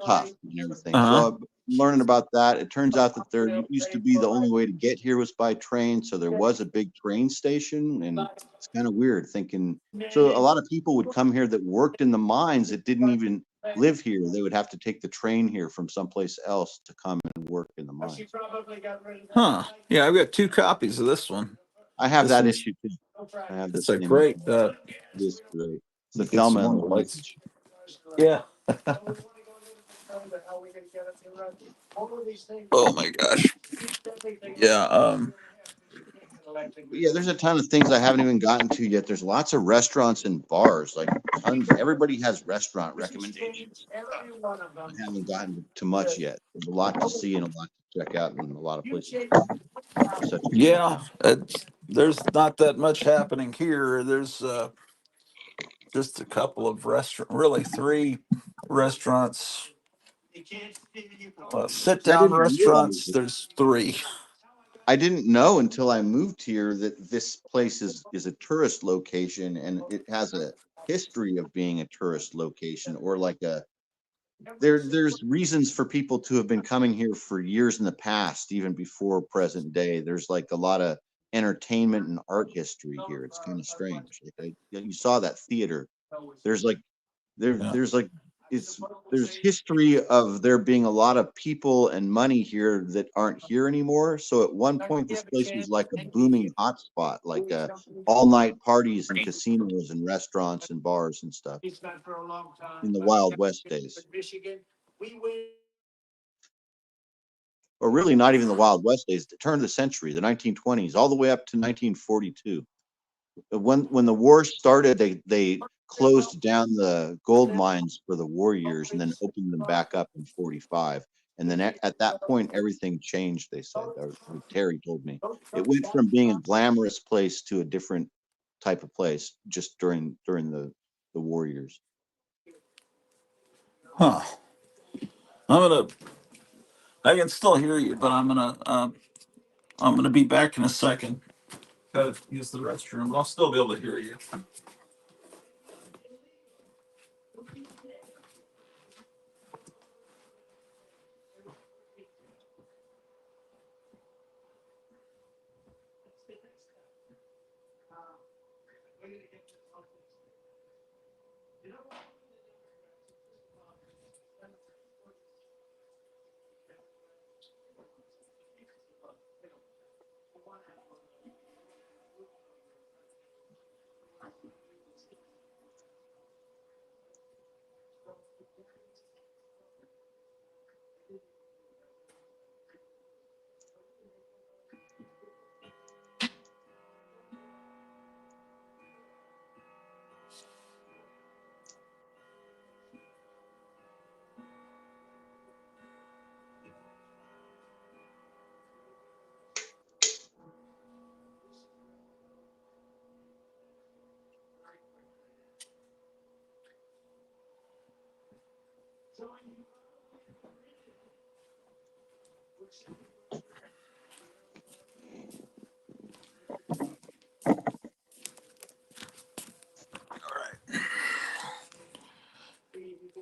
tough and everything. So I'm learning about that. It turns out that there used to be the only way to get here was by train. So there was a big train station, and it's kind of weird thinking. So a lot of people would come here that worked in the mines that didn't even live here. They would have to take the train here from someplace else to come and work in the mines. Huh. Yeah, I've got 2 copies of this one. I have that issue too. I have It's this a great. This great. It's the Get some Thelma and more Louise lights. issue. Yeah. Oh my gosh. Yeah. Yeah, there's a ton of things I haven't even gotten to yet. There's lots of restaurants and bars, like tons. Everybody has restaurant recommendations. I haven't gotten to much yet. There's a lot to see and a lot to check out in a lot of places. Yeah. There's not that much happening here. There's just a couple of really 3 restaurants. Sit I down didn't realize restaurants. There's 3. I didn't know until I moved here that this place is a tourist location, and it has a history of being a tourist location, or like there's reasons for people to have been coming here for years in the past, even before present day. There's like a lot of entertainment and art history here. It's kind of strange. Like you saw that theater. There's like there's like there's history of there being a lot of people and money here that aren't here anymore. So at one point, this place was like a booming hotspot, like all night parties and casinos and restaurants and bars and stuff in the Wild West days. Or really not even the Wild West days, the turn of the century, the 1920s, all the way up to 1942. When the war started, they closed down the gold mines for the war years and then opened them back up in 45. And then at that point, everything changed, they said. Terry told me. It went from being a glamorous place to a different type of place just during the war years. Huh. I can still hear you, but I'm gonna be back in a second. Gotta use the restroom. I'll still be able to hear you.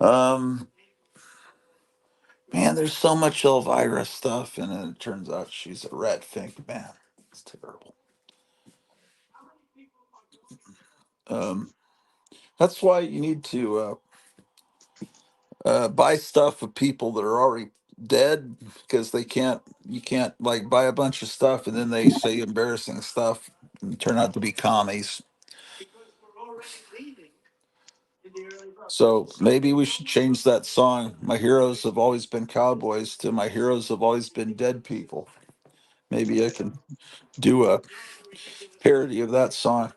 Um, man, there's so much Elvira stuff, and then it turns out she's a red fink. Man, it's terrible. Um, that's why you need to buy stuff of people that are already dead, because you can't like buy a bunch of stuff and then they say embarrassing stuff and turn out to be commies. So maybe we should change that song, "My heroes have always been cowboys," to "My heroes have always been dead people." Maybe I can do a parody of that song.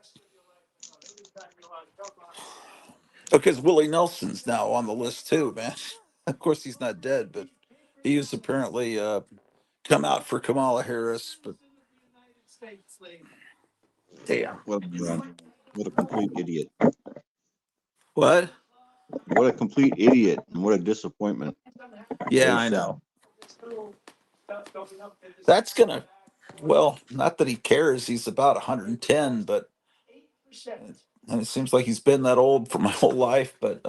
Because Willie Nelson's now on the list too, man. Of course, he's not dead, but he has apparently come out for Kamala Harris. But damn, What a complete idiot. what? What a complete idiot and what a disappointment. Yeah, Very I sad. know. That's gonna. Well, not that he cares. He's about 110, but and it seems like he's been that old for my whole life. But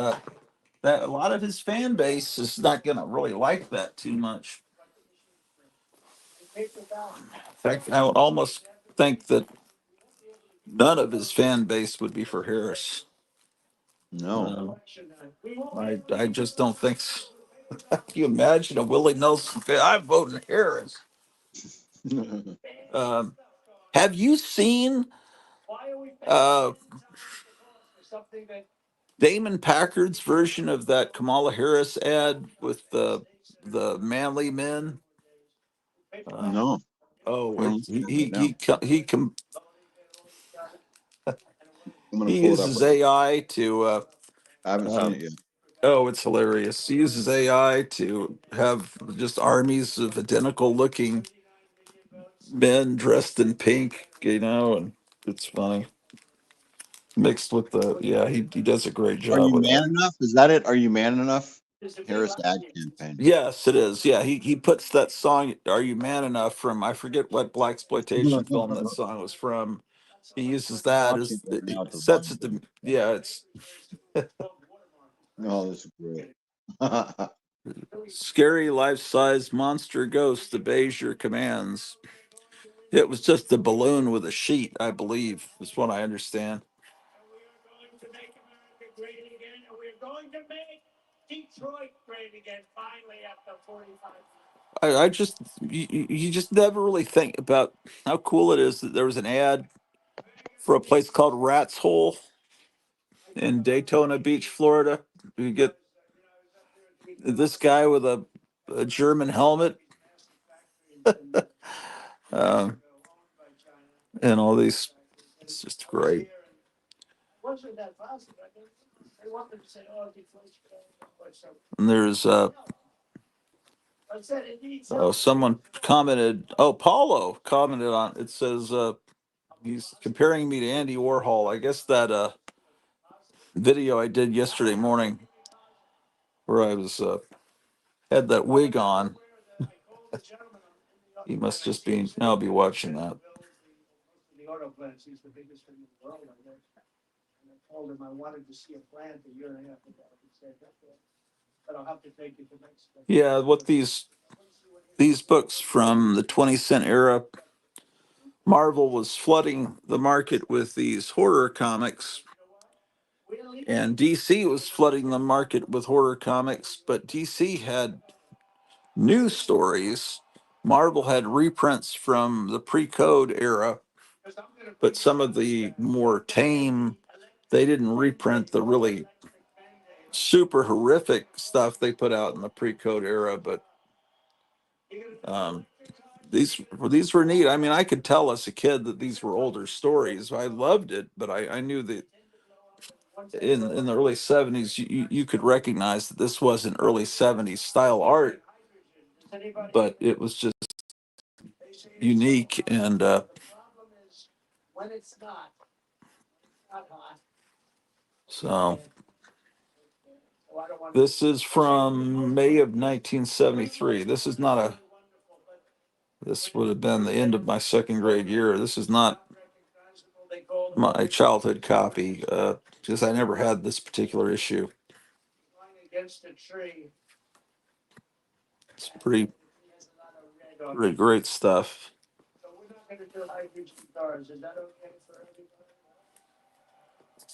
that a lot of his fan base is not gonna really like that too much. In fact, I would almost think that none of his fan base would be for Harris. No. I just don't think so. Can you imagine a Willie Nelson fan? I'm voting Harris. Um, have you seen uh, Damon Packard's version of that Kamala Harris ad with the manly men? No. Oh, I'm it's, looking at it right now. I'm gonna he pull it up uses right now. AI to I haven't uh, seen it yet. oh, it's hilarious. He uses AI to have just armies of identical looking men dressed in pink, and it's funny. Mixed with yeah, he does a great Are job you with man that. enough? Is that it? Are you man enough? Harris ad campaign. Yes, it is. Yeah, he puts that song "Are You Man Enough" from, I forget what black exploitation film that song was from. He uses I'm that watching as it right now it at the sets bottom. it to, yeah, it's Oh, this is great. scary life-size monster ghost obeys your commands. It was just a balloon with a sheet, I believe, is what I understand. I just you just never really think about how cool it is that there was an ad for a place called Rat's Hole in Daytona Beach, Florida. You get this guy with a German helmet, um, and all these. It's just great. And there's someone commented. Oh, Paulo commented on it. Says he's comparing me to Andy Warhol. I guess that video I did yesterday morning where I was had that wig on. He must just be now be watching that. Yeah, what these books from the 20th era, Marvel was flooding the market with these horror comics, and DC was flooding the market with horror comics, but DC had new stories. Marvel had reprints from the pre-code era, but some of the more tame, they didn't reprint the really super horrific stuff they put out in the pre-code era. But um, these were neat. I mean, I could tell as a kid that these were older stories. I loved it, but I knew that in the early 70s, you could recognize that this wasn't early 70s style art, but it was just unique. And so this is from May of 1973. This would have been the end of my second grade year. This is not my childhood copy, because I never had this particular issue. against a tree. It's pretty great stuff. So we're not gonna do hydrogen cars, is that okay for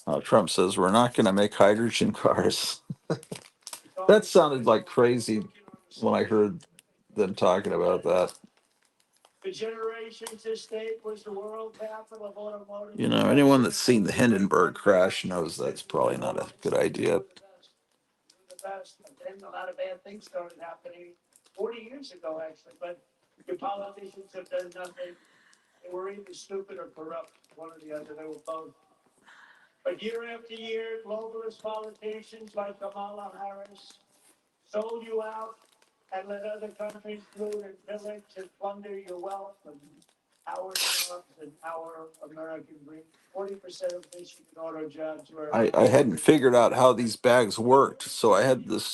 everybody? Trump says we're not going to make hydrogen cars. That sounded like crazy when I heard them talking about that. For generations, this state was the world capital of automotive. You know, anyone that's seen the Hindenburg crash knows that's probably not a good idea. The best, but then a lot of bad things started happening 40 years ago, actually, but your politicians have done nothing. They were either stupid or corrupt, one or the other, they were both. But year after year, globalist politicians like Kamala Harris sold you out and let other countries loot and pillage and plunder your wealth and our jobs and our American dream. 40% of Michigan auto jobs were. I hadn't figured out how these bags worked, so I had this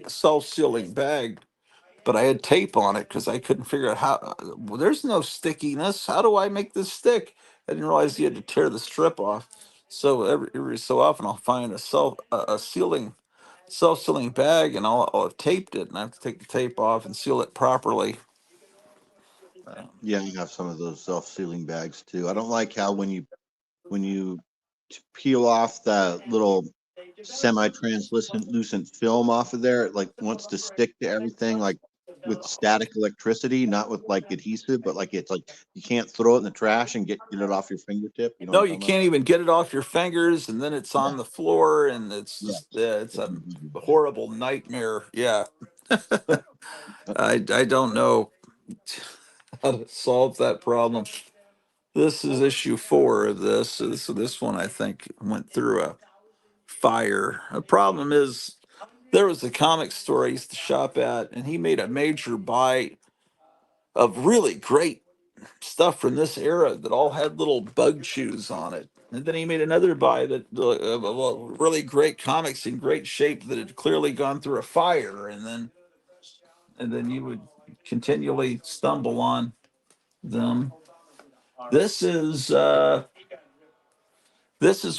self-sealing bag, but I had tape on it because I couldn't figure out how. Well, there's no stickiness. How do I make this stick? I didn't realize you had to tear the strip off. So every so often I'll find a self-sealing bag, and I'll have taped it, and I have to take the tape off and seal it properly. Yeah, I have some of those self-sealing bags too. I don't like how when you peel off that little semi-translucent film off of there, it like wants to stick to everything like with static electricity, not with like adhesive, but like it's like you can't throw it in the trash and get it off your fingertip. You know what No, I'm you talking about? can't even get it off your fingers, and then it's on the floor, and it's Yeah. just it's a horrible nightmare. Yeah, I don't know how to solve that problem. This is issue 4 of this. So this one I think went through a fire. The problem is there was a comic store I used to shop at, and he made a major buy of really great stuff from this era that all had little bug shoes on it. And then he made another buy that really great comics in great shape that had clearly gone through a fire, and then you would continually stumble on them. This is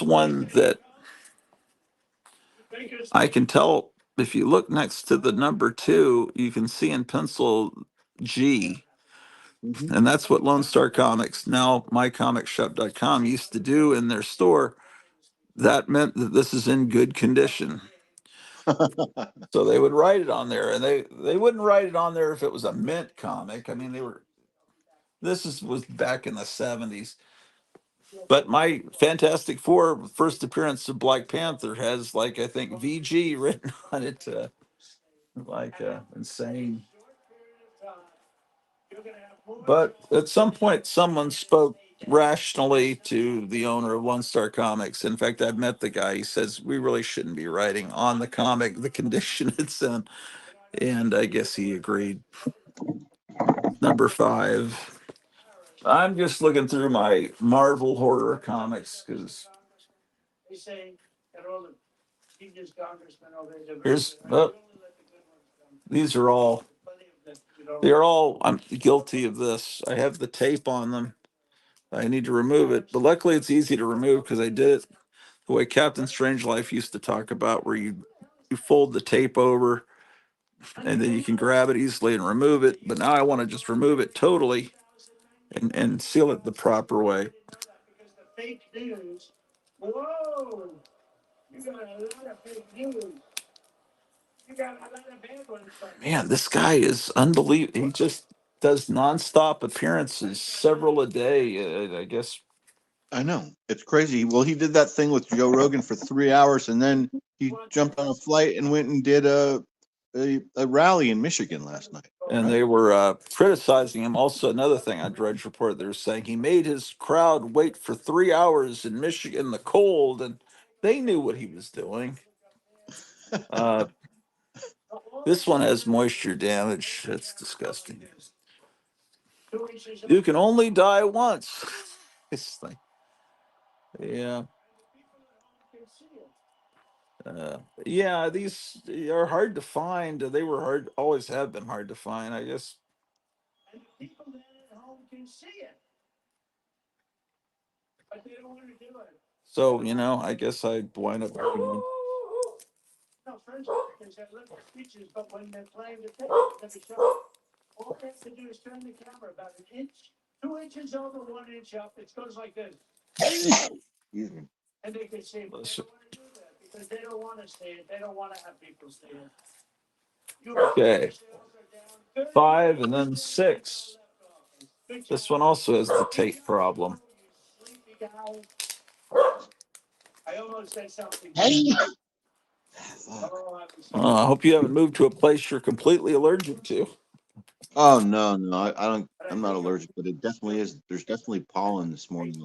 one that I can tell if you look next to the number 2, you can see in pencil G. And that's what Lone Star Comics, now mycomicshop.com, used to do in their store. That meant that this is in good condition. So they would write it on there, and they wouldn't write it on there if it was a mint comic. I mean, was back in the 70s. But my Fantastic Four first appearance of Black Panther has, like, I think VG written on it, insane. But at some point, someone spoke rationally to the owner of Lone Star Comics. In fact, I've met the guy. He says we really shouldn't be writing on the comic the condition it's in, and I guess he agreed. Number 5. I'm just looking through my Marvel horror comics because here's these are all. I'm guilty of this. I have the tape on them. I need to remove it, but luckily it's easy to remove because I did it the way Captain Strangeliffe used to talk about, where you fold the tape over and then you can grab it easily and remove it. But now I want to just remove it totally and seal it the proper way. Fake news. Whoa! You got a lot of fake news. You got a lot of bad ones. Man, this guy is unbelievable. He just does nonstop appearances, several a day. I guess. I know, it's crazy. Well, he did that thing with Joe Rogan for 3 hours, and then he jumped on a flight and went and did a rally in Michigan last night. And they were criticizing him. Also, another thing on Drudge Report, they were saying he made his crowd wait for 3 hours in Michigan in the cold, and they knew what he was doing. This one has moisture damage. That's disgusting. You can only die once. It's like, yeah. Yeah, these are hard to find. They were hard, always have been hard to find, I guess. And the people that at home can see it. But they don't want to do it. So, I guess I wind up. No, friends of because they live their speeches, but when they're playing the tape, every show, all they have to do is turn the camera about an inch, 2 inches over, 1 inch up. It goes like this. Excuse me. And they can see it. They don't want to do that because they don't want to see it. They don't want to have people see it. Okay. 5 and then 6. This one also has the tape problem. I almost said something. I hope you haven't moved to a place you're completely allergic to. Oh no, I don't. I'm not allergic, but it definitely is. There's definitely pollen this morning.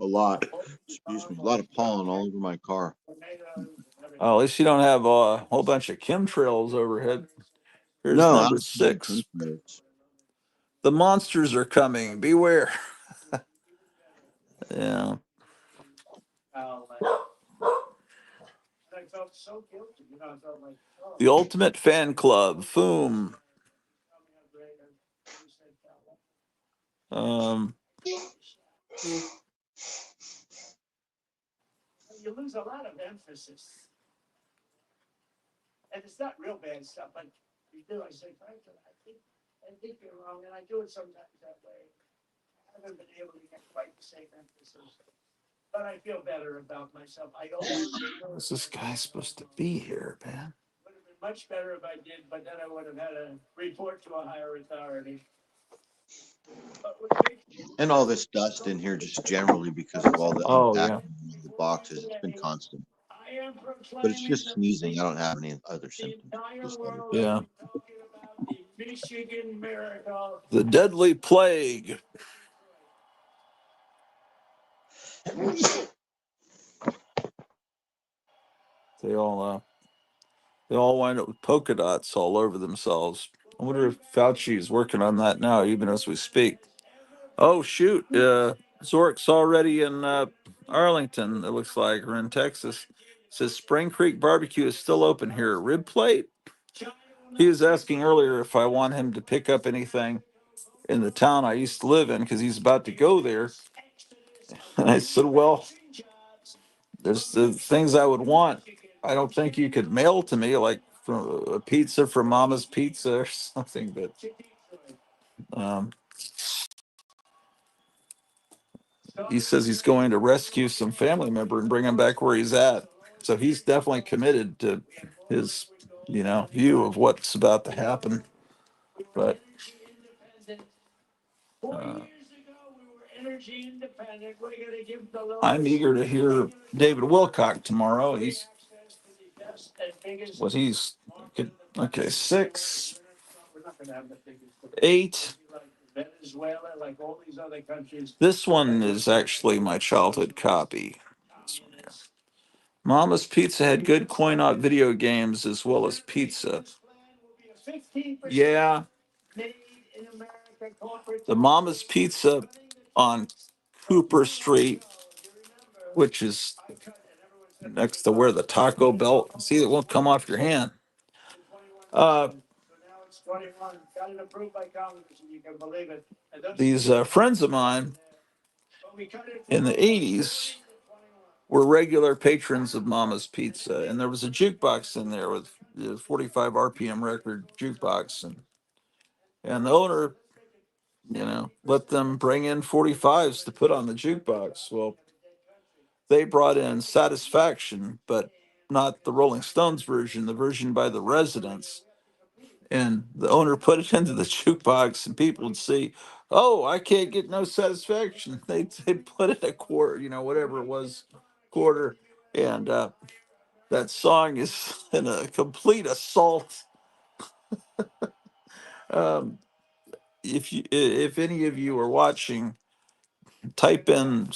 A lot. Excuse me. A lot of pollen all over my car. At least you don't have a whole bunch of chemtrails overhead. Here's No, number absolutely. 6. The monsters are coming. Beware. Yeah. I felt so guilty. You know, I felt like, oh. The Ultimate Fan Club. Boom. You lose a lot of emphasis. And it's not real bad stuff, but you do. I say, Franklin, I think you're wrong, and I do it sometimes that way. I haven't been able to get quite the same emphasis. But I feel better about myself. I always What's this guy supposed to be here, man? would have been much better if I did, but then I would have had to report to a higher authority. And all this dust in here just generally because of all the Oh, yeah. unpacking in the boxes. It's been constant. But it's just sneezing. I don't have any other symptoms. Just Yeah. The Michigan miracle. The deadly plague. They all wind up with polka dots all over themselves. I wonder if Fauci is working on that now, even as we speak. Oh shoot! Zork's already in Arlington. It looks like, or in Texas. It says Spring Creek Barbecue is still open here. Rib plate. He was asking earlier if I want him to pick up anything in the town I used to live in because he's about to go there. And I said, well, there's the things I would want. I don't think you could mail to me, like from a pizza from Mama's Pizza or something, but he says he's going to rescue some family member and bring him back where he's at. So he's definitely committed to his, view of what's about to happen. But I'm eager to hear David Wilcock tomorrow. He's 6, 8. This one is actually my childhood copy. This one here. Mama's Pizza had good coin-op video games as well as pizza. Yeah. The Mama's Pizza on Cooper Street, which is next to where the Taco Bell. See, it won't come off your hand. These friends of mine in the 80s were regular patrons of Mama's Pizza, and there was a jukebox in there with the 45 RPM record jukebox, and the owner, let them bring in 45s to put on the jukebox. Well, they brought in Satisfaction, but not the Rolling Stones version, the version by the Residents. And the owner put it into the jukebox, and people would see, oh, I can't get no satisfaction. They put in a quarter, whatever it was, quarter, and that song is in a complete assault. If any of you are watching, type in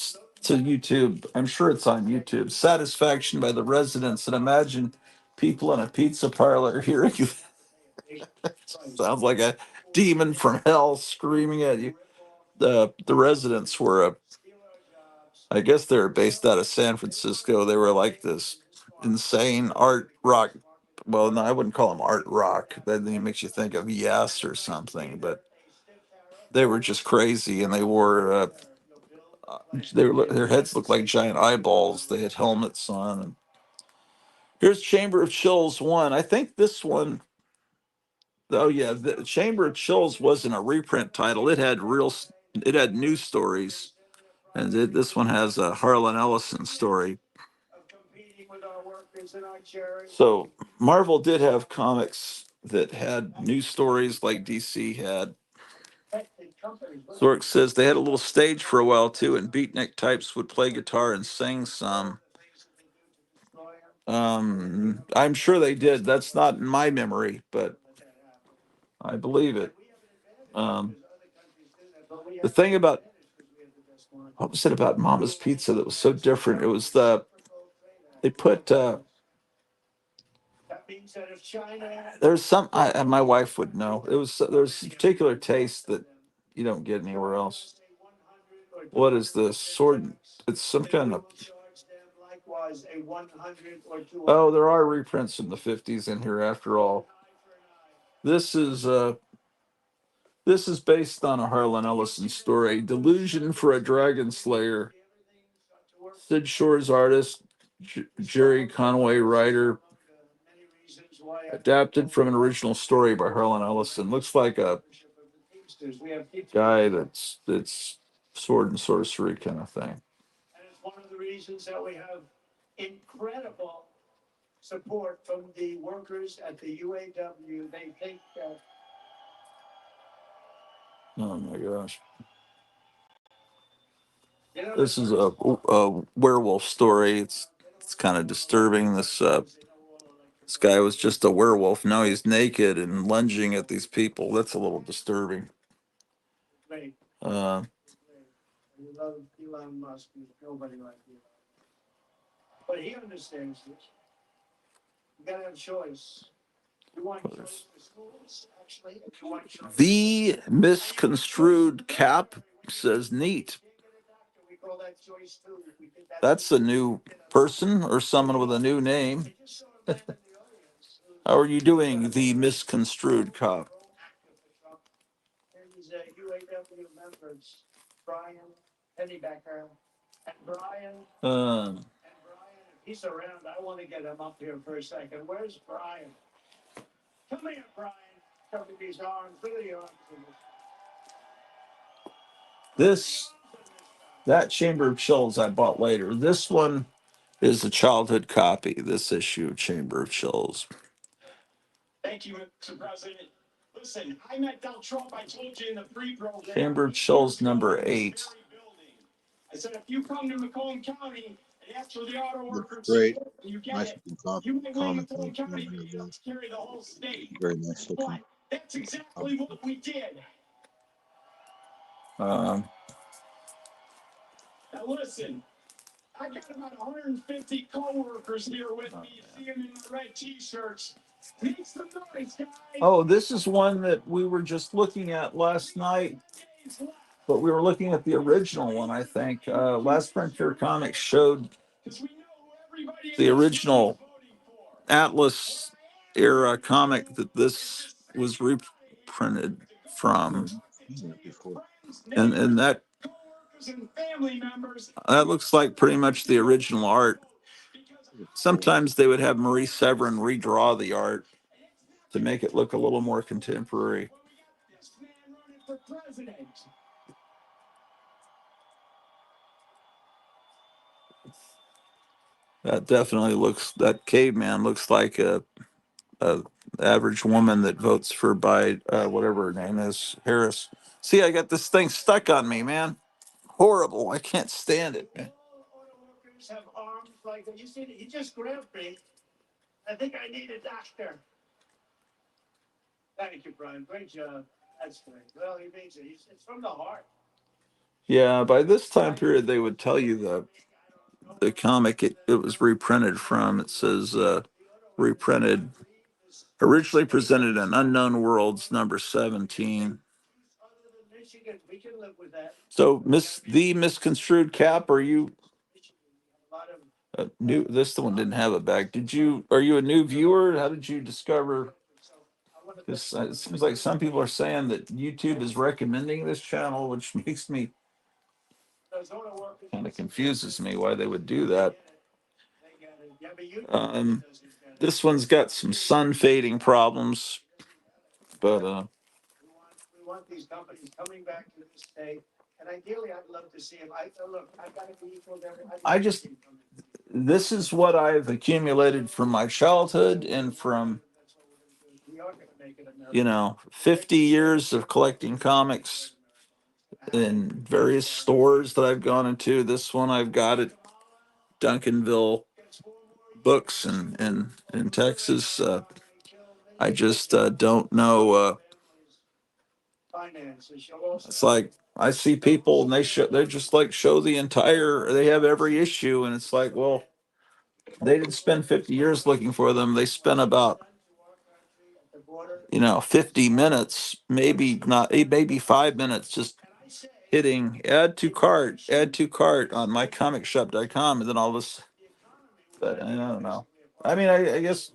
to YouTube. I'm sure it's on YouTube. Satisfaction by the Residents, and imagine people in a pizza parlor hearing sounds like a demon from hell screaming at you. The Residents were I guess they were based out of San Francisco. They were like this insane art rock. Well, no, I wouldn't call them art rock. That makes you think of Yes or something. But they were just crazy, and they wore their heads looked like giant eyeballs. They had helmets on. And Here's Chamber of Chills 1. I think this one, oh yeah, the Chamber of Chills wasn't a reprint title. It had news stories. And this one has a Harlan Ellison story. So Marvel did have comics that had news stories like DC had. Zork says they had a little stage for a while too, and beatnik types would play guitar and sing some. I'm sure they did. That's not in my memory, but I believe it. The thing about what was it about Mama's Pizza that was so different? It was they put there's some my wife would know. There's a particular taste that you don't get anywhere else. What is this sword? It's some kind of. Oh, there are reprints from the 50s in here after all. This is based on a Harlan Ellison story, Delusion for a Dragon Slayer. Sid Shore's artist, Jerry Conway writer. Adapted from an original story by Harlan Ellison. Looks like a guy that's sword and sorcery kind of thing. And it's one of the reasons that we have incredible support from the workers at the UAW. They think that. Oh my gosh. This is a werewolf story. It's kind of disturbing. This guy was just a werewolf. Now he's naked and lunging at these people. That's a little disturbing. We love Elon Musk. There's nobody like Elon. But he understands this. You gotta have choice. You want choice for schools, actually. You want choice. The misconstrued cap says neat. We call that choice too. That's a new person or someone with a new name. How are you doing, the misconstrued cop? And these UAW members, Brian Pennybecker, and Brian. If he's around, I want to get him up here for a second. Where's Brian? Come here, Brian. Come with these arms. Look at the arms. That Chamber of Chills I bought later. This one is a childhood copy. This issue of Chamber of Chills. Thank you, Mr. President. Listen, I met Del Trump. I told you in the pre-program. Chamber of Chills number 8. I said, if you come to Macomb County and ask for the auto workers, Great. you get Nice it. looking You might win comic. Macomb County, but you don't carry the whole state. Very nice looking. But that's exactly what we did. Um, Now listen, I got about 150 co-workers here with me. You see them in the red t-shirts. Make some noise, guys. oh, this is one that we were just looking at last night, but we were looking at the original one, I think. Last Frontier Comics showed the original Atlas era comic that this was reprinted from. And that looks like pretty much the original art. Sometimes they would have Marie Severin redraw the art to make it look a little more contemporary. That definitely that caveman looks like a average woman that votes for whatever her name is, Harris. See, I got this thing stuck on me, man. Horrible. I can't stand it, man. Have arms like that. You see, he just grabbed me. I think I need a doctor. Thank you, Brian. Great job. That's great. Well, he means it. It's from the heart. Yeah, by this time period, they would tell you the comic it was reprinted from. It says reprinted, originally presented in Unknown Worlds number 17. We can live with that. So, the misconstrued cap, are you new? This one didn't have a bag. Are you a new viewer? How did you discover this? It seems like some people are saying that YouTube is recommending this channel, which makes me kind of confuses me why they would do that. This one's got some sun fading problems, but We want these companies coming back to this state, and ideally, I'd love to see them. Look, I've got to be equal to every. I just this is what I've accumulated from my childhood and from 50 years of collecting comics in various stores that I've gone into. This one I've got at Duncanville Books in Texas. I just don't know. It's like I see people and they just like show the entire. They have every issue, and it's like, well, they didn't spend 50 years looking for them. They spent about 50 minutes, maybe not, maybe 5 minutes, just hitting add to cart on mycomicshop.com, and then all this. But I don't know. I mean, I guess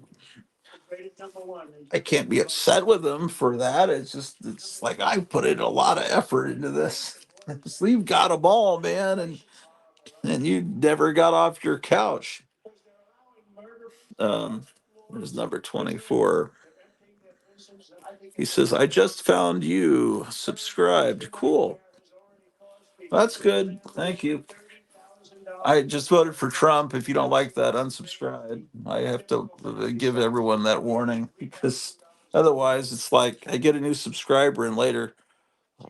I can't be upset with them for that. It's like I put in a lot of effort into this. So you've got them all, man, and you never got off your couch. There's number 24. He says, I just found you subscribed. Cool. That's good. Thank you. I just voted for Trump. If you don't like that, unsubscribe. I have to give everyone that warning because otherwise it's like I get a new subscriber and later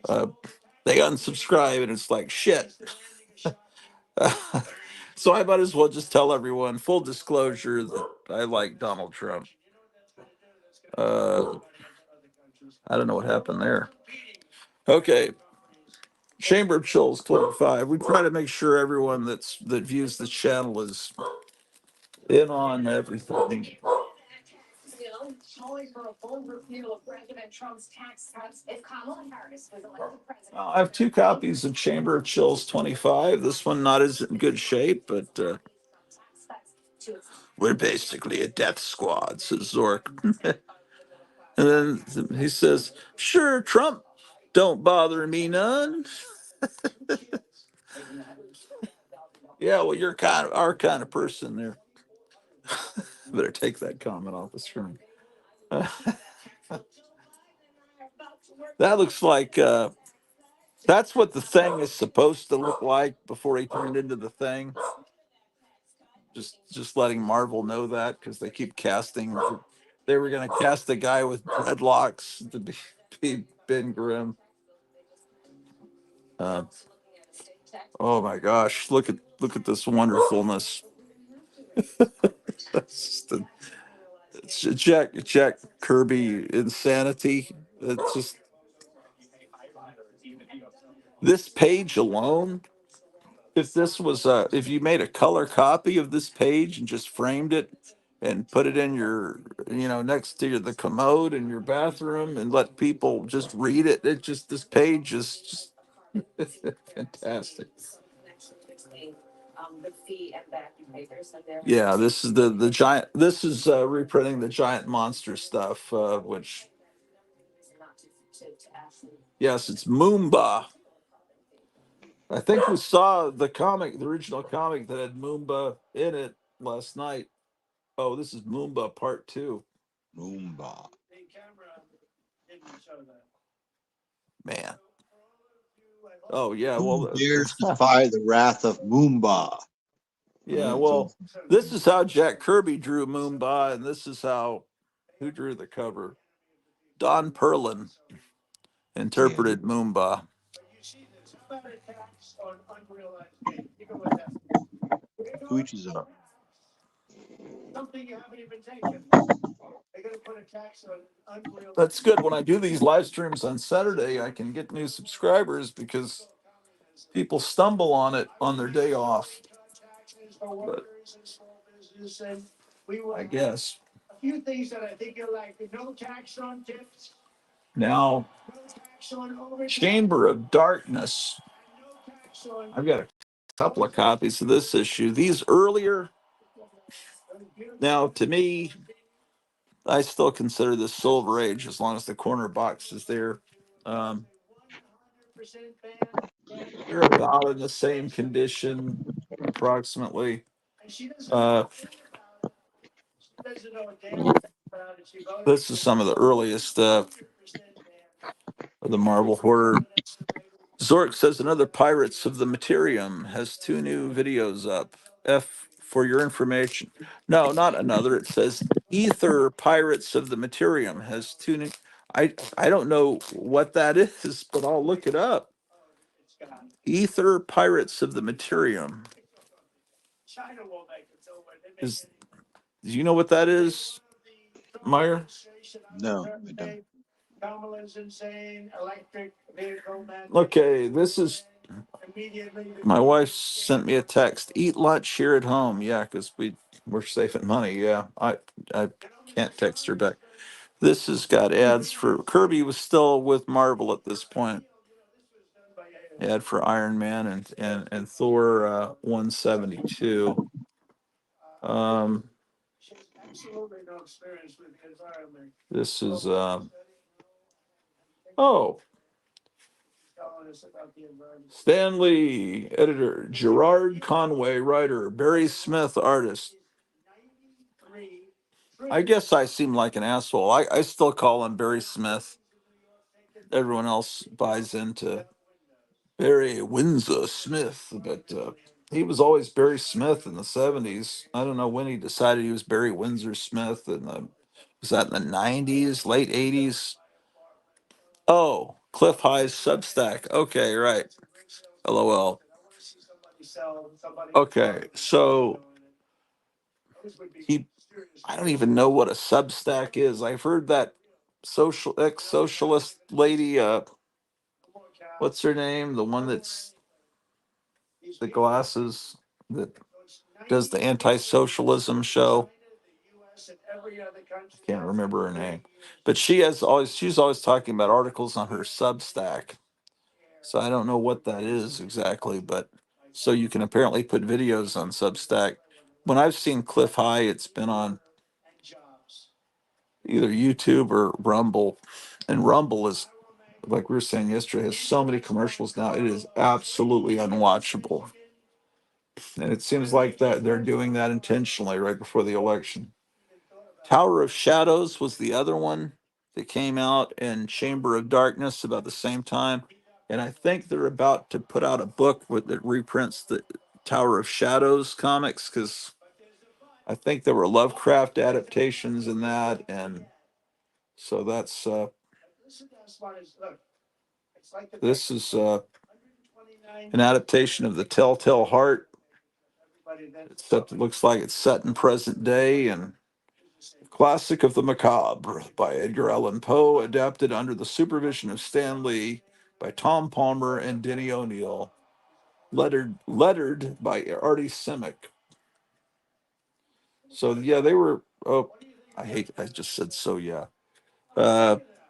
they unsubscribe and it's like shit. So I might as well just tell everyone, full disclosure, that I like Donald Trump. I don't know what happened there. Okay. Chamber of Chills 25. We try to make sure everyone that views the channel is in on everything. Calling for a full repeal of President Trump's tax cuts if Kamala Harris was elected president. I have two copies of Chamber of Chills 25. This one not as in good shape, but we're basically a death squad, says Zork. And then he says, sure, Trump, don't bother me none. Yeah, well, you're our kind of person there. Better take that comment off the screen. That looks like that's what the thing is supposed to look like before he turned into the thing. Just letting Marvel know that because they keep casting. They were going to cast a guy with dreadlocks to be Ben Grimm. Oh my gosh! Look at this wonderfulness. It's Jack Kirby insanity. It's just this page alone. If this was if you made a color copy of this page and just framed it and put it in your next to the commode in your bathroom and let people just read it, this page is just fantastic. Yeah, this is the giant. This is reprinting the giant monster stuff, which yes, it's Moomba. I think we saw the original comic that had Moomba in it last night. Oh, this is Moomba Part 2. Moomba. Man. Oh yeah, Who well, dares defy the wrath of Moomba? yeah, well, this is how Jack Kirby drew Moomba, and this is how who drew the cover? Don Perlin interpreted Moomba. To each his own. Something you haven't even taken. They're going to put a tax on unreal. That's good. When I do these live streams on Saturday, I can get new subscribers because people stumble on it on their day off. But I guess. A few things that I think you'll like. No tax on tips. Now, Chamber of Darkness. I've got a couple of copies of this issue. These earlier. Now, to me, I still consider this Silver Age as long as the corner box is there. They're about in the same condition, approximately. This is some of the earliest of the Marvel horror. Zork says another Pirates of the Materium has 2 new videos up. For your information. No, not another. It says Ether Pirates of the Materium has 2 new. I don't know what that is, but I'll look it up. Ether Pirates of the Materium. Is Do you know what that is, Meyer? No, I don't. Okay, this is my wife sent me a text. Eat lunch here at home. Yeah, because we're saving money. Yeah, I can't text her back. This has got ads for Kirby was still with Marvel at this point. Ad for Iron Man and Thor 172. This is oh, Stanley editor, Gerard Conway writer, Barry Smith artist. I guess I seem like an asshole. I still call him Barry Smith. Everyone else buys into Barry Windsor Smith, but he was always Barry Smith in the 70s. I don't know when he decided he was Barry Windsor Smith. Was that in the 90s, late 80s? Oh, Cliff High's Substack. Okay, right. LOL. Okay, so I don't even know what a Substack is. I've heard that ex-socialist lady, what's her name? The one that's the glasses that does the anti-socialism show. Can't remember her name, but she's always talking about articles on her Substack. So I don't know what that is exactly, but so you can apparently put videos on Substack. When I've seen Cliff High, it's been on either YouTube or Rumble, and Rumble is, like we were saying yesterday, has so many commercials now. It is absolutely unwatchable, and it seems like that they're doing that intentionally right before the election. Tower of Shadows was the other one that came out, and Chamber of Darkness about the same time. And I think they're about to put out a book that reprints the Tower of Shadows comics, because I think there were Lovecraft adaptations in that, and so that's this is an adaptation of the Telltale Heart. It looks like it's set in present day, and Classic of the Macabre by Edgar Allan Poe, adapted under the supervision of Stan Lee by Tom Palmer and Denny O'Neil, lettered by Artie Simic. So yeah, they were. Oh, I just said so. Yeah,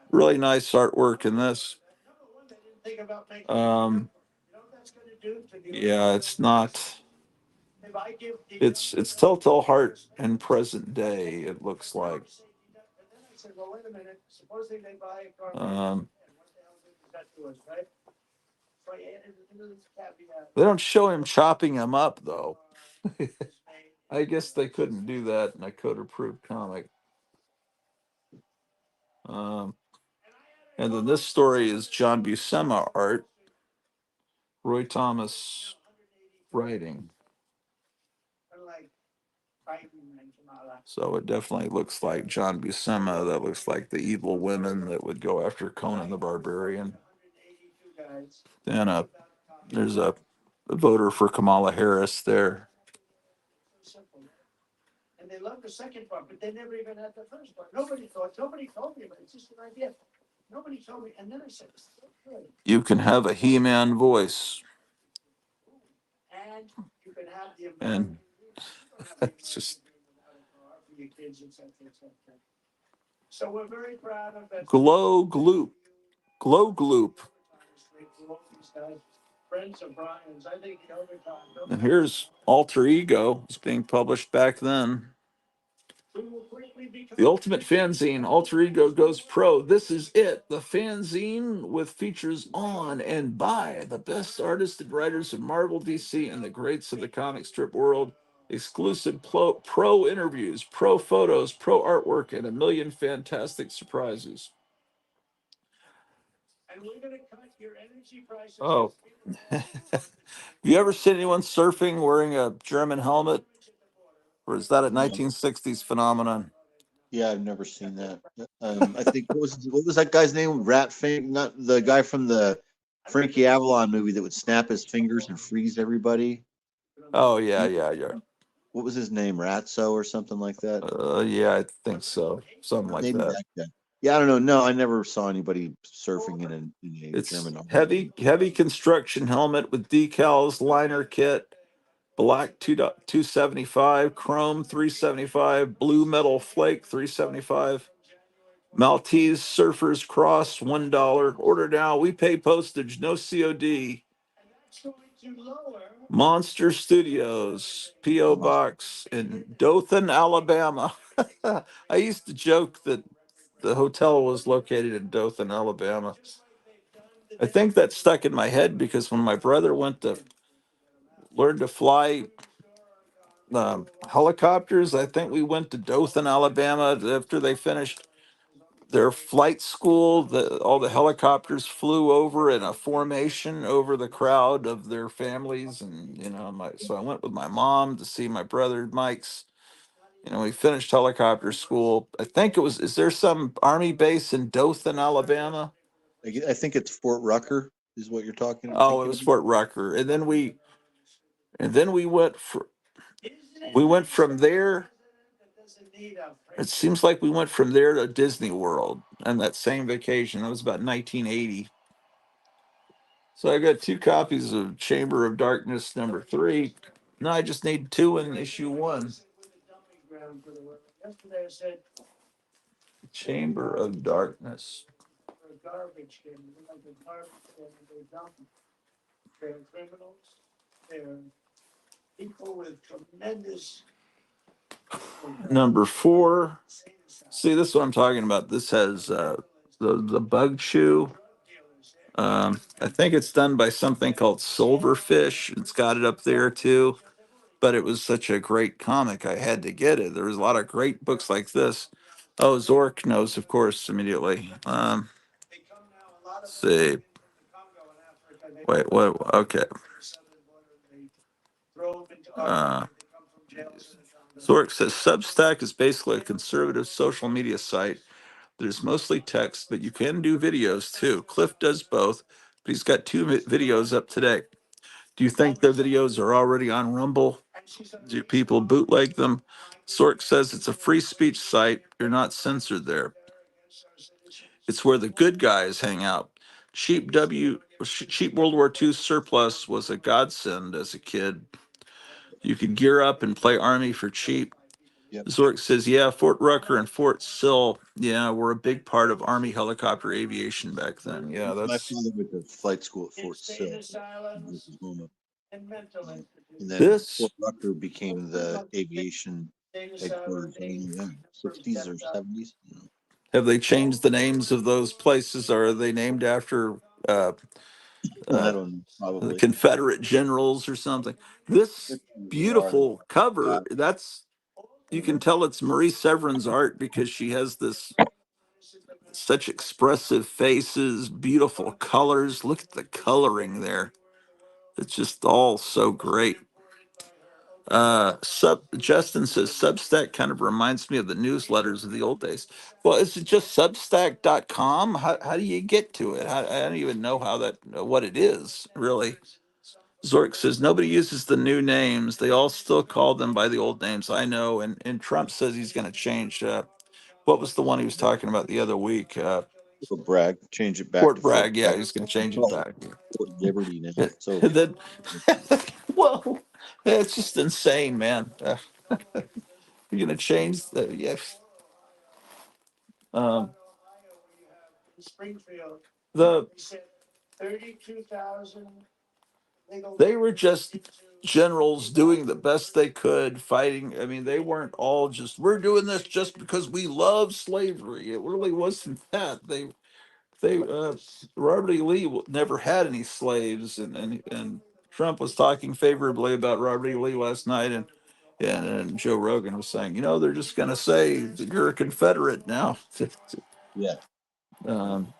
really nice artwork in this. Yeah, it's not. It's Telltale Heart in present day. It looks like. They don't show him chopping him up though. I guess they couldn't do that in a code-approved comic. And then this story is John Buscema art, Roy Thomas writing. So it definitely looks like John Buscema. That looks like the evil women that would go after Conan the Barbarian. And there's a voter for Kamala Harris there. And they love the second part, but they never even had the first part. Nobody told me about it. It's just an idea. Nobody told me. And then I said, it's so good. You can have a He-Man voice. And you can have the and it's just so we're very proud of that. Glow Gloop. Friends of Brian's. I think and here's Alter Ego. It's being published back then. The ultimate fanzine, Alter Ego goes pro. This is it. The fanzine with features on and by the best artists and writers of Marvel, DC, and the greats of the comic strip world. exclusive pro interviews, pro photos, pro artwork, and a million fantastic surprises. And we're gonna cut your energy prices. Oh. Have you ever seen anyone surfing wearing a German helmet? Or is that a 1960s phenomenon? Yeah, I've never seen that. I think what was that guy's name? Rat Fing, not the guy from the Frankie Avalon movie that would snap his fingers and freeze everybody. Oh, yeah. What was his name? Ratso or something like that? Yeah, I think so. Something like Maybe that. that guy. Yeah, I don't know. No, I never saw anybody surfing in a It's German helmet. heavy construction helmet with decals, liner kit, black 275, chrome 375, blue metal flake 375. Maltese Surfers Cross $1. Order now. We pay postage, no COD. Monster Studios, P.O. Box in Dothan, Alabama. I used to joke that the hotel was located in Dothan, Alabama. I think that stuck in my head because when my brother went to learn to fly helicopters, I think we went to Dothan, Alabama after they finished their flight school. All the helicopters flew over in a formation over the crowd of their families, and so I went with my mom to see my brother Mike's. We finished helicopter school. I think it was. Is there some Army base in Dothan, Alabama? I think it's Fort Rucker is what you're talking. Oh, it was Fort Rucker, and then we went from there. It seems like we went from there to Disney World on that same vacation. That was about 1980. So I got 2 copies of Chamber of Darkness #3. No, I just need 2 in issue 1. Chamber of Darkness. They're criminals. They're people with tremendous. #4. See, this is what I'm talking about. This has the bug chew. I think it's done by something called Silverfish. It's got it up there too. But it was such a great comic, I had to get it. There was a lot of great books like this. Oh, Zork knows, of course, immediately. Let's see. Wait, what? Okay. Zork says Substack is basically a conservative social media site that is mostly text, but you can do videos too. Cliff does both, but he's got 2 videos up today. Do you think the videos are already on Rumble? Do people bootleg them? Sork says it's a free speech site. You're not censored there. It's where the good guys hang out. Cheap World War II surplus was a godsend as a kid. You could gear up and play Army for cheap. Yep. Zork says, yeah, Fort Rucker and Fort Sill, yeah, were a big part of Army helicopter aviation back then. Yeah, My that's father went to flight school at Fort Sill in Oklahoma. And then this. Fort Rucker became the aviation headquarters in the 60s or 70s. Have they changed the names of those places, or are they named after I uh, don't know, the probably. Confederate generals or something? This beautiful cover, that's, you can tell it's Marie Severin's art because she has this such expressive faces, beautiful colors. Look at the coloring there. It's just all so great. Justin says Substack kind of reminds me of the newsletters of the old days. Well, is it just substack.com? How do you get to it? I don't even know what it is, really. Zork says nobody uses the new names. They all still call them by the old names. I know. And Trump says he's going to change. What was the one he was talking about the other week? Fort Bragg, change it back Fort to Fort Bragg. Yeah, Bragg. he's going to change it Oh, back. Fort Liberty now. So And then, whoa, it's just insane, man. You're going to change the, yes. Springfield. The 32,000. They were just generals doing the best they could, fighting. I mean, they weren't all just, we're doing this just because we love slavery. It really wasn't that. Robert E. Lee never had any slaves, and Trump was talking favorably about Robert E. Lee last night, and And Joe Rogan was saying, they're just going to say that you're a Confederate now. Yeah, um,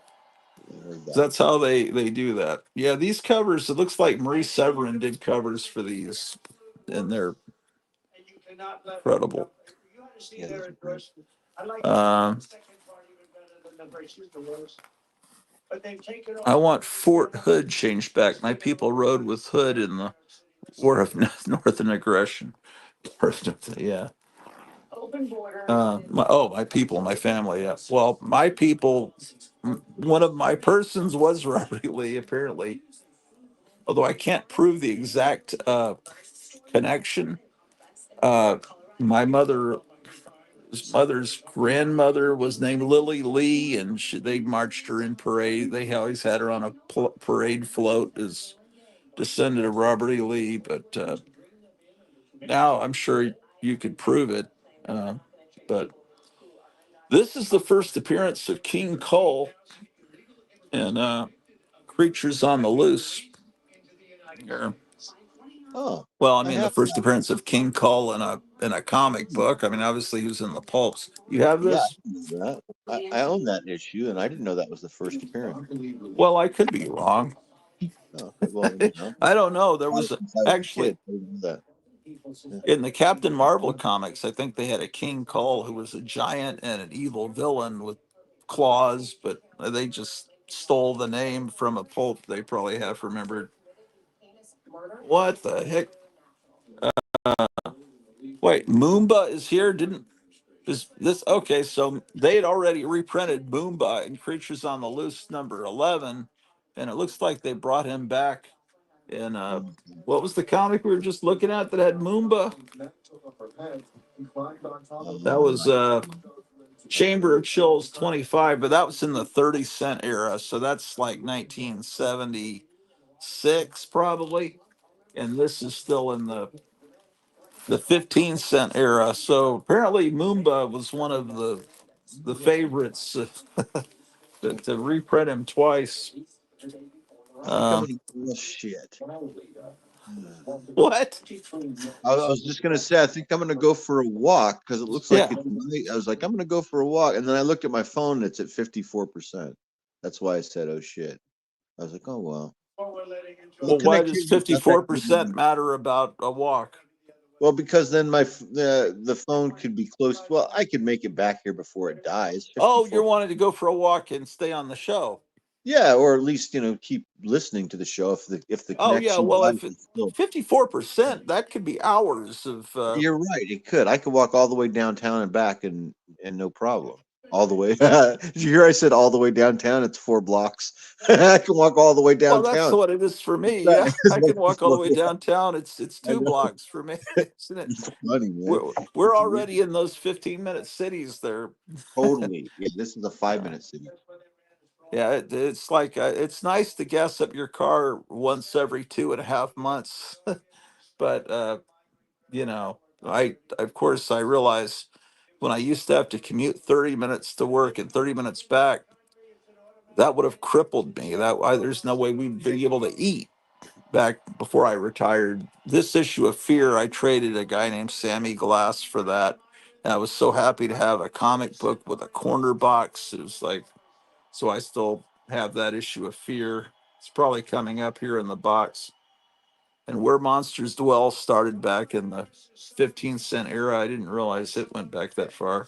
I heard that. that's how they do that. Yeah, these covers. It looks like Marie Severin did covers for these, and they're incredible. Yeah, those are great. I want Fort Hood changed back. My people rode with Hood in the War of Northern Aggression. Yeah. My people, my family. Yeah. Well, my people. One of my persons was Robert E. Lee, apparently. Although I can't prove the exact connection. My mother's grandmother was named Lily Lee, and they marched her in parade. They always had her on a parade float as descendant of Robert E. Lee. But now I'm sure you could prove it. But this is the first appearance of King Cole in Creatures on the Loose. Here. Oh, Well, I I mean, the have first that. appearance of King Cole in a comic book. I mean, obviously, he was in the pulps. You have Yeah, this? I can do that. I own that issue, and I didn't know that was the first appearance. Well, I could be wrong. Oh, okay, well, I don't know. There was since I was a actually kid, I didn't know that. Yeah. in the Captain Marvel comics. I think they had a King Cole who was a giant and an evil villain with claws, but they just stole the name from a pulp. They probably have remembered. What the heck? Wait, Moomba is here? Didn't is this okay? So they had already reprinted Moomba in Creatures on the Loose #11, and it looks like they brought him back in what was the comic we were just looking at that had Moomba? That was Chamber of Chills 25, but that was in the 30-cent era, so that's like 1976 probably, and this is still in the 15-cent era. So apparently Moomba was one of the favorites to reprint him twice. I think I'm gonna. Oh, shit. What? I was just gonna say, I think I'm gonna go for a walk because it looks like Yeah. it's night. I was like, I'm gonna go for a walk, and then I looked at my phone, and it's at 54%. That's why I said, "Oh shit." I was like, "Oh well." The Well, why does connectivity's not that good 54% matter about a walk? Well, because then the phone could be close. Well, I could make it back here before it dies. Oh, 54. you're wanting to go for a walk and stay on the show. Yeah, or at least keep listening to the show if the Oh yeah, connection well dies. if it It's still. 54%, that could be hours of You're right. It could. I could walk all the way downtown and back, and no problem. All the way. Did you hear I said all the way downtown? It's 4 blocks. I can walk all the way well, that's downtown. what it is for me. It's Yeah, I like can walk all the way downtown. It's I two know. blocks for me, isn't it? It's funny, man. We're It's weird. already in those 15-minute cities there. Totally. Yeah, this is a 5-minute city. Yeah, it's like it's nice to gas up your car once every 2.5 months, but I of course I realize when I used to have to commute 30 minutes to work and 30 minutes back, that would have crippled me. There's no way we'd be able to eat back before I retired. This issue of Fear, I traded a guy named Sammy Glass for that. And I was so happy to have a comic book with a corner box. It was like, so I still have that issue of Fear. It's probably coming up here in the box. And Where Monsters Dwell started back in the 15-cent era. I didn't realize it went back that far.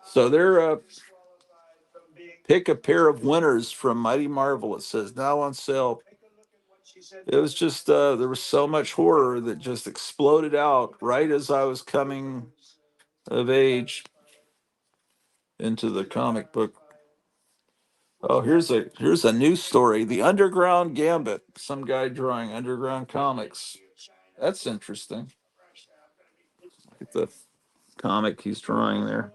So they're pick a pair of winners from Mighty Marvel. It says now on sale. It was just there was so much horror that just exploded out right as I was coming of age into the comic book. Oh, here's a new story. The Underground Gambit. Some guy drawing underground comics. That's interesting. Look at the comic he's drawing there.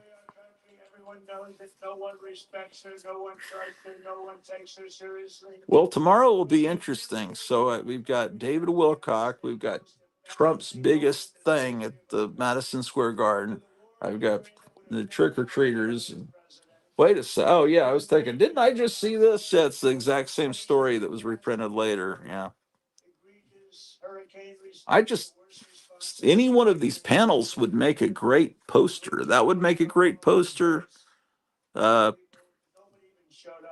Well, tomorrow will be interesting. So we've got David Wilcock. We've got Trump's biggest thing at the Madison Square Garden. I've got the trick or treaters. Wait a sec. Oh yeah, I was thinking, didn't I just see this? Yeah, it's the exact same story that was reprinted later. Yeah. I just any one of these panels would make a great poster. That would make a great poster. Uh,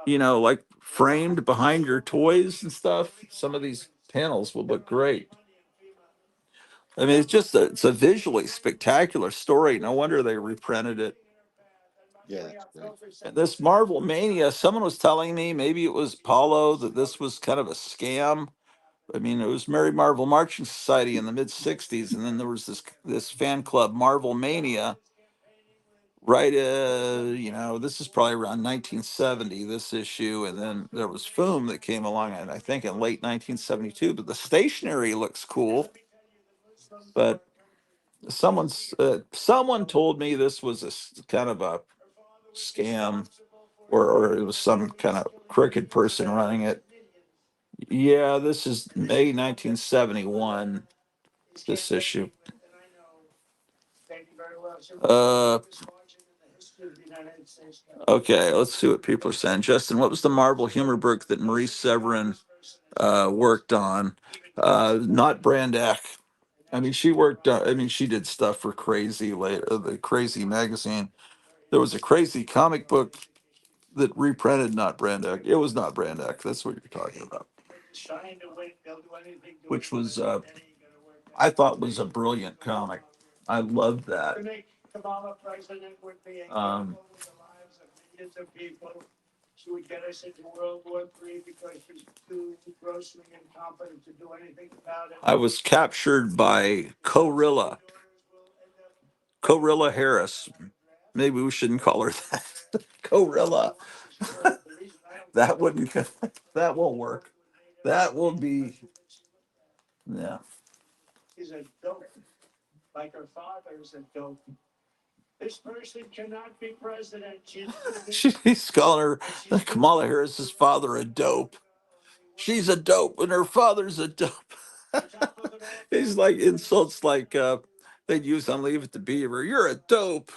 like framed behind your toys and stuff. Some of these panels would look great. I mean, it's a visually spectacular story. No wonder they reprinted it. Yeah, that's great. And this Marvel Mania, someone was telling me, maybe it was Paulo, that this was kind of a scam. I mean, it was Mary Marvel Marching Society in the mid '60s, and then there was this fan club, Marvel Mania. Right, this is probably around 1970, this issue, and then there was Foom that came along, and I think in late 1972. But the stationery looks cool. But someone told me this was kind of a scam, or it was some kind of crooked person running it. Yeah, this is May 1971. This issue. Okay, let's see what people are saying. Justin, what was the Marvel humor book that Marie Severin worked on? Not Brand X. I mean, she did stuff for Crazy later, the Crazy magazine. There was a Crazy comic book that reprinted Not Brand X. It was Not Brand X. That's what you're talking about. Which was, I thought was a brilliant comic. I loved that. She would get us into World War III because she's too grossly incompetent to do anything about it. I was captured by Corilla Harris. Maybe we shouldn't call her that. Corilla. That wouldn't. That won't work. That will be. Yeah. She's a dope. Like her father is a dope. This person cannot be president. She's calling her Kamala Harris's father a dope. She's a dope, and her father's a dope. He's like insults like they'd use on Leave It to Beaver. You're a dope.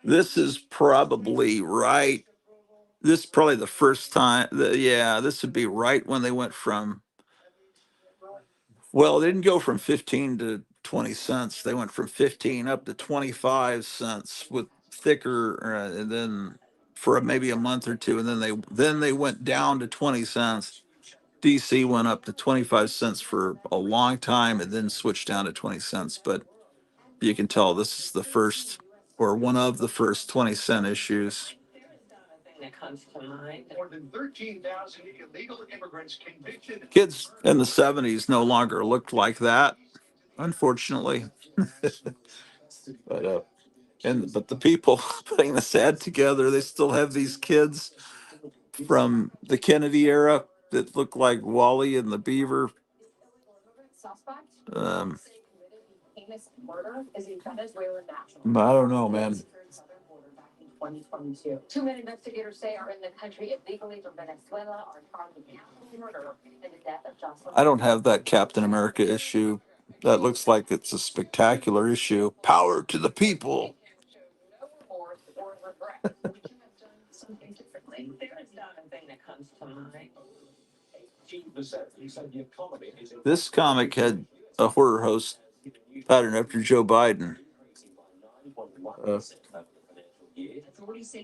This is probably right. This is probably the first time. This would be right when they went from. Well, they didn't go from 15 to 20 cents. They went from 15 up to 25 cents with thicker, and then for maybe a month or two, and then they went down to 20 cents. DC went up to 25 cents for a long time and then switched down to 20 cents. But you can tell this is the first or one of the first 20-cent issues. More than 13,000 illegal immigrants convicted. Kids in the 70s no longer looked like that, unfortunately. But the people putting this ad together, they still have these kids from the Kennedy era that look like Wally and the Beaver. I don't know, man. 2 men investigators say are in the country illegally from Venezuela are charged with murder and the death of Jocelyn. I don't have that Captain America issue. That looks like it's a spectacular issue. Power to the people. This comic had a horror host pattern after Joe Biden.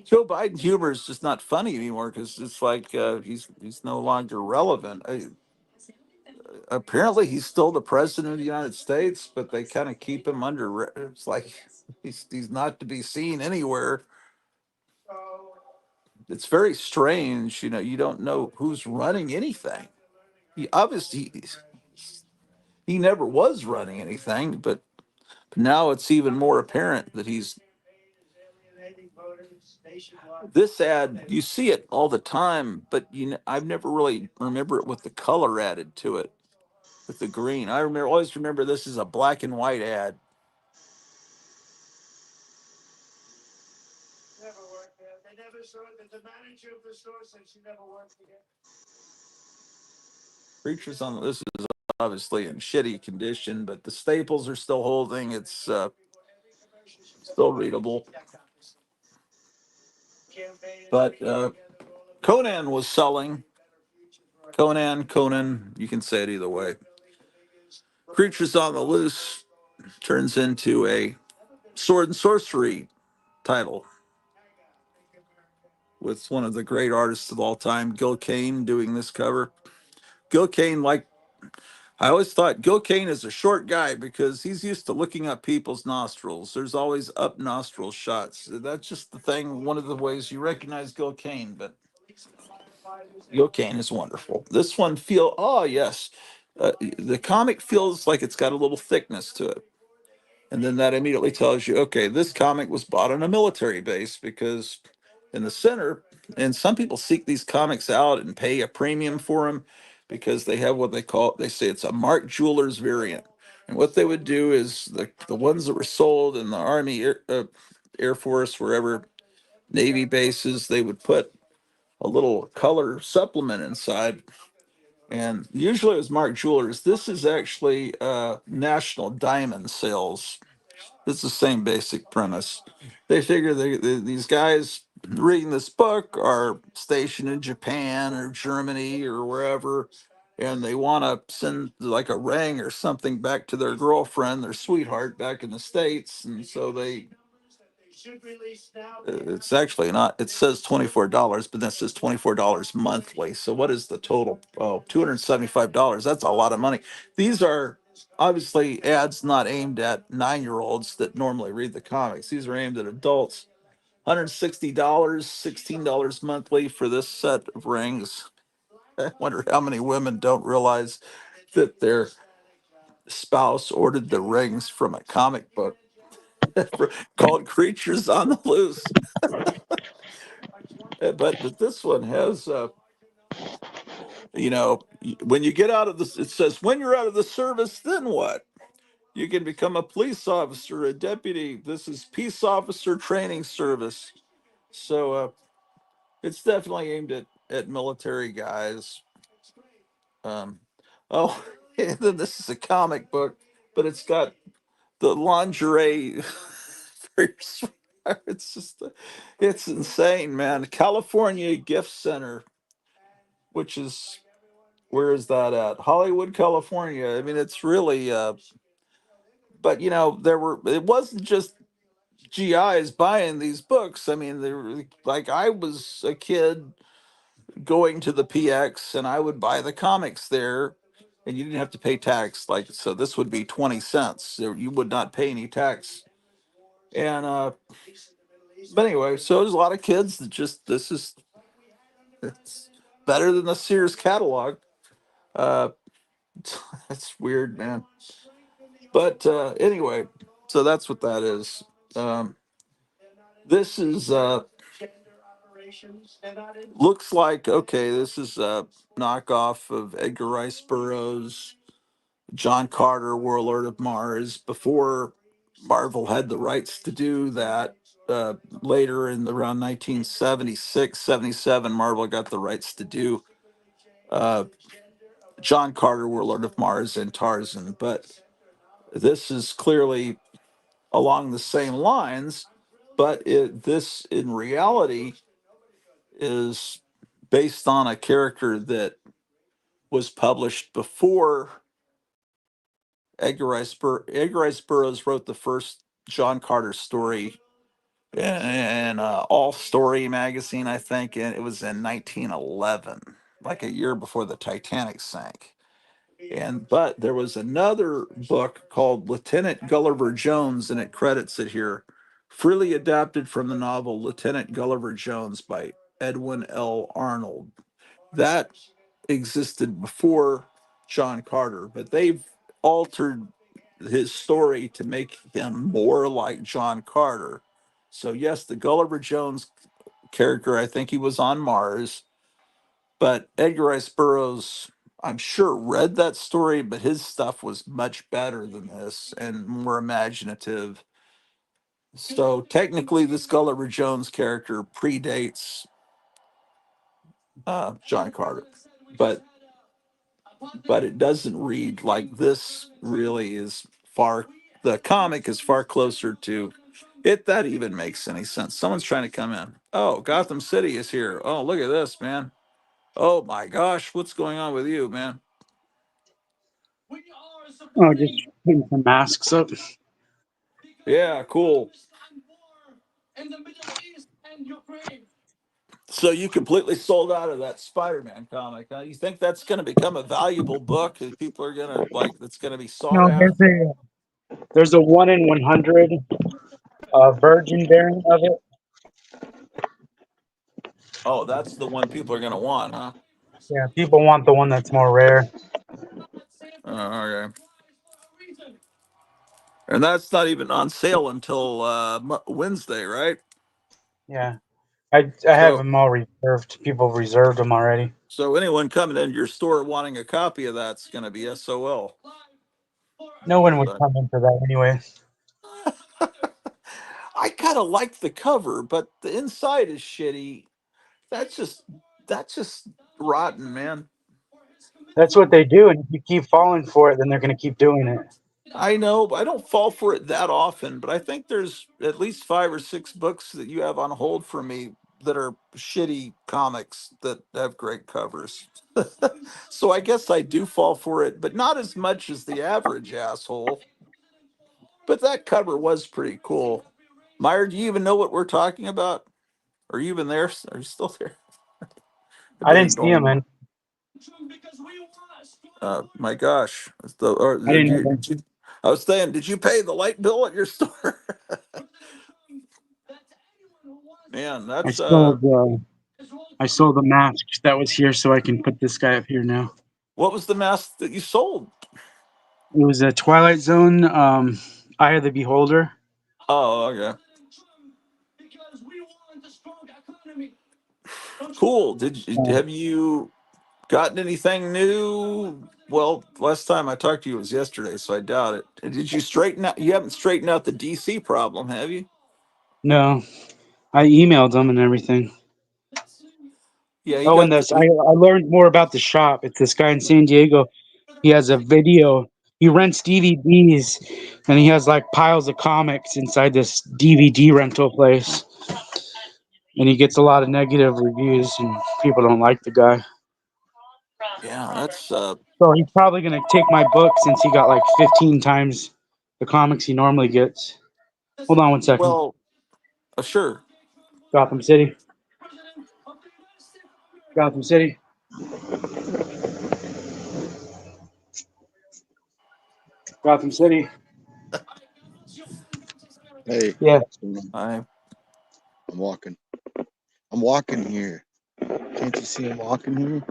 Joe Biden humor is just not funny anymore because it's like he's no longer relevant. Apparently, he's still the president of the United States, but they kind of keep him under. It's like he's not to be seen anywhere. It's very strange. You don't know who's running anything. He obviously he never was running anything, but now it's even more apparent that he's. This ad, you see it all the time, but I've never really remember it with the color added to it, with the green. Always remember this is a black and white ad. Never worked there. They never saw that the manager of the store said she never worked again. Creatures on this is obviously in shitty condition, but the staples are still holding. It's still readable. But Conan was selling Conan, you can say it either way. Creatures on the Loose turns into a sword and sorcery title with one of the great artists of all time, Gil Kane, doing this cover. Gil Kane, like, I always thought Gil Kane is a short guy because he's used to looking up people's nostrils. There's always up nostril shots. That's just the thing, one of the ways you recognize Gil Kane, but Gil Kane is wonderful. This one yes. The comic feels like it's got a little thickness to it. And then that immediately tells you, okay, this comic was bought on a military base because in the center, and some people seek these comics out and pay a premium for them because they have what they say it's a Mark Jewelers variant. And what they would do is the ones that were sold in the Army, Air Force, wherever, Navy bases, they would put a little color supplement inside. And usually it was Mark Jewelers. This is actually National Diamond Sales. It's the same basic premise. They figure these guys reading this book are stationed in Japan or Germany or wherever, and they want to send like a ring or something back to their girlfriend, their sweetheart back in the States. And so it's actually not, it says $24, but that says $24 monthly. So what is the total? Oh, $275. That's a lot of money. These are obviously ads not aimed at 9-year-olds that normally read the comics. These are aimed at adults. $160, $16 monthly for this set of rings. I wonder how many women don't realize that their spouse ordered the rings from a comic book called Creatures on the Loose. But this one has, when you get out of this, it says, when you're out of the service, then what? You can become a police officer, a deputy. This is Peace Officer Training Service. So it's definitely aimed at military guys. Oh, and then this is a comic book, but it's got the lingerie. It's just, it's insane, man. California Gift Center, which is, where is that at? Hollywood, California. I mean, it's really, but it wasn't just GIs buying these books. I mean, they were like, I was a kid going to the PX and I would buy the comics there and you didn't have to pay tax. Like, so this would be 20 cents. So you would not pay any tax. And, but anyway, so there's a lot of kids that just, it's better than the Sears catalog. Uh, That's weird, man. But anyway, so that's what that is. This is looks like, okay, this is a knockoff of Edgar Rice Burroughs, John Carter, Warlord of Mars, before Marvel had the rights to do that. Later in around 1976, 77, Marvel got the rights to do John Carter, Warlord of Mars, and Tarzan. But this is clearly along the same lines, but this in reality is based on a character that was published before Edgar Rice Burroughs wrote the first John Carter story in All Story magazine, I think, and it was in 1911, like a year before the Titanic sank. But there was another book called Lieutenant Gulliver Jones, and it credits it here, freely adapted from the novel Lieutenant Gulliver Jones by Edwin L. Arnold. That existed before John Carter, but they've altered his story to make him more like John Carter. So yes, the Gulliver Jones character, I think he was on Mars, but Edgar Rice Burroughs, I'm sure, read that story, but his stuff was much better than this and more imaginative. So technically, this Gulliver Jones character predates John Carter, but it doesn't read like this. Really, is far. The comic is far closer to it. That even makes any sense. Someone's trying to come in. Oh, Gotham City is here. Oh, look at this, man. Oh my gosh, what's going on with you, man? Oh, just putting some masks up. Yeah, cool. In the Middle East and Ukraine. So you completely sold out of that Spider-Man comic, huh? You think that's going to become a valuable book that people are going to like? That's going to be sought No, after? there's a 1 in 100 virgin variant of it. Oh, that's the one people are going to want, huh? Yeah, people want the one that's more rare. Okay. And that's not even on sale until Wednesday, right? Yeah, I have So, them all reserved. People reserved them already. so anyone coming into your store wanting a copy of that's going to be SOL. No one would But come in for that anyway. I kind of like the cover, but the inside is shitty. That's just that's just rotten, man. That's what they do, and if you keep falling for it, then they're going to keep doing it. I know, but I don't fall for it that often. But I think there's at least 5 or 6 books that you have on hold for me that are shitty comics that have great covers. So I guess I do fall for it, but not as much as the average asshole. But that cover was pretty cool. Meyer, do you even know what we're talking about? Are you even there? Are you still there? I've I been didn't see them, ignoring. man. My gosh. I didn't know them. I was saying, did you pay the light bill at your store? Man, I that's sold. I sold the mask that was here, so I can put this guy up here now. what was the mask that you sold? It was a Twilight Zone, Eye of the Beholder. Oh, okay. Cool. Have you gotten anything new? Well, last time I talked to you was yesterday, so I doubt it. Did you straighten out? You haven't straightened out the DC problem, have you? No, I emailed them and everything. Yeah, you Oh, and got this, the. I learned more about the shop. It's this guy in San Diego. He has a video. He rents DVDs, and he has like piles of comics inside this DVD rental place. And he gets a lot of negative reviews, and people don't like the guy. Yeah, that's. So he's probably gonna take my book since he got like 15 times the comics he normally gets. Hold on one second. Well, sure. Gotham City. Gotham City. Gotham City. Hey, Yeah. I. I'm walking. I'm walking here. Can't you see I'm walking here?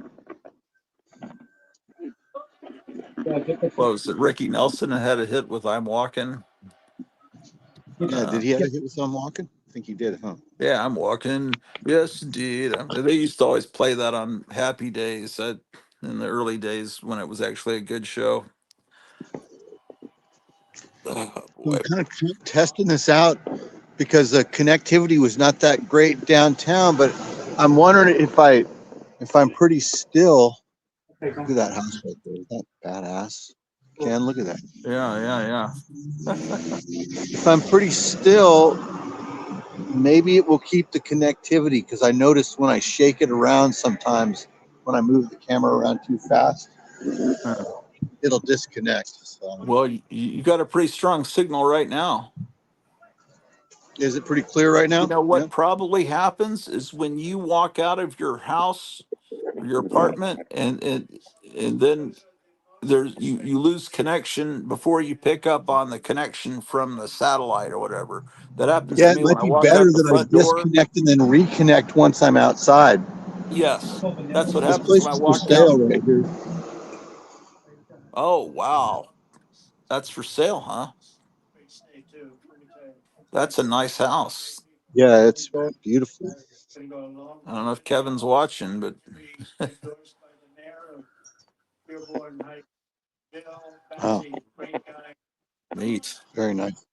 What was it? Ricky Nelson had a hit with "I'm Walking." Yeah, did he have a hit with I'm walking? I think he did, huh? Yeah, I'm walking. Yes, indeed. They used to always play that on Happy Days in the early days when it was actually a good show. Oh, I'm boy. kind of testing this out because the connectivity was not that great downtown, but I'm wondering if I'm pretty still. Look at that house right there. Is that badass? Ken, look at that. Yeah. If I'm pretty still, maybe it will keep the connectivity because I noticed when I shake it around sometimes, when I move the camera around too fast, it'll disconnect. So. Well, you got a pretty strong signal right now. Is it pretty clear right now? You know Yeah. what probably happens is when you walk out of your house or your apartment and then you lose connection before you pick up on the connection from the satellite or whatever. That happens Yeah, to it me when might I be walk better out the that I front door. disconnect and then reconnect once I'm outside. Yes, that's what This happens place when I is for walk out. sale right here. Oh, wow. That's for sale, huh? That's a nice house. Yeah, it's beautiful. I don't know if Kevin's watching, but Oh, neat. very nice.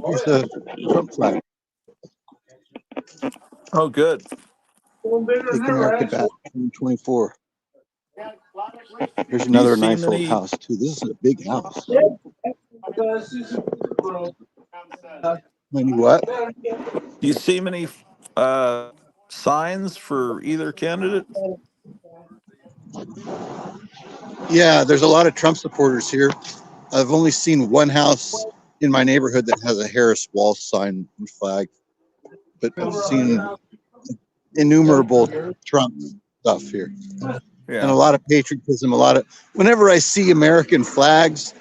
Here's the Trump flag. Oh, good. Make America Back 2024. Here's Do you another see nice old many? house too. This is a big house. Many what? Do you see many signs for either candidate? Yeah, there's a lot of Trump supporters here. I've only seen one house in my neighborhood that has a Harris wall sign and flag, but I've seen innumerable Trump stuff here. And a Yeah. lot of patriotism, whenever I see American flags,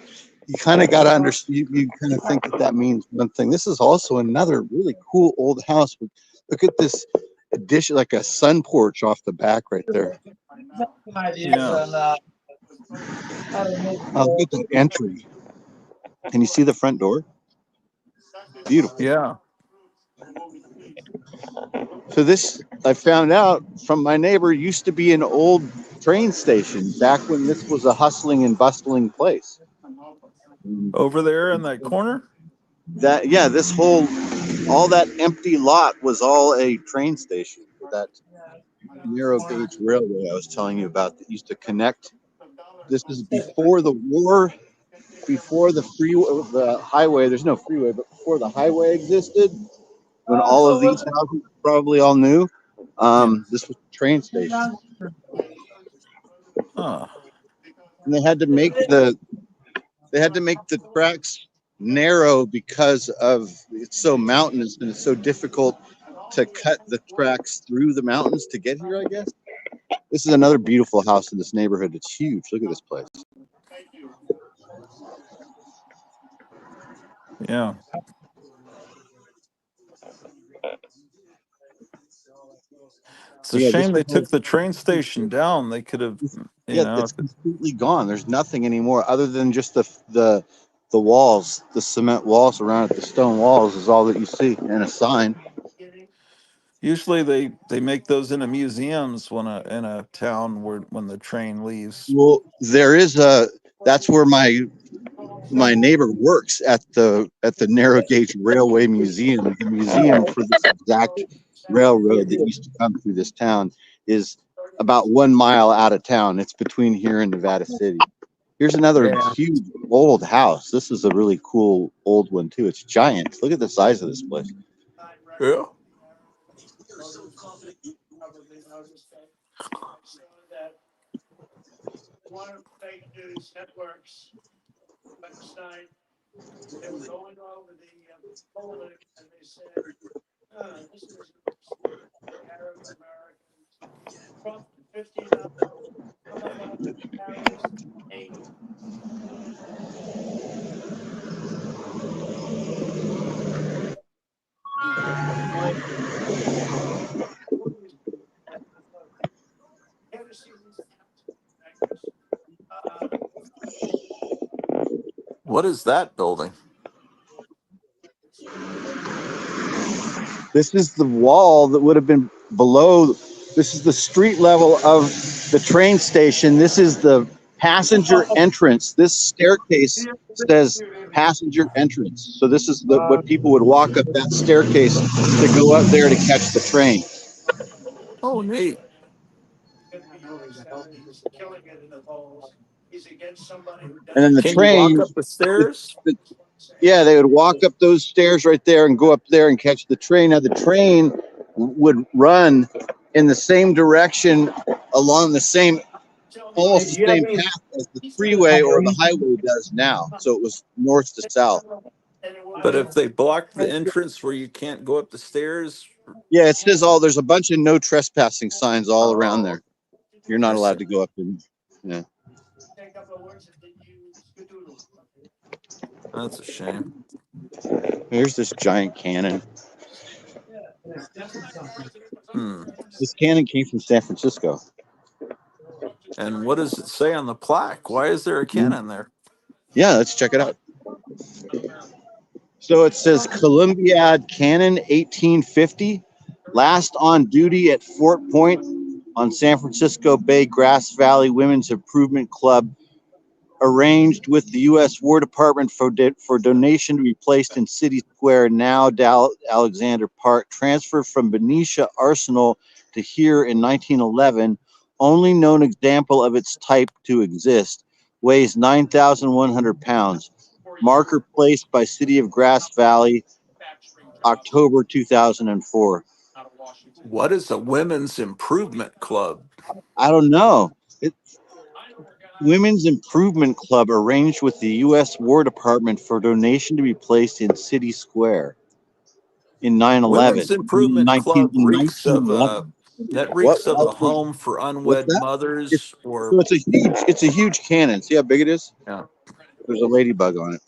you kind of got to understand, you kind of think that means one thing. This is also another really cool old house. Look at this addition, like a sun porch off the back right there. Yeah. Look at the entry. Can you see the front door? Beautiful. Yeah. So this, I found out from my neighbor, used to be an old train station back when this was a hustling and bustling place. Over there in that corner? Yeah, all that empty lot was all a train station. That narrow gauge railway I was telling you about that used to connect. This is before the war, before the highway. There's no freeway, but before the highway existed, when all of these houses probably all new. This was a train station. Huh. And they had to make the tracks narrow because it's so mountainous and it's so difficult to cut the tracks through the mountains to get here, I guess. This is another beautiful house in this neighborhood. It's huge. Look at this place. Yeah. It's a Yeah, shame they took the train station down. They could have, it's completely gone. There's nothing anymore other than just the walls, the cement walls around it, the stone walls is all that you see, and a sign. Usually they make those into museums in a town when the train leaves. Well, that's where my neighbor works at the narrow gauge railway museum. The museum for this exact railroad that used to come through this town is about 1 mile out of town. It's between here and Nevada City. Here's another Yeah. huge old house. This is a really cool old one too. It's giant. Look at the size of this place. Yeah. One of the fake news networks website, they were going over the polling and they said, this is Arab Americans. Trump 59, Kamala Harris 8. What is that building? This is the wall that would have been below. This is the street level of the train station. This is the passenger entrance. This staircase says passenger entrance. So this is what people would walk up that staircase to go up there to catch the train. Oh, neat. He's killing it in the polls. He's against somebody who And then the Can you walk train, up the stairs? yeah, they would walk up those stairs right there and go up there and catch the train. Now the train would run in the same direction along almost the same path as the freeway or the highway does now. So it was north to south. But if they block the entrance where you can't go up the stairs, Yeah, it says there's a bunch of no trespassing signs all around there. You're not allowed to go up in. Yeah. That's a shame. Here's this giant cannon. This cannon came from San Francisco. And what does it say on the plaque? Why is there a cannon there? Yeah, let's check it out. So it says Columbiad Cannon 1850, last on duty at Fort Point on San Francisco Bay Grass Valley Women's Improvement Club arranged with the U.S. War Department for donation to be placed in City Square, now Alexander Park, transferred from Benicia Arsenal to here in 1911. Only known example of its type to exist. Weighs 9,100 pounds. Marker placed by City of Grass Valley, October 2004. What is a women's improvement club? I don't know. Women's Improvement Club arranged with the U.S. War Department for donation to be placed in City Square in 9/11. Women's Improvement Club reeks of 1911. that What? reeks of a home for What's unwed that? mothers or So it's a huge cannon. See how big it is? yeah. There's a ladybug on it.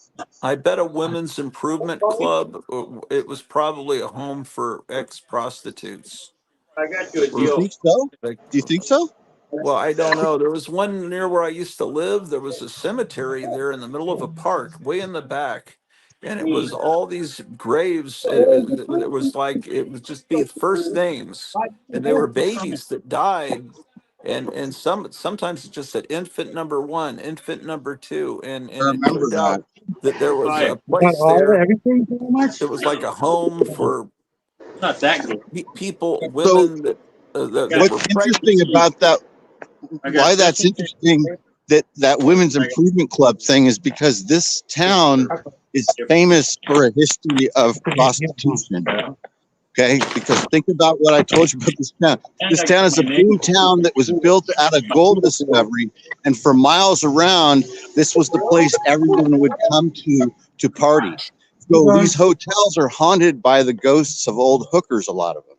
I bet a women's improvement club, it was probably a home for ex-prostitutes. I got you a Do you deal. think so? Like, Do you think so? well, I don't know. There was one near where I used to live. There was a cemetery there in the middle of a park, way in the back. And it was all these graves. It was like, it would just be first names. And they were babies that died. And sometimes it just said infant number one, infant number two. I And it remember turned out that. that there was Right. a Is that place all? there. Everything pretty much? It was like a home for Not that good. people, So women that what's were interesting pregnant. about that? I got Why that's interesting? That Women's Improvement Club thing is because this town is famous for a history of prostitution. Okay, because think about what I told you about this town. This town is a boom town that was built out of gold discovery, and for miles around, this was the place everyone would come to party. So these hotels are haunted by the ghosts of old hookers, a lot of them,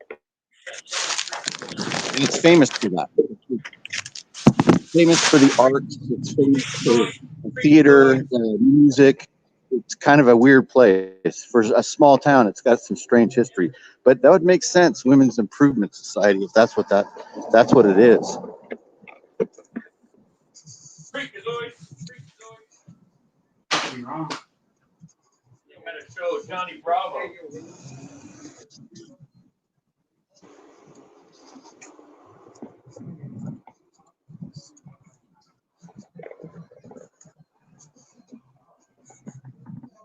and it's famous for that. It's famous for the arts. It's famous for theater, music. It's kind of a weird place for a small town. It's got some strange history, but that would make sense. Women's Improvement Society, if that's what it is. You gotta show Johnny Bravo.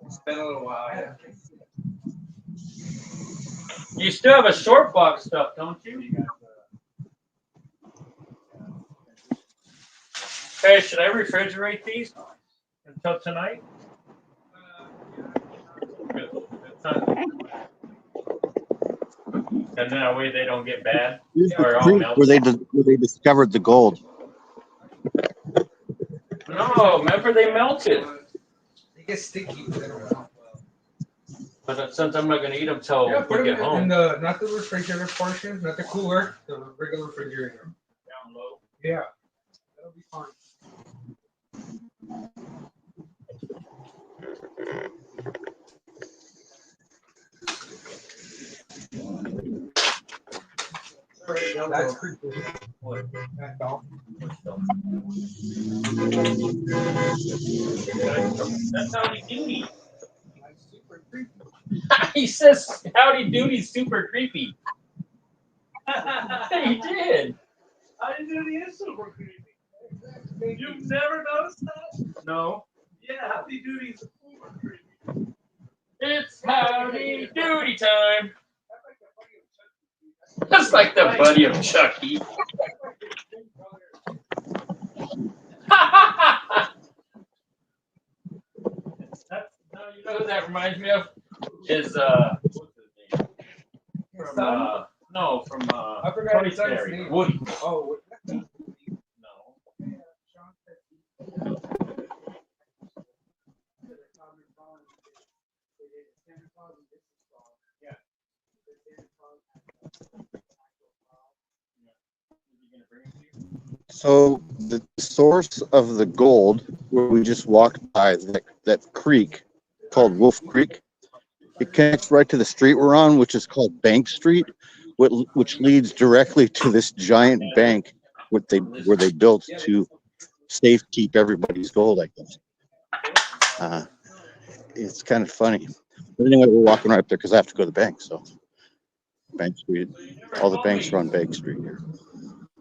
It's been a little while, yeah. You still have a short box stuff, don't you? Hey, should I refrigerate these until tonight? Good. And that way they don't get bad or all melt. Where they discovered the gold. No, remember they melted. They get sticky. But since I'm not gonna eat them till Yeah, put we them get home. in the not the refrigerator portion, not the cooler, the regular refrigerator. Down low. Yeah, that'll be fine. That's pretty cool. That dog. That's Howdy Doody. He says Howdy Doody's super creepy. He did. Howdy Doody is super creepy. You've never noticed that? No. Yeah, Howdy Doody's super creepy. It's Howdy Doody time. That's like the buddy of Chucky. You know who that reminds me of? Is what's his name? From no, from I forgot Tony his son's Terry. name. Woody. Oh, No. So the source of the gold, where we just walked by, that creek called Wolf Creek, it connects right to the street we're on, which is called Bank Street, which leads directly to this giant bank where they built to safekeep everybody's gold, I guess. It's kind of funny. But anyway, we're walking right up there because I have to go to the bank. So Bank Street, all the banks are on Bank Street here.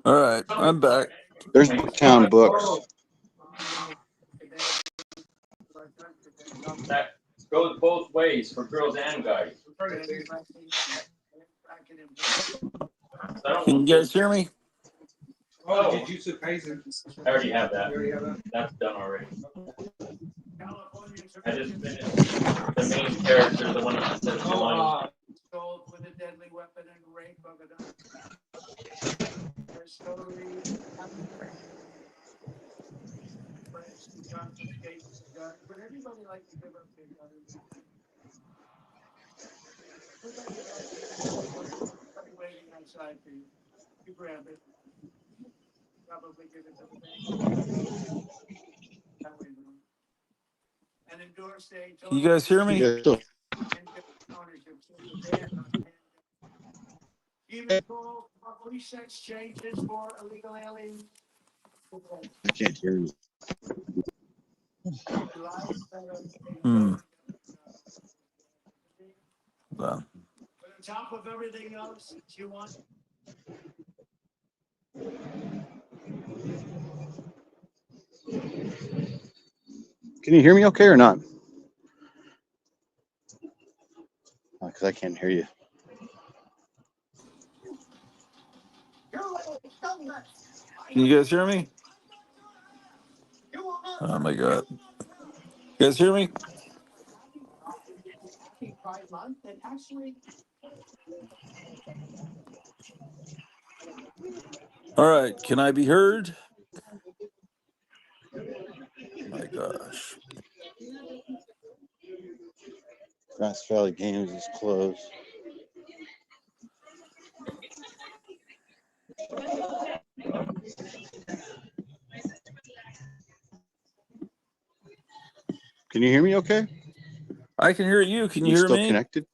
All right, I'm back. There's Booktown Books. That goes both ways for girls and guys. Can you guys hear me? Oh, did you surprise him? I already have that. That's done already. I just finished the main character, the one that says the money. With a deadly weapon and rape of it. Her story. Friends who confiscate the gun, but everybody likes to give up their guns. Everybody likes to give up their guns. Somebody waiting outside for you. You grab it. Probably give it to the bank. That way, and endorse a Can you guys hear me? ownership to the ban on even though police sex changes for illegal aliens. I can't hear you. Well. On top of everything else that you want. Can you hear me okay or not? Because I can't hear you. Can you guys hear me? Oh my God. You guys hear me? Happy Pride Month and actually. All right. Can I be heard? My gosh. Grass Valley Games is closed. Can you hear me okay? I can hear you. Can you You hear still me? connected?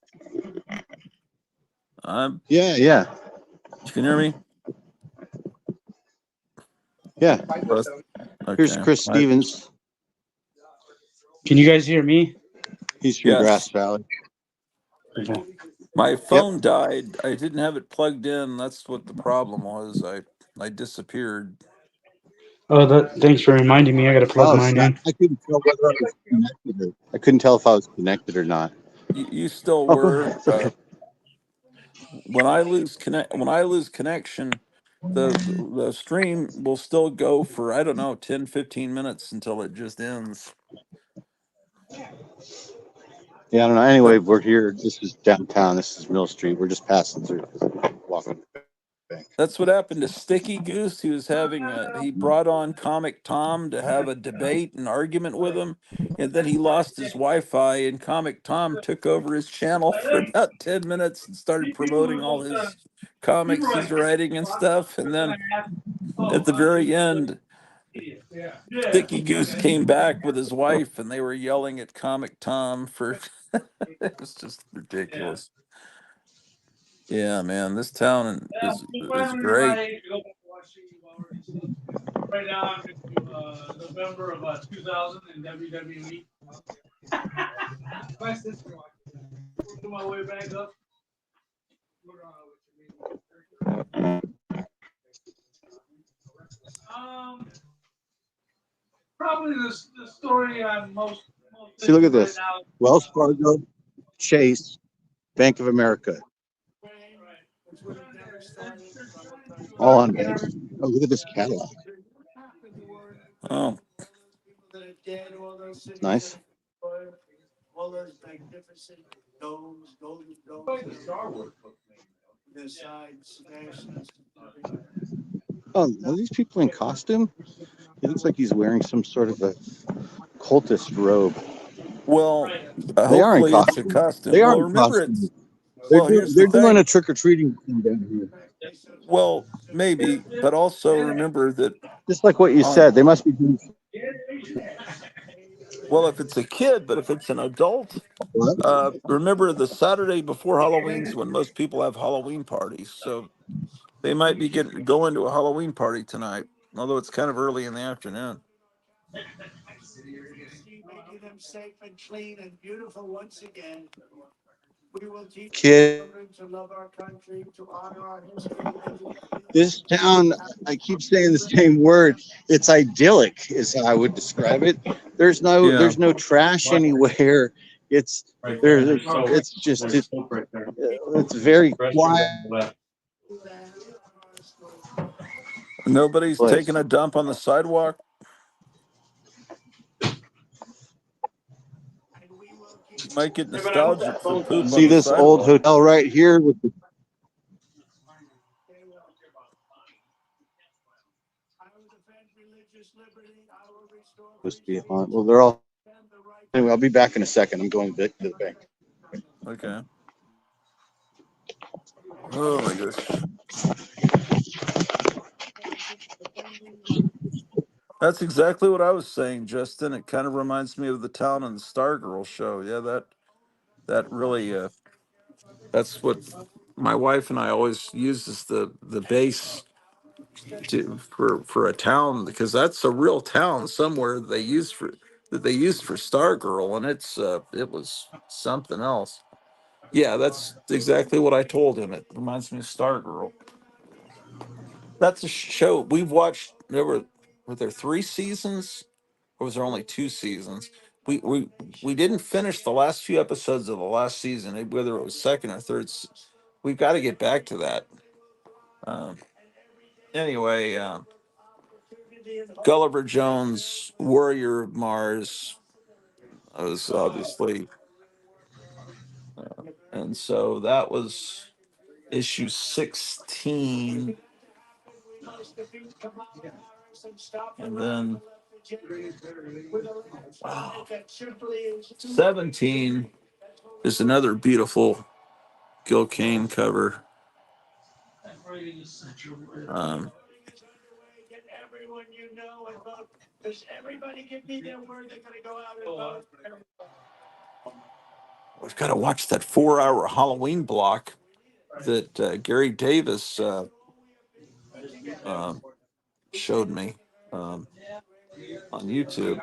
Yeah. You can hear me? Yeah. Okay. Here's Chris Stevens. Can you guys hear me? He's from Grass Valley. Okay. My phone died. I didn't have it plugged in. That's what the problem was. I disappeared. Oh, thanks for reminding me. I got to plug mine in. I couldn't tell whether I was connected. I couldn't tell if I was connected or not. You still Oh, go were. ahead. It's okay. When I lose connection, the stream will still go for, I don't know, 10, 15 minutes until it just ends. Yeah, I don't know. Anyway, we're here. This is downtown. This is Mill Street. We're just passing through. Walking. That's what happened to Sticky Goose. He brought on Comic Tom to have a debate and argument with him, and then he lost his Wi-Fi, and Comic Tom took over his channel for about 10 minutes and started promoting all his comics he's writing and stuff. And then at the very end, Sticky Goose came back with his wife, and they were yelling at Comic Tom for it was just ridiculous. Yeah, man, this town is great. Right now, I'm into November of 2000 in WWE. My sister working my way back up. Probably the story I'm most See, look at this. Wells Fargo, Chase, Bank of America. All on banks. Oh, look at this catalog. Oh. It's nice. All those magnificent domes, golden domes. The sides, fashions. Oh, are these people in costume? He looks like he's wearing some sort of a cultist robe. Well, They are in hopefully it's a costume. costume. They are Well, in remember costume. here's the They're doing thing. a trick or treating thing down here. Well, maybe, but also remember that Just like what you said, they must be doing. Well, if it's a kid, but if it's an adult, remember the Saturday before Halloween's when most people have Halloween parties. So they might be going to a Halloween party tonight, although it's kind of early in the afternoon. Making them safe and clean and beautiful once again. kid. This town, I keep saying the same word. It's idyllic, is how I would describe it. Yeah. There's no trash anywhere. It's it's just it's very quiet Nobody's taking place. a dump on the sidewalk. You might get nostalgic for poop on See the this old sidewalk. hotel right here with the supposed to be on. Well, they're all anyway. I'll be back in a second. I'm going to the bank. Okay. Oh my gosh. That's exactly what I was saying, Justin. It kind of reminds me of the town on the Stargirl show. Yeah, that really that's what my wife and I always use as the base for a town, because that's a real town somewhere they used for Stargirl, and it was something else. Yeah, that's exactly what I told him. It reminds me of Stargirl. That's a show we've watched. Were there 3 seasons, or was there only 2 seasons? We didn't finish the last few episodes of the last season, whether it was second or third. We've got to get back to that. Um, anyway, Gulliver Jones, Warrior of Mars, was obviously, and so that was issue 16, and then 17 is another beautiful Gil Kane cover. Um, we've got to watch that 4-hour Halloween block that Gary Davis uh, showed me on YouTube.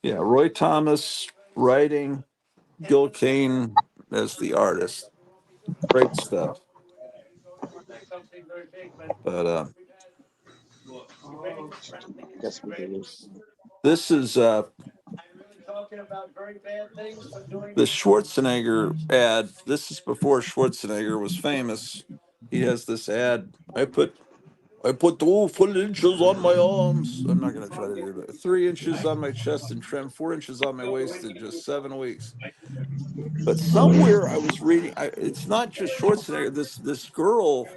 Yeah, Roy Thomas writing, Gil Kane as the artist. Great stuff. But this is the Schwarzenegger ad. This is before Schwarzenegger was famous. He has this ad. I put 2 full inches on my arms. I'm not gonna try to do that. 3 inches on my chest and trim, 4 inches on my waist in just 7 weeks. But somewhere I was reading, it's not just Schwarzenegger. This girl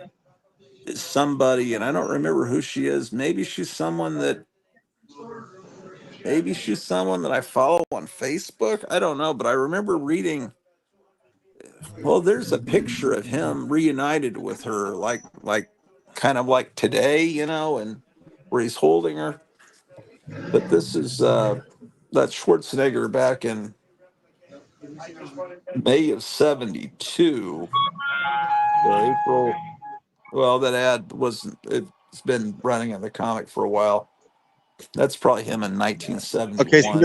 is somebody, and I don't remember who she is. Maybe she's someone that I follow on Facebook. I don't know, but I remember reading. Well, there's a picture of him reunited with her, like kind of like today, and where he's holding her. But this is that Schwarzenegger back in May of '72 or April. Well, that ad wasn't. It's been running in the comic for a while. That's probably him in Okay, so 1971.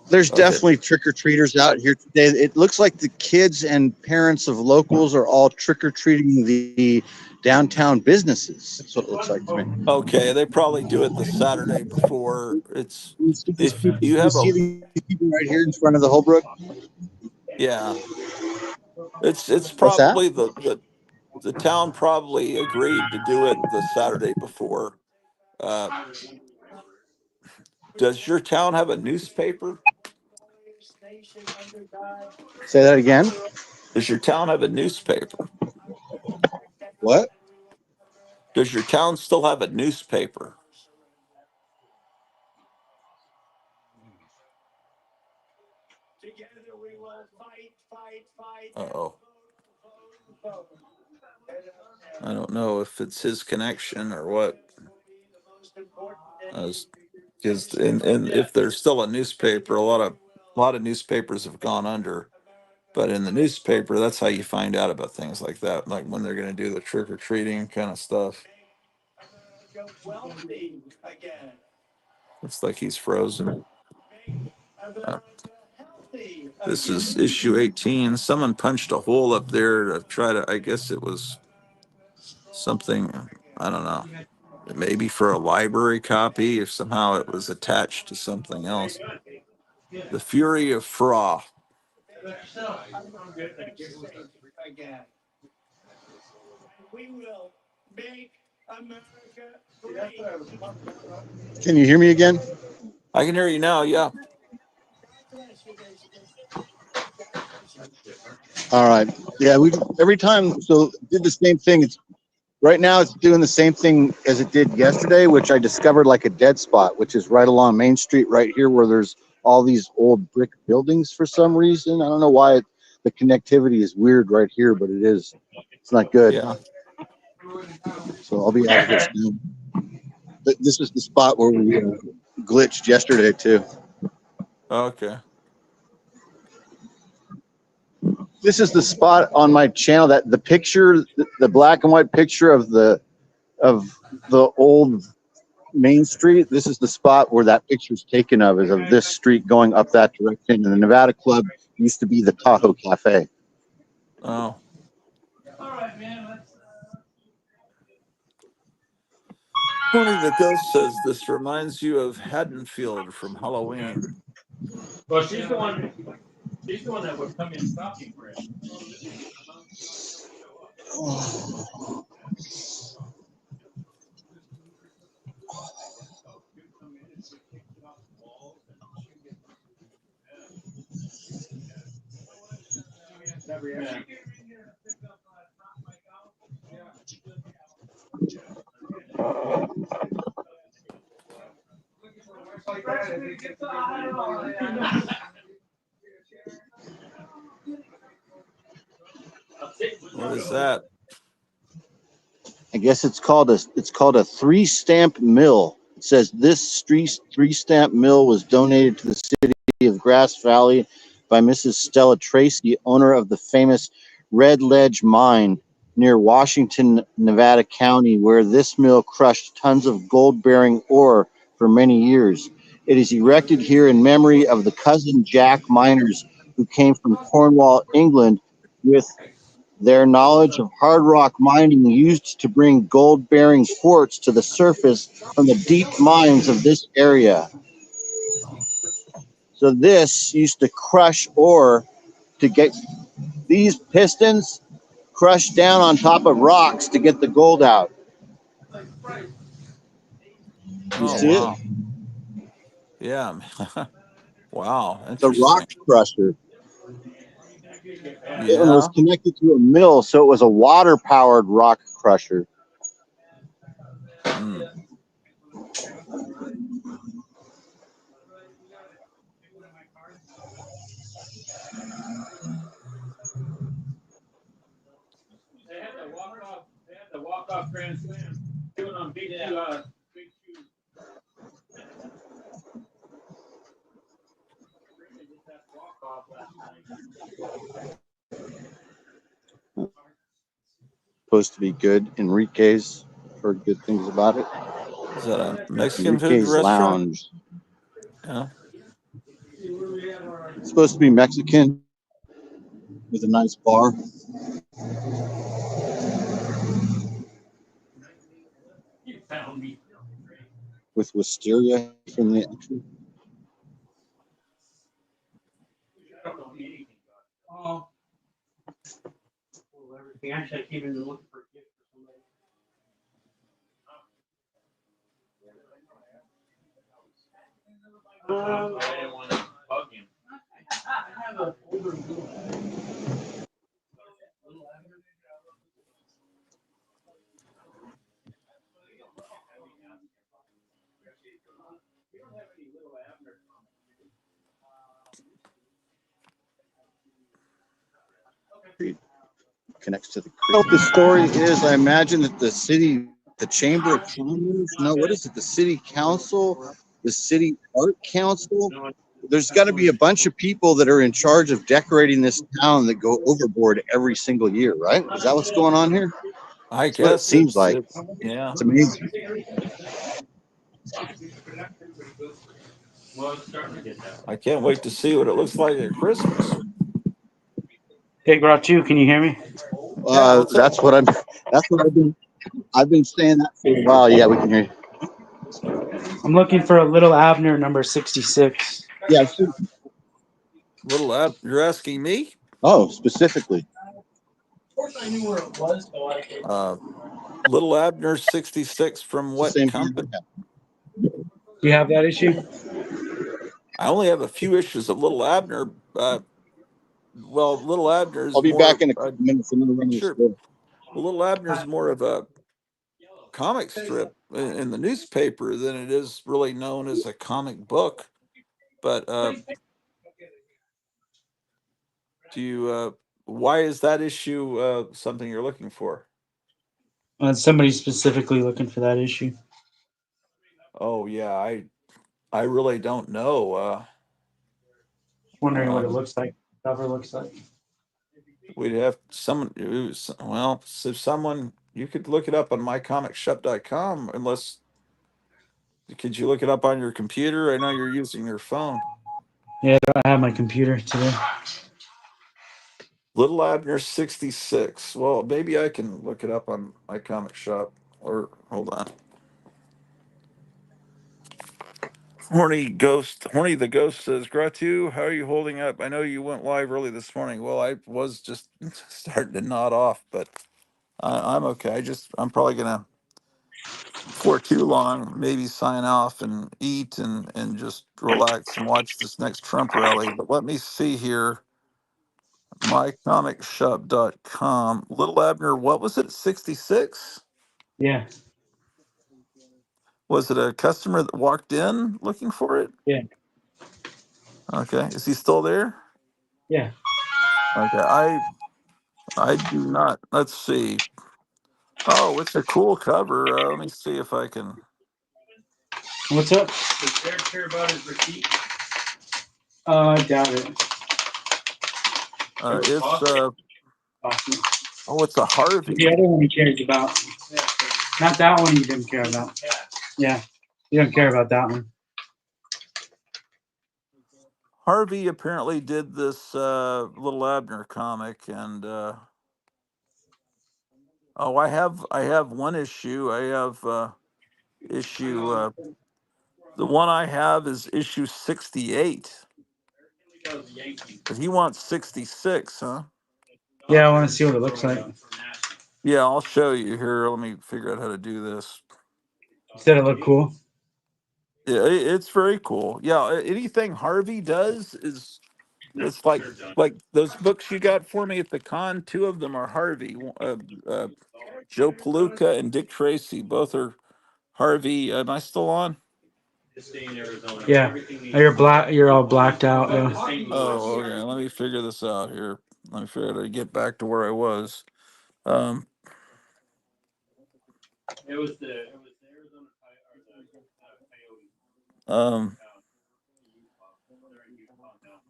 there's Okay. definitely trick or treaters out here today. It looks like the kids and parents of locals are all trick or treating the downtown businesses. That's what it looks like to me. Okay, they probably do it the Saturday before. It's You see these if people, you you have see a these people right here in front of the Holbrook. yeah, it's What's that? probably the town probably agreed to do it the Saturday before. Uh, does your town have a newspaper? Say that again. Does your town have a newspaper? What? Does your town still have a newspaper? Uh-oh. I don't know if it's his connection or what. Because and if there's still a newspaper, a lot of newspapers have gone under. But in the newspaper, that's how you find out about things like that, like when they're going to do the trick or treating kind of stuff. Looks like he's frozen. Uh, This is issue 18. Someone punched a hole up there to try to, I guess it was something, I don't know, maybe for a library copy, if somehow it was attached to something else. The Fury of Fra. We will make America great. Can you hear me again? I can hear you now, yeah. All right. Yeah, we every time so did the same thing. It's right now it's doing the same thing as it did yesterday, which I discovered like a dead spot, which is right along Main Street right here where there's all these old brick buildings for some reason. I don't know why the connectivity is weird right here, but it is. It's not good. Yeah. So I'll be out of here soon. But this is the spot where we glitched yesterday too. Okay. This is the spot on my channel that the picture, the black and white picture of the old Main Street. This is the spot where that picture's taken of, is of this street going up that direction. And the Nevada Club used to be the Tahoe Cafe. Oh. Tony the Ghost says this reminds you of Haddonfield from Halloween. Well, she's the one. She's the one that would come in shopping for it. What is that? I guess it's called a 3-stamp mill. It says this 3-stamp mill was donated to the city of Grass Valley by Mrs. Stella Tracy, owner of the famous Red Ledge Mine near Washington, Nevada County, where this mill crushed tons of gold-bearing ore for many years. It is erected here in memory of the cousin Jack miners who came from Cornwall, England, with their knowledge of hard rock mining used to bring gold-bearing quartz to the surface from the deep mines of this area. So this used to crush ore to get these pistons crushed down on top of rocks to get the gold out. You Oh, see wow. it? Yeah. Wow. It's a rock Interesting. crusher. And it was Yeah. connected to a mill, so it was a water-powered rock crusher. Hmm. They had the walk-off grand slam. Doing on big two. Supposed to be good. Enrique's, heard good things about it. Is that a Mexican food Enrique's restaurant? Lounge. Yeah. It's supposed to be Mexican with a nice bar. With wisteria from the entry. Oh. Everything. Actually, I came in to look for a gift for somebody. I didn't want to bug him. I have an older blue. Connects to the creek. The story is, I imagine that the city, the Chamber of Commerce, no, what is it? The City Council, the City Art Council. There's got to be a bunch of people that are in charge of decorating this town that go overboard every single year, right? Is that what's going on here? I That's what it guess seems like. yeah. It's amazing. I can't wait to see what it looks like at Christmas. Hey, Groucho, can you hear me? Yeah, what's up? That's what I'm. That's what I've been saying that for a while. Yeah, we can hear you. I'm looking for a Little Abner number 66. Yeah. Sure. Little Ab, you're asking me? Oh, specifically. Uh, Little Abner 66 from It's the what same thing company? I have. Do you have that issue? I only have a few issues of Little Abner. Well, Little Abner I'll is be back more. in a couple minutes. I'm gonna run to the Sure. store. Well, Little Abner is more of a comic strip in the newspaper than it is really known as a comic book. But do you? Why is that issue something you're looking for? Somebody specifically looking for that issue. Oh yeah, I really don't know. Wondering what it Um, looks like. Cover looks like. we'd have someone. Well, if someone you could look it up on mycomicshop.com. Unless could you look it up on your computer? I know you're using your phone. Yeah, I have my computer today. Little Abner 66. Well, maybe I can look it up on my comic shop. Or hold on. Horny the Ghost says, Gratu, how are you holding up? I know you went live early this morning. Well, I was just starting to nod off, but I'm okay. I'm probably gonna, before too long, maybe sign off and eat and just relax and watch this next Trump rally. But let me see here. mycomicshop.com. Little Abner, what was it? 66? Yeah, Was it a customer that walked in looking for it? yeah, Okay. Is he still there? yeah. Okay. I do not. Let's see. Oh, it's a cool cover. Let me see if I can. What's up? Does Eric care about his receipt? I doubt it. It's Awesome. oh, it's a The Harvey. other one he cares about. Not that one he didn't care about. Yeah, he don't care about that one. Harvey apparently did this Little Abner comic, and oh, I have one issue. I have issue. The one I have is issue 68, but he wants 66, huh? Yeah, I want to see what it looks like. Yeah, I'll show you here. Let me figure out how to do this. Said it looked cool. Yeah, it's very cool. Yeah, anything Harvey does is it's like those books you got for me at the con. Two of them are Harvey. Uh, Joe Palooka and Dick Tracy. Both are Harvey. Am I still on? Yeah, you're black. You're all blacked out. Yeah. Oh, okay. Let me figure this out here. Let me figure out how to get back to where I was. Um, um,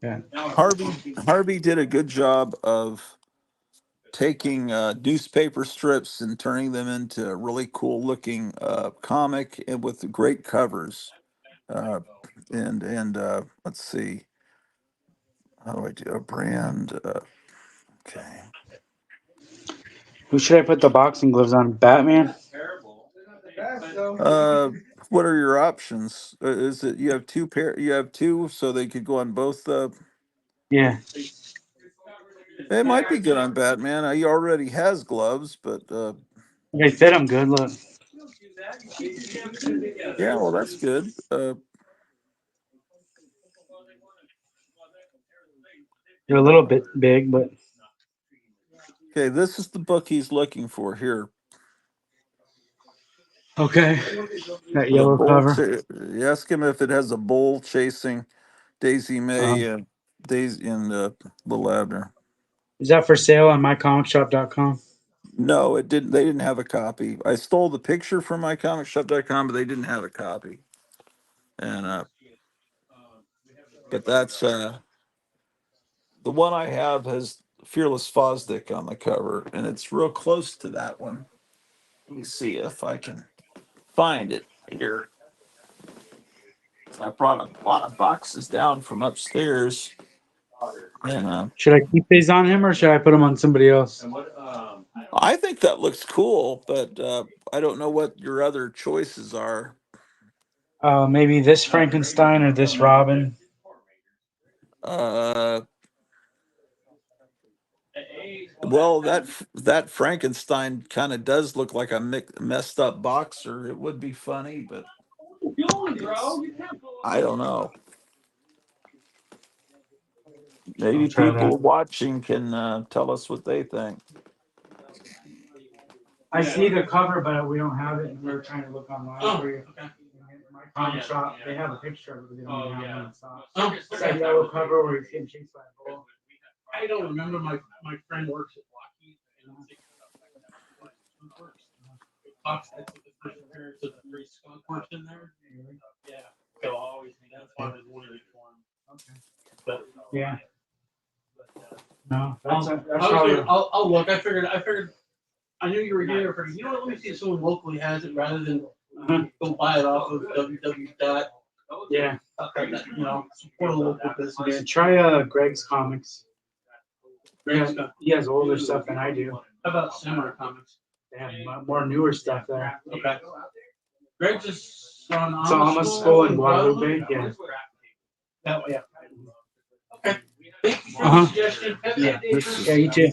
Yeah. Harvey did a good job of taking newspaper strips and turning them into a really cool looking comic and with great covers. Uh, and let's see, how do I do a brand? Okay. Who should I put the boxing gloves on? Batman? Uh, what are your options? Is it you have two pair? You have two, so they could go on both. Yeah. It might be good on Batman. He already has gloves, but They fit him good. Look, yeah, well, that's good. they're a little bit big, but Okay, this is the book he's looking for here. okay. That The yellow bull. cover. You ask him if it has a bull chasing Daisy May and Daisy and Little Abner. Is that for sale on mycomicshop.com? No, it didn't. They didn't have a copy. I stole the picture from mycomicshop.com, but they didn't have a copy. And but that's the one I have has Fearless Fosdick on the cover, and it's real close to that one. Let me see if I can find it here. I brought a lot of boxes down from upstairs, and Should I keep these on him or should I put them on somebody else? I think that looks cool, but I don't know what your other choices are. Maybe this Frankenstein or this Robin. Uh, well, that Frankenstein kind of does look like a messed up boxer. It would be funny, but it's, I don't know. I'll Maybe try that. people watching can tell us what they think. I see the cover, but we don't have it, and we are trying to look online for you. My comic shop, they have a picture of it, but they don't even have it in stock. It's that yellow cover where he's getting chased by a bull. I don't remember. My friend works at Lockheed, and it talks. That's what the first appearance of the three skunk works in there. Yeah. So I always that's why there's one of these for him. Okay. But yeah. No, I'll look. I figured. I knew you were here. For you know what? Let me see if someone locally has it rather than go buy it off of www. Yeah. You know, support a local business. Yeah, try Greg's comics. He has older stuff than I do. How about Samurai Comics? They have more newer stuff there. Okay. Greg's is on It's almost school in Guadalupe. Yeah. That way, yeah. Okay. Thank you for the suggestion. Have a good day. Yeah, you too.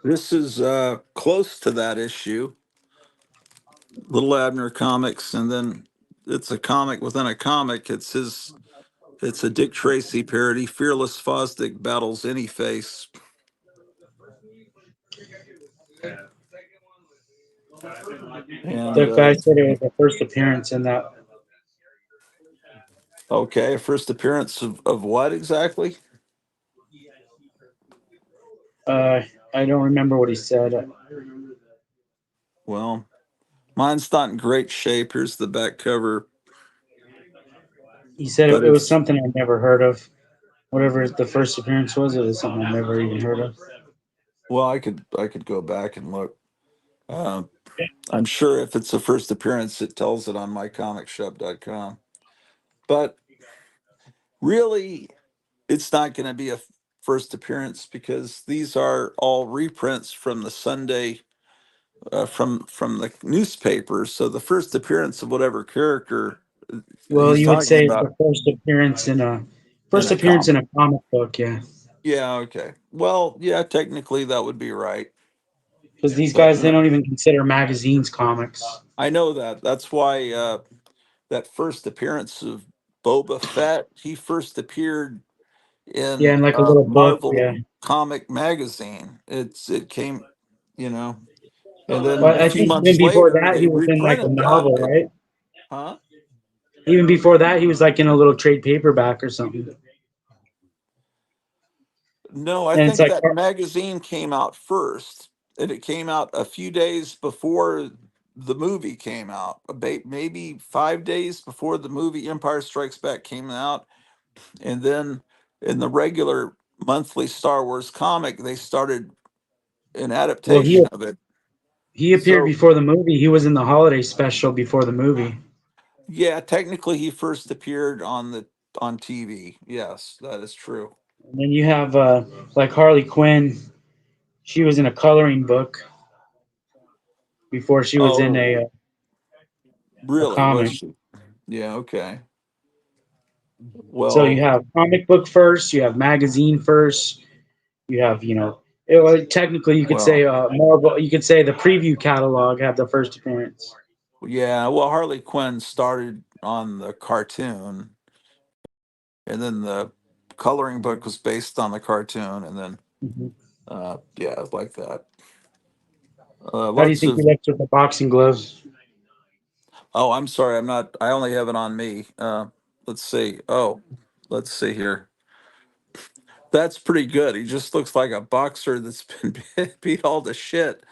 This is close to that issue. Little Abner Comics, and then it's a comic within a comic. It's a Dick Tracy parody. Fearless Fosdick battles any face. And The guy said it was the first appearance in that. Okay, first appearance of what exactly? I don't remember what he said. Well, mine's not in great shape. Here's the back cover. He said But it was it's something I'd never heard of. Whatever the first appearance was, it was something I've never even heard of. well, I could go back and look. I'm sure if it's a first appearance, it tells it on mycomicshop.com. But really, it's not going to be a first appearance because these are all reprints from the Sunday from the newspaper. So the first appearance of whatever character Well, he's you would talking say it's about the first in a appearance in comic. a comic book, yeah. Yeah, okay. Well, yeah, technically that would be right. Because these But guys, they don't even consider magazines comics. I know that. That's why that first appearance of Boba Fett, he first appeared Yeah, in in like a little book, Marvel yeah. comic magazine. It came, you know, and then But a I few think months even before later that, they he was in like a reprinted that. novel, right? Huh? Even before that, he was like in a little trade paperback or something. No, I And it's think like, that magazine came out first, and it came out a few days before the movie came out. Maybe 5 days before the movie Empire Strikes Back came out, and then in the regular monthly Star Wars comic, they started an well, adaptation of it. he appeared So before the movie. He was in the holiday special before the movie. yeah, technically he first appeared on TV. Yes, that is true. And then you have like Harley Quinn. She was in a coloring book before she was in Oh, a really? Was comic. she? Yeah, okay. So you Well, have comic book first, you have magazine first, you have, technically you could say well, Marvel, you could say the preview catalog had the first appearance. yeah. Well, Harley Quinn started on the cartoon, and then the coloring book was based on the cartoon, and then Mhm. yeah, like that. How do you Lots think he of. looks with the boxing gloves? Oh, I'm sorry. I'm not. I only have it on me. Let's see. Oh, let's see here. That's pretty good. He just looks like a boxer that's been beat all to shit.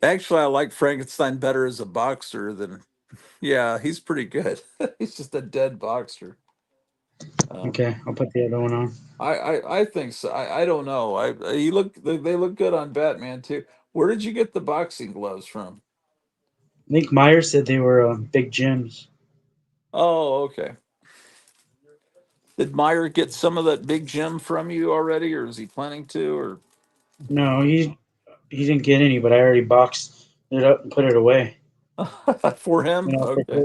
Actually, I like Frankenstein better as a boxer than. Yeah, he's pretty good. He's just a dead boxer. Um, Okay, I'll put the other one on. I think so. I don't know. They look good on Batman too. Where did you get the boxing gloves from? I think Meyer said they were big gyms. Oh, okay. Did Meyer get some of that big gym from you already, or is he planning to? Or No, he didn't get any, but I already boxed it up and put it away. for him? You know, Okay.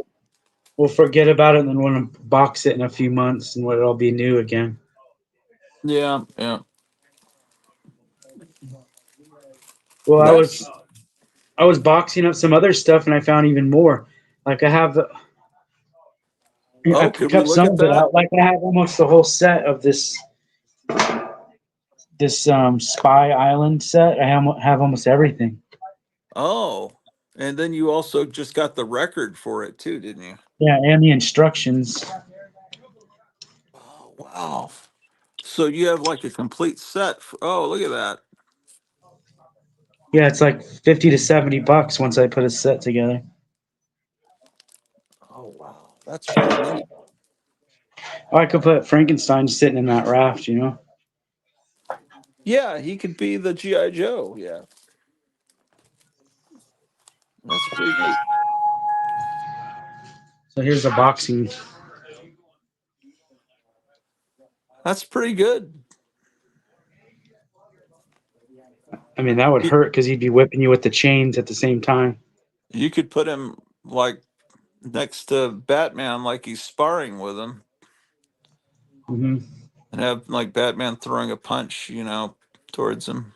we'll forget about it and then want to box it in a few months and it'll be new again. Yeah, yeah. Well, That's I was boxing up some other stuff and I found even more. Like I oh, could we kept look some at of it that? out. Like I have almost the whole set of this Spy Island set. Have almost everything. Oh, and then you also just got the record for it too, didn't you? Yeah, and the instructions. Oh, wow. So you have like a complete set. Oh, look at that. Yeah, it's like 50 to 70 bucks once I put a set together. Oh, wow. That's pretty neat. Oh, I could put Frankenstein sitting in that raft, you know. Yeah, he could be the GI Joe. Yeah, that's pretty neat. So here's a boxing. That's pretty good. I mean, that would You, hurt because he'd be whipping you with the chains at the same time. you could put him like next to Batman, like he's sparring with him, Hmm. and have like Batman throwing a punch, towards him.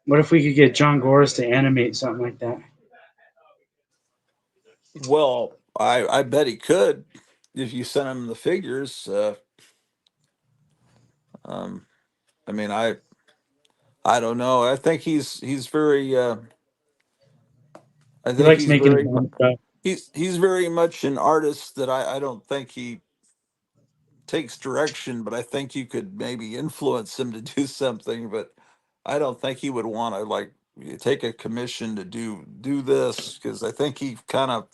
What if we could get John Goris to animate something like that? Well, I bet he could if you sent him the figures. Um, I mean, I don't know. I think he's very. I He think likes he's making his very own stuff. he's very much an artist that I don't think he takes direction, but I think you could maybe influence him to do something. But I don't think he would want to like take a commission to do this because I think he kind of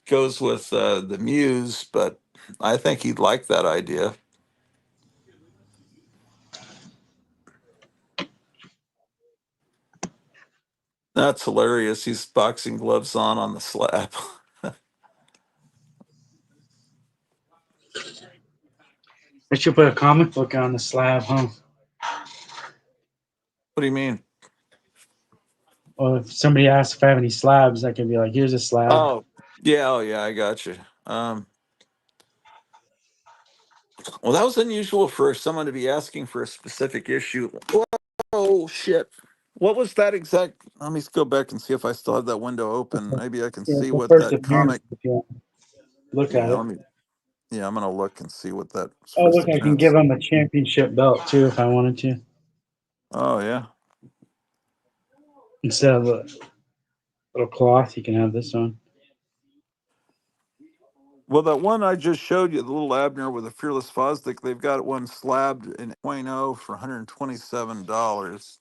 goes with the muse. But I think he'd like that idea. That's hilarious. He's boxing gloves on the slab. I should put a comic book on the slab, huh? What do you mean? Well, if somebody asks if I have any slabs, I could be like, here's a slab. Oh, yeah. Oh, yeah. I got you. Well, that was unusual for someone to be asking for a specific issue. Oh, shit. What was that exact? Let me go back and see if I still have that window open. Maybe I can Yeah, see it's the what first that appearance comic. if you want to look at Yeah, it. I'm gonna look and see what that Oh, first look, I can appearance. give him a championship belt too if I wanted to. Oh, yeah. Instead of a little cloth, you can have this on. Well, that one I just showed you, the little Abner with a Fearless Fosdick, they've got one slabbed in 0.0 for $127.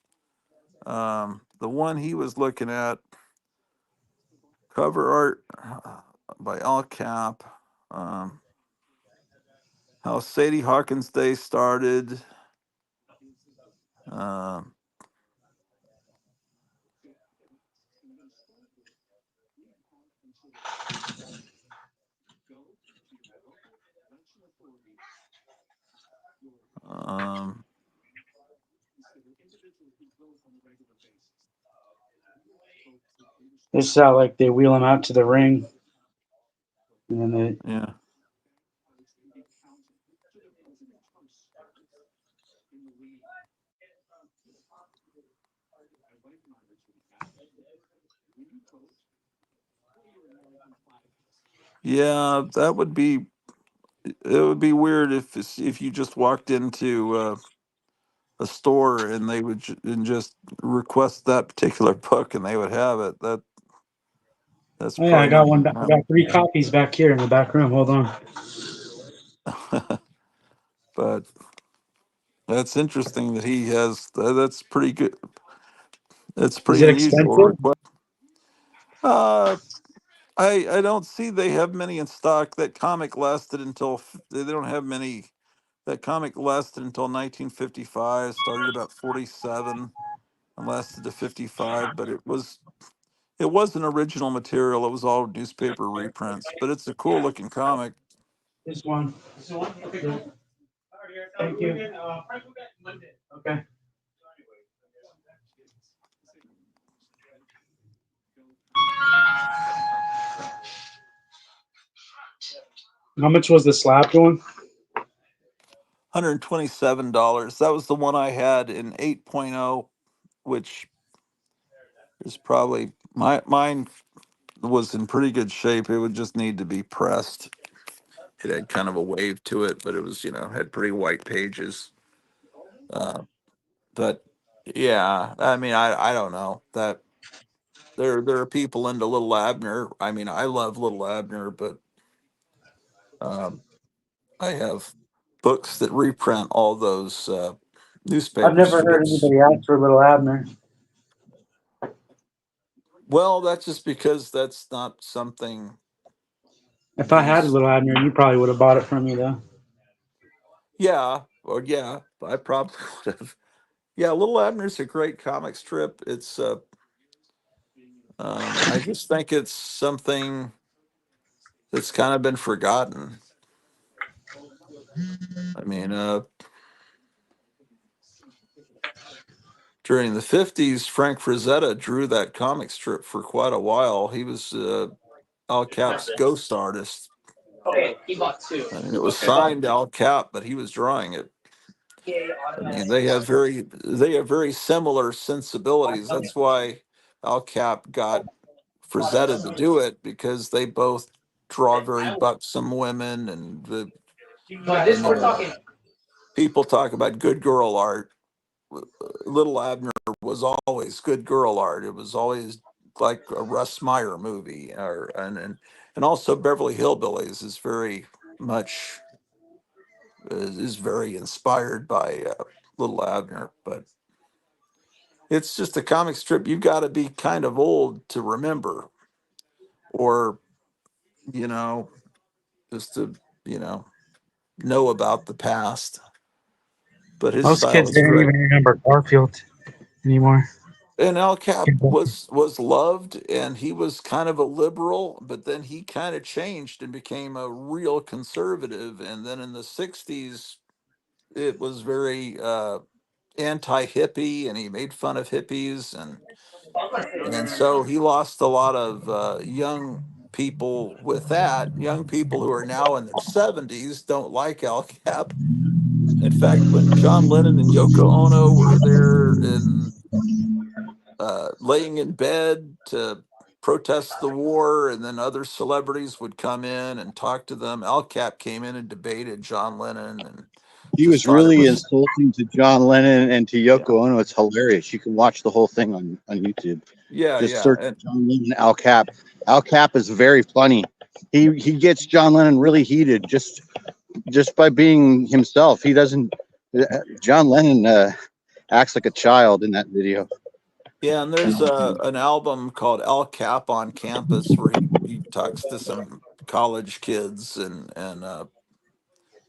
The one he was looking at, cover art by Al Cap, um, how Sadie Hawkins Day started. Um, um, This is how like they wheel him out to the ring, and then they. yeah. Yeah, it would be weird if you just walked into a store and they would and just request that particular book and they would have it. That's Oh yeah, I probably got not one. gonna I got happen. 3 copies back here in the back room. Hold on. But that's interesting that he has. That's pretty good. That's Is pretty it unusual expensive? request. Uh, I don't see they have many in stock. That comic lasted until they don't have many. That comic lasted until 1955. Started about 47 and lasted to 55. But it wasn't original material. It was all newspaper reprints. But it's a cool looking comic. This one. This one? Okay, Yeah. cool. Thank you. Okay. How much was the slab one? $127. That was the one I had in 8.0, which is probably mine was in pretty good shape. It would just need to be pressed. It had kind of a wave to it, but it was, had pretty white pages. Uh, but yeah, I mean, I don't know that there are people into Little Abner. I mean, I love Little Abner, but um, I have books that reprint all those I've newspaper never heard strips. anybody ask for Little Abner. Well, that's just because that's not something If I had a these. Little Abner, you probably would have bought it from me though. Yeah, or yeah, I probably would have. Yeah, Little Abner's a great comic strip. It's I just think it's something that's kind of been forgotten. I mean, during the 50s, Frank Frazetta drew that comic strip for quite a while. He was Al Cap's ghost artist. Okay, he bought two. I mean, it was Okay. signed Al Cap, but he was drawing it. I mean, they have very similar sensibilities. That's why Al Cap got Frazetta to do it, because they both draw very buxom women, and But I this we're mean, talking. people talk about good girl art. Little Abner was always good girl art. It was always like a Russ Meyer movie, and also Beverly Hillbillies is very much is very inspired by Little Abner. But it's just a comic strip you've got to be kind of old to remember, or you know, just to you know about the past. But his Most style kids is didn't great. even remember Garfield anymore. And Al Cap was loved, and he was kind of a liberal, but then he kind of changed and became a real conservative. And then in the '60s, it was very anti-hippie, and he made fun of hippies, and so he lost a lot of young people with that. Young people who are now in their 70s don't like Al Cap. In fact, when John Lennon and Yoko Ono were there in laying in bed to protest the war, and then other celebrities would come in and talk to them. Al Cap came in and debated John Lennon, and He just was thought it really was, insulting to John Lennon and to yeah, Yoko Ono. It's hilarious. You can watch the whole thing on YouTube. yeah, Just yeah, search and John Lennon Al Cap. Al Cap is very funny. He gets John Lennon really heated just by being himself. He doesn't. John Lennon acts like a child in that video. yeah. And there's an album called Al Cap on Campus, where he talks to some college kids, and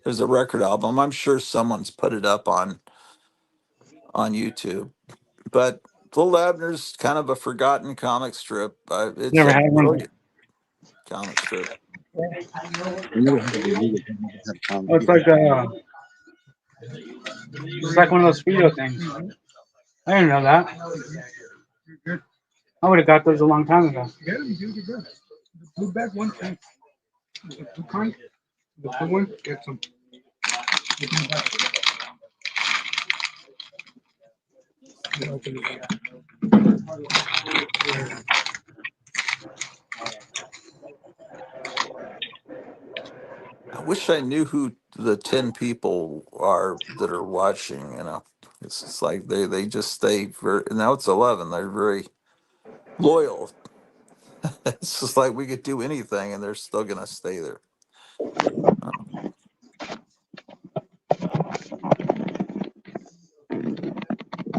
there's a record album. I'm sure someone's put it up on YouTube. But Little Abner's kind of a forgotten comic strip. It's Never a had one. brilliant comic strip. Oh, it's like one of those video things. I didn't know that. I would have got those a long time ago. Get them, dude. You're good. The blue bag one thing. The blue kind. The blue one. Get some. Open it up. I wish I knew who the 10 people are that are watching. It's just like they just stay very. Now it's 11. They're very loyal. It's just like we could do anything, and they're still gonna stay there.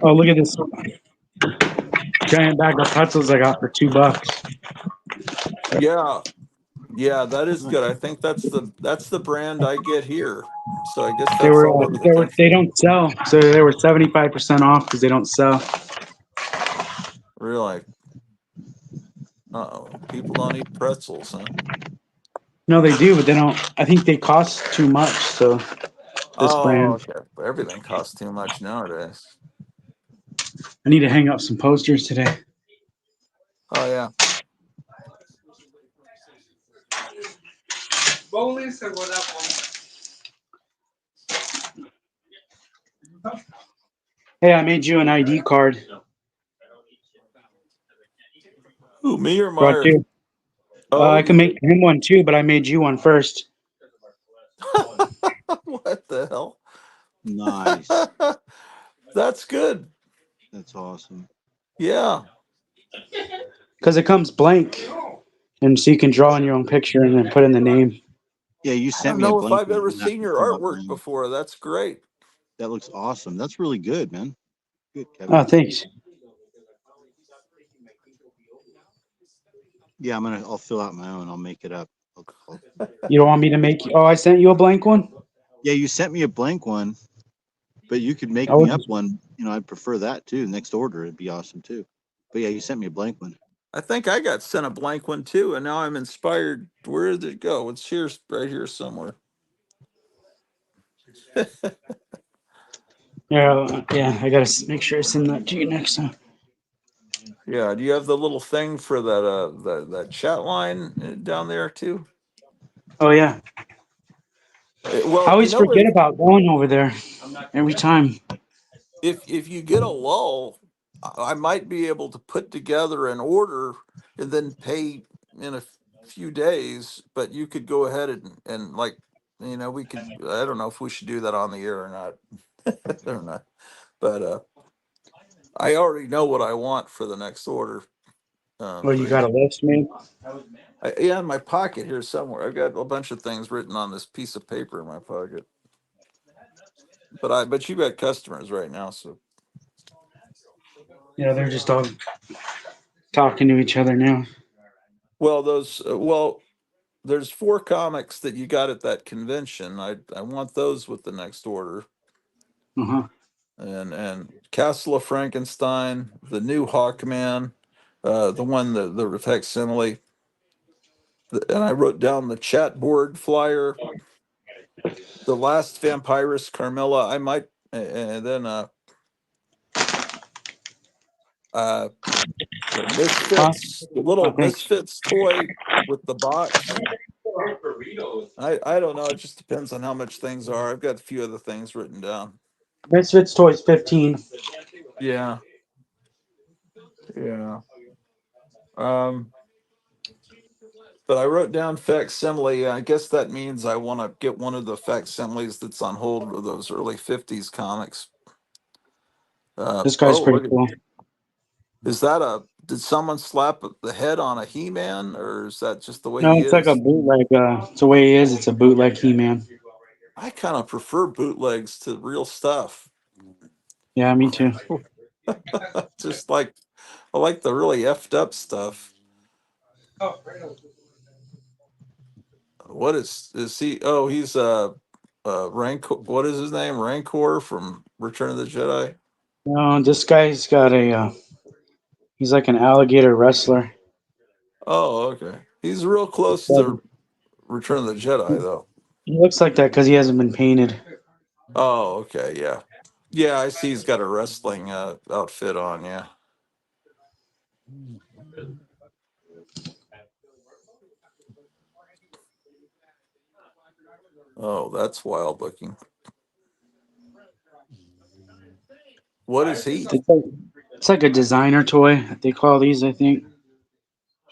Oh, look at this giant bag of pretzels I got for $2. Yeah, yeah, that is good. I think that's the brand I get here. So I guess They that's were all over the they country. don't sell, so they were 75% off because they don't sell. Really? Uh-oh. People don't eat pretzels, huh? No, they do, but they don't. I think they cost too much. So this Oh, brand, okay. Everything costs too much nowadays. I need to hang up some posters today. Oh yeah. Hey, I made you an ID card. Who, me or Brought Meyer? you. Oh, I can you make did. him one too, but I made you one first. What the hell? Nice. That's good. That's awesome. Yeah. Because it comes blank, and so you can draw in your own picture and then put in the name. Yeah, you I sent don't me a know if blank I've one. ever I'm gonna have seen to your fill out my artwork own. before. That's great. That looks awesome. That's really good, man. Good, Oh, Kevin. thanks. Yeah, I'll fill out my own. I'll make it up. You don't want me to make? Oh, I sent you a blank one. Yeah, you sent me a blank one, but you could make I me would up just, one. I'd prefer that too. Next order, it'd be awesome too. But yeah, you sent me a blank one. I think I got sent a blank one too, and now I'm inspired. Where did it go? It's here, right here somewhere. yeah. I gotta make sure I send that to you next time. Yeah. Do you have the little thing for that chat line down there too? Oh yeah. I Well, always forget about going over there every time. if you get a lull, I might be able to put together an order and then pay in a few days. But you could go ahead and like, we could. I don't know if we should do that on the air or not. Or not. But I already know what I want for the next order. Well, you But got a list, man. yeah, in my pocket here somewhere, I've got a bunch of things written on this piece of paper in my pocket. But you got customers right now, so Yeah, they're just all talking to each other now. well, there's 4 comics that you got at that convention. I want those with the next order. Uh-huh. And Castle of Frankenstein, the new Hawkman, the one the facsimile, and I wrote down the chat board flyer, the last Vampirus Carmilla. I might, and then uh the Huh? Misfits, the Oh, little thanks. Misfits toy with the box. I don't know. It just depends on how much things are. I've got a few other things written down. Misfits toys 15. Yeah, yeah. Um, but I wrote down facsimile. I guess that means I want to get one of the facsimiles that's on hold of those early '50s comics. This guy's pretty Look at, cool. is that did someone slap the head on a He-Man, or is that just the way No, he it's like a is? bootleg. It's the way he is. It's a bootleg He-Man. I kind of prefer bootlegs to real stuff. Yeah, me too. Just like I like the really effed up stuff. What is he? Oh, he's Rancor. What is his name? Rancor from Return of the Jedi. No, this guy's got a. He's like an alligator wrestler. Oh, okay. He's real close He to Return of the Jedi, though. looks like that because he hasn't been painted. Oh, okay, yeah, yeah. I see. He's got a wrestling outfit on. Yeah. Oh, that's wild looking. What is he? It's like a designer toy. They call these, I think.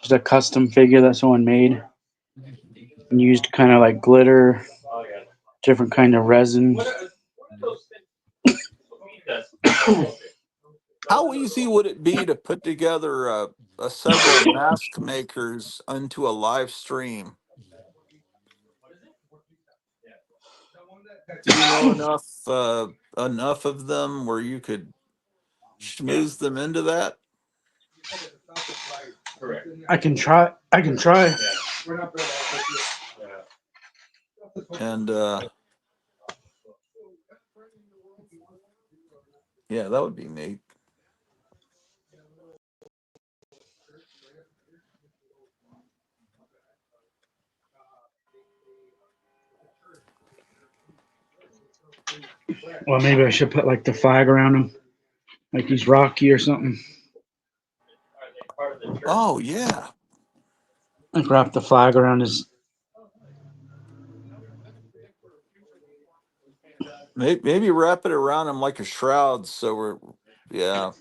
Just a custom figure that someone made and used kind of like glitter, different kind of resins. How easy would it be to put together a several mask makers into a live stream? Do you know enough of them where you could schmooze them into that? Correct. I can try. I can try. And yeah, that would be neat. Well, maybe I should put like the flag around him, like he's Rocky or something. Oh yeah. Like wrap the flag around his. Maybe wrap it around him like a shroud, so we're yeah.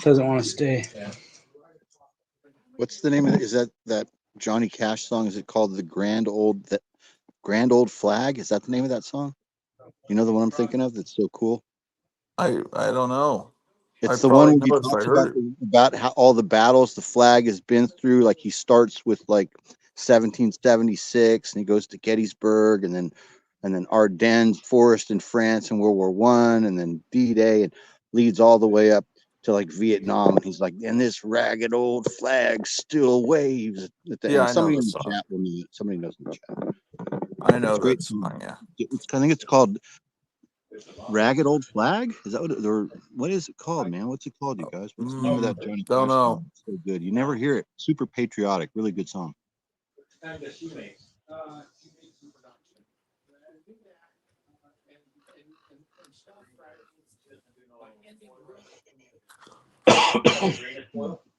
Doesn't want to stay. What's the name of it? Is that Johnny Cash song? Is it called the Grand Old Flag? Is that the name of that song? You know the one I'm thinking of? That's so cool. I don't know. I It's the one probably where he know it if I talks heard it. about how all the battles the flag has been through. Like he starts with like 1776, and he goes to Gettysburg, and then Ardennes Forest in France in World War One, and then D-Day, and leads all the way up to like Vietnam. And he's like, and this ragged old flag still waves at the Yeah, end. I know Somebody the in the song. chat will know it. Somebody knows in the chat. I know It's great. that song. Yeah. I think it's called Ragged Old Flag? Is that what is it called, man? What's it called, you guys? What's the name of that Johnny Don't Cash know. song? It's so good. You never hear it. Super patriotic. Really good song.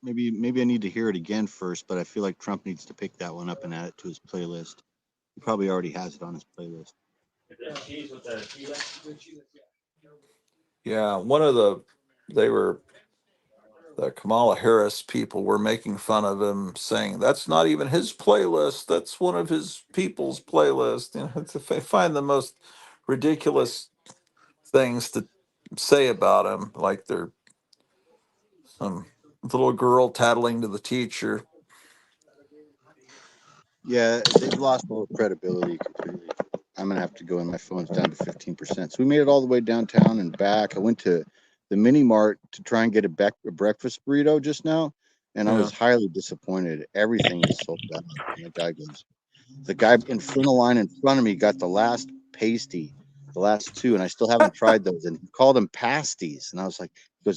Maybe I need to hear it again first, but I feel like Trump needs to pick that one up and add it to his playlist. He probably already has it on his playlist. Yeah, the Kamala Harris people were making fun of him, saying that's not even his playlist. That's one of his people's playlist. You know, they find the most ridiculous things to say about him, like they're some little girl tattling to the teacher. Yeah, they've lost all credibility completely. I'm gonna have to go, and my phone's down to 15%. So we made it all the way downtown and back. I went to the mini mart to try and get a breakfast burrito just now, and I Yeah. was highly disappointed. Everything is sold out. And the guy in front of line in front of me got the last pasty, the last two, and I still haven't tried those. And he called them pasties, and I was like, he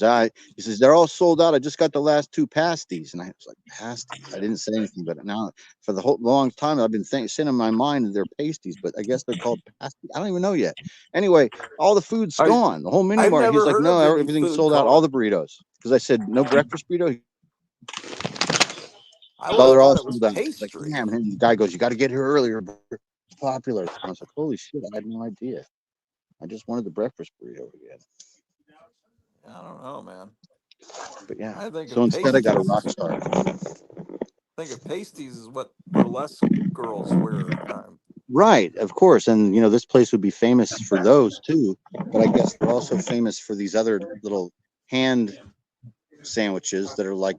says they're all sold out. I just got the last two pasties, and I was like, pasties. I didn't say anything, but now for the whole long time I've been saying in my mind that they're pasties, but I guess they're called pasties. I don't even know yet. Anyway, all the food's gone. The whole mini I've mart. He's never like, heard no, of any everything's food sold out. called All it. the burritos, because I said no breakfast burrito. I would Oh, have they're all thought it was sold out. It's like, pastry. damn. And the guy goes, you got to get here earlier. It's popular. And I was like, holy shit, I had no idea. I just wanted the breakfast burrito again. I don't know, man. But yeah. I think So of instead, I got a pasties. rock star. Think of pasties is what burlesque girls wear. Right, of course. And this place would be famous for those too. But I guess they're also famous for these other little hand sandwiches that are like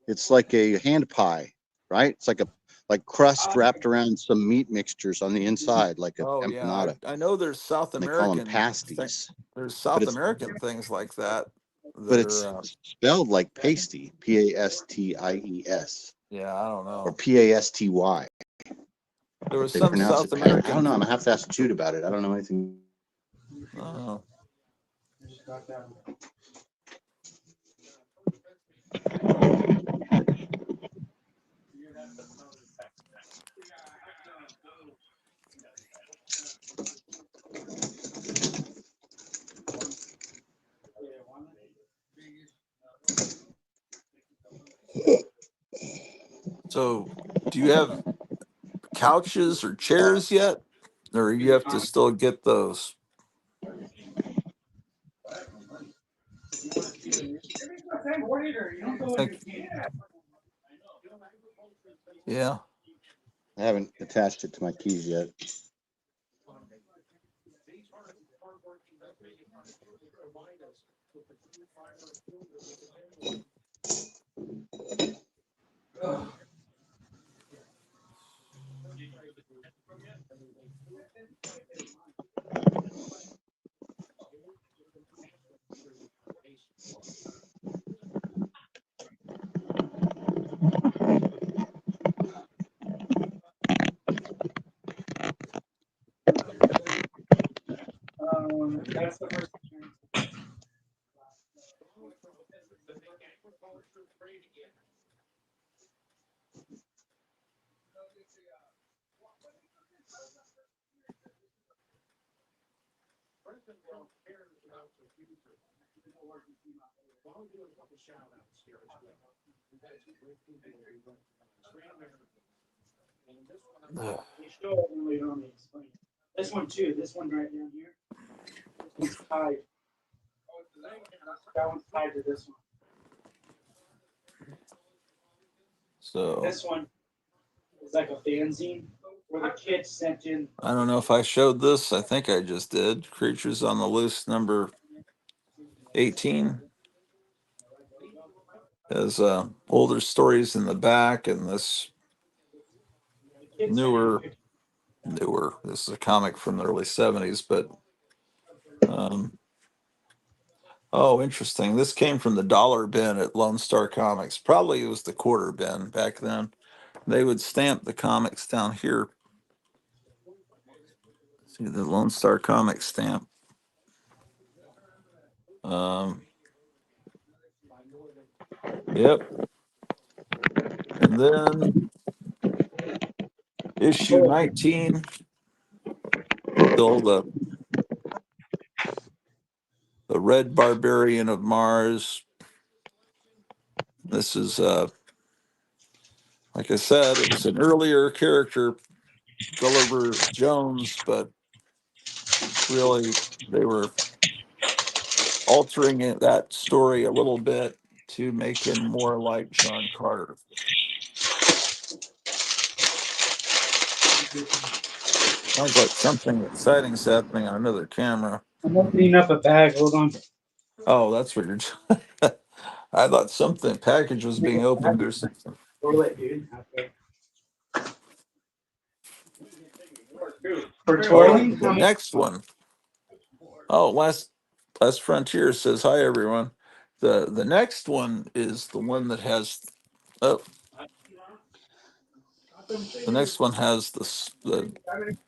it's like a hand pie, right? It's like crust wrapped around some meat mixtures on the inside, like an Oh yeah, empanada. I know there's South And they call them American pasties. there's But South it's American things like that but that it's are spelled like pasty, Pasties, yeah, I don't or know. Pasty. There But was they some pronounce it. South I don't American. know. I'm gonna have to ask Jude about it. I don't know anything. Oh. So, do you have couches or chairs yet, or you have to still get those? I think Yeah. I haven't attached it to my keys yet. That's the first. This one too. This one right down here. This one's tied. That one's tied to this one. So this one is like a fanzine where the kids sent in. I don't know if I showed this. I think I just did. Creatures on the Loose number 18 has older stories in the back, and this newer. This is a comic from the early 70s, but oh, interesting. This came from the dollar bin at Lone Star Comics. Probably it was the quarter bin back then. They would stamp the comics down here. See the Lone Star Comics stamp. Yep. And then issue 19, still the Red Barbarian of Mars. This is like I said, it was an earlier character, Gulliver Jones, but really they were altering that story a little bit to make him more like John Carter. Sounds like something exciting is happening on another camera. I'm opening up a bag. Hold on. Oh, that's what you're. I thought something package was being opened or something. Dude. Oh, the next one. Oh, last Frontier says hi everyone. The next one is the one that has. Oh, the next one has the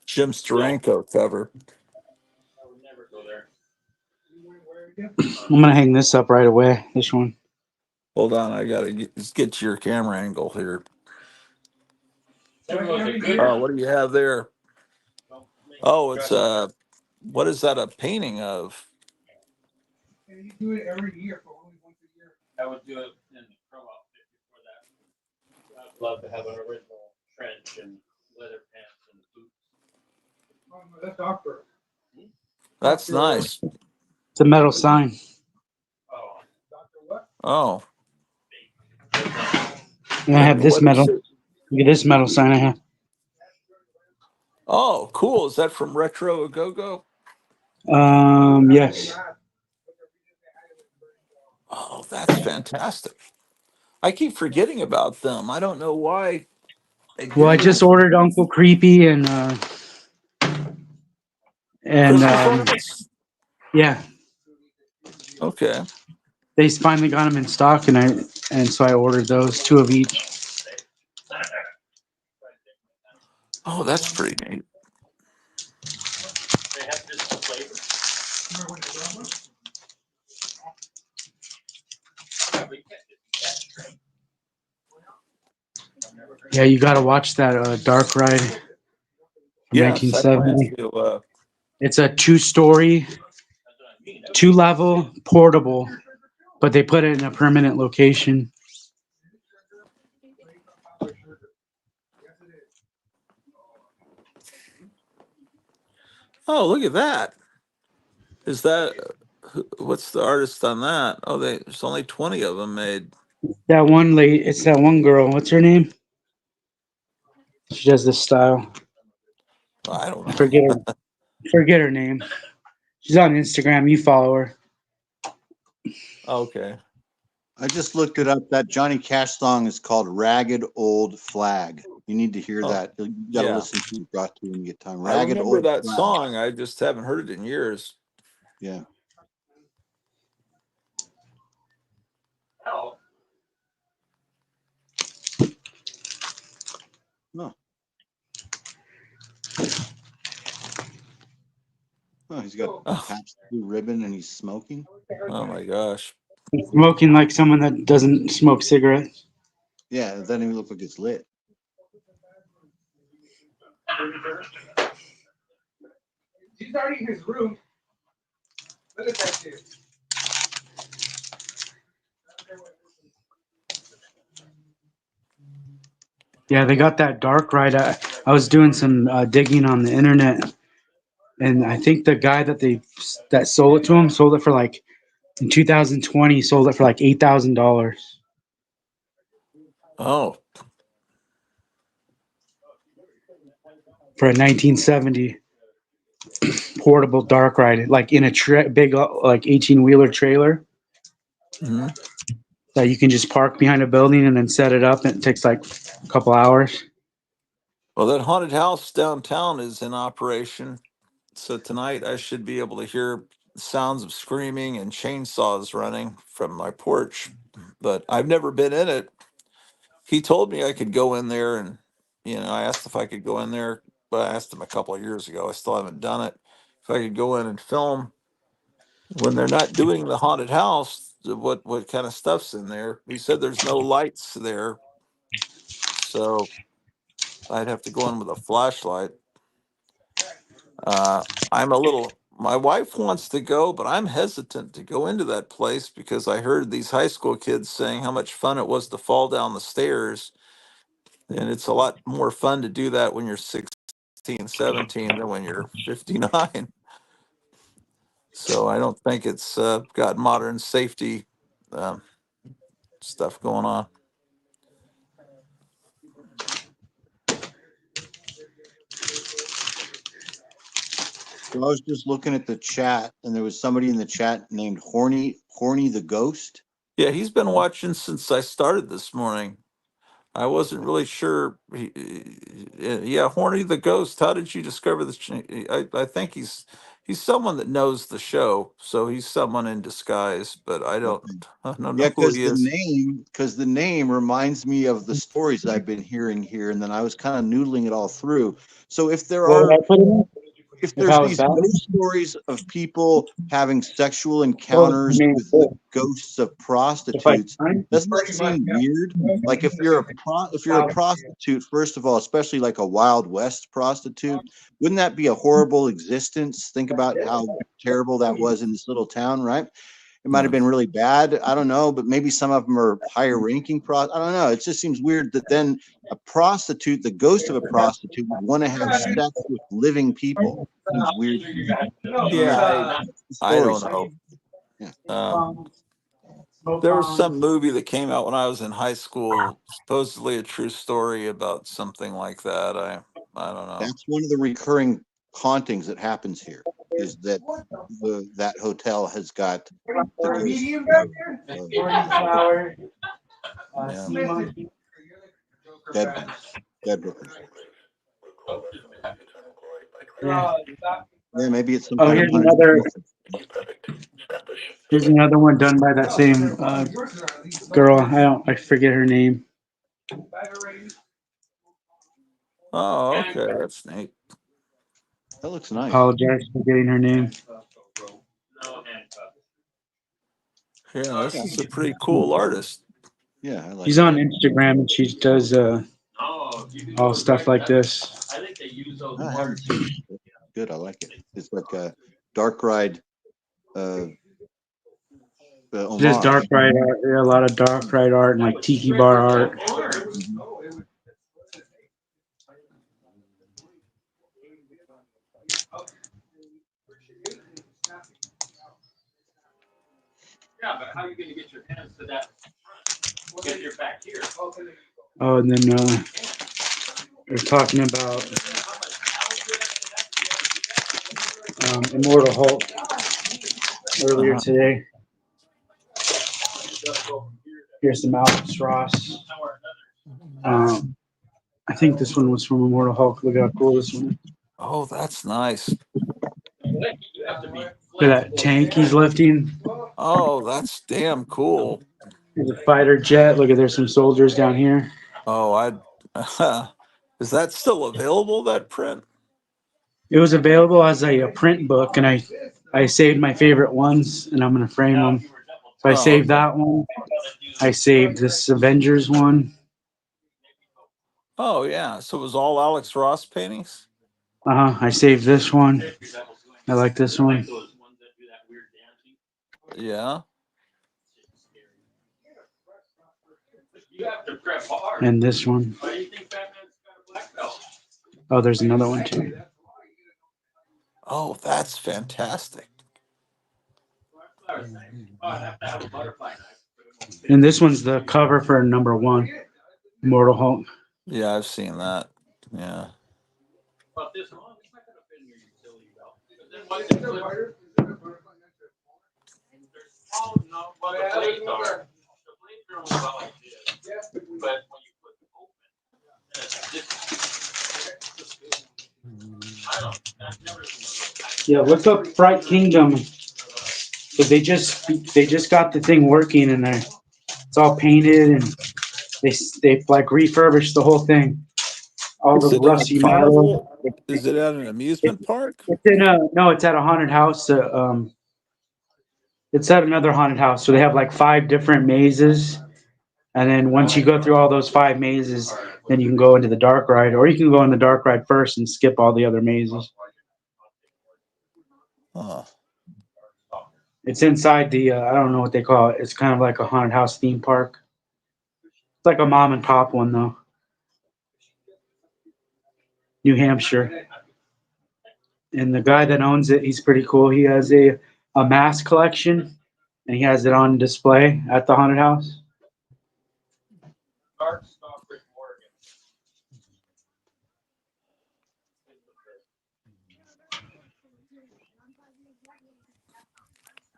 Jim Steranko cover. I'm gonna hang this up right away. This one. Hold on, I gotta get to your camera angle here. Oh, what do you have there? Oh, it's what is that a painting of? And you do it every year for only once a year. I would do it in the pro outfit before that. I'd love to have an original trench and leather pants and boots. Oh, no, that's Doctor. That's nice. It's a metal sign. Oh. Doctor what? Oh. And I have this What metal. is it? Look at this metal sign I have. Oh, cool. Is that from Retro A Go Go? Yes. Oh, that's fantastic. I keep forgetting about them. I don't know why. Well, I just ordered Uncle Creepy and Christmas ornaments? yeah. Okay. They finally got them in stock, and so I ordered those, 2 of each. Oh, that's pretty neat. They have different flavors. Yeah, you got to watch that Dark Ride from Yes, I plan 1970. to. It's a 2-story, 2-level, portable, but they put it in a permanent location. Oh, look at that. Is that what's the artist on that? Oh, there's only 20 of them made. That one lady, it's that one girl. What's her name? She does this style. I don't know. Forget her name. She's on Instagram. You follow her. Okay. I just looked it up. That Johnny Cash song is called "Ragged Old Flag." You need to hear that. You got to yeah. listen to it, brought to when you get time. I Ragged remember Old that Flag. song. I just haven't heard it in years. Yeah. No. Oh, he's got Pabst Blue Ribbon and he's smoking. Oh my gosh. He's smoking like someone that doesn't smoke cigarettes. Yeah, it doesn't even look like it's lit. He's already in his room. Look at that shit. Yeah, they got that dark ride. I was doing some digging on the internet, and I think the guy that sold it to him sold it for like in 2020. Sold it for like $8,000 Oh. for a 1970 portable dark ride, like in a big like 18-wheeler trailer Hmm. that you can just park behind a building and then set it up. And it takes like a couple hours. Well, that haunted house downtown is in operation. So tonight I should be able to hear sounds of screaming and chainsaws running from my porch. But I've never been in it. He told me I could go in there and, I asked if I could go in there, but I asked him a couple of years ago. I still haven't done it. If I could go in and film when they're not doing the haunted house, what kind of stuff's in there. He said there's no lights there. So I'd have to go in with a flashlight. My wife wants to go, but I'm hesitant to go into that place because I heard these high school kids saying how much fun it was to fall down the stairs. And it's a lot more fun to do that when you're 16, 17 than when you're 59. So I don't think it's got modern safety um, stuff going on. So I was just looking at the chat, and there was somebody in the chat named Horny the Ghost. Yeah, he's been watching since I started this morning. I wasn't really sure. Yeah, Horny the Ghost. How did you discover this? I think he's someone that knows the show, so he's someone in disguise. But I don't Yeah, know who because he is. the name reminds me of the stories that I've been hearing here, and then I was kind of noodling it all through. So if there What are, would I put in? if If I there's was these bad? ghost stories of people having sexual Oh, encounters man, with the ghosts of if I prostitutes, find doesn't that seem weird? Like if you're a prostitute, first of all, especially like a Wild West prostitute, wouldn't that be a horrible existence? Think about how terrible that was in this little town, right? It might have been really bad. I don't know, but maybe some of them are higher ranking I don't know. It just seems weird that then a prostitute, the ghost of a prostitute, would want to have sex with living people. Seems weird. Yeah, I don't know. Yeah. There was some movie that came out when I was in high school, supposedly a true story about something like that. I don't know. That's one of the recurring hauntings that happens here. Is that that hotel has got the ghost dead hookers. Yeah, maybe it's some Oh, kind of punishment. here's another one done by that same girl. I forget her name. Oh, okay, that's neat. That looks nice. Apologize for getting her name. Yeah, this is a pretty cool artist. Yeah, I like She's on Instagram and she does all stuff like this. I haven't seen it. Good, I like it. It's like a dark ride She does homage. dark ride art, a lot of dark ride art and like tiki bar art. Mm-hmm. Yeah, but how are you going to get your hands to that? If you're back here. Oh, and then They're talking about Immortal Hulk earlier today. Here's some Alex Ross. I think this one was from Immortal Hulk. Look how cool this one is. Oh, that's nice. Look at that tank he's lifting. Oh, that's damn cool. There's a fighter jet. Look at there's some soldiers down here. Oh, is that still available, that print? It was available as a print book, and I saved my favorite ones, and I'm gonna frame them. So I Oh, saved okay. that one. I saved this Avengers one. Oh, yeah. So it was all Alex Ross paintings? I saved this one. I like this one. Yeah. And this one. Oh, there's another one too. Oh, that's fantastic. And this one's the cover for #1, Immortal Hulk. Yeah, I've seen that. Yeah. Yeah, look up Fright Kingdom. But they just got the thing working in there. It's all painted and they like refurbished the whole thing. All Is the it in a rusty metal. carnival? Is it at an It, amusement park? it's in a no. It's at a haunted house. It's at another haunted house. So they have like 5 different mazes, and then once you go through all those 5 mazes, then you can go into the dark ride, or you can go in the dark ride first and skip all the other mazes. Huh. It's inside the I don't know what they call it. It's kind of like a haunted house theme park. It's like a mom and pop one though. New Hampshire. And the guy that owns it, he's pretty cool. He has a mask collection, and he has it on display at the haunted house.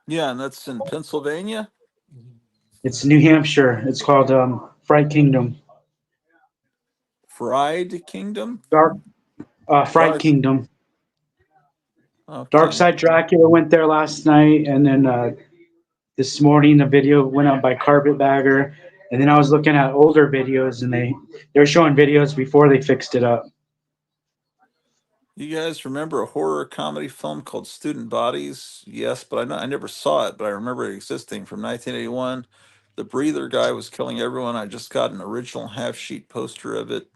Yeah, and that's in Pennsylvania? It's New Hampshire. It's called Fright Kingdom. Fried Kingdom? Fright Dark. Kingdom. Dark Okay. Side Dracula went there last night, and then this morning the video went up by Carpetbagger. And then I was looking at older videos, and they were showing videos before they fixed it up. You guys remember a horror comedy film called Student Bodies? Yes, but I never saw it, but I remember it existing from 1981. The breather guy was killing everyone. I just got an original half sheet poster of it.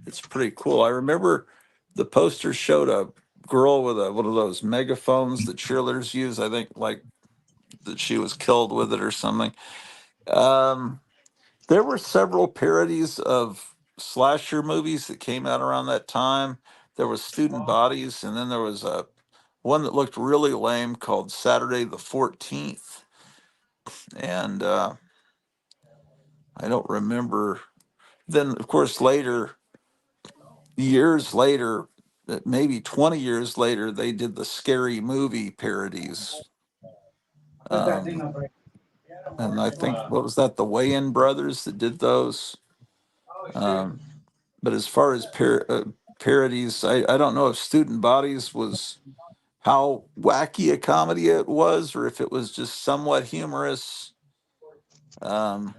It's pretty cool. I remember the poster showed a girl with one of those megaphones that cheerleaders use. I think like that she was killed with it or something. Um, there were several parodies of slasher movies that came out around that time. There was Student Bodies, and then there was a one that looked really lame called Saturday the 14th. And I don't remember. Then, of course, years later, maybe 20 years later, they did the Scary Movie parodies. Um, and I think, what was that, the Wayans brothers that did those? Um, but as far as parodies, I don't know if Student Bodies was how wacky a comedy it was, or if it was just somewhat humorous. Um,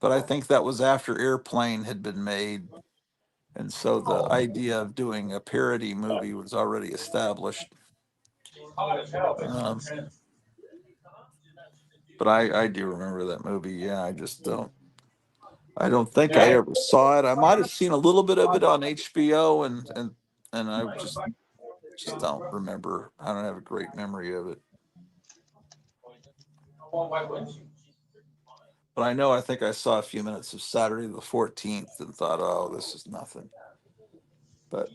but I think that was after Airplane had been made. And so the idea of doing a parody movie was already established. Um, but I do remember that movie. Yeah, I don't think I ever saw it. I might have seen a little bit of it on HBO, and I just don't remember. I don't have a great memory of it. But I think I saw a few minutes of Saturday the 14th and thought, oh, this is nothing. But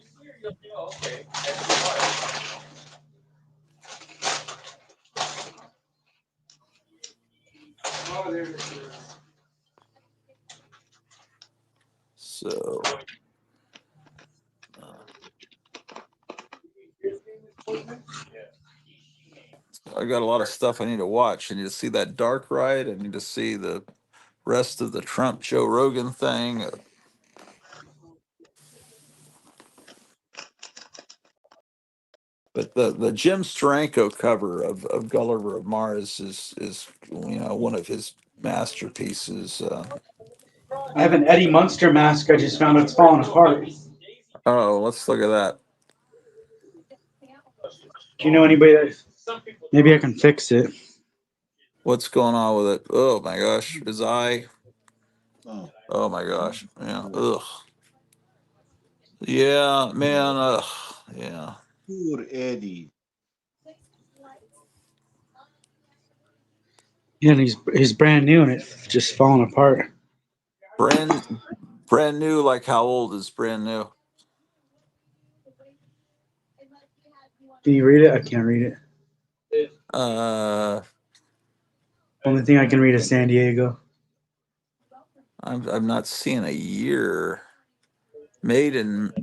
so I got a lot of stuff I need to watch. I need to see that dark ride. I need to see the rest of the Trump Joe Rogan thing. But the Jim Steranko cover of Gulliver of Mars is one of his masterpieces. I have an Eddie Munster mask. I just found it's falling apart. Oh, let's look at that. Do you know anybody that? Maybe I can fix it. What's going on with it? Oh my gosh, his eye. Oh, Oh my gosh, yeah. Ugh. Yeah, man. Yeah. poor Eddie. Yeah, and he's brand new and it's just falling apart. Brand new. Like how old is brand new? Can you read it? I can't read it. Uh, Only thing I can read is San Diego. I'm not seeing a year. Made in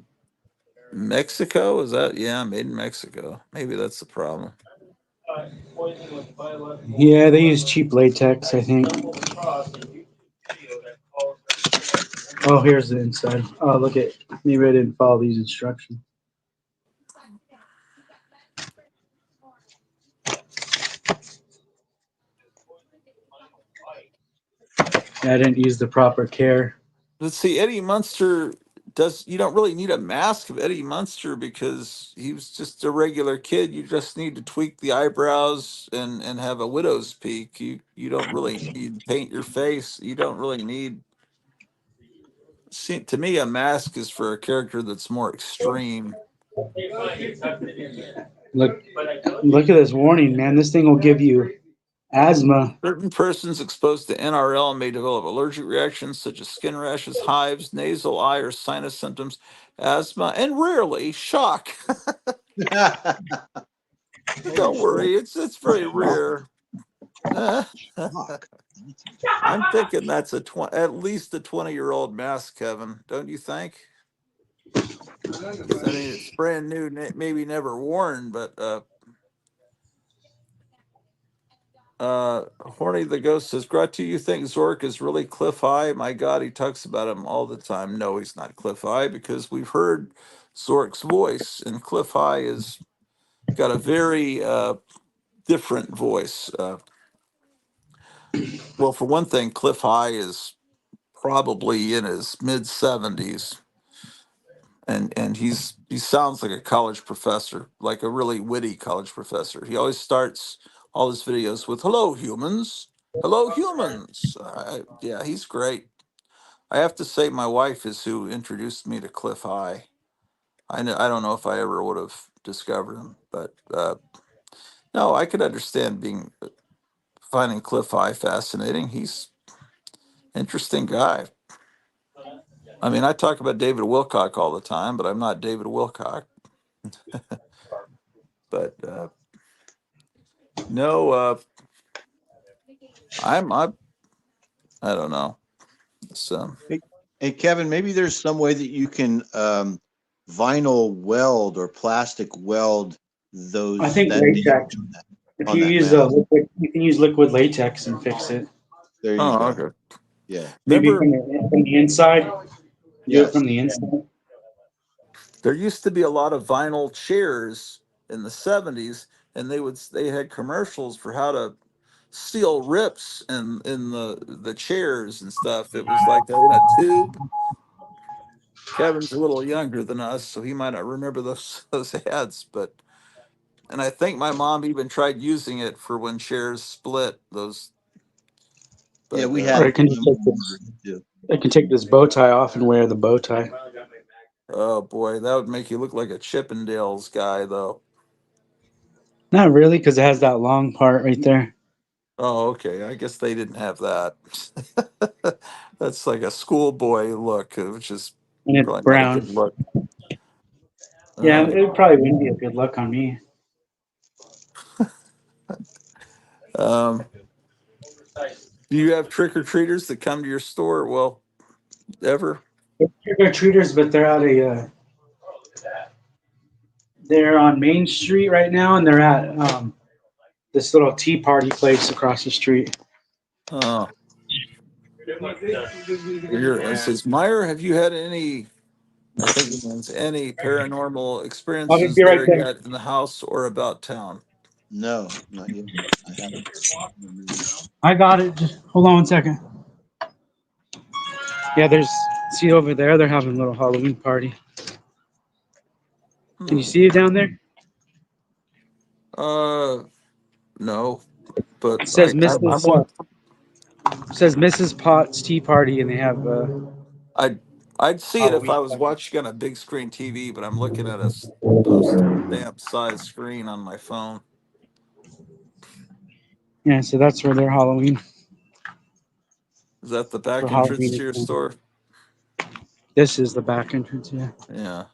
Mexico? Is that? Yeah, made in Mexico. Maybe that's the problem. Yeah, they use cheap latex, I think. Oh, here's the inside. Oh, look at. Maybe I didn't follow these instructions. Yeah, I didn't use the proper care. Let's see. Eddie Munster does. You don't really need a mask of Eddie Munster because he was just a regular kid. You just need to tweak the eyebrows and have a widow's peak. You don't really need paint your face. You don't really need. See, to me, a mask is for a character that's more extreme. Look, look at this warning, man. This thing will give you asthma. Certain persons exposed to NRL may develop allergic reactions such as skin rashes, hives, nasal, eye, or sinus symptoms, asthma, and rarely shock. Don't worry, it's very rare. I'm thinking that's at least a 20-year-old mask, Kevin. Don't you think? I mean, it's brand new, maybe never worn, but Horny the Ghost says, Gratu, you think Zork is really Cliff High? My God, he talks about him all the time. No, he's not Cliff High because we've heard Zork's voice, and Cliff High is got a very different voice. Well, for one thing, Cliff High is probably in his mid 70s, and he sounds like a college professor, like a really witty college professor. He always starts all his videos with "Hello, humans." Hello, humans. Yeah, he's great. I have to say, my wife is who introduced me to Cliff High. I don't know if I ever would have discovered him, but no, I could understand finding Cliff High fascinating. He's an interesting guy. I mean, I talk about David Wilcock all the time, but I'm not David Wilcock. But no, I don't know. So Hey, Kevin, maybe there's some way that you can vinyl weld or plastic weld those I think venting latex. If on you that use mask. liquid, you can use liquid latex and fix it. There you oh, go. okay. Yeah. Maybe Remember, from the inside. Do it Yes. from the inside. there used to be a lot of vinyl chairs in the 70s, and they had commercials for how to seal rips in the chairs and stuff. It was like in a tube. Kevin's a little younger than us, so he might not remember those ads, but and I think my mom even tried using it for when chairs split those. Yeah, But we Or had I it can when just we take were this. growing up, too. I can take this bow tie off and wear the bow tie. oh boy, that would make you look like a Chippendales guy, though. Not really, because it has that long part right there. Oh, okay. I guess they didn't have that. That's like a schoolboy look, which is And it's probably not a good brown. look. Yeah, Uh, it probably wouldn't be a good look on me. um, do you have trick or treaters that come to your store? Well, ever? They're treaters, but they're at they're on Main Street right now, and they're at this little tea party place across the street. Oh, here it says, Meyer, have you had any? I think it means any paranormal I'll just experiences be right there there. yet in the house or about town? No, not yet. I haven't. I got it. Just hold on one second. Yeah, there's, see over there, they're having a little Halloween party. Can you see it down there? No, but It says I'm Mrs. one. It says Mrs. Potts Tea Party, and they have I'd see it if I Halloween was party. watching on a big screen TV, but I'm looking at a post stamp size screen on my phone. Yeah, so that's where their Halloween Is that the for back entrance Halloween to your is. store? This is the back entrance. Yeah. Yeah.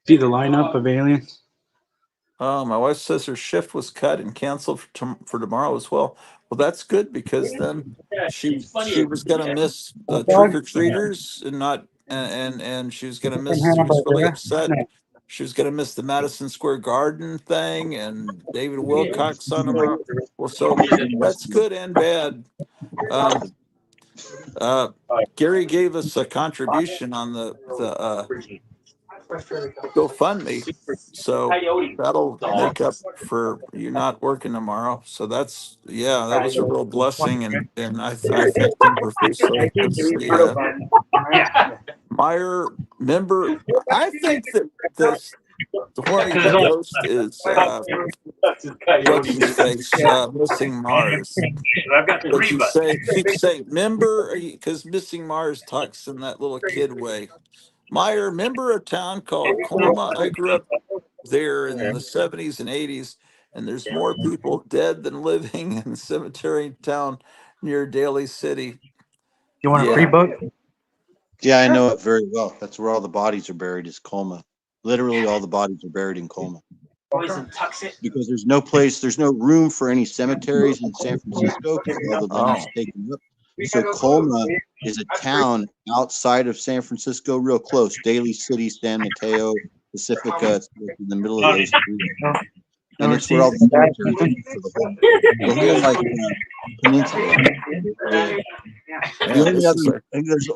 See the lineup of aliens. Oh, my wife says her shift was cut and canceled for tomorrow as well. Well, that's good because then she was gonna miss the trick or treaters and not and she was gonna From miss. She was really Hamburger. upset. No. She was gonna miss the Madison Square Garden thing and David Wilcox on tomorrow. Well, so that's good and bad. Um, uh, Gary gave us a contribution on the GoFundMe, so that'll make up for you not working tomorrow. So that's, yeah, that was a real blessing, and I thanked him profusely because the Meyer member. I think that this Horny the Ghost is what's his face missing Mars. But you say keep saying member because missing Mars talks in that little kid way. Meyer, remember a town called Colma? I grew up there in the 70s and 80s, and there's more people dead than living in cemetery town near Daly City. You want a free Yeah. book? Yeah, I know it very well. That's where all the bodies are buried, is Colma. Literally, all the bodies are buried in Colma. Because there's no room for any cemeteries in San Francisco because all the land is taken up. So Colma is a town outside of San Francisco, real close. Daly City, San Mateo, Pacifica, it's in the middle of those three. And it's where all the cemeteries are for the whole like peninsula.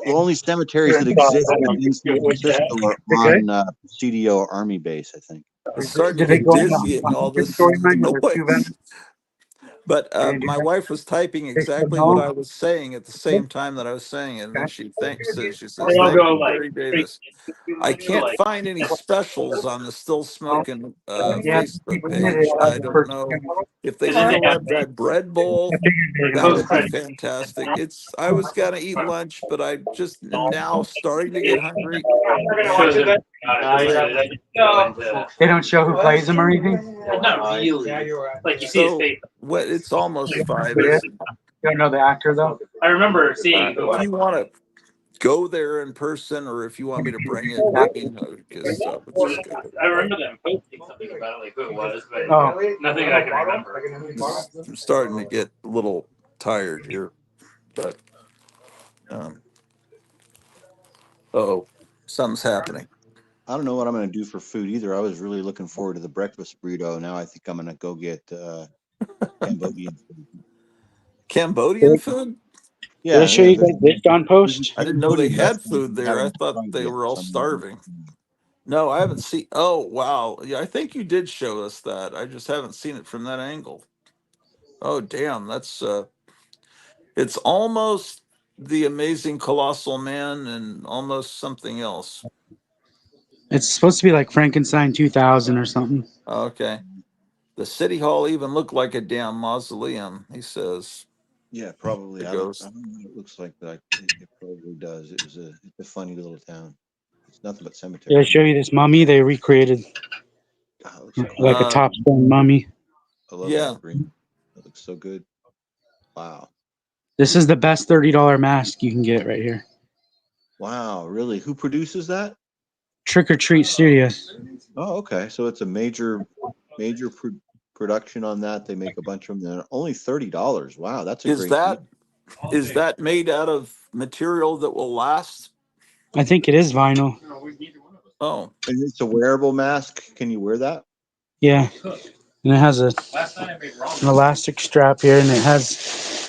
The only cemeteries that exist within San Francisco are on Presidio Army Base, I think. It's starting to Did they get go in dizzy and all the this story mine or the two noise. vendors? But my wife was typing exactly what I was saying at the same time that I was saying it, and then she says, "Thank you, Gary Davis." I can't find any specials on the Still Smoking Facebook page. I don't know if they still have that bread bowl. That would be fantastic. I was gonna eat lunch, but I just am now starting to get hungry. And They don't show who plays them or anything? Not really. Like you see his so face. what? It's almost 5, isn't it? You don't know the actor though? I remember seeing If you want to go there in person, or if you want me to bring it, let me know because let's just go. I remember them posting something about it, like who it was, but Oh. nothing that I can remember. I'm starting to get a little tired here, but oh, something's happening. I don't know what I'm going to do for food either. I was really looking forward to the breakfast burrito. Now I think I'm going to go get Cambodian food. Cambodian food? Did I show you guys this on post? I didn't know they had food there. I thought they were all starving. No, I haven't seen. Oh, wow. Yeah, I think you did show us that. I just haven't seen it from that angle. Oh, damn. That's it's almost the amazing colossal man and almost something else. It's supposed to be like Frankenstein 2000 or something. Okay. The city hall even looked like a damn mausoleum, he says. Yeah, probably. The I ghost. don't know what it looks like, but it probably does. It's a funny little town. It's nothing but cemetery. Did I show you this mummy they recreated? Like a top stone mummy. I love that green. That looks so good. Wow. This is the best $30 mask you can get right here. Wow, really? Who produces that? Trick or Treat Studios. Oh, okay. So it's a major production on that. They make a bunch of them. They're only $30. Wow, that's a Is great deal. that made out of material that will last? I think it is vinyl. Oh, And it's a wearable mask. Can you wear that? Yeah, and it has an elastic strap here, and it has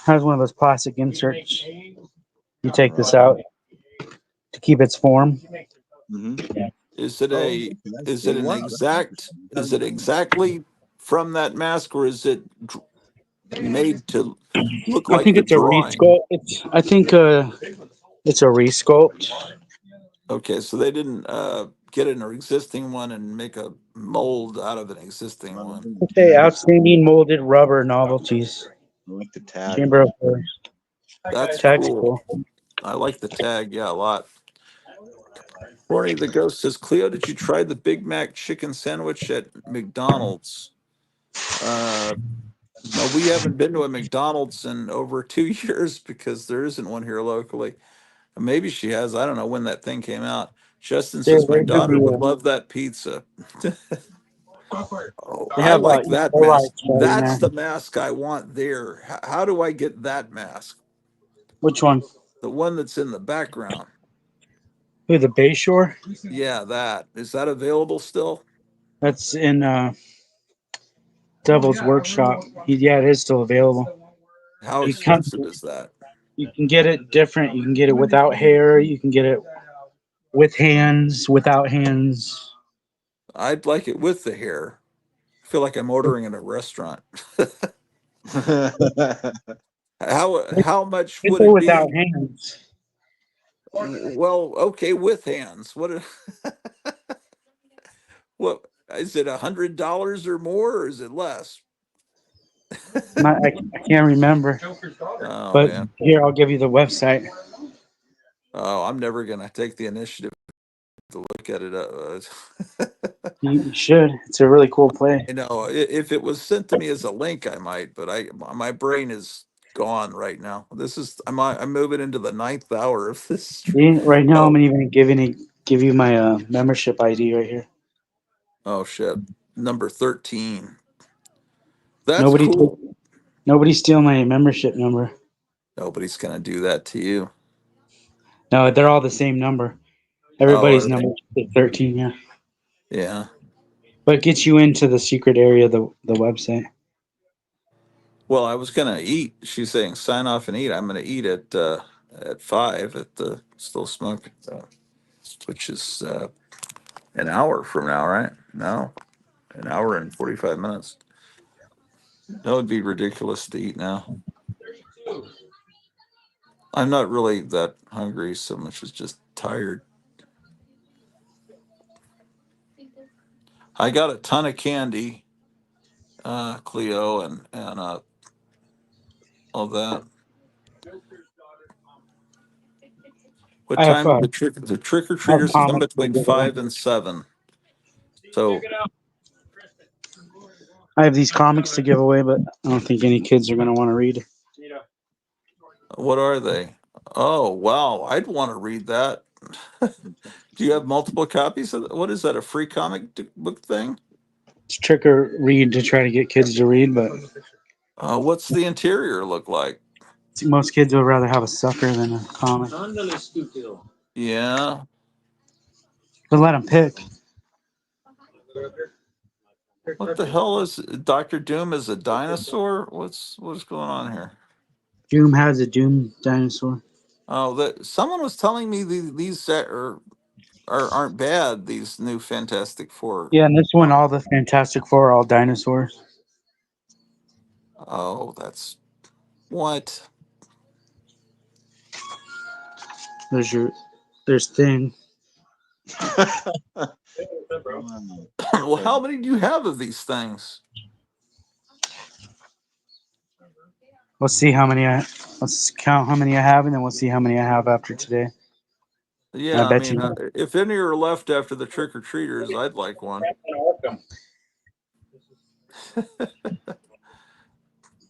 one of those plastic inserts. You take this out to keep its form. Mm-hmm. is it Oh, a okay. is Well, it an wow, that's exact? Is it exactly from that mask, or is it made to look I like think the it's a drawing? resculpt. It's a resculpt. Okay, so they didn't get an existing one and make a mold out of an existing one. Okay, outstanding molded rubber novelties. I like the tag. Chamber of Commerce. That's Tag's cool. cool. I like the tag, yeah, a lot. Corny the Ghost says, Cleo, did you try the Big Mac chicken sandwich at McDonald's? Uh, no, we haven't been to a McDonald's in over 2 years because there isn't one here locally. Maybe she has. I don't know when that thing came out. Justin There, says, my there could daughter be. would love that pizza. Oh, They I have like E. that coli mask. right in That's there. the mask I want there. How do I get that mask? Which one? The one that's in the background. Who, the Bayshore? Yeah, that. Is that available still? That's in Devil's Workshop. Yeah, it is still available. How You can expensive is that? you can get it different. You can get it without hair. You can get it with hands, without hands. I'd like it with the hair. I feel like I'm ordering in a restaurant. How much It's would it without be? hands. Well, okay, with hands. What is it? $100 or more, or is it less? I can't remember. Oh But man. here, I'll give you the website. Oh, I'm never gonna take the initiative to look at it. You should. It's a really cool play. If it was sent to me as a link, I might. But my brain is gone right now. I'm moving into the 9th hour of this. See, right now, I'm Oh, even give you my membership ID right here. oh shit. Number 13. That's Nobody, cool. nobody steal my membership number. Nobody's gonna do that to you. No, they're all the same number. Oh, Everybody's are number they? is 13. Yeah, Yeah. but it gets you into the secret area of the website. Well, I was gonna eat. She's saying sign off and eat. I'm gonna eat at 5 at the Still Smoking, which is an hour from now, right? No, an hour and 45 minutes. That would be ridiculous to eat now. I'm not really that hungry so much as just tired. I got a ton of candy, Cleo, and all that. What I have time are the trick or I have treaters come comics to between give away. 5 and 7? So I have these comics to give away, but I don't think any kids are gonna want to read. what are they? Oh wow, I'd want to read that. Do you have multiple copies of what is that? A free comic book thing? It's trick or read to try to get kids to read, but What's the interior look like? most kids would rather have a sucker than a comic. Yeah. But let them pick. What the hell is Doctor Doom is a dinosaur? What's going on here? Doom has a Doom dinosaur. Oh, that someone was telling me these aren't bad. These new Fantastic Four. Yeah, and this one, all the Fantastic Four are all dinosaurs. Oh, that's what. There's Thing. Well, how many do you have of these things? Let's see how many let's count how many I have, and then we'll see how many I have after today. I Yeah, I bet you. mean, if any are left after the trick or treaters, I'd like one.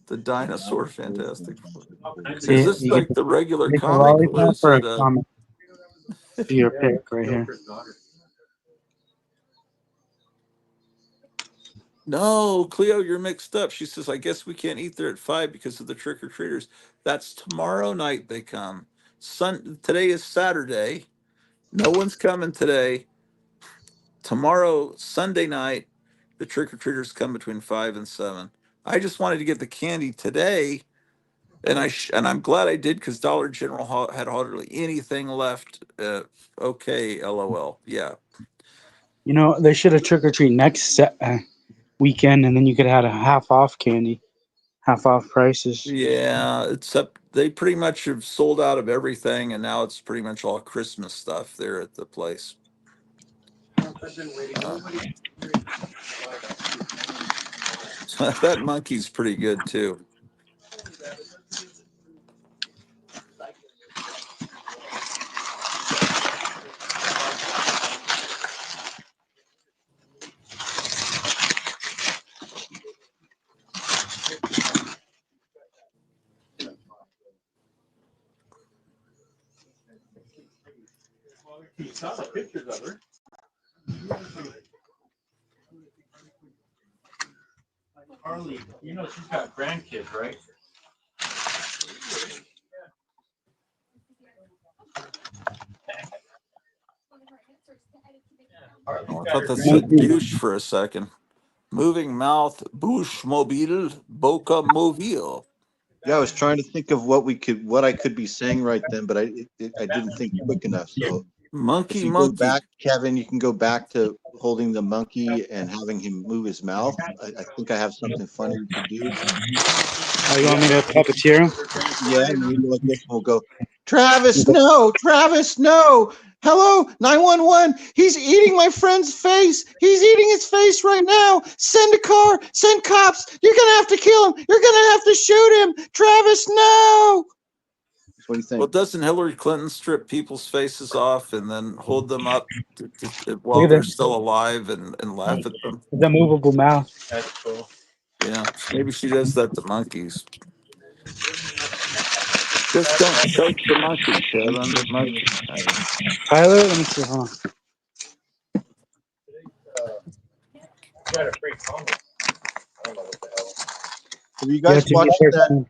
The dinosaur Fantastic Four. See, Is this you like the regular get the comic, or lollipop is or a it a? comic. Your pick right here. No, Cleo, you're mixed up. She says, I guess we can't eat there at 5 because of the trick or treaters. That's tomorrow night they come. Today is Saturday. No one's coming today. Tomorrow, Sunday night, the trick or treaters come between 5 and 7. I just wanted to get the candy today, and I'm glad I did because Dollar General had hardly anything left. Okay, LOL. Yeah. You know, they should have trick or treat next weekend, and then you could have had a half off candy, half off prices. Yeah, except they pretty much have sold out of everything, and now it's pretty much all Christmas stuff there at the place. Uh, that monkey's pretty good too. You saw the pictures of her. Harley, you know she's got grandkids, right? Oh, I thought that said douche for a second. Moving mouth, bouche mobile, boca mobile. Yeah, I was trying to think of what I could be saying right then, but I didn't think quick enough. So if Monkey, you go monkey. back, Kevin, you can go back to holding the monkey and having him move his mouth. I think I have something funny we could do. Oh, you want me to puppeteer him? Yeah, and we like this. We'll go, Travis, no, Travis, no. Hello, 911. He's eating my friend's face. He's eating his face right now. Send a car. Send cops. You're gonna have to kill him. You're gonna have to shoot him. Travis, no. What do you think? Well, doesn't Hillary Clinton strip people's faces off and then hold them up while Look at they're that. still alive and laugh at them? The movable mouth. That's cool. Yeah, maybe she does that to monkeys. Just don't choke the monkey, Kevin. The monkey. Tyler, let me see. Hold on. Got a free comment. I don't know what the hell. Have you guys watched that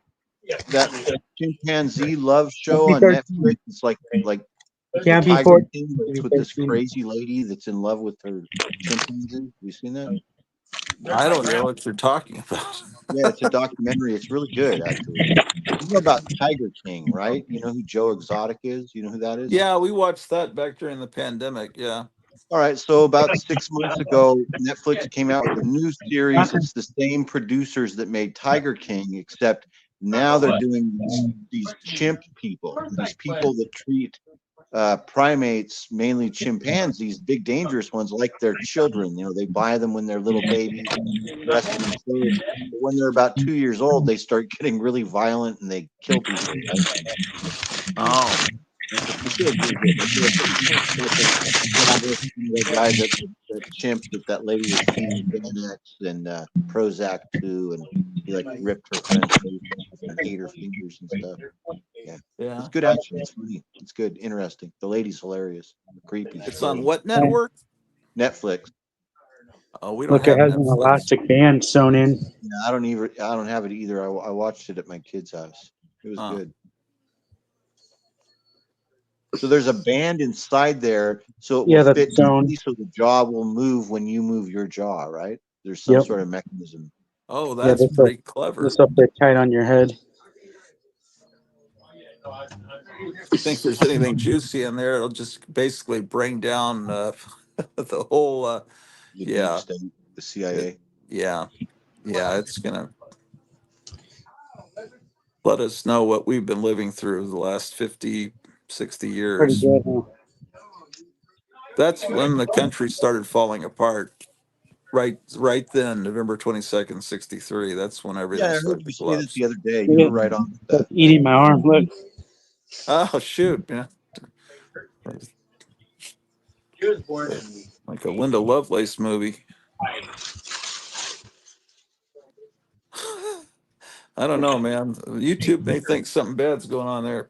that chimpanzee love show on Netflix? It's like Can't be Tiger 14. King, but it's with this crazy lady that's in love with her chimpanzee. Have you seen that? I don't know what you're talking about. Yeah, it's a documentary. It's really good, actually. You know about Tiger King, right? You know who Joe Exotic is? You know who that is? Yeah, we watched that back during the pandemic. Yeah. All right. So about 6 months ago, Netflix came out with a new series. It's the same producers that made Tiger King, except now they're doing these chimp people, these people that treat primates, mainly chimpanzees, big dangerous ones, like their children. You know, they buy them when they're little babies, dress them in clothes. But when they're about 2 years old, they start getting really violent and they kill people. Right? Oh. The show's really good. The guy that chimp that lady was feeding Xanax and Prozac to, and he like ripped her friend's face off and ate her fingers and stuff. Yeah. It's good action. It's funny. It's good. Interesting. The lady's hilarious. Creepy. It's on what network? Netflix. Oh, we don't Look, it have has an Netflix. elastic band sewn in. Yeah, I don't have it either. I watched it at my kid's house. It was good. So there's a band inside there, so it will fit easily, so the jaw will move when you move your jaw, right? There's some sort of mechanism. Oh, that's pretty clever. This up there tight on your head. If you think there's anything juicy in there, it'll just basically bring down the whole. The deep state, the CIA. Yeah, it's gonna let us know what we've been living through the last 50, 60 years. Pretty good, huh? That's when the country started falling apart. Right then, November 22nd, 63. That's when everything Yeah, I heard started you to say that collapse. the other day. You were right on with that. Eating my arm. Look. Oh shoot! Yeah. She was born Like a Linda Lovelace movie. I don't know, man. YouTube may think something bad's going on there.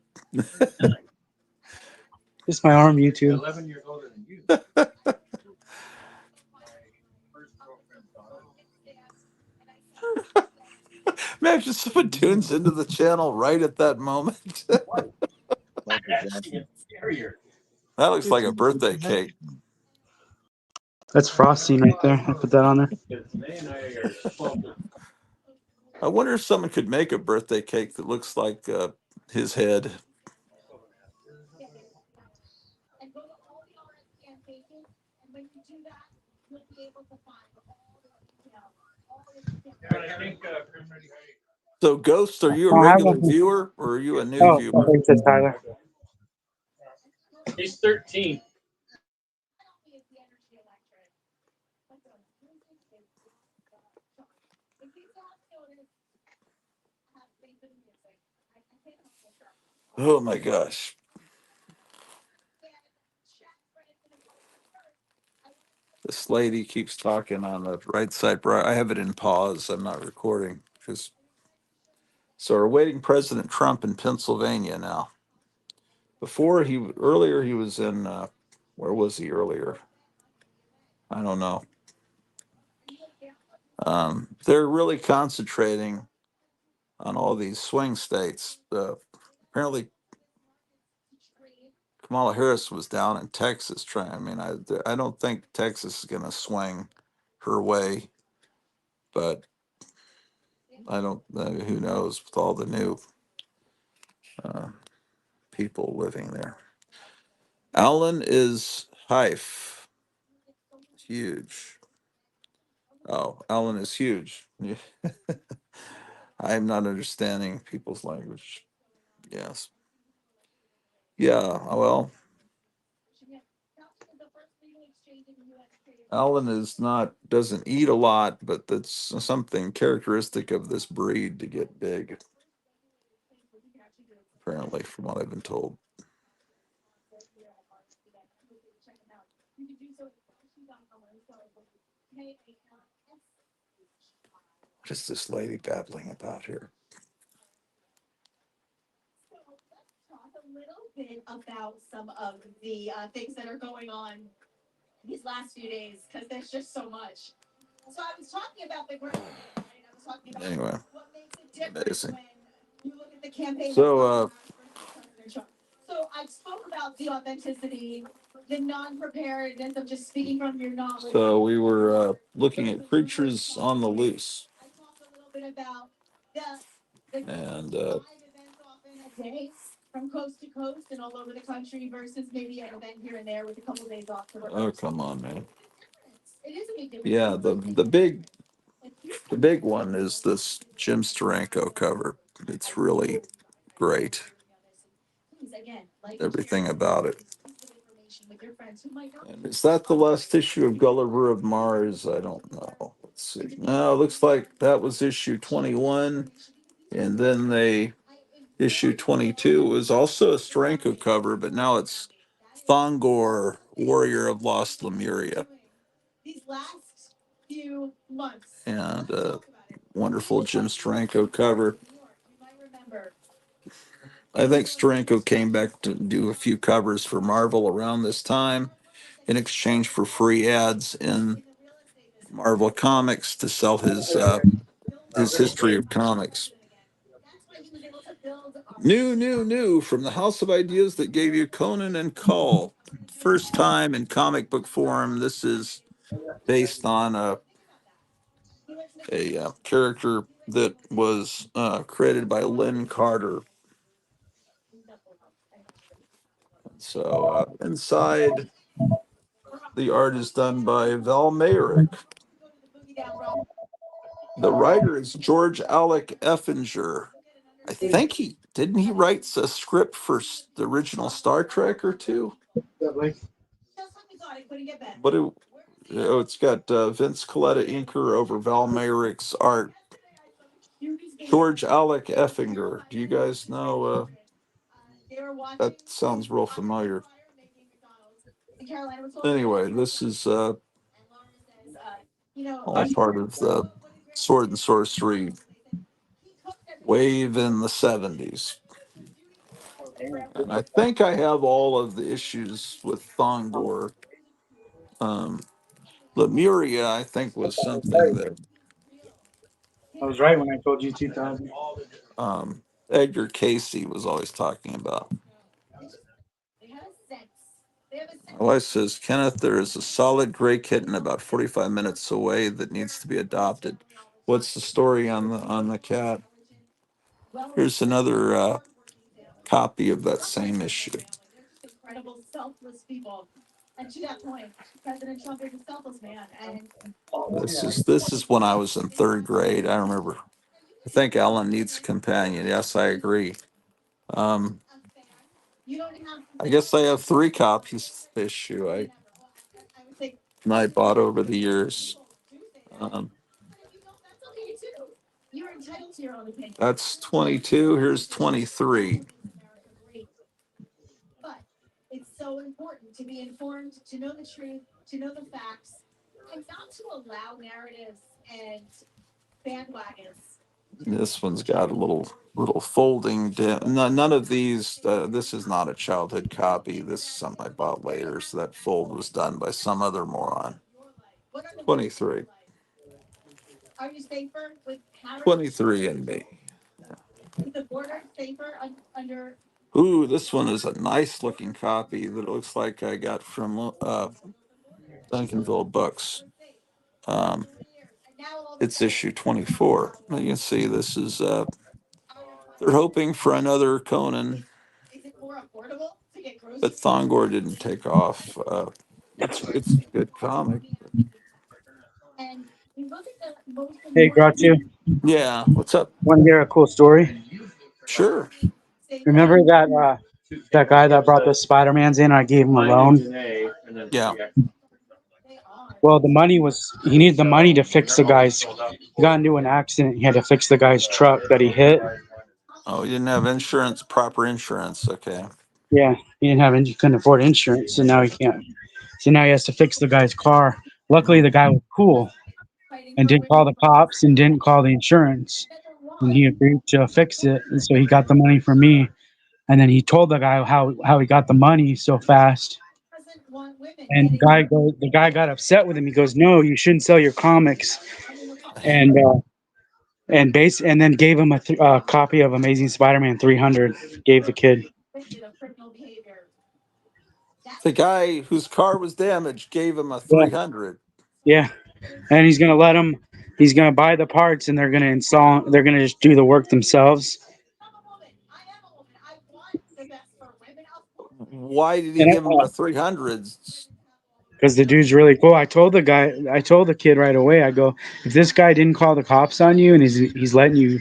Just my arm, YouTube. 11 years older than you. Imagine someone tunes into the channel right at that moment. Michael Jackson. That looks like a birthday cake. That's frosting right there. I put that on there. I wonder if someone could make a birthday cake that looks like his head. So, Ghost, are you a I have regular one. viewer or are you a new Oh, viewer? thanks, to Tyler. He's 13. Oh my gosh. This lady keeps talking on the right side. I have it in pause. I'm not recording. So we're awaiting President Trump in Pennsylvania now. Earlier he was in, where was he earlier? I don't know. They're really concentrating on all these swing states. Apparently Kamala Harris was down in Texas trying. I mean, I don't think Texas is going to swing her way, but I don't. Who knows with all the new people living there. Allen is Hife. Huge. Oh, Allen is huge. I'm not understanding people's language. Yes. Yeah. Well, Allen doesn't eat a lot, but that's something characteristic of this breed to get big. Apparently, from what I've been told. What is this lady babbling about here? Talk a little bit about some of the things that are going on these last few days because there's just so much. So I was talking about the great, right? I was talking about Anyway, what makes it different amazing. when you look at the campaign. So, President Trump. So I spoke about the authenticity, the non-preparedness of just speaking from your knowledge. So we were looking at creatures on the loose. I talked a little bit about the And 5 events often a day from coast to coast and all over the country versus maybe an event here and there with a couple of days off to oh, come on, man. It is a big difference. Yeah, the big one is this Jim Steranko cover. It's really great. Everything about it. And is that the last issue of Gulliver of Mars? I don't know. Let's see. No, it looks like that was issue 21. And then issue 22 was also a Steranko cover, but now it's Thongor, Warrior of Lost Lemuria. These last few months. And wonderful Jim Steranko cover. I think Steranko came back to do a few covers for Marvel around this time in exchange for free ads in Marvel Comics to sell his history of comics. New from the House of Ideas that gave you Conan and Call. First time in comic book form. This is based on a character that was created by Lynn Carter. So inside, the art is done by Val Mayrick. The writer is George Alec Effinger. I think he write a script for the original Star Trek or two. But it's got Vince Coletta inker over Val Mayrick's art. George Alec Effinger. Do you guys know? That sounds real familiar. Anyway, this is all part of the Sword and Sorcery wave in the 70s. And I think I have all of the issues with Thongor. Lemuria, I think, was something that I was right when I told you 2000. Edgar Casey was always talking about. My wife says, Kenneth, there is a solid gray kitten about 45 minutes away that needs to be adopted. What's the story on the cat? Here's another copy of that same issue. Incredible, selfless people. And to that point, President Trump is a selfless man. And This is when I was in third grade. I remember. I think Ellen needs a companion. Yes, I agree. Um, I guess I have 3 copies of the issue I bought over the years. you're entitled to your own opinion. That's 22. Here's 23. But it's so important to be informed, to know the truth, to know the facts, and not to allow narratives and bandwagons. This one's got a little folding. None of these. This is not a childhood copy. This is something I bought later. So that fold was done by some other moron. 23. Are you safer with Harris? 23 and me. Is the border safer under? Ooh, this one is a nice looking copy that looks like I got from Duncanville Books. It's issue 24. You can see this is they're hoping for another Conan, Is it more affordable to get groceries? but Thongor didn't take off. It's a good comic. And you look at the most Hey, important. Gratchu, Yeah, what's up? want to hear a cool story? Sure. Remember that guy that brought the Spider-Mans in? I gave him a loan. Yeah. Well, he needed the money to fix the guy's. He got into an accident. He had to fix the guy's truck that he hit. Oh, you didn't have insurance, proper insurance. Okay. Yeah, he couldn't afford insurance, so now he can't. So now he has to fix the guy's car. Luckily, the guy was cool and didn't call the cops and didn't call the insurance, and he agreed to fix it. And so he got the money from me, and then he told the guy how he got the money so fast. And the guy got upset with him. He goes, "No, you shouldn't sell your comics." And and then gave him a copy of Amazing Spider-Man 300. Gave the kid. The guy whose car was damaged gave him a Yeah, 300. yeah. And he's gonna let him. He's gonna buy the parts, and they're gonna install. They're gonna just do the work themselves. Why did he And give him a 300? because the dude's really cool. I told the kid right away. I go, if this guy didn't call the cops on you, and he's letting you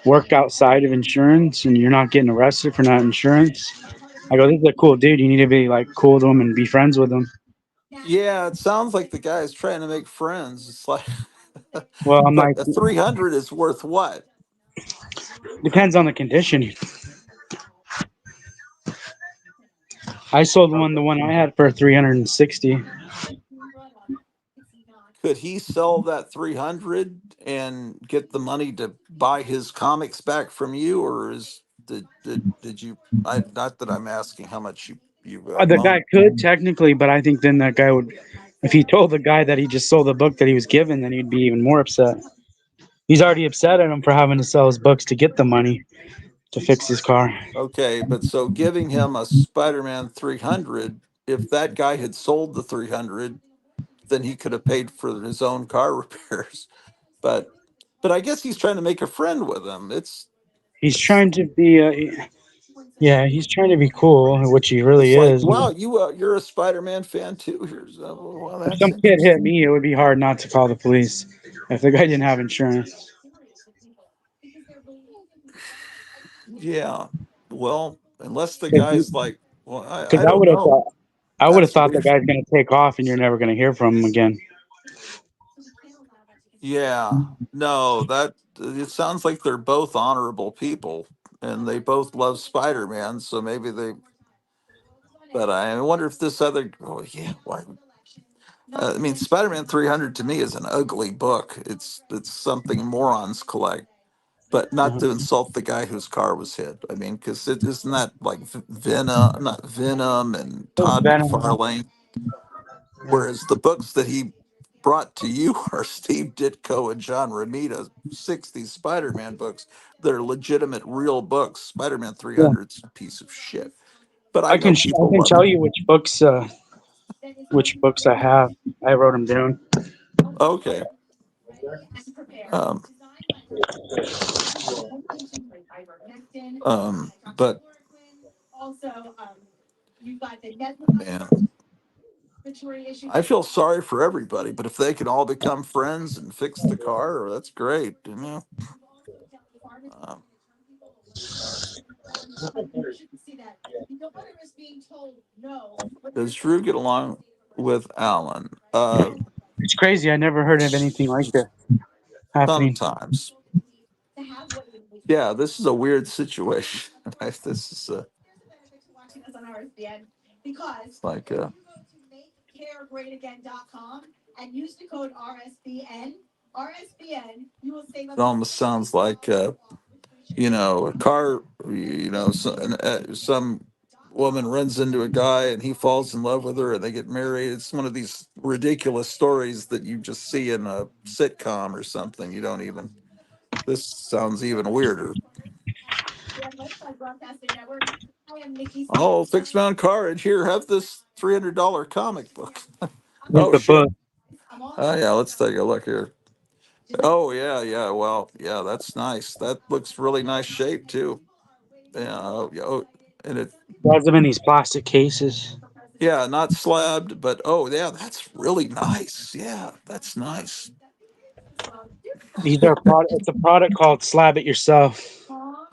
work outside of insurance, and you're not getting arrested for not insurance, I go, this is a cool dude. You need to be like cool to him and be friends with him. Yeah, it sounds like the guy is trying to make friends. It's like, Well, I'm but like, a 300 is worth what? depends on the condition. I sold the one I had for 360. Could he sell that 300 and get the money to buy his comics back from you, or did you? Not that I'm asking how much you The guy loaned. could technically, but I think then that guy would, if he told the guy that he just sold the book that he was given, then he'd be even more upset. He's already upset at him for having to sell his books to get the money to fix his car. Okay, but so giving him a Spider-Man 300, if that guy had sold the 300, then he could have paid for his own car repairs. But I guess he's trying to make a friend with him. He's trying to be, yeah, he's trying to be cool, which he really It's like, is. wow, you're a Spider-Man fan too. Here's well, If that's some kid hit interesting. me, it would be hard not to call the police if the guy didn't have insurance. Yeah. Well, unless the Because guy's like, well, I I don't would have know. thought, I would have That's thought the weird. guy's gonna take off and you're never gonna hear from him again. Yeah. No, that it sounds like they're both honorable people and they both love Spider-Man. So maybe they, but I wonder if this other, oh, yeah. Why? I mean, Spider-Man 300 to me is an ugly book. It's something morons collect. but not to insult the guy whose car was hit. I mean, because it isn't that like Venom, not Venom and It's Todd Venom. McFarlane. Yeah. Whereas the books that he brought to you are Steve Ditko and John Romita 60s Spider-Man books. They're legitimate, real books. Spider-Man Yeah. 300's a piece of shit, but I I know can I people can love tell it. you which books I have. I wrote them down. Okay. Um, but man, I feel sorry for everybody, but if they could all become friends and fix the car, that's great, you know. Um, does Drew get along with Alan? It's crazy. I never heard of anything like this happening. Sometimes. Yeah, this is a weird situation. This is like it almost sounds like a car. Some woman runs into a guy and he falls in love with her and they get married. It's one of these ridiculous stories that you just see in a sitcom or something. You don't even. This sounds even weirder. Oh, fixed mount carriage. Here, have this $300 comic book. Here's Oh the shit. book. Oh yeah, let's take a look here. Oh yeah, yeah. Well, yeah, that's nice. That looks really nice shape too. Yeah. Oh, yeah. Oh, and it. It has them in these plastic cases. Yeah, not slabbed, but oh yeah, that's really nice. Yeah, that's nice. These are It's a product called Slab It Yourself.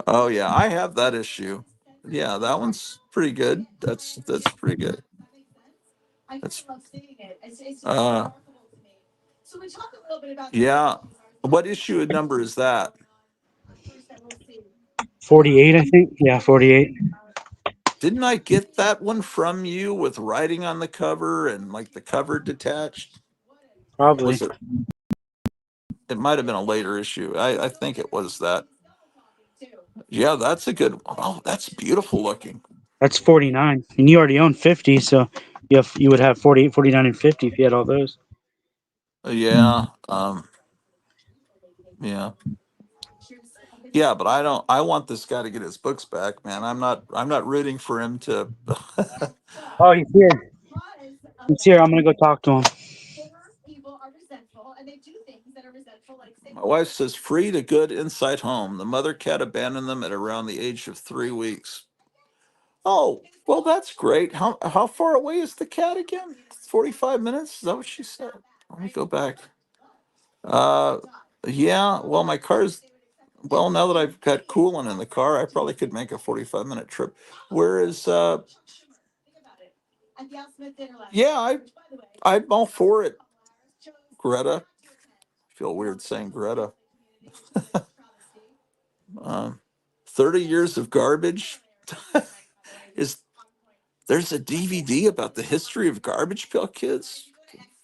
Oh yeah, I have that issue. Yeah, that one's pretty good. That's pretty good. That's uh yeah. What issue number is that? 48, I think. Yeah, 48. Didn't I get that one from you with writing on the cover and like the cover detached? Probably. Was it? It might have been a later issue. I think it was that. Yeah, that's a good. Oh, that's beautiful looking. That's 49. And you already own 50, so you would have 48, 49, and 50 if you had all those. Yeah. Yeah. Yeah, but I don't. I want this guy to get his books back, man. I'm not rooting for him to. Oh, he's here. He's here. I'm going to go talk to him. My wife says free to good inside home. The mother cat abandoned them at around the age of 3 weeks. Oh, well, that's great. How far away is the cat again? 45 minutes? Is that what she said? Let me go back. Uh, yeah. Well, my car's. Well, now that I've got coolant in the car, I probably could make a 45-minute trip. Whereas, yeah, I'm all for it, Greta. I feel weird saying Greta. 30 years of garbage. Is There's a DVD about the history of Garbage Pail Kids?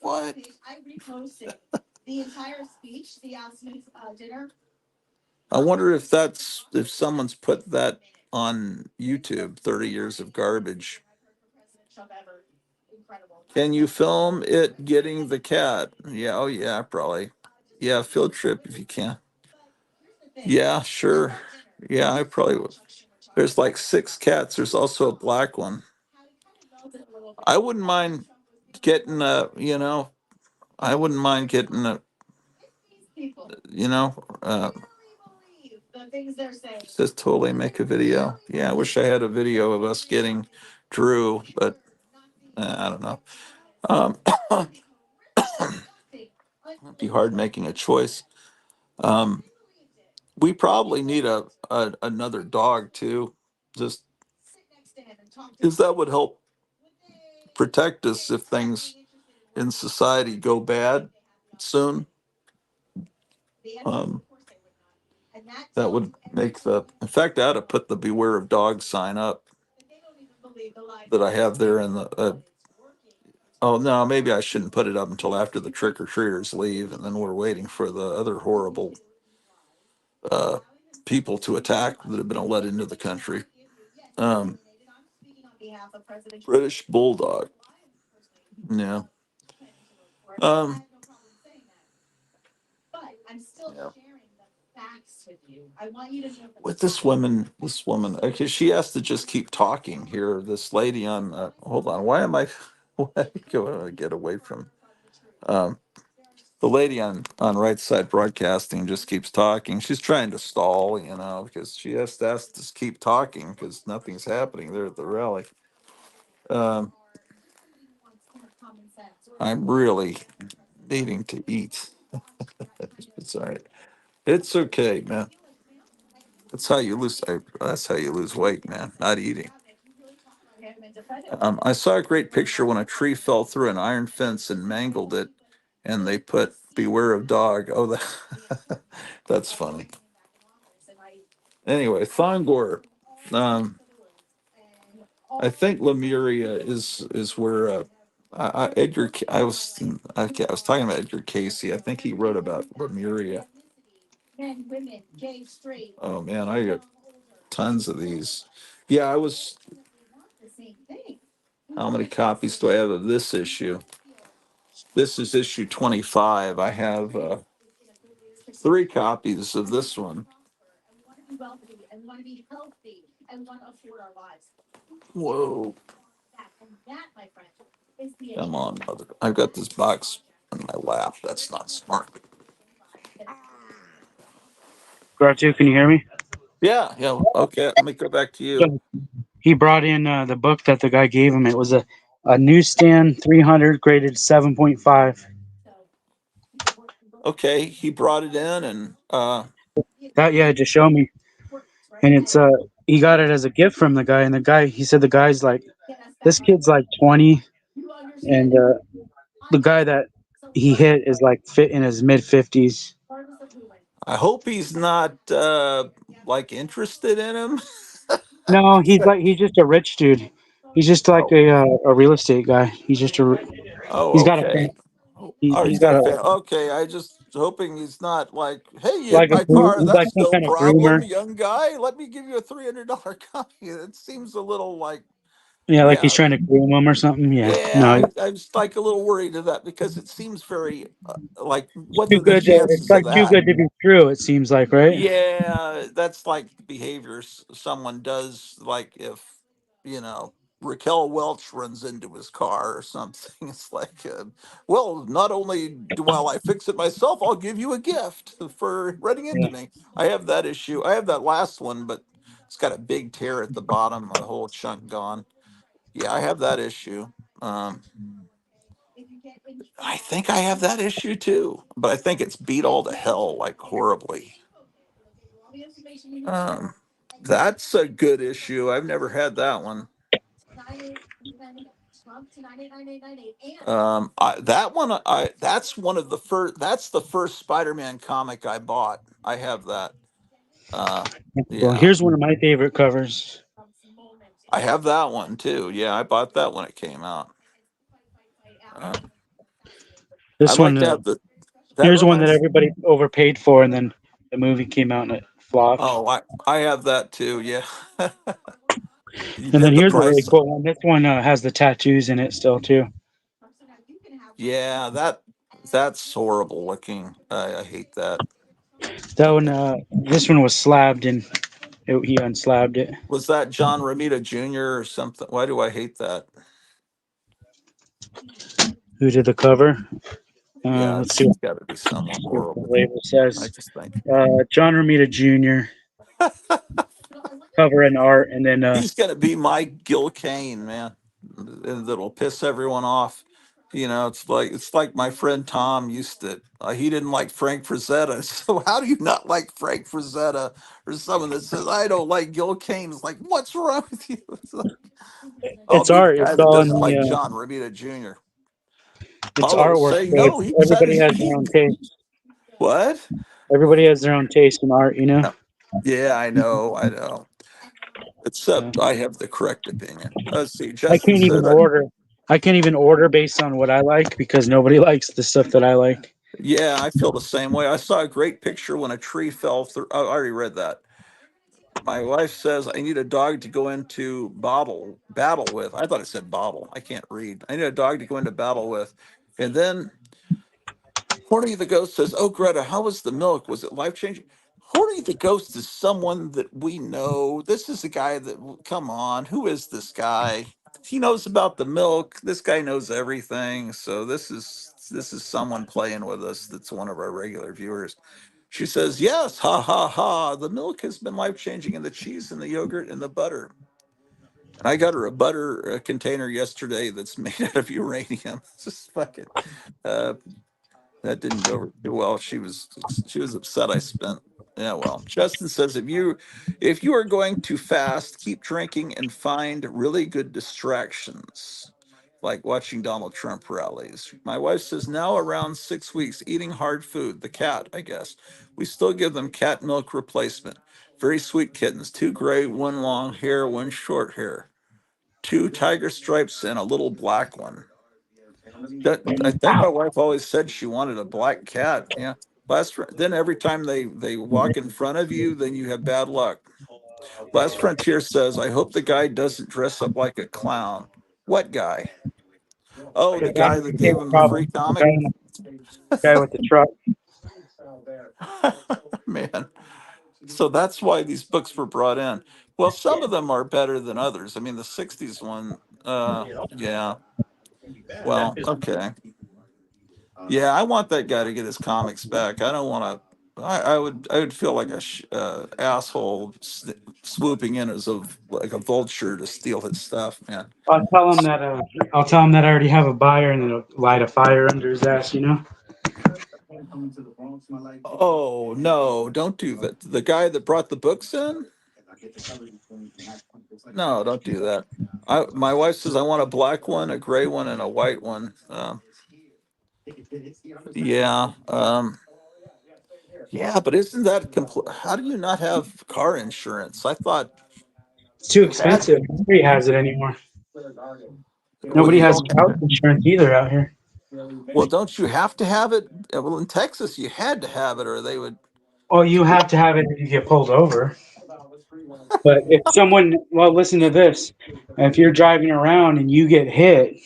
What? I wonder if someone's put that on YouTube, 30 years of garbage. Can you film it getting the cat? Yeah, oh yeah, probably. Yeah, field trip if you can. Yeah, sure. Yeah, I probably would. There's like 6 cats. There's also a black one. I wouldn't mind getting I wouldn't mind getting you know, uh, says totally make a video. Yeah, I wish I had a video of us getting Drew, but I don't know. Um, it'd be hard making a choice. Um, we probably need another dog too, just because that would help protect us if things in society go bad soon. Um, that would make in fact, I ought to put the beware of dogs sign up that I have there in the, oh no, maybe I shouldn't put it up until after the trick or treaters leave and then we're waiting for the other horrible people to attack that have been let into the country. Um, British Bulldog. Yeah. Um, yeah. With this woman, okay, she has to just keep talking here. This lady on, hold on, why am I, why do I get away from, um, the lady on Right Side Broadcasting just keeps talking. She's trying to stall, because she has to keep talking because nothing's happening there at the rally. Um, I'm really needing to eat. It's all right. It's okay, man. That's how you lose weight, man. Not eating. I saw a great picture when a tree fell through an iron fence and mangled it, and they put "Beware of dog." Oh, that's funny. Anyway, Thongor. I think Lemuria is where Edgar. Okay, I was talking about Edgar Casey. I think he wrote about Lemuria. Oh man, I got tons of these. Yeah, I was. How many copies do I have of this issue? This is issue 25. I have 3 copies of this one. Whoa. Come on, mother. I've got this box in my lap. That's not smart. Gartu, can you hear me? Yeah, yeah. Okay, let me go back to you. So he brought in the book that the guy gave him. It was a newsstand 300 graded 7.5. Okay, he brought it in and That yeah, just show me. And it's he got it as a gift from the guy, and he said the guy's like, this kid's like 20, and the guy that he hit is like fit in his mid 50s. I hope he's not like interested in him. No, he's just a rich dude. He's just like Oh, a real estate guy. oh, He's got a okay. Oh, he's he's got got a a fan. Okay, I just hoping he's not like, hey, you hit like my car. he's like That's some no kind of problem, groomer. young guy. Let me give you a $300 copy. It seems a little like, Yeah, like he's yeah, trying to groom him or something. Yeah, yeah. no, I'm just like a little worried of that because it seems very like, it's what too are the good. It's chances of like too that? good to be true. It seems like, right? Yeah, that's like behaviors someone does, like if, you know, Raquel Welch runs into his car or something. It's like, well, not only do while I fix it myself, I'll give you a gift for running Yeah. into me. I have that issue. I have that last one, but it's got a big tear at the bottom, a whole chunk gone. Yeah, I have that issue. Um, I think I have that issue too, but I think it's beat all to hell, like horribly. Um, that's a good issue. I've never had that one. That one, that's one of the first. That's the first Spider-Man comic I bought. I have that. Uh, Well, yeah, here's one of my favorite covers. I have that one too. Yeah, I bought that when it came out. Uh, I'd This like one, to have the. That here's one that reminds. everybody overpaid for, and then the movie came out and it flopped. Oh, I have that too. Yeah, you And then did the here's a really price. cool one. This one has the tattoos in it still too. Yeah, that's horrible looking. I hate that. That one, Okay. this one was slabbed and he unslabbed it. Was that John Romita Jr. or something? Why do I hate that? Who did the cover? Yeah, Let's see it's got to be someone what the horrible. label I says. just think John Romita Jr. cover and art, and then he's going to be my Gil Kane, man. That'll piss everyone off. It's like my friend Tom used to. He didn't like Frank Frazetta. So how do you not like Frank Frazetta? Or someone that says I don't like Gil Kane? It's like, what's wrong with you? It's like, I'll it's be the art. guy It's that all in doesn't like the John Romita Jr. it's Paulo was artwork. saying So no. He was at everybody his has their peak. own taste. What? Everybody has their own taste in art, you know. Yeah, I know. I know. Yeah. Except I have the correct opinion. Let's see. I Justin can't even said, order. I can't even order based on what I like because nobody likes the stuff that I like. yeah, I feel the same way. I saw a great picture when a tree fell through. I already read that. My wife says I need a dog to go into battle with. I thought it said bottle. I can't read. I need a dog to go into battle with. And then Horny the Ghost says, "Oh, Greta, how was the milk? Was it life changing?" Horny the Ghost is someone that we know. This is a guy that, come on, who is this guy? He knows about the milk. This guy knows everything. So this is someone playing with us. That's one of our regular viewers. She says, "Yes, ha ha ha. The milk has been life changing, and the cheese and the yogurt and the butter." And I got her a butter container yesterday that's made out of uranium. Just fucking. Uh, that didn't go over too well. She was upset I spent. Yeah, well, Justin says if you are going too fast, keep drinking and find really good distractions, like watching Donald Trump rallies. My wife says now around 6 weeks, eating hard food. The cat, I guess. We still give them cat milk replacement. Very sweet kittens. Two gray, one long hair, one short hair. Two tiger stripes and a little black one. I think my wife always said she wanted a black cat. Yeah. Then every time they walk in front of you, then you have bad luck. Last Frontier says, "I hope the guy doesn't dress up like a clown." What guy? Oh, The the guy guy that gave him the free problem. comic. Guy with the truck. Man. So that's why these books were brought in. Well, some of them are better than others. I mean, the '60s one, yeah. Well, okay. Yeah, I want that guy to get his comics back. I don't want to. I would feel like a asshole swooping in as like a vulture to steal his stuff, man. I'll tell him that. I'll tell him that I already have a buyer, and it'll light a fire under his ass. You know. Oh no, don't do that. The guy that brought the books in? No, don't do that. My wife says I want a black one, a gray one, and a white one. Yeah. Yeah, but isn't that how do you not have car insurance? I thought It's too you had. expensive. Nobody has it anymore. Well, Nobody you has don't. health insurance either out here. Well, don't you have to have it? Well, in Texas, you had to have it, or they would. Well, you have to have it if you get pulled over. But if someone, well, listen to this. If you're driving around and you get hit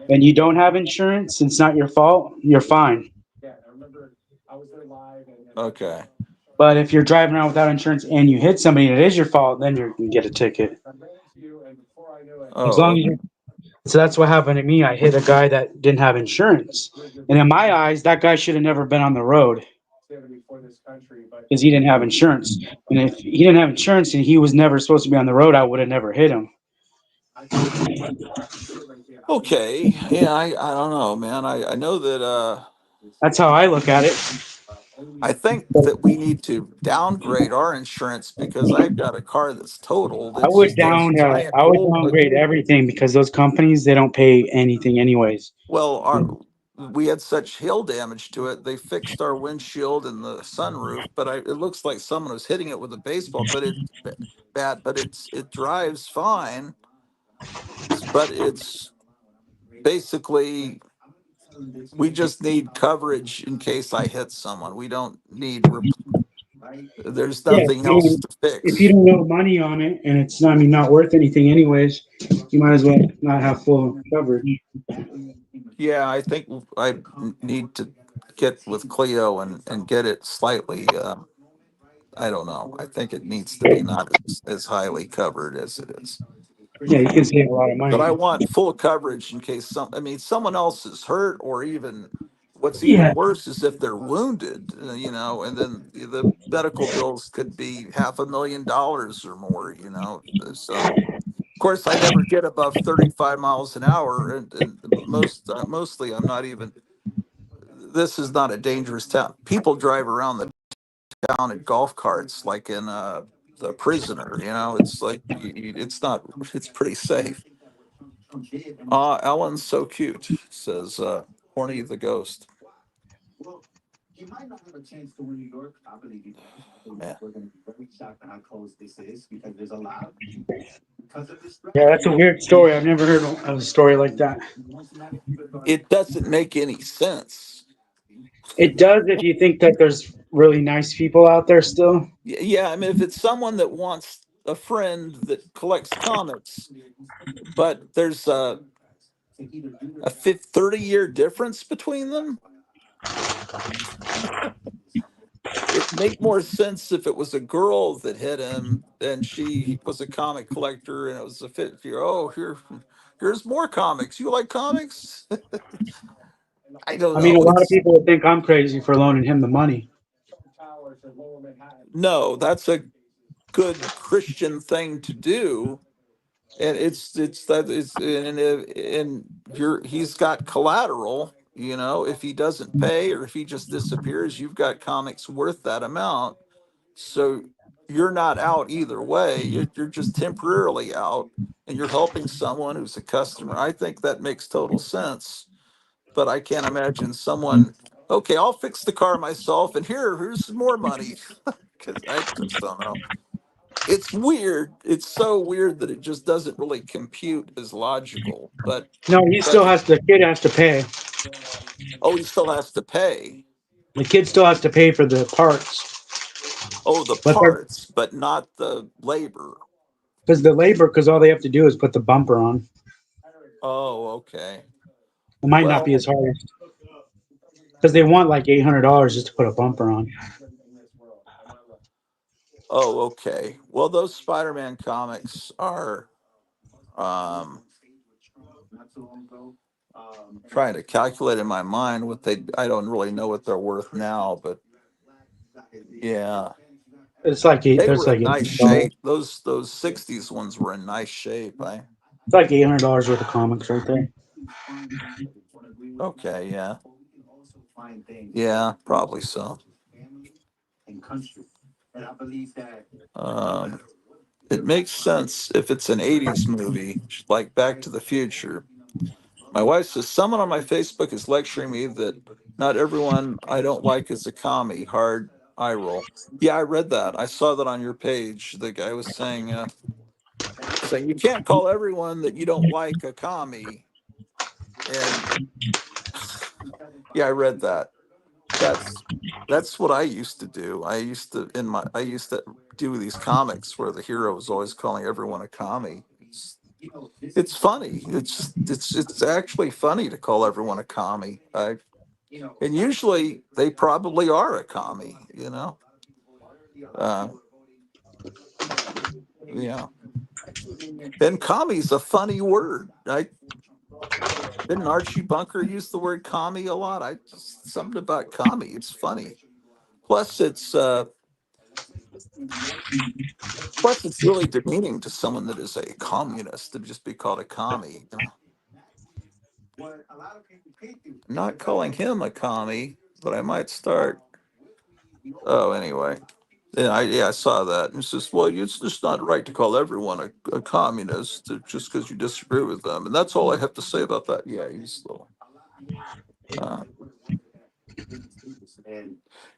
and you don't have insurance, it's not your fault. You're fine. Okay. But if you're driving around without insurance and you hit somebody and it is your fault, then you can get a ticket. As Oh, long as you So that's what happened to me. I hit a guy that didn't have insurance. And in my eyes, that guy should have never been on the road because he didn't have insurance. And if he didn't have insurance and he was never supposed to be on the road, I would have never hit him. okay. Yeah, I don't know, man. I know that That's how I look at it. I think that we need to downgrade our insurance because I've got a car that's totaled. I It's would just a giant I would hole. downgrade everything because those companies they don't pay anything anyways. Well, we had such hail damage to it. They fixed our windshield and the sunroof, but it looks like someone was hitting it with a baseball. But bad. But it drives fine. But it's basically we just need coverage in case I hit someone. We don't need. There's Yeah, nothing else to if you fix. don't know money on it and it's not, I mean, not worth anything anyways, you might as well not have full coverage. Yeah, I think I need to get with Cleo and get it slightly. I don't know. I think it needs to be not as highly covered as it is. Yeah, you can save a lot of But money. I want full coverage in case I mean, someone else is hurt, or even what's Yeah, even worse is if they're wounded, and then the medical bills could be $500,000 or more, So, of course, I never get above 35 miles an hour, and mostly I'm not even. This is not a dangerous town. People drive around the town in golf carts, like in The Prisoner. It's like it's not. It's pretty safe. Ellen's so cute, says Horny the Ghost. Man. yeah, that's a weird story. I've never heard of a story like that. It doesn't make any sense. It does if you think that there's really nice people out there still. Yeah, I mean, if it's someone that wants a friend that collects comics, but there's a 30-year difference between them, it'd make more sense if it was a girl that hit him and she was a comic collector and it was a 50-year. Oh, here's more comics. You like comics? I don't I mean, a know. lot of It's people would think I'm crazy for loaning him the money. no, that's a good Christian thing to do. And it's that is and you're he's got collateral, if he doesn't pay or if he just disappears, you've got comics worth that amount. So you're not out either way. You're just temporarily out and you're helping someone who's a customer. I think that makes total sense. But I can't imagine someone, okay, I'll fix the car myself and here's some more money. Because I just don't know. It's weird. It's so weird that it just doesn't really compute as logical. No, he But still has the kid has to pay. oh, he still has to pay. The kid still has to pay for the parts, Oh, the but parts, but not the labor. because all they have to do is put the bumper on. Oh, okay. It might not be Well, as hard because they want like $800 just to put a bumper on. oh, okay. Well, those Spider-Man comics are trying to calculate in my mind what they I don't really know what they're worth now, but yeah. They There's were like in nice $800. shape. Those 60s ones were in nice shape. It's like $800 worth of comics right there. Okay, yeah. Yeah, probably so. Um, it makes sense if it's an 80s movie, like Back to the Future. My wife says someone on my Facebook is lecturing me that not everyone I don't like is a commie. Hard eye roll. Yeah, I read that. I saw that on your page. The guy was saying you can't call everyone that you don't like a commie. And yeah, I read that. That's that's what I used to do. I used to do these comics where the hero was always calling everyone a commie. It's funny. It's actually funny to call everyone a commie. And usually they probably are a commie. Uh, yeah. And commie's a funny word. I didn't Archie Bunker use the word commie a lot. I just something about commie. It's funny. Plus, it's really demeaning to someone that is a communist to just be called a commie. I'm not calling him a commie, but I might start. Oh, anyway. Yeah, I saw that. And it says, well, it's just not right to call everyone a communist just because you disagree with them. And that's all I have to say about that. Yeah, he's a little.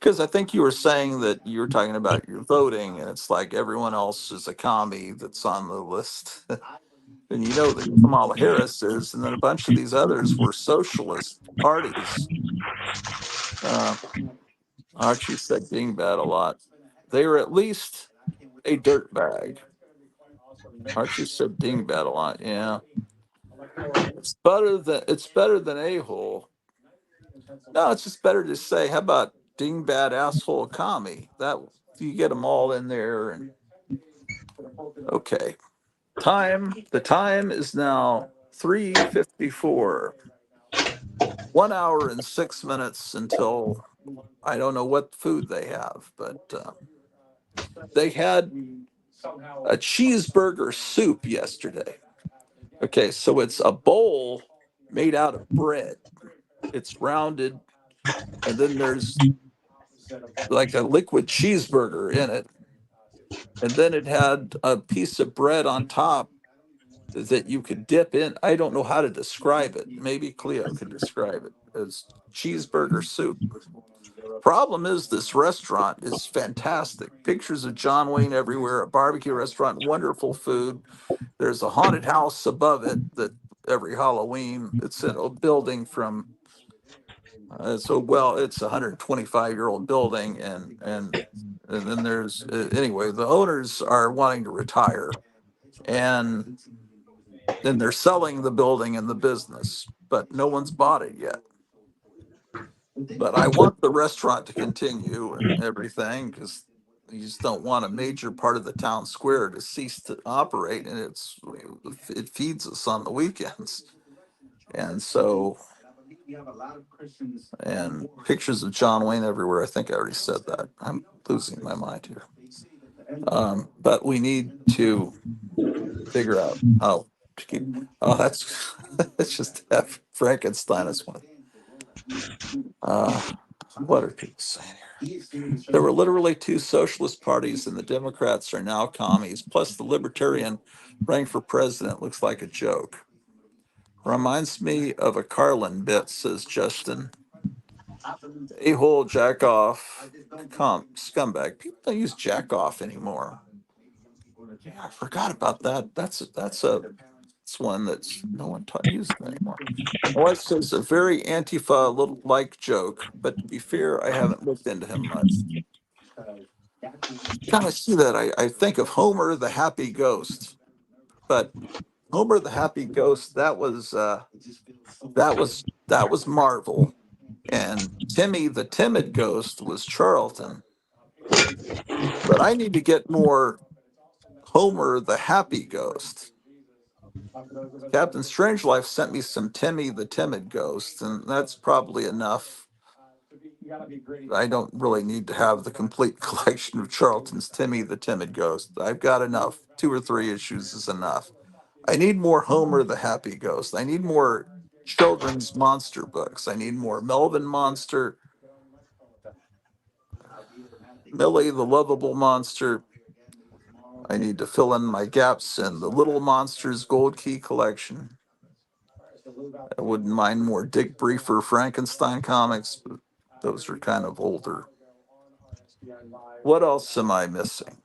Because I think you were saying that you were talking about your voting, and it's like everyone else is a commie that's on the list. And you know that Kamala Harris is, and then a bunch of these others were socialist parties. Uh, Archie said dingbat a lot. They were at least a dirtbag. Archie said dingbat a lot. Yeah, it's better than a hole. No, it's just better to say, how about dingbat asshole commie? That you get them all in there. And okay, the time is now 3:54. 1 hour and 6 minutes until I don't know what food they have, but they had a cheeseburger soup yesterday. Okay, so it's a bowl made out of bread. It's rounded, and then there's like a liquid cheeseburger in it. And then it had a piece of bread on top that you could dip in. I don't know how to describe it. Maybe Cleo could describe it as cheeseburger soup. Problem is, this restaurant is fantastic. Pictures of John Wayne everywhere, a barbecue restaurant, wonderful food. There's a haunted house above it that every Halloween, it's in a building from So well, it's a 125-year-old building, and then there's anyway. The owners are wanting to retire, and then they're selling the building and the business, but no one's bought it yet. But I want the restaurant to continue and everything because you just don't want a major part of the town square to cease to operate, and it feeds us on the weekends. And so, and pictures of John Wayne everywhere. I think I already said that. I'm losing my mind here. But we need to figure out how to keep. Oh, that's that's just F. Frankenstein is one. Uh, what are people saying here? There were literally two socialist parties, and the Democrats are now commies. Plus, the Libertarian running for president looks like a joke. Reminds me of a Carlin bit, says Justin. A-hole, jack off, scumbag. People don't use jack off anymore. Yeah, I forgot about that. That's one that's no one uses anymore. My wife says a very Antifa little like joke, but to be fair, I haven't looked into him much. Kind of see that. I think of Homer the Happy Ghost, but Homer the Happy Ghost that was Marvel, and Timmy the Timid Ghost was Charlton. But I need to get more Homer the Happy Ghost. Captain Strangeliffe sent me some Timmy the Timid Ghost, and that's probably enough. I don't really need to have the complete collection of Charlton's Timmy the Timid Ghost. I've got enough. 2 or 3 issues is enough. I need more Homer the Happy Ghost. I need more children's monster books. I need more Melvin Monster, Millie the Lovable Monster. I need to fill in my gaps in the Little Monsters Gold Key collection. I wouldn't mind more Dick Briefer Frankenstein comics, but those are kind of older. What else am I missing?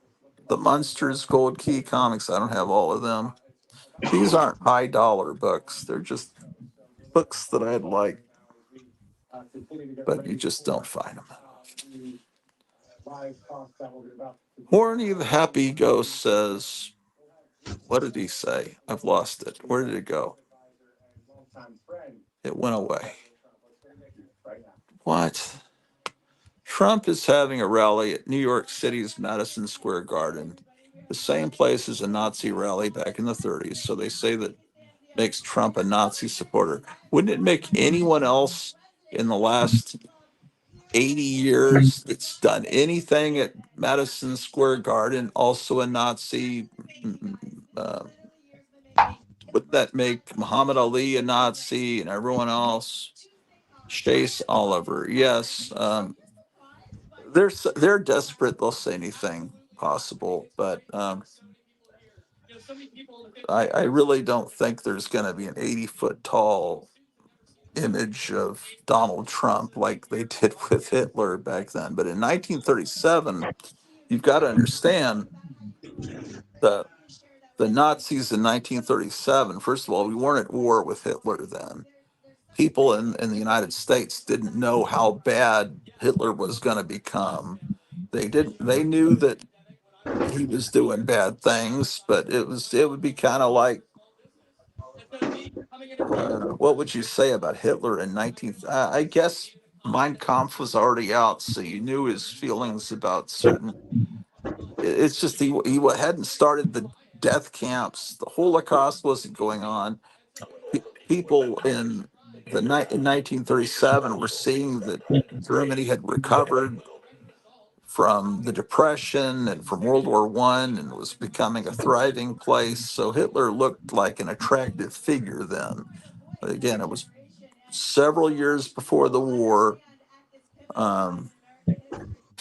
The Monsters Gold Key comics, I don't have all of them. These aren't high dollar books. They're just books that I'd like, but you just don't find them. Horny the Happy Ghost says, what did he say? I've lost it. Where did it go? It went away. What? Trump is having a rally at New York City's Madison Square Garden, the same place as a Nazi rally back in the 30s. So they say that makes Trump a Nazi supporter. Wouldn't it make anyone else in the last 80 years that's done anything at Madison Square Garden also a Nazi? Uh, wouldn't that make Muhammad Ali a Nazi and everyone else? Chase Oliver, yes. They're desperate. They'll say anything possible, but I really don't think there's going to be an 80-foot tall image of Donald Trump like they did with Hitler back then. But in 1937, you've got to understand that the Nazis in 1937, first of all, we weren't at war with Hitler then. People in the United States didn't know how bad Hitler was going to become. They knew that he was doing bad things, but it would be kind of like what would you say about Hitler in 19? I guess Mein Kampf was already out, so you knew his feelings about certain. It's just he hadn't started the death camps. The Holocaust wasn't going on. People in 1937 were seeing that Germany had recovered from the Depression and from World War One and was becoming a thriving place. So Hitler looked like an attractive figure then. But again, it was several years before the war. Um,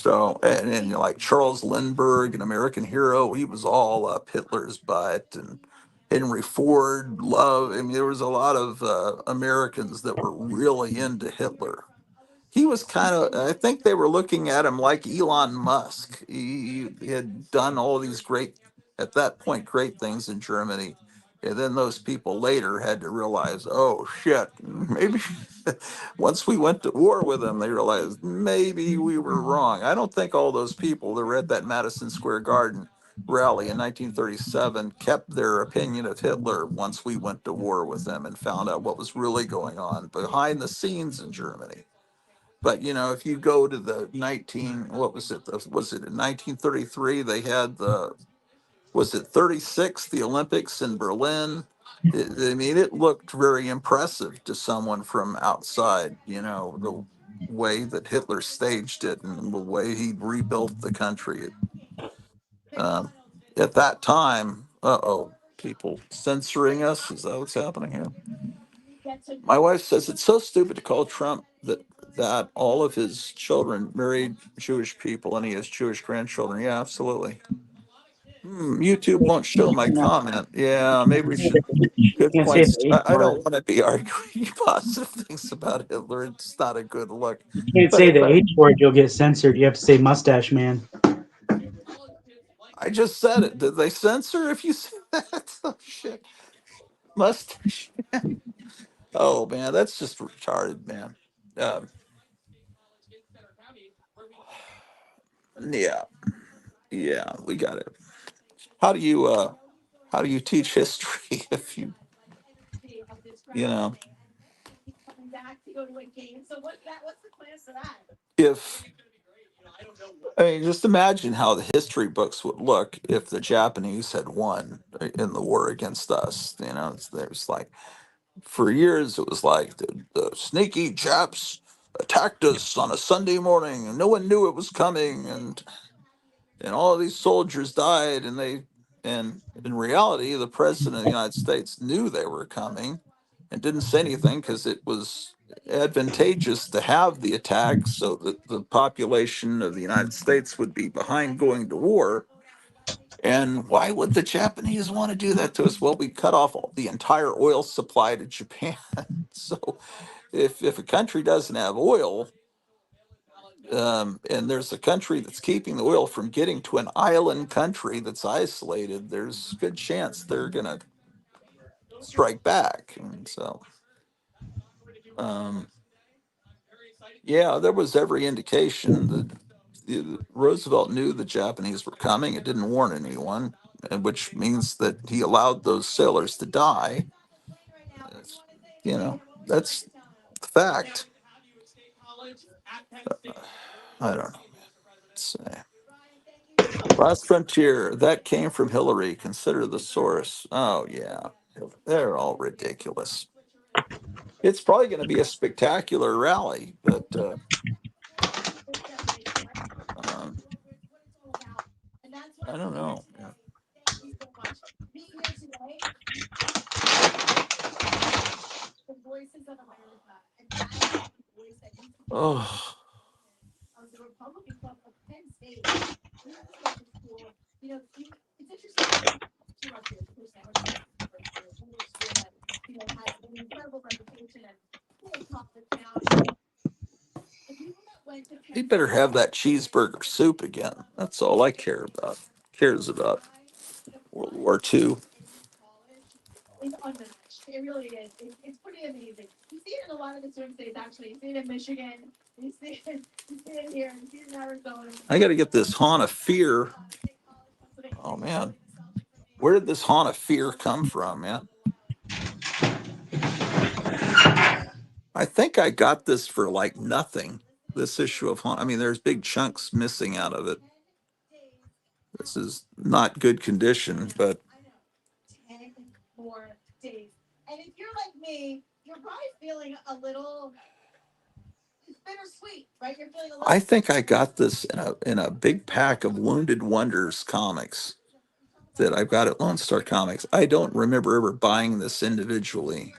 and like Charles Lindbergh, an American hero, he was all up Hitler's butt, and Henry Ford, love. I mean, there was a lot of Americans that were really into Hitler. He was kind of, I think they were looking at him like Elon Musk. He had done all these great, at that point, great things in Germany. And then those people later had to realize, oh shit, maybe once we went to war with them, they realized maybe we were wrong. I don't think all those people that were at that Madison Square Garden rally in 1937 kept their opinion of Hitler once we went to war with them and found out what was really going on behind the scenes in Germany. But you know, if you go to the 19, what was it? Was it in 1933? They had the, was it 36, the Olympics in Berlin? I mean, it looked very impressive to someone from outside, you know, the way that Hitler staged it and the way he rebuilt the country. Um, at that time, uh-oh, people censoring us? Is that what's happening here? My wife says it's so stupid to call Trump that all of his children married Jewish people and he has Jewish grandchildren. Yeah, absolutely. YouTube won't show my comment. Yeah, maybe we should. Good Can't say points. the H I don't word. want to be arguing positive things about Hitler. It's not a good look. You can't say But the H word, you'll get censored. You have to say mustache man. I just said it. Did they censor if you said that? Oh, shit. Mustache. Oh, man, that's just retarded, man. Um, yeah, yeah, we got it. How do you how do you teach history if you know if I mean, just imagine how the history books would look if the Japanese had won in the war against us. You know, there's like for years it was like the sneaky Japs attacked us on a Sunday morning and no one knew it was coming, and all of these soldiers died, and in reality the president of the United States knew they were coming and didn't say anything because it was advantageous to have the attack so that the population of the United States would be behind going to war. And why would the Japanese want to do that to us? Well, we cut off the entire oil supply to Japan. So if a country doesn't have oil, and there's a country that's keeping the oil from getting to an island country that's isolated, there's a good chance they're going to strike back. And so, um, yeah, there was every indication that Roosevelt knew the Japanese were coming. It didn't warn anyone, and which means that he allowed those sailors to die. You know, that's the fact. I don't know. It's, Last Frontier, that came from Hillary. Consider the source. Oh, yeah. They're all ridiculous. It's probably going to be a spectacular rally, but um, I don't know. Yeah. Oh, he better have that cheeseburger soup again. That's all I care about. Cares about World War II. It's unmatched. It really is. It's pretty amazing. You see it in a lot of the swing states, actually. You see it in Michigan. You see it here. You see it in Arizona. I got to get this Haunt of Fear. Oh, man. Where did this Haunt of Fear come from, man? I think I got this for like nothing. This issue of Haunt. I mean, there's big chunks missing out of it. This is not good condition, but 10 more days. And if you're like me, you're probably feeling a little, it's bittersweet, right? You're feeling a little. I think I got this in a big pack of Wounded Wonders comics that I've got at Lone Star Comics. I don't remember ever buying this individually.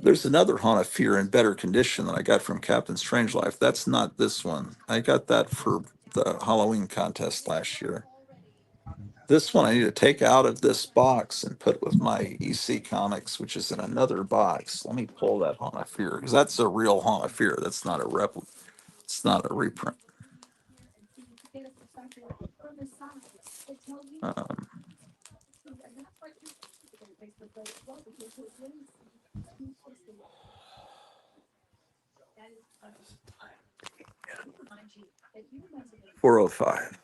There's another Haunt of Fear in better condition that I got from Captain Strangeliffe. That's not this one. I got that for the Halloween contest last year. This one I need to take out of this box and put with my EC Comics, which is in another box. Let me pull that Haunt of Fear because that's a real Haunt of Fear. That's not a replica. It's not a reprint. Um, 4:05.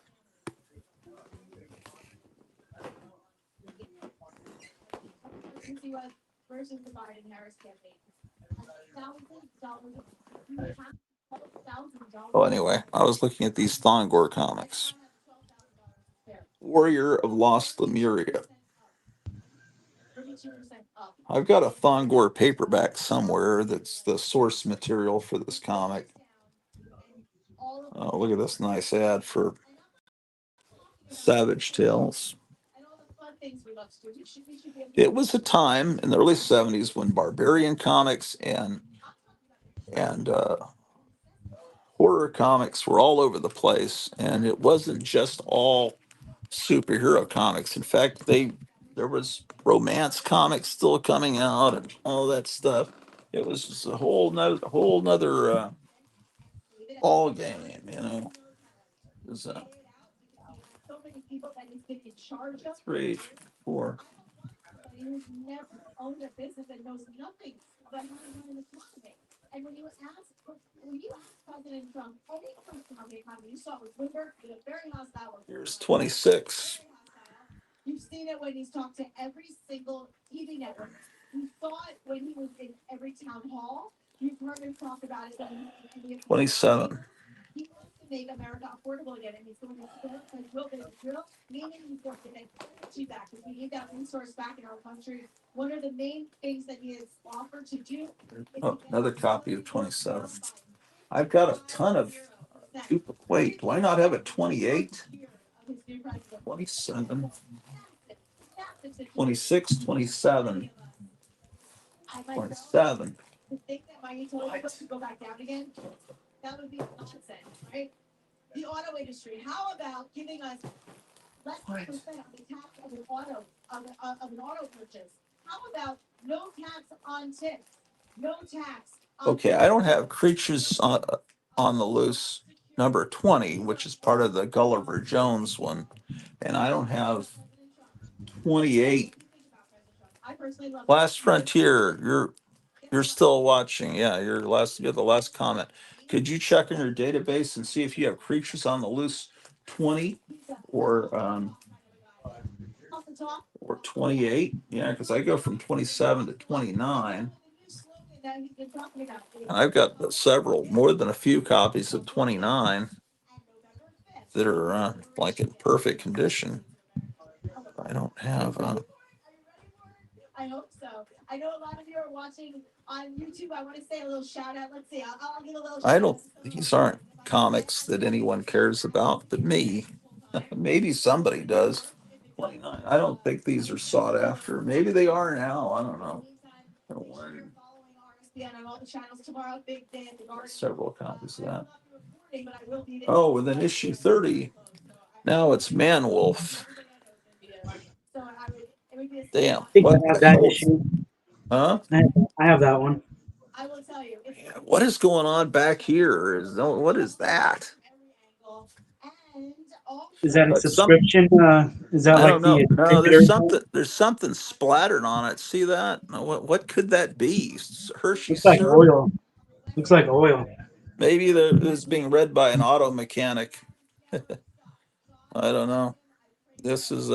Versus the Biden-Harris campaign. $1,000. Well, anyway, I was looking at these Thongor comics. Warrior of Lost Lemuria. I've got a Thongor paperback somewhere that's the source material for this comic. Oh, look at this nice ad for Savage Tales. It was a time in the early 70s when barbarian comics and horror comics were all over the place, and it wasn't just all superhero comics. In fact, there was romance comics still coming out and all that stuff. It was just a whole nother ball game, you know. It was, three, four. He who's never owned a business and knows nothing about how to run an economy. And when you ask President Trump, any question on the economy, you saw it with Bloomberg, he was very hostile. Here's 26. You've seen it when he's talked to every single TV network. You saw it when he was in every town hall. You've heard him talk about it. 27. He wants to make America affordable again, and he's going to spend and will be real, meaning he's going to make energy back. If we need that resource back in our country, one of the main things that he has offered to do. Oh, another copy of 27. I've got a ton of. Wait, do I not have a 28? 27. 26, 27. 27. To think that my utilities could go back down again, that would be nonsense, right? The auto industry, how about giving us less percent of the tax of an auto purchase? How about no tax on tips? No tax. Okay, I don't have Creatures on the Loose number 20, which is part of the Gulliver Jones one, and I don't have 28. Last Frontier, you're still watching. Yeah, you're the last comment. Could you check in your database and see if you have Creatures on the Loose 20 or 28? Yeah, because I go from 27 to 29. And I've got several, more than a few copies of 29 that are like in perfect condition. I don't have. I hope so. I know a lot of you are watching on YouTube. I want to say a little shout out. Let's see. I'll give a little. I don't. These aren't comics that anyone cares about, but me. Maybe somebody does. 29. I don't think these are sought after. Maybe they are now. I don't know. Several copies of that. Oh, with an issue 30. Now it's Man Wolf. Damn. I think What I have the that hell? issue. Huh? I have that one. I will tell you. What is going on back here? What is that? Is that a Some, subscription? Is that I like don't know. the No, distributor? there's something splattered on it. See that? What could that be? Hershey Looks like syrup? oil. Looks like oil. Maybe it was being read by an auto mechanic. I don't know. This is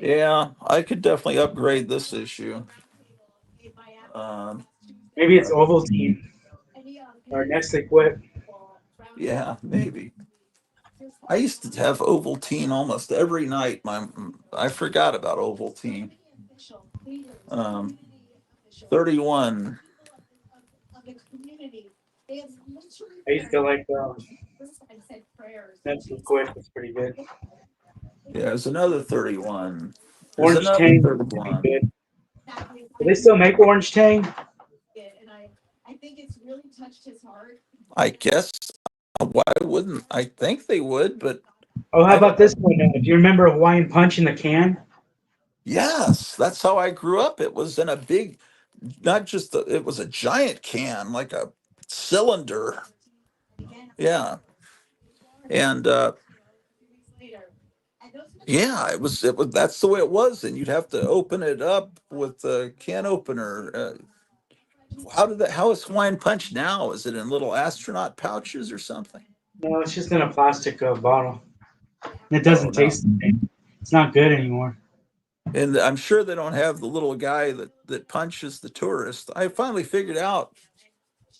yeah, I could definitely upgrade this issue. Maybe it's Ovaltine or next equip. Yeah, maybe. I used to have Ovaltine almost every night. I forgot about Ovaltine. 31. I used to like next equip. It's pretty good. Yeah, there's another 31. There's Orange another Tang is pretty 31. good. Do they still make Orange Tang? I think it's really touched his heart. I guess. Why wouldn't I think they would? But Oh, how about this one? Do you remember Hawaiian Punch in the can? yes, that's how I grew up. It was in a big, not just it was a giant can, like a cylinder. Yeah, and Yeah, it was. That's the way it was, and you'd have to open it up with a can opener. How is Hawaiian Punch now? Is it in little astronaut pouches or something? No, it's just in a plastic bottle. It Oh doesn't no. taste the same. It's not good anymore. And I'm sure they don't have the little guy that punches the tourist. I finally figured out,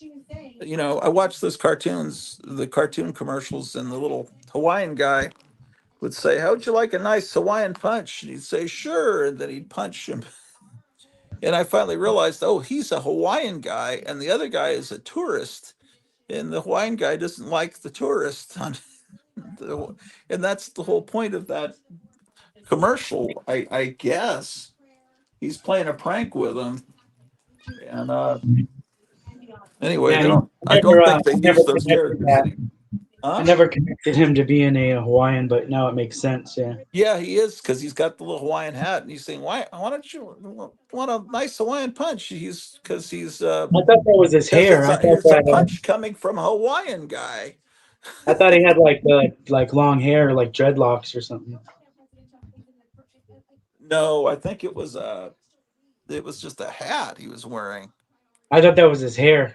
I watched those cartoons, the cartoon commercials, and the little Hawaiian guy would say, "How'd you like a nice Hawaiian punch?" And he'd say, "Sure," and then he'd punch him. And I finally realized, oh, he's a Hawaiian guy, and the other guy is a tourist, and the Hawaiian guy doesn't like the tourist on the, and that's the whole point of that commercial. I guess he's playing a prank with him, and anyway, Yeah, they and don't. I I never, don't think they I never use those connected characters that. anymore. I Huh? never connected him to being a Hawaiian, but now it makes sense. Yeah, Yeah, he is because he's got the little Hawaiian hat, and he's saying, "Why don't you want a nice Hawaiian punch?" I thought that was his Because hair. it's a punch coming from a Hawaiian guy. I thought he had like long hair, like dreadlocks or something. No, I think it was just a hat he was wearing. I thought that was his hair.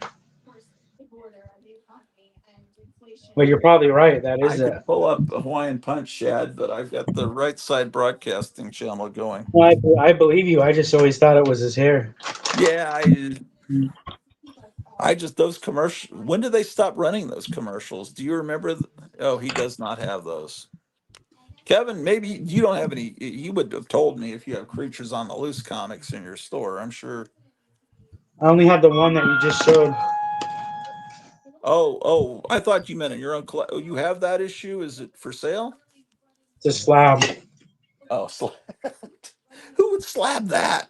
But you're probably right. That I is it. could pull up a Hawaiian Punch, Shad, but I've got the right side broadcasting channel going. Well, I believe you. I just always thought it was his hair. Yeah, I just those commercials. When did they stop running those commercials? Do you remember? Oh, he does not have those. Kevin, maybe you don't have any. You would have told me if you have Creatures on the Loose comics in your store. I'm sure. I only have the one that you just showed. Oh, I thought you meant in your own. Oh, you have that issue? Is it for sale? It's a slab. Oh, who would slab that?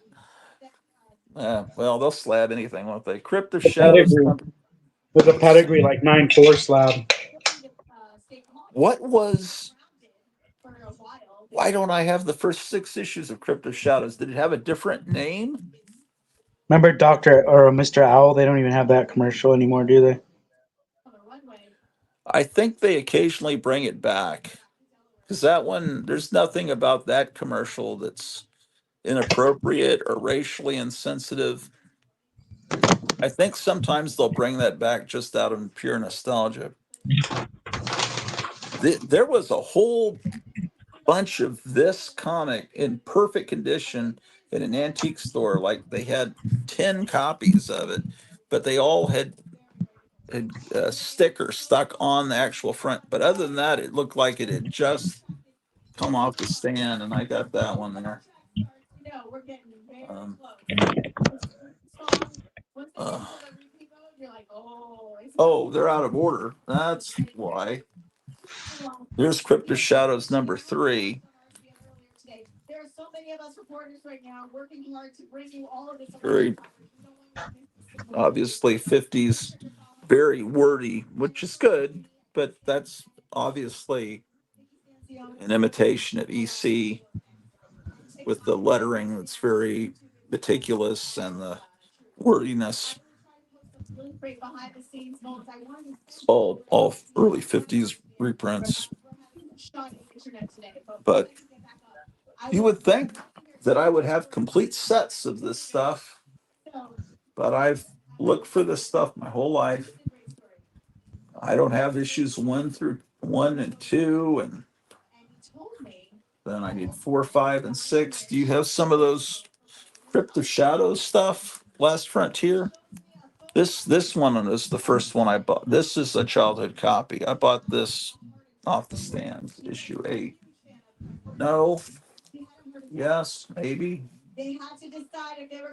Well, they'll slab anything, won't they? Crypt of The Shadows pedigree number. with a pedigree like 9-4 slab. What was? Why don't I have the first 6 issues of Crypt of Shadows? Did it have a different name? Remember Doctor or Mr. Owl? They don't even have that commercial anymore, do they? I think they occasionally bring it back because that one, there's nothing about that commercial that's inappropriate or racially insensitive. I think sometimes they'll bring that back just out of pure nostalgia. There was a whole bunch of this comic in perfect condition in an antique store. Like they had 10 copies of it, but they all had a sticker stuck on the actual front. But other than that, it looked like it had just come off the stand, and I got that one there. Um, uh, oh, they're out of order. That's why. Here's Crypt of Shadows number 3. Very obviously 50s, very wordy, which is good, but that's obviously an imitation of EC with the lettering that's very meticulous and the wordiness. All early 50s reprints. But you would think that I would have complete sets of this stuff, but I've looked for this stuff my whole life. I don't have issues 1 and 2, and then I need 4, 5, and 6. Do you have some of those Crypt of Shadows stuff? Last Frontier? This one is the first one I bought. This is a childhood copy. I bought this off the stand, issue 8. No, yes, maybe.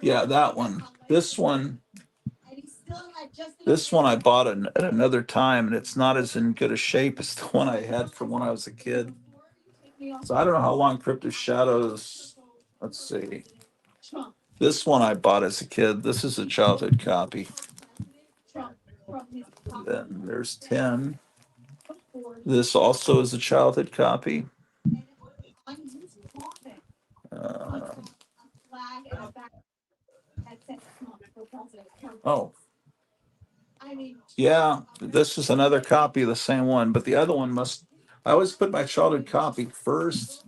Yeah, that one. This one I bought at another time, and it's not as in good a shape as the one I had from when I was a kid. So I don't know how long Crypt of Shadows. Let's see. This one I bought as a kid. This is a childhood copy. Then there's 10. This also is a childhood copy. Uh, oh, yeah. This is another copy of the same one, but the other one must. I always put my childhood copy first,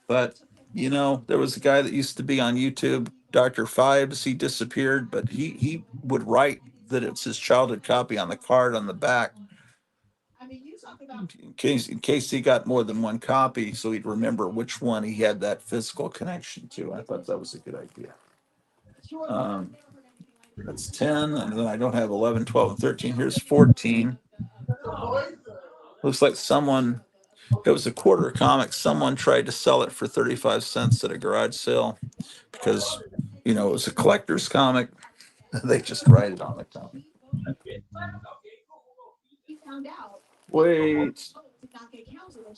But there was a guy that used to be on YouTube, Dr. Fibes. He disappeared, but he would write that it's his childhood copy on the card on the back in case he got more than one copy, so he'd remember which one he had that physical connection to. I thought that was a good idea. Um, that's 10, and then I don't have 11, 12, and 13. Here's 14. Looks like it was a quarter comic. Someone tried to sell it for 35 cents at a garage sale because, it was a collector's comic. They just write it on the comic. Wait.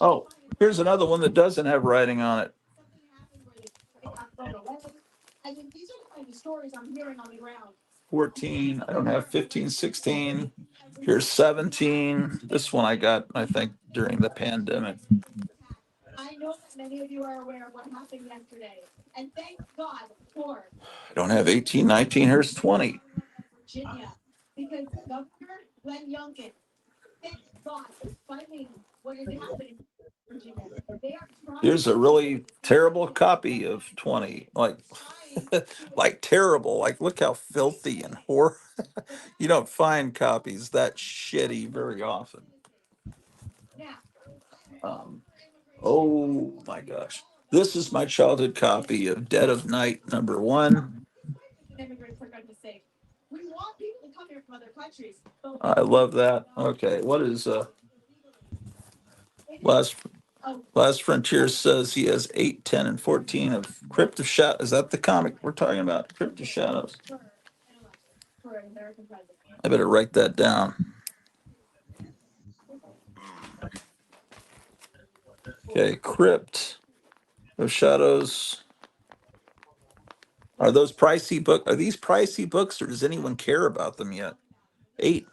Oh, here's another one that doesn't have writing on it. I mean, these are the kind of stories I'm hearing on the ground. 14. I don't have 15, 16. Here's 17. This one I got, I think, during the pandemic. I know that many of you are aware of what happened yesterday, and thank God for I don't have 18, 19. Here's 20. Virginia, because Governor Glenn Youngkin, thank God, is fighting what is happening in Virginia. They are trying. Here's a really terrible copy of 20. Like terrible. Like, look how filthy and horrible. You don't find copies that shitty very often. Oh my gosh. This is my childhood copy of Dead of Night #1. Immigrants are going to say, we want people to come here from other countries. I love that. Okay, what is Last Frontier says he has 8, 10, and 14 of Crypt of Shadows. Is that the comic we're talking about? Crypt of Shadows. I better write that down. Okay, Crypt of Shadows. Are those pricey book? Are these pricey books, or does anyone care about them yet? 8,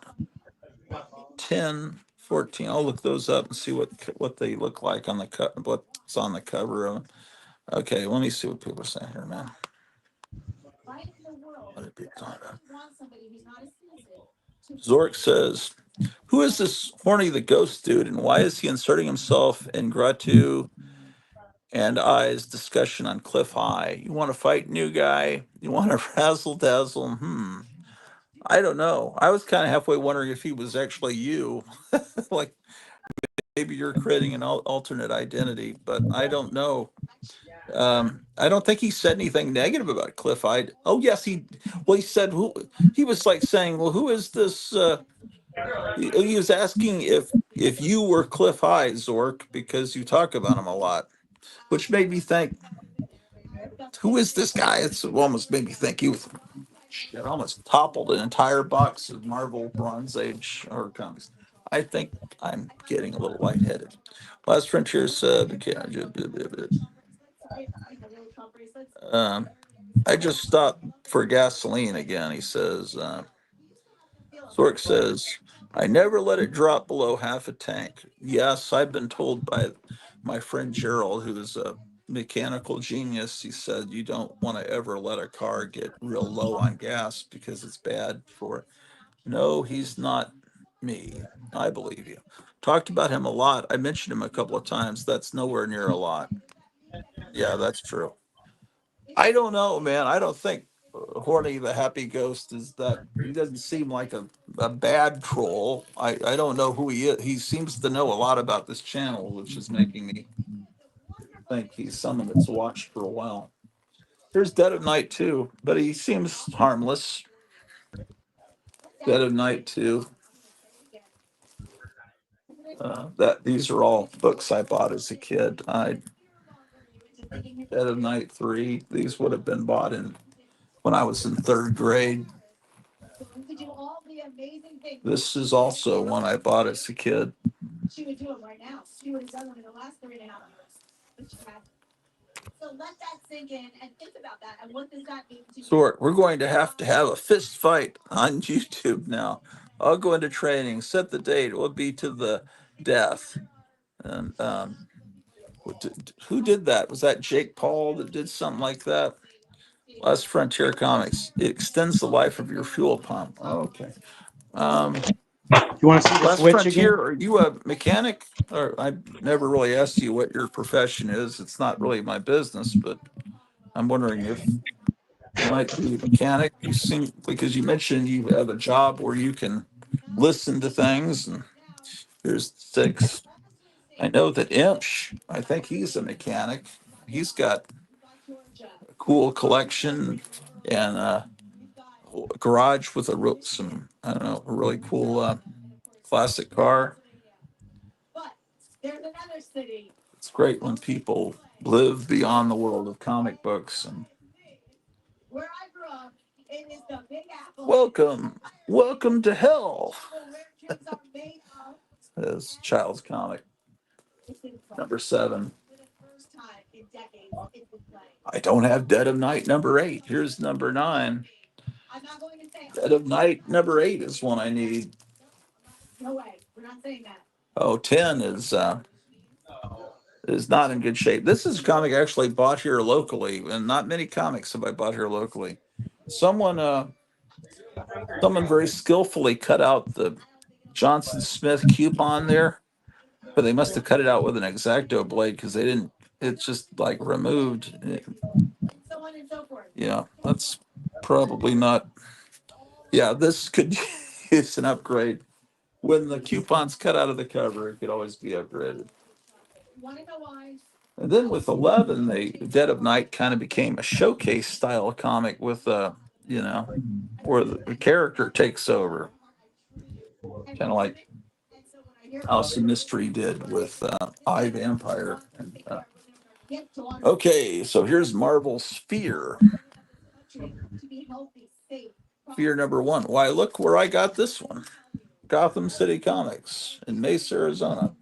10, 14. I'll look those up and see what they look like on the what's on the cover of them. Okay, let me see what people are saying here, man. What did people talk about? Zork says, who is this Horny the Ghost dude, and why is he inserting himself in Gratu and I's discussion on Cliff High? You want to fight, new guy? You want to razzle dazzle? I don't know. I was kind of halfway wondering if he was actually you. Like, maybe you're creating an alternate identity, but I don't know. I don't think he said anything negative about Cliff Hyde. Oh yes, he said who he was like saying, well, who is this? He was asking if you were Cliff Hyde, Zork, because you talk about him a lot, which made me think, who is this guy? It's almost made me think he was shit, almost toppled an entire box of Marvel Bronze Age horror comics. I think I'm getting a little lightheaded. Last Frontier said, I just stopped for gasoline again. He says, Zork says, I never let it drop below half a tank. Yes, I've been told by my friend Gerald, who is a mechanical genius. He said, you don't want to ever let a car get real low on gas because it's bad for it. No, he's not me. I believe you. Talked about him a lot. I mentioned him a couple of times. That's nowhere near a lot. Yeah, that's true. I don't know, man. I don't think Horny the Happy Ghost is that. He doesn't seem like a bad troll. I don't know who he is. He seems to know a lot about this channel, which is making me think he's someone that's watched for a while. There's Dead of Night too, but he seems harmless. Dead of Night too. That these are all books I bought as a kid. Dead of Night 3. These would have been bought when I was in 3rd grade. This is also one I bought as a kid. She would do it right now. She would have done one in the last 3.5 years. But she had. So let that sink in and think about that. And what does that mean to you? So we're going to have a fist fight on YouTube now. I'll go into training, set the date. It will be to the death. And who did that? Was that Jake Paul that did something like that? Last Frontier Comics. It extends the life of your fuel pump. Oh, okay. You want to see the Last switch again? Frontier, are you a mechanic? Or I never really asked you what your profession is. It's not really my business, but I'm wondering if you might be a mechanic. You seem, because you mentioned you have a job where you can listen to things, and here's 6. I know that Imsh, I think he's a mechanic. He's got a cool collection and a garage with some, I don't know, a really cool classic car. It's great when people live beyond the world of comic books. And welcome to hell. As child's comic number 7. I don't have Dead of Night number 8. Here's number 9. Dead of Night number 8 is one I need. Oh, 10 is not in good shape. This is a comic I actually bought here locally, and not many comics have I bought here locally. Someone very skillfully cut out the Johnson Smith coupon there, but they must have cut it out with an X-Acto blade because they didn't. It's just like removed. Yeah, that's probably not. Yeah, this could use an upgrade. When the coupon's cut out of the cover, it could always be upgraded. And then with 11, the Dead of Night kind of became a showcase style comic with where the character takes over, kind of like House of Mystery did with I Vampire. Okay, so here's Marvel's Fear. Fear number 1. Why, look where I got this one. Gotham City Comics in Mesa, Arizona.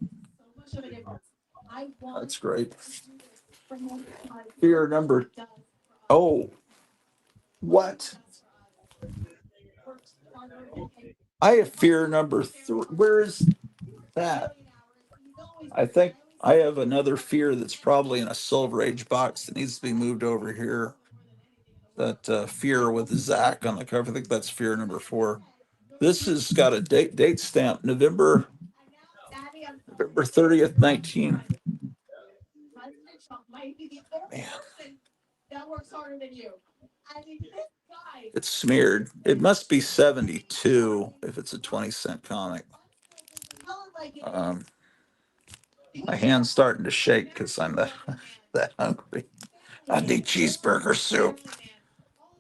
That's great. Fear number. Oh, what? I have fear number 3. Where is that? I think I have another fear that's probably in a Silver Age box that needs to be moved over here. That fear with Zach on the cover. I think that's fear number 4. This has got a date stamp, November 30th, 19. Man. It's smeared. It must be 72 if it's a 20-cent comic. My hand's starting to shake because I'm that hungry. I need cheeseburger soup.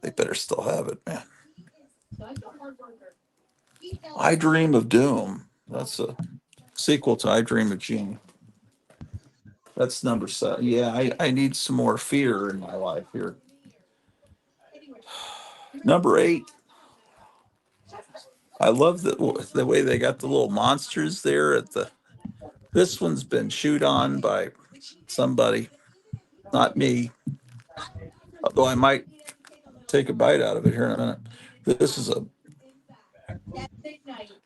They better still have it, man. I Dream of Doom. That's a sequel to I Dream of Jeannie. That's number 7. Yeah, I need some more fear in my life here. Number 8. I love the way they got the little monsters there at the. This one's been chewed on by somebody, not me. Although I might take a bite out of it here in a minute. This is a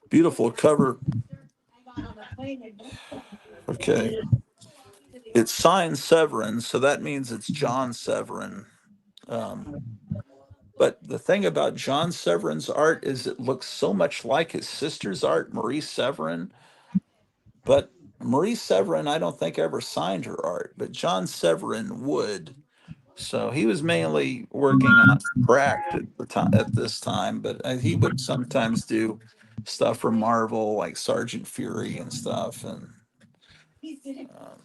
beautiful cover. Okay. It's signed Severin, so that means it's John Severin. But the thing about John Severin's art is it looks so much like his sister's art, Marie Severin. But Marie Severin, I don't think ever signed her art, but John Severin would. So he was mainly working on craft at the time at this time, but he would sometimes do stuff for Marvel, like Sergeant Fury and stuff. And um,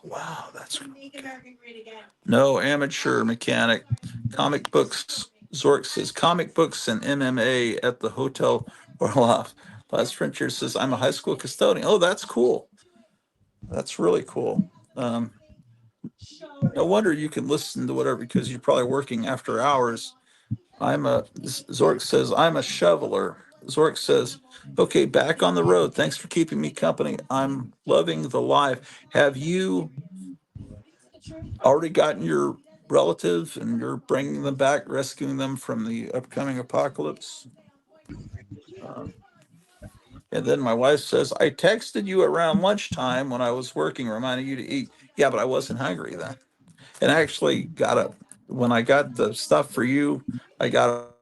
wow, that's no amateur mechanic. Comic books. Zork says comic books and MMA at the Hotel Orloff. Last Frontier says I'm a high school custodian. Oh, that's cool. That's really cool. No wonder you can listen to whatever because you're probably working after hours. Zork says I'm a shoveler. Zork says, okay, back on the road. Thanks for keeping me company. I'm loving the life. Have you already gotten your relative and you're bringing them back, rescuing them from the upcoming apocalypse? And then my wife says, I texted you around lunchtime when I was working, reminding you to eat. Yeah, but I wasn't hungry then. And I actually when I got the stuff for you, I got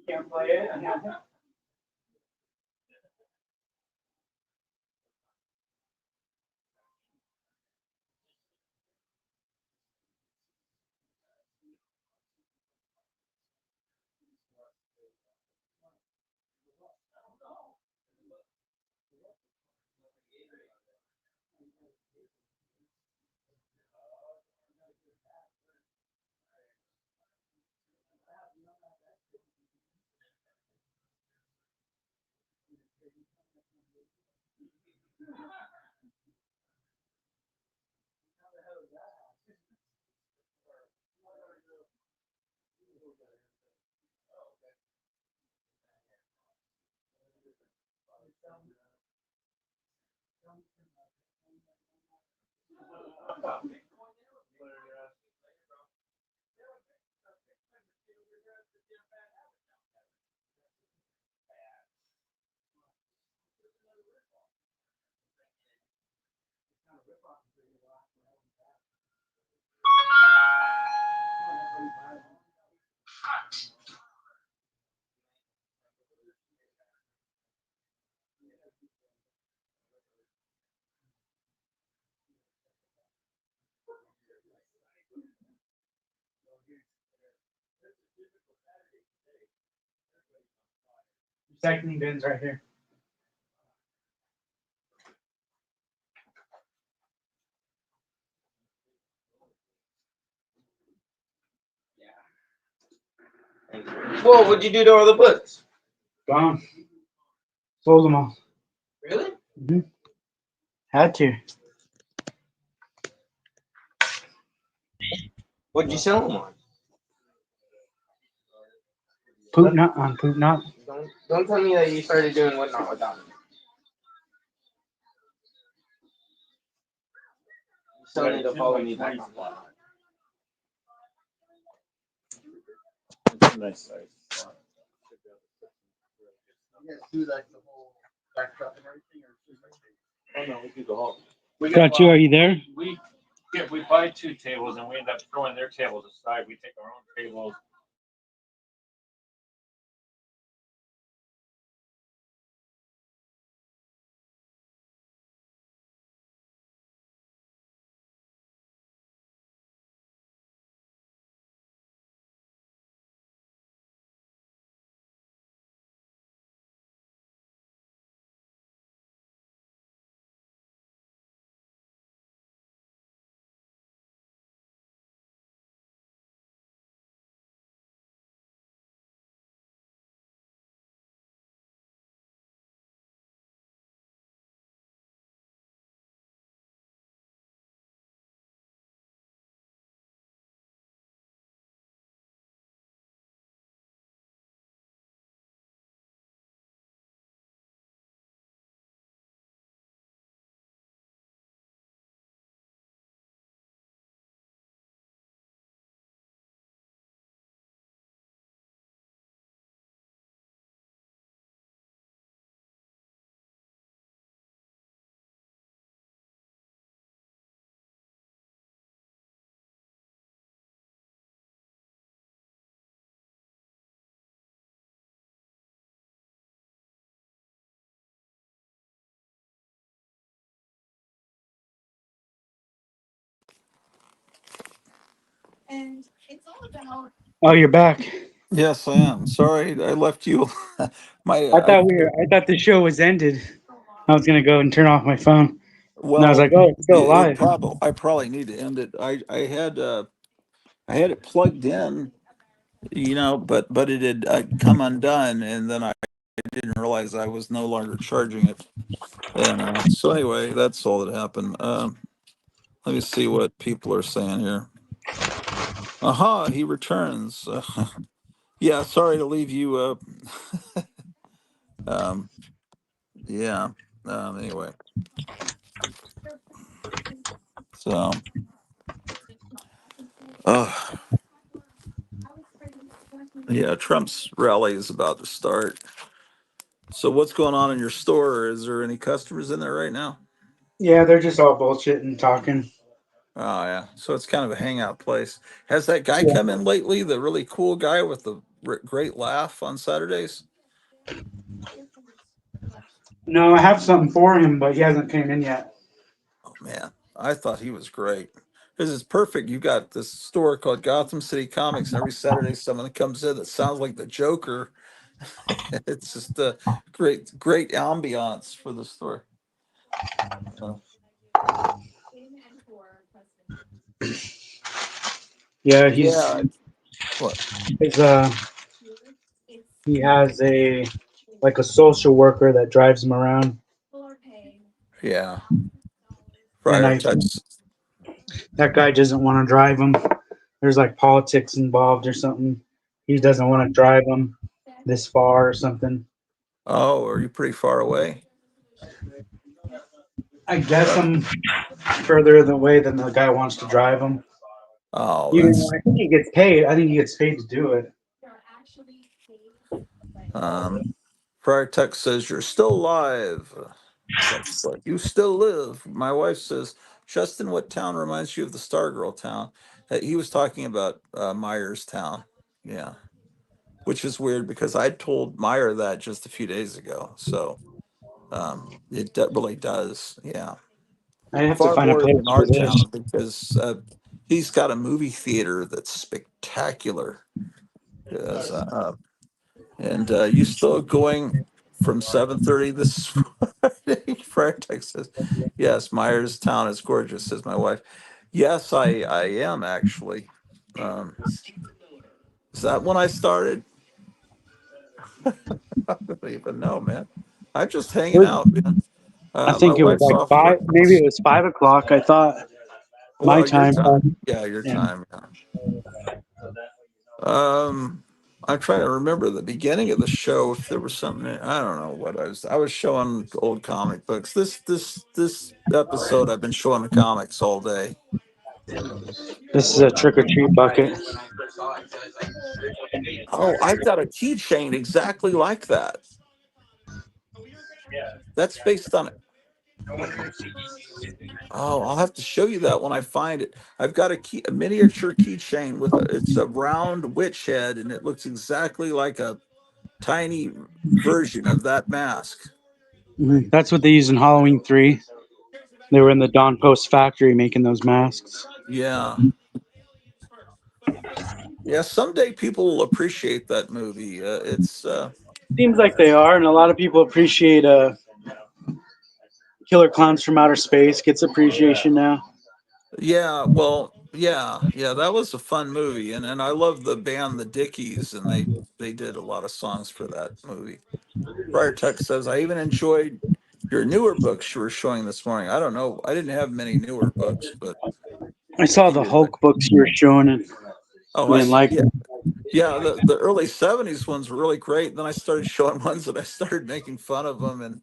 You can't play it. Recycling bins right here. Well, what'd you do to all the books? Gone. Sold them all. Really? Mm-hmm. Had to. What'd you sell them on? Poop nut on poop nut. Don't tell me that you started doing whatnot without me. You still need to follow me back on whatnot. Nice size. You guys do like the whole backdrop and everything, or just like Oh no, we do the whole. We Got you. Are you there? We buy 2 tables and we end up throwing their tables aside. We take our own tables. And it's all about. Oh, you're back. Yes, I am. Sorry, I left you. I thought the show was ended. I was gonna go and turn off my phone. And I was Well, like, oh, it's still alive. I probably need to end it. I had it plugged in, but it had come undone, and then I didn't realize I was no longer charging it. And so anyway, that's all that happened. Let me see what people are saying here. Aha, he returns. Yeah, sorry to leave you. Um, yeah. Anyway, so. Yeah, Trump's rally is about to start. So what's going on in your store? Is there any customers in there right now? Yeah, they're just all bullshitting, talking. Oh yeah, so it's kind of a hangout place. Has that guy Yeah. come in lately? The really cool guy with the great laugh on Saturdays? No, I have something for him, but he hasn't came in yet. Oh man, I thought he was great. This is perfect. You got this store called Gotham City Comics, and every Saturday someone comes in that sounds like the Joker. It's just a great ambiance for the store. Uh, Yeah, yeah. What? he's he has a social worker that drives him around, Yeah. and Friar I think Tuck's. that guy doesn't want to drive him. There's like politics involved or something. He doesn't want to drive him this far or something. Oh, are you pretty far away? I guess Uh, I'm further the way than the guy wants to drive him. oh, Even though that's I think he gets paid. I think he gets paid to do it. um. Friar Tuck says you're still alive. Trump's like, you still live. My wife says, Justin, what town reminds you of the Stargirl town? He was talking about Myers Town. Yeah, which is weird because I told Meyer that just a few days ago. So really does. Yeah, I have to far find a more than place for our this. town because he's got a movie theater that's spectacular. Yes, and you still going from 7:30 this Friday? Friday, Texas. Yes, Myers Town is gorgeous, says my wife. Yes, I am actually. Um, is that when I started? I don't even know, man. I'm just hanging out, man. I My think it was wife's like off five. work. Maybe it was 5 o'clock. I thought my Well, your time. time. Yeah, your Yeah. time. Yeah. I'm trying to remember the beginning of the show. If there was something, I don't know what I was showing old comic books. This episode, I've been showing the comics all day. This is a trick or treat bucket. Oh, I've got a keychain exactly like that. That's based on. Oh, I'll have to show you that when I find it. I've got a miniature keychain with it's a round witch head, and it looks exactly like a tiny version of that mask. Mhm. That's what they use in Halloween 3. They were in the Don Post factory making those masks. Yeah. Yeah, someday people will appreciate that movie. It's Seems like they are, and a lot of people appreciate Killer Clowns from Outer Space gets appreciation now. yeah, well, yeah, that was a fun movie, and I love the band the Dickies, and they did a lot of songs for that movie. Friar Tuck says I even enjoyed your newer books you were showing this morning. I don't know, I didn't have many newer books, but I saw he the did. Hulk books you were showing, and Oh, I didn't like yeah, them. yeah. The early '70s ones were really great. Then I started showing ones that I started making fun of them, and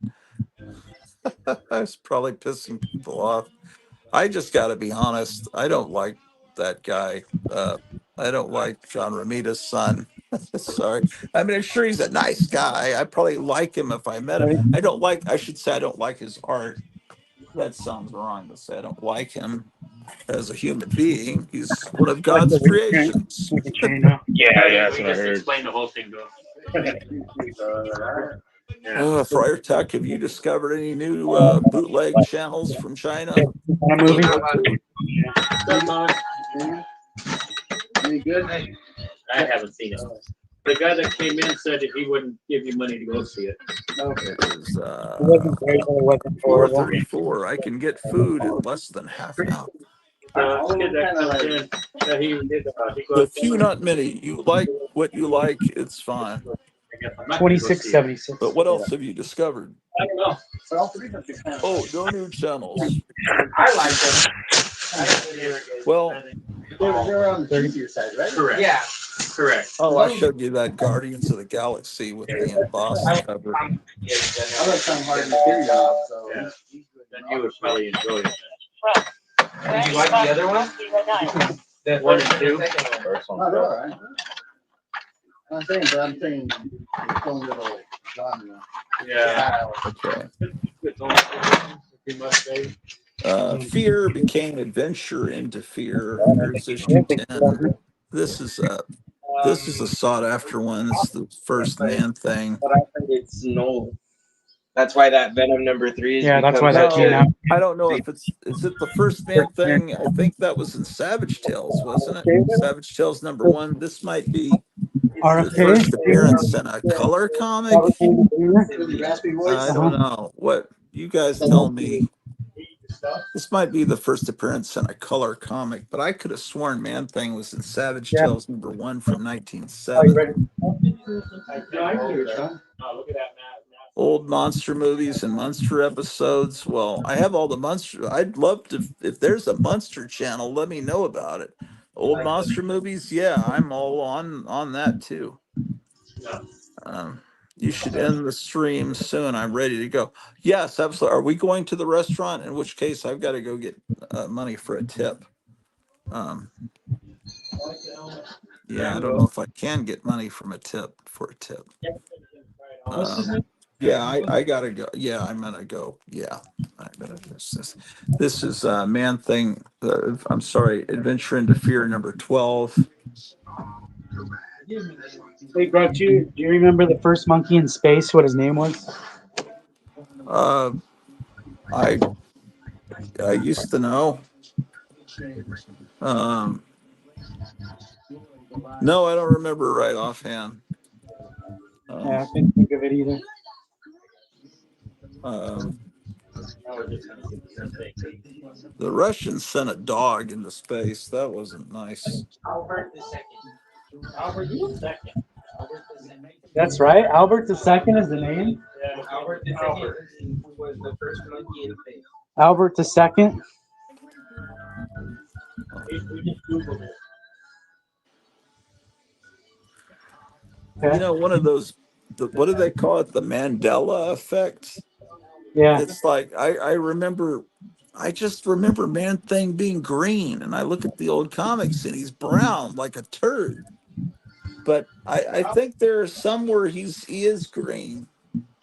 I was probably pissing people off. I just got to be honest. I don't like that guy. I don't like John Romita's son. Sorry. I mean, I'm sure he's a nice guy. I probably like him if I met him. I don't like. I should say I don't like his art. That sounds wrong to say. I don't like him as a human being. He's one of Like God's creations. the chain now. Yeah, that's what I heard. Explain the whole thing to him. Friar Tuck, have you discovered any new bootleg channels from China A to movie. go to? Any good? I haven't seen it. The guy that came in said that he wouldn't give you money to go see it. It is It wasn't great, but it wasn't horrible. 4:34. I can get food in less than half an hour. Kid that comes in, he The goes, few, not many. You like what you like, it's fine. 2676. But what else have you discovered? I don't know. Oh, no new channels. I like them. Well, they're on the easier side, right? Correct. Yeah. Correct. Oh, I showed you that Guardians of the Galaxy with the embossed cover. I like some hard material, so. Yeah. Then you would probably enjoy it. Did you like the other one? The One first and two? the second one. Oh, they're all right. I'm saying it's own little genre. Yeah. Okay. It's almost pretty much, babe. Fear became adventure into fear. Here's issue 10. This is a sought after one. This is the first Man Thing. But I think it's no. That's why that Venom #3 is. Yeah, that's why become that such came a. out. I don't know if is it the first Man Thing? I think that was in Savage Tales, wasn't it? Savage Tales #1. This might be the RFK? first appearance in a color comic. I don't know. What you guys tell me. This might be the first appearance in a color comic, but I could have sworn Man Thing was in Savage Tales #1 from 1907. Old monster movies and monster episodes. Well, I have all the monster. I'd love to, if there's a monster channel, let me know about it. Old monster movies, yeah, I'm all on that too. You should end the stream soon. I'm ready to go. Yes, absolutely. Are we going to the restaurant? In which case, I've got to go get money for a tip. Yeah, I don't know if I can get money from a tip for a tip. Yeah, I gotta go. Yeah, I'm gonna go. Yeah, I'm gonna. This is Man Thing. I'm sorry, Adventure into Fear #12. Hey, bro, do you remember the first monkey in space? What his name was? I used to know. No, I don't remember right offhand. Yeah, I couldn't think of it either. The Russians sent a dog into space. That wasn't nice. Albert II. Albert II. That's right. Albert II is the name. Yeah, Albert II was the first monkey in space. Albert II. We just Googled it. You know, one of those. What do they call it? The Mandela effect. Yeah. It's like I remember. I just remember Man Thing being green, and I look at the old comics, and he's brown like a turd. But I think there are some where he is green,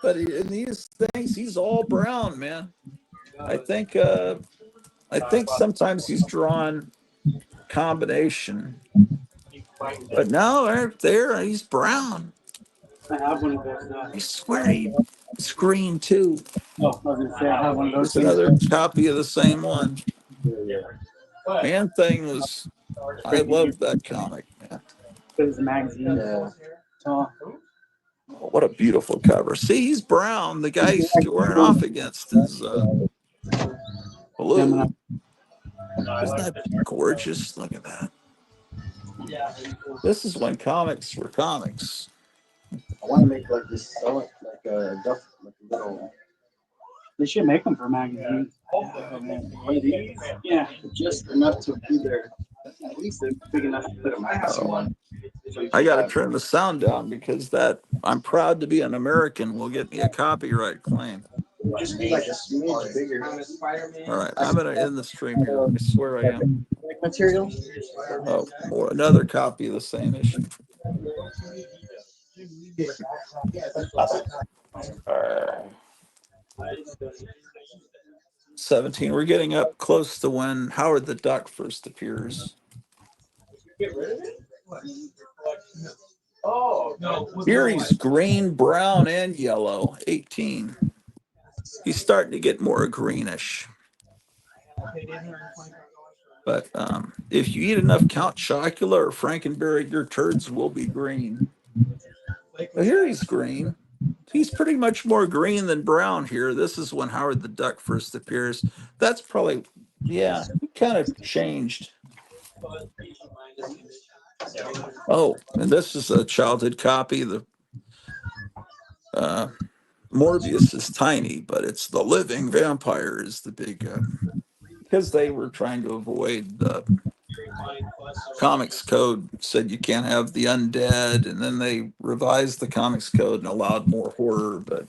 but in these things he's all brown, man. I think sometimes he's drawn combination, but no, there he's brown. I have one of those now. I swear he's green too. Oh, I was gonna say I have one of those. There's another copy of the same one. Man Thing was. I love that comic, man. It was a magazine. Yeah. Oh, what a beautiful cover. See, he's brown. The guy he's squaring off against is blue. Isn't that gorgeous? Look at that. This is when comics were comics. I want to make like this, like a duff, like a little. They should make them for magazines. One of these? Yeah. Just enough to be there. At least they're big enough to put a magazine on. I got to turn the sound down because that I'm proud to be an American will get me a copyright claim. Just be like a smidge bigger. All right, I'm going to end the stream here. I swear I am. Material? Oh, more another copy of the same issue. 17. We're getting up close to when Howard the Duck first appears. Here he's green, brown, and yellow. 18. He's starting to get more greenish. But if you eat enough Count Chocula or Frankenberry, your turds will be green. But here he's green. He's pretty much more green than brown here. This is when Howard the Duck first appears. That's probably, yeah, he kind of changed. Oh, and this is a childhood copy. The Morbius is tiny, but it's the living vampire is the big, because they were trying to avoid the comics code said you can't have the undead, and then they revised the comics code and allowed more horror. But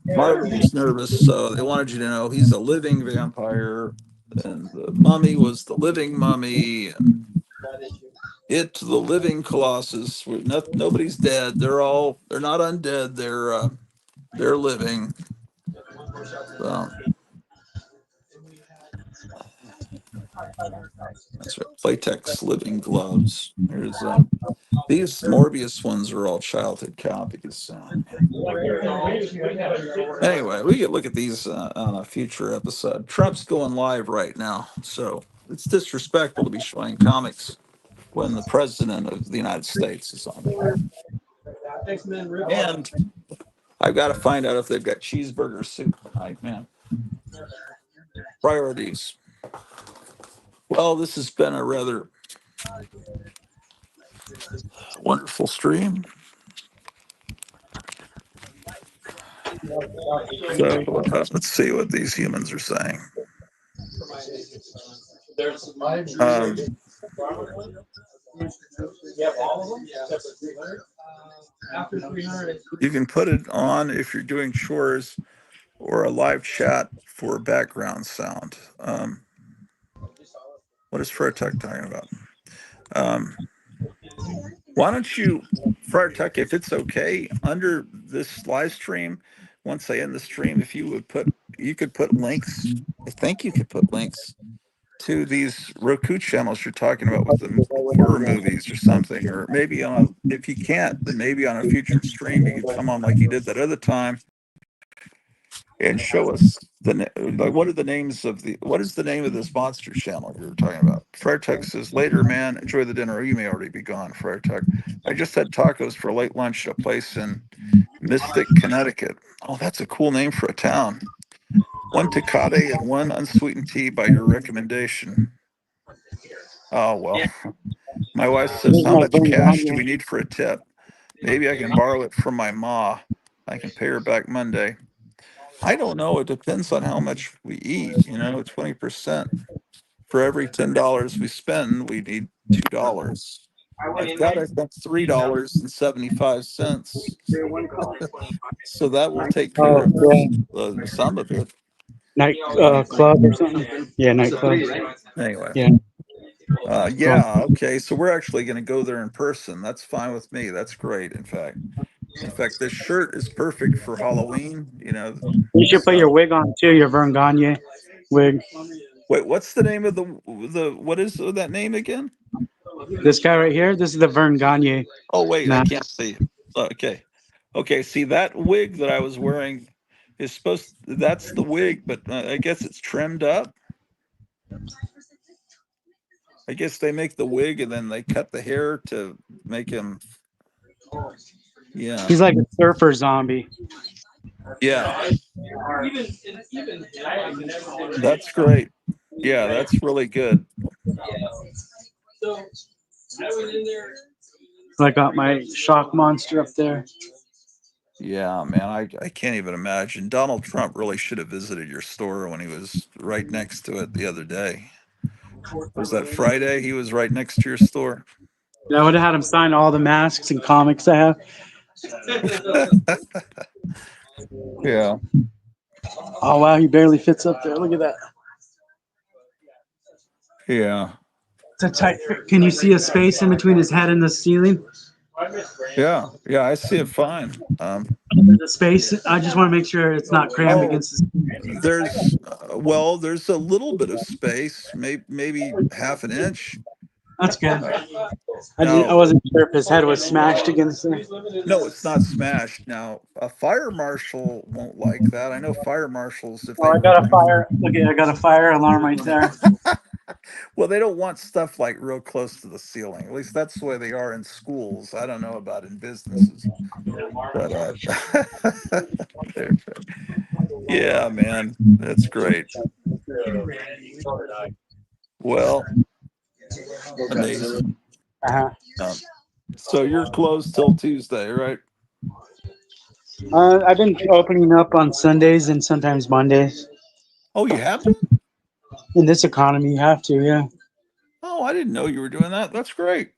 Marvel was nervous, so they wanted you to know he's a living vampire, and the mummy was the living mummy, and the living Colossus. Nobody's dead. They're not undead. They're living. So that's right. Playtex living gloves. Here's these Morbius ones are all childhood copies. So anyway, we could look at these on a future episode. Trump's going live right now, so it's disrespectful to be showing comics when the president of the United States is on there. And I've got to find out if they've got cheeseburger soup tonight, man. Priorities. Well, this has been a rather wonderful stream. So let's see what these humans are saying. You can put it on if you're doing chores or a live chat for background sound. What is Friar Tuck talking about? Why don't you, Friar Tuck, if it's okay, under this live stream, once I end the stream, if you could put links. I think you could put links to these Roku channels you're talking about with the horror movies or something, or maybe if you can't, then maybe on a future stream you could come on like you did that other time and show us what is the name of this monster channel you were talking about? Friar Tuck says, later, man, enjoy the dinner. Or you may already be gone, Friar Tuck. I just had tacos for late lunch at a place in Mystic, Connecticut. Oh, that's a cool name for a town. One Tecate and one unsweetened tea by your recommendation. Oh, well, my wife says, how much cash do we need for a tip? Maybe I can borrow it from my ma. I can pay her back Monday. I don't know. It depends on how much we eat. 20%. For every $10 we spend, we need $2. I've got, I think, $3.75. So that will take care of some of it. Night club or something. Yeah, nightclub. Anyway. Yeah. Okay. So we're actually going to go there in person. That's fine with me. That's great. In fact, this shirt is perfect for Halloween. You should put your wig on too. Your Vern Gagne wig. Wait, what's the name of what is that name again? This guy right here. This is the Vern Gagne. Oh wait, I can't see. Okay. See, that wig that I was wearing is that's the wig, but I guess it's trimmed up. I guess they make the wig and then they cut the hair to make him. Yeah. He's like a surfer zombie. Yeah. That's great. Yeah, that's really good. I got my shock monster up there. Yeah, man, I can't even imagine. Donald Trump really should have visited your store when he was right next to it the other day. Was that Friday? He was right next to your store. Yeah, I would have had him sign all the masks and comics I have. Yeah. Oh wow, he barely fits up there. Look at that. Yeah. It's a tight fit. Can you see a space in between his head and the ceiling? Yeah, I see it fine. The space. I just want to make sure it's not crammed against the there's a little bit of space, maybe half an inch. That's good. I wasn't sure if his head was smashed against there. No, it's not smashed. Now, a fire marshal won't like that. I know fire marshals if they. I got a fire. Look, I got a fire alarm right there. Well, they don't want stuff like real close to the ceiling. At least that's the way they are in schools. I don't know about in businesses. But yeah, man, that's great. Well, amazing. So you're closed till Tuesday, right? I've been opening up on Sundays and sometimes Mondays. Oh, you have been? In this economy, you have to, yeah. Oh, I didn't know you were doing that. That's great.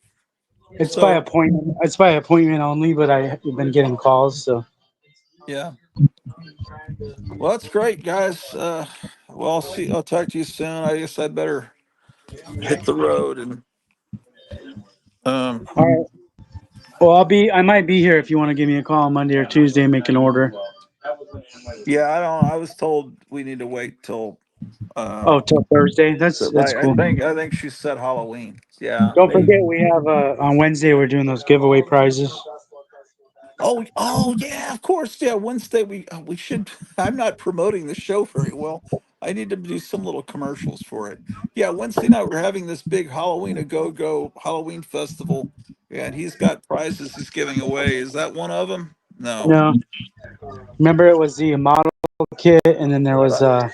It's by So appointment. It's by appointment only, but I've been getting calls. So yeah. Well, that's great, guys. Well, I'll see. I'll talk to you soon. I guess I better hit the road and all right. Well, I might be here if you want to give me a call on Monday or Tuesday and make an order. yeah, I don't. I was told we need to wait till. Oh, till Thursday. That's 'Cause that's I cool. think she said Halloween. Yeah, Don't maybe. forget we have on Wednesday we're doing those giveaway prizes. Oh yeah, of course. Yeah, Wednesday we should. I'm not promoting the show very well. I need to do some little commercials for it. Yeah, Wednesday night we're having this big Halloween a go go Halloween festival, and he's got prizes he's giving away. Is that one of them? No. No, remember it was the model kit, and then there was Right.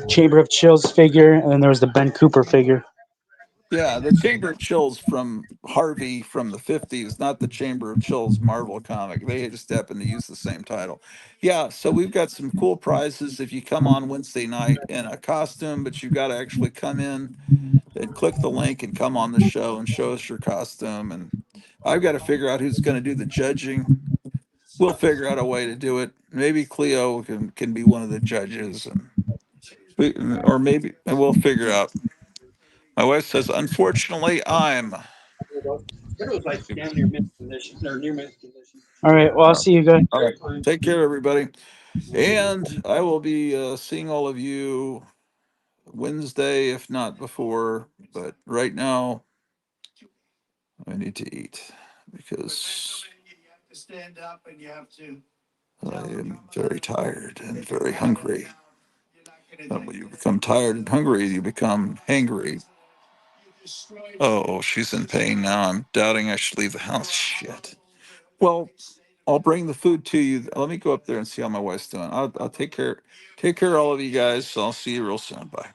Chamber of Chills figure, and then there was the Ben Cooper figure. Yeah, the Chamber of Chills from Harvey from the 50s, not the Chamber of Chills Marvel comic. They just happened to use the same title. Yeah, so we've got some cool prizes if you come on Wednesday night in a costume, but you've got to actually come in and click the link and come on the show and show us your costume. And I've got to figure out who's going to do the judging. We'll figure out a way to do it. Maybe Cleo can be one of the judges, and or maybe and we'll figure out. My wife says, unfortunately, I'm. It was like damn near mint condition or near mint condition. All right. Well, I'll see you guys. All right. Take care, everybody. And I will be seeing all of you Wednesday, if not before. But right now, I need to eat because Stand up and you have to. I am very tired and very hungry. And when you become tired and hungry, you become hangry. Oh, she's in pain now. I'm doubting I should leave the house. Shit. Well, I'll bring the food to you. Let me go up there and see how my wife's doing. I'll take care. Take care, all of you guys. I'll see you real soon. Bye.